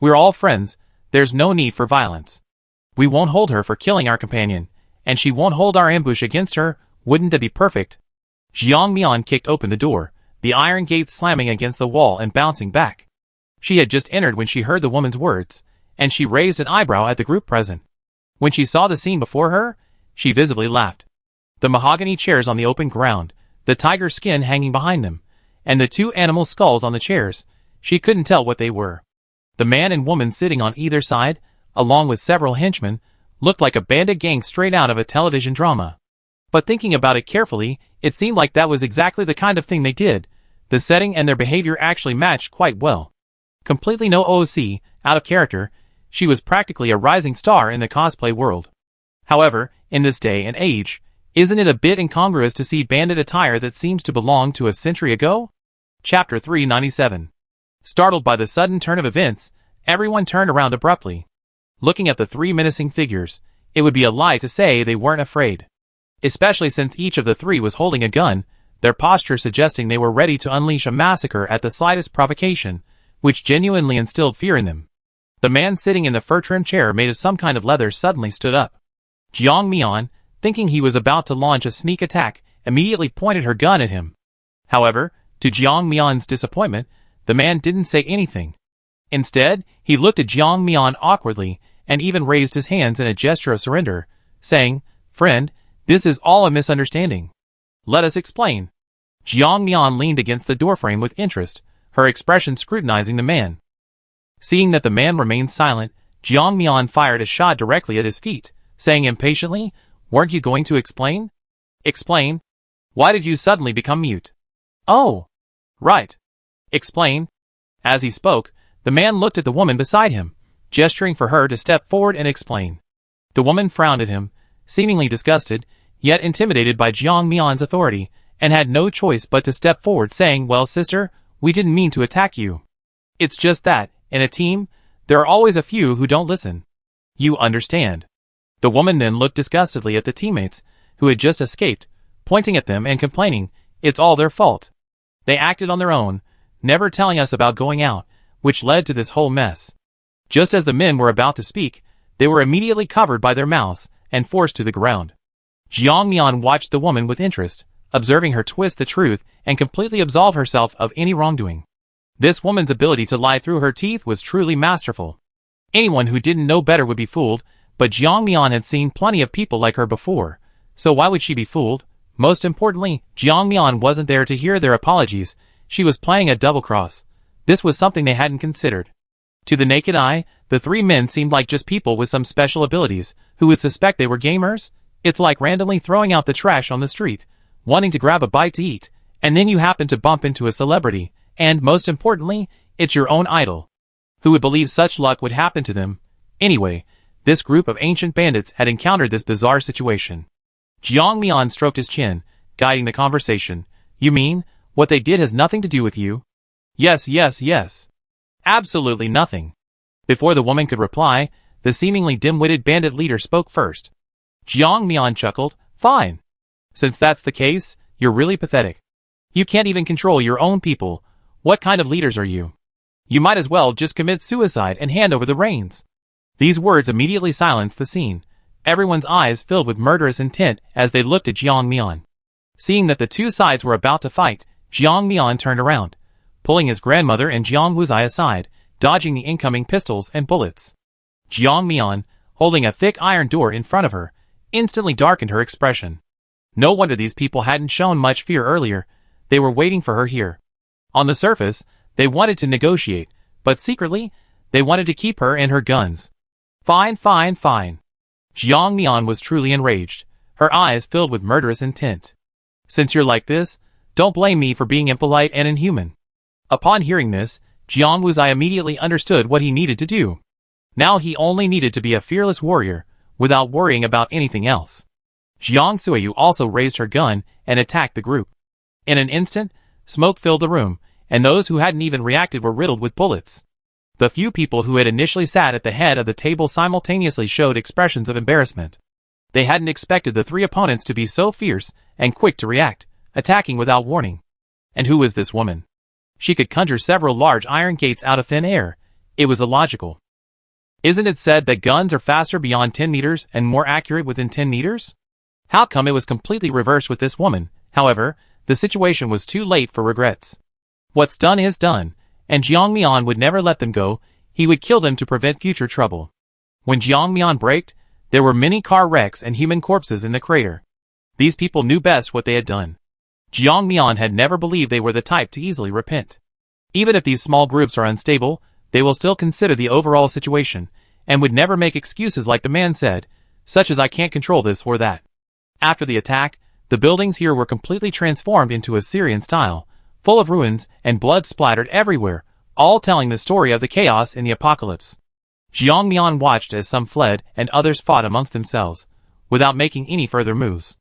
We're all friends, there's no need for violence. We won't hold her for killing our companion, and she won't hold our ambush against her. Wouldn't that be perfect?" Jiang Mian kicked open the door, the iron gate slamming against the wall and bouncing back. She had just entered when she heard the woman's words, and she raised an eyebrow at the group present. When she saw the scene before her, she visibly laughed. The mahogany chairs on the open ground, the tiger skin hanging behind them, and the two animal skulls on the chairs, she couldn't tell what they were. The man and woman sitting on either side, along with several henchmen, looked like a bandit gang straight out of a television drama. But thinking about it carefully, it seemed like that was exactly the kind of thing they did. The setting and their behavior actually matched quite well. Completely no OC, out of character, she was practically a rising star in the cosplay world. However, in this day and age, isn't it a bit incongruous to see bandit attire that seems to belong to a century ago? Chapter 397. Startled by the sudden turn of events, everyone turned around abruptly. Looking at the three menacing figures, it would be a lie to say they weren't afraid. Especially since each of the three was holding a gun, their posture suggesting they were ready to unleash a massacre at the slightest provocation, which genuinely instilled fear in them. The man sitting in the fur-trimmed chair made of some kind of leather suddenly stood up. Jiang Mian, thinking he was about to launch a sneak attack, immediately pointed her gun at him. However, to Jiang Mian's disappointment, the man didn't say anything. Instead, he looked at Jiang Mian awkwardly and even raised his hands in a gesture of surrender, saying, "Friend, this is all a misunderstanding. Let us explain." Jiang Mian leaned against the doorframe with interest, her expression scrutinizing the man. Seeing that the man remained silent, Jiang Mian fired a shot directly at his feet, saying impatiently, "Weren't you going to explain?" "Explain? Why did you suddenly become mute?" "Oh, right. Explain." As he spoke, the man looked at the woman beside him, gesturing for her to step forward and explain. The woman frowned at him, seemingly disgusted, yet intimidated by Jiang Mian's authority, and had no choice but to step forward saying, "Well, sister, we didn't mean to attack you. It's just that, in a team, there are always a few who don't listen. You understand." The woman then looked disgustedly at the teammates, who had just escaped, pointing at them and complaining, "It's all their fault. They acted on their own, never telling us about going out, which led to this whole mess." Just as the men were about to speak, they were immediately covered by their mouths and forced to the ground. Jiang Mian watched the woman with interest, observing her twist the truth and completely absolve herself of any wrongdoing. This woman's ability to lie through her teeth was truly masterful. Anyone who didn't know better would be fooled, but Jiang Mian had seen plenty of people like her before, so why would she be fooled? Most importantly, Jiang Mian wasn't there to hear their apologies. She was playing a double cross. This was something they hadn't considered. To the naked eye, the three men seemed like just people with some special abilities, who would suspect they were gamers. It's like randomly throwing out the trash on the street, wanting to grab a bite to eat, and then you happen to bump into a celebrity, and most importantly, it's your own idol. Who would believe such luck would happen to them? Anyway, this group of ancient bandits had encountered this bizarre situation. Jiang Mian stroked his chin, guiding the conversation. "You mean, what they did has nothing to do with you?" "Yes, yes, yes. Absolutely nothing." Before the woman could reply, the seemingly dim-witted bandit leader spoke first. Jiang Mian chuckled, "Fine. Since that's the case, you're really pathetic. You can't even control your own people. What kind of leaders are you? You might as well just commit suicide and hand over the reins." These words immediately silenced the scene. Everyone's eyes filled with murderous intent as they looked at Jiang Mian. Seeing that the two sides were about to fight, Jiang Mian turned around, pulling his grandmother and Jiang Wuzai aside, dodging the incoming pistols and bullets. Jiang Mian, holding a thick iron door in front of her, instantly darkened her expression. No wonder these people hadn't shown much fear earlier. They were waiting for her here. On the surface, they wanted to negotiate, but secretly, they wanted to keep her and her guns. "Fine, fine, fine." Jiang Mian was truly enraged, her eyes filled with murderous intent. "Since you're like this, don't blame me for being impolite and inhuman." Upon hearing this, Jiang Wuzai immediately understood what he needed to do. Now he only needed to be a fearless warrior, without worrying about anything else. Jiang Suiyu also raised her gun and attacked the group. In an instant, smoke filled the room, and those who hadn't even reacted were riddled with bullets. The few people who had initially sat at the head of the table simultaneously showed expressions of embarrassment. They hadn't expected the three opponents to be so fierce and quick to react, attacking without warning. And who was this woman? She could conjure several large iron gates out of thin air. It was illogical. Isn't it said that guns are faster beyond 10 meters and more accurate within 10 meters? How come it was completely reversed with this woman? However, the situation was too late for regrets. What's done is done, and Jiang Mian would never let them go. He would kill them to prevent future trouble. When Jiang Mian braked, there were many car wrecks and human corpses in the crater. These people knew best what they had done. Jiang Mian had never believed they were the type to easily repent. Even if these small groups are unstable, they will still consider the overall situation, and would never make excuses like the man said, such as "I can't control this or that." After the attack, the buildings here were completely transformed into Assyrian style, full of ruins and blood splattered everywhere, all telling the story of the chaos in the apocalypse. Jiang Mian watched as some fled and others fought amongst themselves, without making any further moves.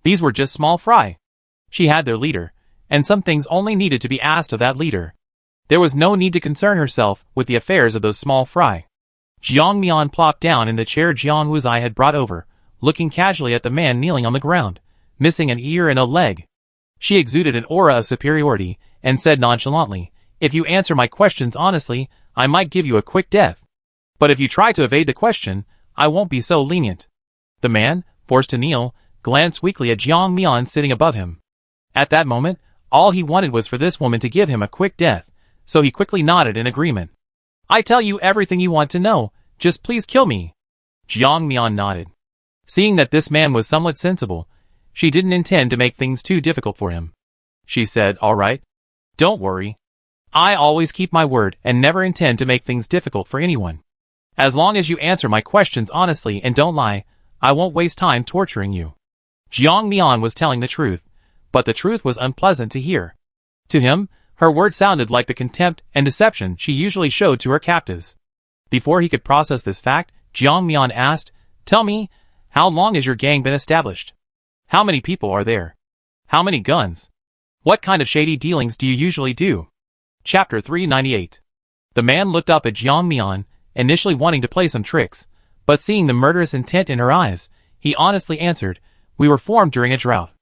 These were just small fry. She had their leader, and some things only needed to be asked of that leader. There was no need to concern herself with the affairs of those small fry. Jiang Mian plopped down in the chair Jiang Wuzai had brought over, looking casually at the man kneeling on the ground, missing an ear and a leg. She exuded an aura of superiority, and said nonchalantly, "If you answer my questions honestly, I might give you a quick death. But if you try to evade the question, I won't be so lenient." The man, forced to kneel, glanced weakly at Jiang Mian sitting above him. At that moment, all he wanted was for this woman to give him a quick death, so he quickly nodded in agreement. "I tell you everything you want to know, just please kill me." Jiang Mian nodded. Seeing that this man was somewhat sensible, she didn't intend to make things too difficult for him. She said, "All right. Don't worry. I always keep my word and never intend to make things difficult for anyone. As long as you answer my questions honestly and don't lie, I won't waste time torturing you." Jiang Mian was telling the truth, but the truth was unpleasant to hear. To him, her words sounded like the contempt and deception she usually showed to her captives. Before he could process this fact, Jiang Mian asked, "Tell me, how long has your gang been established? How many people are there? How many guns? What kind of shady dealings do you usually do?" Chapter 398. The man looked up at Jiang Mian, initially wanting to play some tricks, but seeing the murderous intent in her eyes, he honestly answered, "We were formed during a drought.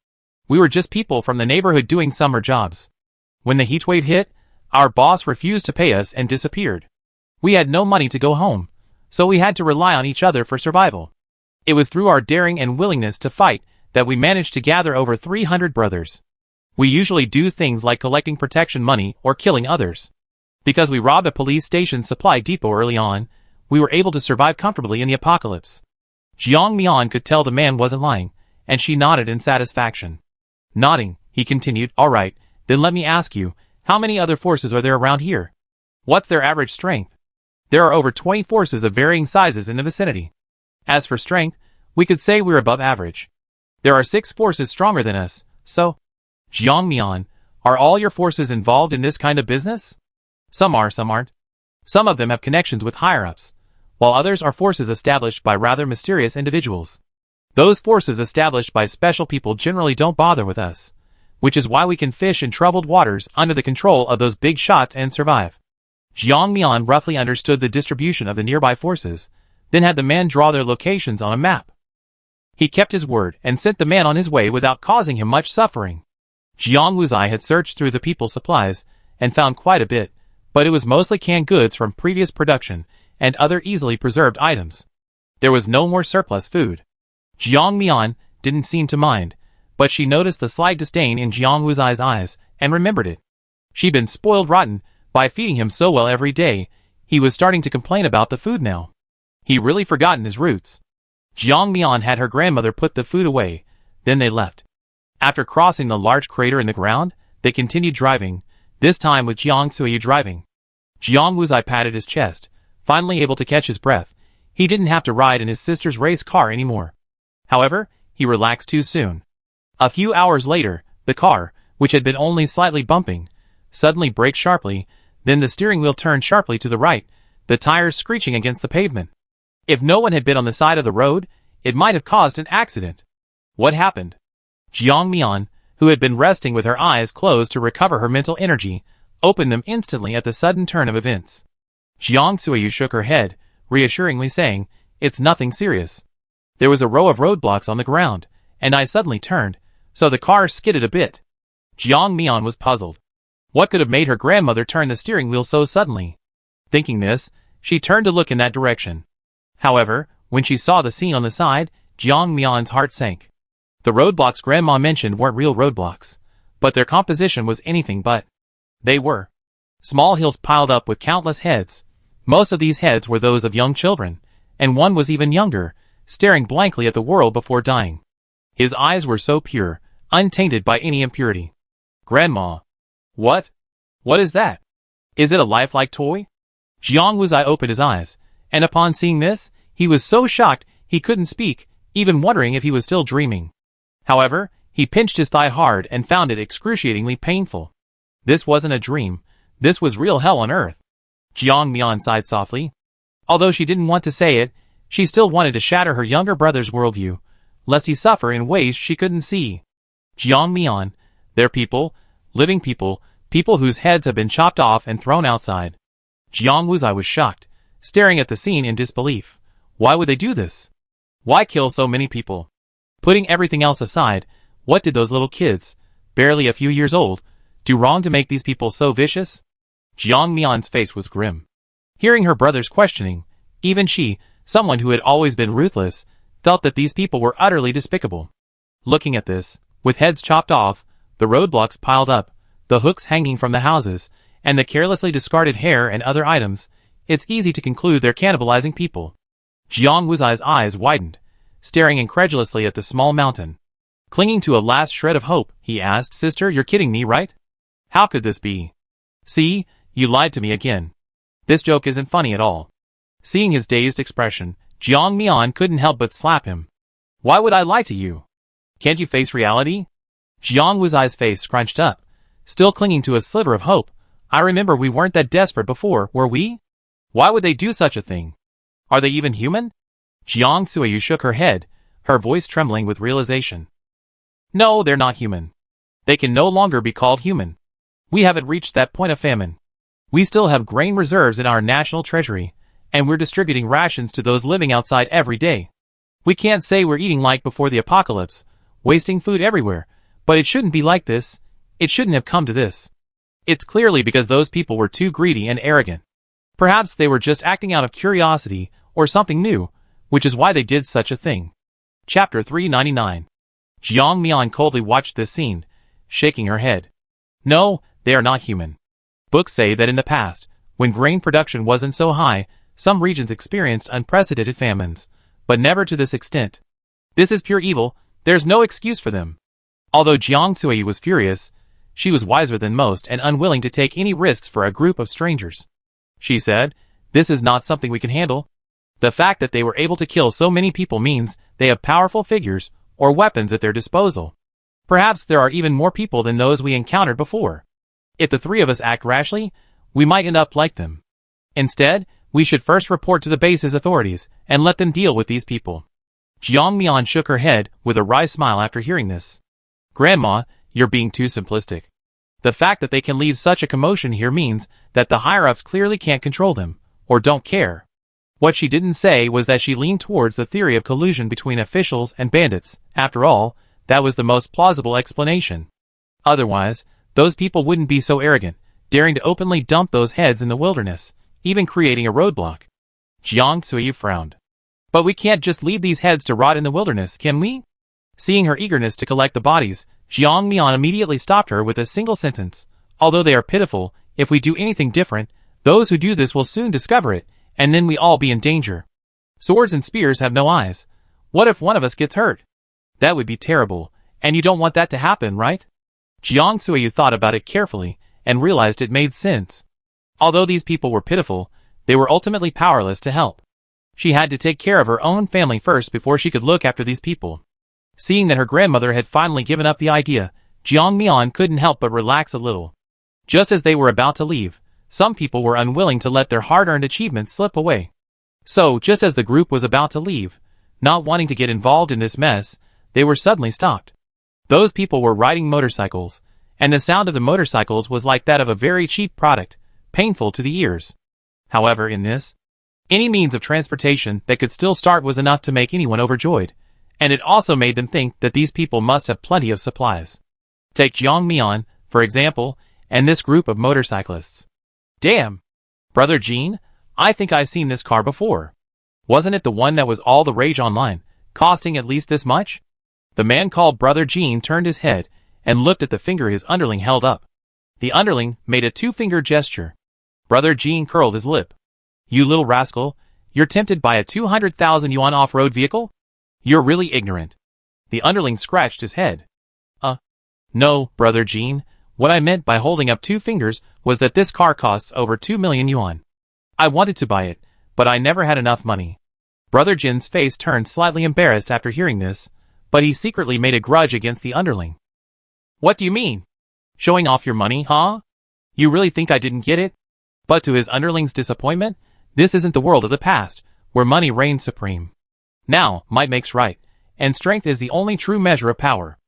We were just people from the neighborhood doing summer jobs. When the heat wave hit, our boss refused to pay us and disappeared. We had no money to go home, so we had to rely on each other for survival. It was through our daring and willingness to fight that we managed to gather over 300 brothers. We usually do things like collecting protection money or killing others. Because we robbed a police station supply depot early on, we were able to survive comfortably in the apocalypse." Jiang Mian could tell the man wasn't lying, and she nodded in satisfaction. Nodding, he continued, "All right, then let me ask you, how many other forces are there around here? What's their average strength?" "There are over 20 forces of varying sizes in the vicinity. As for strength, we could say we're above average. There are 6 forces stronger than us, so—" "Jiang Mian, are all your forces involved in this kind of business?" "Some are, some aren't. Some of them have connections with higher-ups, while others are forces established by rather mysterious individuals. Those forces established by special people generally don't bother with us, which is why we can fish in troubled waters under the control of those big shots and survive." Jiang Mian roughly understood the distribution of the nearby forces, then had the man draw their locations on a map. He kept his word and sent the man on his way without causing him much suffering. Jiang Wuzai had searched through the people's supplies and found quite a bit, but it was mostly canned goods from previous production and other easily preserved items. There was no more surplus food. Jiang Mian didn't seem to mind, but she noticed the slight disdain in Jiang Wuzai's eyes and remembered it. She'd been spoiled rotten by feeding him so well every day. He was starting to complain about the food now. He really forgotten his roots. Jiang Mian had her grandmother put the food away, then they left. After crossing the large crater in the ground, they continued driving, this time with Jiang Suyu driving. Jiang Wuzai patted his chest, finally able to catch his breath. He didn't have to ride in his sister's race car anymore. However, he relaxed too soon. A few hours later, the car, which had been only slightly bumping, suddenly braked sharply, then the steering wheel turned sharply to the right, the tires screeching against the pavement. If no one had been on the side of the road, it might have caused an accident. What happened? Jiang Mian, who had been resting with her eyes closed to recover her mental energy, opened them instantly at the sudden turn of events. Jiang Suyu shook her head, reassuringly saying, "It's nothing serious. There was a row of roadblocks on the ground, and I suddenly turned, so the car skidded a bit." Jiang Mian was puzzled. What could have made her grandmother turn the steering wheel so suddenly? Thinking this, she turned to look in that direction. However, when she saw the scene on the side, Jiang Mian's heart sank. The roadblocks Grandma mentioned weren't real roadblocks, but their composition was anything but. They were small hills piled up with countless heads. Most of these heads were those of young children, and one was even younger, staring blankly at the world before dying. His eyes were so pure, untainted by any impurity. "Grandma. What? What is that? Is it a lifelike toy?" Jiang Wuzai opened his eyes, and upon seeing this, he was so shocked he couldn't speak, even wondering if he was still dreaming. However, he pinched his thigh hard and found it excruciatingly painful. This wasn't a dream. This was real hell on earth. Jiang Mian sighed softly. Although she didn't want to say it, she still wanted to shatter her younger brother's worldview, lest he suffer in ways she couldn't see. Jiang Mian, they're people, living people, people whose heads have been chopped off and thrown outside. Jiang Wuzai was shocked, staring at the scene in disbelief. Why would they do this? Why kill so many people? Putting everything else aside, what did those little kids, barely a few years old, do wrong to make these people so vicious? Jiang Mian's face was grim. Hearing her brother's questioning, even she, someone who had always been ruthless, felt that these people were utterly despicable. Looking at this, with heads chopped off, the roadblocks piled up, the hooks hanging from the houses, and the carelessly discarded hair and other items, it's easy to conclude they're cannibalizing people. Jiang Wuzai's eyes widened, staring incredulously at the small mountain. Clinging to a last shred of hope, he asked, "Sister, you're kidding me, right? How could this be? See, you lied to me again. This joke isn't funny at all." Seeing his dazed expression, Jiang Mian couldn't help but slap him. "Why would I lie to you? Can't you face reality?" Jiang Wuzai's face scrunched up, still clinging to a sliver of hope. "I remember we weren't that desperate before, were we? Why would they do such a thing? Are they even human?" Jiang Suiyu shook her head, her voice trembling with realization. "No, they're not human. They can no longer be called human. We haven't reached that point of famine. We still have grain reserves in our national treasury, and we're distributing rations to those living outside every day. We can't say we're eating like before the apocalypse, wasting food everywhere, but it shouldn't be like this. It shouldn't have come to this. It's clearly because those people were too greedy and arrogant. Perhaps they were just acting out of curiosity or something new, which is why they did such a thing." Chapter 399. Jiang Mian coldly watched this scene, shaking her head. "No, they are not human. Books say that in the past, when grain production wasn't so high, some regions experienced unprecedented famines, but never to this extent. This is pure evil. There's no excuse for them." Although Jiang Suiyu was furious, she was wiser than most and unwilling to take any risks for a group of strangers. She said, "This is not something we can handle. The fact that they were able to kill so many people means they have powerful figures or weapons at their disposal. Perhaps there are even more people than those we encountered before. If the three of us act rashly, we might end up like them. Instead, we should first report to the base's authorities and let them deal with these people." Jiang Mian shook her head with a wry smile after hearing this. "Grandma, you're being too simplistic. The fact that they can leave such a commotion here means that the higher-ups clearly can't control them, or don't care." What she didn't say was that she leaned towards the theory of collusion between officials and bandits. After all, that was the most plausible explanation. Otherwise, those people wouldn't be so arrogant, daring to openly dump those heads in the wilderness, even creating a roadblock. Jiang Suiyu frowned. "But we can't just leave these heads to rot in the wilderness, can we?" Seeing her eagerness to collect the bodies, Jiang Mian immediately stopped her with a single sentence. "Although they are pitiful, if we do anything different, those who do this will soon discover it, and then we all be in danger. Swords and spears have no eyes. What if one of us gets hurt? That would be terrible, and you don't want that to happen, right?" Jiang Suiyu thought about it carefully, and realized it made sense. Although these people were pitiful, they were ultimately powerless to help. She had to take care of her own family first before she could look after these people. Seeing that her grandmother had finally given up the idea, Jiang Mian couldn't help but relax a little. Just as they were about to leave, some people were unwilling to let their hard-earned achievements slip away. So, just as the group was about to leave, not wanting to get involved in this mess, they were suddenly stopped. Those people were riding motorcycles, and the sound of the motorcycles was like that of a very cheap product, painful to the ears. However, in this, any means of transportation that could still start was enough to make anyone overjoyed, and it also made them think that these people must have plenty of supplies. Take Jiang Mian, for example, and this group of motorcyclists. "Damn! Brother Jean, I think I've seen this car before. Wasn't it the one that was all the rage online, costing at least this much?" The man called Brother Jean turned his head and looked at the finger his underling held up. The underling made a two-finger gesture. Brother Jean curled his lip. "You little rascal, you're tempted by a 200,000 yuan off-road vehicle? You're really ignorant." The underling scratched his head. No, Brother Jean, what I meant by holding up two fingers was that this car costs over 2 million yuan. I wanted to buy it, but I never had enough money." Brother Jin's face turned slightly embarrassed after hearing this, but he secretly made a grudge against the underling. What do you mean? Showing off your money, huh? You really think I didn't get it? But to his underling's disappointment, this isn't the world of the past, where money reigns supreme. Now, might makes right, and strength is the only true measure of power.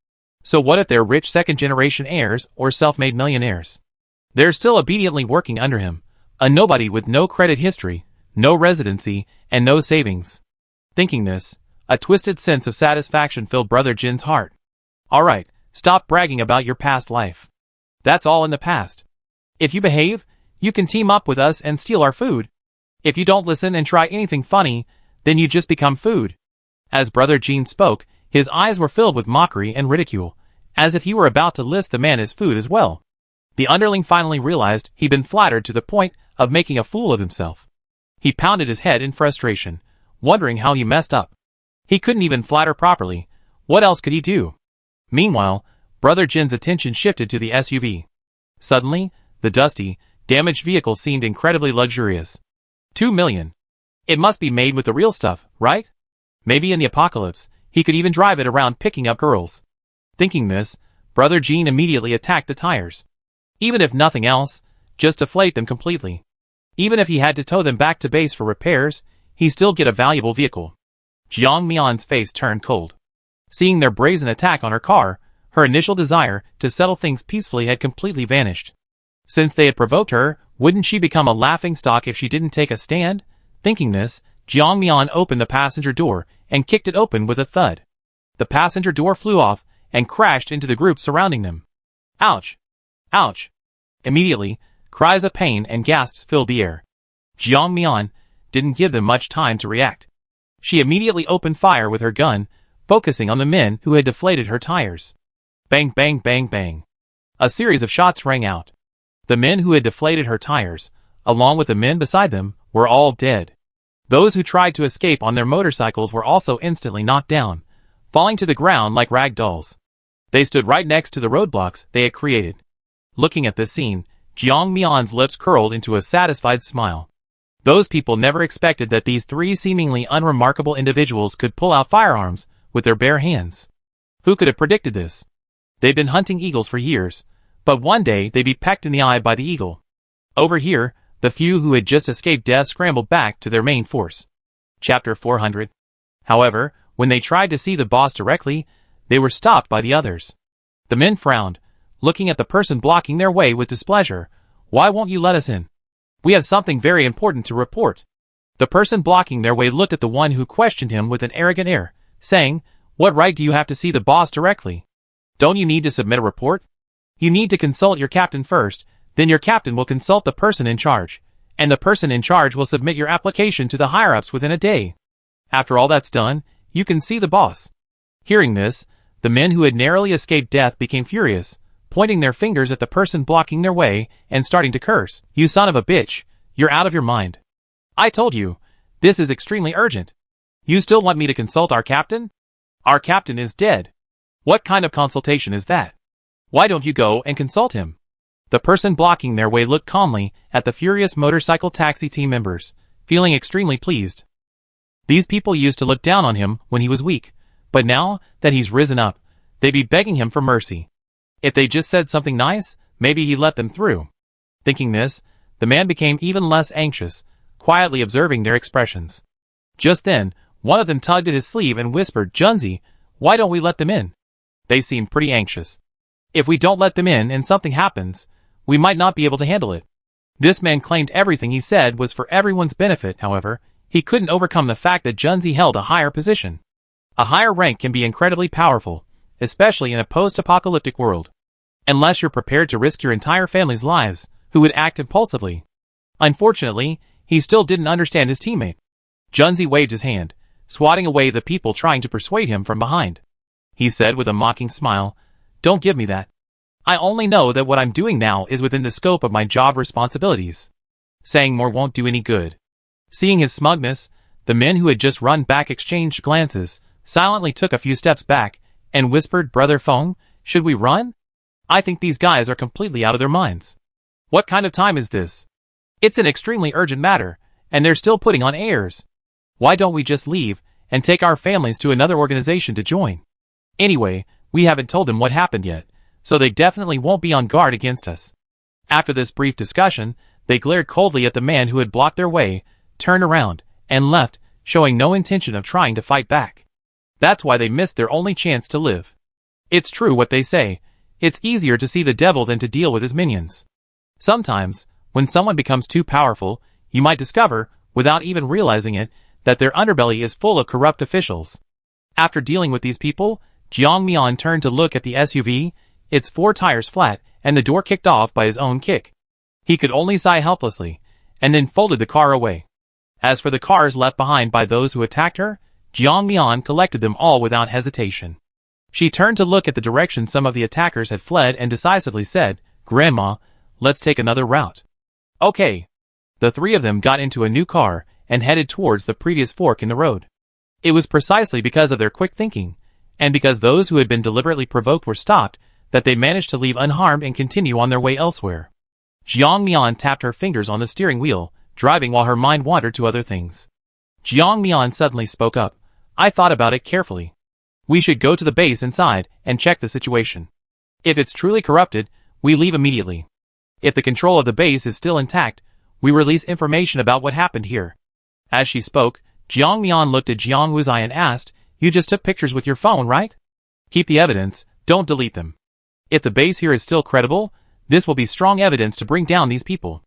So what if they're rich second-generation heirs or self-made millionaires? They're still obediently working under him, a nobody with no credit history, no residency, and no savings. Thinking this, a twisted sense of satisfaction filled Brother Jin's heart. Alright, stop bragging about your past life. That's all in the past. If you behave, you can team up with us and steal our food. If you don't listen and try anything funny, then you just become food. As Brother Jin spoke, his eyes were filled with mockery and ridicule, as if he were about to list the man as food as well. The underling finally realized he'd been flattered to the point of making a fool of himself. He pounded his head in frustration, wondering how he messed up. He couldn't even flatter properly. What else could he do? Meanwhile, Brother Jin's attention shifted to the SUV. Suddenly, the dusty, damaged vehicle seemed incredibly luxurious. 2 million. It must be made with the real stuff, right? Maybe in the apocalypse, he could even drive it around picking up girls. Thinking this, Brother Jin immediately attacked the tires. Even if nothing else, just deflate them completely. Even if he had to tow them back to base for repairs, he'd still get a valuable vehicle. Jiang Mian's face turned cold. Seeing their brazen attack on her car, her initial desire to settle things peacefully had completely vanished. Since they had provoked her, wouldn't she become a laughingstock if she didn't take a stand? Thinking this, Jiang Mian opened the passenger door and kicked it open with a thud. The passenger door flew off and crashed into the group surrounding them. Ouch! Ouch! Immediately, cries of pain and gasps filled the air. Jiang Mian didn't give them much time to react. She immediately opened fire with her gun, focusing on the men who had deflated her tires. Bang, bang, bang, bang. A series of shots rang out. The men who had deflated her tires, along with the men beside them, were all dead. Those who tried to escape on their motorcycles were also instantly knocked down, falling to the ground like rag dolls. They stood right next to the roadblocks they had created. Looking at this scene, Jiang Mian's lips curled into a satisfied smile. Those people never expected that these three seemingly unremarkable individuals could pull out firearms with their bare hands. Who could have predicted this? They'd been hunting eagles for years, but one day they'd be pecked in the eye by the eagle. Over here, the few who had just escaped death scrambled back to their main force. Chapter 400. However, when they tried to see the boss directly, they were stopped by the others. The men frowned, looking at the person blocking their way with displeasure. Why won't you let us in? We have something very important to report. The person blocking their way looked at the one who questioned him with an arrogant air, saying, What right do you have to see the boss directly? Don't you need to submit a report? You need to consult your captain first, then your captain will consult the person in charge, and the person in charge will submit your application to the higher-ups within a day. After all that's done, you can see the boss. Hearing this, the men who had narrowly escaped death became furious, pointing their fingers at the person blocking their way and starting to curse. You son of a bitch, you're out of your mind. I told you, this is extremely urgent. You still want me to consult our captain? Our captain is dead. What kind of consultation is that? Why don't you go and consult him? The person blocking their way looked calmly at the furious motorcycle taxi team members, feeling extremely pleased. These people used to look down on him when he was weak, but now that he's risen up, they'd be begging him for mercy. If they just said something nice, maybe he'd let them through. Thinking this, the man became even less anxious, quietly observing their expressions. Just then, one of them tugged at his sleeve and whispered, Junzi, why don't we let them in? They seemed pretty anxious. If we don't let them in and something happens, we might not be able to handle it. This man claimed everything he said was for everyone's benefit. However, he couldn't overcome the fact that Junzi held a higher position. A higher rank can be incredibly powerful, especially in a post-apocalyptic world. Unless you're prepared to risk your entire family's lives, who would act impulsively. Unfortunately, he still didn't understand his teammate. Junzi waved his hand, swatting away the people trying to persuade him from behind. He said with a mocking smile, Don't give me that. I only know that what I'm doing now is within the scope of my job responsibilities. Saying more won't do any good. Seeing his smugness, the men who had just run back exchanged glances, silently took a few steps back, and whispered, Brother Feng, should we run? I think these guys are completely out of their minds. What kind of time is this? It's an extremely urgent matter, and they're still putting on airs. Why don't we just leave, and take our families to another organization to join? Anyway, we haven't told them what happened yet, so they definitely won't be on guard against us. After this brief discussion, they glared coldly at the man who had blocked their way, turned around, and left, showing no intention of trying to fight back. That's why they missed their only chance to live. It's true what they say, it's easier to see the devil than to deal with his minions. Sometimes, when someone becomes too powerful, you might discover, without even realizing it, that their underbelly is full of corrupt officials. After dealing with these people, Jiang Mian turned to look at the SUV, its 4 tires flat, and the door kicked off by his own kick. He could only sigh helplessly, and then folded the car away. As for the cars left behind by those who attacked her, Jiang Mian collected them all without hesitation. She turned to look at the direction some of the attackers had fled and decisively said, "Grandma, let's take another route." Okay. The 3 of them got into a new car and headed towards the previous fork in the road. It was precisely because of their quick thinking, and because those who had been deliberately provoked were stopped, that they managed to leave unharmed and continue on their way elsewhere. Jiang Mian tapped her fingers on the steering wheel, driving while her mind wandered to other things. Jiang Mian suddenly spoke up. "I thought about it carefully. We should go to the base inside and check the situation. If it's truly corrupted, we leave immediately. If the control of the base is still intact, we release information about what happened here." As she spoke, Jiang Mian looked at Jiang Wuzai and asked, "You just took pictures with your phone, right? Keep the evidence, don't delete them. If the base here is still credible, this will be strong evidence to bring down these people."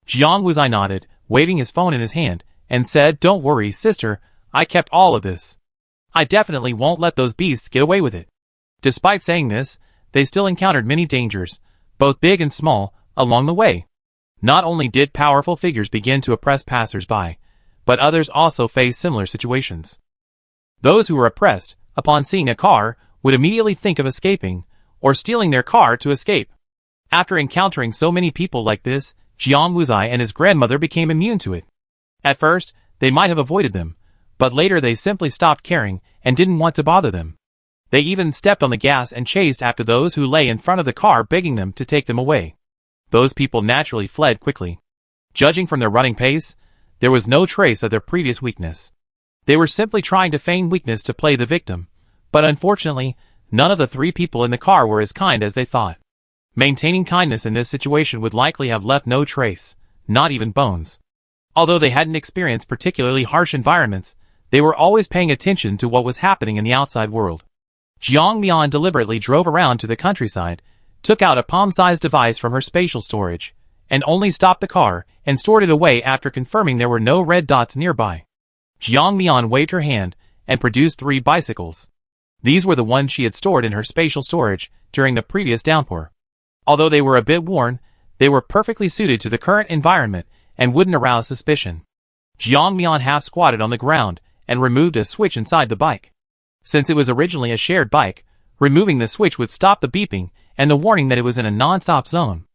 Jiang Wuzai nodded, waving his phone in his hand, and said, "Don't worry, sister, I kept all of this. I definitely won't let those beasts get away with it." Despite saying this, they still encountered many dangers, both big and small, along the way. Not only did powerful figures begin to oppress passers-by, but others also faced similar situations. Those who were oppressed, upon seeing a car, would immediately think of escaping, or stealing their car to escape. After encountering so many people like this, Jiang Wuzai and his grandmother became immune to it. At first, they might have avoided them, but later they simply stopped caring and didn't want to bother them. They even stepped on the gas and chased after those who lay in front of the car begging them to take them away. Those people naturally fled quickly. Judging from their running pace, there was no trace of their previous weakness. They were simply trying to feign weakness to play the victim, but unfortunately, none of the 3 people in the car were as kind as they thought. Maintaining kindness in this situation would likely have left no trace, not even bones. Although they hadn't experienced particularly harsh environments, they were always paying attention to what was happening in the outside world. Jiang Mian deliberately drove around to the countryside, took out a palm-sized device from her spatial storage, and only stopped the car and stored it away after confirming there were no red dots nearby. Jiang Mian waved her hand and produced 3 bicycles. These were the ones she had stored in her spatial storage during the previous downpour. Although they were a bit worn, they were perfectly suited to the current environment and wouldn't arouse suspicion. Jiang Mian half squatted on the ground and removed a switch inside the bike. Since it was originally a shared bike, removing the switch would stop the beeping and the warning that it was in a non-stop zone.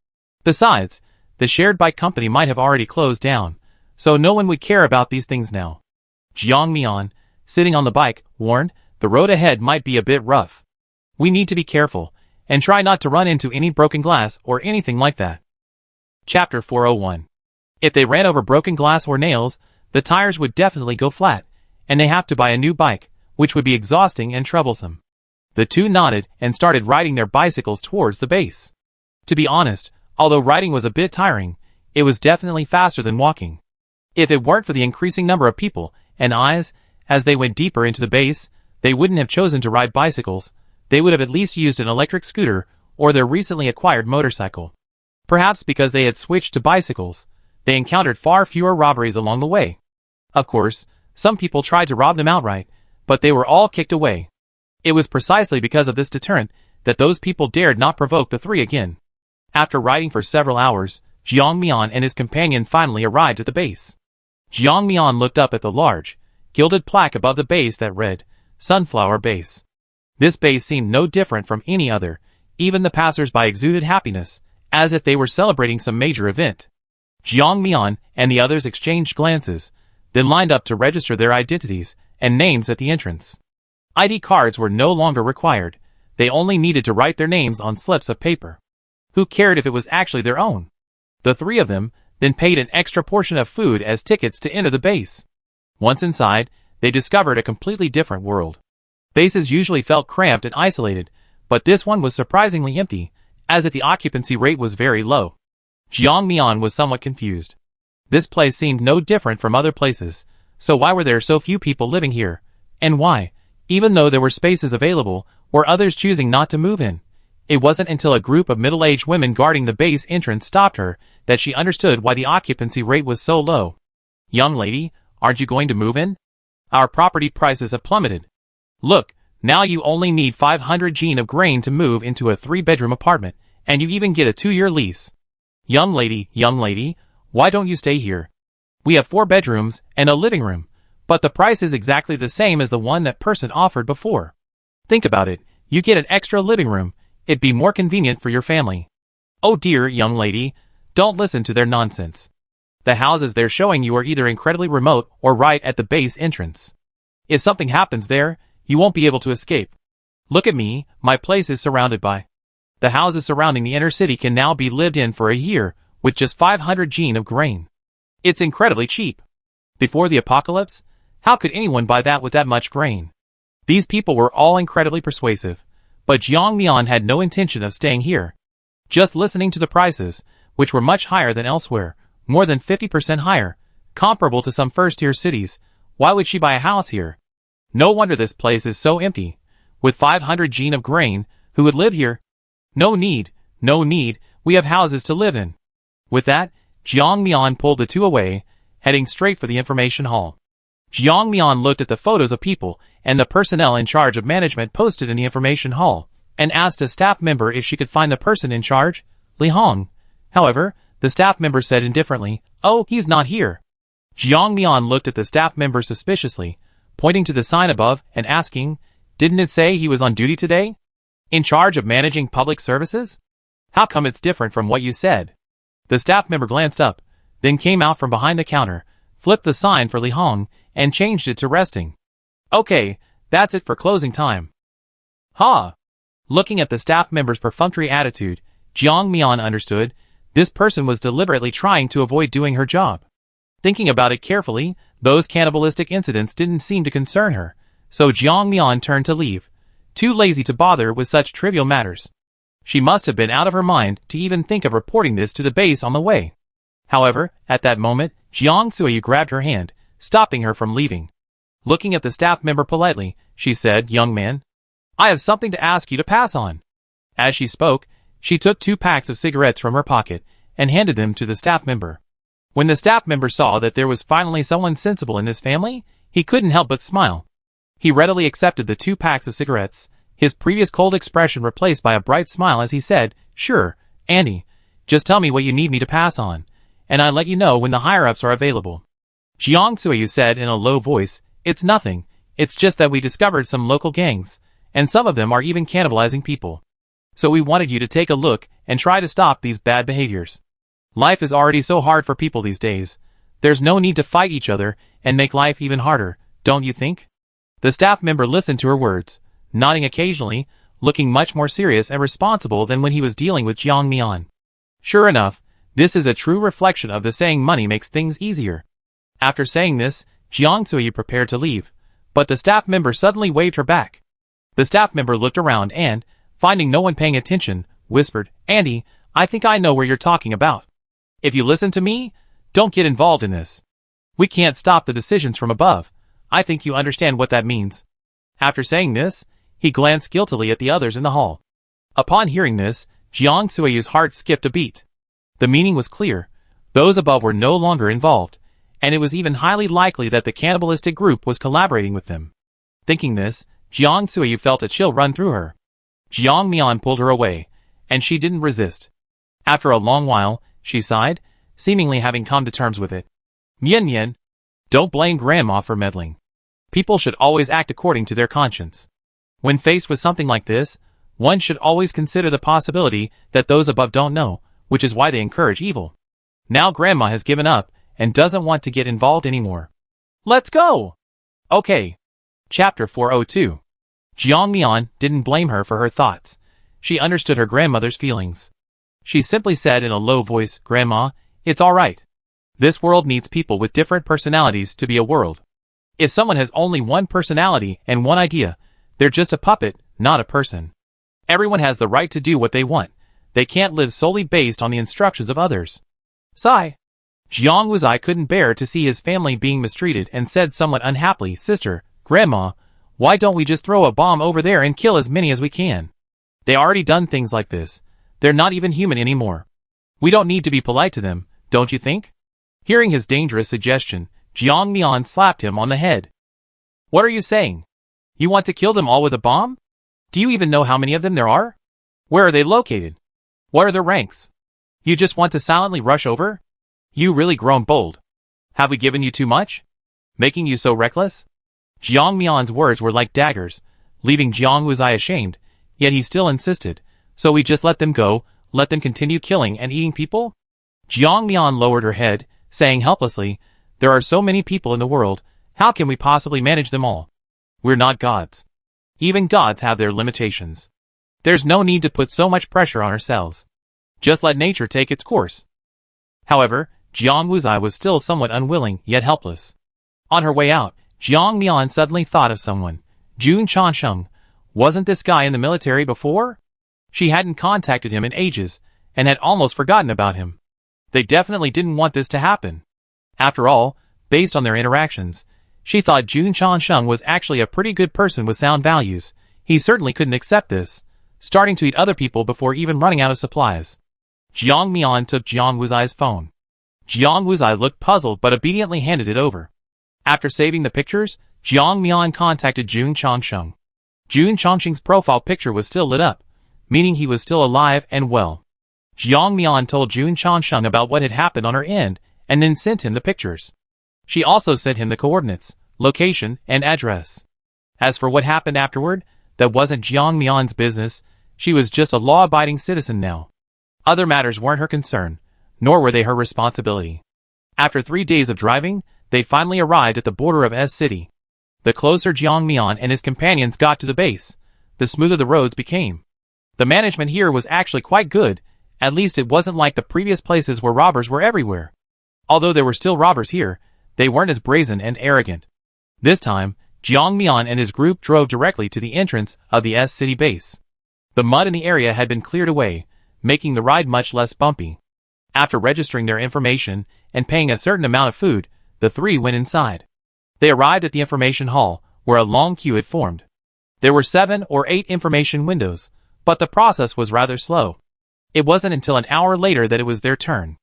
Besides, the shared bike company might have already closed down, so no one would care about these things now. Jiang Mian, sitting on the bike, warned, "The road ahead might be a bit rough. We need to be careful, and try not to run into any broken glass or anything like that." Chapter 401. If they ran over broken glass or nails, the tires would definitely go flat, and they have to buy a new bike, which would be exhausting and troublesome. The 2 nodded and started riding their bicycles towards the base. To be honest, although riding was a bit tiring, it was definitely faster than walking. If it weren't for the increasing number of people and eyes, as they went deeper into the base, they wouldn't have chosen to ride bicycles. They would have at least used an electric scooter or their recently acquired motorcycle. Perhaps because they had switched to bicycles, they encountered far fewer robberies along the way. Of course, some people tried to rob them outright, but they were all kicked away. It was precisely because of this deterrent that those people dared not provoke the 3 again. After riding for several hours, Jiang Mian and his companion finally arrived at the base. Jiang Mian looked up at the large, gilded plaque above the base that read, "Sunflower Base." This base seemed no different from any other. Even the passers-by exuded happiness, as if they were celebrating some major event. Jiang Mian and the others exchanged glances, then lined up to register their identities and names at the entrance. ID cards were no longer required. They only needed to write their names on slips of paper. Who cared if it was actually their own? The 3 of them then paid an extra portion of food as tickets to enter the base. Once inside, they discovered a completely different world. Bases usually felt cramped and isolated, but this one was surprisingly empty, as if the occupancy rate was very low. Jiang Mian was somewhat confused. This place seemed no different from other places, so why were there so few people living here? And why, even though there were spaces available, were others choosing not to move in? It wasn't until a group of middle-aged women guarding the base entrance stopped her that she understood why the occupancy rate was so low. "Young lady, aren't you going to move in? Our property prices have plummeted. Look, now you only need 500 jin of grain to move into a 3-bedroom apartment, and you even get a 2-year lease. Young lady, why don't you stay here? We have 4 bedrooms and a living room, but the price is exactly the same as the one that person offered before. Think about it, you get an extra living room, it'd be more convenient for your family. Oh dear, young lady, don't listen to their nonsense. The houses they're showing you are either incredibly remote or right at the base entrance. If something happens there, you won't be able to escape. Look at me, my place is surrounded by. The houses surrounding the inner city can now be lived in for a year, with just 500 jin of grain. It's incredibly cheap. Before the apocalypse, how could anyone buy that with that much grain? These people were all incredibly persuasive, but Jiang Mian had no intention of staying here. Just listening to the prices, which were much higher than elsewhere, more than 50% higher, comparable to some first-tier cities, why would she buy a house here? No wonder this place is so empty. With 500 jin of grain, who would live here? No need, we have houses to live in. With that, Jiang Mian pulled the two away, heading straight for the information hall. Jiang Mian looked at the photos of people and the personnel in charge of management posted in the information hall, and asked a staff member if she could find the person in charge, Li Hong. However, the staff member said indifferently, "Oh, he's not here." Jiang Mian looked at the staff member suspiciously, pointing to the sign above and asking, "Didn't it say he was on duty today? In charge of managing public services? How come it's different from what you said?" The staff member glanced up, then came out from behind the counter, flipped the sign for Li Hong, and changed it to resting. "Okay, that's it for closing time." Ha! Looking at the staff member's perfunctory attitude, Jiang Mian understood this person was deliberately trying to avoid doing her job. Thinking about it carefully, those cannibalistic incidents didn't seem to concern her, so Jiang Mian turned to leave, too lazy to bother with such trivial matters. She must have been out of her mind to even think of reporting this to the base on the way. However, at that moment, Jiang Suyu grabbed her hand, stopping her from leaving. Looking at the staff member politely, she said, "Young man, I have something to ask you to pass on." As she spoke, she took 2 packs of cigarettes from her pocket and handed them to the staff member. When the staff member saw that there was finally someone sensible in this family, he couldn't help but smile. He readily accepted the 2 packs of cigarettes, his previous cold expression replaced by a bright smile as he said, "Sure, Andy, just tell me what you need me to pass on, and I'll let you know when the higher-ups are available." Jiang Suyu said in a low voice, "It's nothing, it's just that we discovered some local gangs, and some of them are even cannibalizing people. So we wanted you to take a look and try to stop these bad behaviors. Life is already so hard for people these days. There's no need to fight each other and make life even harder, don't you think?" The staff member listened to her words, nodding occasionally, looking much more serious and responsible than when he was dealing with Jiang Mian. Sure enough, this is a true reflection of the saying money makes things easier. After saying this, Jiang Suyu prepared to leave, but the staff member suddenly waved her back. The staff member looked around and, finding no one paying attention, whispered, "Andy, I think I know where you're talking about. If you listen to me, don't get involved in this. We can't stop the decisions from above. I think you understand what that means." After saying this, he glanced guiltily at the others in the hall. Upon hearing this, Jiang Suyu's heart skipped a beat. The meaning was clear. Those above were no longer involved, and it was even highly likely that the cannibalistic group was collaborating with them. Thinking this, Jiang Suyu felt a chill run through her. Jiang Mian pulled her away, and she didn't resist. After a long while, she sighed, seemingly having come to terms with it. "Mian Mian, don't blame Grandma for meddling. People should always act according to their conscience. When faced with something like this, one should always consider the possibility that those above don't know, which is why they encourage evil. Now Grandma has given up and doesn't want to get involved anymore. Let's go!" Okay. Chapter 402. Jiang Mian didn't blame her for her thoughts. She understood her grandmother's feelings. She simply said in a low voice, "Grandma, it's all right. This world needs people with different personalities to be a world. If someone has only one personality and one idea, They're just a puppet, not a person. Everyone has the right to do what they want. They can't live solely based on the instructions of others. Sigh. Jiang Wuzai couldn't bear to see his family being mistreated and said somewhat unhappily, Sister, Grandma, why don't we just throw a bomb over there and kill as many as we can? They already done things like this. They're not even human anymore. We don't need to be polite to them, don't you think? Hearing his dangerous suggestion, Jiang Mian slapped him on the head. What are you saying? You want to kill them all with a bomb? Do you even know how many of them there are? Where are they located? What are their ranks? You just want to silently rush over? You really grown bold. Have we given you too much? Making you so reckless? Jiang Mian's words were like daggers, leaving Jiang Wuzai ashamed, yet he still insisted. So we just let them go, let them continue killing and eating people? Jiang Mian lowered her head, saying helplessly, there are so many people in the world, how can we possibly manage them all? We're not gods. Even gods have their limitations. There's no need to put so much pressure on ourselves. Just let nature take its course. However, Jiang Wuzai was still somewhat unwilling, yet helpless. On her way out, Jiang Mian suddenly thought of someone. Jun Chansheng. Wasn't this guy in the military before? She hadn't contacted him in ages, and had almost forgotten about him. They definitely didn't want this to happen. After all, based on their interactions, she thought Jun Chansheng was actually a pretty good person with sound values. He certainly couldn't accept this, starting to eat other people before even running out of supplies. Jiang Mian took Jiang Wuzai's phone. Jiang Wuzai looked puzzled but obediently handed it over. After saving the pictures, Jiang Mian contacted Jun Changsheng. Jun Changsheng's profile picture was still lit up, meaning he was still alive and well. Jiang Mian told Jun Changsheng about what had happened on her end, and then sent him the pictures. She also sent him the coordinates, location, and address. As for what happened afterward, that wasn't Jiang Mian's business. She was just a law-abiding citizen now. Other matters weren't her concern, nor were they her responsibility. After 3 days of driving, they finally arrived at the border of S City. The closer Jiang Mian and his companions got to the base, the smoother the roads became. The management here was actually quite good, at least it wasn't like the previous places where robbers were everywhere. Although there were still robbers here, they weren't as brazen and arrogant. This time, Jiang Mian and his group drove directly to the entrance of the S City base. The mud in the area had been cleared away, making the ride much less bumpy. After registering their information and paying a certain amount of food, the three went inside. They arrived at the information hall, where a long queue had formed. There were 7 or 8 information windows, but the process was rather slow. It wasn't until an hour later that it was their turn.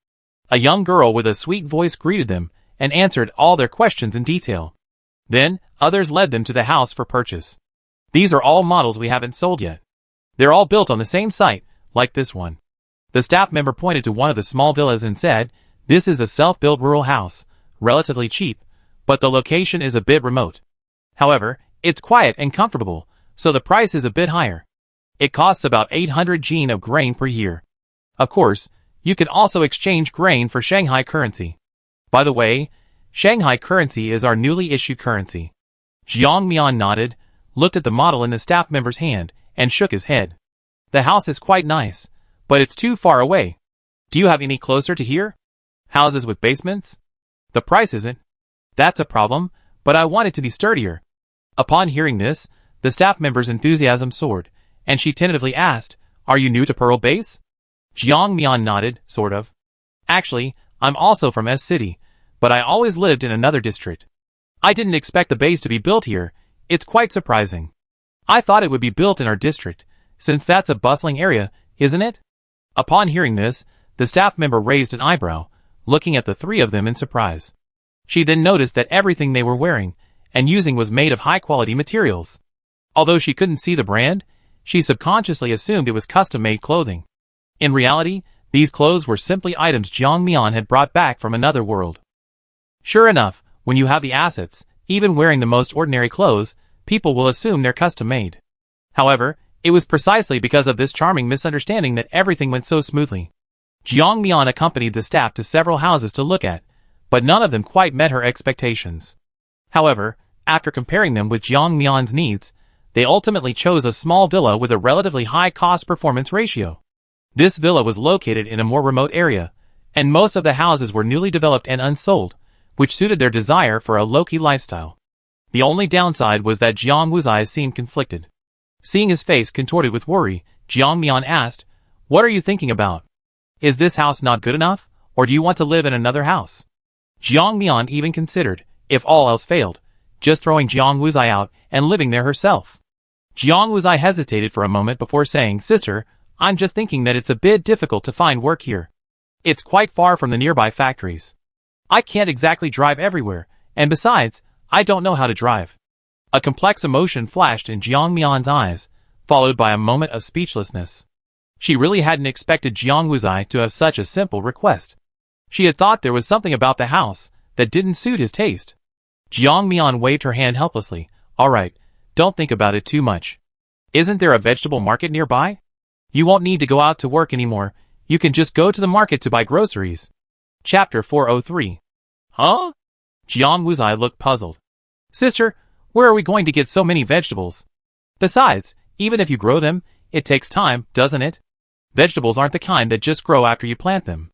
A young girl with a sweet voice greeted them and answered all their questions in detail. Then, others led them to the house for purchase. These are all models we haven't sold yet. They're all built on the same site, like this one. The staff member pointed to one of the small villas and said, this is a self-built rural house, relatively cheap, but the location is a bit remote. However, it's quiet and comfortable, so the price is a bit higher. It costs about 800 jin of grain per year. Of course, you can also exchange grain for Shanghai currency. By the way, Shanghai currency is our newly issued currency. Jiang Mian nodded, looked at the model in the staff member's hand, and shook his head. The house is quite nice, but it's too far away. Do you have any closer to here? Houses with basements? The price isn't. That's a problem, but I want it to be sturdier. Upon hearing this, the staff member's enthusiasm soared, and she tentatively asked, are you new to Pearl Base? Jiang Mian nodded, sort of. Actually, I'm also from S City, but I always lived in another district. I didn't expect the base to be built here. It's quite surprising. I thought it would be built in our district, since that's a bustling area, isn't it? Upon hearing this, the staff member raised an eyebrow, looking at the three of them in surprise. She then noticed that everything they were wearing and using was made of high-quality materials. Although she couldn't see the brand, she subconsciously assumed it was custom-made clothing. In reality, these clothes were simply items Jiang Mian had brought back from another world. Sure enough, when you have the assets, even wearing the most ordinary clothes, people will assume they're custom-made. However, it was precisely because of this charming misunderstanding that everything went so smoothly. Jiang Mian accompanied the staff to several houses to look at, but none of them quite met her expectations. However, after comparing them with Jiang Mian's needs, they ultimately chose a small villa with a relatively high cost-performance ratio. This villa was located in a more remote area, and most of the houses were newly developed and unsold, which suited their desire for a low-key lifestyle. The only downside was that Jiang Wu's eyes seemed conflicted. Seeing his face contorted with worry, Jiang Mian asked, "What are you thinking about? Is this house not good enough, or do you want to live in another house?" Jiang Mian even considered, if all else failed, just throwing Jiang Wuzai out and living there herself. Jiang Wuzai hesitated for a moment before saying, "Sister, I'm just thinking that it's a bit difficult to find work here. It's quite far from the nearby factories. I can't exactly drive everywhere, and besides, I don't know how to drive." A complex emotion flashed in Jiang Mian's eyes, followed by a moment of speechlessness. She really hadn't expected Jiang Wuzai to have such a simple request. She had thought there was something about the house that didn't suit his taste. Jiang Mian waved her hand helplessly. "All right, don't think about it too much. Isn't there a vegetable market nearby? You won't need to go out to work anymore. You can just go to the market to buy groceries." Chapter 403. Huh? Jiang Wuzai looked puzzled. "Sister, where are we going to get so many vegetables? Besides, even if you grow them, it takes time, doesn't it? Vegetables aren't the kind that just grow after you plant them."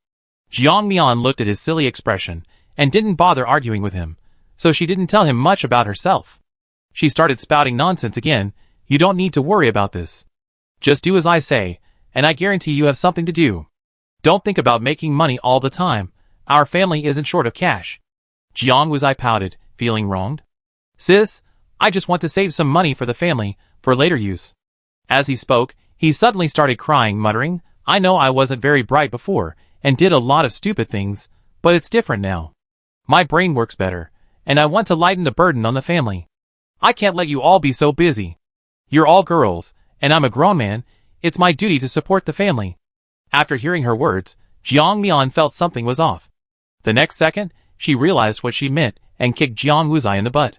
Jiang Mian looked at his silly expression and didn't bother arguing with him, so she didn't tell him much about herself. She started spouting nonsense again. "You don't need to worry about this. Just do as I say, and I guarantee you have something to do. Don't think about making money all the time. Our family isn't short of cash." Jiang Wuzai pouted, feeling wronged. "Sis, I just want to save some money for the family, for later use." As he spoke, he suddenly started crying, muttering, "I know I wasn't very bright before, and did a lot of stupid things, but it's different now. My brain works better, and I want to lighten the burden on the family. I can't let you all be so busy. You're all girls, and I'm a grown man. It's my duty to support the family." After hearing her words, Jiang Mian felt something was off. The next second, she realized what she meant and kicked Jiang Wuzai in the butt.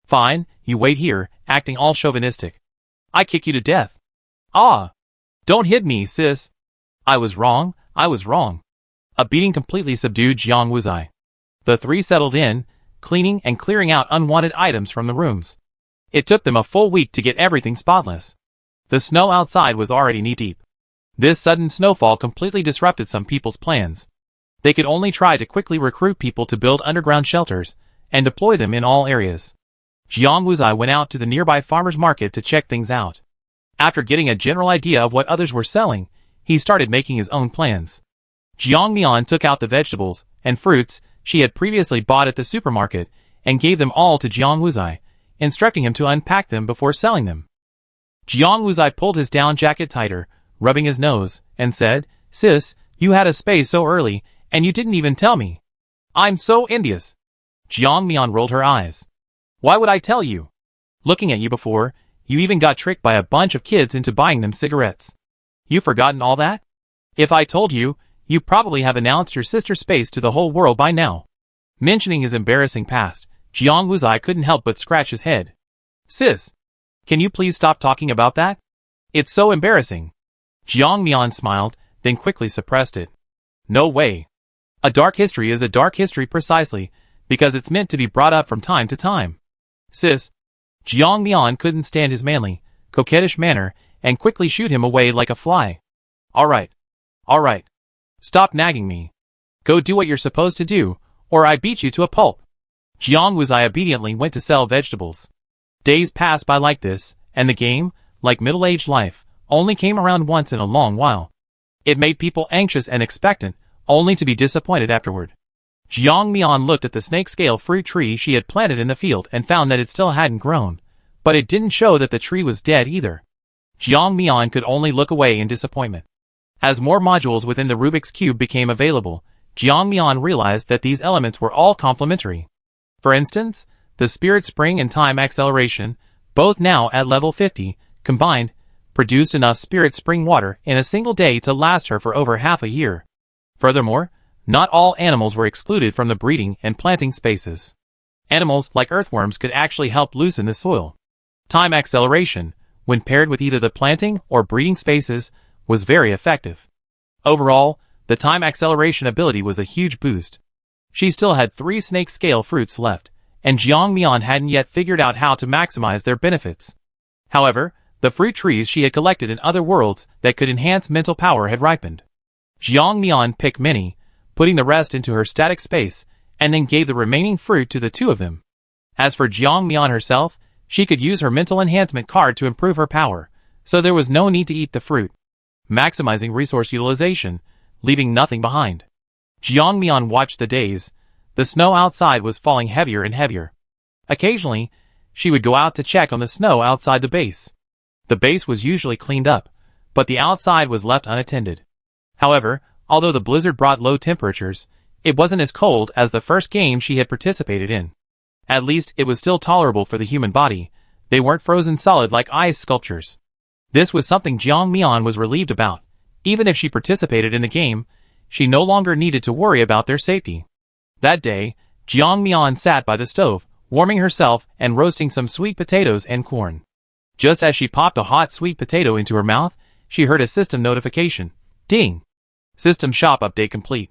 "Fine, you wait here, acting all chauvinistic. I kick you to death." "Ah! Don't hit me, sis. I was wrong. A beating completely subdued Jiang Wuzai. The three settled in, cleaning and clearing out unwanted items from the rooms. It took them a full week to get everything spotless. The snow outside was already knee-deep. This sudden snowfall completely disrupted some people's plans. They could only try to quickly recruit people to build underground shelters and deploy them in all areas. Jiang Wuzai went out to the nearby farmer's market to check things out. After getting a general idea of what others were selling, he started making his own plans. Jiang Mian took out the vegetables and fruits she had previously bought at the supermarket and gave them all to Jiang Wuzai, instructing him to unpack them before selling them. Jiang Wuzai pulled his down jacket tighter, rubbing his nose, and said, "Sis, you had a space so early, and you didn't even tell me. I'm so envious." Jiang Mian rolled her eyes. "Why would I tell you? Looking at you before, you even got tricked by a bunch of kids into buying them cigarettes. You've forgotten all that? If I told you, you probably have announced your sister's space to the whole world by now." Mentioning his embarrassing past, Jiang Wuzai couldn't help but scratch his head. "Sis, can you please stop talking about that? It's so embarrassing." Jiang Mian smiled, then quickly suppressed it. "No way. A dark history is a dark history precisely because it's meant to be brought up from time to time. Sis." Jiang Mian couldn't stand his manly, coquettish manner and quickly shooed him away like a fly. All right. Stop nagging me. Go do what you're supposed to do, or I beat you to a pulp." Jiang Wuzai obediently went to sell vegetables. Days passed by like this, and the game, like middle-aged life, only came around once in a long while. It made people anxious and expectant, only to be disappointed afterward. Jiang Mian looked at the snake-scale fruit tree she had planted in the field and found that it still hadn't grown, but it didn't show that the tree was dead either. Jiang Mian could only look away in disappointment. As more modules within the Rubik's Cube became available, Jiang Mian realized that these elements were all complementary. For instance, the Spirit Spring and Time Acceleration, both now at level 50, combined, produced enough Spirit Spring water in a single day to last her for over half a year. Furthermore, not all animals were excluded from the breeding and planting spaces. Animals like earthworms could actually help loosen the soil. Time Acceleration, when paired with either the planting or breeding spaces, was very effective. Overall, the Time Acceleration ability was a huge boost. She still had 3 snake-scale fruits left, and Jiang Mian hadn't yet figured out how to maximize their benefits. However, the fruit trees she had collected in other worlds that could enhance mental power had ripened. Jiang Mian picked many, putting the rest into her static space, and then gave the remaining fruit to the 2 of them. As for Jiang Mian herself, she could use her mental enhancement card to improve her power, so there was no need to eat the fruit. Maximizing resource utilization, leaving nothing behind. Jiang Mian watched the days. The snow outside was falling heavier and heavier. Occasionally, she would go out to check on the snow outside the base. The base was usually cleaned up, but the outside was left unattended. However, although the blizzard brought low temperatures, it wasn't as cold as the first game she had participated in. At least it was still tolerable for the human body. They weren't frozen solid like ice sculptures. This was something Jiang Mian was relieved about. Even if she participated in the game, she no longer needed to worry about their safety. That day, Jiang Mian sat by the stove, warming herself and roasting some sweet potatoes and corn. Just as she popped a hot sweet potato into her mouth, she heard a system notification. Ding! System shop update complete.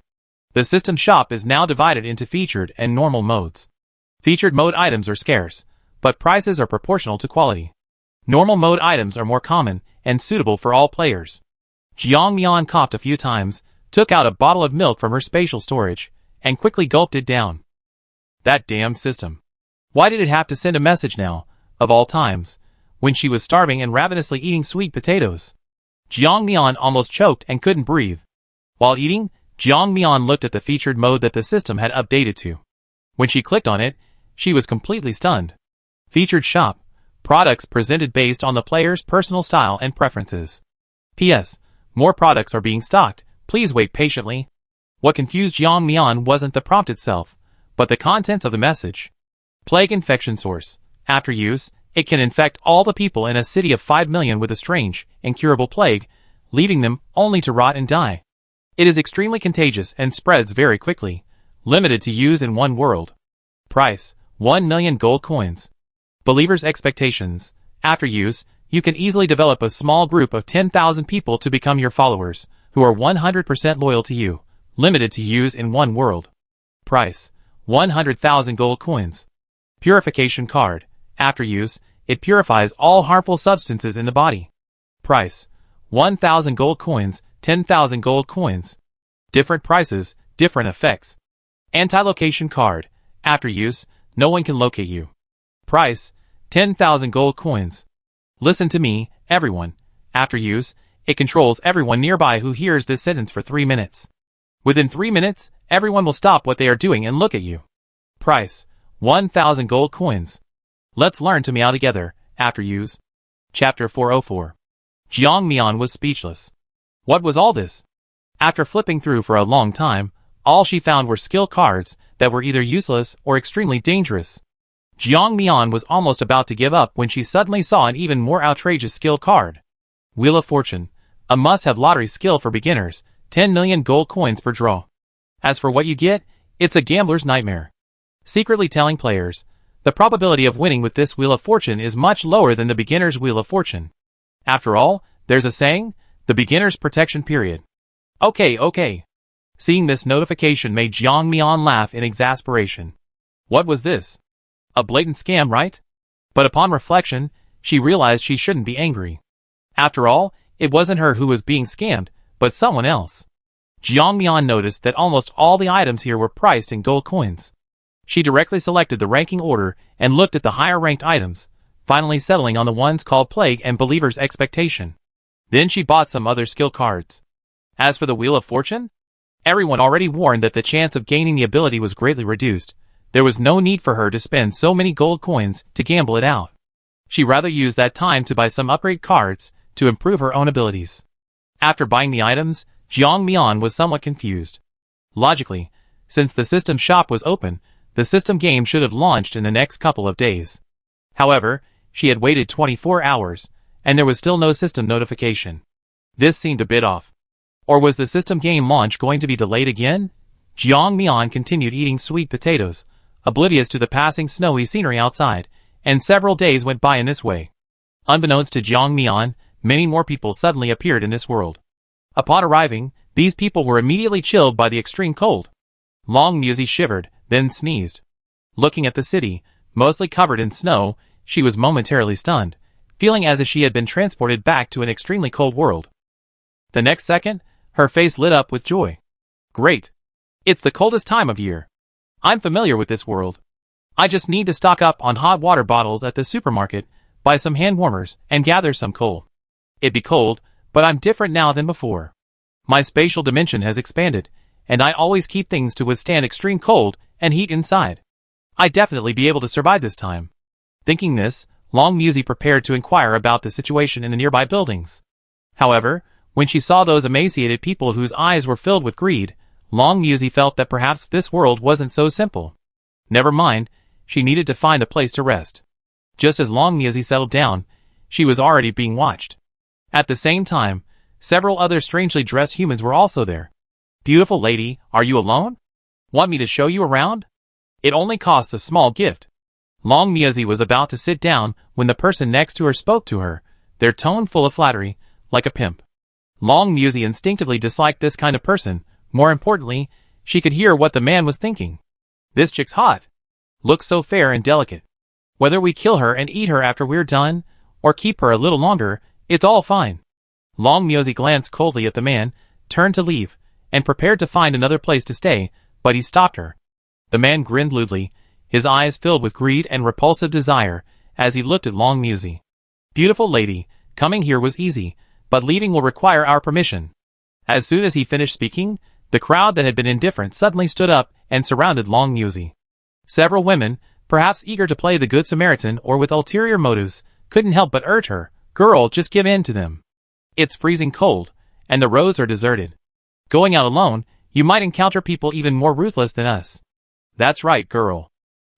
The system shop is now divided into featured and normal modes. Featured mode items are scarce, but prices are proportional to quality. Normal mode items are more common and suitable for all players. Jiang Mian coughed a few times, took out a bottle of milk from her spatial storage, and quickly gulped it down. That damn system. Why did it have to send a message now, of all times, when she was starving and ravenously eating sweet potatoes? Jiang Mian almost choked and couldn't breathe. While eating, Jiang Mian looked at the featured mode that the system had updated to. When she clicked on it, she was completely stunned. Featured shop. Products presented based on the player's personal style and preferences. P.S. More products are being stocked. Please wait patiently. What confused Jiang Mian wasn't the prompt itself, but the contents of the message. Plague infection source. After use, it can infect all the people in a city of 5 million with a strange, incurable plague, leaving them only to rot and die. It is extremely contagious and spreads very quickly. Limited to use in one world. Price, 1 million gold coins. Believers' expectations. After use, you can easily develop a small group of 10,000 people to become your followers, who are 100% loyal to you. Limited to use in one world. Price, 100,000 gold coins. Purification card. After use, it purifies all harmful substances in the body. Price, 1,000 gold coins, 10,000 gold coins. Different prices, different effects. Anti-location card. After use, no one can locate you. Price, 10,000 gold coins. Listen to me, everyone. After use, it controls everyone nearby who hears this sentence for 3 minutes. Within 3 minutes, everyone will stop what they are doing and look at you. Price, 1,000 gold coins. Let's learn to meow together. After use. Chapter 404. Jiang Mian was speechless. What was all this? After flipping through for a long time, all she found were skill cards that were either useless or extremely dangerous. Jiang Mian was almost about to give up when she suddenly saw an even more outrageous skill card. Wheel of Fortune. A must-have lottery skill for beginners, 10 million gold coins per draw. As for what you get, it's a gambler's nightmare. Secretly telling players, the probability of winning with this Wheel of Fortune is much lower than the beginner's Wheel of Fortune. After all, there's a saying, the beginner's protection period. Okay. Seeing this notification made Jiang Mian laugh in exasperation. What was this? A blatant scam, right? But upon reflection, she realized she shouldn't be angry. After all, it wasn't her who was being scammed, but someone else. Jiang Mian noticed that almost all the items here were priced in gold coins. She directly selected the ranking order and looked at the higher-ranked items, finally settling on the ones called Plague and Believer's Expectation. Then she bought some other skill cards. As for the Wheel of Fortune, everyone already warned that the chance of gaining the ability was greatly reduced. There was no need for her to spend so many gold coins to gamble it out. She rather used that time to buy some upgrade cards to improve her own abilities. After buying the items, Jiang Mian was somewhat confused. Logically, since the system shop was open, the system game should have launched in the next couple of days. However, she had waited 24 hours, and there was still no system notification. This seemed a bit off. Or was the system game launch going to be delayed again? Jiang Mian continued eating sweet potatoes, oblivious to the passing snowy scenery outside, and several days went by in this way. Unbeknownst to Jiang Mian, many more people suddenly appeared in this world. Upon arriving, these people were immediately chilled by the extreme cold. Long Musi shivered, then sneezed. Looking at the city, mostly covered in snow, she was momentarily stunned, feeling as if she had been transported back to an extremely cold world. The next second, her face lit up with joy. Great! It's the coldest time of year. I'm familiar with this world. I just need to stock up on hot water bottles at the supermarket, buy some hand warmers, and gather some coal. It'd be cold, but I'm different now than before. My spatial dimension has expanded, and I always keep things to withstand extreme cold and heat inside. I'd definitely be able to survive this time. Thinking this, Long Musy prepared to inquire about the situation in the nearby buildings. However, when she saw those emaciated people whose eyes were filled with greed, Long Musy felt that perhaps this world wasn't so simple. Never mind, she needed to find a place to rest. Just as Long Musy settled down, she was already being watched. At the same time, several other strangely dressed humans were also there. "Beautiful lady, are you alone? Want me to show you around? It only costs a small gift." Long Musy was about to sit down when the person next to her spoke to her, their tone full of flattery, like a pimp. Long Musy instinctively disliked this kind of person. More importantly, she could hear what the man was thinking. "This chick's hot. Looks so fair and delicate. Whether we kill her and eat her after we're done, or keep her a little longer, it's all fine." Long Musy glanced coldly at the man, turned to leave, and prepared to find another place to stay, but he stopped her. The man grinned lewdly, his eyes filled with greed and repulsive desire, as he looked at Long Musy. "Beautiful lady, coming here was easy, but leaving will require our permission." As soon as he finished speaking, the crowd that had been indifferent suddenly stood up and surrounded Long Musy. Several women, perhaps eager to play the Good Samaritan or with ulterior motives, couldn't help but urge her, "Girl, just give in to them. It's freezing cold, and the roads are deserted. Going out alone, you might encounter people even more ruthless than us." "That's right, girl.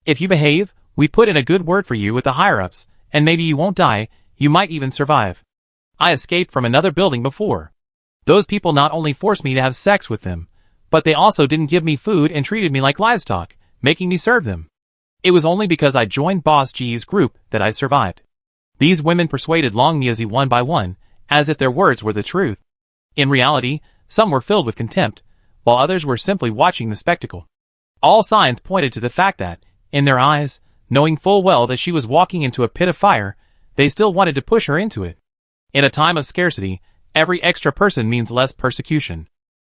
If you behave, we put in a good word for you with the higher-ups, and maybe you won't die, you might even survive. I escaped from another building before. Those people not only forced me to have sex with them, but they also didn't give me food and treated me like livestock, making me serve them. It was only because I joined Boss G's group that I survived." These women persuaded Long Musy one by one, as if their words were the truth. In reality, some were filled with contempt, while others were simply watching the spectacle. All signs pointed to the fact that, in their eyes, knowing full well that she was walking into a pit of fire, they still wanted to push her into it. In a time of scarcity, every extra person means less persecution.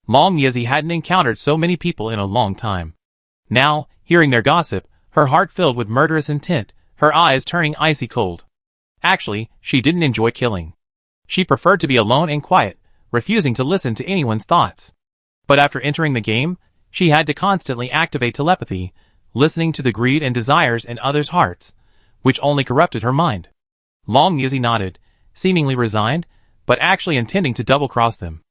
Long Musy hadn't encountered so many people in a long time. Now, hearing their gossip, her heart filled with murderous intent, her eyes turning icy cold. Actually, she didn't enjoy killing. She preferred to be alone and quiet, refusing to listen to anyone's thoughts. But after entering the game, she had to constantly activate telepathy, listening to the greed and desires in others' hearts, which only corrupted her mind. Long Musy nodded, seemingly resigned, but actually intending to double-cross them.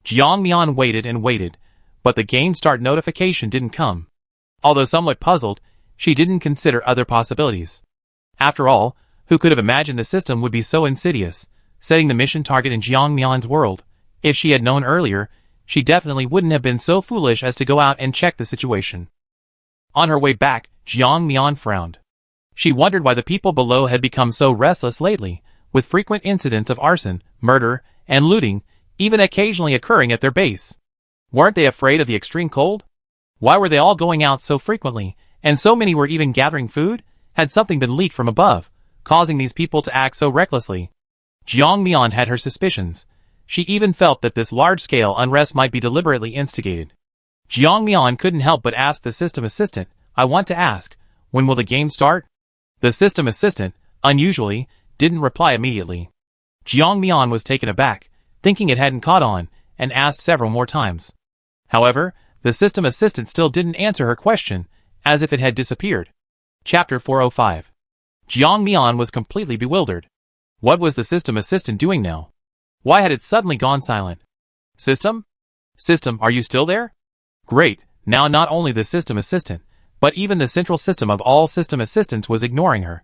Jiang Mian waited and waited, but the game start notification didn't come. Although somewhat puzzled, she didn't consider other possibilities. After all, who could have imagined the system would be so insidious, setting the mission target in Jiang Mian's world? If she had known earlier, she definitely wouldn't have been so foolish as to go out and check the situation. On her way back, Jiang Mian frowned. She wondered why the people below had become so restless lately, with frequent incidents of arson, murder, and looting, even occasionally occurring at their base. Weren't they afraid of the extreme cold? Why were they all going out so frequently, and so many were even gathering food? Had something been leaked from above, causing these people to act so recklessly? Jiang Mian had her suspicions. She even felt that this large-scale unrest might be deliberately instigated. Jiang Mian couldn't help but ask the system assistant, "I want to ask, when will the game start?" The system assistant, unusually, didn't reply immediately. Jiang Mian was taken aback, thinking it hadn't caught on, and asked several more times. However, the system assistant still didn't answer her question, as if it had disappeared. Chapter 405. Jiang Mian was completely bewildered. What was the system assistant doing now? Why had it suddenly gone silent? System? System, are you still there? Great, now not only the system assistant, but even the central system of all system assistants was ignoring her.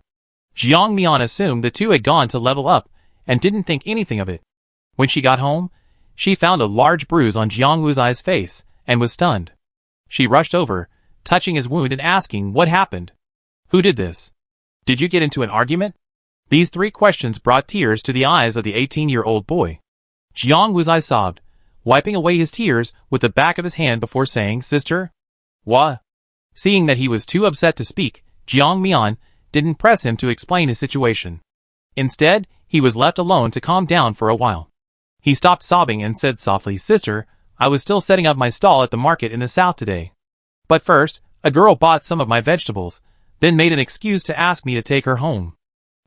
Jiang Mian assumed the two had gone to level up, and didn't think anything of it. When she got home, she found a large bruise on Jiang Wuzai's face, and was stunned. She rushed over, touching his wound and asking what happened. Who did this? Did you get into an argument? These three questions brought tears to the eyes of the 18-year-old boy. Jiang Wuzai sobbed, wiping away his tears with the back of his hand before saying, "Sister?" "What?" Seeing that he was too upset to speak, Jiang Mian didn't press him to explain his situation. Instead, he was left alone to calm down for a while. He stopped sobbing and said softly, "Sister, I was still setting up my stall at the market in the south today. But first, a girl bought some of my vegetables, then made an excuse to ask me to take her home.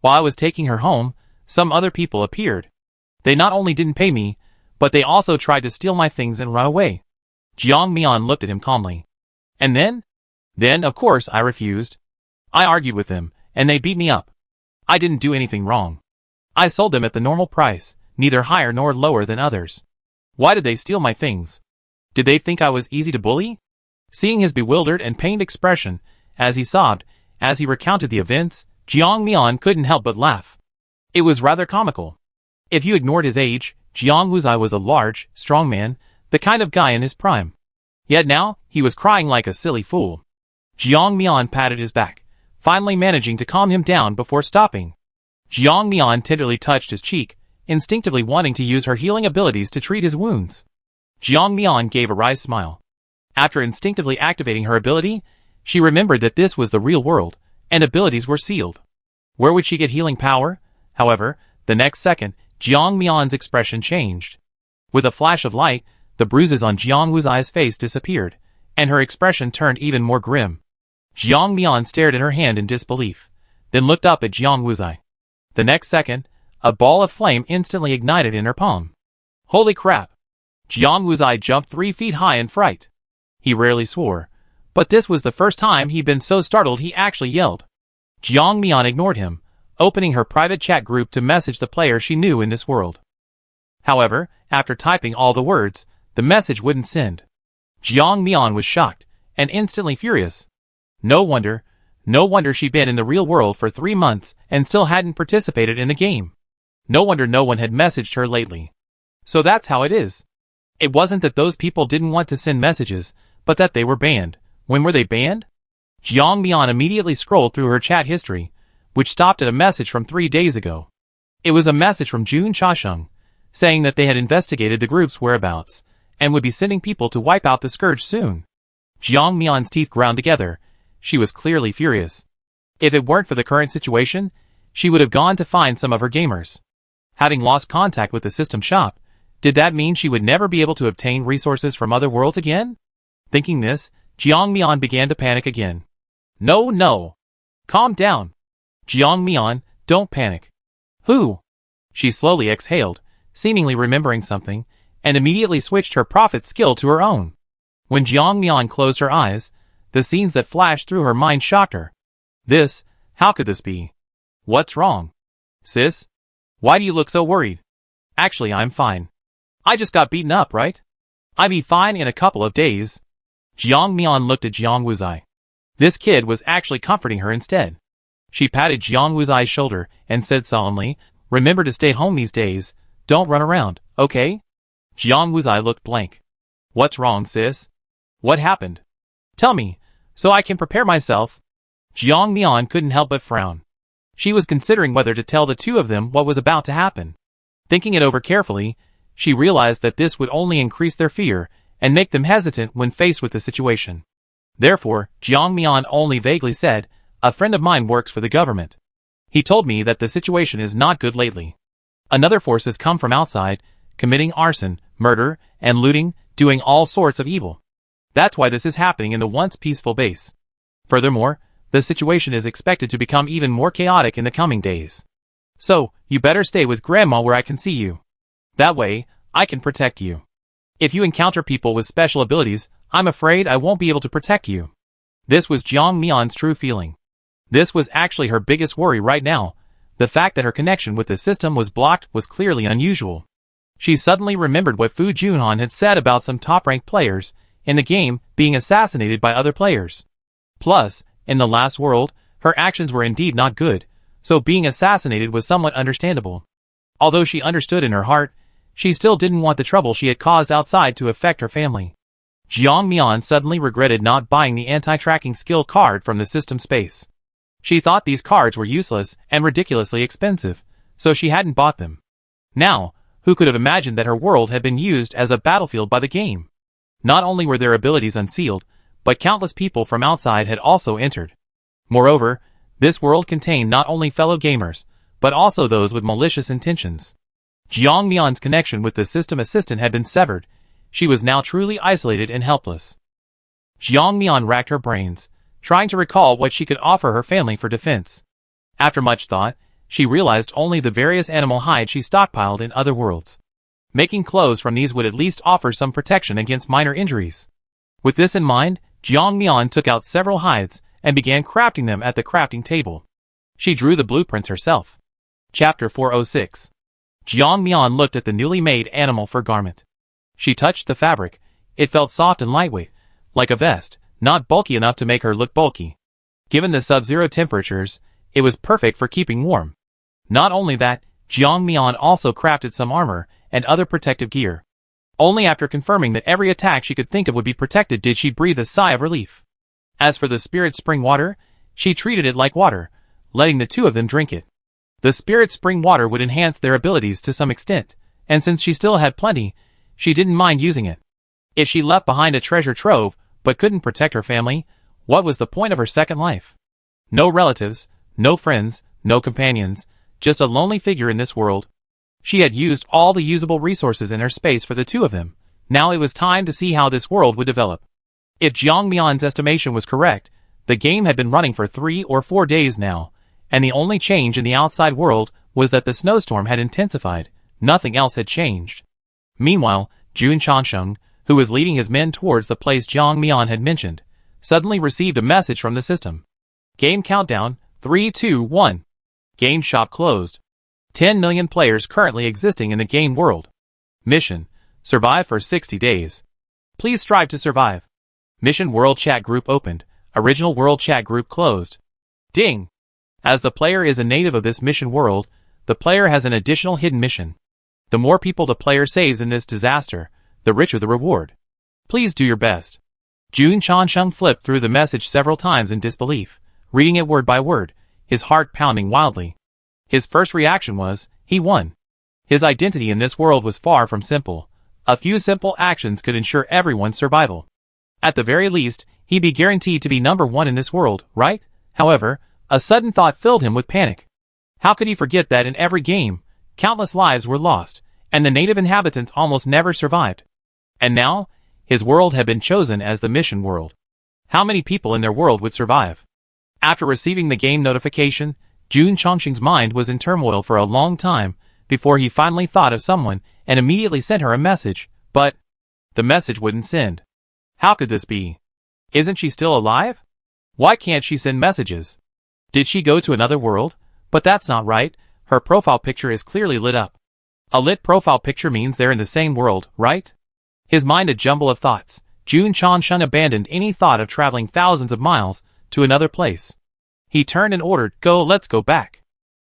While I was taking her home, some other people appeared. They not only didn't pay me, but they also tried to steal my things and run away. Jiang Mian looked at him calmly. And then? Then, of course, I refused. I argued with them, and they beat me up. I didn't do anything wrong. I sold them at the normal price, neither higher nor lower than others. Why did they steal my things? Did they think I was easy to bully? Seeing his bewildered and pained expression, as he sobbed, as he recounted the events, Jiang Mian couldn't help but laugh. It was rather comical. If you ignored his age, Jiang Wuzai was a large, strong man, the kind of guy in his prime. Yet now, he was crying like a silly fool. Jiang Mian patted his back, finally managing to calm him down before stopping. Jiang Mian tenderly touched his cheek, instinctively wanting to use her healing abilities to treat his wounds. Jiang Mian gave a wry smile. After instinctively activating her ability, she remembered that this was the real world, and abilities were sealed. Where would she get healing power? However, the next second, Jiang Mian's expression changed. With a flash of light, the bruises on Jiang Wuzai's face disappeared, and her expression turned even more grim. Jiang Mian stared at her hand in disbelief, then looked up at Jiang Wuzai. The next second, a ball of flame instantly ignited in her palm. Holy crap! Jiang Wuzai jumped 3 feet high in fright. He rarely swore, but this was the first time he'd been so startled he actually yelled. Jiang Mian ignored him, opening her private chat group to message the player she knew in this world. However, after typing all the words, the message wouldn't send. Jiang Mian was shocked, and instantly furious. No wonder she'd been in the real world for 3 months and still hadn't participated in the game. No wonder no one had messaged her lately. So that's how it is. It wasn't that those people didn't want to send messages, but that they were banned. When were they banned? Jiang Mian immediately scrolled through her chat history, which stopped at a message from 3 days ago. It was a message from Jun Chasheng, saying that they had investigated the group's whereabouts, and would be sending people to wipe out the scourge soon. Jiang Mian's teeth ground together. She was clearly furious. If it weren't for the current situation, she would have gone to find some of her gamers. Having lost contact with the system shop, did that mean she would never be able to obtain resources from other worlds again? Thinking this, Jiang Mian began to panic again. No. Calm down. Jiang Mian, don't panic. Who? She slowly exhaled, seemingly remembering something, and immediately switched her prophet skill to her own. When Jiang Mian closed her eyes, the scenes that flashed through her mind shocked her. How could this be? What's wrong? Sis? Why do you look so worried? Actually, I'm fine. I just got beaten up, right? I'll be fine in a couple of days. Jiang Mian looked at Jiang Wuzai. This kid was actually comforting her instead. She patted Jiang Wuzai's shoulder and said solemnly, remember to stay home these days, don't run around, okay? Jiang Wuzai looked blank. What's wrong, sis? What happened? Tell me, so I can prepare myself. Jiang Mian couldn't help but frown. She was considering whether to tell the two of them what was about to happen. Thinking it over carefully, she realized that this would only increase their fear and make them hesitant when faced with the situation. Therefore, Jiang Mian only vaguely said, a friend of mine works for the government. He told me that the situation is not good lately. Another force has come from outside, committing arson, murder, and looting, doing all sorts of evil. That's why this is happening in the once peaceful base. Furthermore, the situation is expected to become even more chaotic in the coming days. So, you better stay with Grandma where I can see you. That way, I can protect you. If you encounter people with special abilities, I'm afraid I won't be able to protect you. This was Jiang Mian's true feeling. This was actually her biggest worry right now. The fact that her connection with the system was blocked was clearly unusual. She suddenly remembered what Fu Junhan had said about some top-ranked players in the game being assassinated by other players. Plus, in the last world, her actions were indeed not good, so being assassinated was somewhat understandable. Although she understood in her heart, she still didn't want the trouble she had caused outside to affect her family. Jiang Mian suddenly regretted not buying the anti-tracking skill card from the system space. She thought these cards were useless and ridiculously expensive, so she hadn't bought them. Now, who could have imagined that her world had been used as a battlefield by the game? Not only were their abilities unsealed, but countless people from outside had also entered. Moreover, this world contained not only fellow gamers, but also those with malicious intentions. Jiang Mian's connection with the system assistant had been severed. She was now truly isolated and helpless. Jiang Mian racked her brains. trying to recall what she could offer her family for defense. After much thought, she realized only the various animal hides she stockpiled in other worlds. Making clothes from these would at least offer some protection against minor injuries. With this in mind, Jiang Mian took out several hides and began crafting them at the crafting table. She drew the blueprints herself. Chapter 406. Jiang Mian looked at the newly made animal fur garment. She touched the fabric. It felt soft and lightweight, like a vest, not bulky enough to make her look bulky. Given the sub-zero temperatures, it was perfect for keeping warm. Not only that, Jiang Mian also crafted some armor and other protective gear. Only after confirming that every attack she could think of would be protected did she breathe a sigh of relief. As for the spirit spring water, she treated it like water, letting the two of them drink it. The spirit spring water would enhance their abilities to some extent, and since she still had plenty, she didn't mind using it. If she left behind a treasure trove, but couldn't protect her family, what was the point of her second life? No relatives, no friends, no companions, just a lonely figure in this world. She had used all the usable resources in her space for the two of them. Now it was time to see how this world would develop. If Jiang Mian's estimation was correct, the game had been running for 3 or 4 days now, and the only change in the outside world was that the snowstorm had intensified. Nothing else had changed. Meanwhile, Jun Chansheng, who was leading his men towards the place Jiang Mian had mentioned, suddenly received a message from the system. Game countdown, 3, 2, 1. Game shop closed. 10 million players currently existing in the game world. Mission: survive for 60 days. Please strive to survive. Mission World Chat Group opened. Original World Chat Group closed. Ding! As the player is a native of this mission world, the player has an additional hidden mission. The more people the player saves in this disaster, the richer the reward. Please do your best. Jun Chansheng flipped through the message several times in disbelief, reading it word by word, his heart pounding wildly. His first reaction was, he won. His identity in this world was far from simple. A few simple actions could ensure everyone's survival. At the very least, he'd be guaranteed to be number 1 in this world, right? However, a sudden thought filled him with panic. How could he forget that in every game, countless lives were lost, and the native inhabitants almost never survived? And now, his world had been chosen as the mission world. How many people in their world would survive? After receiving the game notification, Jun Changxing's mind was in turmoil for a long time before he finally thought of someone and immediately sent her a message, but the message wouldn't send. How could this be? Isn't she still alive? Why can't she send messages? Did she go to another world? But that's not right. Her profile picture is clearly lit up. A lit profile picture means they're in the same world, right? His mind a jumble of thoughts. Jun Chansheng abandoned any thought of traveling thousands of miles to another place. He turned and ordered, let's go back.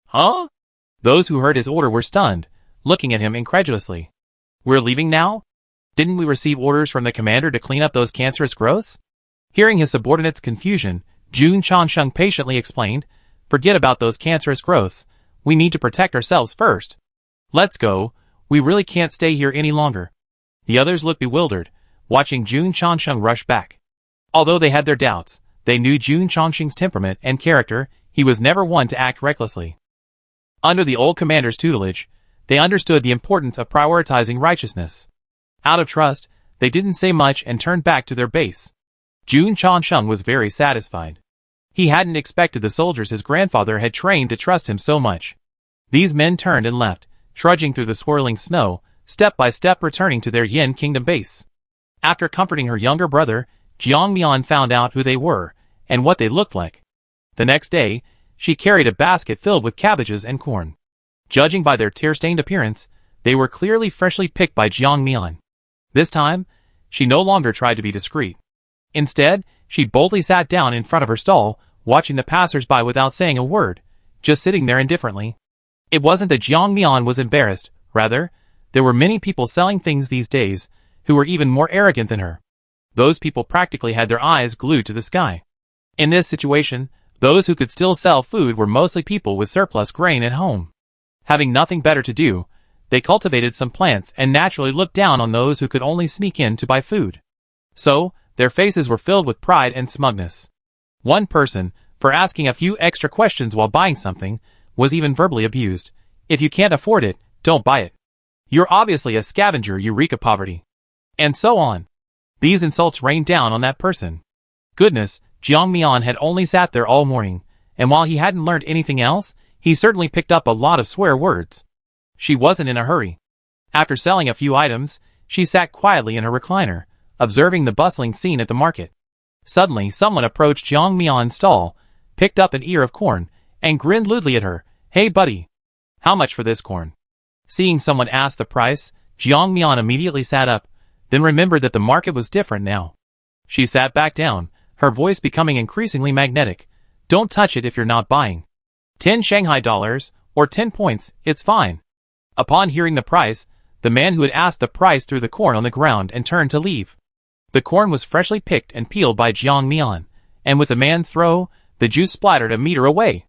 Huh? Those who heard his order were stunned, looking at him incredulously. We're leaving now? Didn't we receive orders from the commander to clean up those cancerous growths? Hearing his subordinate's confusion, Jun Chansheng patiently explained, forget about those cancerous growths. We need to protect ourselves first. Let's go. We really can't stay here any longer. The others looked bewildered, watching Jun Chansheng rush back. Although they had their doubts, they knew Jun Changxing's temperament and character. He was never one to act recklessly. Under the old commander's tutelage, they understood the importance of prioritizing righteousness. Out of trust, they didn't say much and turned back to their base. Jun Chansheng was very satisfied. He hadn't expected the soldiers his grandfather had trained to trust him so much. These men turned and left, trudging through the swirling snow, step by step returning to their Yin Kingdom base. After comforting her younger brother, Jiang Mian found out who they were and what they looked like. The next day, she carried a basket filled with cabbages and corn. Judging by their tear-stained appearance, they were clearly freshly picked by Jiang Mian. This time, she no longer tried to be discreet. Instead, she boldly sat down in front of her stall, watching the passers-by without saying a word, just sitting there indifferently. It wasn't that Jiang Mian was embarrassed, rather, there were many people selling things these days who were even more arrogant than her. Those people practically had their eyes glued to the sky. In this situation, those who could still sell food were mostly people with surplus grain at home. Having nothing better to do, they cultivated some plants and naturally looked down on those who could only sneak in to buy food. So, their faces were filled with pride and smugness. One person, for asking a few extra questions while buying something, was even verbally abused. If you can't afford it, don't buy it. You're obviously a scavenger, Eureka poverty. And so on. These insults rained down on that person. Goodness, Jiang Mian had only sat there all morning, and while he hadn't learned anything else, he certainly picked up a lot of swear words. She wasn't in a hurry. After selling a few items, she sat quietly in her recliner, observing the bustling scene at the market. Suddenly, someone approached Jiang Mian's stall, picked up an ear of corn, and grinned lewdly at her. "Hey buddy! How much for this corn?" Seeing someone ask the price, Jiang Mian immediately sat up, then remembered that the market was different now. She sat back down, her voice becoming increasingly magnetic. "Don't touch it if you're not buying. 10 Shanghai dollars, or 10 points, it's fine." Upon hearing the price, the man who had asked the price threw the corn on the ground and turned to leave. The corn was freshly picked and peeled by Jiang Mian, and with the man's throw, the juice splattered a meter away.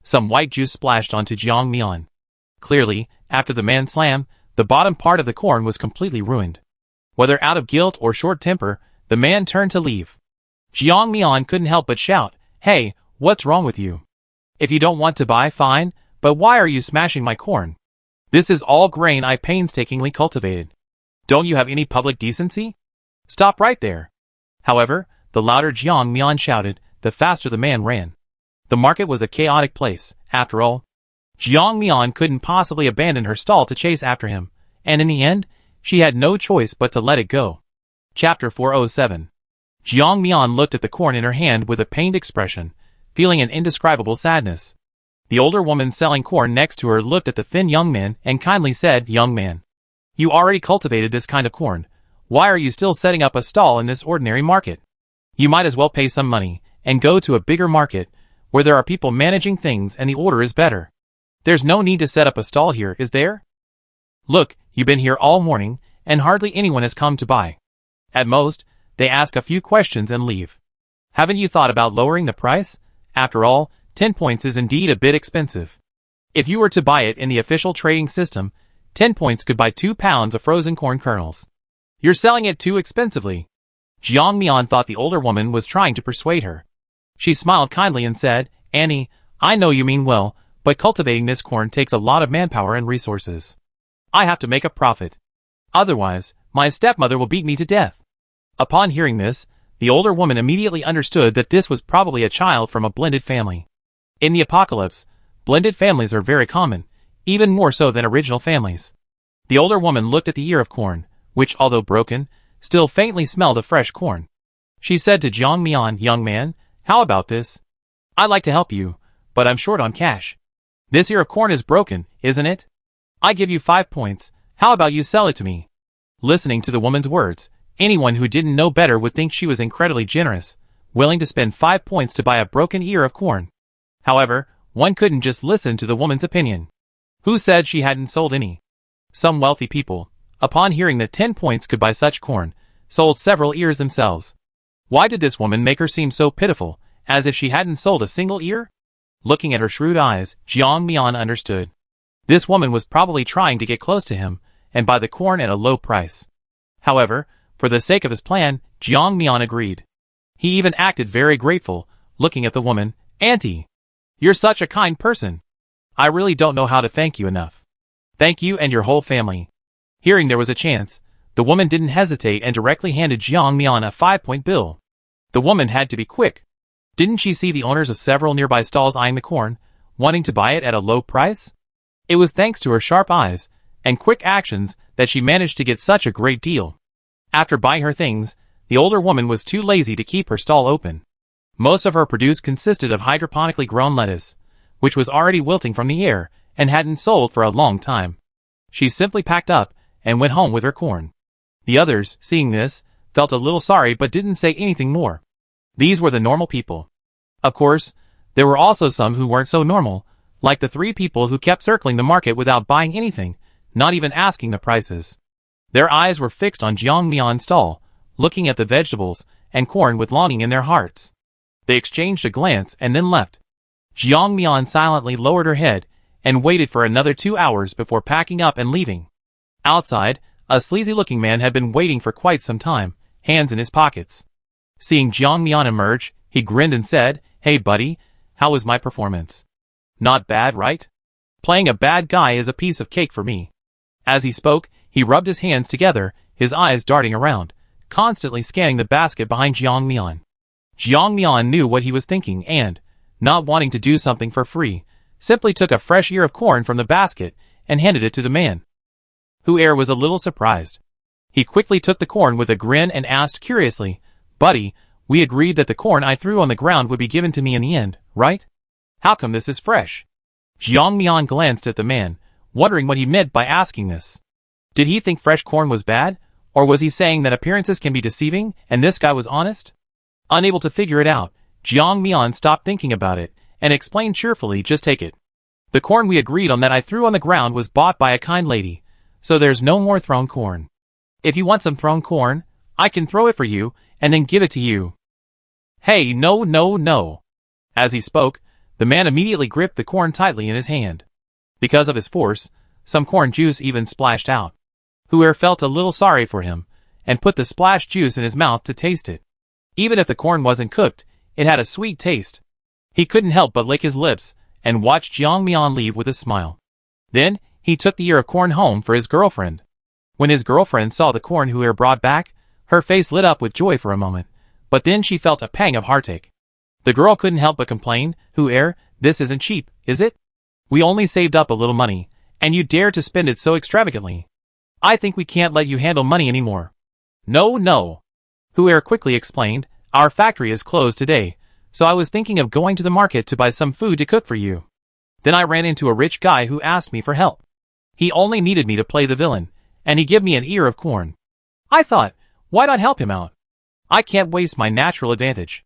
Some white juice splashed onto Jiang Mian. Clearly, after the man's slam, the bottom part of the corn was completely ruined. Whether out of guilt or short temper, the man turned to leave. Jiang Mian couldn't help but shout, "Hey, what's wrong with you? If you don't want to buy, fine, but why are you smashing my corn? This is all grain I painstakingly cultivated. Don't you have any public decency? Stop right there." However, the louder Jiang Mian shouted, the faster the man ran. The market was a chaotic place, after all. Jiang Mian couldn't possibly abandon her stall to chase after him, and in the end, she had no choice but to let it go. Chapter 407. Jiang Mian looked at the corn in her hand with a pained expression, feeling an indescribable sadness. The older woman selling corn next to her looked at the thin young man and kindly said, "Young man, you already cultivated this kind of corn. Why are you still setting up a stall in this ordinary market? You might as well pay some money and go to a bigger market where there are people managing things and the order is better. There's no need to set up a stall here, is there? Look, you've been here all morning and hardly anyone has come to buy. At most, they ask a few questions and leave. Haven't you thought about lowering the price? After all, 10 points is indeed a bit expensive. If you were to buy it in the official trading system, 10 points could buy 2 pounds of frozen corn kernels. You're selling it too expensively." Jiang Mian thought the older woman was trying to persuade her. She smiled kindly and said, "Annie, I know you mean well, but cultivating this corn takes a lot of manpower and resources. I have to make a profit. Otherwise, my stepmother will beat me to death." Upon hearing this, the older woman immediately understood that this was probably a child from a blended family. In the apocalypse, blended families are very common, even more so than original families. The older woman looked at the ear of corn, which, although broken, still faintly smelled of fresh corn. She said to Jiang Mian, "Young man, how about this? I'd like to help you, but I'm short on cash. This ear of corn is broken, isn't it? I give you 5 points, how about you sell it to me?" Listening to the woman's words, anyone who didn't know better would think she was incredibly generous, willing to spend 5 points to buy a broken ear of corn. However, one couldn't just listen to the woman's opinion. Who said she hadn't sold any? Some wealthy people, upon hearing that 10 points could buy such corn, sold several ears themselves. Why did this woman make her seem so pitiful, as if she hadn't sold a single ear? Looking at her shrewd eyes, Jiang Mian understood. This woman was probably trying to get close to him, and buy the corn at a low price. However, for the sake of his plan, Jiang Mian agreed. He even acted very grateful, looking at the woman. "Auntie, you're such a kind person. I really don't know how to thank you enough. Thank you and your whole family." Hearing there was a chance, the woman didn't hesitate and directly handed Jiang Mian a 5-point bill. The woman had to be quick. Didn't she see the owners of several nearby stalls eyeing the corn, wanting to buy it at a low price? It was thanks to her sharp eyes and quick actions that she managed to get such a great deal. After buying her things, the older woman was too lazy to keep her stall open. Most of her produce consisted of hydroponically grown lettuce, which was already wilting from the air and hadn't sold for a long time. She simply packed up and went home with her corn. The others, seeing this, felt a little sorry but didn't say anything more. These were the normal people. Of course, there were also some who weren't so normal, like the 3 people who kept circling the market without buying anything, not even asking the prices. Their eyes were fixed on Jiang Mian's stall, looking at the vegetables and corn with longing in their hearts. They exchanged a glance and then left. Jiang Mian silently lowered her head and waited for another 2 hours before packing up and leaving. Outside, a sleazy-looking man had been waiting for quite some time, hands in his pockets. Seeing Jiang Mian emerge, he grinned and said, "Hey buddy, how was my performance? Not bad, right? Playing a bad guy is a piece of cake for me." As he spoke, he rubbed his hands together, his eyes darting around, constantly scanning the basket behind Jiang Mian. Jiang Mian knew what he was thinking and, not wanting to do something for free, simply took a fresh ear of corn from the basket and handed it to the man. Hu'er was a little surprised. He quickly took the corn with a grin and asked curiously, "Buddy, we agreed that the corn I threw on the ground would be given to me in the end, right? How come this is fresh?" Jiang Mian glanced at the man, wondering what he meant by asking this. Did he think fresh corn was bad, or was he saying that appearances can be deceiving and this guy was honest? Unable to figure it out, Jiang Mian stopped thinking about it and explained cheerfully, "Just take it. The corn we agreed on that I threw on the ground was bought by a kind lady, so there's no more thrown corn. If you want some thrown corn, I can throw it for you and then give it to you." "Hey, no, no, no." As he spoke, the man immediately gripped the corn tightly in his hand. Because of his force, some corn juice even splashed out. Hu'er felt a little sorry for him, and put the splashed juice in his mouth to taste it. Even if the corn wasn't cooked, it had a sweet taste. He couldn't help but lick his lips, and watch Jiang Mian leave with a smile. Then, he took the ear of corn home for his girlfriend. When his girlfriend saw the corn Hu'er brought back, her face lit up with joy for a moment, but then she felt a pang of heartache. The girl couldn't help but complain, "Hu'er, this isn't cheap, is it? We only saved up a little money, and you dare to spend it so extravagantly. I think we can't let you handle money anymore." "No, no," Hu'er quickly explained, "our factory is closed today, so I was thinking of going to the market to buy some food to cook for you. Then I ran into a rich guy who asked me for help. He only needed me to play the villain, and he gave me an ear of corn. I thought, why not help him out? I can't waste my natural advantage."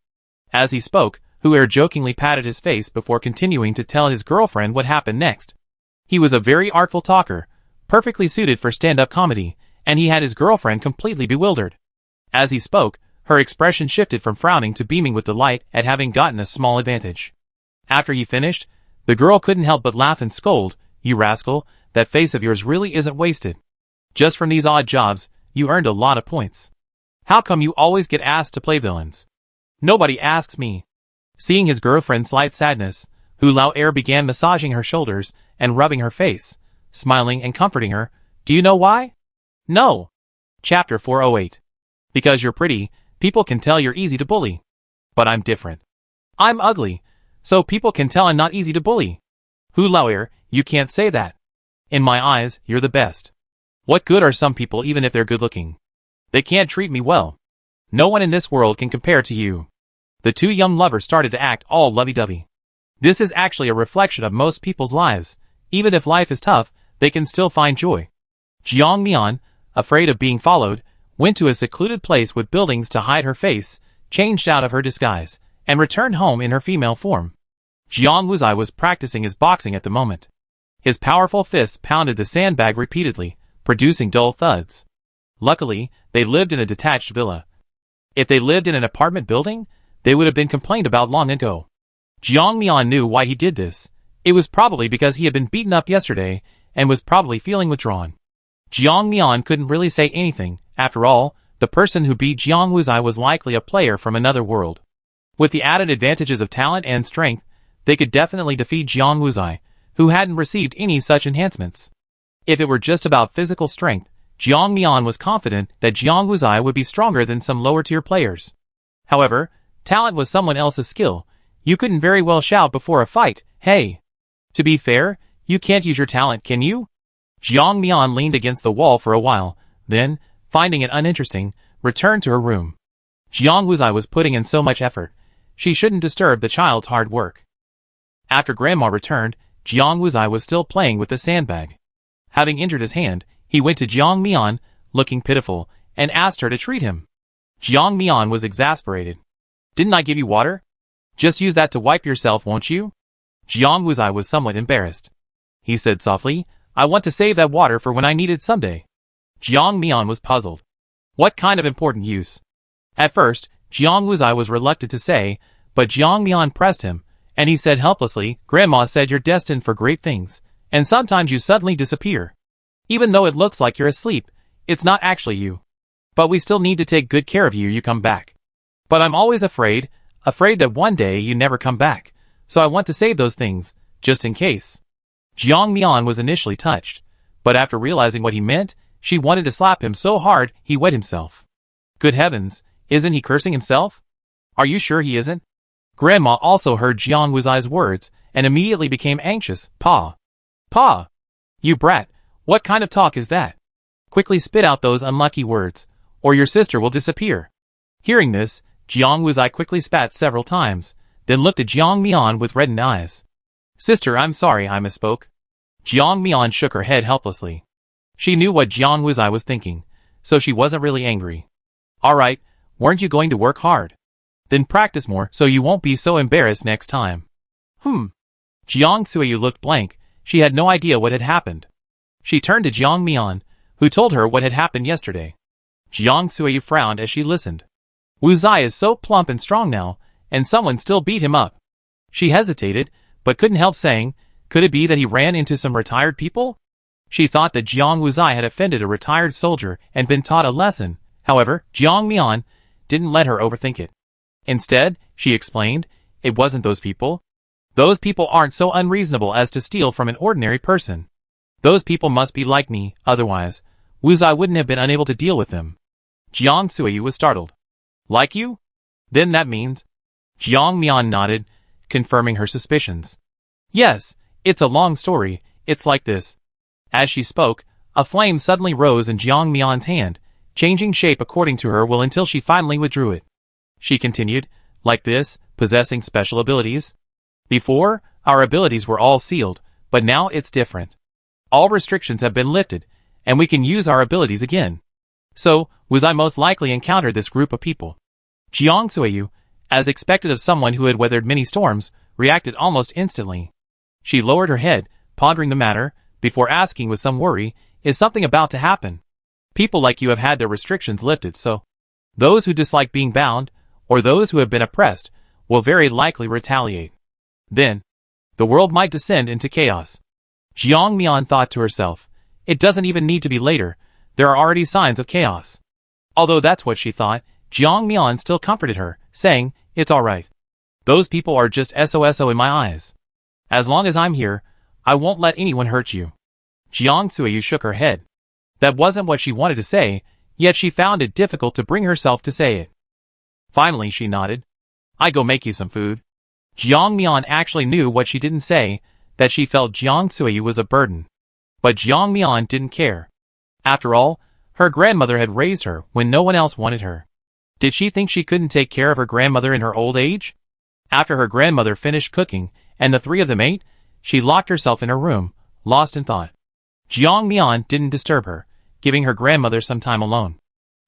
As he spoke, Hu'er jokingly patted his face before continuing to tell his girlfriend what happened next. He was a very artful talker, perfectly suited for stand-up comedy, and he had his girlfriend completely bewildered. As he spoke, her expression shifted from frowning to beaming with delight at having gotten a small advantage. After he finished, the girl couldn't help but laugh and scold, "You rascal, that face of yours really isn't wasted. Just from these odd jobs, you earned a lot of points. How come you always get asked to play villains? Nobody asks me." Seeing his girlfriend's slight sadness, Hu'er began massaging her shoulders and rubbing her face, smiling and comforting her. "Do you know why?" "No." Chapter 408. "Because you're pretty, people can tell you're easy to bully. But I'm different. I'm ugly, so people can tell I'm not easy to bully." "Hu'er, you can't say that. In my eyes, you're the best. What good are some people even if they're good looking? They can't treat me well. No one in this world can compare to you." The two young lovers started to act all lovey-dovey. This is actually a reflection of most people's lives. Even if life is tough, they can still find joy. Jiang Mian, afraid of being followed, went to a secluded place with buildings to hide her face, changed out of her disguise, and returned home in her female form. Jiang Wuzai was practicing his boxing at the moment. His powerful fists pounded the sandbag repeatedly, producing dull thuds. Luckily, they lived in a detached villa. If they lived in an apartment building, they would have been complained about long ago. Jiang Mian knew why he did this. It was probably because he had been beaten up yesterday and was probably feeling withdrawn. Jiang Mian couldn't really say anything. After all, the person who beat Jiang Wuzai was likely a player from another world. With the added advantages of talent and strength, they could definitely defeat Jiang Wuzai, who hadn't received any such enhancements. If it were just about physical strength, Jiang Mian was confident that Jiang Wuzai would be stronger than some lower-tier players. However, talent was someone else's skill. You couldn't very well shout before a fight, "Hey!" To be fair, you can't use your talent, can you? Jiang Mian leaned against the wall for a while, then, finding it uninteresting, returned to her room. Jiang Wuzai was putting in so much effort. She shouldn't disturb the child's hard work. After Grandma returned, Jiang Wuzai was still playing with the sandbag. Having injured his hand, he went to Jiang Mian, looking pitiful, and asked her to treat him. Jiang Mian was exasperated. "Didn't I give you water? Just use that to wipe yourself, won't you?" Jiang Wuzai was somewhat embarrassed. He said softly, "I want to save that water for when I need it someday." Jiang Mian was puzzled. What kind of important use? At first, Jiang Wuzai was reluctant to say, but Jiang Mian pressed him, and he said helplessly, "Grandma said you're destined for great things, and sometimes you suddenly disappear. Even though it looks like you're asleep, it's not actually you. But we still need to take good care of you come back. But I'm always afraid that one day you never come back, so I want to save those things, just in case." Jiang Mian was initially touched, but after realizing what he meant, she wanted to slap him so hard he wet himself. Good heavens, isn't he cursing himself? Are you sure he isn't? Grandma also heard Jiang Wuzai's words and immediately became anxious. Pa! Pa! You brat, what kind of talk is that? Quickly spit out those unlucky words, or your sister will disappear. Hearing this, Jiang Wuzai quickly spat several times, then looked at Jiang Mian with reddened eyes. Sister, I'm sorry I misspoke. Jiang Mian shook her head helplessly. She knew what Jiang Wuzai was thinking, so she wasn't really angry. Alright, weren't you going to work hard? Then practice more so you won't be so embarrassed next time. Jiang Suiyu looked blank. She had no idea what had happened. She turned to Jiang Mian, who told her what had happened yesterday. Jiang Suiyu frowned as she listened. Wuzai is so plump and strong now, and someone still beat him up. She hesitated, but couldn't help saying, could it be that he ran into some retired people? She thought that Jiang Wuzai had offended a retired soldier and been taught a lesson. However, Jiang Mian didn't let her overthink it. Instead, she explained, it wasn't those people. Those people aren't so unreasonable as to steal from an ordinary person. Those people must be like me, otherwise, Wuzai wouldn't have been unable to deal with them. Jiang Suiyu was startled. Like you? Then that means... Jiang Mian nodded, confirming her suspicions. Yes, it's a long story, it's like this. As she spoke, a flame suddenly rose in Jiang Mian's hand, changing shape according to her will until she finally withdrew it. She continued, like this, possessing special abilities. Before, our abilities were all sealed, but now it's different. All restrictions have been lifted, and we can use our abilities again. So, Wuzai most likely encountered this group of people. Jiang Suiyu, as expected of someone who had weathered many storms, reacted almost instantly. She lowered her head, pondering the matter, before asking with some worry, is something about to happen? People like you have had their restrictions lifted, so those who dislike being bound, or those who have been oppressed, will very likely retaliate. Then, the world might descend into chaos. Jiang Mian thought to herself, it doesn't even need to be later, there are already signs of chaos. Although that's what she thought, Jiang Mian still comforted her, saying, it's alright. Those people are just SOSO in my eyes. As long as I'm here, I won't let anyone hurt you. Jiang Suiyu shook her head. That wasn't what she wanted to say, yet she found it difficult to bring herself to say it. Finally she nodded. I go make you some food. Jiang Mian actually knew what she didn't say, that she felt Jiang Suiyu was a burden. But Jiang Mian didn't care. After all, her grandmother had raised her when no one else wanted her. Did she think she couldn't take care of her grandmother in her old age? After her grandmother finished cooking, and the three of them ate, she locked herself in her room, lost in thought. Jiang Mian didn't disturb her, giving her grandmother some time alone.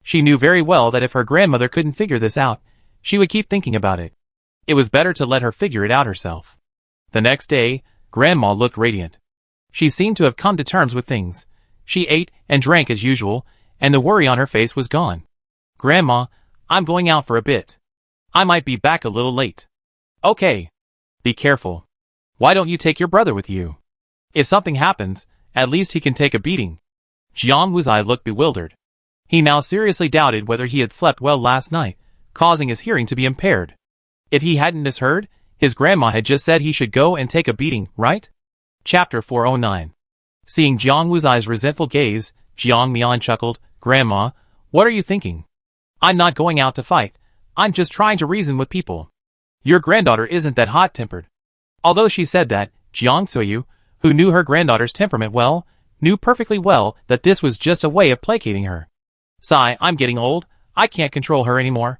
She knew very well that if her grandmother couldn't figure this out, she would keep thinking about it. It was better to let her figure it out herself. The next day, Grandma looked radiant. She seemed to have come to terms with things. She ate and drank as usual, and the worry on her face was gone. Grandma, I'm going out for a bit. I might be back a little late. Okay. Be careful. Why don't you take your brother with you? If something happens, at least he can take a beating. Jiang Wuzai looked bewildered. He now seriously doubted whether he had slept well last night, causing his hearing to be impaired. If he hadn't misheard, his grandma had just said he should go and take a beating, right? Chapter 409. Seeing Jiang Wuzai's resentful gaze, Jiang Mian chuckled, Grandma, what are you thinking? I'm not going out to fight. I'm just trying to reason with people. Your granddaughter isn't that hot-tempered. Although she said that, Jiang Suiyu, who knew her granddaughter's temperament well, knew perfectly well that this was just a way of placating her. Sigh, I'm getting old. I can't control her anymore.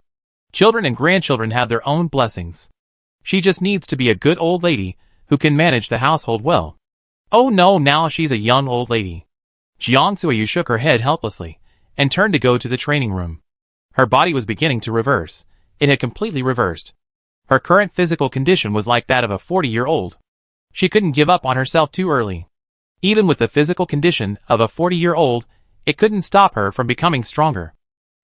Children and grandchildren have their own blessings. She just needs to be a good old lady who can manage the household well. Oh no, now she's a young old lady. Jiang Suiyu shook her head helplessly and turned to go to the training room. Her body was beginning to reverse. It had completely reversed. Her current physical condition was like that of a 40-year-old. She couldn't give up on herself too early. Even with the physical condition of a 40-year-old, it couldn't stop her from becoming stronger.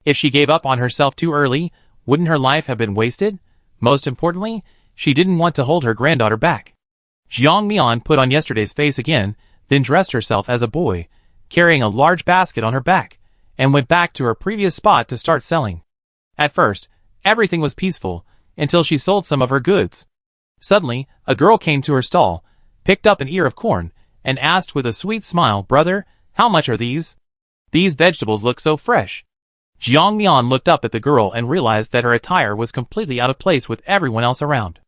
If she gave up on herself too early, wouldn't her life have been wasted? Most importantly, she didn't want to hold her granddaughter back. Jiang Mian put on yesterday's face again, then dressed herself as a boy, carrying a large basket on her back, and went back to her previous spot to start selling. At first, everything was peaceful, until she sold some of her goods. Suddenly, a girl came to her stall, picked up an ear of corn, and asked with a sweet smile, Brother, how much are these? These vegetables look so fresh. Jiang Mian looked up at the girl and realized that her attire was completely out of place with everyone else around.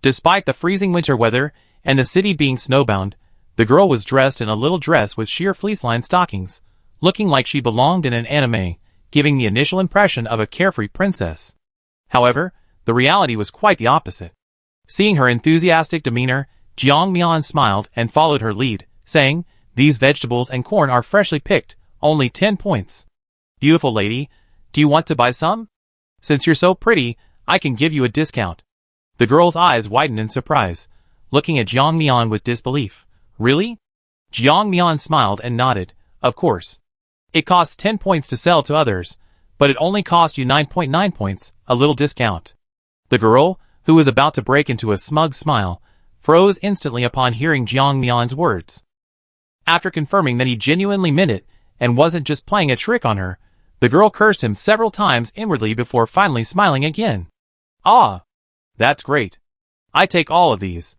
Despite the freezing winter weather and the city being snowbound, the girl was dressed in a little dress with sheer fleece-lined stockings, looking like she belonged in an anime, giving the initial impression of a carefree princess. However, the reality was quite the opposite. Seeing her enthusiastic demeanor, Jiang Mian smiled and followed her lead, saying, "These vegetables and corn are freshly picked, only 10 points. Beautiful lady, do you want to buy some? Since you're so pretty, I can give you a discount." The girl's eyes widened in surprise, looking at Jiang Mian with disbelief. "Really?" Jiang Mian smiled and nodded. "Of course. It costs 10 points to sell to others, but it only cost you 9.9 points, a little discount." The girl, who was about to break into a smug smile, froze instantly upon hearing Jiang Mian's words. After confirming that he genuinely meant it and wasn't just playing a trick on her, the girl cursed him several times inwardly before finally smiling again. "Ah, that's great. I take all of these.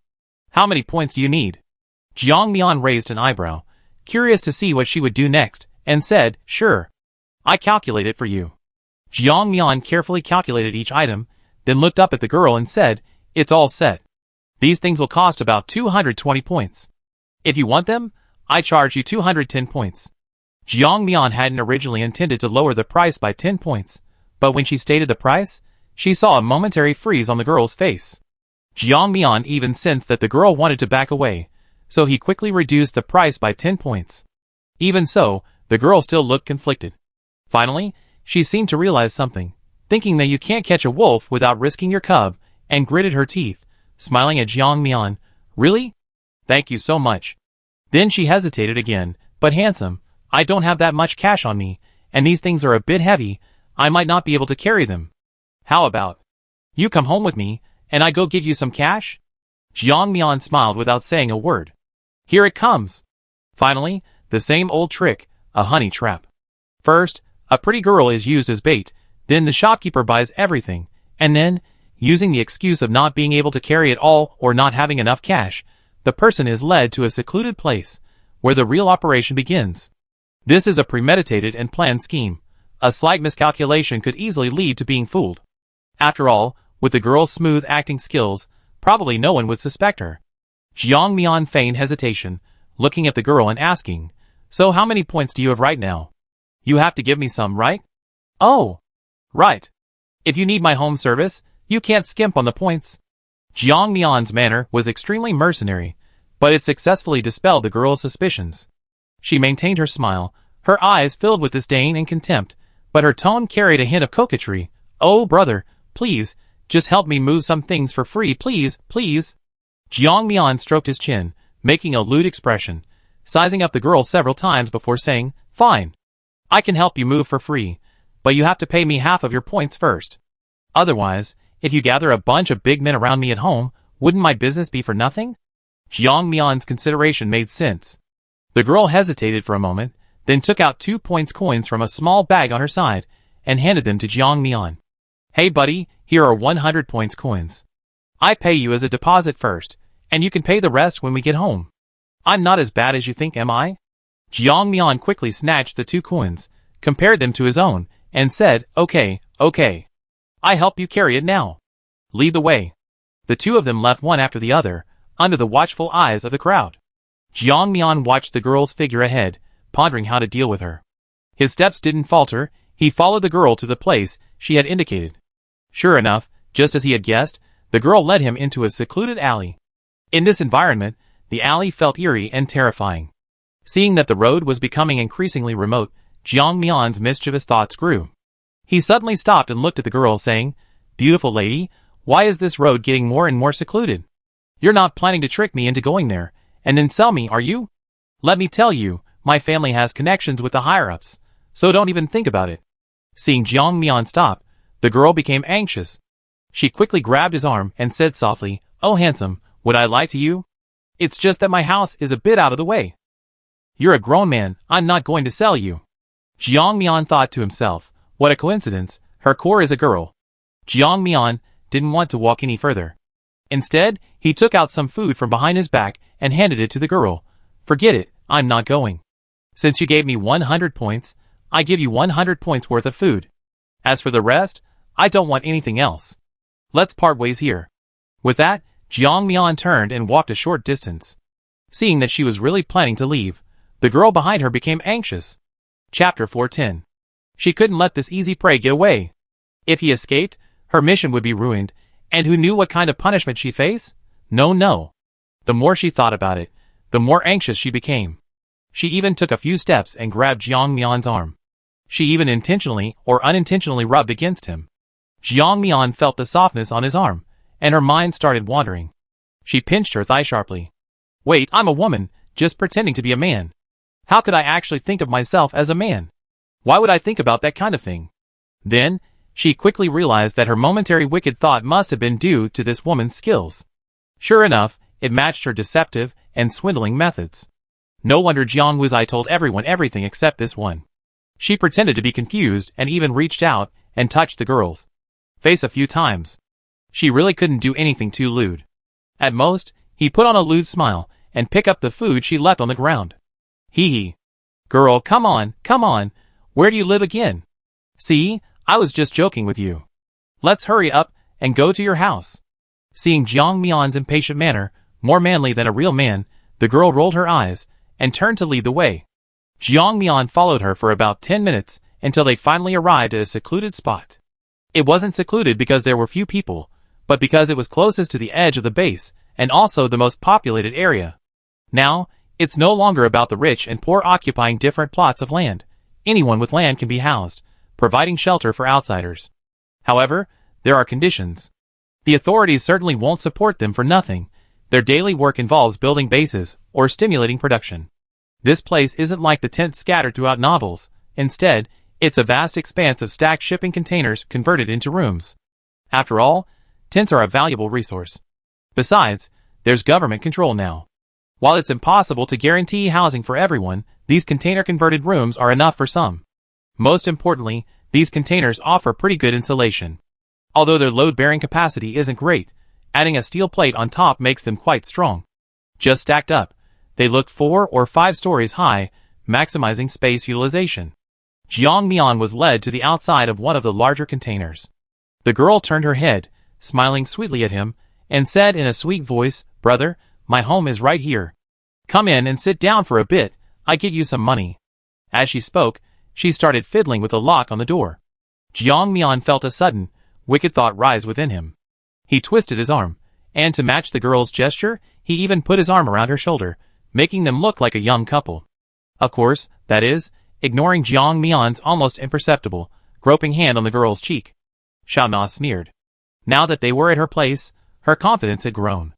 How many points do you need?" Jiang Mian raised an eyebrow, curious to see what she would do next, and said, "Sure. I calculate it for you." Jiang Mian carefully calculated each item, then looked up at the girl and said, "It's all set. These things will cost about 220 points. If you want them, I charge you 210 points. Jiang Mian hadn't originally intended to lower the price by 10 points, but when she stated the price, she saw a momentary freeze on the girl's face. Jiang Mian even sensed that the girl wanted to back away, so he quickly reduced the price by 10 points. Even so, the girl still looked conflicted. Finally, she seemed to realize something, thinking that you can't catch a wolf without risking your cub, and gritted her teeth, smiling at Jiang Mian. "Really? Thank you so much." Then she hesitated again, "But handsome, I don't have that much cash on me, and these things are a bit heavy, I might not be able to carry them. How about you come home with me, and I go give you some cash?" Jiang Mian smiled without saying a word. Here it comes. Finally, the same old trick, a honey trap. First, a pretty girl is used as bait, then the shopkeeper buys everything, and then, using the excuse of not being able to carry it all or not having enough cash, the person is led to a secluded place, where the real operation begins. This is a premeditated and planned scheme. A slight miscalculation could easily lead to being fooled. After all, with the girl's smooth acting skills, probably no one would suspect her. Jiang Mian feigned hesitation, looking at the girl and asking, "So how many points do you have right now? You have to give me some, right?" "Oh, right. If you need my home service, you can't skimp on the points." Jiang Mian's manner was extremely mercenary, but it successfully dispelled the girl's suspicions. She maintained her smile, her eyes filled with disdain and contempt, but her tone carried a hint of coquetry. "Oh, brother, please, just help me move some things for free, please, please." Jiang Mian stroked his chin, making a lewd expression, sizing up the girl several times before saying, "Fine. I can help you move for free, but you have to pay me half of your points first. Otherwise, if you gather a bunch of big men around me at home, wouldn't my business be for nothing?" Jiang Mian's consideration made sense. The girl hesitated for a moment, then took out 2 points coins from a small bag on her side, and handed them to Jiang Mian. "Hey buddy, here are 100 points coins. I pay you as a deposit first, and you can pay the rest when we get home. I'm not as bad as you think, am I?" Jiang Mian quickly snatched the 2 coins, compared them to his own, and said, "Okay, okay. I help you carry it now. Lead the way." The two of them left one after the other, under the watchful eyes of the crowd. Jiang Mian watched the girl's figure ahead, pondering how to deal with her. His steps didn't falter, he followed the girl to the place she had indicated. Sure enough, just as he had guessed, the girl led him into a secluded alley. In this environment, the alley felt eerie and terrifying. Seeing that the road was becoming increasingly remote, Jiang Mian's mischievous thoughts grew. He suddenly stopped and looked at the girl, saying, "Beautiful lady, why is this road getting more and more secluded? You're not planning to trick me into going there, and then sell me, are you? Let me tell you, my family has connections with the higher-ups, so don't even think about it." Seeing Jiang Mian stop, the girl became anxious. She quickly grabbed his arm and said softly, "Oh handsome, would I lie to you? It's just that my house is a bit out of the way. You're a grown man, I'm not going to sell you." Jiang Mian thought to himself, what a coincidence, her core is a girl. Jiang Mian didn't want to walk any further. Instead, he took out some food from behind his back and handed it to the girl. "Forget it, I'm not going. Since you gave me 100 points, I give you 100 points worth of food." As for the rest, I don't want anything else. Let's part ways here. With that, Jiang Mian turned and walked a short distance. Seeing that she was really planning to leave, the girl behind her became anxious. Chapter 410. She couldn't let this easy prey get away. If he escaped, her mission would be ruined, and who knew what kind of punishment she'd face? No. The more she thought about it, the more anxious she became. She even took a few steps and grabbed Jiang Mian's arm. She even intentionally or unintentionally rubbed against him. Jiang Mian felt the softness on his arm, and her mind started wandering. She pinched her thigh sharply. Wait, I'm a woman, just pretending to be a man. How could I actually think of myself as a man? Why would I think about that kind of thing? Then, she quickly realized that her momentary wicked thought must have been due to this woman's skills. Sure enough, it matched her deceptive and swindling methods. No wonder Jiang Wuzai told everyone everything except this one. She pretended to be confused and even reached out and touched the girl's face a few times. She really couldn't do anything too lewd. At most, he put on a lewd smile and picked up the food she left on the ground. Hee. Girl, come on, where do you live again? See, I was just joking with you. Let's hurry up and go to your house. Seeing Jiang Mian's impatient manner, more manly than a real man, the girl rolled her eyes and turned to lead the way. Jiang Mian followed her for about 10 minutes until they finally arrived at a secluded spot. It wasn't secluded because there were few people, but because it was closest to the edge of the base and also the most populated area. Now, it's no longer about the rich and poor occupying different plots of land. Anyone with land can be housed, providing shelter for outsiders. However, there are conditions. The authorities certainly won't support them for nothing. Their daily work involves building bases or stimulating production. This place isn't like the tents scattered throughout novels. Instead, it's a vast expanse of stacked shipping containers converted into rooms. After all, tents are a valuable resource. Besides, there's government control now. While it's impossible to guarantee housing for everyone, these container-converted rooms are enough for some. Most importantly, these containers offer pretty good insulation. Although their load-bearing capacity isn't great, adding a steel plate on top makes them quite strong. Just stacked up, they look 4 or 5 stories high, maximizing space utilization. Jiang Mian was led to the outside of one of the larger containers. The girl turned her head, smiling sweetly at him, and said in a sweet voice, "Brother, my home is right here. Come in and sit down for a bit, I give you some money." As she spoke, she started fiddling with the lock on the door. Jiang Mian felt a sudden, wicked thought rise within him. He twisted his arm, and to match the girl's gesture, he even put his arm around her shoulder, making them look like a young couple. Of course, that is, ignoring Jiang Mian's almost imperceptible, groping hand on the girl's cheek. Xiao Na sneered. Now that they were at her place, her confidence had grown.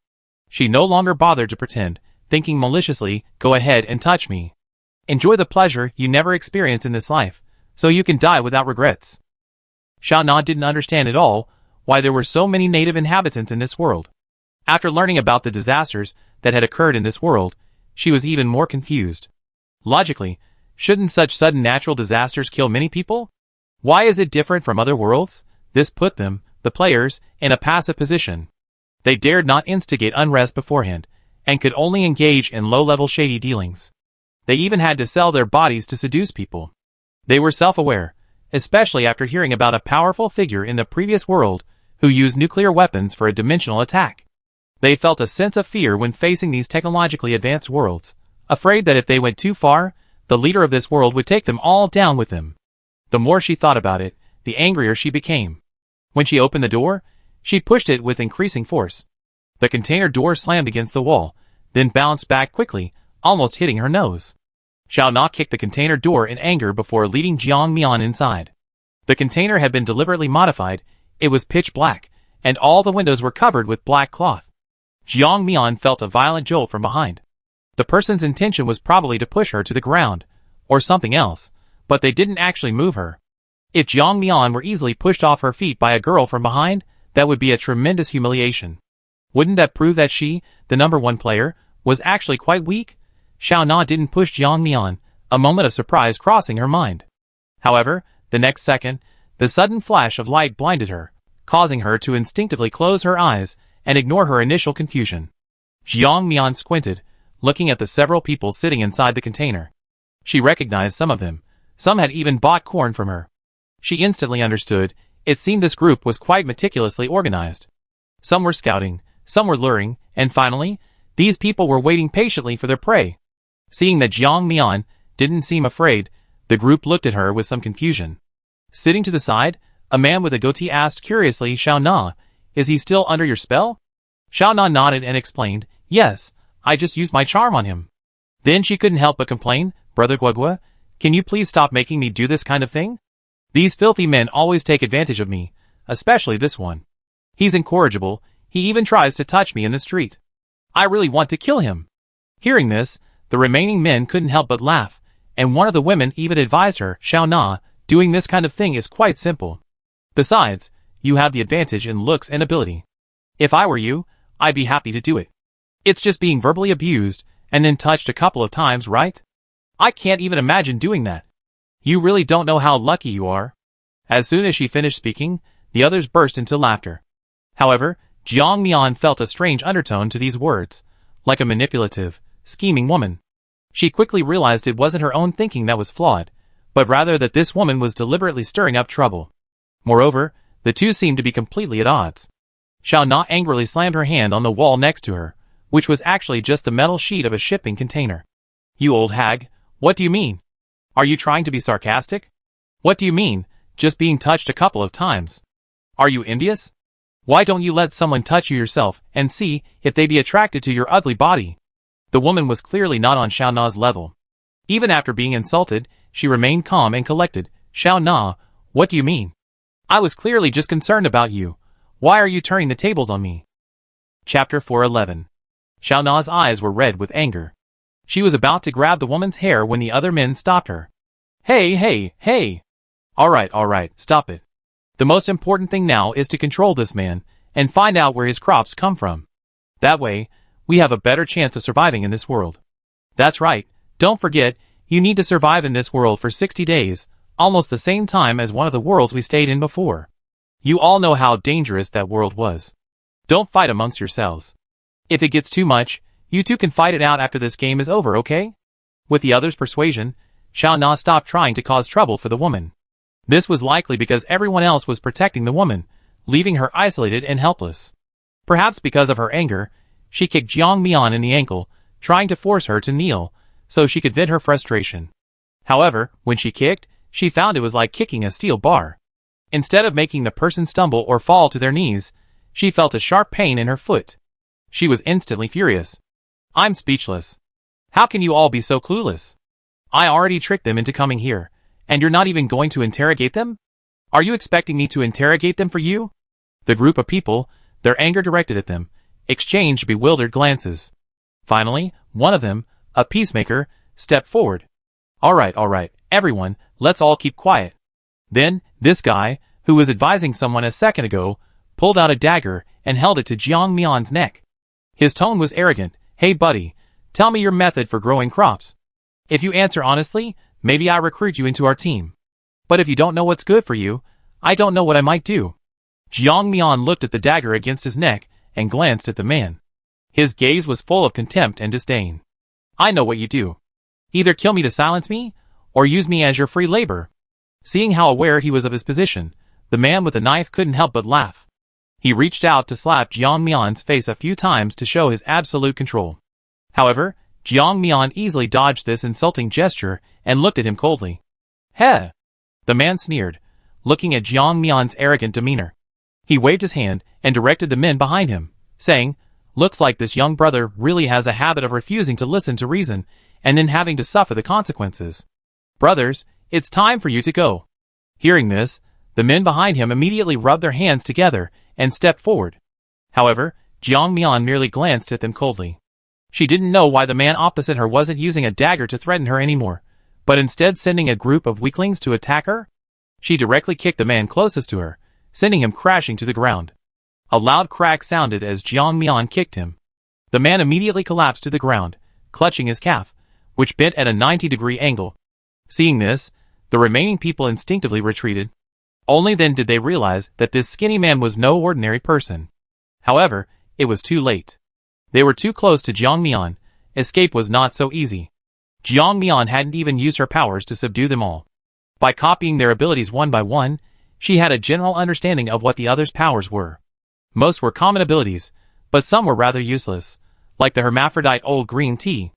She no longer bothered to pretend, thinking maliciously, "Go ahead and touch me. Enjoy the pleasure you never experience in this life, so you can die without regrets." Xiao Na didn't understand at all why there were so many native inhabitants in this world. After learning about the disasters that had occurred in this world, she was even more confused. Logically, shouldn't such sudden natural disasters kill many people? Why is it different from other worlds? This put them, the players, in a passive position. They dared not instigate unrest beforehand, and could only engage in low-level shady dealings. They even had to sell their bodies to seduce people. They were self-aware, especially after hearing about a powerful figure in the previous world who used nuclear weapons for a dimensional attack. They felt a sense of fear when facing these technologically advanced worlds, afraid that if they went too far, the leader of this world would take them all down with him. The more she thought about it, the angrier she became. When she opened the door, she pushed it with increasing force. The container door slammed against the wall, then bounced back quickly, almost hitting her nose. Xiao Na kicked the container door in anger before leading Jiang Mian inside. The container had been deliberately modified, it was pitch black, and all the windows were covered with black cloth. Jiang Mian felt a violent jolt from behind. The person's intention was probably to push her to the ground, or something else, but they didn't actually move her. If Jiang Mian were easily pushed off her feet by a girl from behind, that would be a tremendous humiliation. Wouldn't that prove that she, the number 1 player, was actually quite weak? Xiao Na didn't push Jiang Mian, a moment of surprise crossing her mind. However, the next second, the sudden flash of light blinded her, causing her to instinctively close her eyes and ignore her initial confusion. Jiang Mian squinted, looking at the several people sitting inside the container. She recognized some of them. Some had even bought corn from her. She instantly understood. It seemed this group was quite meticulously organized. Some were scouting, some were luring, and finally, these people were waiting patiently for their prey. Seeing that Jiang Mian didn't seem afraid, the group looked at her with some confusion. Sitting to the side, a man with a goatee asked curiously, Xiao Na, is he still under your spell? Xiao Na nodded and explained, yes, I just used my charm on him. Then she couldn't help but complain, Brother Guogua, can you please stop making me do this kind of thing? These filthy men always take advantage of me, especially this one. He's incorrigible, he even tries to touch me in the street. I really want to kill him. Hearing this, the remaining men couldn't help but laugh, and one of the women even advised her, Xiao Na, doing this kind of thing is quite simple. Besides, you have the advantage in looks and ability. If I were you, I'd be happy to do it. It's just being verbally abused, and then touched a couple of times, right? I can't even imagine doing that. You really don't know how lucky you are. As soon as she finished speaking, the others burst into laughter. However, Jiang Mian felt a strange undertone to these words, like a manipulative, scheming woman. She quickly realized it wasn't her own thinking that was flawed, but rather that this woman was deliberately stirring up trouble. Moreover, the two seemed to be completely at odds. Xiao Na angrily slammed her hand on the wall next to her, which was actually just the metal sheet of a shipping container. You old hag, what do you mean? Are you trying to be sarcastic? What do you mean, just being touched a couple of times? Are you envious? Why don't you let someone touch you yourself and see if they be attracted to your ugly body? The woman was clearly not on Xiao Na's level. Even after being insulted, she remained calm and collected. Xiao Na, what do you mean? I was clearly just concerned about you. Why are you turning the tables on me? Chapter 411. Xiao Na's eyes were red with anger. She was about to grab the woman's hair when the other men stopped her. Hey! Alright, stop it. The most important thing now is to control this man, and find out where his crops come from. That way, we have a better chance of surviving in this world. That's right, don't forget, you need to survive in this world for 60 days, almost the same time as one of the worlds we stayed in before. You all know how dangerous that world was. Don't fight amongst yourselves. If it gets too much, you two can fight it out after this game is over, okay? With the other's persuasion, Xiao Na stopped trying to cause trouble for the woman. This was likely because everyone else was protecting the woman, leaving her isolated and helpless. Perhaps because of her anger, she kicked Jiang Mian in the ankle, trying to force her to kneel, so she could vent her frustration. However, when she kicked, she found it was like kicking a steel bar. Instead of making the person stumble or fall to their knees, she felt a sharp pain in her foot. She was instantly furious. I'm speechless. How can you all be so clueless? I already tricked them into coming here, and you're not even going to interrogate them? Are you expecting me to interrogate them for you? The group of people, their anger directed at them, exchanged bewildered glances. Finally, one of them, a peacemaker, stepped forward. Alright, everyone, let's all keep quiet. Then, this guy, who was advising someone a second ago, pulled out a dagger and held it to Jiang Mian's neck. His tone was arrogant. Hey buddy, tell me your method for growing crops. If you answer honestly, maybe I recruit you into our team. But if you don't know what's good for you, I don't know what I might do. Jiang Mian looked at the dagger against his neck and glanced at the man. His gaze was full of contempt and disdain. I know what you do. Either kill me to silence me, or use me as your free labor. Seeing how aware he was of his position, the man with the knife couldn't help but laugh. He reached out to slap Jiang Mian's face a few times to show his absolute control. However, Jiang Mian easily dodged this insulting gesture and looked at him coldly. Heh! The man sneered, looking at Jiang Mian's arrogant demeanor. He waved his hand and directed the men behind him, saying, looks like this young brother really has a habit of refusing to listen to reason and then having to suffer the consequences. Brothers, it's time for you to go. Hearing this, the men behind him immediately rubbed their hands together and stepped forward. However, Jiang Mian merely glanced at them coldly. She didn't know why the man opposite her wasn't using a dagger to threaten her anymore, but instead sending a group of weaklings to attack her. She directly kicked the man closest to her, sending him crashing to the ground. A loud crack sounded as Jiang Mian kicked him. The man immediately collapsed to the ground, clutching his calf, which bent at a 90-degree angle. Seeing this, the remaining people instinctively retreated. Only then did they realize that this skinny man was no ordinary person. However, it was too late. They were too close to Jiang Mian. Escape was not so easy. Jiang Mian hadn't even used her powers to subdue them all. By copying their abilities one by one, she had a general understanding of what the others' powers were. Most were common abilities, but some were rather useless, like the hermaphrodite old green tea.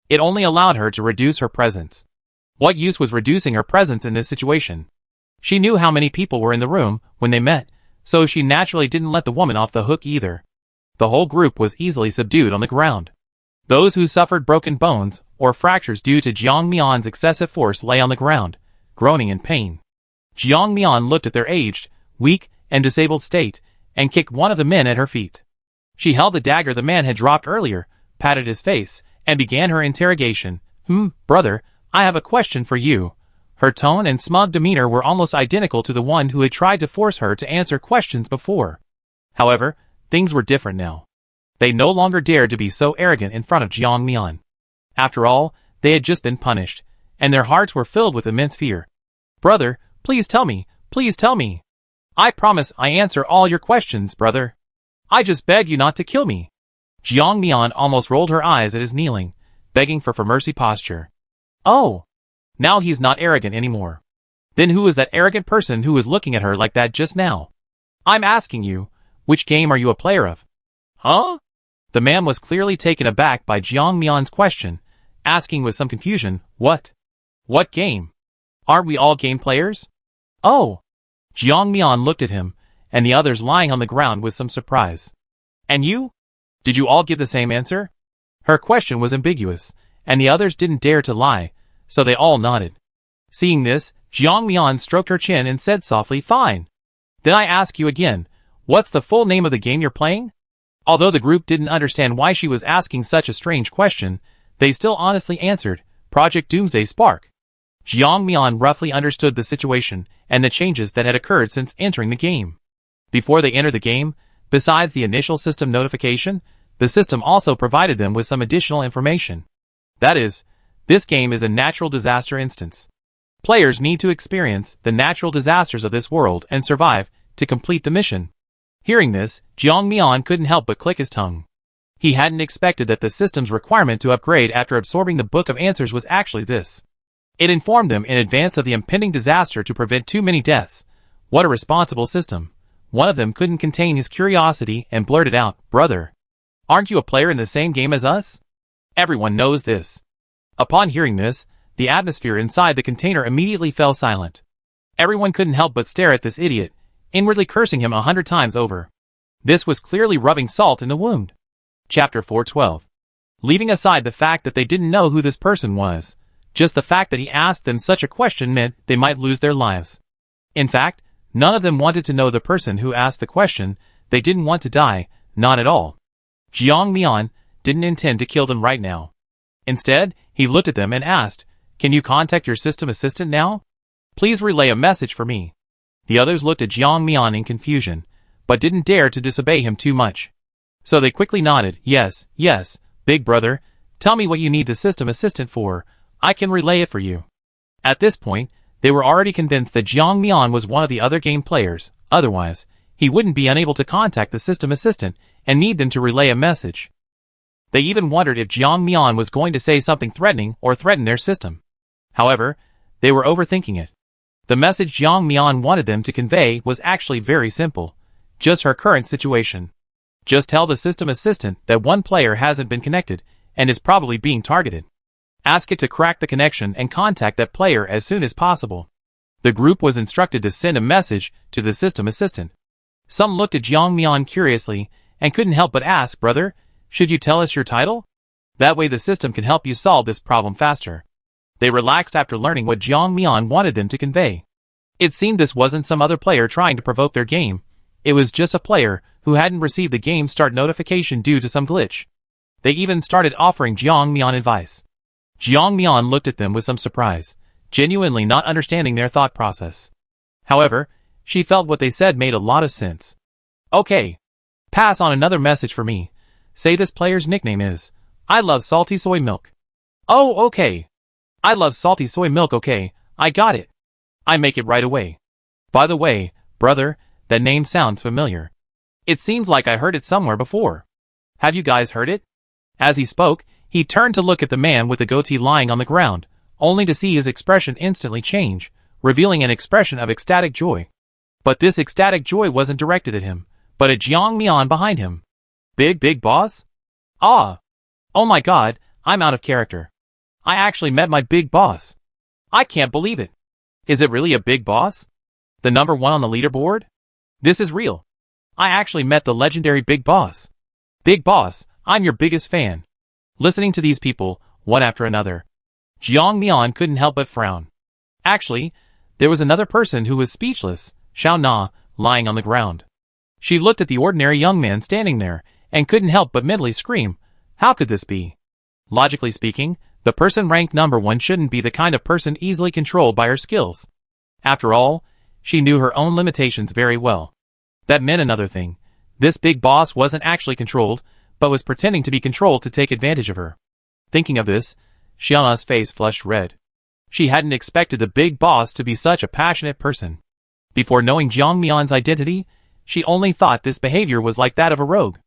It only allowed her to reduce her presence. What use was reducing her presence in this situation? She knew how many people were in the room when they met, so she naturally didn't let the woman off the hook either. The whole group was easily subdued on the ground. Those who suffered broken bones or fractures due to Jiang Mian's excessive force lay on the ground, groaning in pain. Jiang Mian looked at their aged, weak, and disabled state, and kicked one of the men at her feet. She held the dagger the man had dropped earlier, patted his face, and began her interrogation. Brother, I have a question for you. Her tone and smug demeanor were almost identical to the one who had tried to force her to answer questions before. However, things were different now. They no longer dared to be so arrogant in front of Jiang Mian. After all, they had just been punished, and their hearts were filled with immense fear. Brother, please tell me, please tell me. I promise I answer all your questions, brother. I just beg you not to kill me. Jiang Mian almost rolled her eyes at his kneeling, begging for mercy posture. Oh! Now he's not arrogant anymore. Then who was that arrogant person who was looking at her like that just now? I'm asking you, which game are you a player of? Huh? The man was clearly taken aback by Jiang Mian's question, asking with some confusion, What? What game? Aren't we all game players? Oh! Jiang Mian looked at him, and the others lying on the ground with some surprise. And you? Did you all give the same answer? Her question was ambiguous, and the others didn't dare to lie, so they all nodded. Seeing this, Jiang Mian stroked her chin and said softly, Fine. Then I ask you again, what's the full name of the game you're playing? Although the group didn't understand why she was asking such a strange question, they still honestly answered, Project Doomsday Spark. Jiang Mian roughly understood the situation and the changes that had occurred since entering the game. Before they entered the game, besides the initial system notification, the system also provided them with some additional information. That is, this game is a natural disaster instance. Players need to experience the natural disasters of this world and survive to complete the mission. Hearing this, Jiang Mian couldn't help but click his tongue. He hadn't expected that the system's requirement to upgrade after absorbing the Book of Answers was actually this. It informed them in advance of the impending disaster to prevent too many deaths. What a responsible system. One of them couldn't contain his curiosity and blurted out, Brother, aren't you a player in the same game as us? Everyone knows this. Upon hearing this, the atmosphere inside the container immediately fell silent. Everyone couldn't help but stare at this idiot, inwardly cursing him 100 times over. This was clearly rubbing salt in the wound. Chapter 412. Leaving aside the fact that they didn't know who this person was, just the fact that he asked them such a question meant they might lose their lives. In fact, none of them wanted to know the person who asked the question. They didn't want to die, not at all. Jiang Mian didn't intend to kill them right now. Instead, he looked at them and asked, Can you contact your system assistant now? Please relay a message for me. The others looked at Jiang Mian in confusion, but didn't dare to disobey him too much. So they quickly nodded, Yes, big brother, tell me what you need the system assistant for. I can relay it for you. At this point, they were already convinced that Jiang Mian was one of the other game players, otherwise, he wouldn't be unable to contact the system assistant and need them to relay a message. They even wondered if Jiang Mian was going to say something threatening or threaten their system. However, they were overthinking it. The message Jiang Mian wanted them to convey was actually very simple, just her current situation. Just tell the system assistant that one player hasn't been connected and is probably being targeted. Ask it to crack the connection and contact that player as soon as possible. The group was instructed to send a message to the system assistant. Some looked at Jiang Mian curiously and couldn't help but ask, Brother, should you tell us your title? That way the system can help you solve this problem faster. They relaxed after learning what Jiang Mian wanted them to convey. It seemed this wasn't some other player trying to provoke their game. It was just a player who hadn't received the game start notification due to some glitch. They even started offering Jiang Mian advice. Jiang Mian looked at them with some surprise, genuinely not understanding their thought process. However, she felt what they said made a lot of sense. Okay. Pass on another message for me. Say this player's nickname is, I love salty soy milk. Oh, okay. I love salty soy milk, okay, I got it. I make it right away. By the way, brother, that name sounds familiar. It seems like I heard it somewhere before. Have you guys heard it? As he spoke, he turned to look at the man with the goatee lying on the ground, only to see his expression instantly change, revealing an expression of ecstatic joy. But this ecstatic joy wasn't directed at him, but at Jiang Mian behind him. Big boss? Ah! Oh my god, I'm out of character. I actually met my big boss. I can't believe it. Is it really a big boss? The number one on the leaderboard? This is real. I actually met the legendary big boss. Big boss, I'm your biggest fan. Listening to these people, one after another, Jiang Mian couldn't help but frown. Actually, there was another person who was speechless, Xiao Na, lying on the ground. She looked at the ordinary young man standing there, and couldn't help but mentally scream, how could this be? Logically speaking, the person ranked number one shouldn't be the kind of person easily controlled by her skills. After all, she knew her own limitations very well. That meant another thing. This big boss wasn't actually controlled, but was pretending to be controlled to take advantage of her. Thinking of this, Xiana's face flushed red. She hadn't expected the big boss to be such a passionate person. Before knowing Jiang Mian's identity, she only thought this behavior was like that of a rogue.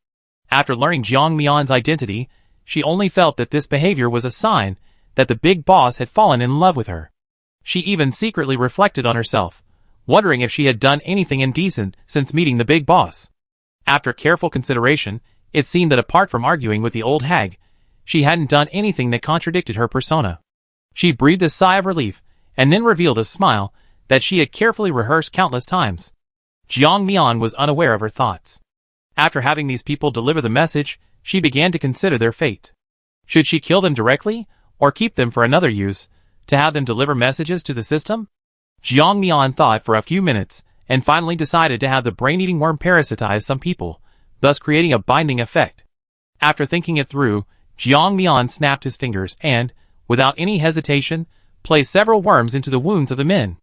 After learning Jiang Mian's identity, she only felt that this behavior was a sign that the big boss had fallen in love with her. She even secretly reflected on herself, wondering if she had done anything indecent since meeting the big boss. After careful consideration, it seemed that apart from arguing with the old hag, she hadn't done anything that contradicted her persona. She breathed a sigh of relief, and then revealed a smile that she had carefully rehearsed countless times. Jiang Mian was unaware of her thoughts. After having these people deliver the message, she began to consider their fate. Should she kill them directly, or keep them for another use, to have them deliver messages to the system? Jiang Mian thought for a few minutes, and finally decided to have the brain-eating worm parasitize some people, thus creating a binding effect. After thinking it through, Jiang Mian snapped his fingers and, without any hesitation, placed several worms into the wounds of the men.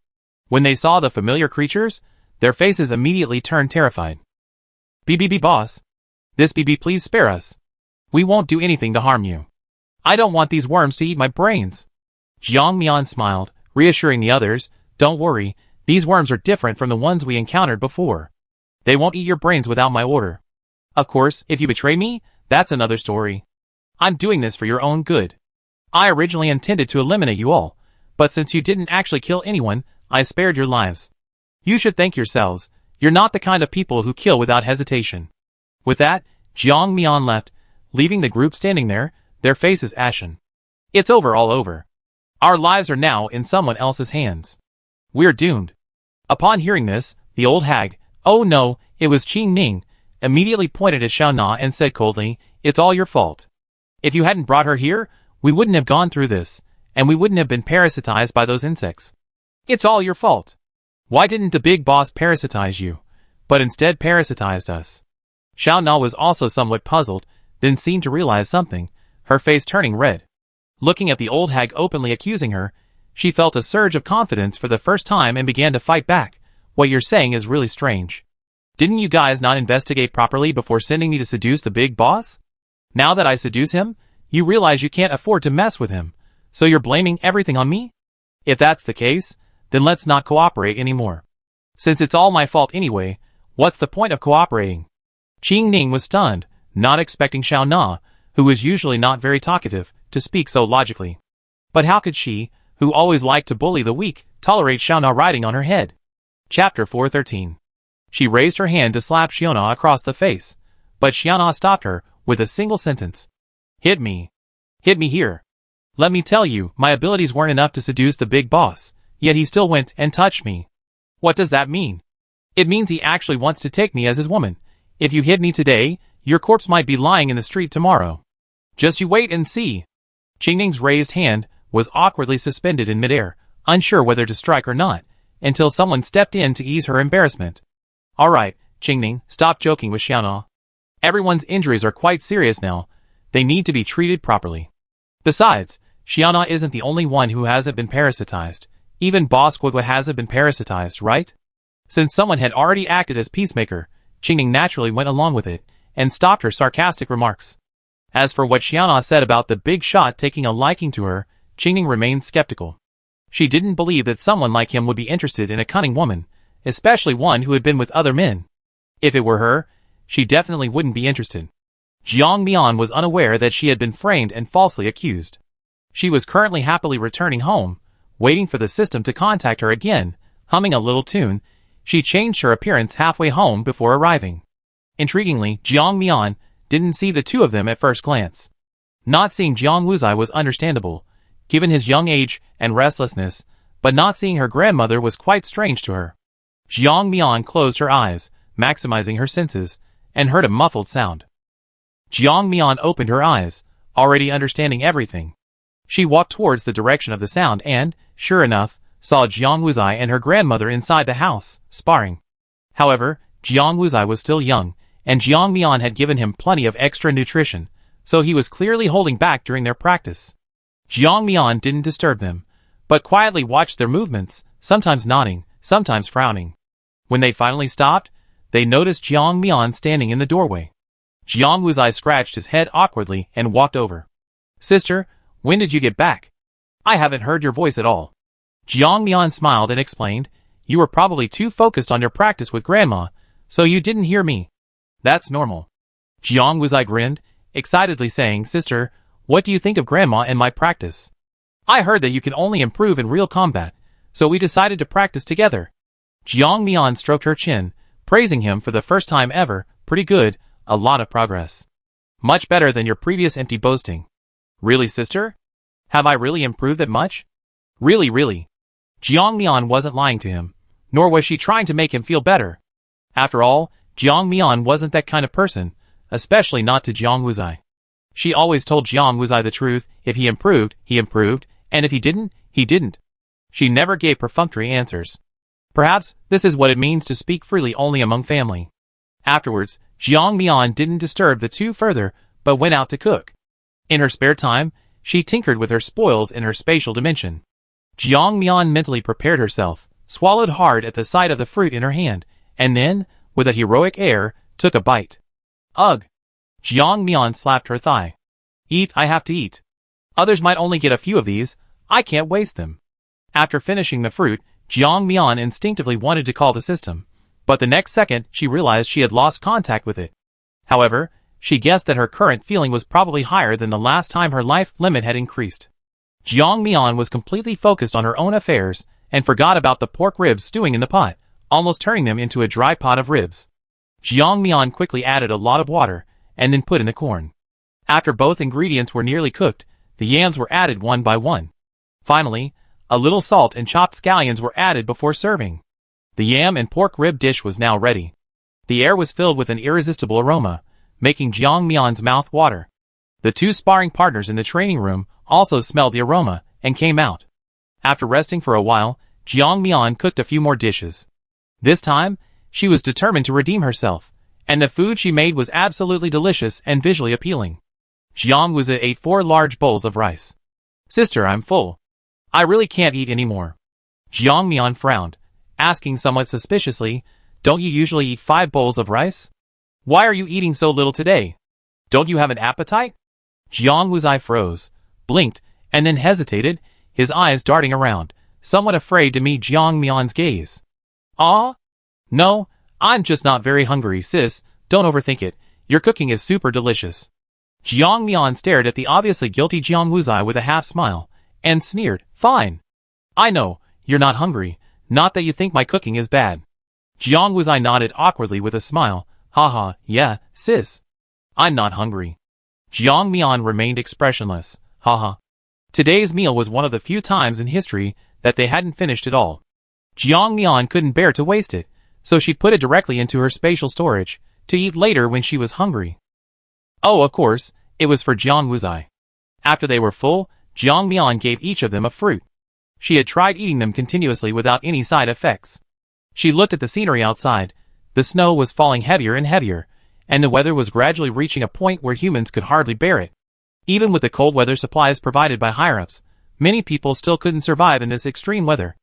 When they saw the familiar creatures, their faces immediately turned terrified. BBB boss. This BB please spare us. We won't do anything to harm you. I don't want these worms to eat my brains. Jiang Mian smiled, reassuring the others, don't worry, these worms are different from the ones we encountered before. They won't eat your brains without my order. Of course, if you betray me, that's another story. I'm doing this for your own good. I originally intended to eliminate you all, but since you didn't actually kill anyone, I spared your lives. You should thank yourselves. You're not the kind of people who kill without hesitation. With that, Jiang Mian left, leaving the group standing there, their faces ashen. It's over, all over. Our lives are now in someone else's hands. We're doomed. Upon hearing this, the old hag, oh no, it was Qing Ning, immediately pointed at Xiao Na and said coldly, it's all your fault. If you hadn't brought her here, we wouldn't have gone through this, and we wouldn't have been parasitized by those insects. It's all your fault. Why didn't the big boss parasitize you, but instead parasitized us? Xiao Na was also somewhat puzzled, then seemed to realize something, her face turning red. Looking at the old hag openly accusing her, she felt a surge of confidence for the first time and began to fight back. What you're saying is really strange. Didn't you guys not investigate properly before sending me to seduce the big boss? Now that I seduce him, you realize you can't afford to mess with him, so you're blaming everything on me? If that's the case, then let's not cooperate anymore. Since it's all my fault anyway, what's the point of cooperating? Qing Ning was stunned, not expecting Xiao Na, who was usually not very talkative, to speak so logically. But how could she, who always liked to bully the weak, tolerate Xiao Na riding on her head? Chapter 413. She raised her hand to slap Xiao Na across the face, but Xiao Na stopped her with a single sentence. Hit me. Hit me here. Let me tell you, my abilities weren't enough to seduce the big boss, yet he still went and touched me. What does that mean? It means he actually wants to take me as his woman. If you hit me today, your corpse might be lying in the street tomorrow. Just you wait and see. Qing Ning's raised hand was awkwardly suspended in midair, unsure whether to strike or not, until someone stepped in to ease her embarrassment. Alright, Qing Ning, stop joking with Xiao Na. Everyone's injuries are quite serious now. They need to be treated properly. Besides, Xiao Na isn't the only one who hasn't been parasitized. Even Boss Guogua hasn't been parasitized, right? Since someone had already acted as peacemaker, Qing Ning naturally went along with it, and stopped her sarcastic remarks. As for what Xiao Na said about the big shot taking a liking to her, Qing Ning remained skeptical. She didn't believe that someone like him would be interested in a cunning woman, especially one who had been with other men. If it were her, she definitely wouldn't be interested. Jiang Mian was unaware that she had been framed and falsely accused. She was currently happily returning home, waiting for the system to contact her again. Humming a little tune, she changed her appearance halfway home before arriving. Intriguingly, Jiang Mian didn't see the two of them at first glance. Not seeing Jiang Wuzai was understandable, given his young age and restlessness, but not seeing her grandmother was quite strange to her. Jiang Mian closed her eyes, maximizing her senses, and heard a muffled sound. Jiang Mian opened her eyes, already understanding everything. She walked towards the direction of the sound and, sure enough, saw Jiang Wuzai and her grandmother inside the house, sparring. However, Jiang Wuzai was still young, and Jiang Mian had given him plenty of extra nutrition, so he was clearly holding back during their practice. Jiang Mian didn't disturb them, but quietly watched their movements, sometimes nodding, sometimes frowning. When they finally stopped, they noticed Jiang Mian standing in the doorway. Jiang Wuzai scratched his head awkwardly and walked over. "Sister, when did you get back? I haven't heard your voice at all." Jiang Mian smiled and explained, "You were probably too focused on your practice with Grandma, so you didn't hear me." "That's normal." Jiang Wuzai grinned, excitedly saying, "Sister, what do you think of Grandma and my practice? I heard that you can only improve in real combat, so we decided to practice together." Jiang Mian stroked her chin, praising him for the first time ever. "Pretty good, a lot of progress. Much better than your previous empty boasting." "Really, sister? Have I really improved that much?" Really. Jiang Mian wasn't lying to him, nor was she trying to make him feel better. After all, Jiang Mian wasn't that kind of person, especially not to Jiang Wuzai. She always told Jiang Wuzai the truth. If he improved, and if he didn't, he didn't. She never gave perfunctory answers. Perhaps this is what it means to speak freely only among family. Afterwards, Jiang Mian didn't disturb the two further, but went out to cook. In her spare time, she tinkered with her spoils in her spatial dimension. Jiang Mian mentally prepared herself, swallowed hard at the sight of the fruit in her hand, and then, with a heroic air, took a bite. "Ugh!" Jiang Mian slapped her thigh. "Eat, I have to eat. Others might only get a few of these, I can't waste them." After finishing the fruit, Jiang Mian instinctively wanted to call the system, but the next second she realized she had lost contact with it. However, she guessed that her current feeling was probably higher than the last time her life limit had increased. Jiang Mian was completely focused on her own affairs, and forgot about the pork ribs stewing in the pot, almost turning them into a dry pot of ribs. Jiang Mian quickly added a lot of water, and then put in the corn. After both ingredients were nearly cooked, the yams were added one by one. Finally, a little salt and chopped scallions were added before serving. The yam and pork rib dish was now ready. The air was filled with an irresistible aroma, making Jiang Mian's mouth water. The two sparring partners in the training room also smelled the aroma, and came out. After resting for a while, Jiang Mian cooked a few more dishes. This time, she was determined to redeem herself, and the food she made was absolutely delicious and visually appealing. Jiang Wuzai ate 4 large bowls of rice. "Sister, I'm full. I really can't eat anymore." Jiang Mian frowned, asking somewhat suspiciously, "Don't you usually eat 5 bowls of rice? Why are you eating so little today? Don't you have an appetite?" Jiang Wuzai froze, blinked, and then hesitated, his eyes darting around, somewhat afraid to meet Jiang Mian's gaze. No, I'm just not very hungry, sis, don't overthink it, your cooking is super delicious." Jiang Mian stared at the obviously guilty Jiang Wuzai with a half smile, and sneered, "Fine. I know, you're not hungry, not that you think my cooking is bad." Jiang Wuzai nodded awkwardly with a smile, "Haha, yeah, sis. I'm not hungry." Jiang Mian remained expressionless. Haha. Today's meal was one of the few times in history that they hadn't finished it all. Jiang Mian couldn't bear to waste it, so she put it directly into her spatial storage, to eat later when she was hungry. Oh, of course, it was for Jiang Wuzai. After they were full, Jiang Mian gave each of them a fruit. She had tried eating them continuously without any side effects. She looked at the scenery outside. The snow was falling heavier and heavier, and the weather was gradually reaching a point where humans could hardly bear it. Even with the cold weather supplies provided by higher-ups, many people still couldn't survive in this extreme weather.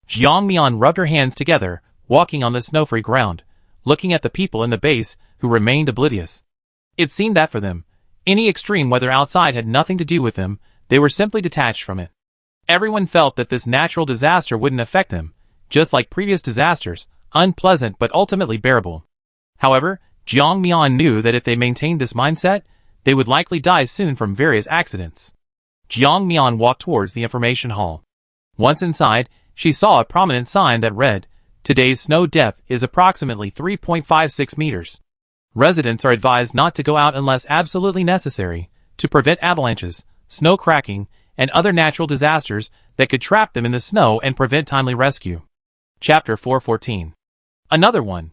Jiang Mian rubbed her hands together, walking on the snow-free ground, looking at the people in the base, who remained oblivious. It seemed that for them, any extreme weather outside had nothing to do with them, they were simply detached from it. Everyone felt that this natural disaster wouldn't affect them, just like previous disasters, unpleasant but ultimately bearable. However, Jiang Mian knew that if they maintained this mindset, they would likely die soon from various accidents. Jiang Mian walked towards the information hall. Once inside, she saw a prominent sign that read, "Today's snow depth is approximately 3.56 meters. Residents are advised not to go out unless absolutely necessary, to prevent avalanches, snow cracking, and other natural disasters that could trap them in the snow and prevent timely rescue." Chapter 414. Another one.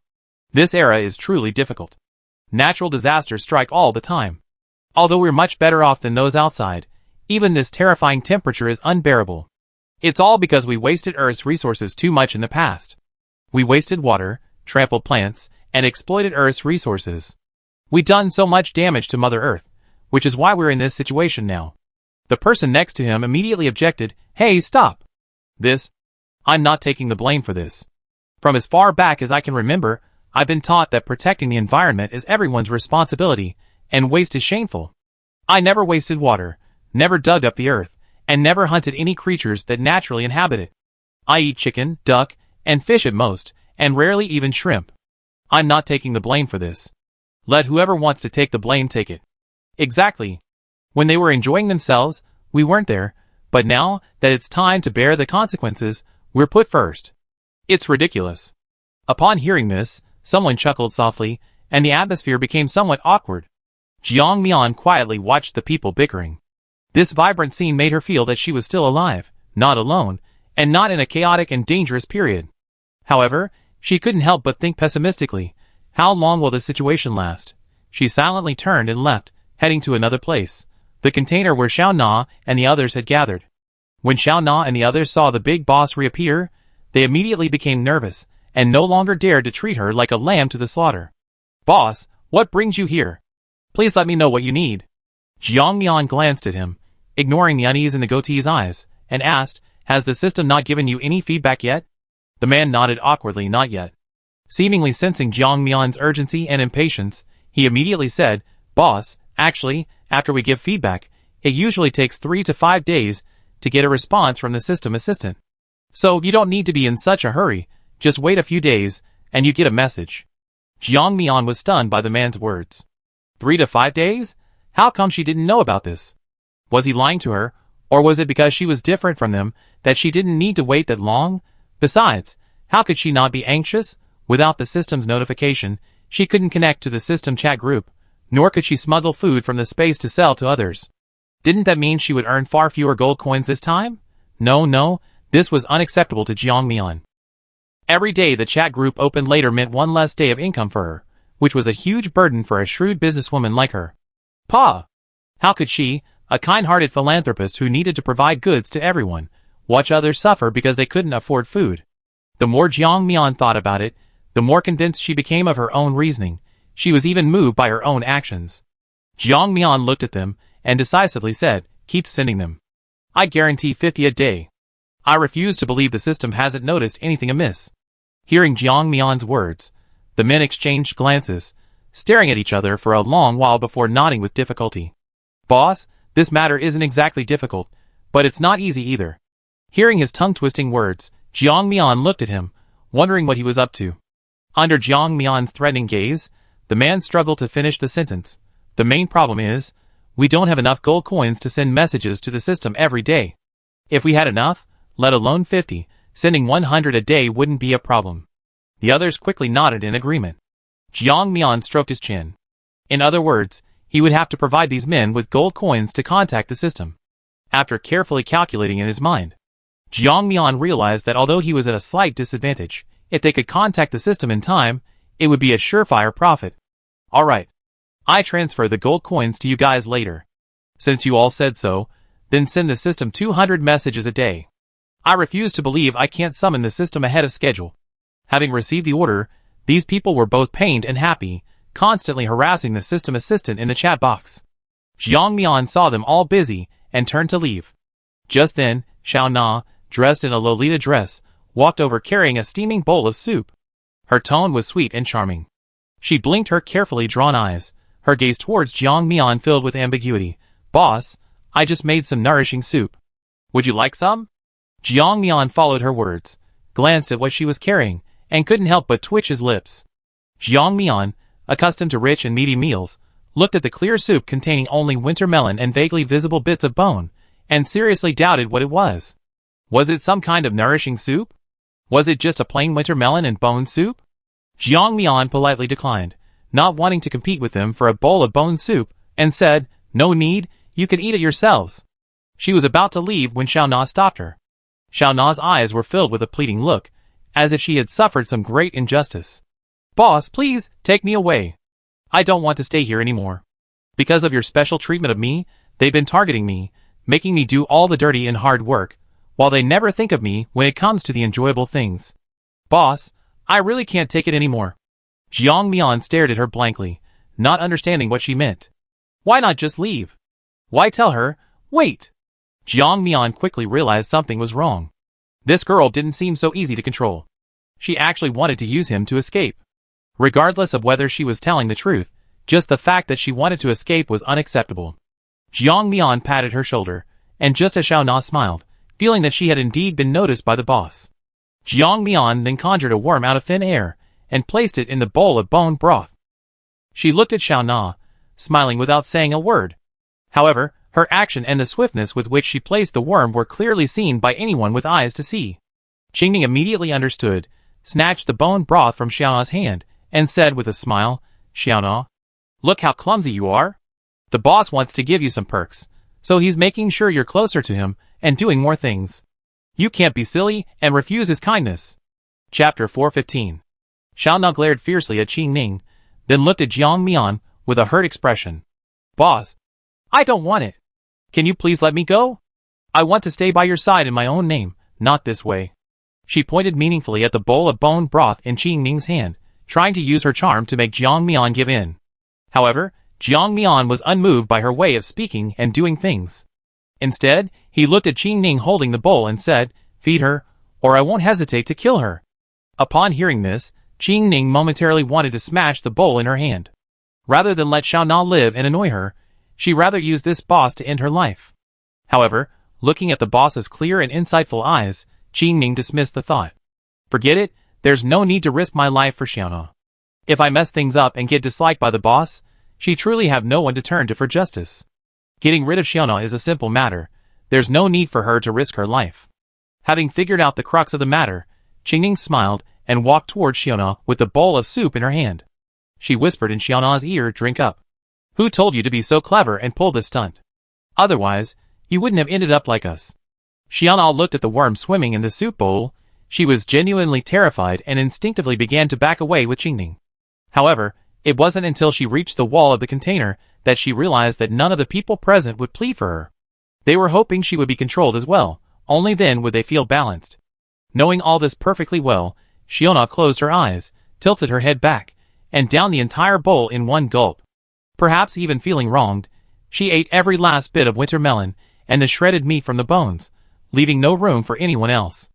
This era is truly difficult. Natural disasters strike all the time. Although we're much better off than those outside, even this terrifying temperature is unbearable. It's all because we wasted Earth's resources too much in the past. We wasted water, trampled plants, and exploited Earth's resources. We've done so much damage to Mother Earth, which is why we're in this situation now. The person next to him immediately objected, "Hey, stop! I'm not taking the blame for this. From as far back as I can remember, I've been taught that protecting the environment is everyone's responsibility, and waste is shameful. I never wasted water, never dug up the earth, and never hunted any creatures that naturally inhabit it. I eat chicken, duck, and fish at most, and rarely even shrimp. I'm not taking the blame for this. Let whoever wants to take the blame take it." Exactly. When they were enjoying themselves, we weren't there, but now that it's time to bear the consequences, we're put first. It's ridiculous. Upon hearing this, someone chuckled softly, and the atmosphere became somewhat awkward. Jiang Mian quietly watched the people bickering. This vibrant scene made her feel that she was still alive, not alone, and not in a chaotic and dangerous period. However, she couldn't help but think pessimistically, how long will this situation last? She silently turned and left, heading to another place, the container where Xiao Na and the others had gathered. When Xiao Na and the others saw the big boss reappear, they immediately became nervous, and no longer dared to treat her like a lamb to the slaughter. "Boss, what brings you here? Please let me know what you need." Jiang Mian glanced at him, ignoring the unease in the goatee's eyes, and asked, "Has the system not given you any feedback yet?" The man nodded awkwardly, "Not yet." Seemingly sensing Jiang Mian's urgency and impatience, he immediately said, "Boss, actually, after we give feedback, it usually takes 3 to 5 days to get a response from the system assistant. So you don't need to be in such a hurry, just wait a few days, and you get a message." Jiang Mian was stunned by the man's words. 3 to 5 days? How come she didn't know about this? Was he lying to her, or was it because she was different from them that she didn't need to wait that long? Besides, how could she not be anxious? Without the system's notification, she couldn't connect to the system chat group, nor could she smuggle food from the space to sell to others. Didn't that mean she would earn far fewer gold coins this time? No, this was unacceptable to Jiang Mian. Every day the chat group opened later meant one less day of income for her, which was a huge burden for a shrewd businesswoman like her. How could she, a kind-hearted philanthropist who needed to provide goods to everyone, watch others suffer because they couldn't afford food? The more Jiang Mian thought about it, the more convinced she became of her own reasoning. She was even moved by her own actions. Jiang Mian looked at them and decisively said, "Keep sending them. I guarantee 50 a day." I refuse to believe the system hasn't noticed anything amiss. Hearing Jiang Mian's words, the men exchanged glances, staring at each other for a long while before nodding with difficulty. "Boss, this matter isn't exactly difficult, but it's not easy either." Hearing his tongue-twisting words, Jiang Mian looked at him, wondering what he was up to. Under Jiang Mian's threatening gaze, the man struggled to finish the sentence. "The main problem is, we don't have enough gold coins to send messages to the system every day. If we had enough, let alone 50, sending 100 a day wouldn't be a problem." The others quickly nodded in agreement. Jiang Mian stroked his chin. In other words, he would have to provide these men with gold coins to contact the system. After carefully calculating in his mind, Jiang Mian realized that although he was at a slight disadvantage, if they could contact the system in time, it would be a surefire profit. "Alright. I transfer the gold coins to you guys later. Since you all said so, then send the system 200 messages a day. I refuse to believe I can't summon the system ahead of schedule." Having received the order, these people were both pained and happy, constantly harassing the system assistant in the chat box. Jiang Mian saw them all busy and turned to leave. Just then, Xiao Na, dressed in a Lolita dress, walked over carrying a steaming bowl of soup. Her tone was sweet and charming. She blinked her carefully drawn eyes, her gaze towards Jiang Mian filled with ambiguity. "Boss, I just made some nourishing soup. Would you like some?" Jiang Mian followed her words, glanced at what she was carrying, and couldn't help but twitch his lips. Jiang Mian, accustomed to rich and meaty meals, looked at the clear soup containing only winter melon and vaguely visible bits of bone, and seriously doubted what it was. Was it some kind of nourishing soup? Was it just a plain winter melon and bone soup? Jiang Mian politely declined, not wanting to compete with them for a bowl of bone soup, and said, "No need, you can eat it yourselves." She was about to leave when Xiao Na stopped her. Xiao Na's eyes were filled with a pleading look, as if she had suffered some great injustice. "Boss, please, take me away. I don't want to stay here anymore. Because of your special treatment of me, they've been targeting me, making me do all the dirty and hard work, while they never think of me when it comes to the enjoyable things. Boss, I really can't take it anymore." Jiang Mian stared at her blankly, not understanding what she meant. Why not just leave? Why tell her, "Wait"? Jiang Mian quickly realized something was wrong. This girl didn't seem so easy to control. She actually wanted to use him to escape. Regardless of whether she was telling the truth, just the fact that she wanted to escape was unacceptable. Jiang Mian patted her shoulder, and just as Xiao Na smiled, feeling that she had indeed been noticed by the boss. Jiang Mian then conjured a worm out of thin air, and placed it in the bowl of bone broth. She looked at Xiao Na, smiling without saying a word. However, her action and the swiftness with which she placed the worm were clearly seen by anyone with eyes to see. Qingning immediately understood, snatched the bone broth from Xiao Na's hand, and said with a smile, "Xiao Na, look how clumsy you are. The boss wants to give you some perks, so he's making sure you're closer to him and doing more things. You can't be silly and refuse his kindness." Chapter 415. Xiao Na glared fiercely at Qingning, then looked at Jiang Mian with a hurt expression. "Boss, I don't want it. Can you please let me go? I want to stay by your side in my own name, not this way." She pointed meaningfully at the bowl of bone broth in Qingning's hand, trying to use her charm to make Jiang Mian give in. However, Jiang Mian was unmoved by her way of speaking and doing things. Instead, he looked at Qingning holding the bowl and said, "Feed her, or I won't hesitate to kill her." Upon hearing this, Qingning momentarily wanted to smash the bowl in her hand. Rather than let Xiao Na live and annoy her, she rather used this boss to end her life. However, looking at the boss's clear and insightful eyes, Qingning dismissed the thought. "Forget it, there's no need to risk my life for Xiao Na. If I mess things up and get disliked by the boss, she truly have no one to turn to for justice. Getting rid of Xiao Na is a simple matter, there's no need for her to risk her life." Having figured out the crux of the matter, Qingning smiled and walked towards Xiao Na with the bowl of soup in her hand. She whispered in Xiao Na's ear, "Drink up. Who told you to be so clever and pull this stunt? Otherwise, you wouldn't have ended up like us." Xiao Na looked at the worm swimming in the soup bowl. She was genuinely terrified and instinctively began to back away with Qingning. However, it wasn't until she reached the wall of the container that she realized that none of the people present would plead for her. They were hoping she would be controlled as well, only then would they feel balanced. Knowing all this perfectly well, Xiao Na closed her eyes, tilted her head back, and downed the entire bowl in one gulp. Perhaps even feeling wronged, she ate every last bit of winter melon and the shredded meat from the bones, leaving no room for anyone else.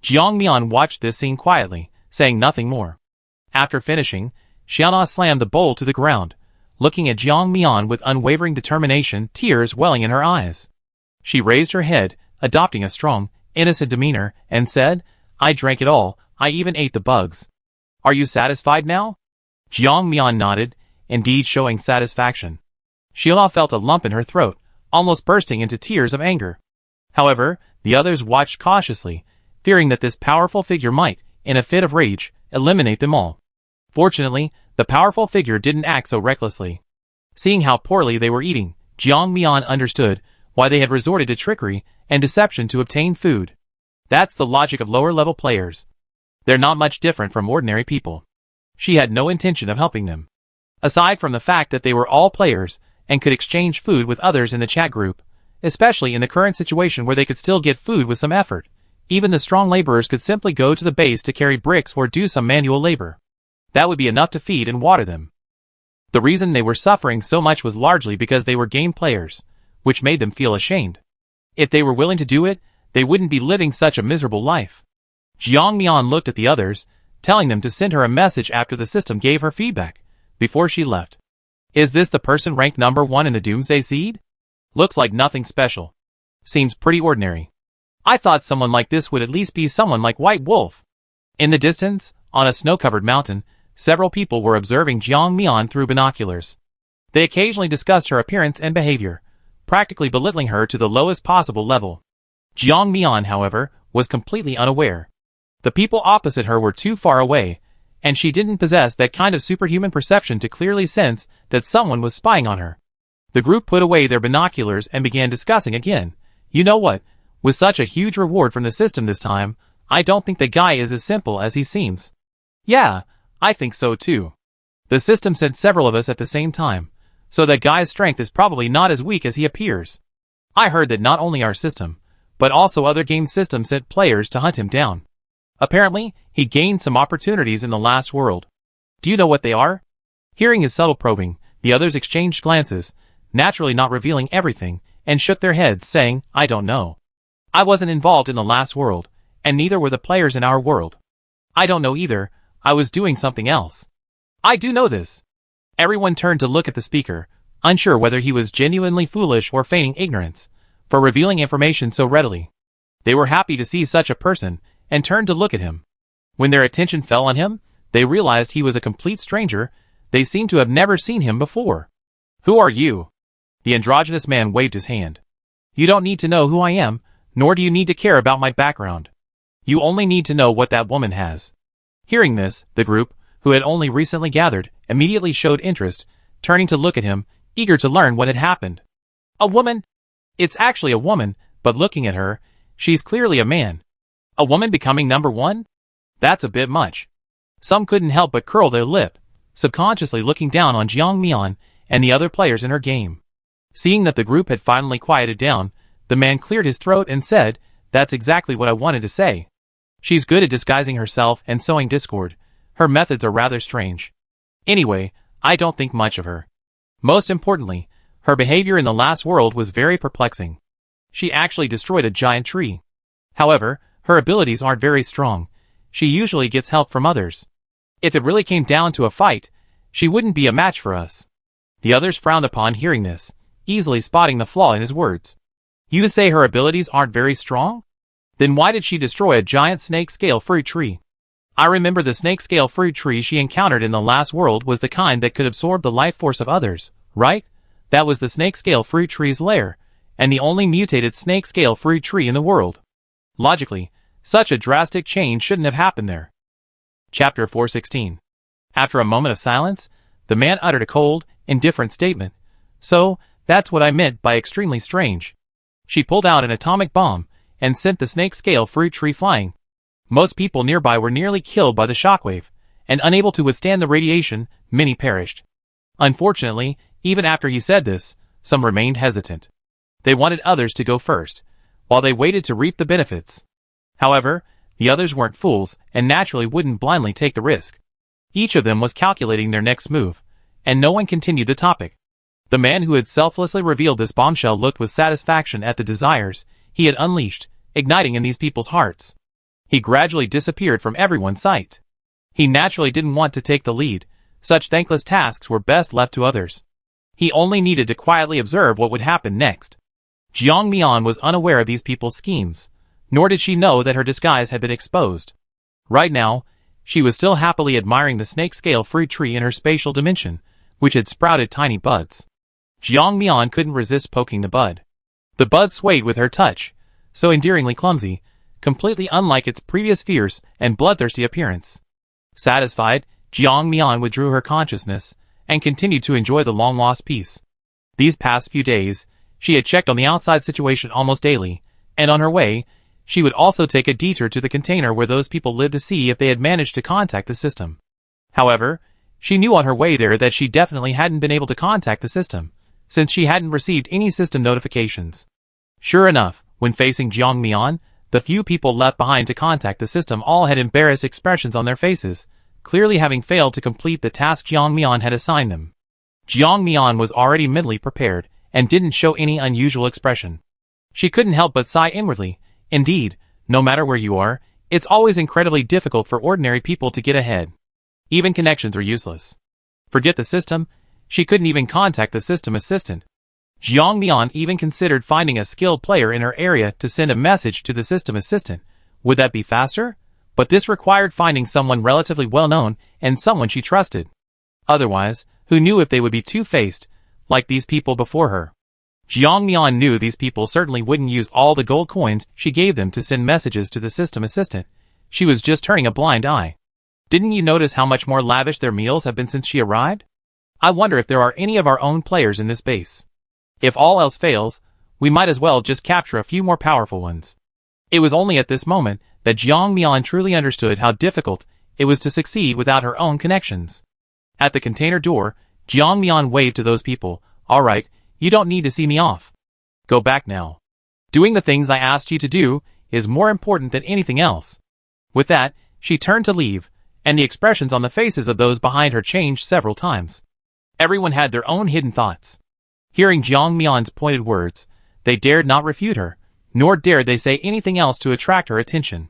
Jiang Mian watched this scene quietly, saying nothing more. After finishing, Xiao Na slammed the bowl to the ground, looking at Jiang Mian with unwavering determination, tears welling in her eyes. She raised her head, adopting a strong, innocent demeanor, and said, "I drank it all, I even ate the bugs. Are you satisfied now?" Jiang Mian nodded, indeed showing satisfaction. Xiao Na felt a lump in her throat, almost bursting into tears of anger. However, the others watched cautiously, fearing that this powerful figure might, in a fit of rage, eliminate them all. Fortunately, the powerful figure didn't act so recklessly. Seeing how poorly they were eating, Jiang Mian understood why they had resorted to trickery and deception to obtain food. That's the logic of lower-level players. They're not much different from ordinary people. She had no intention of helping them. Aside from the fact that they were all players and could exchange food with others in the chat group, especially in the current situation where they could still get food with some effort, even the strong laborers could simply go to the base to carry bricks or do some manual labor. That would be enough to feed and water them. The reason they were suffering so much was largely because they were game players, which made them feel ashamed. If they were willing to do it, they wouldn't be living such a miserable life. Jiang Mian looked at the others, telling them to send her a message after the system gave her feedback, before she left. "Is this the person ranked number 1 in the Doomsday Seed? Looks like nothing special. Seems pretty ordinary. I thought someone like this would at least be someone like White Wolf." In the distance, on a snow-covered mountain, several people were observing Jiang Mian through binoculars. They occasionally discussed her appearance and behavior, practically belittling her to the lowest possible level. Jiang Mian, however, was completely unaware. The people opposite her were too far away, and she didn't possess that kind of superhuman perception to clearly sense that someone was spying on her. The group put away their binoculars and began discussing again. You know what? With such a huge reward from the system this time, I don't think the guy is as simple as he seems. Yeah, I think so too. The system sent several of us at the same time, so that guy's strength is probably not as weak as he appears. I heard that not only our system, but also other game systems sent players to hunt him down. Apparently, he gained some opportunities in the last world. Do you know what they are? Hearing his subtle probing, the others exchanged glances, naturally not revealing everything, and shook their heads saying, I don't know. I wasn't involved in the last world, and neither were the players in our world. I don't know either, I was doing something else. I do know this. Everyone turned to look at the speaker, unsure whether he was genuinely foolish or feigning ignorance, for revealing information so readily. They were happy to see such a person, and turned to look at him. When their attention fell on him, they realized he was a complete stranger. They seemed to have never seen him before. Who are you? The androgynous man waved his hand. You don't need to know who I am, nor do you need to care about my background. You only need to know what that woman has. Hearing this, the group, who had only recently gathered, immediately showed interest, turning to look at him, eager to learn what had happened. A woman? It's actually a woman, but looking at her, she's clearly a man. A woman becoming number one? That's a bit much. Some couldn't help but curl their lip, subconsciously looking down on Jiang Mian and the other players in her game. Seeing that the group had finally quieted down, the man cleared his throat and said, That's exactly what I wanted to say. She's good at disguising herself and sowing discord. Her methods are rather strange. Anyway, I don't think much of her. Most importantly, her behavior in the last world was very perplexing. She actually destroyed a giant tree. However, her abilities aren't very strong. She usually gets help from others. If it really came down to a fight, she wouldn't be a match for us. The others frowned upon hearing this, easily spotting the flaw in his words. You say her abilities aren't very strong? Then why did she destroy a giant snake-scale fruit tree? I remember the snake-scale fruit tree she encountered in the last world was the kind that could absorb the life force of others, right? That was the snake-scale fruit tree's lair, and the only mutated snake-scale fruit tree in the world. Logically, such a drastic change shouldn't have happened there. Chapter 416. After a moment of silence, the man uttered a cold, indifferent statement. So, that's what I meant by extremely strange. She pulled out an atomic bomb, and sent the snake-scale fruit tree flying. Most people nearby were nearly killed by the shockwave, and unable to withstand the radiation, many perished. Unfortunately, even after he said this, some remained hesitant. They wanted others to go first, while they waited to reap the benefits. However, the others weren't fools, and naturally wouldn't blindly take the risk. Each of them was calculating their next move, and no one continued the topic. The man who had selflessly revealed this bombshell looked with satisfaction at the desires he had unleashed, igniting in these people's hearts. He gradually disappeared from everyone's sight. He naturally didn't want to take the lead. Such thankless tasks were best left to others. He only needed to quietly observe what would happen next. Jiang Mian was unaware of these people's schemes, nor did she know that her disguise had been exposed. Right now, she was still happily admiring the snake-scale fruit tree in her spatial dimension, which had sprouted tiny buds. Jiang Mian couldn't resist poking the bud. The bud swayed with her touch, so endearingly clumsy, completely unlike its previous fierce and bloodthirsty appearance. Satisfied, Jiang Mian withdrew her consciousness, and continued to enjoy the long-lost peace. These past few days, she had checked on the outside situation almost daily, and on her way, she would also take a detour to the container where those people lived to see if they had managed to contact the system. However, she knew on her way there that she definitely hadn't been able to contact the system, since she hadn't received any system notifications. Sure enough, when facing Jiang Mian, the few people left behind to contact the system all had embarrassed expressions on their faces, clearly having failed to complete the task Jiang Mian had assigned them. Jiang Mian was already mentally prepared, and didn't show any unusual expression. She couldn't help but sigh inwardly. Indeed, no matter where you are, it's always incredibly difficult for ordinary people to get ahead. Even connections are useless. Forget the system, she couldn't even contact the system assistant. Jiang Mian even considered finding a skilled player in her area to send a message to the system assistant. Would that be faster? But this required finding someone relatively well-known and someone she trusted. Otherwise, who knew if they would be two-faced, like these people before her? Jiang Mian knew these people certainly wouldn't use all the gold coins she gave them to send messages to the system assistant. She was just turning a blind eye. Didn't you notice how much more lavish their meals have been since she arrived? I wonder if there are any of our own players in this base. If all else fails, we might as well just capture a few more powerful ones. It was only at this moment that Jiang Mian truly understood how difficult it was to succeed without her own connections. At the container door, Jiang Mian waved to those people. All right, you don't need to see me off. Go back now. Doing the things I asked you to do is more important than anything else. With that, she turned to leave, and the expressions on the faces of those behind her changed several times. Everyone had their own hidden thoughts. Hearing Jiang Mian's pointed words, they dared not refute her, nor dared they say anything else to attract her attention.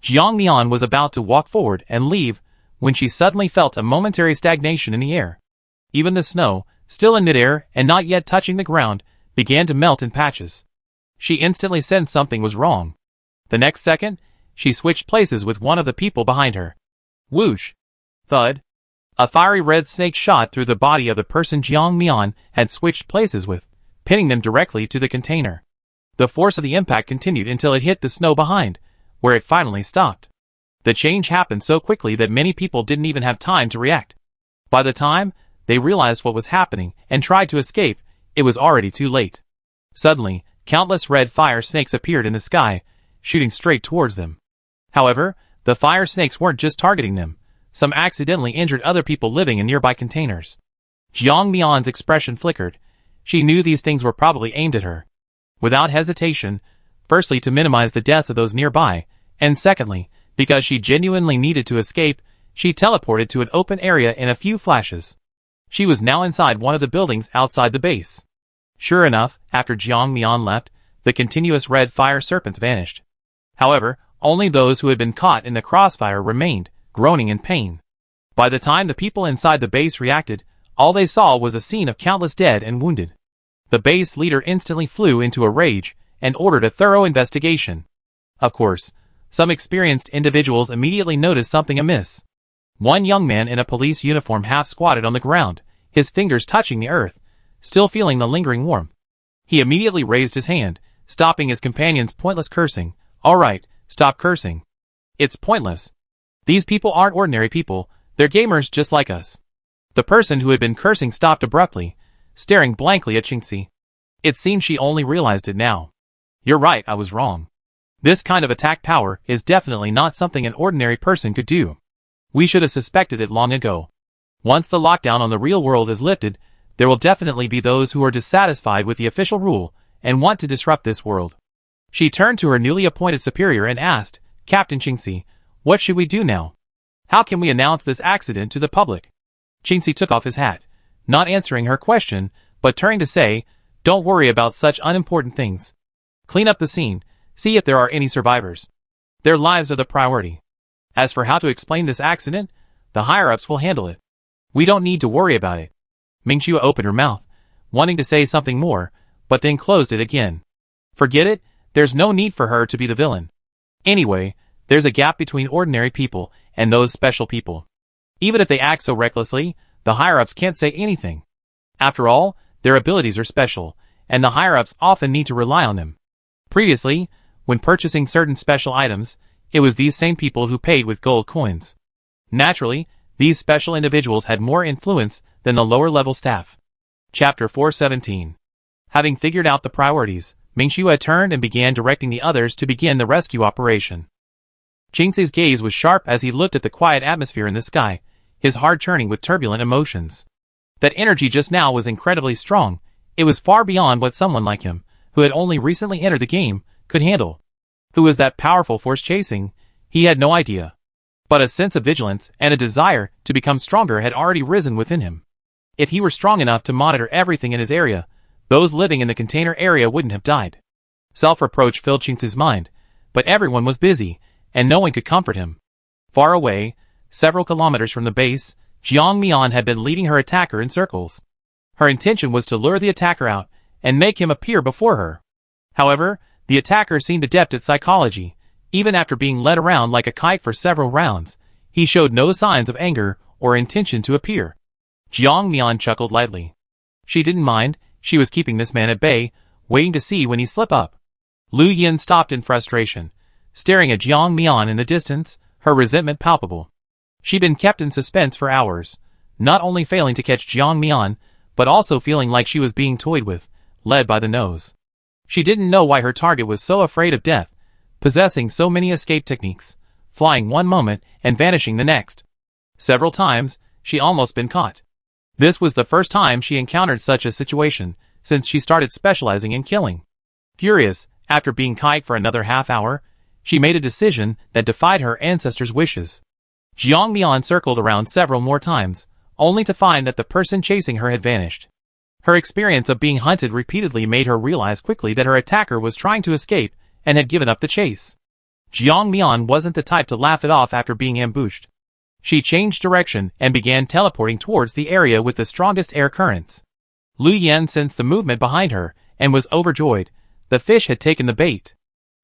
Jiang Mian was about to walk forward and leave when she suddenly felt a momentary stagnation in the air. Even the snow, still in midair and not yet touching the ground, began to melt in patches. She instantly sensed something was wrong. The next second, she switched places with one of the people behind her. Whoosh! Thud! A fiery red snake shot through the body of the person Jiang Mian had switched places with, pinning them directly to the container. The force of the impact continued until it hit the snow behind, where it finally stopped. The change happened so quickly that many people didn't even have time to react. By the time they realized what was happening and tried to escape, it was already too late. Suddenly, countless red fire snakes appeared in the sky, shooting straight towards them. However, the fire snakes weren't just targeting them. Some accidentally injured other people living in nearby containers. Jiang Mian's expression flickered. She knew these things were probably aimed at her. Without hesitation, firstly to minimize the deaths of those nearby, and secondly, because she genuinely needed to escape, she teleported to an open area in a few flashes. She was now inside one of the buildings outside the base. Sure enough, after Jiang Mian left, the continuous red fire serpents vanished. However, only those who had been caught in the crossfire remained, groaning in pain. By the time the people inside the base reacted, all they saw was a scene of countless dead and wounded. The base leader instantly flew into a rage and ordered a thorough investigation. Of course, some experienced individuals immediately noticed something amiss. One young man in a police uniform half squatted on the ground, his fingers touching the earth, still feeling the lingering warmth. He immediately raised his hand, stopping his companion's pointless cursing. All right, stop cursing. It's pointless. These people aren't ordinary people, they're gamers just like us. The person who had been cursing stopped abruptly, staring blankly at Qingxi. It seemed she only realized it now. You're right, I was wrong. This kind of attack power is definitely not something an ordinary person could do. We should have suspected it long ago. Once the lockdown on the real world is lifted, there will definitely be those who are dissatisfied with the official rule and want to disrupt this world. She turned to her newly appointed superior and asked, Captain Qingxi, what should we do now? How can we announce this accident to the public? Qingxi took off his hat, not answering her question, but turning to say, don't worry about such unimportant things. Clean up the scene, see if there are any survivors. Their lives are the priority. As for how to explain this accident, the higher-ups will handle it. We don't need to worry about it. Mingxue opened her mouth, wanting to say something more, but then closed it again. Forget it, there's no need for her to be the villain. Anyway, there's a gap between ordinary people and those special people. Even if they act so recklessly, the higher-ups can't say anything. After all, their abilities are special, and the higher-ups often need to rely on them. Previously, when purchasing certain special items, it was these same people who paid with gold coins. Naturally, these special individuals had more influence than the lower-level staff. Chapter 417. Having figured out the priorities, Mingxue turned and began directing the others to begin the rescue operation. Qingxi's gaze was sharp as he looked at the quiet atmosphere in the sky, his heart churning with turbulent emotions. That energy just now was incredibly strong. It was far beyond what someone like him, who had only recently entered the game, could handle. Who was that powerful force chasing? He had no idea. But a sense of vigilance and a desire to become stronger had already risen within him. If he were strong enough to monitor everything in his area, those living in the container area wouldn't have died. Self-reproach filled Qingxi's mind, but everyone was busy, and no one could comfort him. Far away, several kilometers from the base, Jiang Mian had been leading her attacker in circles. Her intention was to lure the attacker out and make him appear before her. However, the attacker seemed adept at psychology. Even after being led around like a kite for several rounds, he showed no signs of anger or intention to appear. Jiang Mian chuckled lightly. She didn't mind, She was keeping this man at bay, waiting to see when he slip up. Lu Yin stopped in frustration, staring at Jiang Mian in the distance, her resentment palpable. She'd been kept in suspense for hours, not only failing to catch Jiang Mian, but also feeling like she was being toyed with, led by the nose. She didn't know why her target was so afraid of death, possessing so many escape techniques, flying one moment and vanishing the next. Several times, she almost been caught. This was the first time she encountered such a situation since she started specializing in killing. Furious, after being kiked for another half hour, she made a decision that defied her ancestors' wishes. Jiang Mian circled around several more times, only to find that the person chasing her had vanished. Her experience of being hunted repeatedly made her realize quickly that her attacker was trying to escape and had given up the chase. Jiang Mian wasn't the type to laugh it off after being ambushed. She changed direction and began teleporting towards the area with the strongest air currents. Lu Yan sensed the movement behind her and was overjoyed. The fish had taken the bait.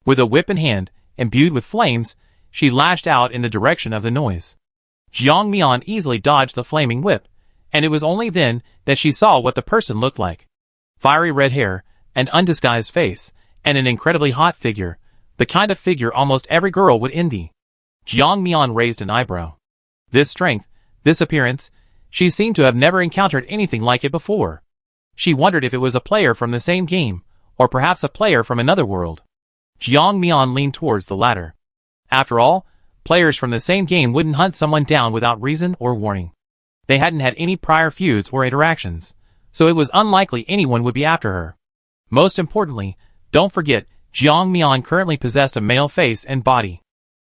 With a whip in hand, imbued with flames, she lashed out in the direction of the noise. Jiang Mian easily dodged the flaming whip, and it was only then that she saw what the person looked like. Fiery red hair, an undisguised face, and an incredibly hot figure, the kind of figure almost every girl would envy. Jiang Mian raised an eyebrow. This strength, this appearance, she seemed to have never encountered anything like it before. She wondered if it was a player from the same game, or perhaps a player from another world. Jiang Mian leaned towards the latter. After all, players from the same game wouldn't hunt someone down without reason or warning. They hadn't had any prior feuds or interactions, so it was unlikely anyone would be after her. Most importantly, don't forget, Jiang Mian currently possessed a male face and body.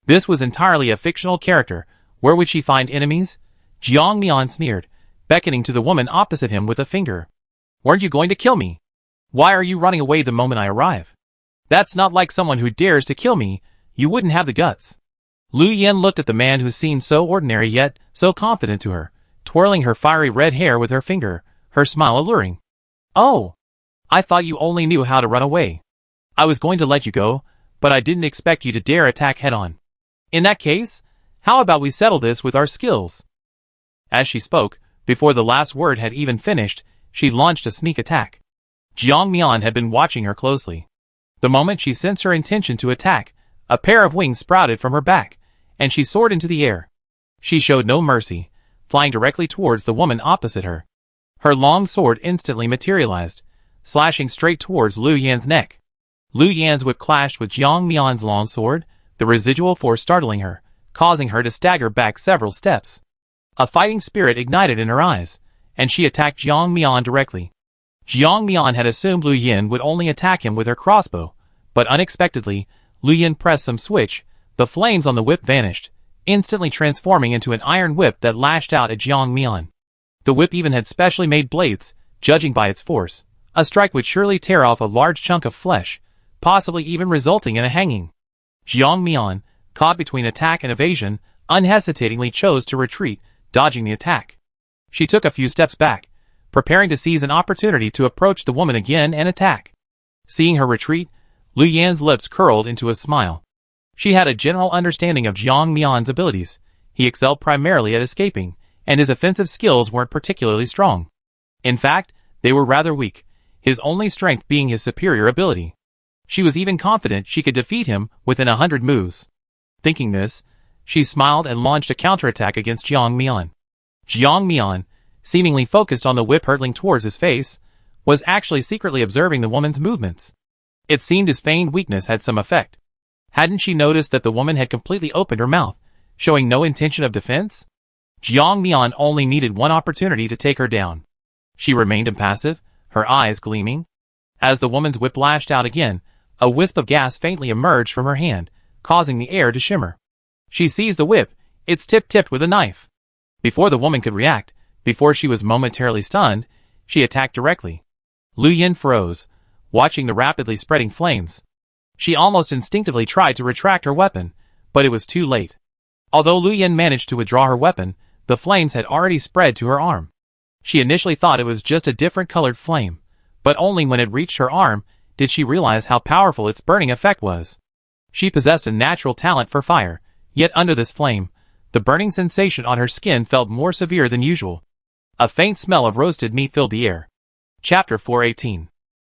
This was entirely a fictional character. Where would she find enemies? Jiang Mian sneered, beckoning to the woman opposite him with a finger. Weren't you going to kill me? Why are you running away the moment I arrive? That's not like someone who dares to kill me. You wouldn't have the guts. Lu Yen looked at the man who seemed so ordinary yet so confident to her, twirling her fiery red hair with her finger, her smile alluring. Oh! I thought you only knew how to run away. I was going to let you go, but I didn't expect you to dare attack head-on. In that case, how about we settle this with our skills? As she spoke, before the last word had even finished, she launched a sneak attack. Jiang Mian had been watching her closely. The moment she sensed her intention to attack, a pair of wings sprouted from her back, and she soared into the air. She showed no mercy, flying directly towards the woman opposite her. Her long sword instantly materialized, slashing straight towards Lu Yan's neck. Lu Yan's whip clashed with Jiang Mian's long sword, the residual force startling her, causing her to stagger back several steps. A fighting spirit ignited in her eyes, and she attacked Jiang Mian directly. Jiang Mian had assumed Lu Yin would only attack him with her crossbow, but unexpectedly, Lu Yin pressed some switch, the flames on the whip vanished, instantly transforming into an iron whip that lashed out at Jiang Mian. The whip even had specially made blades, judging by its force. A strike would surely tear off a large chunk of flesh, possibly even resulting in a hanging. Jiang Mian, caught between attack and evasion, unhesitatingly chose to retreat, dodging the attack. She took a few steps back, preparing to seize an opportunity to approach the woman again and attack. Seeing her retreat, Lu Yan's lips curled into a smile. She had a general understanding of Jiang Mian's abilities. He excelled primarily at escaping, and his offensive skills weren't particularly strong. In fact, they were rather weak, his only strength being his superior ability. She was even confident she could defeat him within 100 moves. Thinking this, she smiled and launched a counterattack against Jiang Mian. Jiang Mian, seemingly focused on the whip hurtling towards his face, was actually secretly observing the woman's movements. It seemed his feigned weakness had some effect. Hadn't she noticed that the woman had completely opened her mouth, showing no intention of defense? Jiang Mian only needed one opportunity to take her down. She remained impassive, her eyes gleaming. As the woman's whip lashed out again, a wisp of gas faintly emerged from her hand, causing the air to shimmer. She seized the whip, its tip tipped with a knife. Before the woman could react, before she was momentarily stunned, she attacked directly. Lu Yin froze, watching the rapidly spreading flames. She almost instinctively tried to retract her weapon, but it was too late. Although Lu Yin managed to withdraw her weapon, the flames had already spread to her arm. She initially thought it was just a different colored flame, but only when it reached her arm did she realize how powerful its burning effect was. She possessed a natural talent for fire, yet under this flame, the burning sensation on her skin felt more severe than usual. A faint smell of roasted meat filled the air. Chapter 418.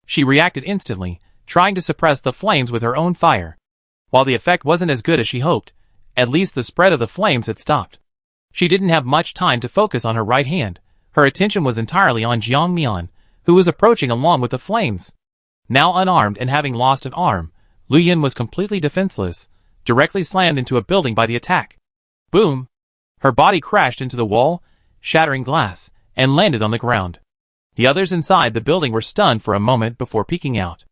She reacted instantly, trying to suppress the flames with her own fire. While the effect wasn't as good as she hoped, at least the spread of the flames had stopped. She didn't have much time to focus on her right hand. Her attention was entirely on Jiang Mian, who was approaching along with the flames. Now unarmed and having lost an arm, Lu Yin was completely defenseless, directly slammed into a building by the attack. Boom! Her body crashed into the wall, shattering glass, and landed on the ground. The others inside the building were stunned for a moment before peeking out.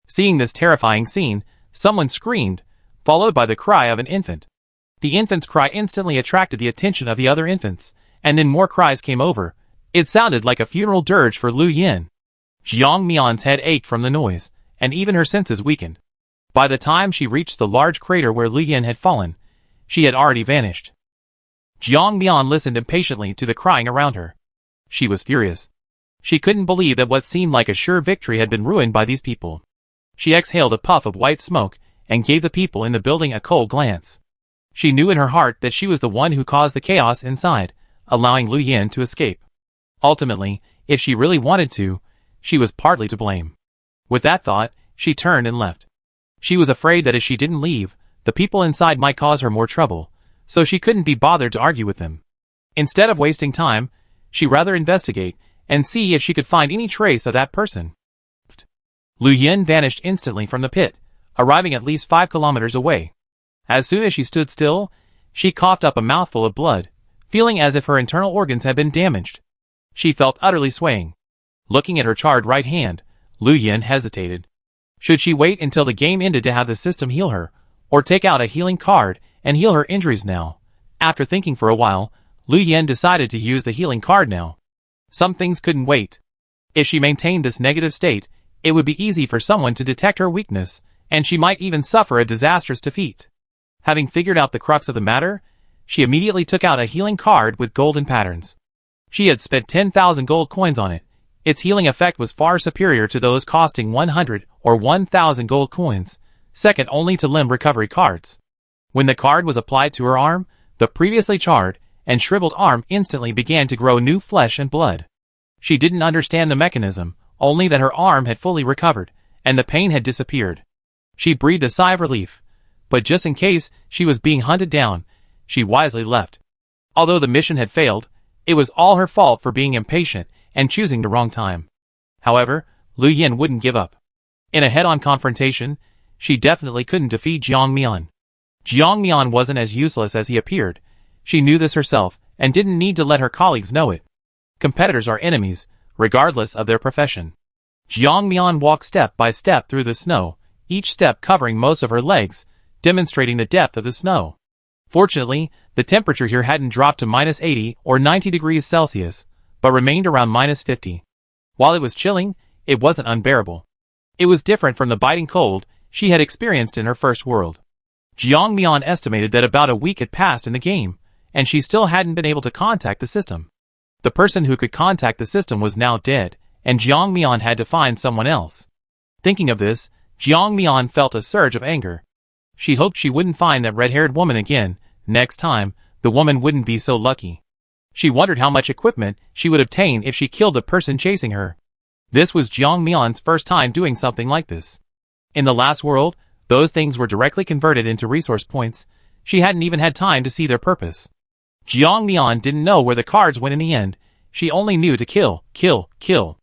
Seeing this terrifying scene, someone screamed, followed by the cry of an infant. The infant's cry instantly attracted the attention of the other infants, and then more cries came over. It sounded like a funeral dirge for Lu Yin. Jiang Mian's head ached from the noise, and even her senses weakened. By the time she reached the large crater where Lu Yin had fallen, she had already vanished. Jiang Mian listened impatiently to the crying around her. She was furious. She couldn't believe that what seemed like a sure victory had been ruined by these people. She exhaled a puff of white smoke and gave the people in the building a cold glance. She knew in her heart that she was the one who caused the chaos inside, allowing Lu Yin to escape. Ultimately, if she really wanted to, she was partly to blame. With that thought, she turned and left. She was afraid that if she didn't leave, the people inside might cause her more trouble, so she couldn't be bothered to argue with them. Instead of wasting time, she'd rather investigate and see if she could find any trace of that person. Lu Yin vanished instantly from the pit, arriving at least 5 kilometers away. As soon as she stood still, she coughed up a mouthful of blood, feeling as if her internal organs had been damaged. She felt utterly swaying. Looking at her charred right hand, Lu Yin hesitated. Should she wait until the game ended to have the system heal her, or take out a healing card and heal her injuries now? After thinking for a while, Lu Yin decided to use the healing card now. Some things couldn't wait. If she maintained this negative state, it would be easy for someone to detect her weakness, and she might even suffer a disastrous defeat. Having figured out the crux of the matter, she immediately took out a healing card with golden patterns. She had spent 10,000 gold coins on it. Its healing effect was far superior to those costing 100 or 1,000 gold coins, second only to limb recovery cards. When the card was applied to her arm, the previously charred and shriveled arm instantly began to grow new flesh and blood. She didn't understand the mechanism, only that her arm had fully recovered, and the pain had disappeared. She breathed a sigh of relief. But just in case she was being hunted down, she wisely left. Although the mission had failed, it was all her fault for being impatient and choosing the wrong time. However, Lu Yin wouldn't give up. In a head-on confrontation, she definitely couldn't defeat Jiang Mian. Jiang Mian wasn't as useless as he appeared. She knew this herself and didn't need to let her colleagues know it. Competitors are enemies, regardless of their profession. Jiang Mian walked step by step through the snow, each step covering most of her legs, demonstrating the depth of the snow. Fortunately, the temperature here hadn't dropped to -80 or 90 degrees Celsius, but remained around -50. While it was chilling, it wasn't unbearable. It was different from the biting cold she had experienced in her first world. Jiang Mian estimated that about a week had passed in the game, and she still hadn't been able to contact the system. The person who could contact the system was now dead, and Jiang Mian had to find someone else. Thinking of this, Jiang Mian felt a surge of anger. She hoped she wouldn't find that red-haired woman again. Next time, the woman wouldn't be so lucky. She wondered how much equipment she would obtain if she killed the person chasing her. This was Jiang Mian's first time doing something like this. In the last world, those things were directly converted into resource points. She hadn't even had time to see their purpose. Jiang Mian didn't know where the cards went in the end. She only knew to kill, kill, kill.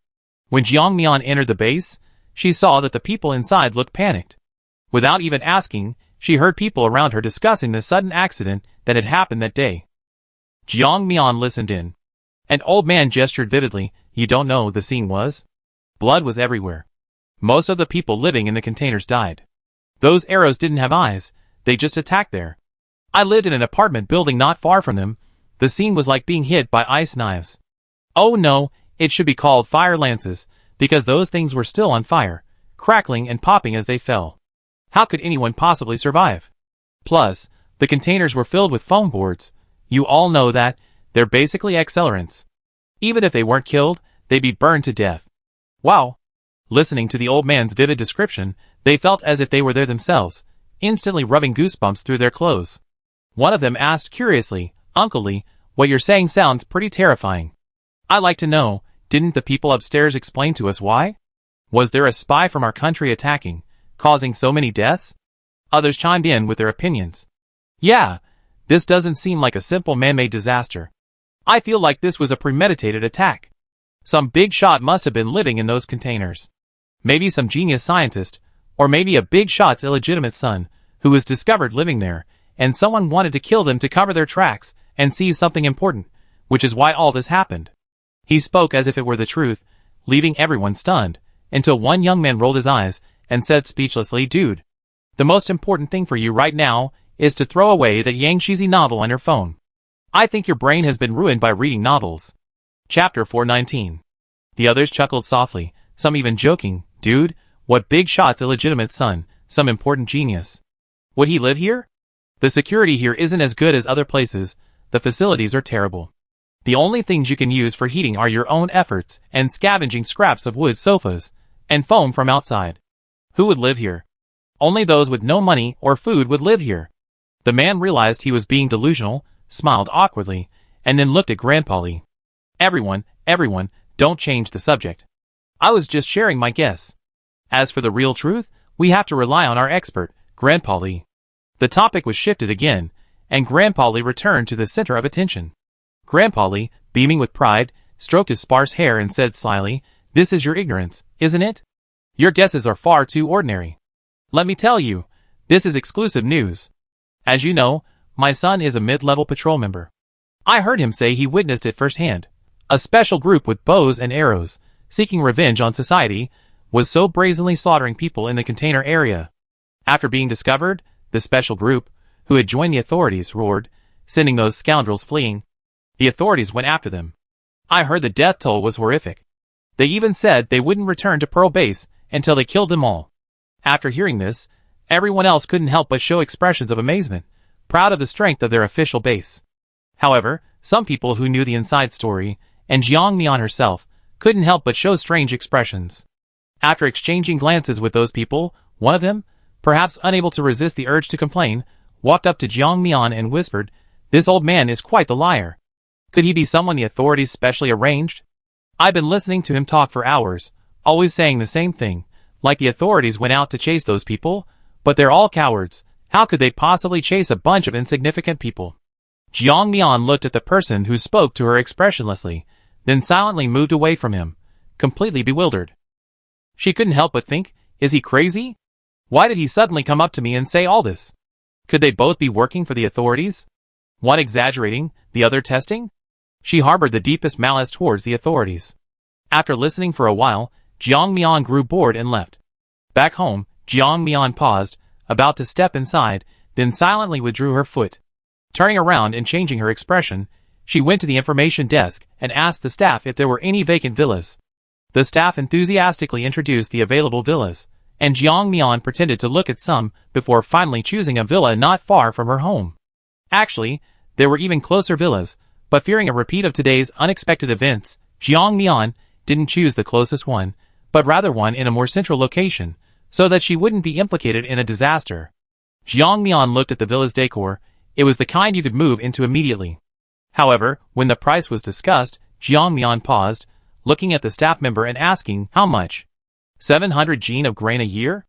When Jiang Mian entered the base, she saw that the people inside looked panicked. Without even asking, she heard people around her discussing the sudden accident that had happened that day. Jiang Mian listened in. An old man gestured vividly. You don't know the scene was? Blood was everywhere. Most of the people living in the containers died. Those arrows didn't have eyes, they just attacked there. I lived in an apartment building not far from them. The scene was like being hit by ice knives. Oh no, it should be called fire lances, because those things were still on fire, crackling and popping as they fell. How could anyone possibly survive? Plus, the containers were filled with foam boards. You all know that, they're basically accelerants. Even if they weren't killed, they'd be burned to death. Wow! Listening to the old man's vivid description, they felt as if they were there themselves, instantly rubbing goosebumps through their clothes. One of them asked curiously, Uncle Lee, what you're saying sounds pretty terrifying. I'd like to know, Didn't the people upstairs explain to us why? Was there a spy from our country attacking, causing so many deaths? Others chimed in with their opinions. Yeah, this doesn't seem like a simple man-made disaster. I feel like this was a premeditated attack. Some big shot must have been living in those containers. Maybe some genius scientist, or maybe a big shot's illegitimate son, who was discovered living there, and someone wanted to kill them to cover their tracks and seize something important, which is why all this happened. He spoke as if it were the truth, leaving everyone stunned, until one young man rolled his eyes and said speechlessly, "Dude, the most important thing for you right now is to throw away that Yang Shizi novel on your phone. I think your brain has been ruined by reading novels." Chapter 419. The others chuckled softly, some even joking, "Dude, what big shot's illegitimate son, some important genius. Would he live here? The security here isn't as good as other places, the facilities are terrible. The only things you can use for heating are your own efforts and scavenging scraps of wood sofas and foam from outside. Who would live here? Only those with no money or food would live here." The man realized he was being delusional, smiled awkwardly, and then looked at Grandpa Lee. Everyone, don't change the subject. I was just sharing my guess. As for the real truth, we have to rely on our expert, Grandpa Lee." The topic was shifted again, and Grandpa Lee returned to the center of attention. Grandpa Lee, beaming with pride, stroked his sparse hair and said slyly, "This is your ignorance, isn't it? Your guesses are far too ordinary. Let me tell you, this is exclusive news. As you know, my son is a mid-level patrol member. I heard him say he witnessed it firsthand. A special group with bows and arrows, seeking revenge on society, was so brazenly slaughtering people in the container area. After being discovered, the special group, who had joined the authorities, roared, sending those scoundrels fleeing. The authorities went after them. I heard the death toll was horrific. They even said they wouldn't return to Pearl Base until they killed them all." After hearing this, everyone else couldn't help but show expressions of amazement, proud of the strength of their official base. However, some people who knew the inside story, and Jiang Mian herself, couldn't help but show strange expressions. After exchanging glances with those people, one of them, perhaps unable to resist the urge to complain, walked up to Jiang Mian and whispered, "This old man is quite the liar. Could he be someone the authorities specially arranged? I've been listening to him talk for hours, always saying the same thing, like the authorities went out to chase those people, but they're all cowards. How could they possibly chase a bunch of insignificant people?" Jiang Mian looked at the person who spoke to her expressionlessly, then silently moved away from him, completely bewildered. She couldn't help but think, is he crazy? Why did he suddenly come up to me and say all this? Could they both be working for the authorities? One exaggerating, the other testing? She harbored the deepest malice towards the authorities. After listening for a while, Jiang Mian grew bored and left. Back home, Jiang Mian paused, about to step inside, then silently withdrew her foot. Turning around and changing her expression, she went to the information desk and asked the staff if there were any vacant villas. The staff enthusiastically introduced the available villas, and Jiang Mian pretended to look at some before finally choosing a villa not far from her home. Actually, there were even closer villas, but fearing a repeat of today's unexpected events, Jiang Mian didn't choose the closest one, but rather one in a more central location, so that she wouldn't be implicated in a disaster. Jiang Mian looked at the villa's decor. It was the kind you could move into immediately. However, when the price was discussed, Jiang Mian paused, looking at the staff member and asking, "How much? 700 gene of grain a year?"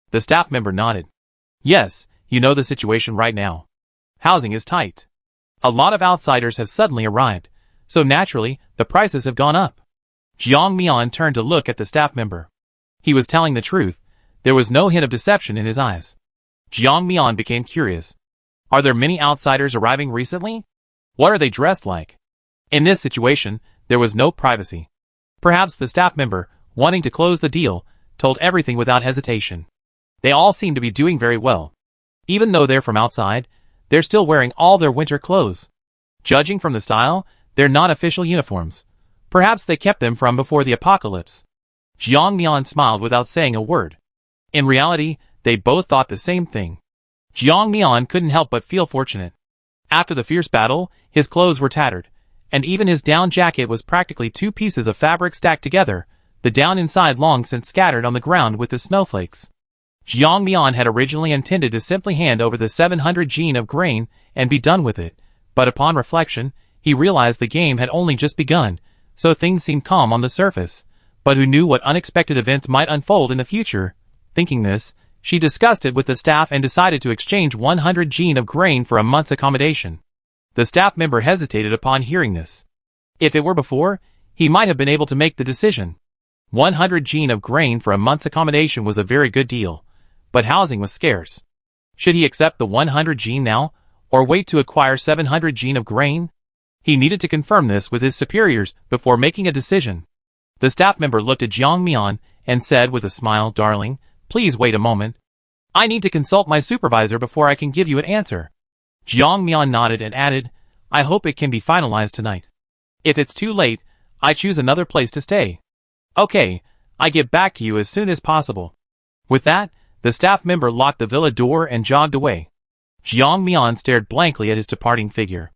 The staff member nodded. "Yes, you know the situation right now. Housing is tight. A lot of outsiders have suddenly arrived, so naturally, the prices have gone up." Jiang Mian turned to look at the staff member. He was telling the truth. There was no hint of deception in his eyes. Jiang Mian became curious. Are there many outsiders arriving recently? What are they dressed like? In this situation, there was no privacy. Perhaps the staff member, wanting to close the deal, told everything without hesitation. They all seem to be doing very well. Even though they're from outside, they're still wearing all their winter clothes. Judging from the style, they're not official uniforms. Perhaps they kept them from before the apocalypse. Jiang Mian smiled without saying a word. In reality, they both thought the same thing. Jiang Mian couldn't help but feel fortunate. After the fierce battle, his clothes were tattered, and even his down jacket was practically two pieces of fabric stacked together, the down inside long since scattered on the ground with the snowflakes. Jiang Mian had originally intended to simply hand over the 700 gene of grain and be done with it, but upon reflection, he realized the game had only just begun, so things seemed calm on the surface, but who knew what unexpected events might unfold in the future? Thinking this, she discussed it with the staff and decided to exchange 100 gene of grain for a month's accommodation. The staff member hesitated upon hearing this. If it were before, he might have been able to make the decision. 100 gene of grain for a month's accommodation was a very good deal, but housing was scarce. Should he accept the 100 gene now, or wait to acquire 700 gene of grain? He needed to confirm this with his superiors before making a decision. The staff member looked at Jiang Mian and said with a smile, "Darling, please wait a moment. I need to consult my supervisor before I can give you an answer." Jiang Mian nodded and added, "I hope it can be finalized tonight. If it's too late, I choose another place to stay." "Okay, I get back to you as soon as possible." With that, the staff member locked the villa door and jogged away. Jiang Mian stared blankly at his departing figure.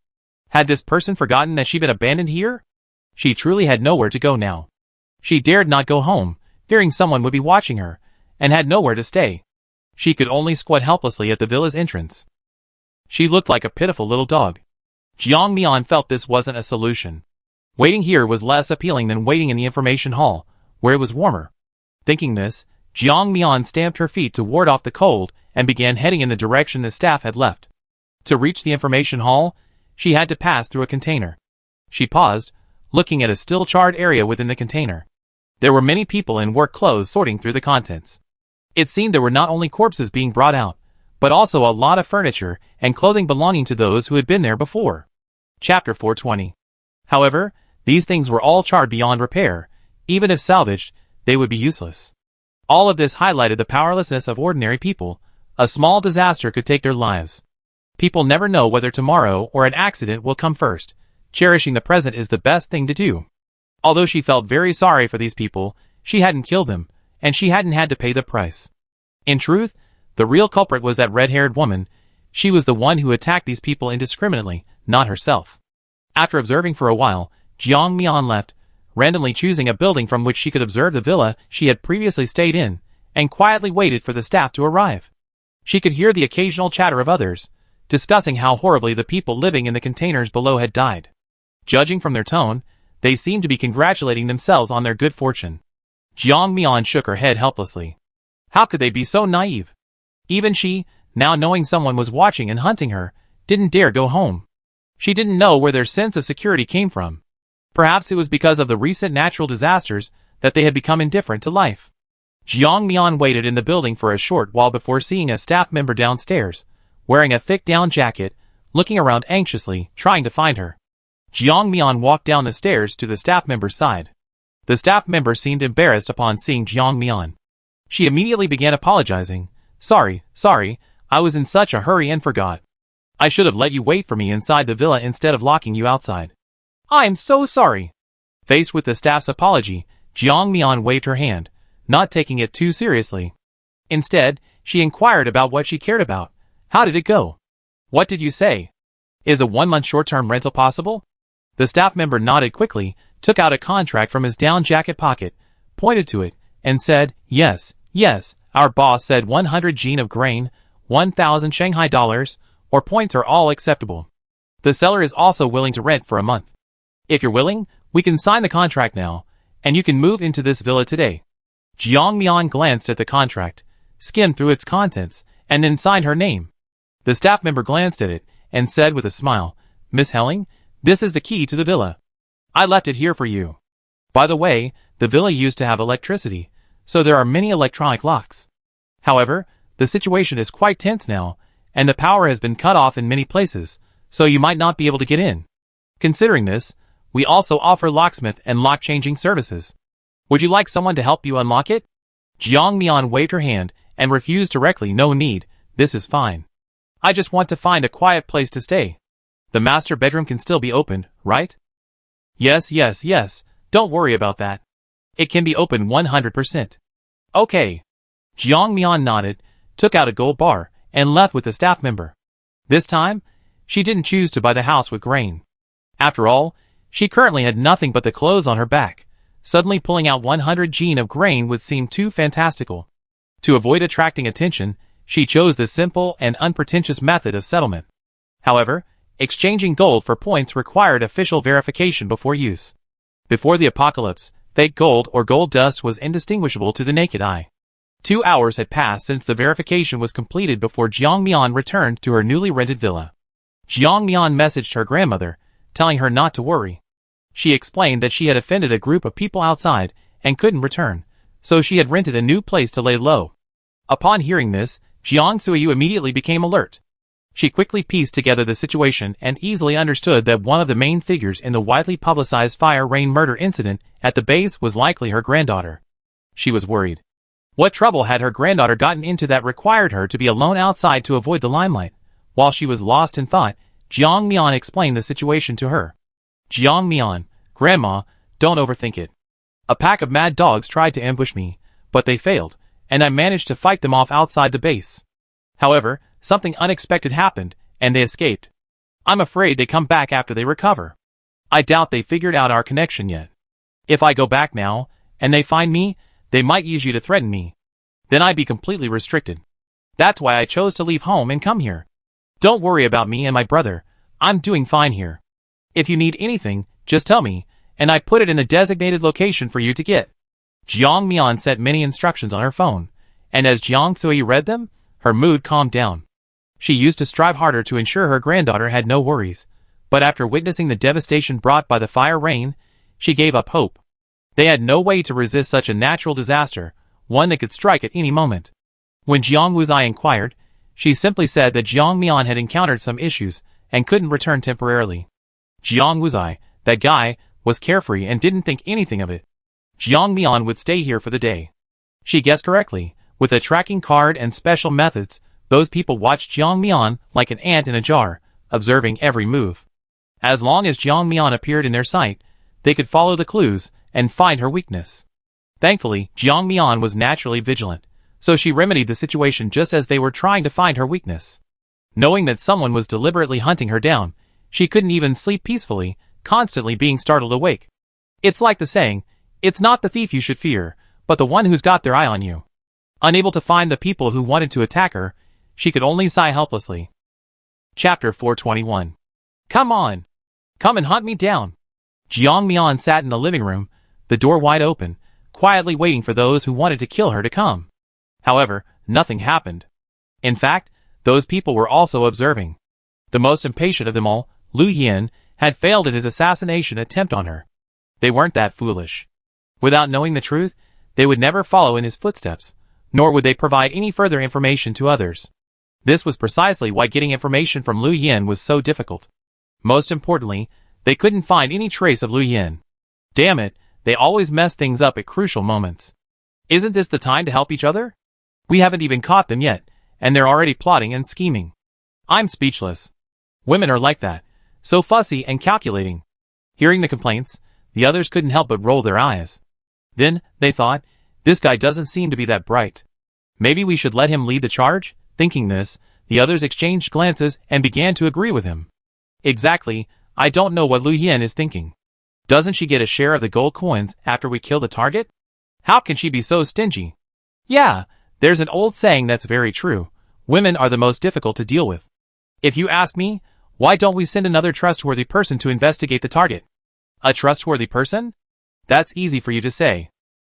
Had this person forgotten that she'd been abandoned here? She truly had nowhere to go now. She dared not go home, fearing someone would be watching her, and had nowhere to stay. She could only squat helplessly at the villa's entrance. She looked like a pitiful little dog. Jiang Mian felt this wasn't a solution. Waiting here was less appealing than waiting in the information hall, where it was warmer. Thinking this, Jiang Mian stamped her feet to ward off the cold and began heading in the direction the staff had left. To reach the information hall, she had to pass through a container. She paused, looking at a still charred area within the container. There were many people in work clothes sorting through the contents. It seemed there were not only corpses being brought out, but also a lot of furniture and clothing belonging to those who had been there before. Chapter 420. However, these things were all charred beyond repair. Even if salvaged, they would be useless. All of this highlighted the powerlessness of ordinary people. A small disaster could take their lives. People never know whether tomorrow or an accident will come first. Cherishing the present is the best thing to do. Although she felt very sorry for these people, she hadn't killed them, and she hadn't had to pay the price. In truth, the real culprit was that red-haired woman. She was the one who attacked these people indiscriminately, not herself. After observing for a while, Jiang Mian left, randomly choosing a building from which she could observe the villa she had previously stayed in, and quietly waited for the staff to arrive. She could hear the occasional chatter of others, discussing how horribly the people living in the containers below had died. Judging from their tone, they seemed to be congratulating themselves on their good fortune. Jiang Mian shook her head helplessly. How could they be so naive? Even she, now knowing someone was watching and hunting her, didn't dare go home. She didn't know where their sense of security came from. Perhaps it was because of the recent natural disasters that they had become indifferent to life. Jiang Mian waited in the building for a short while before seeing a staff member downstairs, wearing a thick down jacket, looking around anxiously, trying to find her. Jiang Mian walked down the stairs to the staff member's side. The staff member seemed embarrassed upon seeing Jiang Mian. She immediately began apologizing. Sorry, I was in such a hurry and forgot. I should have let you wait for me inside the villa instead of locking you outside. I'm so sorry." Faced with the staff's apology, Jiang Mian waved her hand, not taking it too seriously. Instead, she inquired about what she cared about. How did it go? What did you say? Is a 1-month short-term rental possible? The staff member nodded quickly, took out a contract from his down jacket pocket, pointed to it, and said, Yes, our boss said 100 gene of grain, 1,000 Shanghai dollars, or points are all acceptable. The seller is also willing to rent for a month. If you're willing, we can sign the contract now, and you can move into this villa today. Jiang Mian glanced at the contract, skimmed through its contents, and then signed her name. The staff member glanced at it, and said with a smile, Miss Helling, this is the key to the villa. I left it here for you. By the way, the villa used to have electricity, so there are many electronic locks. However, the situation is quite tense now, and the power has been cut off in many places, so you might not be able to get in. Considering this, we also offer locksmith and lock-changing services. Would you like someone to help you unlock it? Jiang Mian waved her hand and refused directly. No need, this is fine. I just want to find a quiet place to stay. The master bedroom can still be opened, right? Yes, don't worry about that. It can be opened 100%. Okay. Jiang Mian nodded, took out a gold bar, and left with the staff member. This time, she didn't choose to buy the house with grain. After all, she currently had nothing but the clothes on her back. Suddenly pulling out 100 gene of grain would seem too fantastical. To avoid attracting attention, she chose the simple and unpretentious method of settlement. However, exchanging gold for points required official verification before use. Before the apocalypse, fake gold or gold dust was indistinguishable to the naked eye. 2 hours had passed since the verification was completed before Jiang Mian returned to her newly rented villa. Jiang Mian messaged her grandmother, telling her not to worry. She explained that she had offended a group of people outside and couldn't return, so she had rented a new place to lay low. Upon hearing this, Jiang Suiyu immediately became alert. She quickly pieced together the situation and easily understood that one of the main figures in the widely publicized fire rain murder incident at the base was likely her granddaughter. She was worried. What trouble had her granddaughter gotten into that required her to be alone outside to avoid the limelight? While she was lost in thought, Jiang Mian explained the situation to her. Jiang Mian, Grandma, don't overthink it. A pack of mad dogs tried to ambush me, but they failed, and I managed to fight them off outside the base. However, something unexpected happened, and they escaped. I'm afraid they come back after they recover. I doubt they figured out our connection yet. If I go back now, and they find me, they might use you to threaten me. Then I'd be completely restricted. That's why I chose to leave home and come here. Don't worry about me and my brother. I'm doing fine here. If you need anything, just tell me, and I put it in the designated location for you to get. Jiang Mian sent many instructions on her phone, and as Jiang Sui read them, her mood calmed down. She used to strive harder to ensure her granddaughter had no worries, but after witnessing the devastation brought by the fire rain, she gave up hope. They had no way to resist such a natural disaster, one that could strike at any moment. When Jiang Wuzai inquired, she simply said that Jiang Mian had encountered some issues and couldn't return temporarily. Jiang Wuzai, that guy, was carefree and didn't think anything of it. Jiang Mian would stay here for the day. She guessed correctly. With a tracking card and special methods, those people watched Jiang Mian like an ant in a jar, observing every move. As long as Jiang Mian appeared in their sight, they could follow the clues and find her weakness. Thankfully, Jiang Mian was naturally vigilant, so she remedied the situation just as they were trying to find her weakness. Knowing that someone was deliberately hunting her down, she couldn't even sleep peacefully, constantly being startled awake. It's like the saying, it's not the thief you should fear, but the one who's got their eye on you. Unable to find the people who wanted to attack her, she could only sigh helplessly. Chapter 421. Come on! Come and hunt me down! Jiang Mian sat in the living room, the door wide open, quietly waiting for those who wanted to kill her to come. However, nothing happened. In fact, those people were also observing. The most impatient of them all, Lu Yin, had failed in his assassination attempt on her. They weren't that foolish. Without knowing the truth, they would never follow in his footsteps, nor would they provide any further information to others. This was precisely why getting information from Lu Yin was so difficult. Most importantly, they couldn't find any trace of Lu Yin. Damn it, they always mess things up at crucial moments. Isn't this the time to help each other? We haven't even caught them yet, and they're already plotting and scheming. I'm speechless. Women are like that, so fussy and calculating. Hearing the complaints, the others couldn't help but roll their eyes. Then, they thought, this guy doesn't seem to be that bright. Maybe we should let him lead the charge? Thinking this, the others exchanged glances and began to agree with him. Exactly, I don't know what Lu Yin is thinking. Doesn't she get a share of the gold coins after we kill the target? How can she be so stingy? Yeah, there's an old saying that's very true. Women are the most difficult to deal with. If you ask me, why don't we send another trustworthy person to investigate the target? A trustworthy person? That's easy for you to say.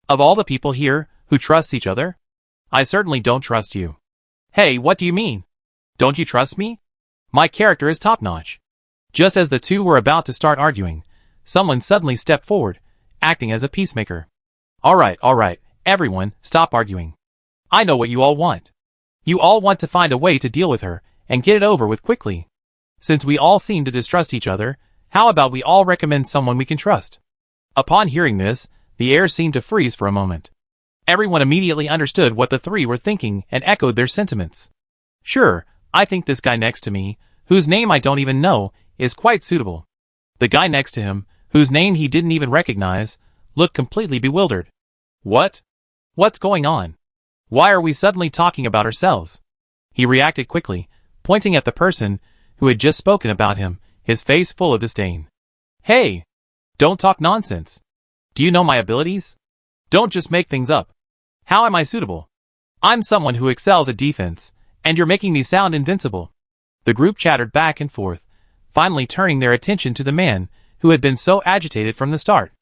Of all the people here who trust each other, I certainly don't trust you. Hey, what do you mean? Don't you trust me? My character is top-notch. Just as the two were about to start arguing, someone suddenly stepped forward, acting as a peacemaker. All right, everyone, stop arguing. I know what you all want. You all want to find a way to deal with her and get it over with quickly. Since we all seem to distrust each other, how about we all recommend someone we can trust? Upon hearing this, the air seemed to freeze for a moment. Everyone immediately understood what the three were thinking and echoed their sentiments. Sure, I think this guy next to me, whose name I don't even know, is quite suitable. The guy next to him, whose name he didn't even recognize, looked completely bewildered. What? What's going on? Why are we suddenly talking about ourselves? He reacted quickly, pointing at the person who had just spoken about him, his face full of disdain. Hey! Don't talk nonsense. Do you know my abilities? Don't just make things up. How am I suitable? I'm someone who excels at defense, and you're making me sound invincible. The group chattered back and forth, finally turning their attention to the man who had been so agitated from the start.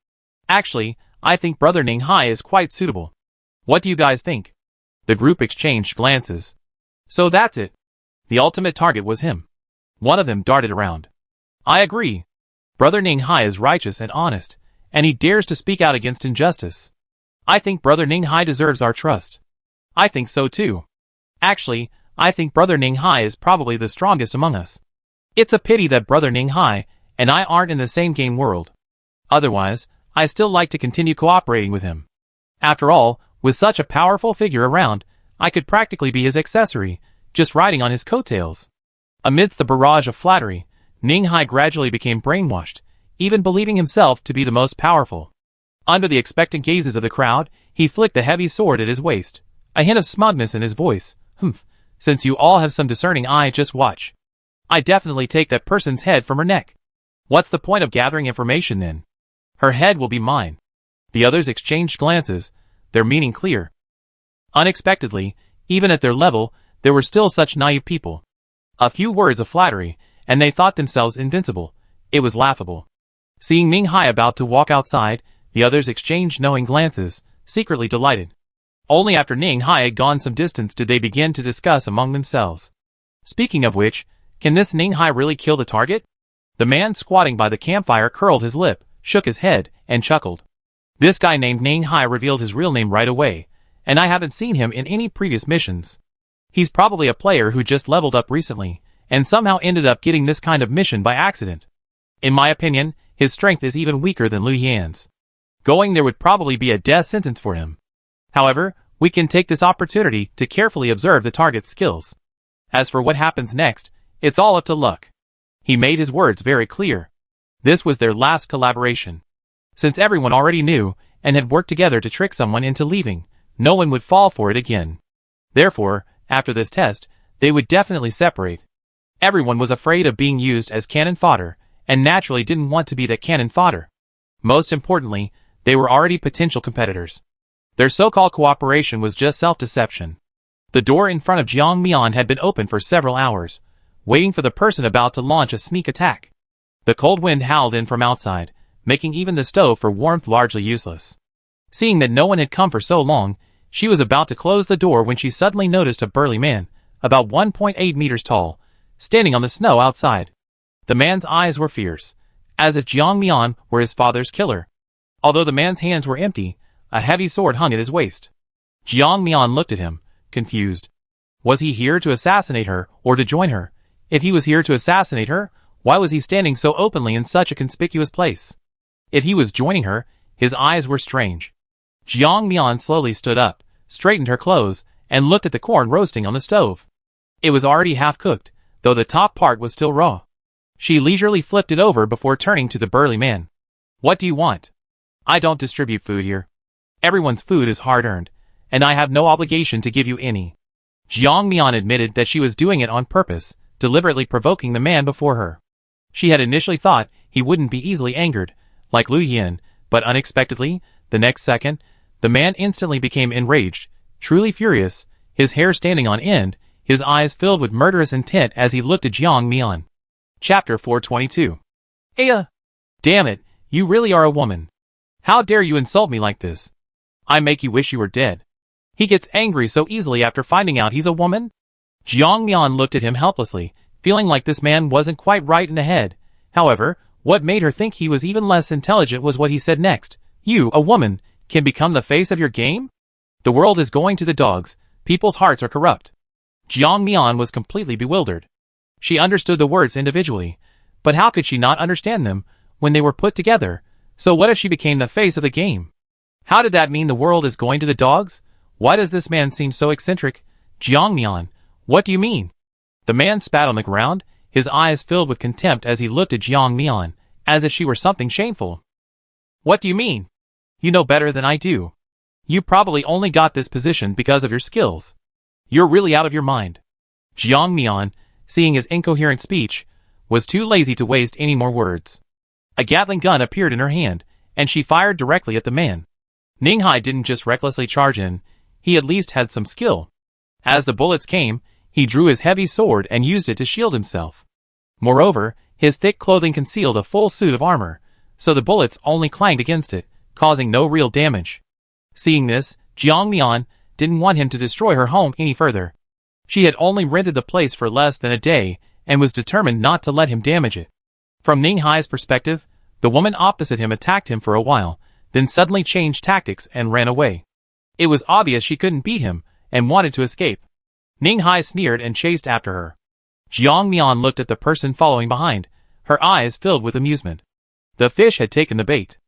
Actually, I think Brother Ning Hai is quite suitable. What do you guys think? The group exchanged glances. So that's it. The ultimate target was him. One of them darted around. I agree. Brother Ning Hai is righteous and honest, and he dares to speak out against injustice. I think Brother Ning Hai deserves our trust. I think so too. Actually, I think Brother Ning Hai is probably the strongest among us. It's a pity that Brother Ning Hai and I aren't in the same game world. Otherwise, I still like to continue cooperating with him. After all, with such a powerful figure around, I could practically be his accessory, just riding on his coattails. Amidst the barrage of flattery, Ning Hai gradually became brainwashed, even believing himself to be the most powerful. Under the expectant gazes of the crowd, he flicked a heavy sword at his waist, a hint of smugness in his voice. Since you all have some discerning eye, just watch. I definitely take that person's head from her neck. What's the point of gathering information then? Her head will be mine. The others exchanged glances, their meaning clear. Unexpectedly, even at their level, there were still such naive people. A few words of flattery, and they thought themselves invincible. It was laughable. Seeing Ning Hai about to walk outside, the others exchanged knowing glances, secretly delighted. Only after Ning Hai had gone some distance did they begin to discuss among themselves. Speaking of which, can this Ning Hai really kill the target? The man squatting by the campfire curled his lip, shook his head, and chuckled. This guy named Ning Hai revealed his real name right away, and I haven't seen him in any previous missions. He's probably a player who just leveled up recently, and somehow ended up getting this kind of mission by accident. In my opinion, his strength is even weaker than Liu Yan's. Going there would probably be a death sentence for him. However, we can take this opportunity to carefully observe the target's skills. As for what happens next, it's all up to luck. He made his words very clear. This was their last collaboration. Since everyone already knew, and had worked together to trick someone into leaving, no one would fall for it again. Therefore, after this test, they would definitely separate. Everyone was afraid of being used as cannon fodder, and naturally didn't want to be that cannon fodder. Most importantly, they were already potential competitors. Their so-called cooperation was just self-deception. The door in front of Jiang Mian had been open for several hours, waiting for the person about to launch a sneak attack. The cold wind howled in from outside, making even the stove for warmth largely useless. Seeing that no one had come for so long, she was about to close the door when she suddenly noticed a burly man, about 1.8 meters tall, standing on the snow outside. The man's eyes were fierce, as if Jiang Mian were his father's killer. Although the man's hands were empty, a heavy sword hung at his waist. Jiang Mian looked at him, confused. Was he here to assassinate her, or to join her? If he was here to assassinate her, why was he standing so openly in such a conspicuous place? If he was joining her, his eyes were strange. Jiang Mian slowly stood up, straightened her clothes, and looked at the corn roasting on the stove. It was already half-cooked, though the top part was still raw. She leisurely flipped it over before turning to the burly man. What do you want? I don't distribute food here. Everyone's food is hard-earned, and I have no obligation to give you any. Jiang Mian admitted that she was doing it on purpose, deliberately provoking the man before her. She had initially thought he wouldn't be easily angered, like Liu Yan, but unexpectedly, the next second, the man instantly became enraged, truly furious, his hair standing on end, his eyes filled with murderous intent as he looked at Jiang Mian. Chapter 422. Aya! Damn it, you really are a woman. How dare you insult me like this? I make you wish you were dead. He gets angry so easily after finding out he's a woman? Jiang Mian looked at him helplessly, feeling like this man wasn't quite right in the head. However, what made her think he was even less intelligent was what he said next. You, a woman, can become the face of your game? The world is going to the dogs, people's hearts are corrupt. Jiang Mian was completely bewildered. She understood the words individually, but how could she not understand them when they were put together? So what if she became the face of the game? How did that mean the world is going to the dogs? Why does this man seem so eccentric? Jiang Mian, what do you mean? The man spat on the ground, his eyes filled with contempt as he looked at Jiang Mian, as if she were something shameful. What do you mean? You know better than I do. You probably only got this position because of your skills. You're really out of your mind. Jiang Mian, seeing his incoherent speech, was too lazy to waste any more words. A Gatling gun appeared in her hand, and she fired directly at the man. Ning Hai didn't just recklessly charge in, he at least had some skill. As the bullets came, he drew his heavy sword and used it to shield himself. Moreover, his thick clothing concealed a full suit of armor, so the bullets only clanged against it, causing no real damage. Seeing this, Jiang Mian didn't want him to destroy her home any further. She had only rented the place for less than a day and was determined not to let him damage it. From Ning Hai's perspective, the woman opposite him attacked him for a while, then suddenly changed tactics and ran away. It was obvious she couldn't beat him and wanted to escape. Ning Hai sneered and chased after her. Jiang Mian looked at the person following behind, her eyes filled with amusement. The fish had taken the bait.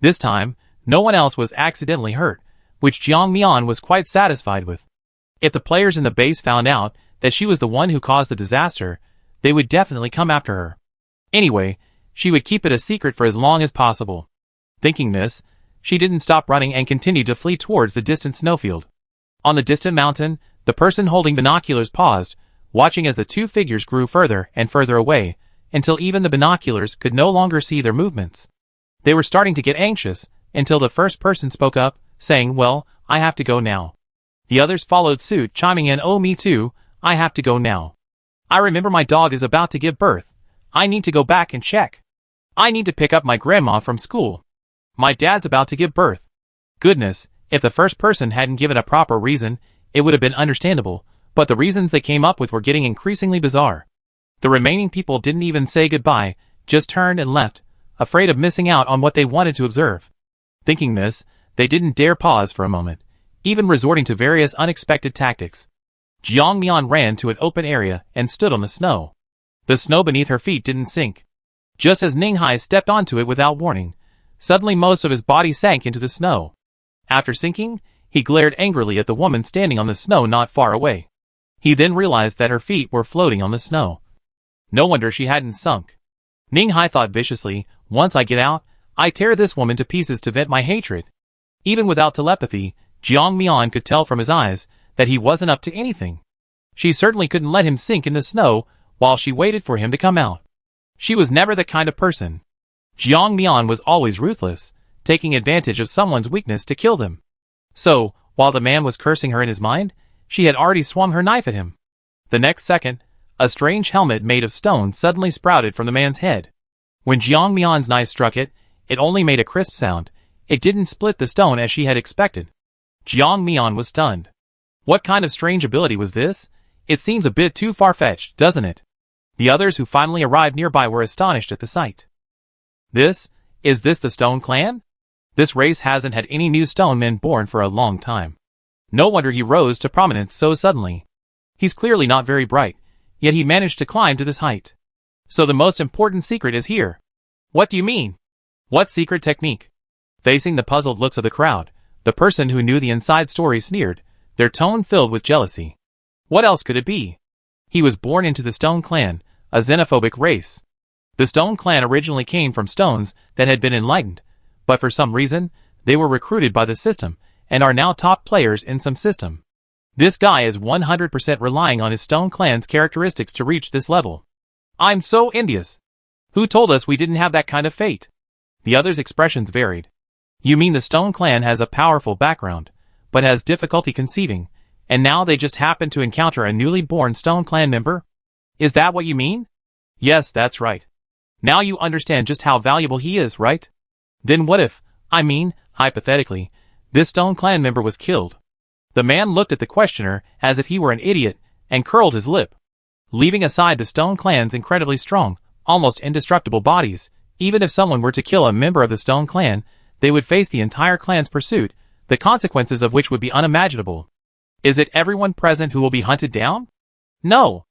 This time, no one else was accidentally hurt, which Jiang Mian was quite satisfied with. If the players in the base found out that she was the one who caused the disaster, they would definitely come after her. Anyway, she would keep it a secret for as long as possible. Thinking this, she didn't stop running and continued to flee towards the distant snowfield. On the distant mountain, the person holding binoculars paused, watching as the two figures grew further and further away, until even the binoculars could no longer see their movements. They were starting to get anxious, until the first person spoke up, saying, "Well, I have to go now." The others followed suit, chiming in, "Oh, me too, I have to go now. I remember my dog is about to give birth. I need to go back and check. I need to pick up my grandma from school. My dad's about to give birth." Goodness, if the first person hadn't given a proper reason, it would have been understandable, but the reasons they came up with were getting increasingly bizarre. The remaining people didn't even say goodbye, just turned and left, afraid of missing out on what they wanted to observe. Thinking this, they didn't dare pause for a moment, even resorting to various unexpected tactics. Jiang Mian ran to an open area and stood on the snow. The snow beneath her feet didn't sink. Just as Ning Hai stepped onto it without warning, suddenly most of his body sank into the snow. After sinking, he glared angrily at the woman standing on the snow not far away. He then realized that her feet were floating on the snow. No wonder she hadn't sunk. Ning Hai thought viciously, "Once I get out, I tear this woman to pieces to vent my hatred." Even without telepathy, Jiang Mian could tell from his eyes that he wasn't up to anything. She certainly couldn't let him sink in the snow while she waited for him to come out. She was never the kind of person. Jiang Mian was always ruthless, taking advantage of someone's weakness to kill them. So, while the man was cursing her in his mind, she had already swung her knife at him. The next second, a strange helmet made of stone suddenly sprouted from the man's head. When Jiang Mian's knife struck it, it only made a crisp sound. It didn't split the stone as she had expected. Jiang Mian was stunned. What kind of strange ability was this? It seems a bit too far-fetched, doesn't it? The others who finally arrived nearby were astonished at the sight. Is this the Stone Clan? This race hasn't had any new stone men born for a long time. No wonder he rose to prominence so suddenly. He's clearly not very bright, yet he managed to climb to this height. So the most important secret is here. What do you mean? What secret technique? Facing the puzzled looks of the crowd, the person who knew the inside story sneered, their tone filled with jealousy. What else could it be? He was born into the Stone Clan, a xenophobic race. The Stone Clan originally came from stones that had been enlightened, but for some reason, they were recruited by the system and are now top players in some system. This guy is 100% relying on his Stone Clan's characteristics to reach this level. I'm so envious. Who told us we didn't have that kind of fate? The others' expressions varied. You mean the Stone Clan has a powerful background, but has difficulty conceiving, and now they just happen to encounter a newly born Stone Clan member? Is that what you mean? Yes, that's right. Now you understand just how valuable he is, right? Then what if, hypothetically, this Stone Clan member was killed? The man looked at the questioner as if he were an idiot and curled his lip. Leaving aside the Stone Clan's incredibly strong, almost indestructible bodies, even if someone were to kill a member of the Stone Clan, they would face the entire clan's pursuit, the consequences of which would be unimaginable. Is it everyone present who will be hunted down? No.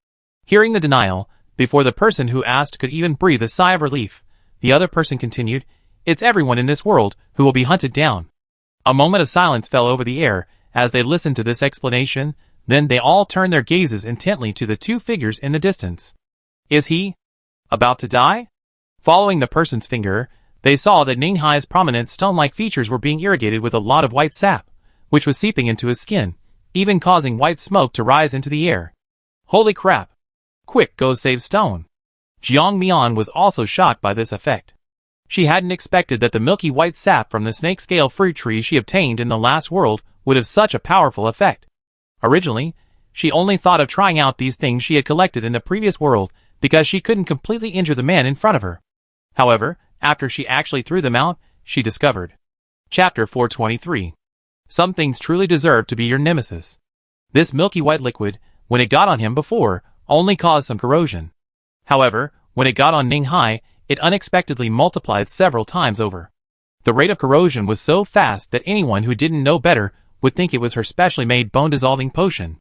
Hearing the denial, before the person who asked could even breathe a sigh of relief, the other person continued, It's everyone in this world who will be hunted down. A moment of silence fell over the air as they listened to this explanation, then they all turned their gazes intently to the two figures in the distance. Is he about to die? Following the person's finger, they saw that Ning Hai's prominent stone-like features were being irrigated with a lot of white sap, which was seeping into his skin, even causing white smoke to rise into the air. Holy crap! Quick, go save Stone! Jiang Mian was also shocked by this effect. She hadn't expected that the milky white sap from the snake-scale fruit tree she obtained in the last world would have such a powerful effect. Originally, she only thought of trying out these things she had collected in the previous world because she couldn't completely injure the man in front of her. However, after she actually threw them out, she discovered Chapter 423. Some things truly deserve to be your nemesis. This milky white liquid, when it got on him before, only caused some corrosion. However, when it got on Ning Hai, it unexpectedly multiplied several times over. The rate of corrosion was so fast that anyone who didn't know better would think it was her specially made bone-dissolving potion.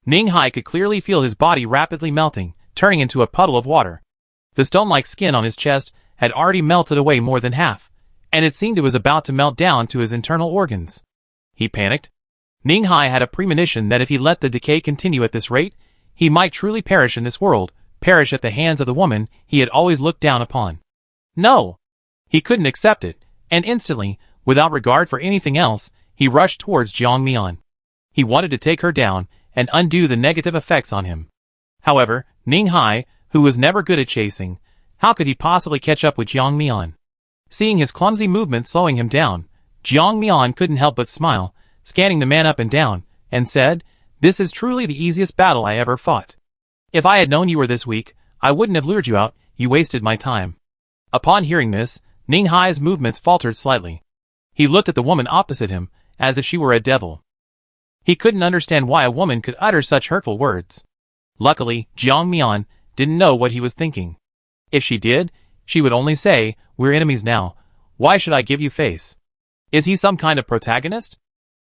Ning Hai could clearly feel his body rapidly melting, turning into a puddle of water. The stone-like skin on his chest had already melted away more than half, and it seemed it was about to melt down to his internal organs. He panicked. Ning Hai had a premonition that if he let the decay continue at this rate, he might truly perish in this world, perish at the hands of the woman he had always looked down upon. No! He couldn't accept it, and instantly, without regard for anything else, he rushed towards Jiang Mian. He wanted to take her down and undo the negative effects on him. However, Ning Hai, who was never good at chasing, how could he possibly catch up with Jiang Mian? Seeing his clumsy movements slowing him down, Jiang Mian couldn't help but smile, scanning the man up and down, and said, "This is truly the easiest battle I ever fought. If I had known you were this weak, I wouldn't have lured you out, you wasted my time." Upon hearing this, Ning Hai's movements faltered slightly. He looked at the woman opposite him, as if she were a devil. He couldn't understand why a woman could utter such hurtful words. Luckily, Jiang Mian didn't know what he was thinking. If she did, she would only say, "We're enemies now. Why should I give you face?" Is he some kind of protagonist?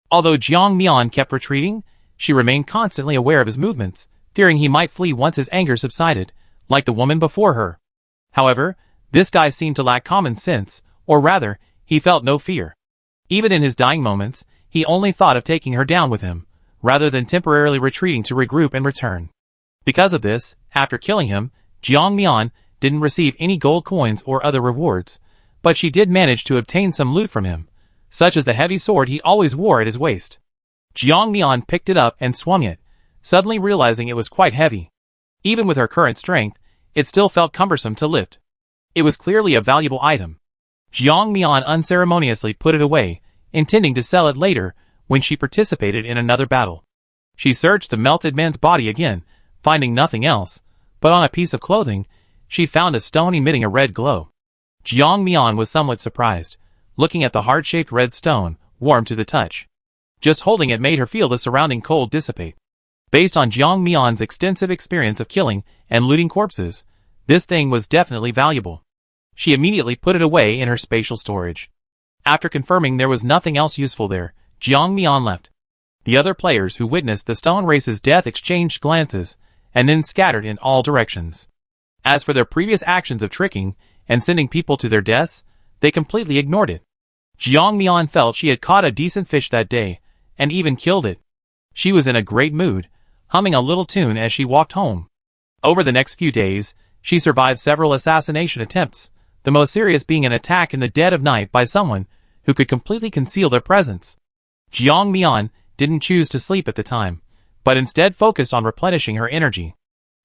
Although Jiang Mian kept retreating, she remained constantly aware of his movements, fearing he might flee once his anger subsided, like the woman before her. However, this guy seemed to lack common sense, or rather, he felt no fear. Even in his dying moments, he only thought of taking her down with him, rather than temporarily retreating to regroup and return. Because of this, after killing him, Jiang Mian didn't receive any gold coins or other rewards, but she did manage to obtain some loot from him, such as the heavy sword he always wore at his waist. Jiang Mian picked it up and swung it, suddenly realizing it was quite heavy. Even with her current strength, it still felt cumbersome to lift. It was clearly a valuable item. Jiang Mian unceremoniously put it away, intending to sell it later when she participated in another battle. She searched the melted man's body again, finding nothing else, but on a piece of clothing, she found a stone emitting a red glow. Jiang Mian was somewhat surprised, looking at the heart-shaped red stone, warm to the touch. Just holding it made her feel the surrounding cold dissipate. Based on Jiang Mian's extensive experience of killing and looting corpses, this thing was definitely valuable. She immediately put it away in her spatial storage. After confirming there was nothing else useful there, Jiang Mian left. The other players who witnessed the stone race's death exchanged glances, and then scattered in all directions. As for their previous actions of tricking and sending people to their deaths, they completely ignored it. Jiang Mian felt she had caught a decent fish that day, and even killed it. She was in a great mood, humming a little tune as she walked home. Over the next few days, she survived several assassination attempts, the most serious being an attack in the dead of night by someone who could completely conceal their presence. Jiang Mian didn't choose to sleep at the time, but instead focused on replenishing her energy.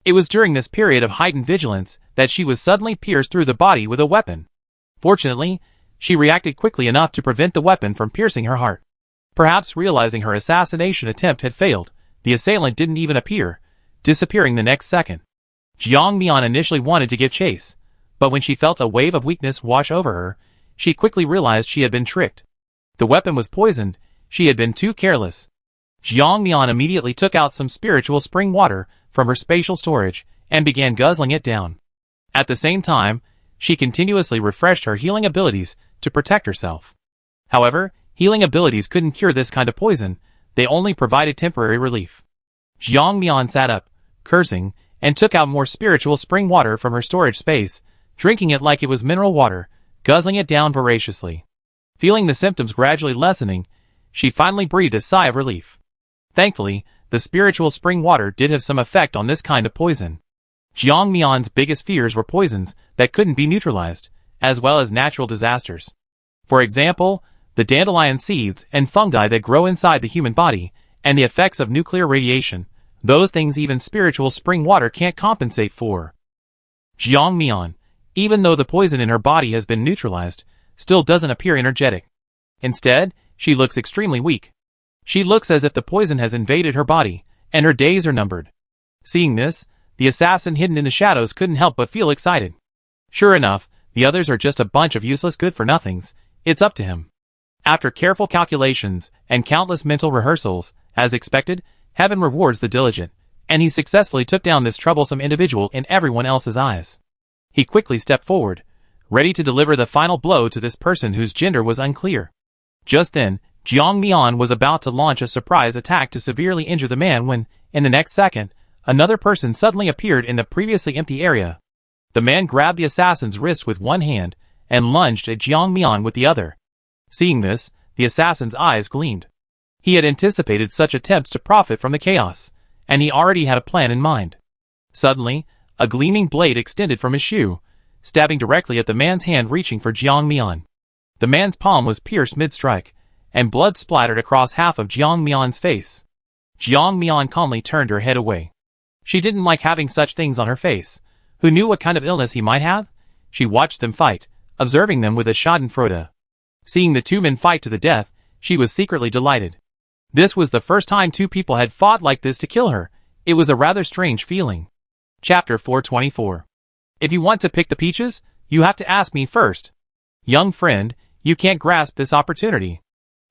It was during this period of heightened vigilance that she was suddenly pierced through the body with a weapon. Fortunately, she reacted quickly enough to prevent the weapon from piercing her heart. Perhaps realizing her assassination attempt had failed, the assailant didn't even appear, disappearing the next second. Jiang Mian initially wanted to give chase, but when she felt a wave of weakness wash over her, she quickly realized she had been tricked. The weapon was poisoned, she had been too careless. Jiang Mian immediately took out some spiritual spring water from her spatial storage and began guzzling it down. At the same time, she continuously refreshed her healing abilities to protect herself. However, healing abilities couldn't cure this kind of poison, they only provided temporary relief. Jiang Mian sat up, cursing, and took out more spiritual spring water from her storage space, drinking it like it was mineral water, guzzling it down voraciously. Feeling the symptoms gradually lessening, she finally breathed a sigh of relief. Thankfully, the spiritual spring water did have some effect on this kind of poison. Jiang Mian's biggest fears were poisons that couldn't be neutralized, as well as natural disasters. For example, the dandelion seeds and fungi that grow inside the human body, and the effects of nuclear radiation, those things even spiritual spring water can't compensate for. Jiang Mian, even though the poison in her body has been neutralized, still doesn't appear energetic. Instead, she looks extremely weak. She looks as if the poison has invaded her body, and her days are numbered. Seeing this, the assassin hidden in the shadows couldn't help but feel excited. Sure enough, the others are just a bunch of useless good-for-nothings, it's up to him. After careful calculations and countless mental rehearsals, as expected, heaven rewards the diligent, and he successfully took down this troublesome individual in everyone else's eyes. He quickly stepped forward, ready to deliver the final blow to this person whose gender was unclear. Just then, Jiang Mian was about to launch a surprise attack to severely injure the man when, in the next second, another person suddenly appeared in the previously empty area. The man grabbed the assassin's wrist with one hand and lunged at Jiang Mian with the other. Seeing this, the assassin's eyes gleamed. He had anticipated such attempts to profit from the chaos, and he already had a plan in mind. Suddenly, a gleaming blade extended from his shoe, stabbing directly at the man's hand reaching for Jiang Mian. The man's palm was pierced mid-strike, and blood splattered across half of Jiang Mian's face. Jiang Mian calmly turned her head away. She didn't like having such things on her face. Who knew what kind of illness he might have? She watched them fight, observing them with a schadenfreude. Seeing the two men fight to the death, she was secretly delighted. This was the first time two people had fought like this to kill her. It was a rather strange feeling. Chapter 424. If you want to pick the peaches, you have to ask me first. Young friend, you can't grasp this opportunity.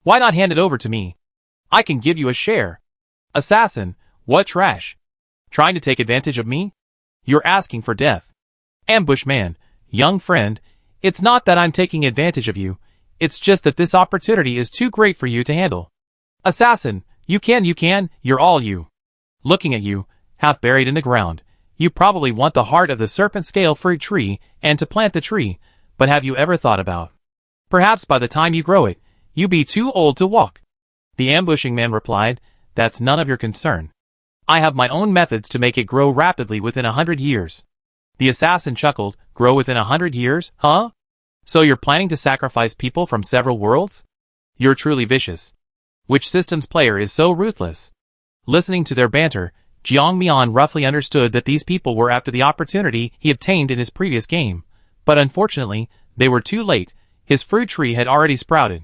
Why not hand it over to me? I can give you a share. Assassin, what trash? Trying to take advantage of me? You're asking for death. Ambush man, young friend, it's not that I'm taking advantage of you, it's just that this opportunity is too great for you to handle. Assassin, you can, you're all you. Looking at you, half buried in the ground, you probably want the heart of the serpent scale fruit tree and to plant the tree, but have you ever thought about? Perhaps by the time you grow it, you be too old to walk. The ambushing man replied, that's none of your concern. I have my own methods to make it grow rapidly within 100 years. The assassin chuckled, grow within 100 years, huh? So you're planning to sacrifice people from several worlds? You're truly vicious. Which systems player is so ruthless? Listening to their banter, Jiang Mian roughly understood that these people were after the opportunity he obtained in his previous game, but unfortunately, they were too late. His fruit tree had already sprouted.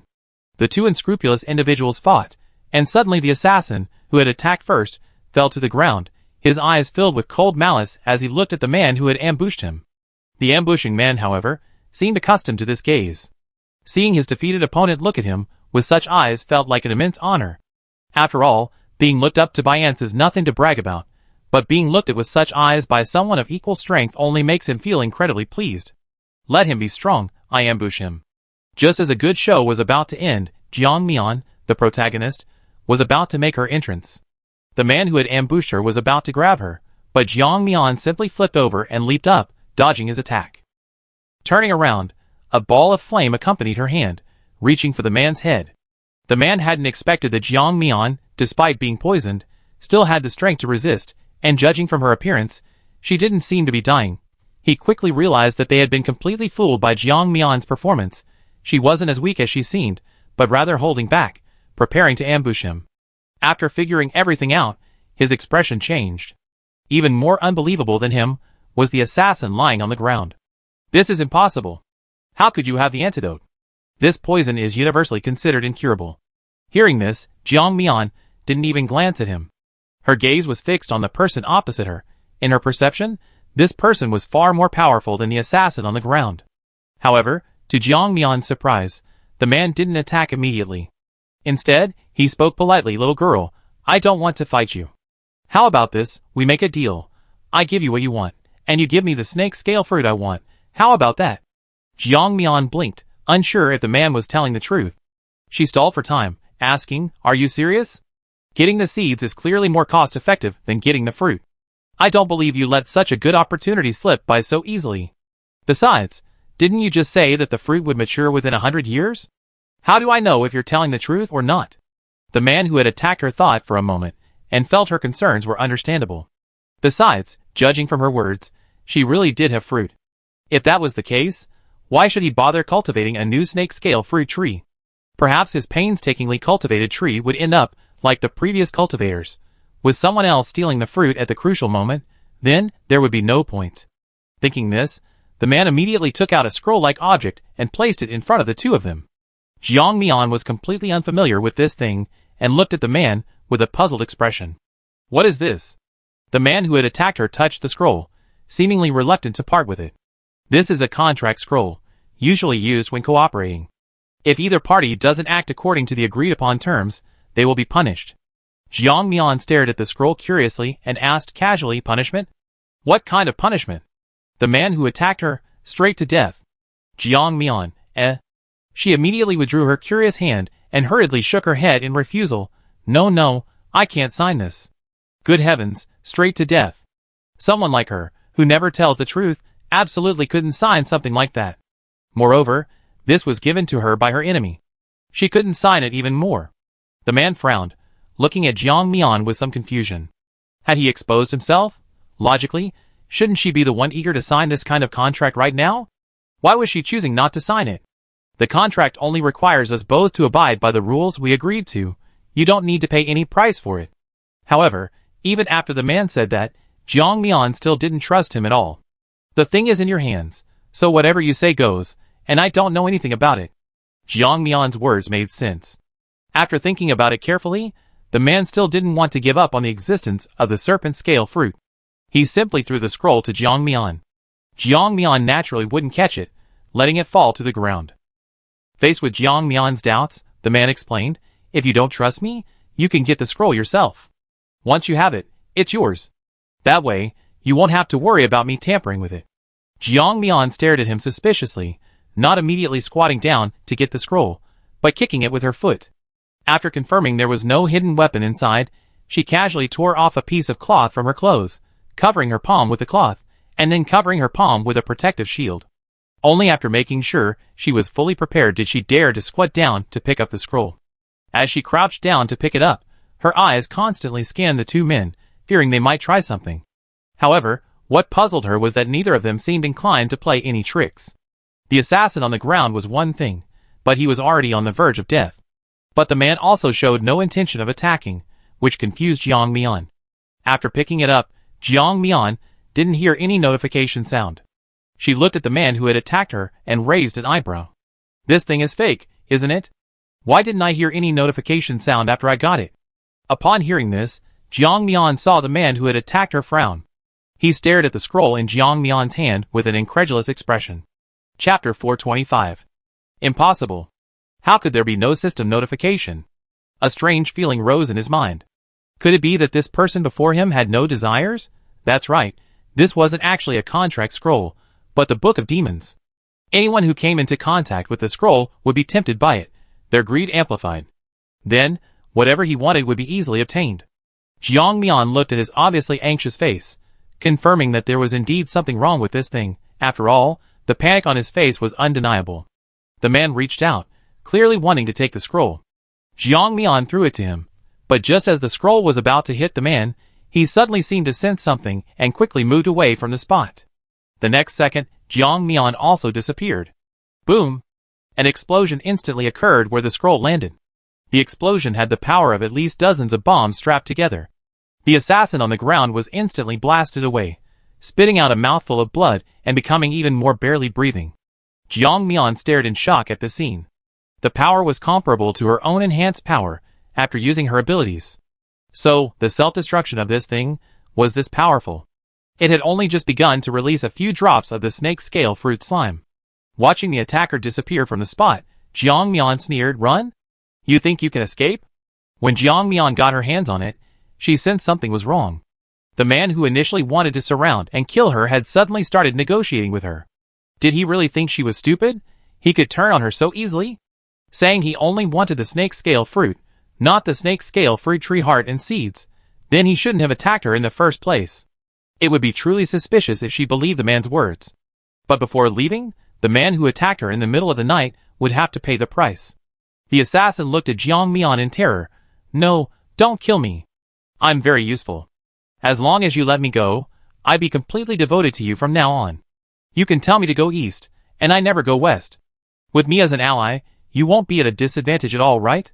The two unscrupulous individuals fought, and suddenly the assassin, who had attacked first, fell to the ground, his eyes filled with cold malice as he looked at the man who had ambushed him. The ambushing man, however, seemed accustomed to this gaze. Seeing his defeated opponent look at him with such eyes felt like an immense honor. After all, being looked up to by ants is nothing to brag about, but being looked at with such eyes by someone of equal strength only makes him feel incredibly pleased. Let him be strong, I ambush him. Just as a good show was about to end, Jiang Mian, the protagonist, was about to make her entrance. The man who had ambushed her was about to grab her, but Jiang Mian simply flipped over and leaped up, dodging his attack. Turning around, a ball of flame accompanied her hand, reaching for the man's head. The man hadn't expected that Jiang Mian, despite being poisoned, still had the strength to resist, and judging from her appearance, she didn't seem to be dying. He quickly realized that they had been completely fooled by Jiang Mian's performance. She wasn't as weak as she seemed, but rather holding back, preparing to ambush him. After figuring everything out, his expression changed. Even more unbelievable than him was the assassin lying on the ground. This is impossible. How could you have the antidote? This poison is universally considered incurable. Hearing this, Jiang Mian didn't even glance at him. Her gaze was fixed on the person opposite her. In her perception, this person was far more powerful than the assassin on the ground. However, to Jiang Mian's surprise, the man didn't attack immediately. Instead, he spoke politely, little girl, I don't want to fight you. How about this, we make a deal. I give you what you want, and you give me the snake scale fruit I want. How about that? Jiang Mian blinked, unsure if the man was telling the truth. She stalled for time, asking, are you serious? Getting the seeds is clearly more cost-effective than getting the fruit. I don't believe you let such a good opportunity slip by so easily. Besides, didn't you just say that the fruit would mature within 100 years? How do I know if you're telling the truth or not? The man who had attacked her thought for a moment, and felt her concerns were understandable. Besides, judging from her words, she really did have fruit. If that was the case, why should he bother cultivating a new snake-scale fruit tree? Perhaps his painstakingly cultivated tree would end up like the previous cultivators, with someone else stealing the fruit at the crucial moment. Then there would be no point. Thinking this, the man immediately took out a scroll-like object and placed it in front of the two of them. Jiang Mian was completely unfamiliar with this thing and looked at the man with a puzzled expression. What is this? The man who had attacked her touched the scroll, seemingly reluctant to part with it. This is a contract scroll, usually used when cooperating. If either party doesn't act according to the agreed upon terms, they will be punished. Jiang Mian stared at the scroll curiously and asked casually, punishment? What kind of punishment? The man who attacked her, straight to death. Jiang Mian, She immediately withdrew her curious hand and hurriedly shook her head in refusal. No, I can't sign this. Good heavens, straight to death. Someone like her, who never tells the truth, absolutely couldn't sign something like that. Moreover, this was given to her by her enemy. She couldn't sign it even more. The man frowned, looking at Jiang Mian with some confusion. Had he exposed himself? Logically, shouldn't she be the one eager to sign this kind of contract right now? Why was she choosing not to sign it? The contract only requires us both to abide by the rules we agreed to. You don't need to pay any price for it. However, even after the man said that, Jiang Mian still didn't trust him at all. The thing is in your hands, so whatever you say goes, and I don't know anything about it. Jiang Mian's words made sense. After thinking about it carefully, the man still didn't want to give up on the existence of the serpent scale fruit. He simply threw the scroll to Jiang Mian. Jiang Mian naturally wouldn't catch it, letting it fall to the ground. Faced with Jiang Mian's doubts, the man explained, if you don't trust me, you can get the scroll yourself. Once you have it, it's yours. That way, you won't have to worry about me tampering with it. Jiang Mian stared at him suspiciously, not immediately squatting down to get the scroll, but kicking it with her foot. After confirming there was no hidden weapon inside, she casually tore off a piece of cloth from her clothes, covering her palm with the cloth, and then covering her palm with a protective shield. Only after making sure she was fully prepared did she dare to squat down to pick up the scroll. As she crouched down to pick it up, her eyes constantly scanned the two men, fearing they might try something. However, what puzzled her was that neither of them seemed inclined to play any tricks. The assassin on the ground was one thing, but he was already on the verge of death. But the man also showed no intention of attacking, which confused Jiang Mian. After picking it up, Jiang Mian didn't hear any notification sound. She looked at the man who had attacked her and raised an eyebrow. This thing is fake, isn't it? Why didn't I hear any notification sound after I got it? Upon hearing this, Jiang Mian saw the man who had attacked her frown. He stared at the scroll in Jiang Mian's hand with an incredulous expression. Chapter 425. Impossible. How could there be no system notification? A strange feeling rose in his mind. Could it be that this person before him had no desires? That's right, this wasn't actually a contract scroll, but the Book of Demons. Anyone who came into contact with the scroll would be tempted by it, their greed amplified. Then, whatever he wanted would be easily obtained. Jiang Mian looked at his obviously anxious face, confirming that there was indeed something wrong with this thing. After all, the panic on his face was undeniable. The man reached out, clearly wanting to take the scroll. Jiang Mian threw it to him, but just as the scroll was about to hit the man, he suddenly seemed to sense something and quickly moved away from the spot. The next second, Jiang Mian also disappeared. Boom! An explosion instantly occurred where the scroll landed. The explosion had the power of at least dozens of bombs strapped together. The assassin on the ground was instantly blasted away, spitting out a mouthful of blood and becoming even more barely breathing. Jiang Mian stared in shock at the scene. The power was comparable to her own enhanced power after using her abilities. So, the self-destruction of this thing was this powerful. It had only just begun to release a few drops of the snake scale fruit slime. Watching the attacker disappear from the spot, Jiang Mian sneered, "Run? You think you can escape?" When Jiang Mian got her hands on it, she sensed something was wrong. The man who initially wanted to surround and kill her had suddenly started negotiating with her. Did he really think she was stupid? He could turn on her so easily? Saying he only wanted the snake scale fruit, not the snake scale fruit tree heart and seeds, then he shouldn't have attacked her in the first place. It would be truly suspicious if she believed the man's words. But before leaving, the man who attacked her in the middle of the night would have to pay the price. The assassin looked at Jiang Mian in terror. "No, don't kill me. I'm very useful. As long as you let me go, I'd be completely devoted to you from now on. You can tell me to go east, and I never go west. With me as an ally, you won't be at a disadvantage at all, right?"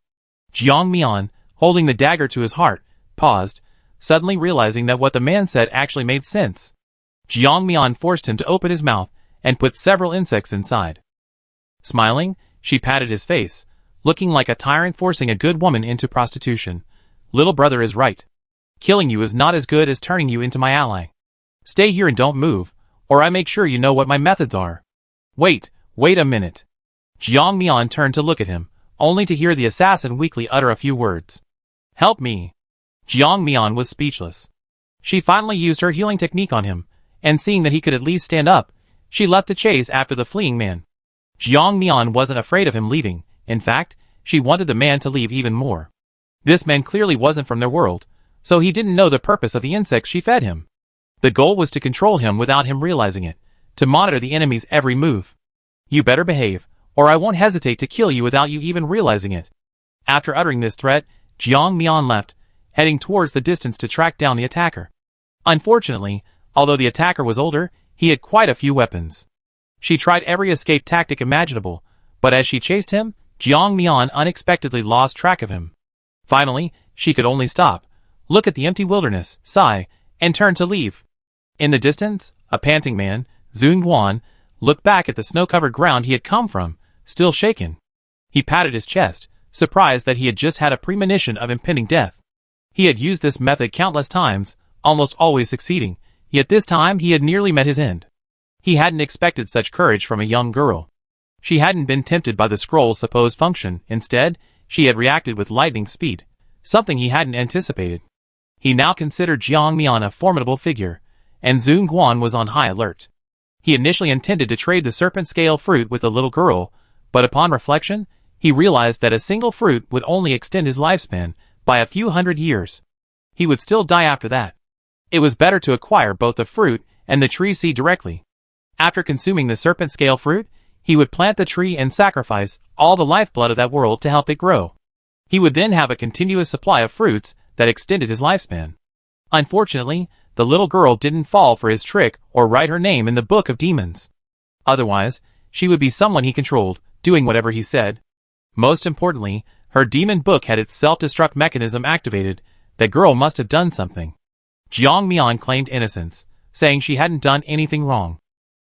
Jiang Mian, holding the dagger to his heart, paused, suddenly realizing that what the man said actually made sense. Jiang Mian forced him to open his mouth and put several insects inside. Smiling, she patted his face, looking like a tyrant forcing a good woman into prostitution. "Little brother is right. Killing you is not as good as turning you into my ally. Stay here and don't move, or I make sure you know what my methods are." Wait a minute. Jiang Mian turned to look at him, only to hear the assassin weakly utter a few words. "Help me." Jiang Mian was speechless. She finally used her healing technique on him, and seeing that he could at least stand up, she left to chase after the fleeing man. Jiang Mian wasn't afraid of him leaving. In fact, she wanted the man to leave even more. This man clearly wasn't from their world, so he didn't know the purpose of the insects she fed him. The goal was to control him without him realizing it, to monitor the enemy's every move. "You better behave, or I won't hesitate to kill you without you even realizing it." After uttering this threat, Jiang Mian left, heading towards the distance to track down the attacker. Unfortunately, although the attacker was older, he had quite a few weapons. She tried every escape tactic imaginable, but as she chased him, Jiang Mian unexpectedly lost track of him. Finally, she could only stop, look at the empty wilderness, sigh, and turn to leave. In the distance, a panting man, Zun Guan, looked back at the snow-covered ground he had come from, still shaken. He patted his chest, surprised that he had just had a premonition of impending death. He had used this method countless times, almost always succeeding, yet this time he had nearly met his end. He hadn't expected such courage from a young girl. She hadn't been tempted by the scroll's supposed function. Instead, she had reacted with lightning speed, something he hadn't anticipated. He now considered Jiang Mian a formidable figure, and Zun Guan was on high alert. He initially intended to trade the serpent scale fruit with the little girl, but upon reflection, he realized that a single fruit would only extend his lifespan by a few hundred years. He would still die after that. It was better to acquire both the fruit and the tree seed directly. After consuming the serpent scale fruit, he would plant the tree and sacrifice all the lifeblood of that world to help it grow. He would then have a continuous supply of fruits that extended his lifespan. Unfortunately, the little girl didn't fall for his trick or write her name in the book of demons. Otherwise, she would be someone he controlled, doing whatever he said. Most importantly, her demon book had its self-destruct mechanism activated. That girl must have done something. Jiang Mian claimed innocence, saying she hadn't done anything wrong.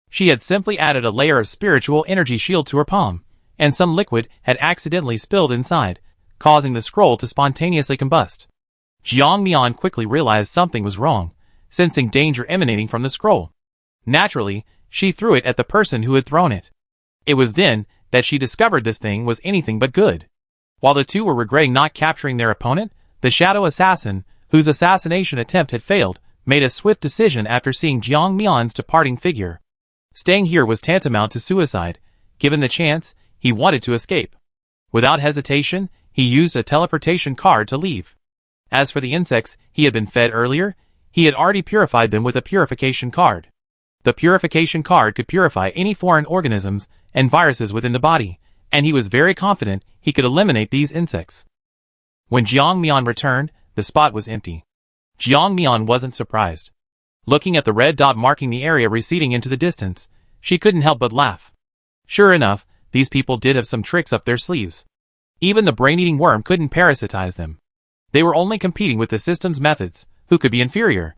She had simply added a layer of spiritual energy shield to her palm, and some liquid had accidentally spilled inside, causing the scroll to spontaneously combust. Jiang Mian quickly realized something was wrong, sensing danger emanating from the scroll. Naturally, she threw it at the person who had thrown it. It was then that she discovered this thing was anything but good. While the two were regretting not capturing their opponent, the shadow assassin, whose assassination attempt had failed, made a swift decision after seeing Jiang Mian's departing figure. Staying here was tantamount to suicide. Given the chance, he wanted to escape. Without hesitation, he used a teleportation card to leave. As for the insects he had been fed earlier, he had already purified them with a purification card. The purification card could purify any foreign organisms and viruses within the body, and he was very confident he could eliminate these insects. When Jiang Mian returned, the spot was empty. Jiang Mian wasn't surprised. Looking at the red dot marking the area receding into the distance, she couldn't help but laugh. Sure enough, these people did have some tricks up their sleeves. Even the brain-eating worm couldn't parasitize them. They were only competing with the system's methods, who could be inferior.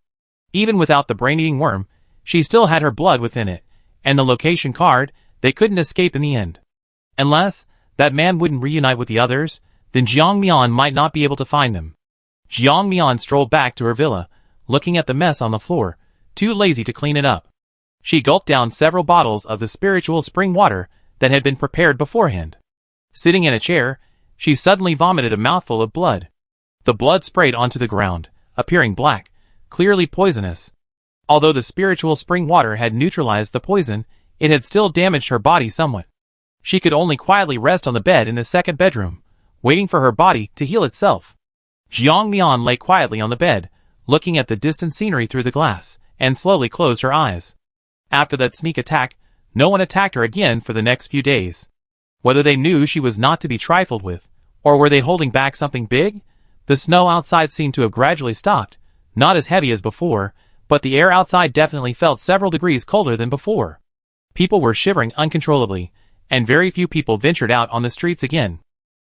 Even without the brain-eating worm, she still had her blood within it, and the location card, they couldn't escape in the end. Unless that man wouldn't reunite with the others, then Jiang Mian might not be able to find them. Jiang Mian strolled back to her villa, looking at the mess on the floor, too lazy to clean it up. She gulped down several bottles of the spiritual spring water that had been prepared beforehand. Sitting in a chair, she suddenly vomited a mouthful of blood. The blood sprayed onto the ground, appearing black, clearly poisonous. Although the spiritual spring water had neutralized the poison, it had still damaged her body somewhat. She could only quietly rest on the bed in the second bedroom, waiting for her body to heal itself. Jiang Mian lay quietly on the bed, looking at the distant scenery through the glass, and slowly closed her eyes. After that sneak attack, no one attacked her again for the next few days. Whether they knew she was not to be trifled with, or were they holding back something big, the snow outside seemed to have gradually stopped, not as heavy as before, but the air outside definitely felt several degrees colder than before. People were shivering uncontrollably, and very few people ventured out on the streets again.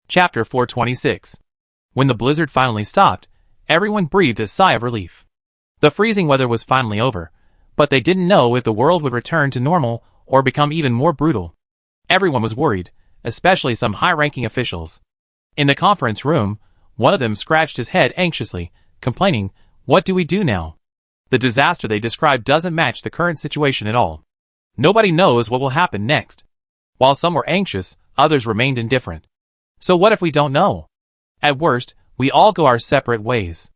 Chapter 426. When the blizzard finally stopped, everyone breathed a sigh of relief. The freezing weather was finally over, but they didn't know if the world would return to normal or become even more brutal. Everyone was worried, especially some high-ranking officials. In the conference room, one of them scratched his head anxiously, complaining, "What do we do now? The disaster they described doesn't match the current situation at all. Nobody knows what will happen next." While some were anxious, Others remained indifferent. So what if we don't know? At worst, we all go our separate ways.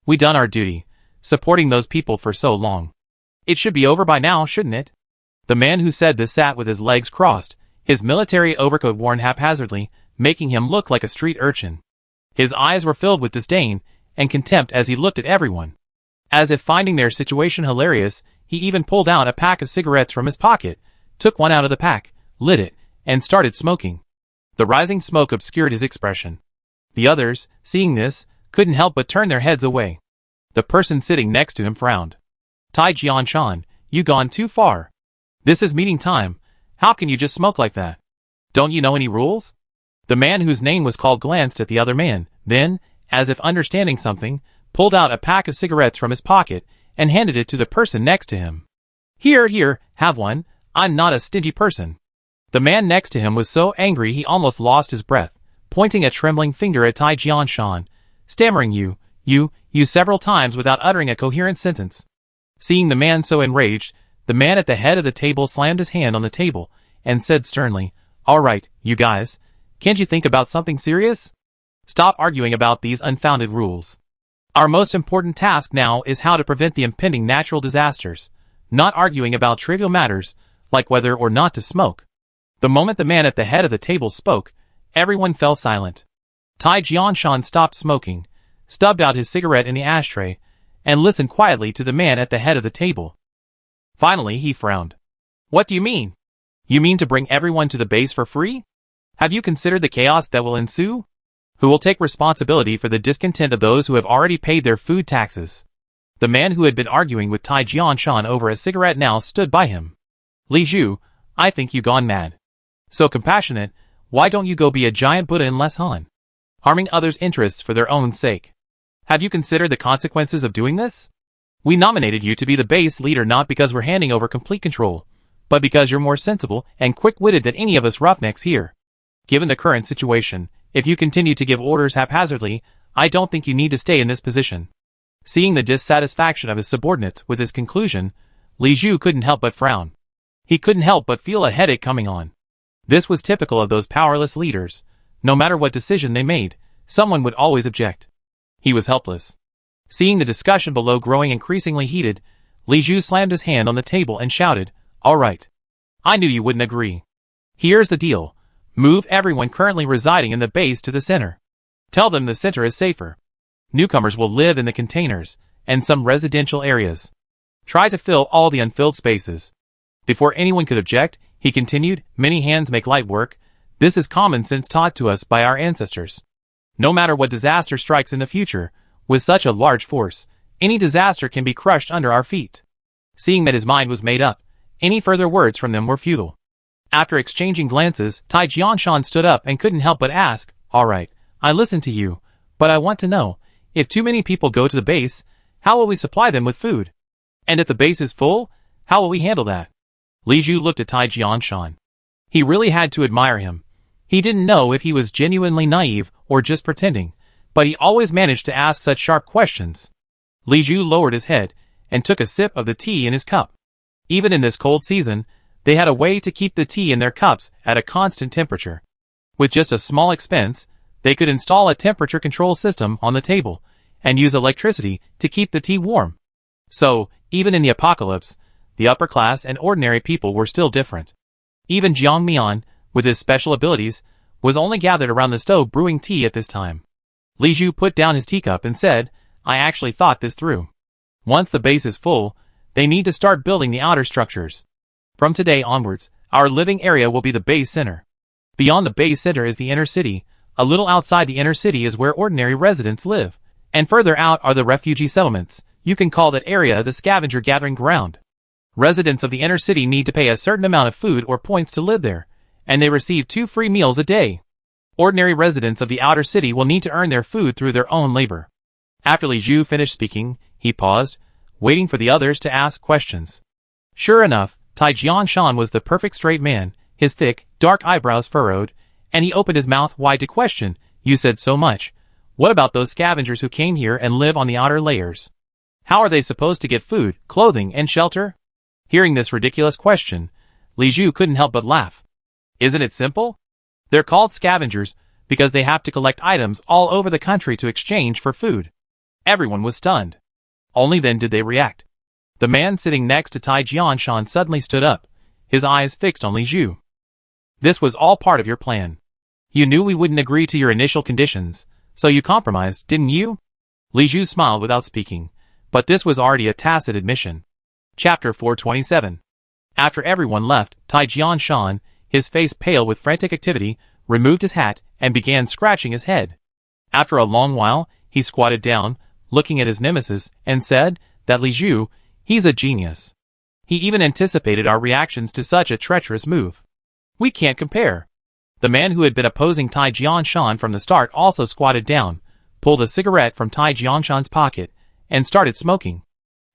We done our duty, supporting those people for so long. It should be over by now, shouldn't it? The man who said this sat with his legs crossed, his military overcoat worn haphazardly, making him look like a street urchin. His eyes were filled with disdain and contempt as he looked at everyone. As if finding their situation hilarious, he even pulled out a pack of cigarettes from his pocket, took one out of the pack, lit it, and started smoking. The rising smoke obscured his expression. The others, seeing this, couldn't help but turn their heads away. The person sitting next to him frowned. Tai Jianshan, you gone too far. This is meeting time. How can you just smoke like that? Don't you know any rules? The man whose name was called glanced at the other man, then, as if understanding something, pulled out a pack of cigarettes from his pocket and handed it to the person next to him. Here, have one. I'm not a stingy person. The man next to him was so angry he almost lost his breath, pointing a trembling finger at Tai Jianshan, stammering you several times without uttering a coherent sentence. Seeing the man so enraged, the man at the head of the table slammed his hand on the table and said sternly, "All right, you guys, can't you think about something serious? Stop arguing about these unfounded rules. Our most important task now is how to prevent the impending natural disasters, not arguing about trivial matters like whether or not to smoke." The moment the man at the head of the table spoke, everyone fell silent. Tai Jianshan stopped smoking, stubbed out his cigarette in the ashtray, and listened quietly to the man at the head of the table. Finally, he frowned. "What do you mean? You mean to bring everyone to the base for free? Have you considered the chaos that will ensue? Who will take responsibility for the discontent of those who have already paid their food taxes?" The man who had been arguing with Tai Jianshan over a cigarette now stood by him. "Li Zhu, I think you gone mad. So compassionate, why don't you go be a giant Buddha in less Han? Harming others' interests for their own sake. Have you considered the consequences of doing this? We nominated you to be the base leader not because we're handing over complete control, but because you're more sensible and quick-witted than any of us roughnecks here. Given the current situation, if you continue to give orders haphazardly, I don't think you need to stay in this position." Seeing the dissatisfaction of his subordinates with his conclusion, Li Zhu couldn't help but frown. He couldn't help but feel a headache coming on. This was typical of those powerless leaders. No matter what decision they made, someone would always object. He was helpless. Seeing the discussion below growing increasingly heated, Li Zhu slammed his hand on the table and shouted, "All right. I knew you wouldn't agree. Here's the deal. Move everyone currently residing in the base to the center. Tell them the center is safer. Newcomers will live in the containers and some residential areas. Try to fill all the unfilled spaces." Before anyone could object, he continued, "Many hands make light work. This is common sense taught to us by our ancestors. No matter what disaster strikes in the future, with such a large force, any disaster can be crushed under our feet." Seeing that his mind was made up, any further words from them were futile. After exchanging glances, Tai Jianshan stood up and couldn't help but ask, "All right, I listen to you, but I want to know, if too many people go to the base, how will we supply them with food? And if the base is full, how will we handle that?" Li Zhu looked at Tai Jianshan. He really had to admire him. He didn't know if he was genuinely naive or just pretending, but he always managed to ask such sharp questions. Li Zhu lowered his head and took a sip of the tea in his cup. Even in this cold season, they had a way to keep the tea in their cups at a constant temperature. With just a small expense, they could install a temperature control system on the table and use electricity to keep the tea warm. So, even in the apocalypse, the upper class and ordinary people were still different. Even Jiang Mian, with his special abilities, was only gathered around the stove brewing tea at this time. Li Zhu put down his teacup and said, "I actually thought this through. Once the base is full, they need to start building the outer structures. From today onwards, our living area will be the base center. Beyond the base center is the inner city. A little outside the inner city is where ordinary residents live. And further out are the refugee settlements. You can call that area the scavenger gathering ground. Residents of the inner city need to pay a certain amount of food or points to live there, and they receive 2 free meals a day. Ordinary residents of the outer city will need to earn their food through their own labor." After Li Zhu finished speaking, he paused, waiting for the others to ask questions. Sure enough, Tai Jianshan was the perfect straight man, his thick, dark eyebrows furrowed, and he opened his mouth wide to question, "You said so much. What about those scavengers who came here and live on the outer layers? How are they supposed to get food, clothing, and shelter?" Hearing this ridiculous question, Li Zhu couldn't help but laugh. "Isn't it simple? They're called scavengers because they have to collect items all over the country to exchange for food. Everyone was stunned. Only then did they react. The man sitting next to Tai Jianshan suddenly stood up, his eyes fixed on Li Zhu. This was all part of your plan. You knew we wouldn't agree to your initial conditions, so you compromised, didn't you? Li Zhu smiled without speaking, but this was already a tacit admission. Chapter 427. After everyone left, Tai Jianshan, his face pale with frantic activity, removed his hat and began scratching his head. After a long while, he squatted down, looking at his nemesis, and said, "That Li Zhu, he's a genius. He even anticipated our reactions to such a treacherous move. We can't compare." The man who had been opposing Tai Jianshan from the start also squatted down, pulled a cigarette from Tai Jianshan's pocket, and started smoking.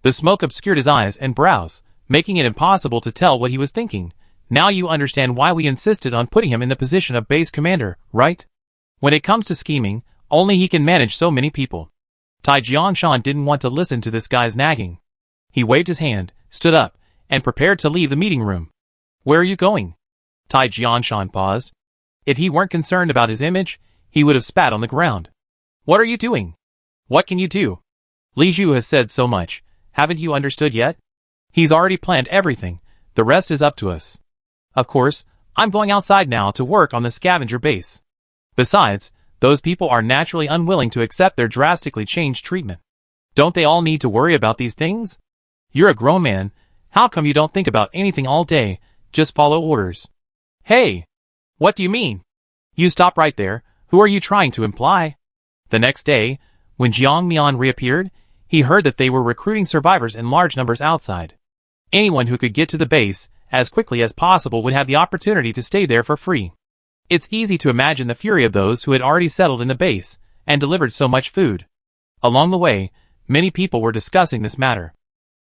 The smoke obscured his eyes and brows, making it impossible to tell what he was thinking. Now you understand why we insisted on putting him in the position of base commander, right? When it comes to scheming, only he can manage so many people. Tai Jianshan didn't want to listen to this guy's nagging. He waved his hand, stood up, and prepared to leave the meeting room. "Where are you going?" Tai Jianshan paused. If he weren't concerned about his image, he would have spat on the ground. "What are you doing? What can you do? Li Zhu has said so much. Haven't you understood yet? He's already planned everything. The rest is up to us. Of course, I'm going outside now to work on the scavenger base. Besides, those people are naturally unwilling to accept their drastically changed treatment. Don't they all need to worry about these things? You're a grown man. How come you don't think about anything all day, just follow orders?" "Hey! What do you mean? You stop right there. Who are you trying to imply?" The next day, when Jiang Mian reappeared, he heard that they were recruiting survivors in large numbers outside. Anyone who could get to the base as quickly as possible would have the opportunity to stay there for free. It's easy to imagine the fury of those who had already settled in the base and delivered so much food. Along the way, many people were discussing this matter.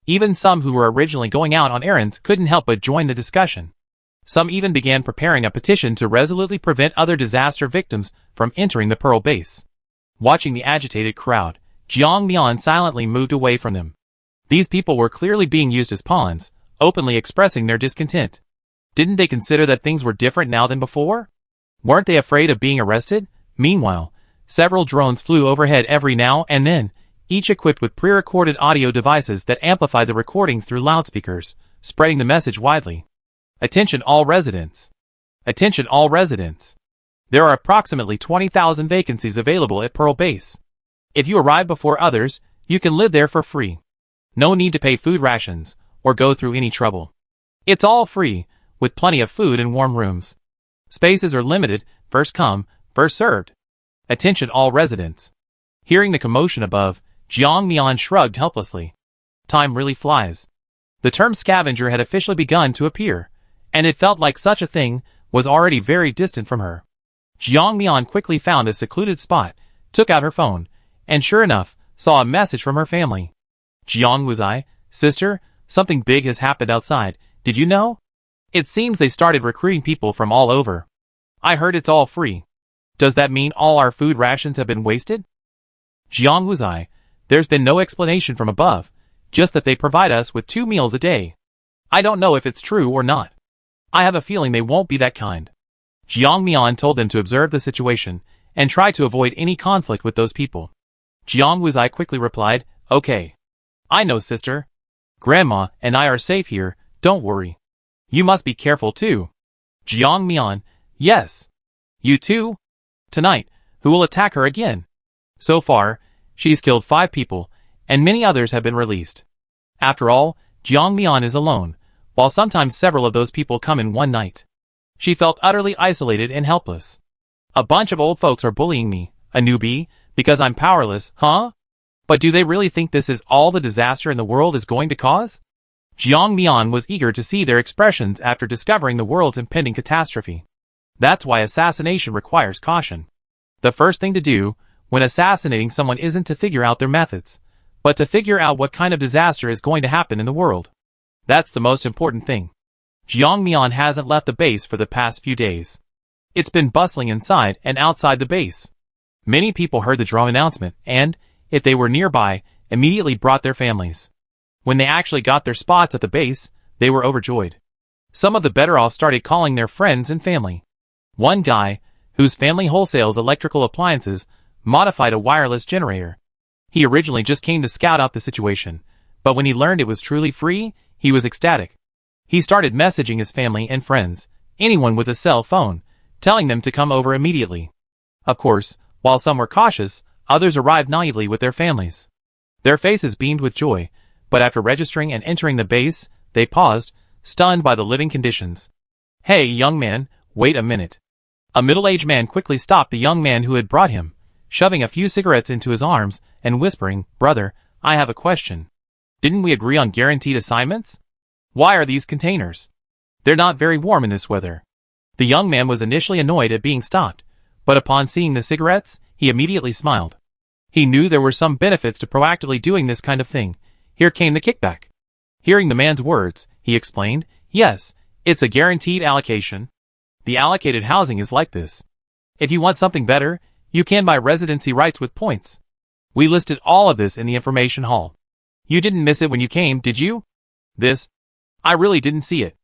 Even some who were originally going out on errands couldn't help but join the discussion. Some even began preparing a petition to resolutely prevent other disaster victims from entering the Pearl base. Watching the agitated crowd, Jiang Mian silently moved away from them. These people were clearly being used as pawns, openly expressing their discontent. Didn't they consider that things were different now than before? Weren't they afraid of being arrested? Meanwhile, several drones flew overhead every now and then, each equipped with pre-recorded audio devices that amplified the recordings through loudspeakers, spreading the message widely. "Attention all residents. Attention all residents. There are approximately 20,000 vacancies available at Pearl Base. If you arrive before others, you can live there for free. No need to pay food rations or go through any trouble. It's all free, with plenty of food and warm rooms. Spaces are limited, first come, first served. Attention all residents." Hearing the commotion above, Jiang Mian shrugged helplessly. Time really flies. The term scavenger had officially begun to appear, and it felt like such a thing was already very distant from her. Jiang Mian quickly found a secluded spot, took out her phone, and sure enough, saw a message from her family. "Jiang Wuzai, sister, something big has happened outside, did you know? It seems they started recruiting people from all over. I heard it's all free. Does that mean all our food rations have been wasted?" "Jiang Wuzai, there's been no explanation from above, just that they provide us with 2 meals a day. I don't know if it's true or not. I have a feeling they won't be that kind." Jiang Mian told them to observe the situation and try to avoid any conflict with those people. Jiang Wuzai quickly replied, "Okay. I know, sister. Grandma and I are safe here, don't worry. You must be careful too." Jiang Mian, "Yes. You too? Tonight, who will attack her again? So far, she's killed 5 people, and many others have been released. After all, Jiang Mian is alone, while sometimes several of those people come in one night. She felt utterly isolated and helpless. A bunch of old folks are bullying me, a newbie, because I'm powerless, huh? But do they really think this is all the disaster in the world is going to cause?" Jiang Mian was eager to see their expressions after discovering the world's impending catastrophe. That's why assassination requires caution. The first thing to do when assassinating someone isn't to figure out their methods, but to figure out what kind of disaster is going to happen in the world. That's the most important thing. Jiang Mian hasn't left the base for the past few days. It's been bustling inside and outside the base. Many people heard the drone announcement and, if they were nearby, immediately brought their families. When they actually got their spots at the base, they were overjoyed. Some of the better off started calling their friends and family. One guy, whose family wholesales electrical appliances, modified a wireless generator. He originally just came to scout out the situation, but when he learned it was truly free, he was ecstatic. He started messaging his family and friends, anyone with a cell phone, telling them to come over immediately. Of course, while some were cautious, others arrived naively with their families. Their faces beamed with joy, but after registering and entering the base, they paused, stunned by the living conditions. "Hey, young man, wait a minute." A middle-aged man quickly stopped the young man who had brought him, shoving a few cigarettes into his arms and whispering, "Brother, I have a question. Didn't we agree on guaranteed assignments? Why are these containers? They're not very warm in this weather." The young man was initially annoyed at being stopped, but upon seeing the cigarettes, he immediately smiled. He knew there were some benefits to proactively doing this kind of thing. Here came the kickback. Hearing the man's words, he explained, "Yes, it's a guaranteed allocation. The allocated housing is like this. If you want something better, you can buy residency rights with points. We listed all of this in the information hall. You didn't miss it when you came, did you?" "This? I really didn't see it.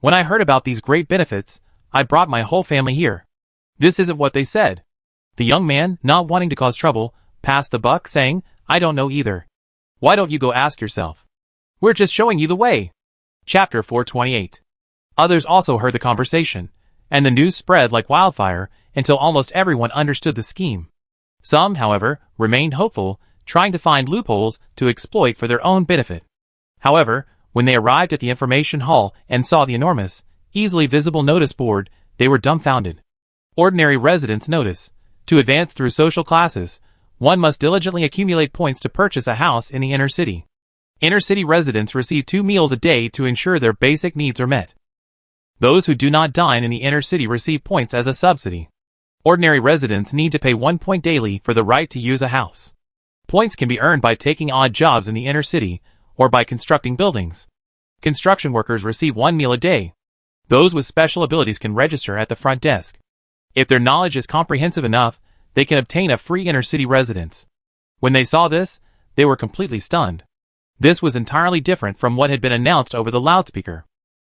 When I heard about these great benefits, I brought my whole family here." "This isn't what they said." The young man, not wanting to cause trouble, passed the buck, saying, "I don't know either. Why don't you go ask yourself? We're just showing you the way." Chapter 428. Others also heard the conversation, and the news spread like wildfire until almost everyone understood the scheme. Some, however, remained hopeful, trying to find loopholes to exploit for their own benefit. However, when they arrived at the information hall and saw the enormous, easily visible notice board, they were dumbfounded. Ordinary residents notice. To advance through social classes, one must diligently accumulate points to purchase a house in the inner city. Inner city residents receive 2 meals a day to ensure their basic needs are met. Those who do not dine in the inner city receive points as a subsidy. Ordinary residents need to pay 1 point daily for the right to use a house. Points can be earned by taking odd jobs in the inner city, or by constructing buildings. Construction workers receive 1 meal a day. Those with special abilities can register at the front desk. If their knowledge is comprehensive enough, they can obtain a free inner city residence. When they saw this, they were completely stunned. This was entirely different from what had been announced over the loudspeaker.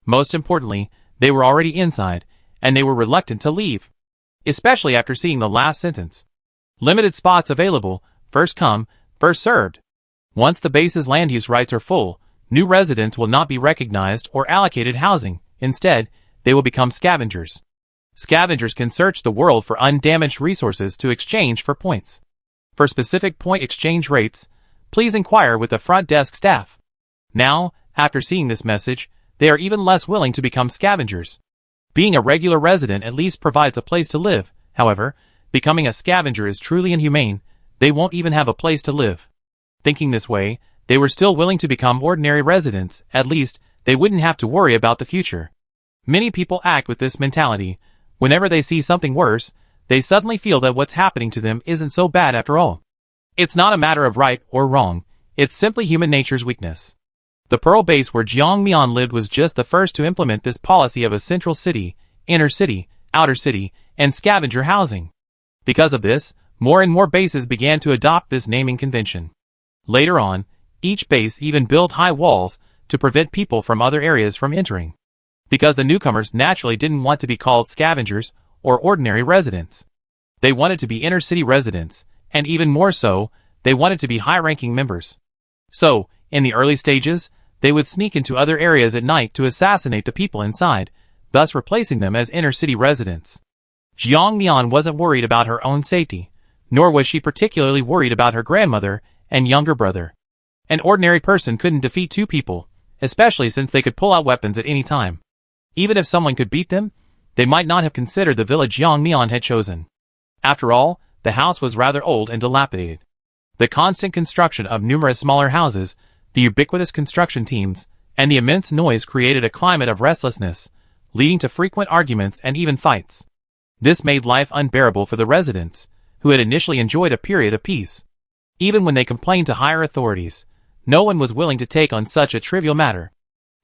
Most importantly, they were already inside, and they were reluctant to leave. Especially after seeing the last sentence. Limited spots available, first come, first served. Once the base's land use rights are full, new residents will not be recognized or allocated housing. Instead, they will become scavengers. Scavengers can search the world for undamaged resources to exchange for points. For specific point exchange rates, please inquire with the front desk staff. Now, after seeing this message, they are even less willing to become scavengers. Being a regular resident at least provides a place to live. However, becoming a scavenger is truly inhumane. They won't even have a place to live. Thinking this way, they were still willing to become ordinary residents. At least, they wouldn't have to worry about the future. Many people act with this mentality. Whenever they see something worse, they suddenly feel that what's happening to them isn't so bad after all. It's not a matter of right or wrong, it's simply human nature's weakness. The Pearl base where Jiang Mian lived was just the first to implement this policy of a central city, inner city, outer city, and scavenger housing. Because of this, more and more bases began to adopt this naming convention. Later on, each base even built high walls to prevent people from other areas from entering. Because the newcomers naturally didn't want to be called scavengers or ordinary residents. They wanted to be inner city residents, and even more so, they wanted to be high-ranking members. So, in the early stages, they would sneak into other areas at night to assassinate the people inside, thus replacing them as inner city residents. Jiang Mian wasn't worried about her own safety, nor was she particularly worried about her grandmother and younger brother. An ordinary person couldn't defeat 2 people, especially since they could pull out weapons at any time. Even if someone could beat them, they might not have considered the village Jiang Mian had chosen. After all, the house was rather old and dilapidated. The constant construction of numerous smaller houses, the ubiquitous construction teams, and the immense noise created a climate of restlessness, leading to frequent arguments and even fights. This made life unbearable for the residents, who had initially enjoyed a period of peace. Even when they complained to higher authorities, no one was willing to take on such a trivial matter.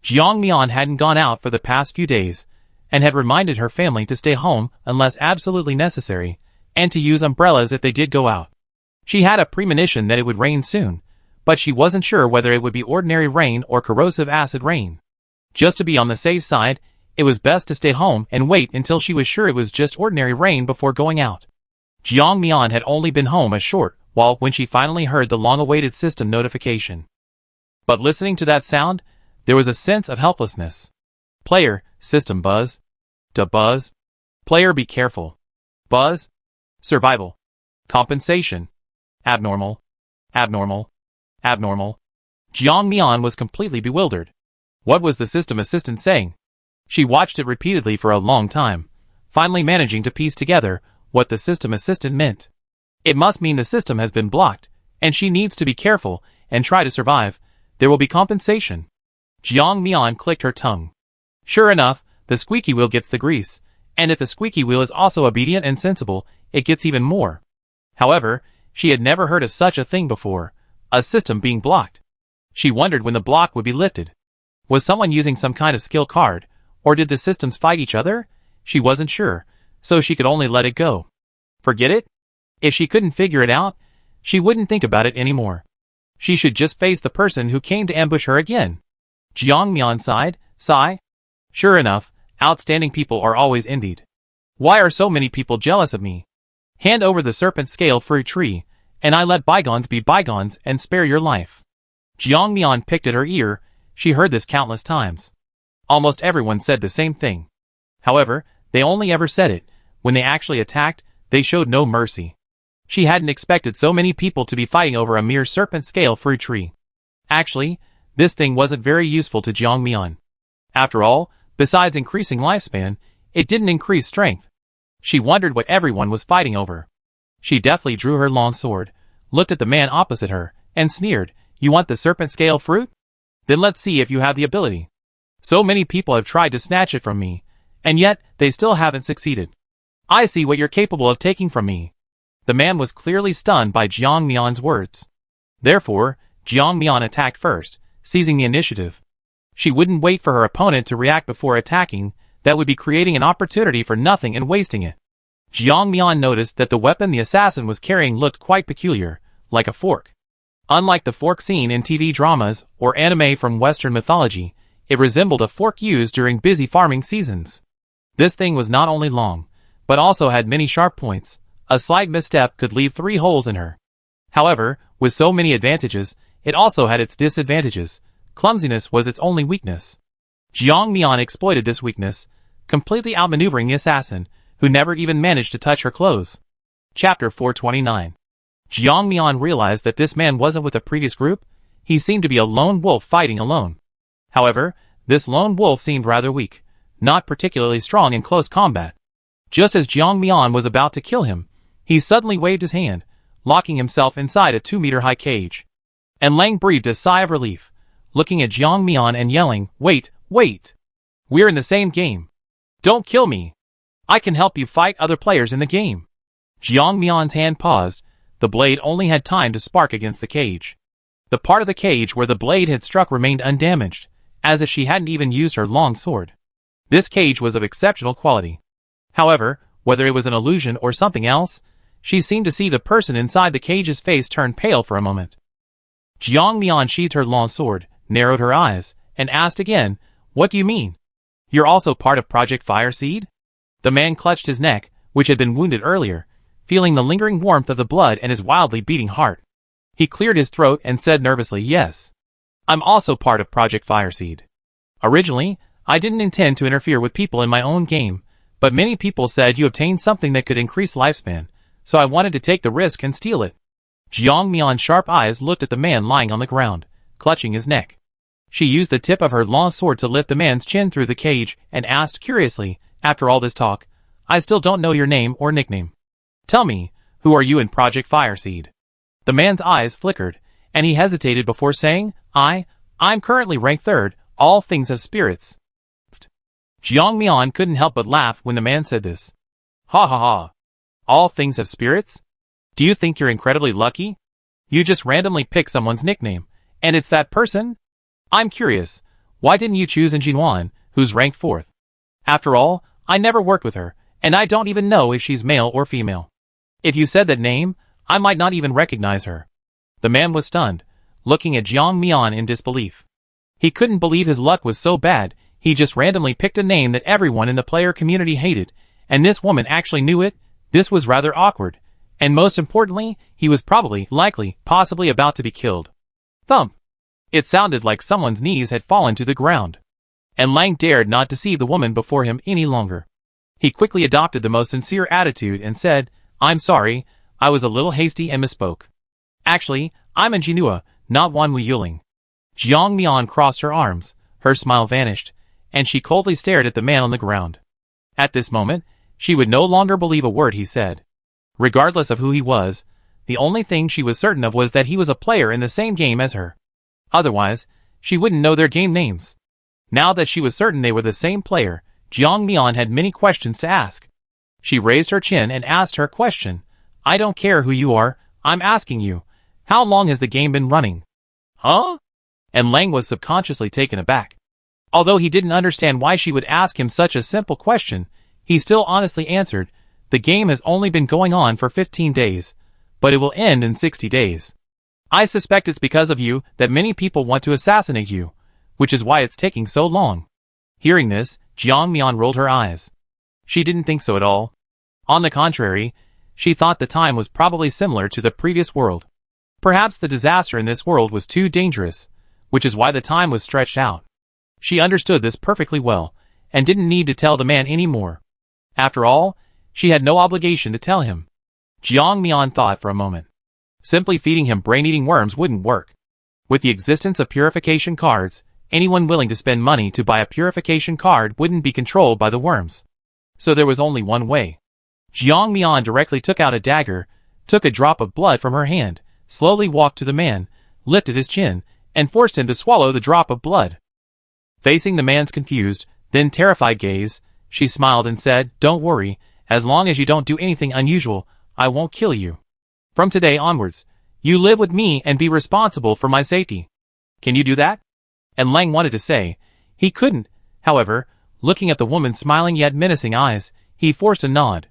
Jiang Mian hadn't gone out for the past few days, and had reminded her family to stay home unless absolutely necessary, and to use umbrellas if they did go out. She had a premonition that it would rain soon, but she wasn't sure whether it would be ordinary rain or corrosive acid rain. Just to be on the safe side, It was best to stay home and wait until she was sure it was just ordinary rain before going out. Jiang Mian had only been home a short while when she finally heard the long-awaited system notification. But listening to that sound, there was a sense of helplessness. Player, system buzz. Buzz. Player, be careful. Buzz. Survival. Compensation. Abnormal. Abnormal. Abnormal. Jiang Mian was completely bewildered. What was the system assistant saying? She watched it repeatedly for a long time, finally managing to piece together what the system assistant meant. It must mean the system has been blocked, and she needs to be careful and try to survive. There will be compensation. Jiang Mian clicked her tongue. Sure enough, the squeaky wheel gets the grease, and if the squeaky wheel is also obedient and sensible, it gets even more. However, she had never heard of such a thing before, a system being blocked. She wondered when the block would be lifted. Was someone using some kind of skill card, or did the systems fight each other? She wasn't sure, so she could only let it go. Forget it? If she couldn't figure it out, she wouldn't think about it anymore. She should just face the person who came to ambush her again. Jiang Mian sighed. Sure enough, outstanding people are always envied. Why are so many people jealous of me? Hand over the serpent scale fruit tree, and I let bygones be bygones and spare your life. Jiang Mian picked at her ear. She heard this countless times. Almost everyone said the same thing. However, they only ever said it. When they actually attacked, they showed no mercy. She hadn't expected so many people to be fighting over a mere serpent scale fruit tree. Actually, this thing wasn't very useful to Jiang Mian. After all, besides increasing lifespan, it didn't increase strength. She wondered what everyone was fighting over. She deftly drew her long sword, looked at the man opposite her, and sneered, You want the serpent scale fruit? Then let's see if you have the ability. So many people have tried to snatch it from me, and yet they still haven't succeeded. I see what you're capable of taking from me. The man was clearly stunned by Jiang Mian's words. Therefore, Jiang Mian attacked first, seizing the initiative. She wouldn't wait for her opponent to react before attacking. That would be creating an opportunity for nothing and wasting it. Jiang Mian noticed that the weapon the assassin was carrying looked quite peculiar, like a fork. Unlike the fork seen in TV dramas or anime from Western mythology, it resembled a fork used during busy farming seasons. This thing was not only long, but also had many sharp points. A slight misstep could leave 3 holes in her. However, with so many advantages, it also had its disadvantages. Clumsiness was its only weakness. Jiang Mian exploited this weakness, completely outmaneuvering the assassin, who never even managed to touch her clothes. Chapter 429. Jiang Mian realized that this man wasn't with a previous group. He seemed to be a lone wolf fighting alone. However, this lone wolf seemed rather weak, not particularly strong in close combat. Just as Jiang Mian was about to kill him, he suddenly waved his hand, locking himself inside a 2-meter-high cage. And Lang breathed a sigh of relief, looking at Jiang Mian and yelling, Wait! We're in the same game. Don't kill me. I can help you fight other players in the game. Jiang Mian's hand paused. The blade only had time to spark against the cage. The part of the cage where the blade had struck remained undamaged, as if she hadn't even used her long sword. This cage was of exceptional quality. However, whether it was an illusion or something else, she seemed to see the person inside the cage's face turn pale for a moment. Jiang Mian sheathed her long sword, narrowed her eyes, and asked again, What do you mean? You're also part of Project Fireseed? The man clutched his neck, which had been wounded earlier, feeling the lingering warmth of the blood in his wildly beating heart. He cleared his throat and said nervously, Yes. I'm also part of Project Fireseed. Originally, I didn't intend to interfere with people in my own game, but many people said you obtained something that could increase lifespan, so I wanted to take the risk and steal it. Jiang Mian's sharp eyes looked at the man lying on the ground, clutching his neck. She used the tip of her long sword to lift the man's chin through the cage and asked curiously, After all this talk, I still don't know your name or nickname. Tell me, who are you in Project Fireseed? The man's eyes flickered, and he hesitated before saying, I'm currently ranked 3rd, all things of spirits. Jiang Mian couldn't help but laugh when the man said this. Ha ha ha. All things of spirits? Do you think you're incredibly lucky? You just randomly pick someone's nickname, and it's that person? I'm curious, why didn't you choose Jinwan, who's ranked 4th? After all, I never worked with her, and I don't even know if she's male or female. If you said that name, I might not even recognize her. The man was stunned, looking at Jiang Mian in disbelief. He couldn't believe his luck was so bad. He just randomly picked a name that everyone in the player community hated, and this woman actually knew it. This was rather awkward. And most importantly, he was probably, likely, possibly about to be killed. Thump! It sounded like someone's knees had fallen to the ground. And Lang dared not deceive the woman before him any longer. He quickly adopted the most sincere attitude and said, "I'm sorry, I was a little hasty and misspoke. Actually, I'm Jinhua, not Wan Wu Yuling." Jiang Mian crossed her arms, her smile vanished, and she coldly stared at the man on the ground. At this moment, she would no longer believe a word he said. Regardless of who he was, the only thing she was certain of was that he was a player in the same game as her. Otherwise, she wouldn't know their game names. Now that she was certain they were the same player, Jiang Mian had many questions to ask. She raised her chin and asked her question. "I don't care who you are, I'm asking you. How long has the game been running?" "Huh?" And Lang was subconsciously taken aback. Although he didn't understand why she would ask him such a simple question, he still honestly answered, "The game has only been going on for 15 days, but it will end in 60 days. I suspect it's because of you that many people want to assassinate you, which is why it's taking so long." Hearing this, Jiang Mian rolled her eyes. She didn't think so at all. On the contrary, she thought the time was probably similar to the previous world. Perhaps the disaster in this world was too dangerous, which is why the time was stretched out. She understood this perfectly well, and didn't need to tell the man any more. After all, she had no obligation to tell him. Jiang Mian thought for a moment. Simply feeding him brain-eating worms wouldn't work. With the existence of purification cards, anyone willing to spend money to buy a purification card wouldn't be controlled by the worms. So there was only one way. Jiang Mian directly took out a dagger, took a drop of blood from her hand, slowly walked to the man, lifted his chin, and forced him to swallow the drop of blood. Facing the man's confused, then terrified gaze, she smiled and said, "Don't worry, as long as you don't do anything unusual, I won't kill you. From today onwards, you live with me and be responsible for my safety. Can you do that?" And Lang wanted to say, he couldn't. However, looking at the woman's smiling yet menacing eyes, he forced a nod.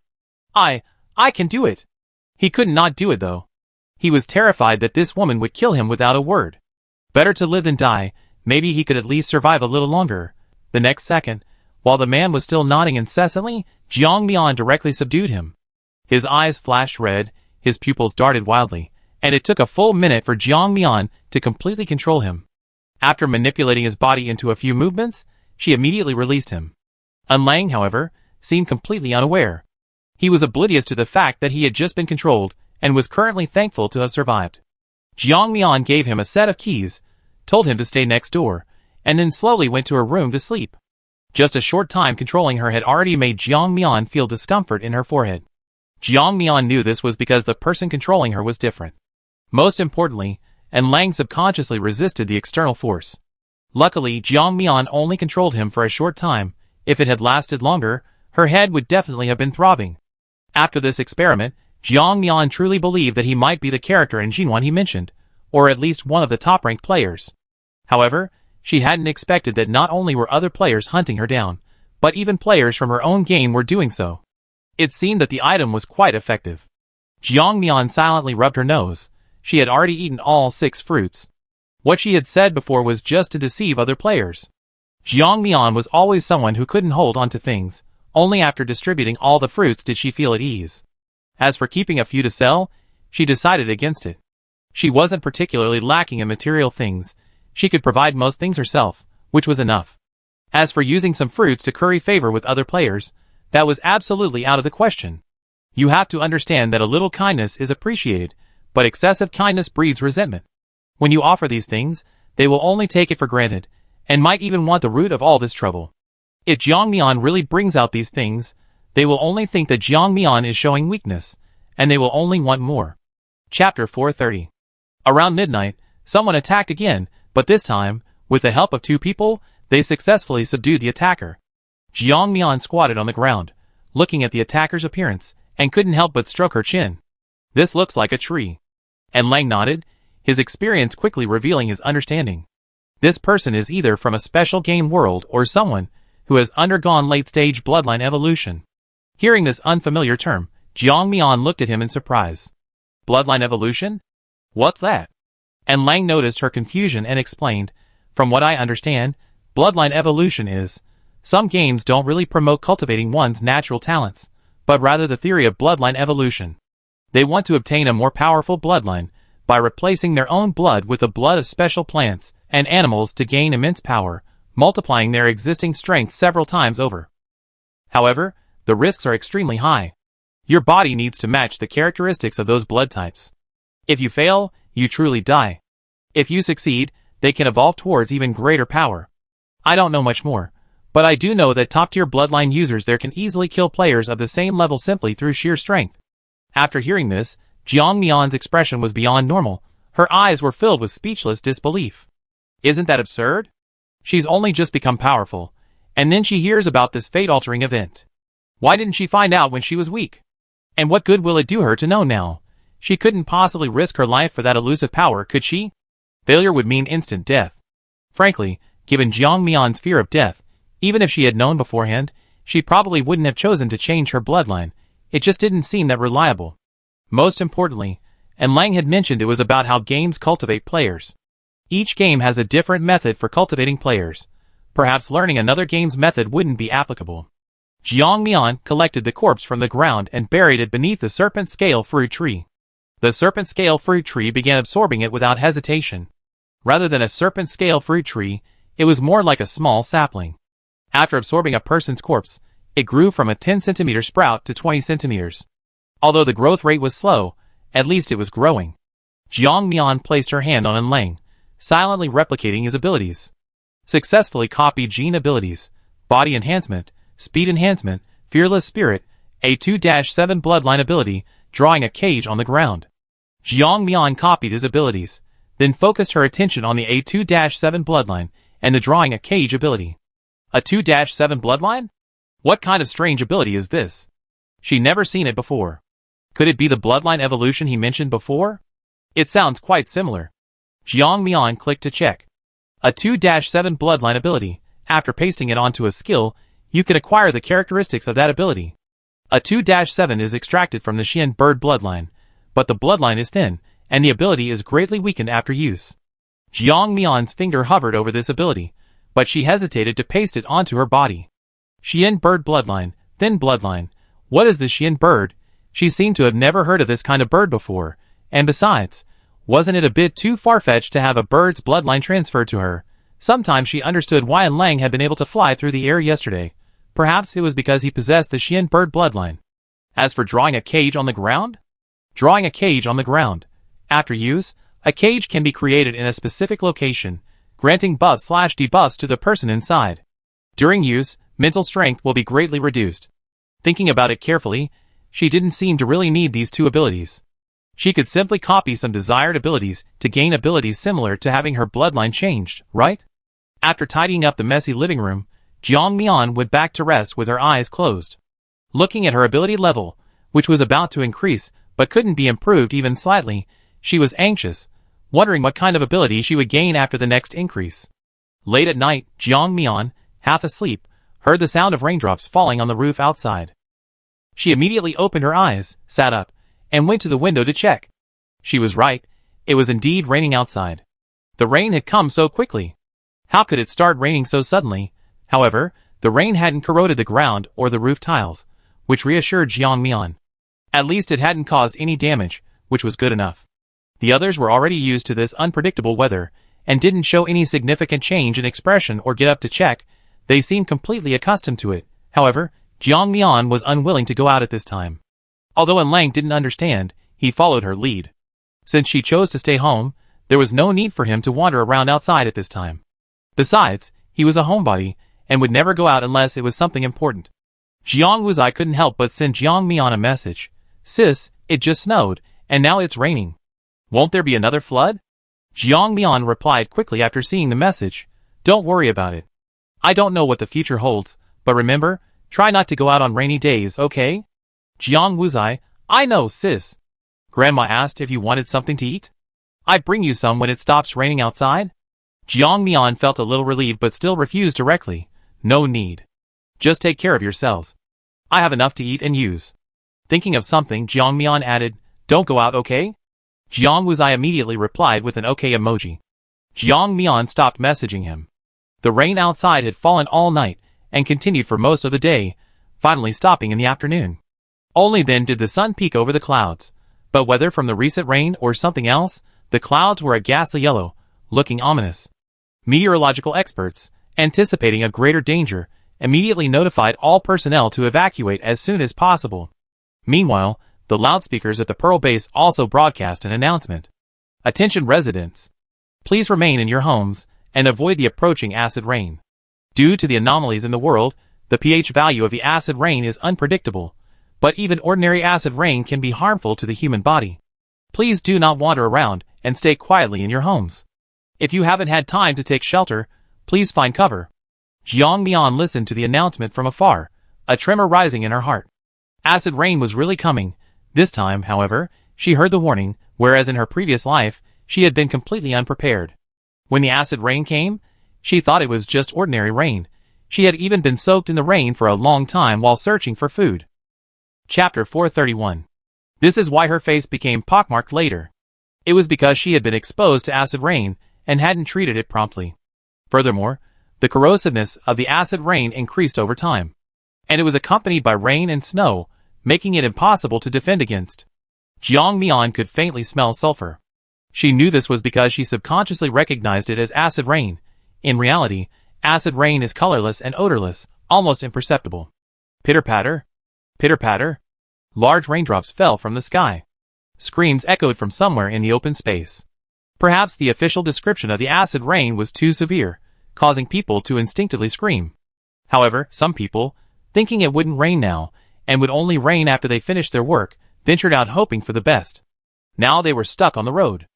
I can do it." He could not do it though. He was terrified that this woman would kill him without a word. Better to live than die, maybe he could at least survive a little longer. The next second, while the man was still nodding incessantly, Jiang Mian directly subdued him. His eyes flashed red, his pupils darted wildly, and it took a full minute for Jiang Mian to completely control him. After manipulating his body into a few movements, she immediately released him. Lang, however, seemed completely unaware. He was oblivious to the fact that he had just been controlled, and was currently thankful to have survived. Jiang Mian gave him a set of keys, told him to stay next door, and then slowly went to her room to sleep. Just a short time controlling her had already made Jiang Mian feel discomfort in her forehead. Jiang Mian knew this was because the person controlling her was different. Most importantly, Lang subconsciously resisted the external force. Luckily, Jiang Mian only controlled him for a short time. If it had lasted longer, her head would definitely have been throbbing. After this experiment, Jiang Mian truly believed that he might be the character in Jinwan he mentioned, or at least one of the top-ranked players. However, she hadn't expected that not only were other players hunting her down, but even players from her own game were doing so. It seemed that the item was quite effective. Jiang Mian silently rubbed her nose. She had already eaten all 6 fruits. What she had said before was just to deceive other players. Jiang Mian was always someone who couldn't hold on to things. Only after distributing all the fruits did she feel at ease. As for keeping a few to sell, she decided against it. She wasn't particularly lacking in material things. She could provide most things herself, which was enough. As for using some fruits to curry favor with other players, that was absolutely out of the question. You have to understand that a little kindness is appreciated, but excessive kindness breeds resentment. When you offer these things, they will only take it for granted, and might even want the root of all this trouble. If Jiang Mian really brings out these things, they will only think that Jiang Mian is showing weakness, and they will only want more. Chapter 430. Around midnight, someone attacked again, but this time, with the help of 2 people, they successfully subdued the attacker. Jiang Mian squatted on the ground, looking at the attacker's appearance, and couldn't help but stroke her chin. "This looks like a tree." And Lang nodded, his experience quickly revealing his understanding. This person is either from a special game world or someone who has undergone late-stage bloodline evolution. Hearing this unfamiliar term, Jiang Mian looked at him in surprise. "Bloodline evolution? What's that?" And Lang noticed her confusion and explained, "From what I understand, bloodline evolution is. Some games don't really promote cultivating one's natural talents, but rather the theory of bloodline evolution. They want to obtain a more powerful bloodline by replacing their own blood with the blood of special plants and animals to gain immense power, multiplying their existing strength several times over. However, the risks are extremely high. Your body needs to match the characteristics of those blood types. If you fail, you truly die. If you succeed, they can evolve towards even greater power. I don't know much more, but I do know that top-tier bloodline users there can easily kill players of the same level simply through sheer strength. After hearing this, Jiang Mian's expression was beyond normal. Her eyes were filled with speechless disbelief. Isn't that absurd? She's only just become powerful, and then she hears about this fate-altering event. Why didn't she find out when she was weak? And what good will it do her to know now? She couldn't possibly risk her life for that elusive power, could she? Failure would mean instant death. Frankly, given Jiang Mian's fear of death, even if she had known beforehand, she probably wouldn't have chosen to change her bloodline. It just didn't seem that reliable. Most importantly, and Lang had mentioned it was about how games cultivate players. Each game has a different method for cultivating players. Perhaps learning another game's method wouldn't be applicable. Jiang Mian collected the corpse from the ground and buried it beneath the serpent scale fruit tree. The serpent scale fruit tree began absorbing it without hesitation. Rather than a serpent scale fruit tree, it was more like a small sapling. After absorbing a person's corpse, it grew from a 10-centimeter sprout to 20 centimeters. Although the growth rate was slow, at least it was growing. Jiang Mian placed her hand on Lang, silently replicating his abilities. Successfully copied gene abilities, body enhancement, speed enhancement, fearless spirit, a 2-7 bloodline ability, drawing a cage on the ground. Jiang Mian copied his abilities, then focused her attention on the A2-7 bloodline and the drawing a cage ability. A 2-7 bloodline? What kind of strange ability is this? She'd never seen it before. Could it be the bloodline evolution he mentioned before? It sounds quite similar. Jiang Mian clicked to check. A 2-7 bloodline ability. After pasting it onto a skill, you can acquire the characteristics of that ability. A 2-7 is extracted from the Xian bird bloodline, but the bloodline is thin, and the ability is greatly weakened after use. Jiang Mian's finger hovered over this ability, but she hesitated to paste it onto her body. Xian bird bloodline, thin bloodline. What is the Xian bird? She seemed to have never heard of this kind of bird before, and besides, wasn't it a bit too far-fetched to have a bird's bloodline transferred to her? Sometimes she understood why Lang had been able to fly through the air yesterday. Perhaps it was because he possessed the Xian bird bloodline. As for drawing a cage on the ground? Drawing a cage on the ground. After use, a cage can be created in a specific location, granting buffs/debuffs to the person inside. During use, mental strength will be greatly reduced. Thinking about it carefully, she didn't seem to really need these two abilities. She could simply copy some desired abilities to gain abilities similar to having her bloodline changed, right? After tidying up the messy living room, Jiang Mian went back to rest with her eyes closed. Looking at her ability level, which was about to increase but couldn't be improved even slightly, she was anxious, wondering what kind of ability she would gain after the next increase. Late at night, Jiang Mian, half asleep, heard the sound of raindrops falling on the roof outside. She immediately opened her eyes, sat up, and went to the window to check. She was right, it was indeed raining outside. The rain had come so quickly. How could it start raining so suddenly? However, the rain hadn't corroded the ground or the roof tiles, which reassured Jiang Mian. At least it hadn't caused any damage, which was good enough. The others were already used to this unpredictable weather, and didn't show any significant change in expression or get up to check. They seemed completely accustomed to it. However, Jiang Mian was unwilling to go out at this time. Although Lang didn't understand, he followed her lead. Since she chose to stay home, there was no need for him to wander around outside at this time. Besides, he was a homebody, and would never go out unless it was something important. Jiang Wuzai couldn't help but send Jiang Mian a message. Sis, it just snowed, and now it's raining. Won't there be another flood? Jiang Mian replied quickly after seeing the message. Don't worry about it. I don't know what the future holds, but remember, try not to go out on rainy days, okay? Jiang Wuzai, I know, sis. Grandma asked if you wanted something to eat. I'd bring you some when it stops raining outside. Jiang Mian felt a little relieved but still refused directly. No need. Just take care of yourselves. I have enough to eat and use. Thinking of something, Jiang Mian added, don't go out, okay? Jiang Wuzai immediately replied with an okay emoji. Jiang Mian stopped messaging him. The rain outside had fallen all night and continued for most of the day, finally stopping in the afternoon. Only then did the sun peek over the clouds. But whether from the recent rain or something else, the clouds were a ghastly yellow, looking ominous. Meteorological experts, anticipating a greater danger, immediately notified all personnel to evacuate as soon as possible. Meanwhile, the loudspeakers at the Pearl Base also broadcast an announcement. Attention residents! Please remain in your homes and avoid the approaching acid rain. Due to the anomalies in the world, the pH value of the acid rain is unpredictable, but even ordinary acid rain can be harmful to the human body. Please do not wander around and stay quietly in your homes. If you haven't had time to take shelter, please find cover. Jiang Mian listened to the announcement from afar, a tremor rising in her heart. Acid rain was really coming. This time, however, she heard the warning, whereas in her previous life, she had been completely unprepared. When the acid rain came, she thought it was just ordinary rain. She had even been soaked in the rain for a long time while searching for food. Chapter 431. This is why her face became pockmarked later. It was because she had been exposed to acid rain and hadn't treated it promptly. Furthermore, the corrosiveness of the acid rain increased over time, and it was accompanied by rain and snow, making it impossible to defend against. Jiang Mian could faintly smell sulfur. She knew this was because she subconsciously recognized it as acid rain. In reality, acid rain is colorless and odorless, almost imperceptible. Pitter-patter, pitter-patter. Large raindrops fell from the sky. Screams echoed from somewhere in the open space. Perhaps the official description of the acid rain was too severe, causing people to instinctively scream. However, some people, thinking it wouldn't rain now, and would only rain after they finished their work, ventured out hoping for the best. Now they were stuck on the road.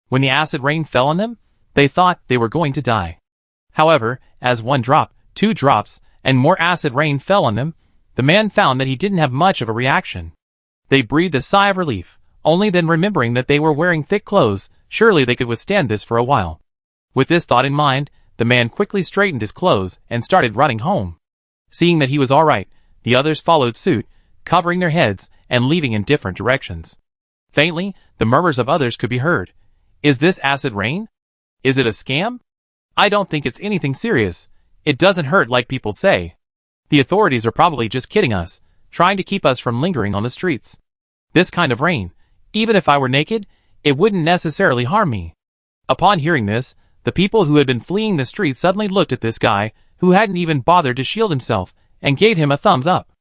When the acid rain fell on them, they thought they were going to die. However, as one drop, 2 drops, and more acid rain fell on them, the man found that he didn't have much of a reaction. They breathed a sigh of relief, only then remembering that they were wearing thick clothes, surely they could withstand this for a while. With this thought in mind, the man quickly straightened his clothes and started running home. Seeing that he was all right, the others followed suit, covering their heads and leaving in different directions. Faintly, the murmurs of others could be heard. Is this acid rain? Is it a scam? I don't think it's anything serious. It doesn't hurt like people say. The authorities are probably just kidding us, trying to keep us from lingering on the streets. This kind of rain, even if I were naked, it wouldn't necessarily harm me. Upon hearing this, the people who had been fleeing the street suddenly looked at this guy, who hadn't even bothered to shield himself, and gave him a thumbs up.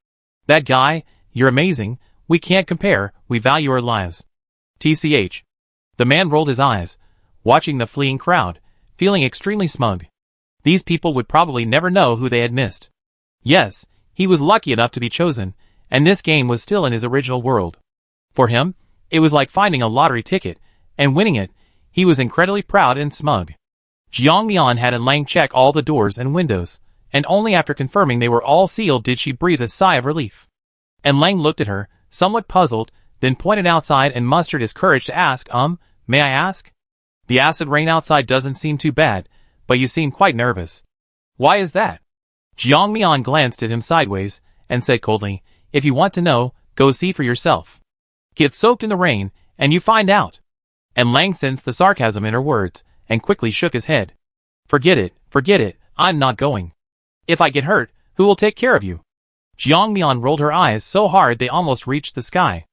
That guy, you're amazing, we can't compare, we value our lives. TCH. The man rolled his eyes, watching the fleeing crowd, feeling extremely smug. These people would probably never know who they had missed. Yes, he was lucky enough to be chosen, and this game was still in his original world. For him, it was like finding a lottery ticket, and winning it. He was incredibly proud and smug. Jiang Mian had Lang check all the doors and windows, and only after confirming they were all sealed did she breathe a sigh of relief. Lang looked at her, somewhat puzzled, then pointed outside and mustered his courage to ask, may I ask? The acid rain outside doesn't seem too bad, but you seem quite nervous. Why is that? Jiang Mian glanced at him sideways, and said coldly, if you want to know, go see for yourself. Get soaked in the rain, and you find out. And Lang sensed the sarcasm in her words, and quickly shook his head. Forget it, I'm not going. If I get hurt, who will take care of you? Jiang Mian rolled her eyes so hard they almost reached the sky.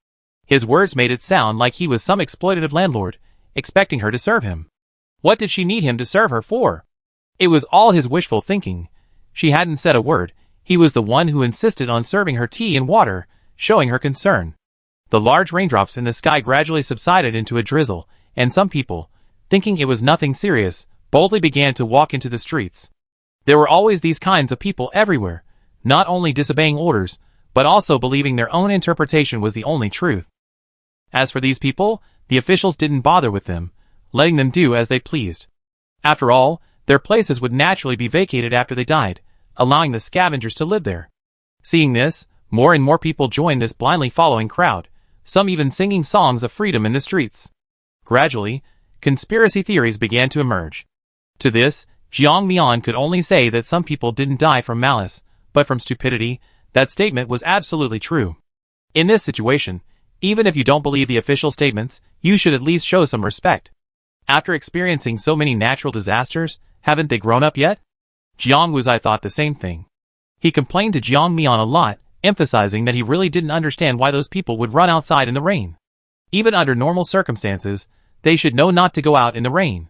His words made it sound like he was some exploitative landlord, expecting her to serve him. What did she need him to serve her for? It was all his wishful thinking. She hadn't said a word. He was the one who insisted on serving her tea and water, showing her concern. The large raindrops in the sky gradually subsided into a drizzle, and some people, thinking it was nothing serious, boldly began to walk into the streets. There were always these kinds of people everywhere, not only disobeying orders, but also believing their own interpretation was the only truth. As for these people, the officials didn't bother with them, letting them do as they pleased. After all, their places would naturally be vacated after they died, allowing the scavengers to live there. Seeing this, more and more people joined this blindly following crowd, some even singing songs of freedom in the streets. Gradually, conspiracy theories began to emerge. To this, Jiang Mian could only say that some people didn't die from malice, but from stupidity. That statement was absolutely true. In this situation, even if you don't believe the official statements, you should at least show some respect. After experiencing so many natural disasters, haven't they grown up yet? Jiang Wuzai thought the same thing. He complained to Jiang Mian a lot, emphasizing that he really didn't understand why those people would run outside in the rain. Even under normal circumstances, they should know not to go out in the rain.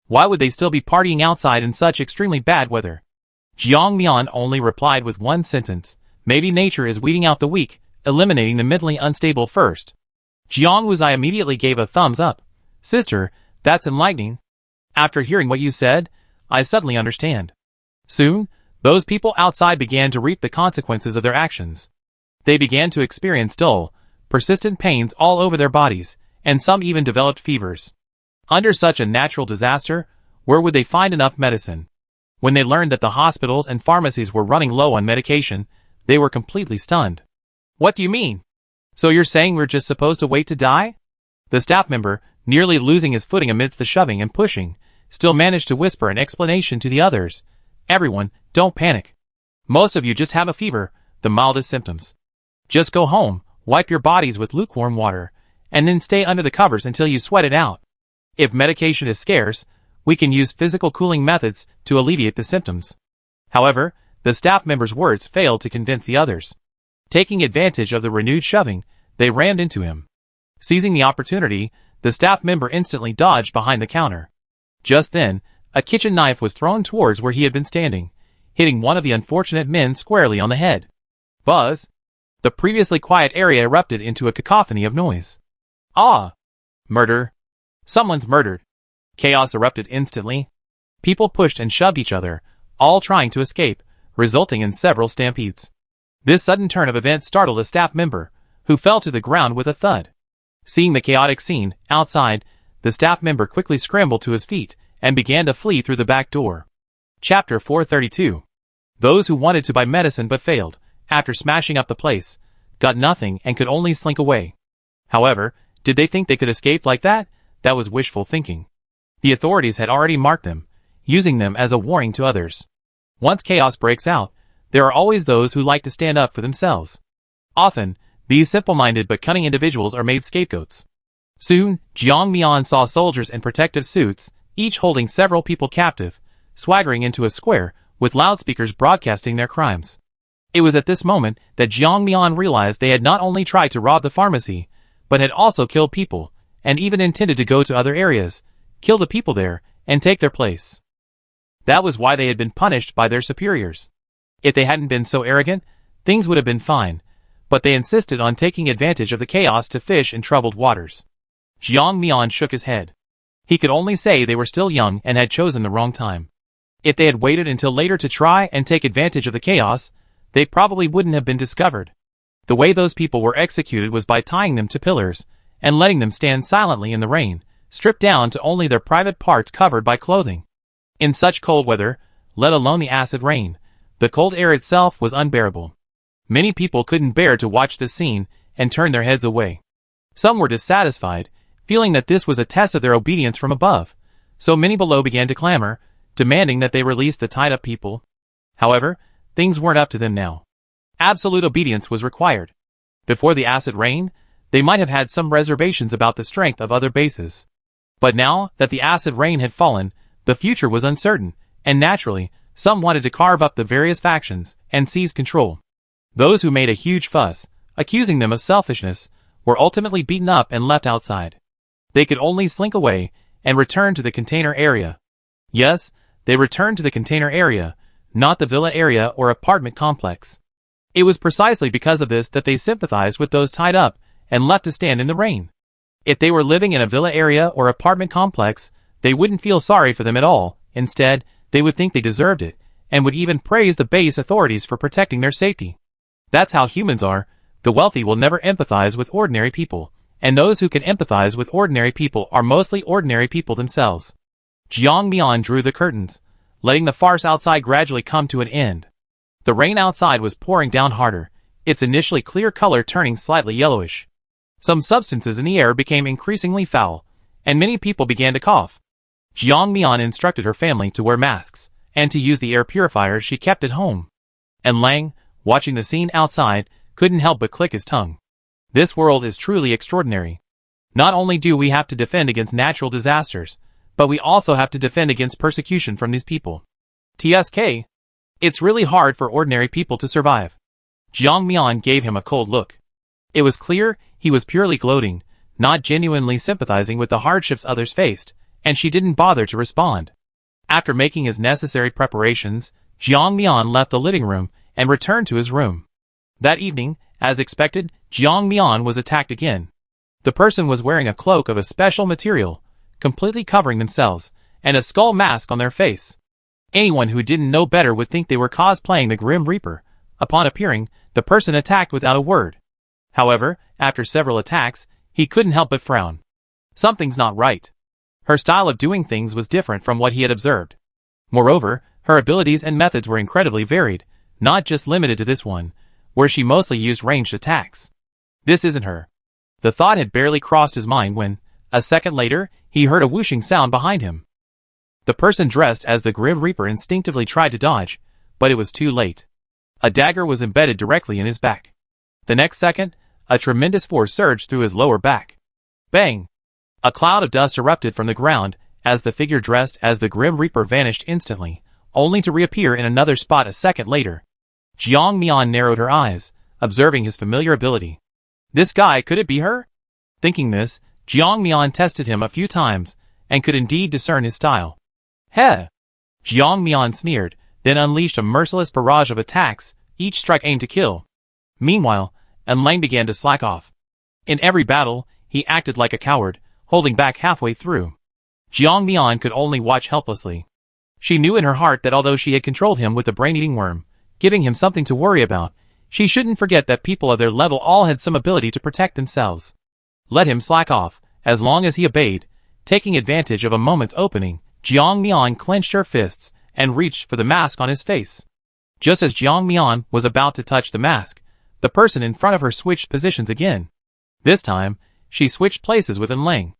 Why would they still be partying outside in such extremely bad weather? Jiang Mian only replied with one sentence: maybe nature is weeding out the weak, eliminating the mentally unstable first. Jiang Wuzai immediately gave a thumbs up. Sister, that's enlightening. After hearing what you said, I suddenly understand. Soon, those people outside began to reap the consequences of their actions. They began to experience dull, persistent pains all over their bodies, and some even developed fevers. Under such a natural disaster, where would they find enough medicine? When they learned that the hospitals and pharmacies were running low on medication, they were completely stunned. What do you mean? So you're saying we're just supposed to wait to die? The staff member, nearly losing his footing amidst the shoving and pushing, still managed to whisper an explanation to the others. Everyone, don't panic. Most of you just have a fever, the mildest symptoms. Just go home, wipe your bodies with lukewarm water, and then stay under the covers until you sweat it out. If medication is scarce, we can use physical cooling methods to alleviate the symptoms. However, the staff member's words failed to convince the others. Taking advantage of the renewed shoving, they rammed into him. Seizing the opportunity, the staff member instantly dodged behind the counter. Just then, a kitchen knife was thrown towards where he had been standing, hitting one of the unfortunate men squarely on the head. Buzz! The previously quiet area erupted into a cacophony of noise. Ah! Murder! Someone's murdered! Chaos erupted instantly. People pushed and shoved each other, all trying to escape, resulting in several stampedes. This sudden turn of events startled a staff member, who fell to the ground with a thud. Seeing the chaotic scene outside, the staff member quickly scrambled to his feet and began to flee through the back door. Chapter 432. Those who wanted to buy medicine but failed, after smashing up the place, got nothing and could only slink away. However, did they think they could escape like that? That was wishful thinking. The authorities had already marked them, using them as a warning to others. Once chaos breaks out, there are always those who like to stand up for themselves. Often, these simple-minded but cunning individuals are made scapegoats. Soon, Jiang Mian saw soldiers in protective suits, each holding several people captive, swaggering into a square, with loudspeakers broadcasting their crimes. It was at this moment that Jiang Mian realized they had not only tried to rob the pharmacy, but had also killed people, and even intended to go to other areas, kill the people there, and take their place. That was why they had been punished by their superiors. If they hadn't been so arrogant, things would have been fine, but they insisted on taking advantage of the chaos to fish in troubled waters. Jiang Mian shook his head. He could only say they were still young and had chosen the wrong time. If they had waited until later to try and take advantage of the chaos, they probably wouldn't have been discovered. The way those people were executed was by tying them to pillars and letting them stand silently in the rain, stripped down to only their private parts covered by clothing. In such cold weather, let alone the acid rain, the cold air itself was unbearable. Many people couldn't bear to watch this scene and turned their heads away. Some were dissatisfied, feeling that this was a test of their obedience from above, so many below began to clamor, demanding that they release the tied-up people. However, things weren't up to them now. Absolute obedience was required. Before the acid rain, they might have had some reservations about the strength of other bases. But now that the acid rain had fallen, the future was uncertain, and naturally, some wanted to carve up the various factions and seize control. Those who made a huge fuss, accusing them of selfishness, were ultimately beaten up and left outside. They could only slink away and return to the container area. Yes, they returned to the container area, not the villa area or apartment complex. It was precisely because of this that they sympathized with those tied up and left to stand in the rain. If they were living in a villa area or apartment complex, they wouldn't feel sorry for them at all. Instead, they would think they deserved it, and would even praise the base authorities for protecting their safety. That's how humans are. The wealthy will never empathize with ordinary people, and those who can empathize with ordinary people are mostly ordinary people themselves. Jiang Mian drew the curtains, letting the farce outside gradually come to an end. The rain outside was pouring down harder, its initially clear color turning slightly yellowish. Some substances in the air became increasingly foul, and many people began to cough. Jiang Mian instructed her family to wear masks, and to use the air purifiers she kept at home. And Lang, watching the scene outside, couldn't help but click his tongue. This world is truly extraordinary. Not only do we have to defend against natural disasters, but we also have to defend against persecution from these people. TSK. It's really hard for ordinary people to survive. Jiang Mian gave him a cold look. It was clear he was purely gloating, not genuinely sympathizing with the hardships others faced, and she didn't bother to respond. After making his necessary preparations, Jiang Mian left the living room and returned to his room. That evening, as expected, Jiang Mian was attacked again. The person was wearing a cloak of a special material, completely covering themselves, and a skull mask on their face. Anyone who didn't know better would think they were cosplaying the Grim Reaper. Upon appearing, the person attacked without a word. However, after several attacks, he couldn't help but frown. Something's not right. Her style of doing things was different from what he had observed. Moreover, her abilities and methods were incredibly varied, not just limited to this one, where she mostly used ranged attacks. This isn't her. The thought had barely crossed his mind when, a second later, he heard a whooshing sound behind him. The person dressed as the Grim Reaper instinctively tried to dodge, but it was too late. A dagger was embedded directly in his back. The next second, a tremendous force surged through his lower back. Bang! A cloud of dust erupted from the ground as the figure dressed as the Grim Reaper vanished instantly, only to reappear in another spot a second later. Jiang Mian narrowed her eyes, observing his familiar ability. This guy, could it be her? Thinking this, Jiang Mian tested him a few times, and could indeed discern his style. Heh! Jiang Mian sneered, then unleashed a merciless barrage of attacks, each strike aimed to kill. Meanwhile, Lang began to slack off. In every battle, he acted like a coward, holding back halfway through. Jiang Mian could only watch helplessly. She knew in her heart that although she had controlled him with the brain-eating worm, giving him something to worry about, she shouldn't forget that people of their level all had some ability to protect themselves. Let him slack off, as long as he obeyed. Taking advantage of a moment's opening, Jiang Mian clenched her fists and reached for the mask on his face. Just as Jiang Mian was about to touch the mask, the person in front of her switched positions again. This time, she switched places with Lang.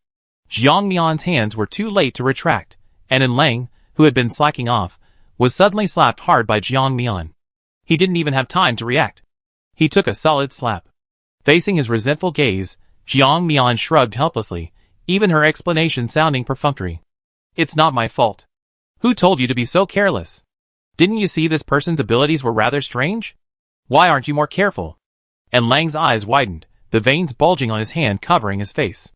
Jiang Mian's hands were too late to retract, and Lang, who had been slacking off, was suddenly slapped hard by Jiang Mian. He didn't even have time to react. He took a solid slap. Facing his resentful gaze, Jiang Mian shrugged helplessly, even her explanation sounding perfunctory. It's not my fault. Who told you to be so careless? Didn't you see this person's abilities were rather strange? Why aren't you more careful? And Lang's eyes widened, the veins bulging on his hand covering his face.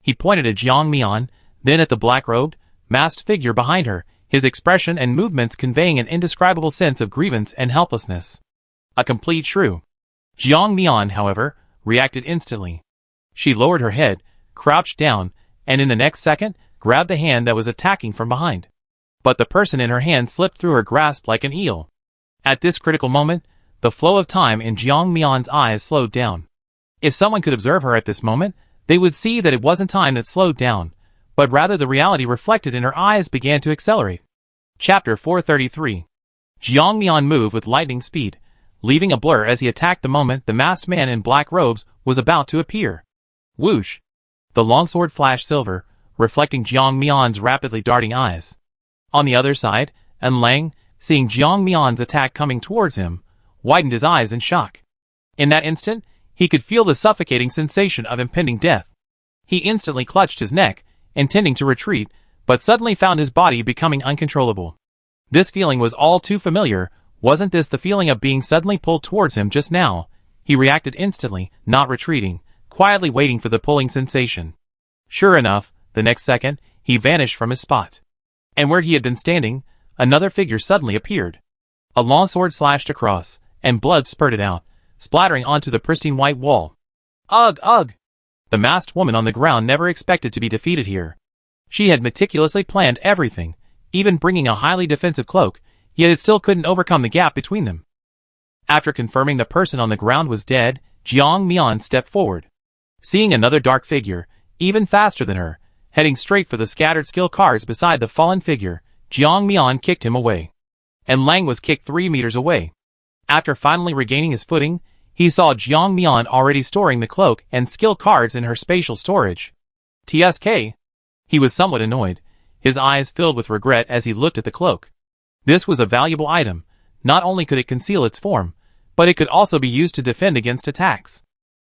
He pointed at Jiang Mian, then at the black-robed, masked figure behind her, his expression and movements conveying an indescribable sense of grievance and helplessness. A complete shrew. Jiang Mian, however, reacted instantly. She lowered her head, crouched down, and in the next second, grabbed the hand that was attacking from behind. But the person in her hand slipped through her grasp like an eel. At this critical moment, the flow of time in Jiang Mian's eyes slowed down. If someone could observe her at this moment, they would see that it wasn't time that slowed down, but rather the reality reflected in her eyes began to accelerate. Chapter 433. Jiang Mian moved with lightning speed, leaving a blur as he attacked the moment the masked man in black robes was about to appear. Whoosh! The longsword flashed silver, reflecting Jiang Mian's rapidly darting eyes. On the other side, Lang, seeing Jiang Mian's attack coming towards him, widened his eyes in shock. In that instant, he could feel the suffocating sensation of impending death. He instantly clutched his neck, intending to retreat, but suddenly found his body becoming uncontrollable. This feeling was all too familiar. Wasn't this the feeling of being suddenly pulled towards him just now? He reacted instantly, not retreating, quietly waiting for the pulling sensation. Sure enough, the next second, he vanished from his spot. And where he had been standing, another figure suddenly appeared. A longsword slashed across, and blood spurted out, splattering onto the pristine white wall. Ugh, ugh! The masked woman on the ground never expected to be defeated here. She had meticulously planned everything, even bringing a highly defensive cloak, yet it still couldn't overcome the gap between them. After confirming the person on the ground was dead, Jiang Mian stepped forward. Seeing another dark figure, even faster than her, heading straight for the scattered skill cards beside the fallen figure, Jiang Mian kicked him away. And Lang was kicked 3 meters away. After finally regaining his footing, he saw Jiang Mian already storing the cloak and skill cards in her spatial storage. TSK. He was somewhat annoyed, his eyes filled with regret as he looked at the cloak. This was a valuable item. Not only could it conceal its form, but it could also be used to defend against attacks.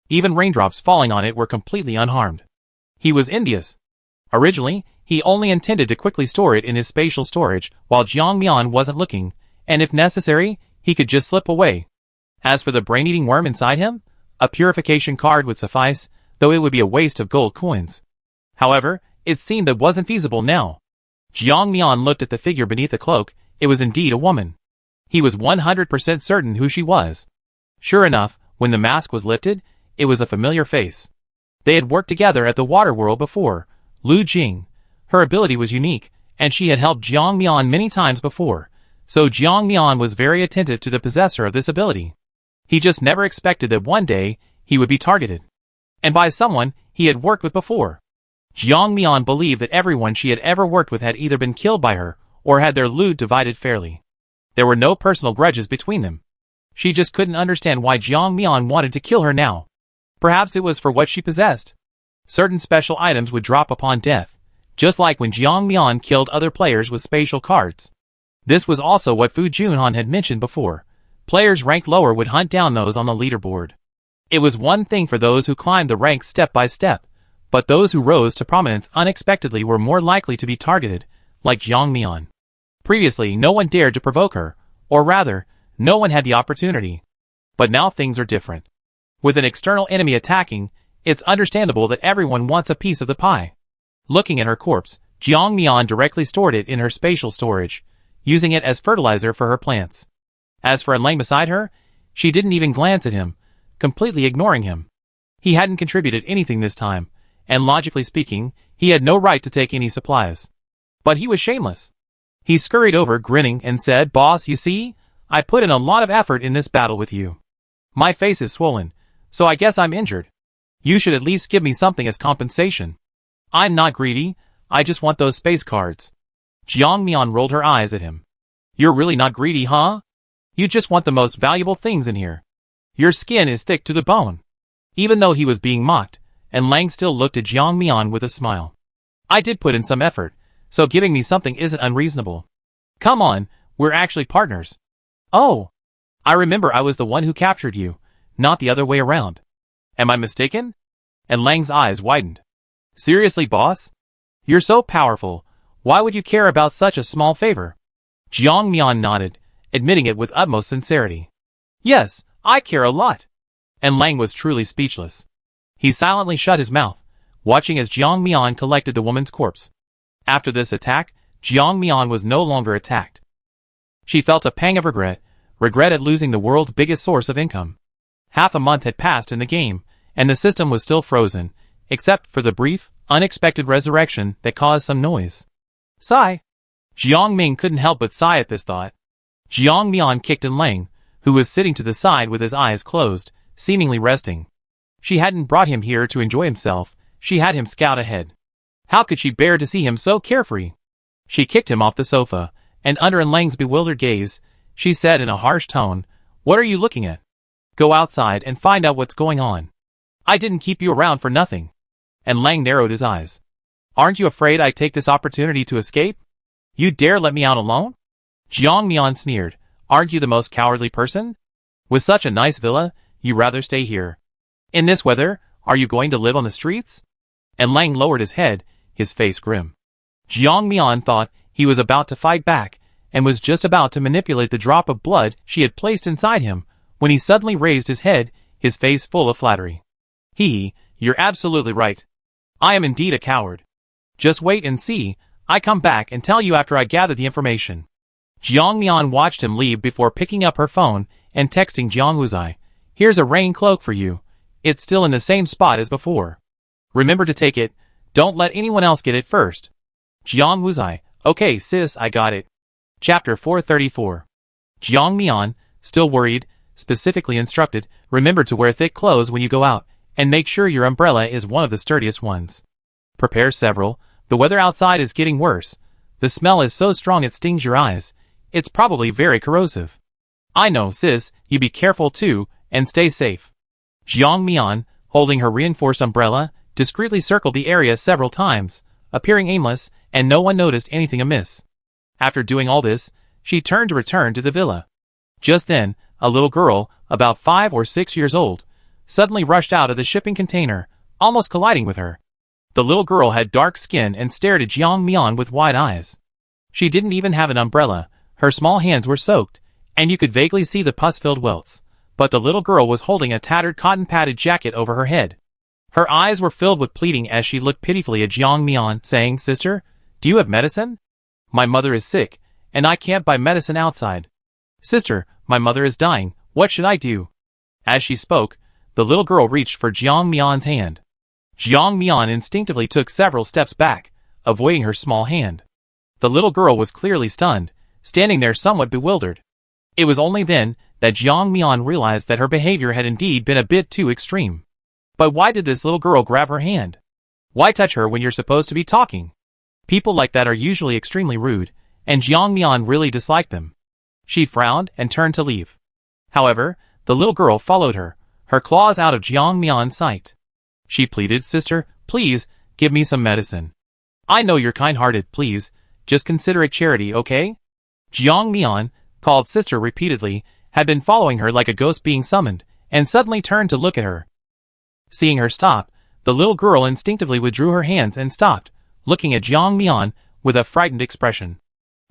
Even raindrops falling on it were completely unharmed. He was envious. Originally, he only intended to quickly store it in his spatial storage while Jiang Mian wasn't looking, and if necessary, he could just slip away. As for the brain-eating worm inside him, a purification card would suffice, though it would be a waste of gold coins. However, it seemed that wasn't feasible now. Jiang Mian looked at the figure beneath the cloak. It was indeed a woman. He was 100% certain who she was. Sure enough, when the mask was lifted, it was a familiar face. They had worked together at the water world before. Lu Jing. Her ability was unique, and she had helped Jiang Mian many times before, so Jiang Mian was very attentive to the possessor of this ability. He just never expected that one day, he would be targeted. And by someone he had worked with before. Jiang Mian believed that everyone she had ever worked with had either been killed by her, or had their loot divided fairly. There were no personal grudges between them. She just couldn't understand why Jiang Mian wanted to kill her now. Perhaps it was for what she possessed. Certain special items would drop upon death, just like when Jiang Mian killed other players with spatial cards. This was also what Fu Junhan had mentioned before. Players ranked lower would hunt down those on the leaderboard. It was one thing for those who climbed the ranks step by step, but those who rose to prominence unexpectedly were more likely to be targeted, like Jiang Mian. Previously, no one dared to provoke her, or rather, no one had the opportunity. But now things are different. With an external enemy attacking, it's understandable that everyone wants a piece of the pie. Looking at her corpse, Jiang Mian directly stored it in her spatial storage, using it as fertilizer for her plants. As for Lang beside her, she didn't even glance at him, completely ignoring him. He hadn't contributed anything this time, and logically speaking, he had no right to take any supplies. But he was shameless. He scurried over grinning and said, "Boss, you see, I put in a lot of effort in this battle with you. My face is swollen, so I guess I'm injured. You should at least give me something as compensation. I'm not greedy, I just want those space cards." Jiang Mian rolled her eyes at him. "You're really not greedy, huh? You just want the most valuable things in here. Your skin is thick to the bone." Even though he was being mocked, and Lang still looked at Jiang Mian with a smile. "I did put in some effort, so giving me something isn't unreasonable. Come on, we're actually partners." "Oh, I remember I was the one who captured you, not the other way around. Am I mistaken?" And Lang's eyes widened. "Seriously, boss? You're so powerful, why would you care about such a small favor?" Jiang Mian nodded, admitting it with utmost sincerity. "Yes, I care a lot." And Lang was truly speechless. He silently shut his mouth, watching as Jiang Mian collected the woman's corpse. After this attack, Jiang Mian was no longer attacked. She felt a pang of regret at losing the world's biggest source of income. Half a month had passed in the game, and the system was still frozen, except for the brief, unexpected resurrection that caused some noise. Sigh. Jiang Ming couldn't help but sigh at this thought. Jiang Mian kicked in Lang, who was sitting to the side with his eyes closed, seemingly resting. She hadn't brought him here to enjoy himself, she had him scout ahead. How could she bear to see him so carefree? She kicked him off the sofa, and under Lang's bewildered gaze, she said in a harsh tone, "What are you looking at? Go outside and find out what's going on. I didn't keep you around for nothing." And Lang narrowed his eyes. "Aren't you afraid I'd take this opportunity to escape? You dare let me out alone?" Jiang Mian sneered. "Aren't you the most cowardly person? With such a nice villa, you'd rather stay here. In this weather, are you going to live on the streets?" And Lang lowered his head, his face grim. Jiang Mian thought he was about to fight back, and was just about to manipulate the drop of blood she had placed inside him, when he suddenly raised his head, his face full of flattery. You're absolutely right. I am indeed a coward. Just wait and see, I come back and tell you after I gather the information." Jiang Mian watched him leave before picking up her phone and texting Jiang Wuzai, "Here's a rain cloak for you. It's still in the same spot as before. Remember to take it, don't let anyone else get it first." Jiang Wuzai, "Okay sis, I got it." Chapter 434. Jiang Mian, still worried, specifically instructed, "Remember to wear thick clothes when you go out, and make sure your umbrella is one of the sturdiest ones. Prepare several, the weather outside is getting worse. The smell is so strong it stings your eyes. It's probably very corrosive." "I know, sis, you be careful too, and stay safe." Jiang Mian, holding her reinforced umbrella, discreetly circled the area several times, appearing aimless, and no one noticed anything amiss. After doing all this, she turned to return to the villa. Just then, a little girl, about 5 or 6 years old, suddenly rushed out of the shipping container, almost colliding with her. The little girl had dark skin and stared at Jiang Mian with wide eyes. She didn't even have an umbrella, Her small hands were soaked, and you could vaguely see the pus-filled welts, but the little girl was holding a tattered cotton-padded jacket over her head. Her eyes were filled with pleading as she looked pitifully at Jiang Mian, saying, "Sister, do you have medicine? My mother is sick, and I can't buy medicine outside. Sister, my mother is dying, what should I do?" As she spoke, the little girl reached for Jiang Mian's hand. Jiang Mian instinctively took several steps back, avoiding her small hand. The little girl was clearly stunned, standing there somewhat bewildered. It was only then that Jiang Mian realized that her behavior had indeed been a bit too extreme. But why did this little girl grab her hand? Why touch her when you're supposed to be talking? People like that are usually extremely rude, and Jiang Mian really disliked them. She frowned and turned to leave. However, the little girl followed her, her claws out of Jiang Mian's sight. She pleaded, "Sister, please, give me some medicine. I know you're kind-hearted, please, just consider it charity, okay?" Jiang Mian, called sister repeatedly, had been following her like a ghost being summoned, and suddenly turned to look at her. Seeing her stop, the little girl instinctively withdrew her hands and stopped, looking at Jiang Mian with a frightened expression.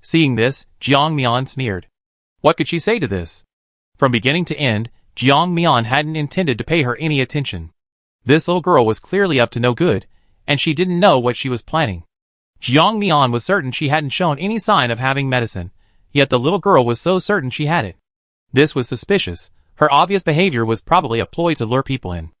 Seeing this, Jiang Mian sneered. What could she say to this? From beginning to end, Jiang Mian hadn't intended to pay her any attention. This little girl was clearly up to no good, and she didn't know what she was planning. Jiang Mian was certain she hadn't shown any sign of having medicine, yet the little girl was so certain she had it. This was suspicious. Her obvious behavior was probably a ploy to lure people in.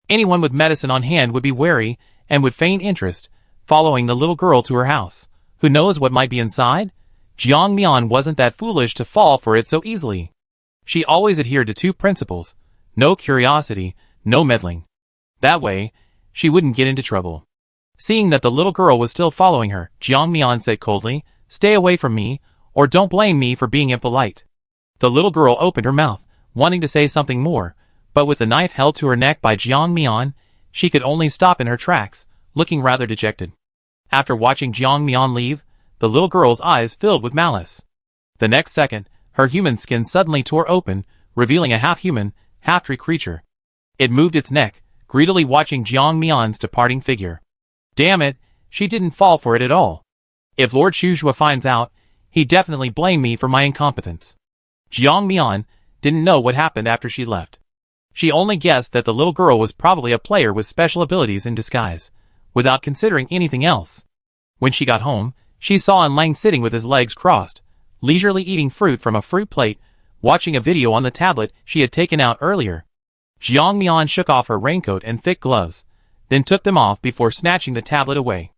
Anyone with medicine on hand would be wary, and would feign interest, following the little girl to her house. Who knows what might be inside? Jiang Mian wasn't that foolish to fall for it so easily. She always adhered to two principles: no curiosity, no meddling. That way, she wouldn't get into trouble. Seeing that the little girl was still following her, Jiang Mian said coldly, "Stay away from me, or don't blame me for being impolite." The little girl opened her mouth, wanting to say something more, but with the knife held to her neck by Jiang Mian, she could only stop in her tracks, looking rather dejected. After watching Jiang Mian leave, the little girl's eyes filled with malice. The next second, her human skin suddenly tore open, revealing a half-human, half-tree creature. It moved its neck, greedily watching Jiang Mian's departing figure. Damn it, she didn't fall for it at all. If Lord Shuzhua finds out, he'd definitely blame me for my incompetence. Jiang Mian didn't know what happened after she left. She only guessed that the little girl was probably a player with special abilities in disguise, without considering anything else. When she got home, she saw Lang sitting with his legs crossed, leisurely eating fruit from a fruit plate, watching a video on the tablet she had taken out earlier. Jiang Mian shook off her raincoat and thick gloves, then took them off before snatching the tablet away.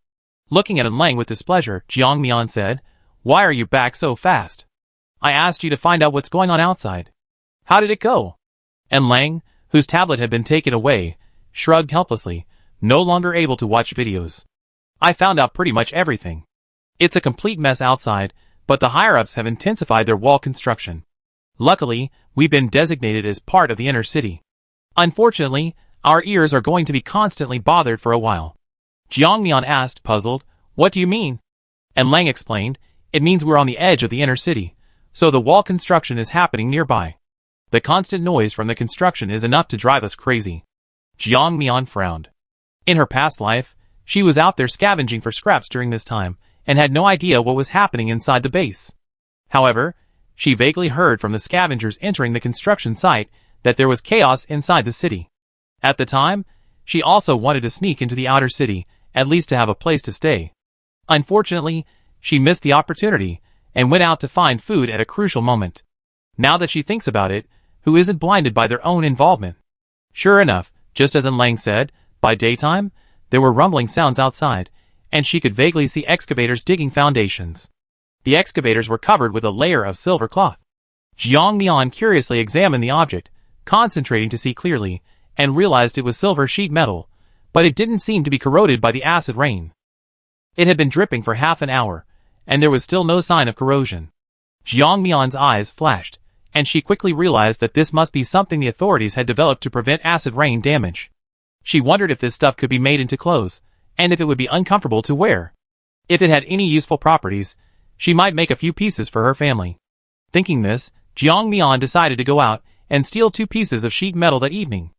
Looking at Lang with displeasure, Jiang Mian said, "Why are you back so fast? I asked you to find out what's going on outside. How did it go?" And Lang, whose tablet had been taken away, shrugged helplessly, no longer able to watch videos. "I found out pretty much everything. It's a complete mess outside, but the higher-ups have intensified their wall construction. Luckily, we've been designated as part of the inner city. Unfortunately, our ears are going to be constantly bothered for a while." Jiang Mian asked, puzzled, "What do you mean?" And Lang explained, "It means we're on the edge of the inner city, so the wall construction is happening nearby. The constant noise from the construction is enough to drive us crazy." Jiang Mian frowned. In her past life, she was out there scavenging for scraps during this time, and had no idea what was happening inside the base. However, she vaguely heard from the scavengers entering the construction site that there was chaos inside the city. At the time, she also wanted to sneak into the outer city, at least to have a place to stay. Unfortunately, she missed the opportunity, and went out to find food at a crucial moment. Now that she thinks about it, who isn't blinded by their own involvement? Sure enough, just as Lang said, by daytime, there were rumbling sounds outside, and she could vaguely see excavators digging foundations. The excavators were covered with a layer of silver cloth. Jiang Mian curiously examined the object, concentrating to see clearly, and realized it was silver sheet metal, but it didn't seem to be corroded by the acid rain. It had been dripping for half an hour, and there was still no sign of corrosion. Jiang Mian's eyes flashed, and she quickly realized that this must be something the authorities had developed to prevent acid rain damage. She wondered if this stuff could be made into clothes, and if it would be uncomfortable to wear. If it had any useful properties, she might make a few pieces for her family. Thinking this, Jiang Mian decided to go out and steal 2 pieces of sheet metal that evening.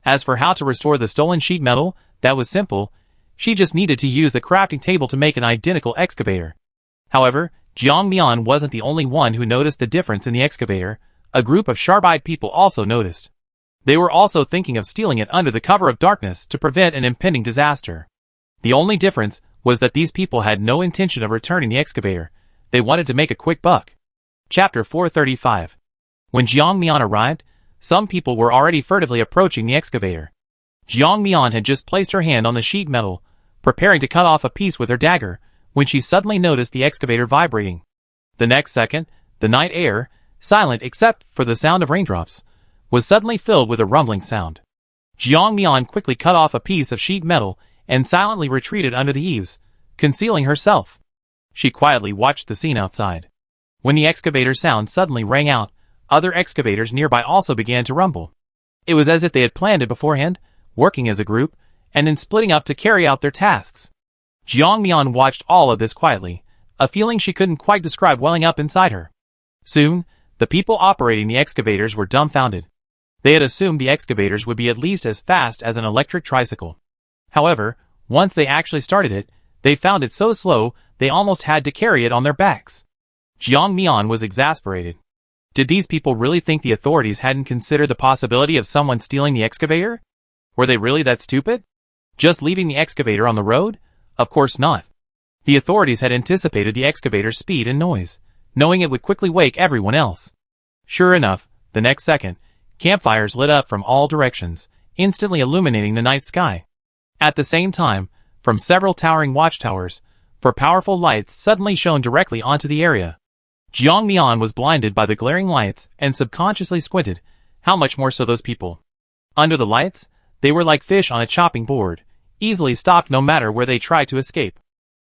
As for how to restore the stolen sheet metal, that was simple. She just needed to use the crafting table to make an identical excavator. However, Jiang Mian wasn't the only one who noticed the difference in the excavator. A group of sharp-eyed people also noticed. They were also thinking of stealing it under the cover of darkness to prevent an impending disaster. The only difference was that these people had no intention of returning the excavator. They wanted to make a quick buck. Chapter 435. When Jiang Mian arrived, some people were already furtively approaching the excavator. Jiang Mian had just placed her hand on the sheet metal, preparing to cut off a piece with her dagger, when she suddenly noticed the excavator vibrating. The next second, the night air, silent except for the sound of raindrops, was suddenly filled with a rumbling sound. Jiang Mian quickly cut off a piece of sheet metal and silently retreated under the eaves, concealing herself. She quietly watched the scene outside. When the excavator sound suddenly rang out, other excavators nearby also began to rumble. It was as if they had planned it beforehand, working as a group, and then splitting up to carry out their tasks. Jiang Mian watched all of this quietly, a feeling she couldn't quite describe welling up inside her. Soon, the people operating the excavators were dumbfounded. They had assumed the excavators would be at least as fast as an electric tricycle. However, once they actually started it, they found it so slow they almost had to carry it on their backs. Jiang Mian was exasperated. Did these people really think the authorities hadn't considered the possibility of someone stealing the excavator? Were they really that stupid? Just leaving the excavator on the road? Of course not. The authorities had anticipated the excavator's speed and noise, knowing it would quickly wake everyone else. Sure enough, the next second, campfires lit up from all directions, instantly illuminating the night sky. At the same time, from several towering watchtowers, powerful lights suddenly shone directly onto the area. Jiang Mian was blinded by the glaring lights and subconsciously squinted, how much more so those people. Under the lights, they were like fish on a chopping board, easily stopped no matter where they tried to escape.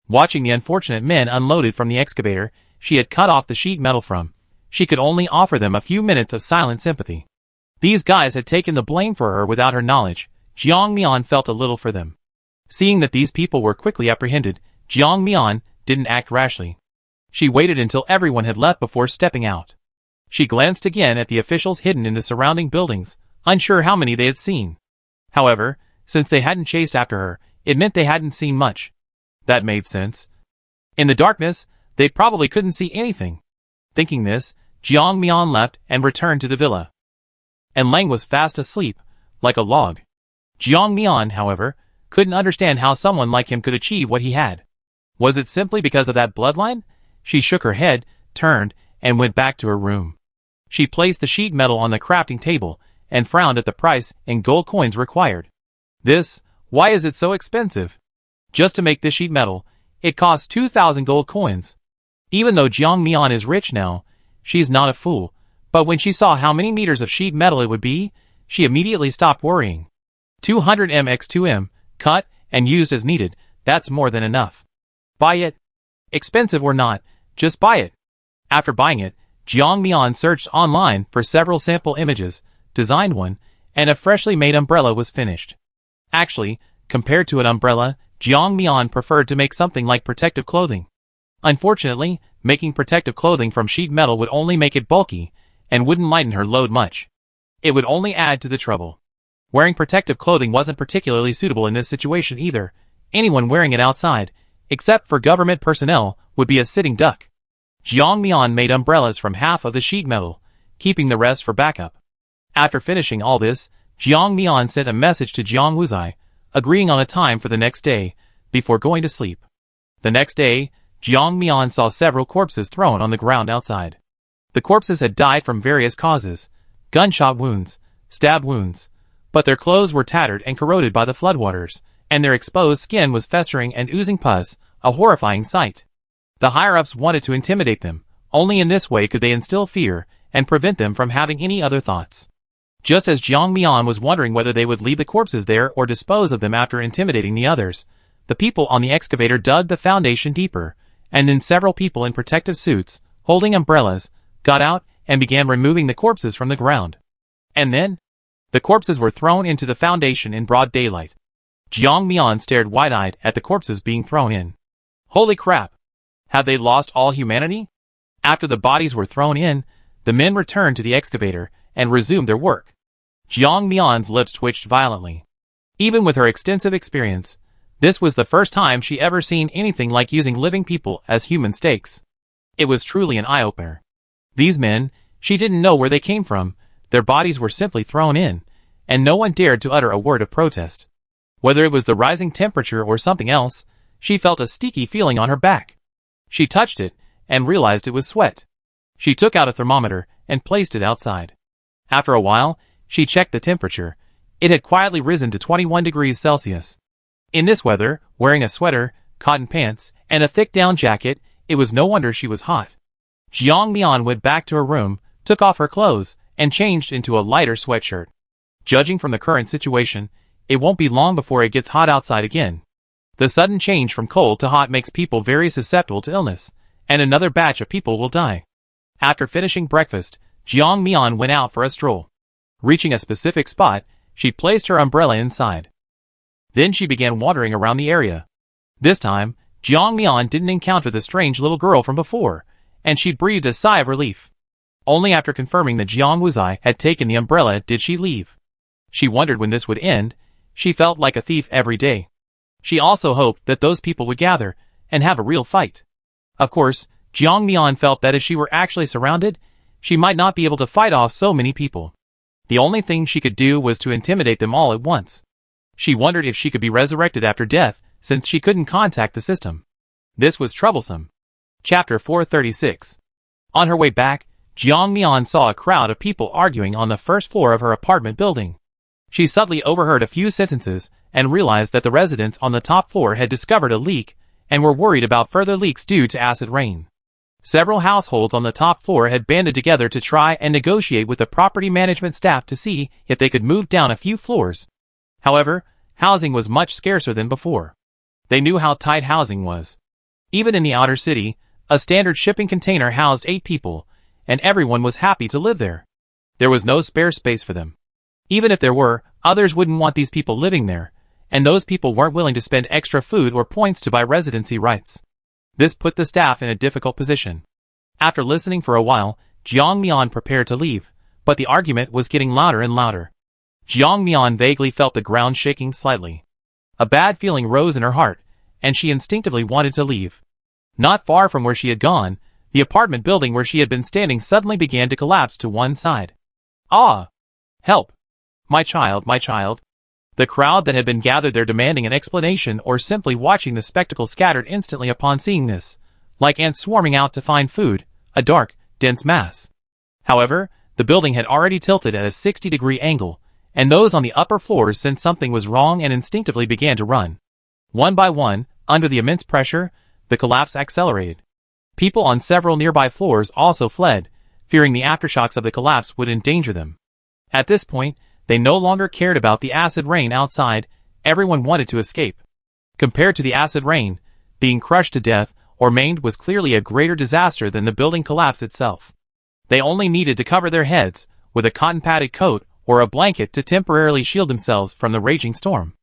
Watching the unfortunate men unloaded from the excavator she had cut off the sheet metal from, she could only offer them a few minutes of silent sympathy. These guys had taken the blame for her without her knowledge. Jiang Mian felt a little for them. Seeing that these people were quickly apprehended, Jiang Mian didn't act rashly. She waited until everyone had left before stepping out. She glanced again at the officials hidden in the surrounding buildings, unsure how many they had seen. However, since they hadn't chased after her, it meant they hadn't seen much. That made sense. In the darkness, they probably couldn't see anything. Thinking this, Jiang Mian left and returned to the villa. And Lang was fast asleep, like a log. Jiang Mian, however, couldn't understand how someone like him could achieve what he had. Was it simply because of that bloodline? She shook her head, turned, and went back to her room. She placed the sheet metal on the crafting table, and frowned at the price in gold coins required. Why is it so expensive? Just to make this sheet metal, it costs 2,000 gold coins. Even though Jiang Mian is rich now, she's not a fool, but when she saw how many meters of sheet metal it would be, she immediately stopped worrying. 200 mx2m, cut and used as needed, that's more than enough. Buy it. Expensive or not, just buy it. After buying it, Jiang Mian searched online for several sample images, designed one, and a freshly made umbrella was finished. Actually, compared to an umbrella, Jiang Mian preferred to make something like protective clothing. Unfortunately, making protective clothing from sheet metal would only make it bulky, and wouldn't lighten her load much. It would only add to the trouble. Wearing protective clothing wasn't particularly suitable in this situation either. Anyone wearing it outside, except for government personnel, would be a sitting duck. Jiang Mian made umbrellas from half of the sheet metal, keeping the rest for backup. After finishing all this, Jiang Mian sent a message to Jiang Wuzai, agreeing on a time for the next day, before going to sleep. The next day, Jiang Mian saw several corpses thrown on the ground outside. The corpses had died from various causes, gunshot wounds, stab wounds, but their clothes were tattered and corroded by the floodwaters, and their exposed skin was festering and oozing pus, a horrifying sight. The higher-ups wanted to intimidate them. Only in this way could they instill fear and prevent them from having any other thoughts. Just as Jiang Mian was wondering whether they would leave the corpses there or dispose of them after intimidating the others, the people on the excavator dug the foundation deeper, and then several people in protective suits, holding umbrellas, got out and began removing the corpses from the ground. And then, the corpses were thrown into the foundation in broad daylight. Jiang Mian stared wide-eyed at the corpses being thrown in. Holy crap! Have they lost all humanity? After the bodies were thrown in, the men returned to the excavator and resumed their work. Jiang Mian's lips twitched violently. Even with her extensive experience, this was the first time she ever seen anything like using living people as human stakes. It was truly an eye-opener. These men, she didn't know where they came from, their bodies were simply thrown in, and no one dared to utter a word of protest. Whether it was the rising temperature or something else, she felt a sticky feeling on her back. She touched it, and realized it was sweat. She took out a thermometer, and placed it outside. After a while, she checked the temperature. It had quietly risen to 21 degrees Celsius. In this weather, wearing a sweater, cotton pants, and a thick down jacket, it was no wonder she was hot. Jiang Mian went back to her room, took off her clothes, and changed into a lighter sweatshirt. Judging from the current situation, it won't be long before it gets hot outside again. The sudden change from cold to hot makes people very susceptible to illness, and another batch of people will die. After finishing breakfast, Jiang Mian went out for a stroll. Reaching a specific spot, she placed her umbrella inside. Then she began wandering around the area. This time, Jiang Mian didn't encounter the strange little girl from before, and she breathed a sigh of relief. Only after confirming that Jiang Wuzai had taken the umbrella did she leave. She wondered when this would end. She felt like a thief every day. She also hoped that those people would gather and have a real fight. Of course, Jiang Mian felt that if she were actually surrounded, she might not be able to fight off so many people. The only thing she could do was to intimidate them all at once. She wondered if she could be resurrected after death, since she couldn't contact the system. This was troublesome. Chapter 436. On her way back, Jiang Mian saw a crowd of people arguing on the first floor of her apartment building. She suddenly overheard a few sentences and realized that the residents on the top floor had discovered a leak and were worried about further leaks due to acid rain. Several households on the top floor had banded together to try and negotiate with the property management staff to see if they could move down a few floors. However, housing was much scarcer than before. They knew how tight housing was. Even in the outer city, a standard shipping container housed 8 people, and everyone was happy to live there. There was no spare space for them. Even if there were, others wouldn't want these people living there, and those people weren't willing to spend extra food or points to buy residency rights. This put the staff in a difficult position. After listening for a while, Jiang Mian prepared to leave, but the argument was getting louder and louder. Jiang Mian vaguely felt the ground shaking slightly. A bad feeling rose in her heart, and she instinctively wanted to leave. Not far from where she had gone, the apartment building where she had been standing suddenly began to collapse to one side. Ah! Help! My child, my child! The crowd that had been gathered there demanding an explanation or simply watching the spectacle scattered instantly upon seeing this, like ants swarming out to find food, a dark, dense mass. However, the building had already tilted at a 60-degree angle, and those on the upper floors sensed something was wrong and instinctively began to run. One by one, under the immense pressure, the collapse accelerated. People on several nearby floors also fled, fearing the aftershocks of the collapse would endanger them. At this point, they no longer cared about the acid rain outside. Everyone wanted to escape. Compared to the acid rain, being crushed to death or maimed was clearly a greater disaster than the building collapse itself. They only needed to cover their heads with a cotton-padded coat or a blanket to temporarily shield themselves from the raging storm.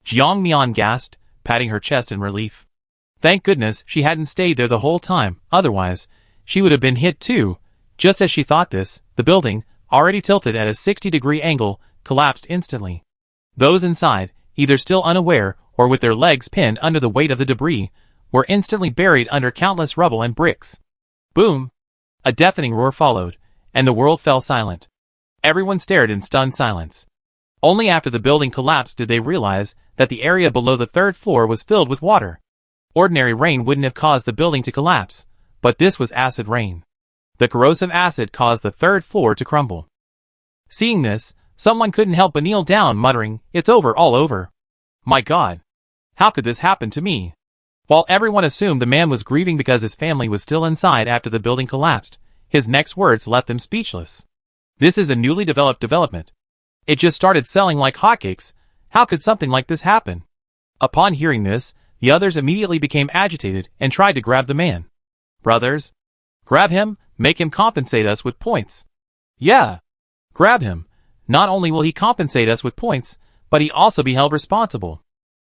Jiang Mian gasped, patting her chest in relief. Thank goodness she hadn't stayed there the whole time, otherwise, she would have been hit too. Just as she thought this, the building, already tilted at a 60-degree angle, collapsed instantly. Those inside, either still unaware or with their legs pinned under the weight of the debris, were instantly buried under countless rubble and bricks. Boom! A deafening roar followed, and the world fell silent. Everyone stared in stunned silence. Only after the building collapsed did they realize that the area below the 3rd floor was filled with water. Ordinary rain wouldn't have caused the building to collapse, but this was acid rain. The corrosive acid caused the 3rd floor to crumble. Seeing this, someone couldn't help but kneel down, muttering, "It's over, all over. My God! How could this happen to me?" While everyone assumed the man was grieving because his family was still inside after the building collapsed, his next words left them speechless. This is a newly developed development. It just started selling like hotcakes. How could something like this happen? Upon hearing this, the others immediately became agitated and tried to grab the man. Brothers, grab him, make him compensate us with points. Yeah, grab him. Not only will he compensate us with points, but he also be held responsible.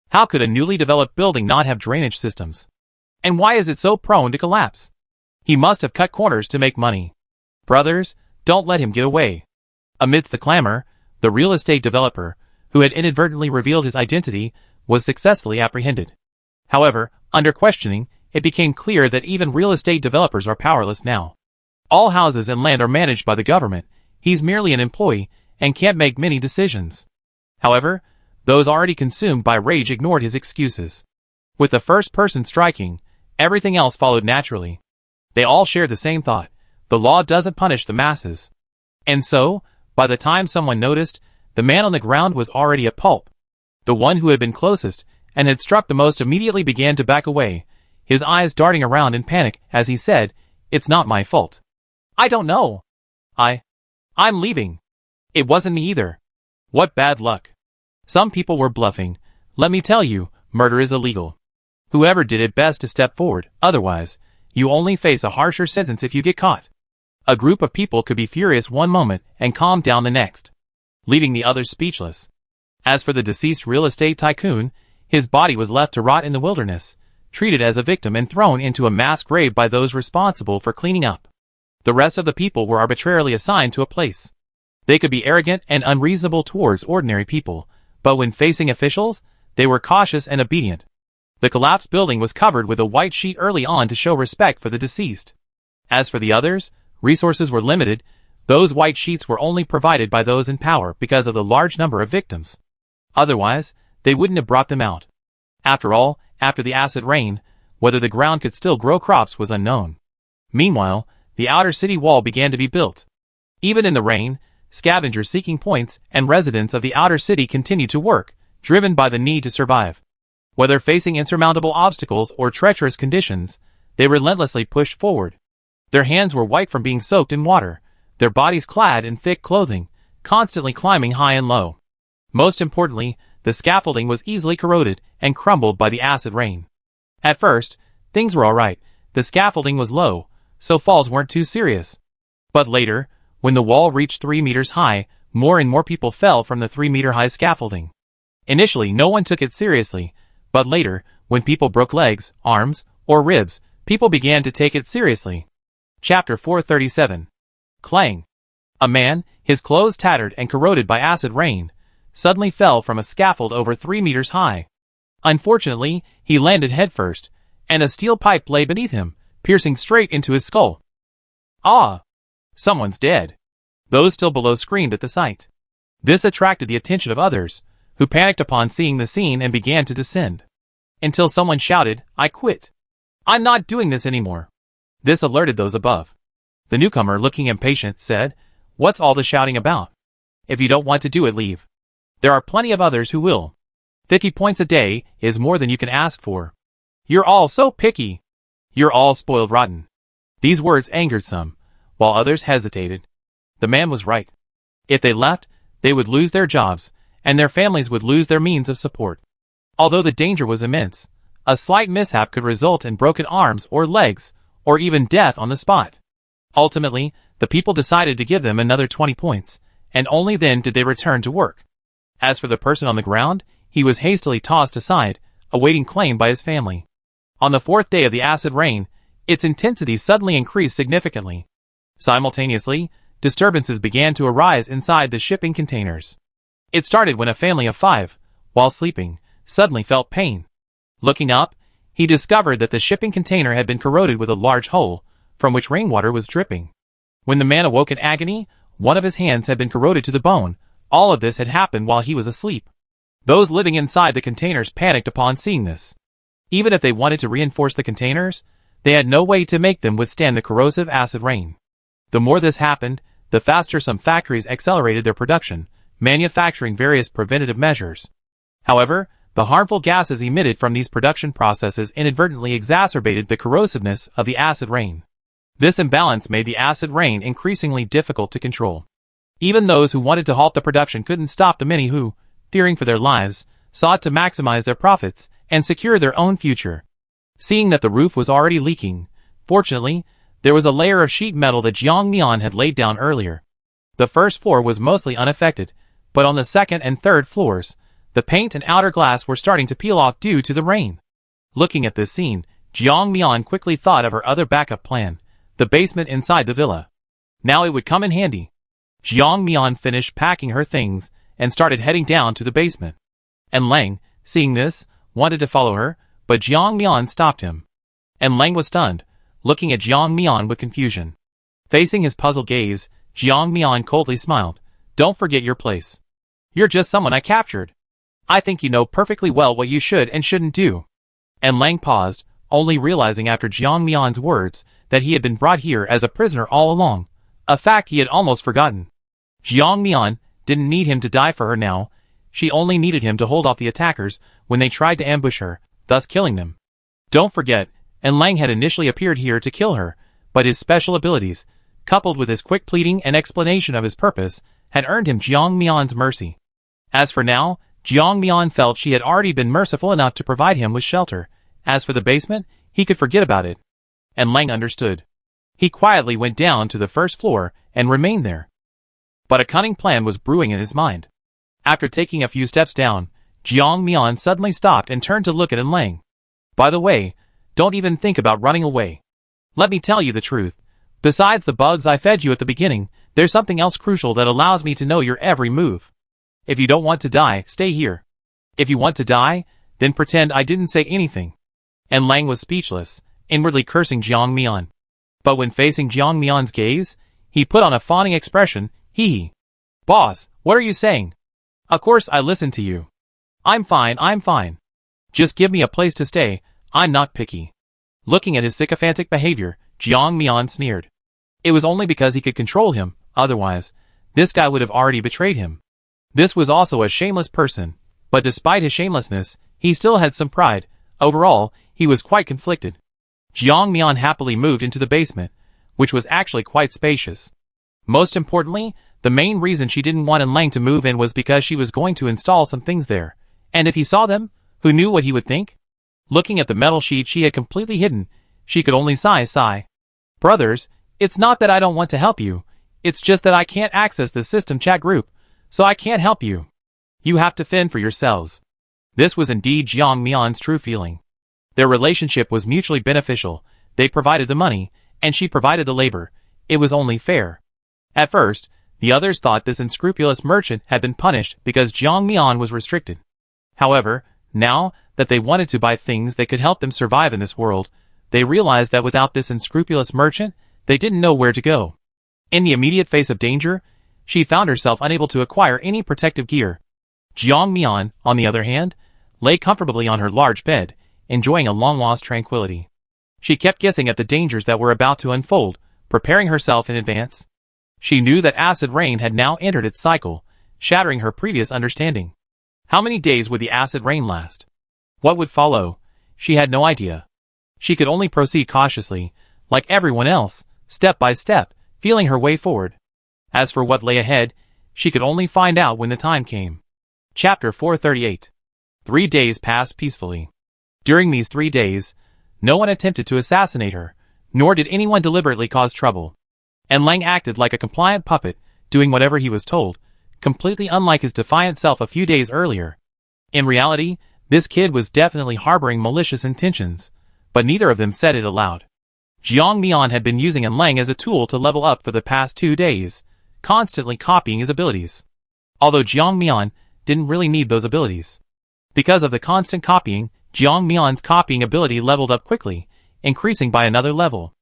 How could a newly developed building not have drainage systems? And why is it so prone to collapse? He must have cut corners to make money. Brothers, don't let him get away. Amidst the clamor, the real estate developer, who had inadvertently revealed his identity, was successfully apprehended. However, under questioning, it became clear that even real estate developers are powerless now. All houses and land are managed by the government. He's merely an employee and can't make many decisions. However, those already consumed by rage ignored his excuses. With the first person striking, everything else followed naturally. They all shared the same thought: the law doesn't punish the masses. And so, by the time someone noticed, the man on the ground was already a pulp. The one who had been closest and had struck the most immediately began to back away, his eyes darting around in panic as he said, "It's not my fault. I don't know. I'm leaving. It wasn't me either." What bad luck. Some people were bluffing. Let me tell you, murder is illegal. Whoever did it best to step forward, otherwise, you only face a harsher sentence if you get caught. A group of people could be furious one moment and calm down the next, leaving the others speechless. As for the deceased real estate tycoon, his body was left to rot in the wilderness, treated as a victim and thrown into a mass grave by those responsible for cleaning up. The rest of the people were arbitrarily assigned to a place. They could be arrogant and unreasonable towards ordinary people, but when facing officials, they were cautious and obedient. The collapsed building was covered with a white sheet early on to show respect for the deceased. As for the others, resources were limited. Those white sheets were only provided by those in power because of the large number of victims. Otherwise, they wouldn't have brought them out. After all, after the acid rain, whether the ground could still grow crops was unknown. Meanwhile, the outer city wall began to be built. Even in the rain, scavengers seeking points and residents of the outer city continued to work, driven by the need to survive. Whether facing insurmountable obstacles or treacherous conditions, they relentlessly pushed forward. Their hands were white from being soaked in water, their bodies clad in thick clothing, constantly climbing high and low. Most importantly, the scaffolding was easily corroded and crumbled by the acid rain. At first, things were alright. The scaffolding was low, so falls weren't too serious. But later, when the wall reached 3 meters high, more and more people fell from the 3-meter-high scaffolding. Initially, no one took it seriously, but later, when people broke legs, arms, or ribs, people began to take it seriously. Chapter 437. Clang. A man, his clothes tattered and corroded by acid rain, suddenly fell from a scaffold over 3 meters high. Unfortunately, he landed headfirst, and a steel pipe lay beneath him, piercing straight into his skull. Ah! Someone's dead. Those still below screamed at the sight. This attracted the attention of others, who panicked upon seeing the scene and began to descend. Until someone shouted, "I quit. I'm not doing this anymore." This alerted those above. The newcomer, looking impatient, said, "What's all the shouting about? If you don't want to do it, leave. There are plenty of others who will. 50 points a day is more than you can ask for. You're all so picky. You're all spoiled rotten." These words angered some, while others hesitated. The man was right. If they left, they would lose their jobs, and their families would lose their means of support. Although the danger was immense, a slight mishap could result in broken arms or legs, or even death on the spot. Ultimately, the people decided to give them another 20 points, and only then did they return to work. As for the person on the ground, he was hastily tossed aside, awaiting claim by his family. On the 4th day of the acid rain, its intensity suddenly increased significantly. Simultaneously, disturbances began to arise inside the shipping containers. It started when a family of 5, while sleeping, suddenly felt pain. Looking up, he discovered that the shipping container had been corroded with a large hole, from which rainwater was dripping. When the man awoke in agony, one of his hands had been corroded to the bone. All of this had happened while he was asleep. Those living inside the containers panicked upon seeing this. Even if they wanted to reinforce the containers, they had no way to make them withstand the corrosive acid rain. The more this happened, the faster some factories accelerated their production, manufacturing various preventative measures. However, the harmful gases emitted from these production processes inadvertently exacerbated the corrosiveness of the acid rain. This imbalance made the acid rain increasingly difficult to control. Even those who wanted to halt the production couldn't stop the many who, fearing for their lives, sought to maximize their profits and secure their own future. Seeing that the roof was already leaking, fortunately, there was a layer of sheet metal that Jiang Mian had laid down earlier. The first floor was mostly unaffected, but on the second and third floors, the paint and outer glass were starting to peel off due to the rain. Looking at this scene, Jiang Mian quickly thought of her other backup plan, the basement inside the villa. Now it would come in handy. Jiang Mian finished packing her things and started heading down to the basement. And Lang, seeing this, wanted to follow her, but Jiang Mian stopped him. And Lang was stunned, looking at Jiang Mian with confusion. Facing his puzzled gaze, Jiang Mian coldly smiled. Don't forget your place. You're just someone I captured. I think you know perfectly well what you should and shouldn't do. And Lang paused, only realizing after Jiang Mian's words that he had been brought here as a prisoner all along, a fact he had almost forgotten. Jiang Mian didn't need him to die for her now, she only needed him to hold off the attackers when they tried to ambush her, thus killing them. Don't forget, and Lang had initially appeared here to kill her, but his special abilities, coupled with his quick pleading and explanation of his purpose, had earned him Jiang Mian's mercy. As for now, Jiang Mian felt she had already been merciful enough to provide him with shelter. As for the basement, he could forget about it. And Lang understood. He quietly went down to the first floor and remained there. But a cunning plan was brewing in his mind. After taking a few steps down, Jiang Mian suddenly stopped and turned to look at Lang. By the way, don't even think about running away. Let me tell you the truth. Besides the bugs I fed you at the beginning, there's something else crucial that allows me to know your every move. If you don't want to die, stay here. If you want to die, then pretend I didn't say anything. And Lang was speechless, inwardly cursing Jiang Mian. But when facing Jiang Mian's gaze, he put on a fawning expression. Hee. Boss, what are you saying? Of course I listen to you. I'm fine. Just give me a place to stay, I'm not picky. Looking at his sycophantic behavior, Jiang Mian sneered. It was only because he could control him, otherwise, this guy would have already betrayed him. This was also a shameless person, but despite his shamelessness, he still had some pride. Overall, he was quite conflicted. Jiang Mian happily moved into the basement, which was actually quite spacious. Most importantly, the main reason she didn't want Lang to move in was because she was going to install some things there, and if he saw them, who knew what he would think? Looking at the metal sheet she had completely hidden, she could only sigh. Brothers, it's not that I don't want to help you, it's just that I can't access the system chat group, so I can't help you. You have to fend for yourselves. This was indeed Jiang Mian's true feeling. Their relationship was mutually beneficial, they provided the money, and she provided the labor. It was only fair. At first, the others thought this unscrupulous merchant had been punished because Jiang Mian was restricted. However, now that they wanted to buy things that could help them survive in this world, they realized that without this unscrupulous merchant, they didn't know where to go. In the immediate face of danger, she found herself unable to acquire any protective gear. Jiang Mian, on the other hand, lay comfortably on her large bed, enjoying a long-lost tranquility. She kept guessing at the dangers that were about to unfold, preparing herself in advance. She knew that acid rain had now entered its cycle, shattering her previous understanding. How many days would the acid rain last? What would follow? She had no idea. She could only proceed cautiously, like everyone else, step by step, feeling her way forward. As for what lay ahead, she could only find out when the time came. Chapter 438. 3 days passed peacefully. During these 3 days, no one attempted to assassinate her, nor did anyone deliberately cause trouble. And Lang acted like a compliant puppet, doing whatever he was told, completely unlike his defiant self a few days earlier. In reality, this kid was definitely harboring malicious intentions, but neither of them said it aloud. Jiang Mian had been using Lang as a tool to level up for the past 2 days, constantly copying his abilities. Although Jiang Mian didn't really need those abilities. Because of the constant copying, Jiang Mian's copying ability leveled up quickly, increasing by another level.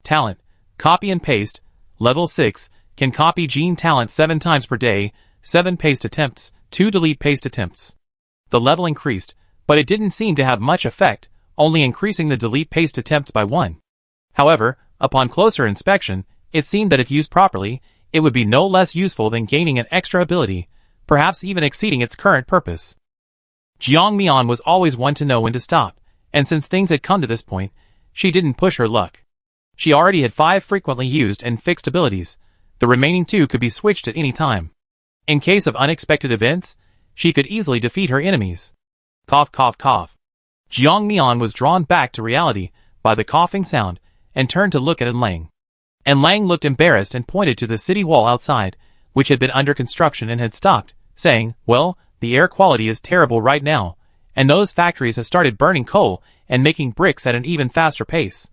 Talent, copy and paste, level 6, can copy gene talent 7 times per day, 7 paste attempts, 2 delete paste attempts. The level increased, but it didn't seem to have much effect, only increasing the delete paste attempts by 1. However, upon closer inspection, it seemed that if used properly, it would be no less useful than gaining an extra ability, perhaps even exceeding its current purpose. Jiang Mian was always one to know when to stop, and since things had come to this point, she didn't push her luck. She already had 5 frequently used and fixed abilities. The remaining 2 could be switched at any time. In case of unexpected events, she could easily defeat her enemies. Cough, cough, cough. Jiang Mian was drawn back to reality by the coughing sound and turned to look at Lang. And Lang looked embarrassed and pointed to the city wall outside, which had been under construction and had stopped, saying, "Well, the air quality is terrible right now, and those factories have started burning coal and making bricks at an even faster pace.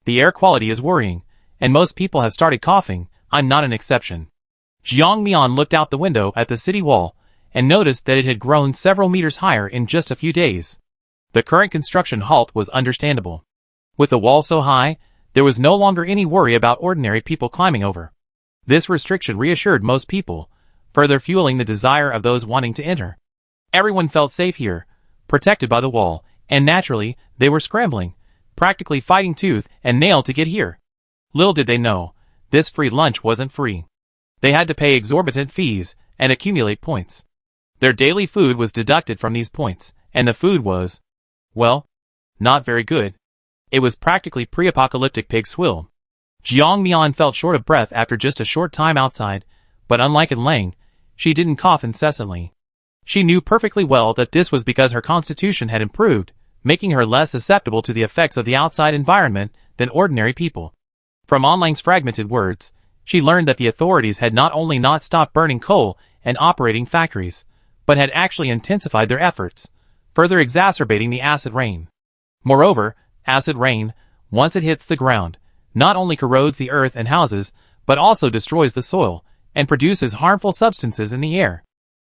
The air quality is worrying, and most people have started coughing. I'm not an exception." Jiang Mian looked out the window at the city wall and noticed that it had grown several meters higher in just a few days. The current construction halt was understandable. With the wall so high, there was no longer any worry about ordinary people climbing over. This restriction reassured most people, further fueling the desire of those wanting to enter. Everyone felt safe here, protected by the wall, and naturally, they were scrambling, practically fighting tooth and nail to get here. Little did they know, this free lunch wasn't free. They had to pay exorbitant fees and accumulate points. Their daily food was deducted from these points, and the food was, well, not very good. It was practically pre-apocalyptic pig swill. Jiang Mian felt short of breath after just a short time outside, but unlike Lang, she didn't cough incessantly. She knew perfectly well that this was because her constitution had improved, making her less susceptible to the effects of the outside environment than ordinary people. From Onlang's fragmented words, she learned that the authorities had not only not stopped burning coal and operating factories, but had actually intensified their efforts, further exacerbating the acid rain. Moreover, acid rain, once it hits the ground, not only corrodes the earth and houses, but also destroys the soil and produces harmful substances in the air.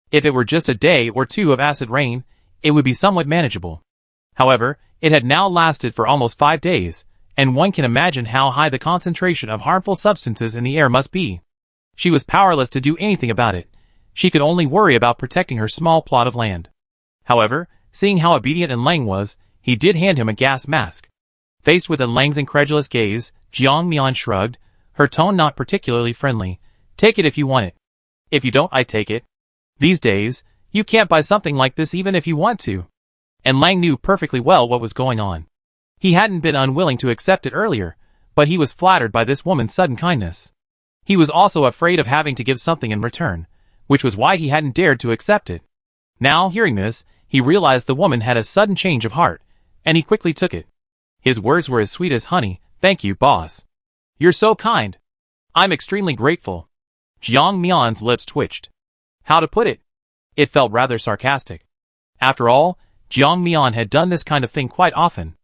If it were just a day or two of acid rain, it would be somewhat manageable. However, it had now lasted for almost 5 days, and one can imagine how high the concentration of harmful substances in the air must be. She was powerless to do anything about it. She could only worry about protecting her small plot of land. However, seeing how obedient Lang was, he did hand him a gas mask. Faced with Lang's incredulous gaze, Jiang Mian shrugged, her tone not particularly friendly. Take it if you want it. If you don't, I take it. These days, you can't buy something like this even if you want to. And Lang knew perfectly well what was going on. He hadn't been unwilling to accept it earlier, but he was flattered by this woman's sudden kindness. He was also afraid of having to give something in return, which was why he hadn't dared to accept it. Now, hearing this, he realized the woman had a sudden change of heart, and he quickly took it. His words were as sweet as honey. Thank you, boss. You're so kind. I'm extremely grateful. Jiang Mian's lips twitched. How to put it? It felt rather sarcastic. After all, Jiang Mian had done this kind of thing quite often.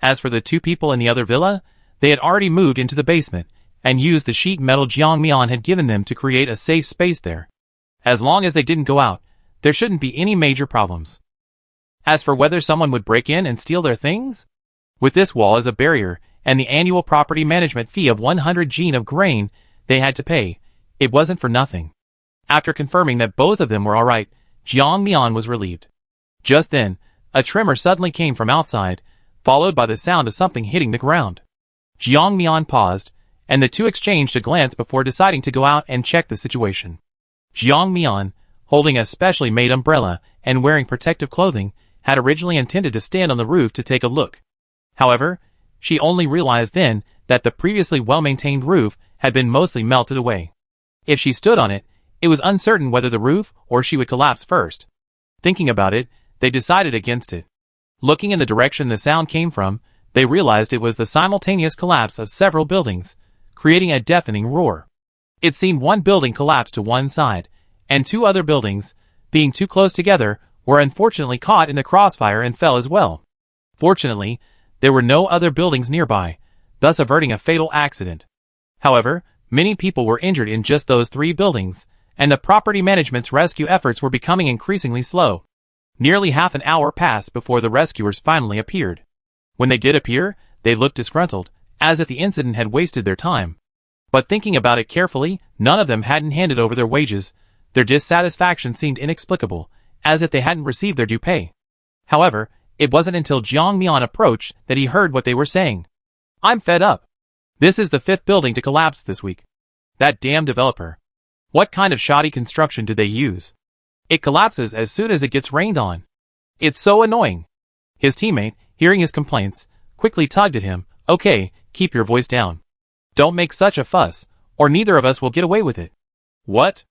As for the two people in the other villa, they had already moved into the basement and used the sheet metal Jiang Mian had given them to create a safe space there. As long as they didn't go out, there shouldn't be any major problems. As for whether someone would break in and steal their things? With this wall as a barrier and the annual property management fee of 100 jin of grain they had to pay, it wasn't for nothing. After confirming that both of them were alright, Jiang Mian was relieved. Just then, a tremor suddenly came from outside, followed by the sound of something hitting the ground. Jiang Mian paused, and the two exchanged a glance before deciding to go out and check the situation. Jiang Mian, holding a specially made umbrella and wearing protective clothing, had originally intended to stand on the roof to take a look. However, she only realized then that the previously well-maintained roof had been mostly melted away. If she stood on it, it was uncertain whether the roof or she would collapse first. Thinking about it, they decided against it. Looking in the direction the sound came from, they realized it was the simultaneous collapse of several buildings, creating a deafening roar. It seemed one building collapsed to one side, and two other buildings, being too close together, were unfortunately caught in the crossfire and fell as well. Fortunately, there were no other buildings nearby, thus averting a fatal accident. However, many people were injured in just those 3 buildings, and the property management's rescue efforts were becoming increasingly slow. Nearly half an hour passed before the rescuers finally appeared. When they did appear, they looked disgruntled, as if the incident had wasted their time. But thinking about it carefully, none of them hadn't handed over their wages. Their dissatisfaction seemed inexplicable, as if they hadn't received their due pay. However, it wasn't until Jiang Mian approached that he heard what they were saying. I'm fed up. This is the 5th building to collapse this week. That damn developer. What kind of shoddy construction did they use? It collapses as soon as it gets rained on. It's so annoying. His teammate, hearing his complaints, quickly tugged at him. Okay, keep your voice down. Don't make such a fuss, or neither of us will get away with it. What?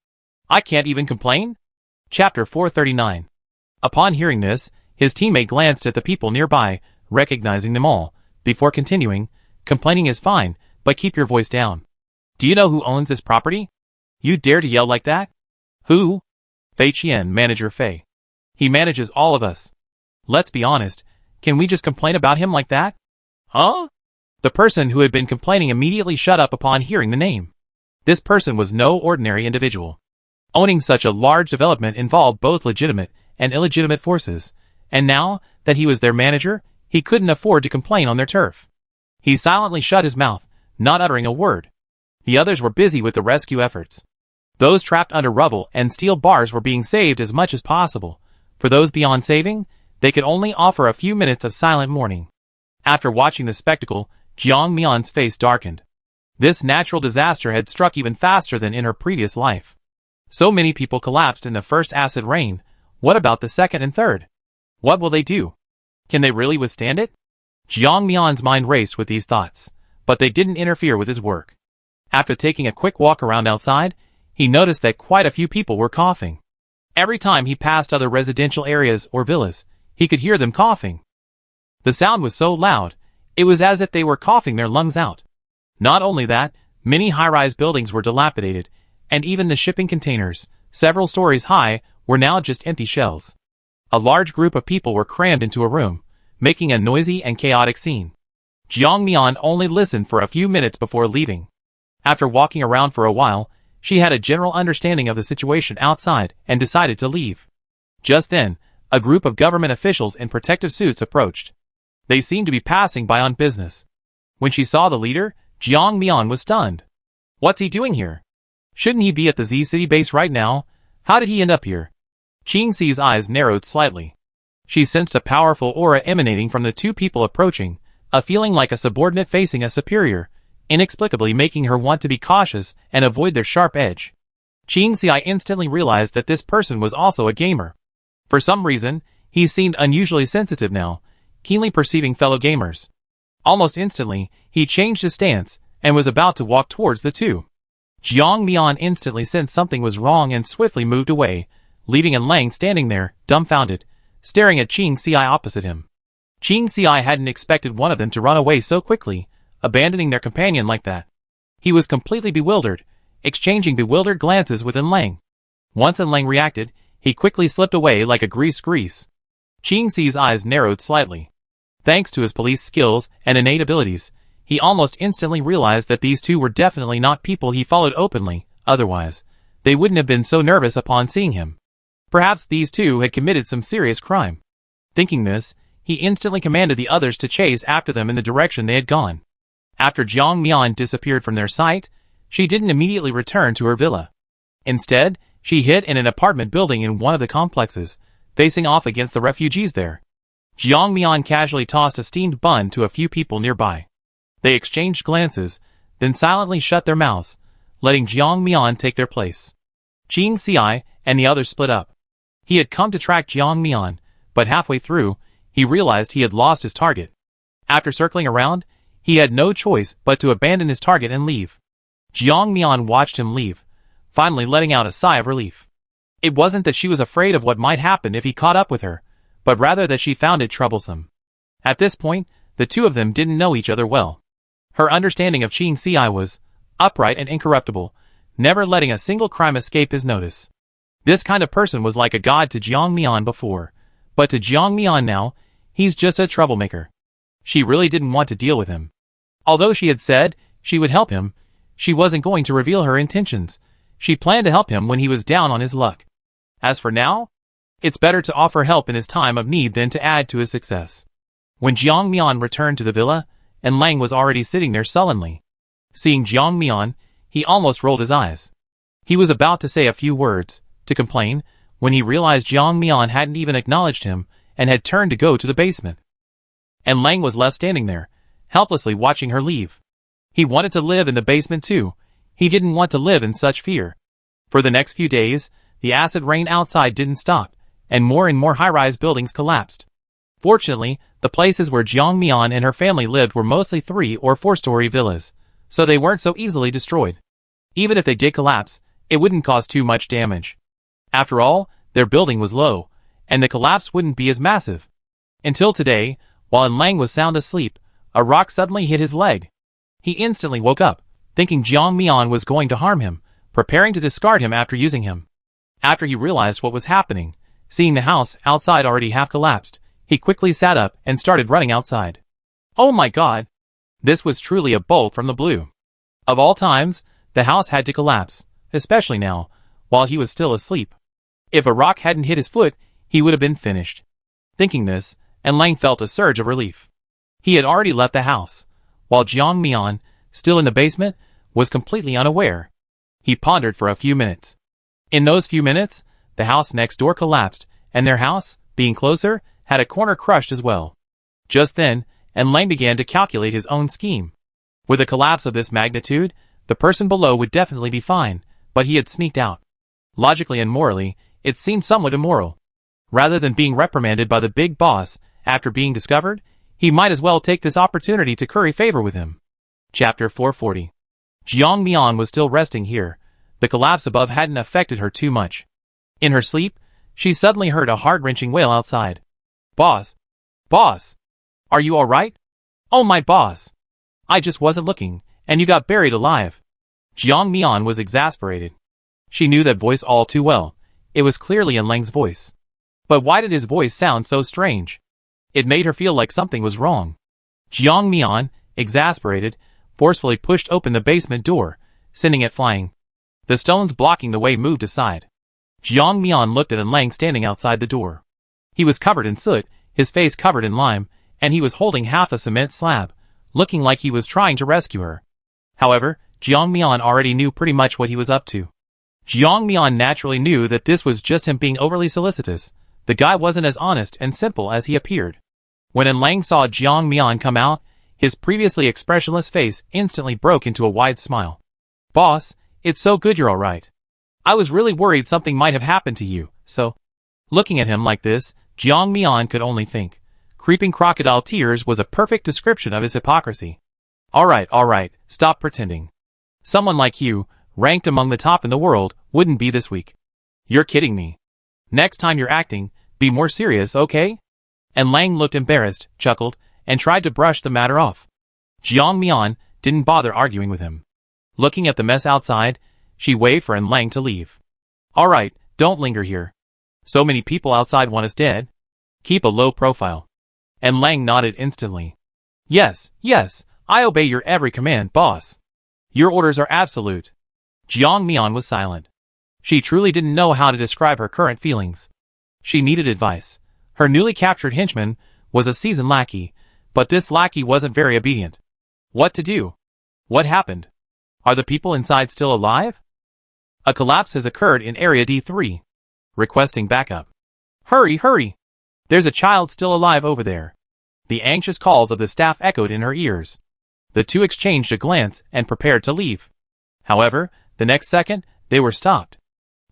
I can't even complain? Chapter 439. Upon hearing this, his teammate glanced at the people nearby, recognizing them all, before continuing, complaining is fine, but keep your voice down. Do you know who owns this property? You dare to yell like that? Who? Fei Qian, Manager Fei. He manages all of us. Let's be honest, can we just complain about him like that? Huh? The person who had been complaining immediately shut up upon hearing the name. This person was no ordinary individual. Owning such a large development involved both legitimate and illegitimate forces, and now that he was their manager, he couldn't afford to complain on their turf. He silently shut his mouth, not uttering a word. The others were busy with the rescue efforts. Those trapped under rubble and steel bars were being saved as much as possible. For those beyond saving, they could only offer a few minutes of silent mourning. After watching the spectacle, Jiang Mian's face darkened. This natural disaster had struck even faster than in her previous life. So many people collapsed in the first acid rain. What about the second and third? What will they do? Can they really withstand it? Jiang Mian's mind raced with these thoughts, but they didn't interfere with his work. After taking a quick walk around outside, he noticed that quite a few people were coughing. Every time he passed other residential areas or villas, he could hear them coughing. The sound was so loud, it was as if they were coughing their lungs out. Not only that, many high-rise buildings were dilapidated, and even the shipping containers, several stories high, were now just empty shells. A large group of people were crammed into a room, making a noisy and chaotic scene. Jiang Mian only listened for a few minutes before leaving. After walking around for a while, she had a general understanding of the situation outside and decided to leave. Just then, a group of government officials in protective suits approached. They seemed to be passing by on business. When she saw the leader, Jiang Mian was stunned. What's he doing here? Shouldn't he be at the Z City base right now? How did he end up here? Qing Si's eyes narrowed slightly. She sensed a powerful aura emanating from the two people approaching, a feeling like a subordinate facing a superior, inexplicably making her want to be cautious and avoid their sharp edge. Qing Si instantly realized that this person was also a gamer. For some reason, he seemed unusually sensitive now, keenly perceiving fellow gamers. Almost instantly, he changed his stance and was about to walk towards the two. Jiang Mian instantly sensed something was wrong and swiftly moved away, leaving Lang standing there, dumbfounded, staring at Qing Si opposite him. Qing Si hadn't expected one of them to run away so quickly, abandoning their companion like that. He was completely bewildered, exchanging bewildered glances with Lang. Once Lang reacted, he quickly slipped away like a grease. Qing Si's eyes narrowed slightly. Thanks to his police skills and innate abilities, he almost instantly realized that these two were definitely not people he followed openly, otherwise, they wouldn't have been so nervous upon seeing him. Perhaps these two had committed some serious crime. Thinking this, he instantly commanded the others to chase after them in the direction they had gone. After Jiang Mian disappeared from their sight, she didn't immediately return to her villa. Instead, she hid in an apartment building in one of the complexes, facing off against the refugees there. Jiang Mian casually tossed a steamed bun to a few people nearby. They exchanged glances, then silently shut their mouths, letting Jiang Mian take their place. Qing Si and the others split up. He had come to track Jiang Mian, but halfway through, he realized he had lost his target. After circling around, he had no choice but to abandon his target and leave. Jiang Mian watched him leave, finally letting out a sigh of relief. It wasn't that she was afraid of what might happen if he caught up with her, but rather that she found it troublesome. At this point, the two of them didn't know each other well. Her understanding of Qing Si was upright and incorruptible, never letting a single crime escape his notice. This kind of person was like a god to Jiang Mian before, but to Jiang Mian now, he's just a troublemaker. She really didn't want to deal with him. Although she had said she would help him, she wasn't going to reveal her intentions. She planned to help him when he was down on his luck. As for now, it's better to offer help in his time of need than to add to his success. When Jiang Mian returned to the villa, Lang was already sitting there sullenly. Seeing Jiang Mian, he almost rolled his eyes. He was about to say a few words, to complain, when he realized Jiang Mian hadn't even acknowledged him and had turned to go to the basement. Lang was left standing there, helplessly watching her leave. He wanted to live in the basement too. He didn't want to live in such fear. For the next few days, the acid rain outside didn't stop, and more high-rise buildings collapsed. Fortunately, the places where Jiang Mian and her family lived were mostly 3- or 4-story villas, so they weren't so easily destroyed. Even if they did collapse, it wouldn't cause too much damage. After all, their building was low, and the collapse wouldn't be as massive. Until today, while Lang was sound asleep, a rock suddenly hit his leg. He instantly woke up, thinking Jiang Mian was going to harm him, preparing to discard him after using him. After he realized what was happening, seeing the house outside already half collapsed, he quickly sat up and started running outside. Oh my god! This was truly a bolt from the blue. Of all times, the house had to collapse, especially now, while he was still asleep. If a rock hadn't hit his foot, he would have been finished. Thinking this, Lang felt a surge of relief. He had already left the house. while Jiang Mian, still in the basement, was completely unaware. He pondered for a few minutes. In those few minutes, the house next door collapsed, and their house, being closer, had a corner crushed as well. Just then, Lang began to calculate his own scheme. With a collapse of this magnitude, the person below would definitely be fine, but he had sneaked out. Logically and morally, it seemed somewhat immoral. Rather than being reprimanded by the big boss after being discovered, he might as well take this opportunity to curry favor with him. Chapter 440. Jiang Mian was still resting here. The collapse above hadn't affected her too much. In her sleep, she suddenly heard a heart-wrenching wail outside. "Boss! Boss! Are you alright? Oh my boss! I just wasn't looking, and you got buried alive." Jiang Mian was exasperated. She knew that voice all too well. It was clearly Lang's voice. But why did his voice sound so strange? It made her feel like something was wrong. Jiang Mian, exasperated, forcefully pushed open the basement door, sending it flying. The stones blocking the way moved aside. Jiang Mian looked at Lang standing outside the door. He was covered in soot, his face covered in lime, and he was holding half a cement slab, looking like he was trying to rescue her. However, Jiang Mian already knew pretty much what he was up to. Jiang Mian naturally knew that this was just him being overly solicitous. The guy wasn't as honest and simple as he appeared. When Lang saw Jiang Mian come out, his previously expressionless face instantly broke into a wide smile. "Boss, it's so good you're alright. I was really worried something might have happened to you, so..." Looking at him like this, Jiang Mian could only think. Creeping crocodile tears was a perfect description of his hypocrisy. Alright, stop pretending. Someone like you, ranked among the top in the world, wouldn't be this weak. You're kidding me. Next time you're acting, be more serious, okay? And Lang looked embarrassed, chuckled, and tried to brush the matter off. Jiang Mian didn't bother arguing with him. Looking at the mess outside, she waved for Lang to leave. "Alright, don't linger here. So many people outside want us dead. Keep a low profile." And Lang nodded instantly. Yes, I obey your every command, boss. Your orders are absolute." Jiang Mian was silent. She truly didn't know how to describe her current feelings. She needed advice. Her newly captured henchman was a seasoned lackey, but this lackey wasn't very obedient. What to do? What happened? Are the people inside still alive? A collapse has occurred in Area D3. Requesting backup. Hurry! There's a child still alive over there. The anxious calls of the staff echoed in her ears. The two exchanged a glance and prepared to leave. However, the next second, they were stopped.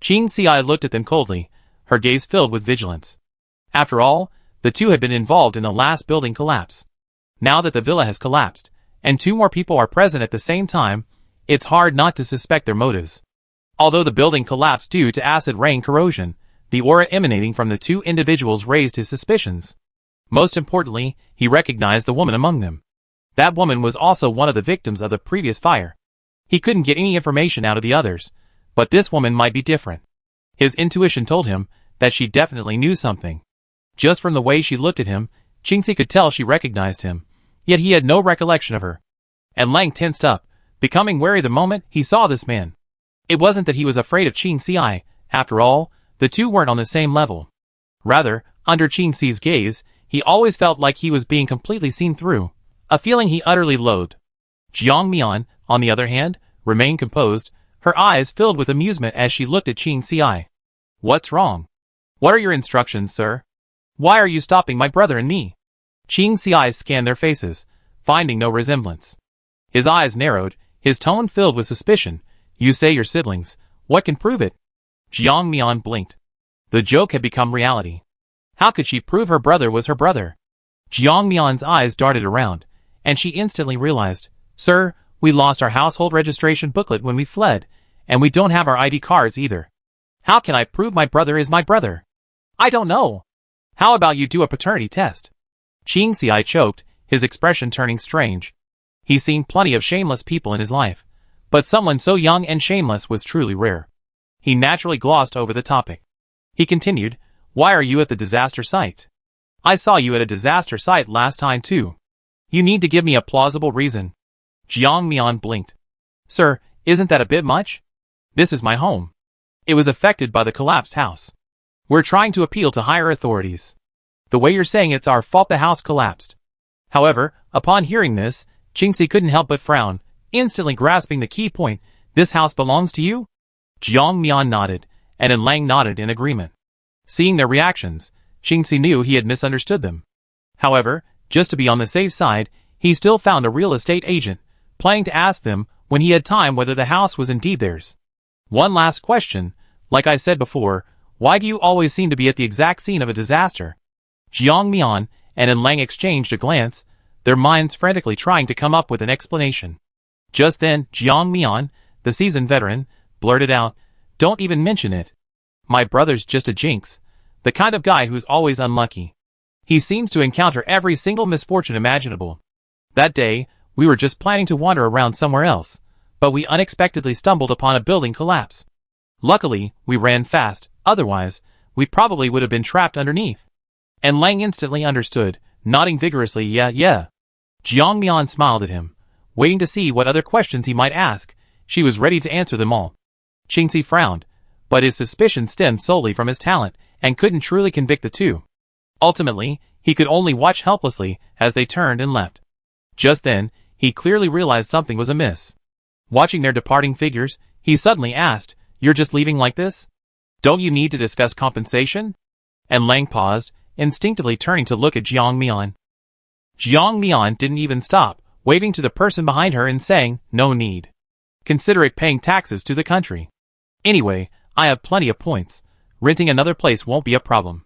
Qing Xi looked at them coldly, her gaze filled with vigilance. After all, the two had been involved in the last building collapse. Now that the villa has collapsed, and two more people are present at the same time, it's hard not to suspect their motives. Although the building collapsed due to acid rain corrosion, the aura emanating from the two individuals raised his suspicions. Most importantly, he recognized the woman among them. That woman was also one of the victims of the previous fire. He couldn't get any information out of the others, but this woman might be different. His intuition told him that she definitely knew something. Just from the way she looked at him, Qingxi could tell she recognized him, yet he had no recollection of her. And Lang tensed up, becoming wary the moment he saw this man. It wasn't that he was afraid of Qingxi. After all, the two weren't on the same level. Rather, under Qingxi's gaze, he always felt like he was being completely seen through, a feeling he utterly loathed. Jiang Mian, on the other hand, remained composed, her eyes filled with amusement as she looked at Qingxi. "What's wrong? What are your instructions, sir? Why are you stopping my brother and me?" Qingxi scanned their faces, finding no resemblance. His eyes narrowed, his tone filled with suspicion. "You say your siblings. What can prove it?" Jiang Mian blinked. The joke had become reality. How could she prove her brother was her brother? Jiang Mian's eyes darted around, and she instantly realized, "Sir, we lost our household registration booklet when we fled, and we don't have our ID cards either. How can I prove my brother is my brother? I don't know. How about you do a paternity test?" Qingxi choked, his expression turning strange. He's seen plenty of shameless people in his life, but someone so young and shameless was truly rare. He naturally glossed over the topic. He continued, "Why are you at the disaster site? I saw you at a disaster site last time too. You need to give me a plausible reason." Jiang Mian blinked. "Sir, isn't that a bit much? This is my home. It was affected by the collapsed house. We're trying to appeal to higher authorities. The way you're saying it's our fault the house collapsed." However, upon hearing this, Qingxi couldn't help but frown, instantly grasping the key point. This house belongs to you? Jiang Mian nodded, and Lang nodded in agreement. Seeing their reactions, Qingxi knew he had misunderstood them. However, just to be on the safe side, he still found a real estate agent, planning to ask them when he had time whether the house was indeed theirs. One last question, like I said before, why do you always seem to be at the exact scene of a disaster? Jiang Mian and Lang exchanged a glance, their minds frantically trying to come up with an explanation. Just then, Jiang Mian, the seasoned veteran, blurted out, "Don't even mention it. My brother's just a jinx, the kind of guy who's always unlucky. He seems to encounter every single misfortune imaginable. That day, we were just planning to wander around somewhere else, but we unexpectedly stumbled upon a building collapse. Luckily, we ran fast, otherwise, we probably would have been trapped underneath." And Lang instantly understood, nodding vigorously, yeah. Jiang Mian smiled at him, waiting to see what other questions he might ask. She was ready to answer them all. Qingxi frowned, but his suspicion stemmed solely from his talent, and couldn't truly convict the two. Ultimately, he could only watch helplessly as they turned and left. Just then, he clearly realized something was amiss. Watching their departing figures, he suddenly asked, "You're just leaving like this? Don't you need to discuss compensation?" And Lang paused, instinctively turning to look at Jiang Mian. Jiang Mian didn't even stop, waving to the person behind her and saying, "No need. Consider it paying taxes to the country. Anyway, I have plenty of points. Renting another place won't be a problem."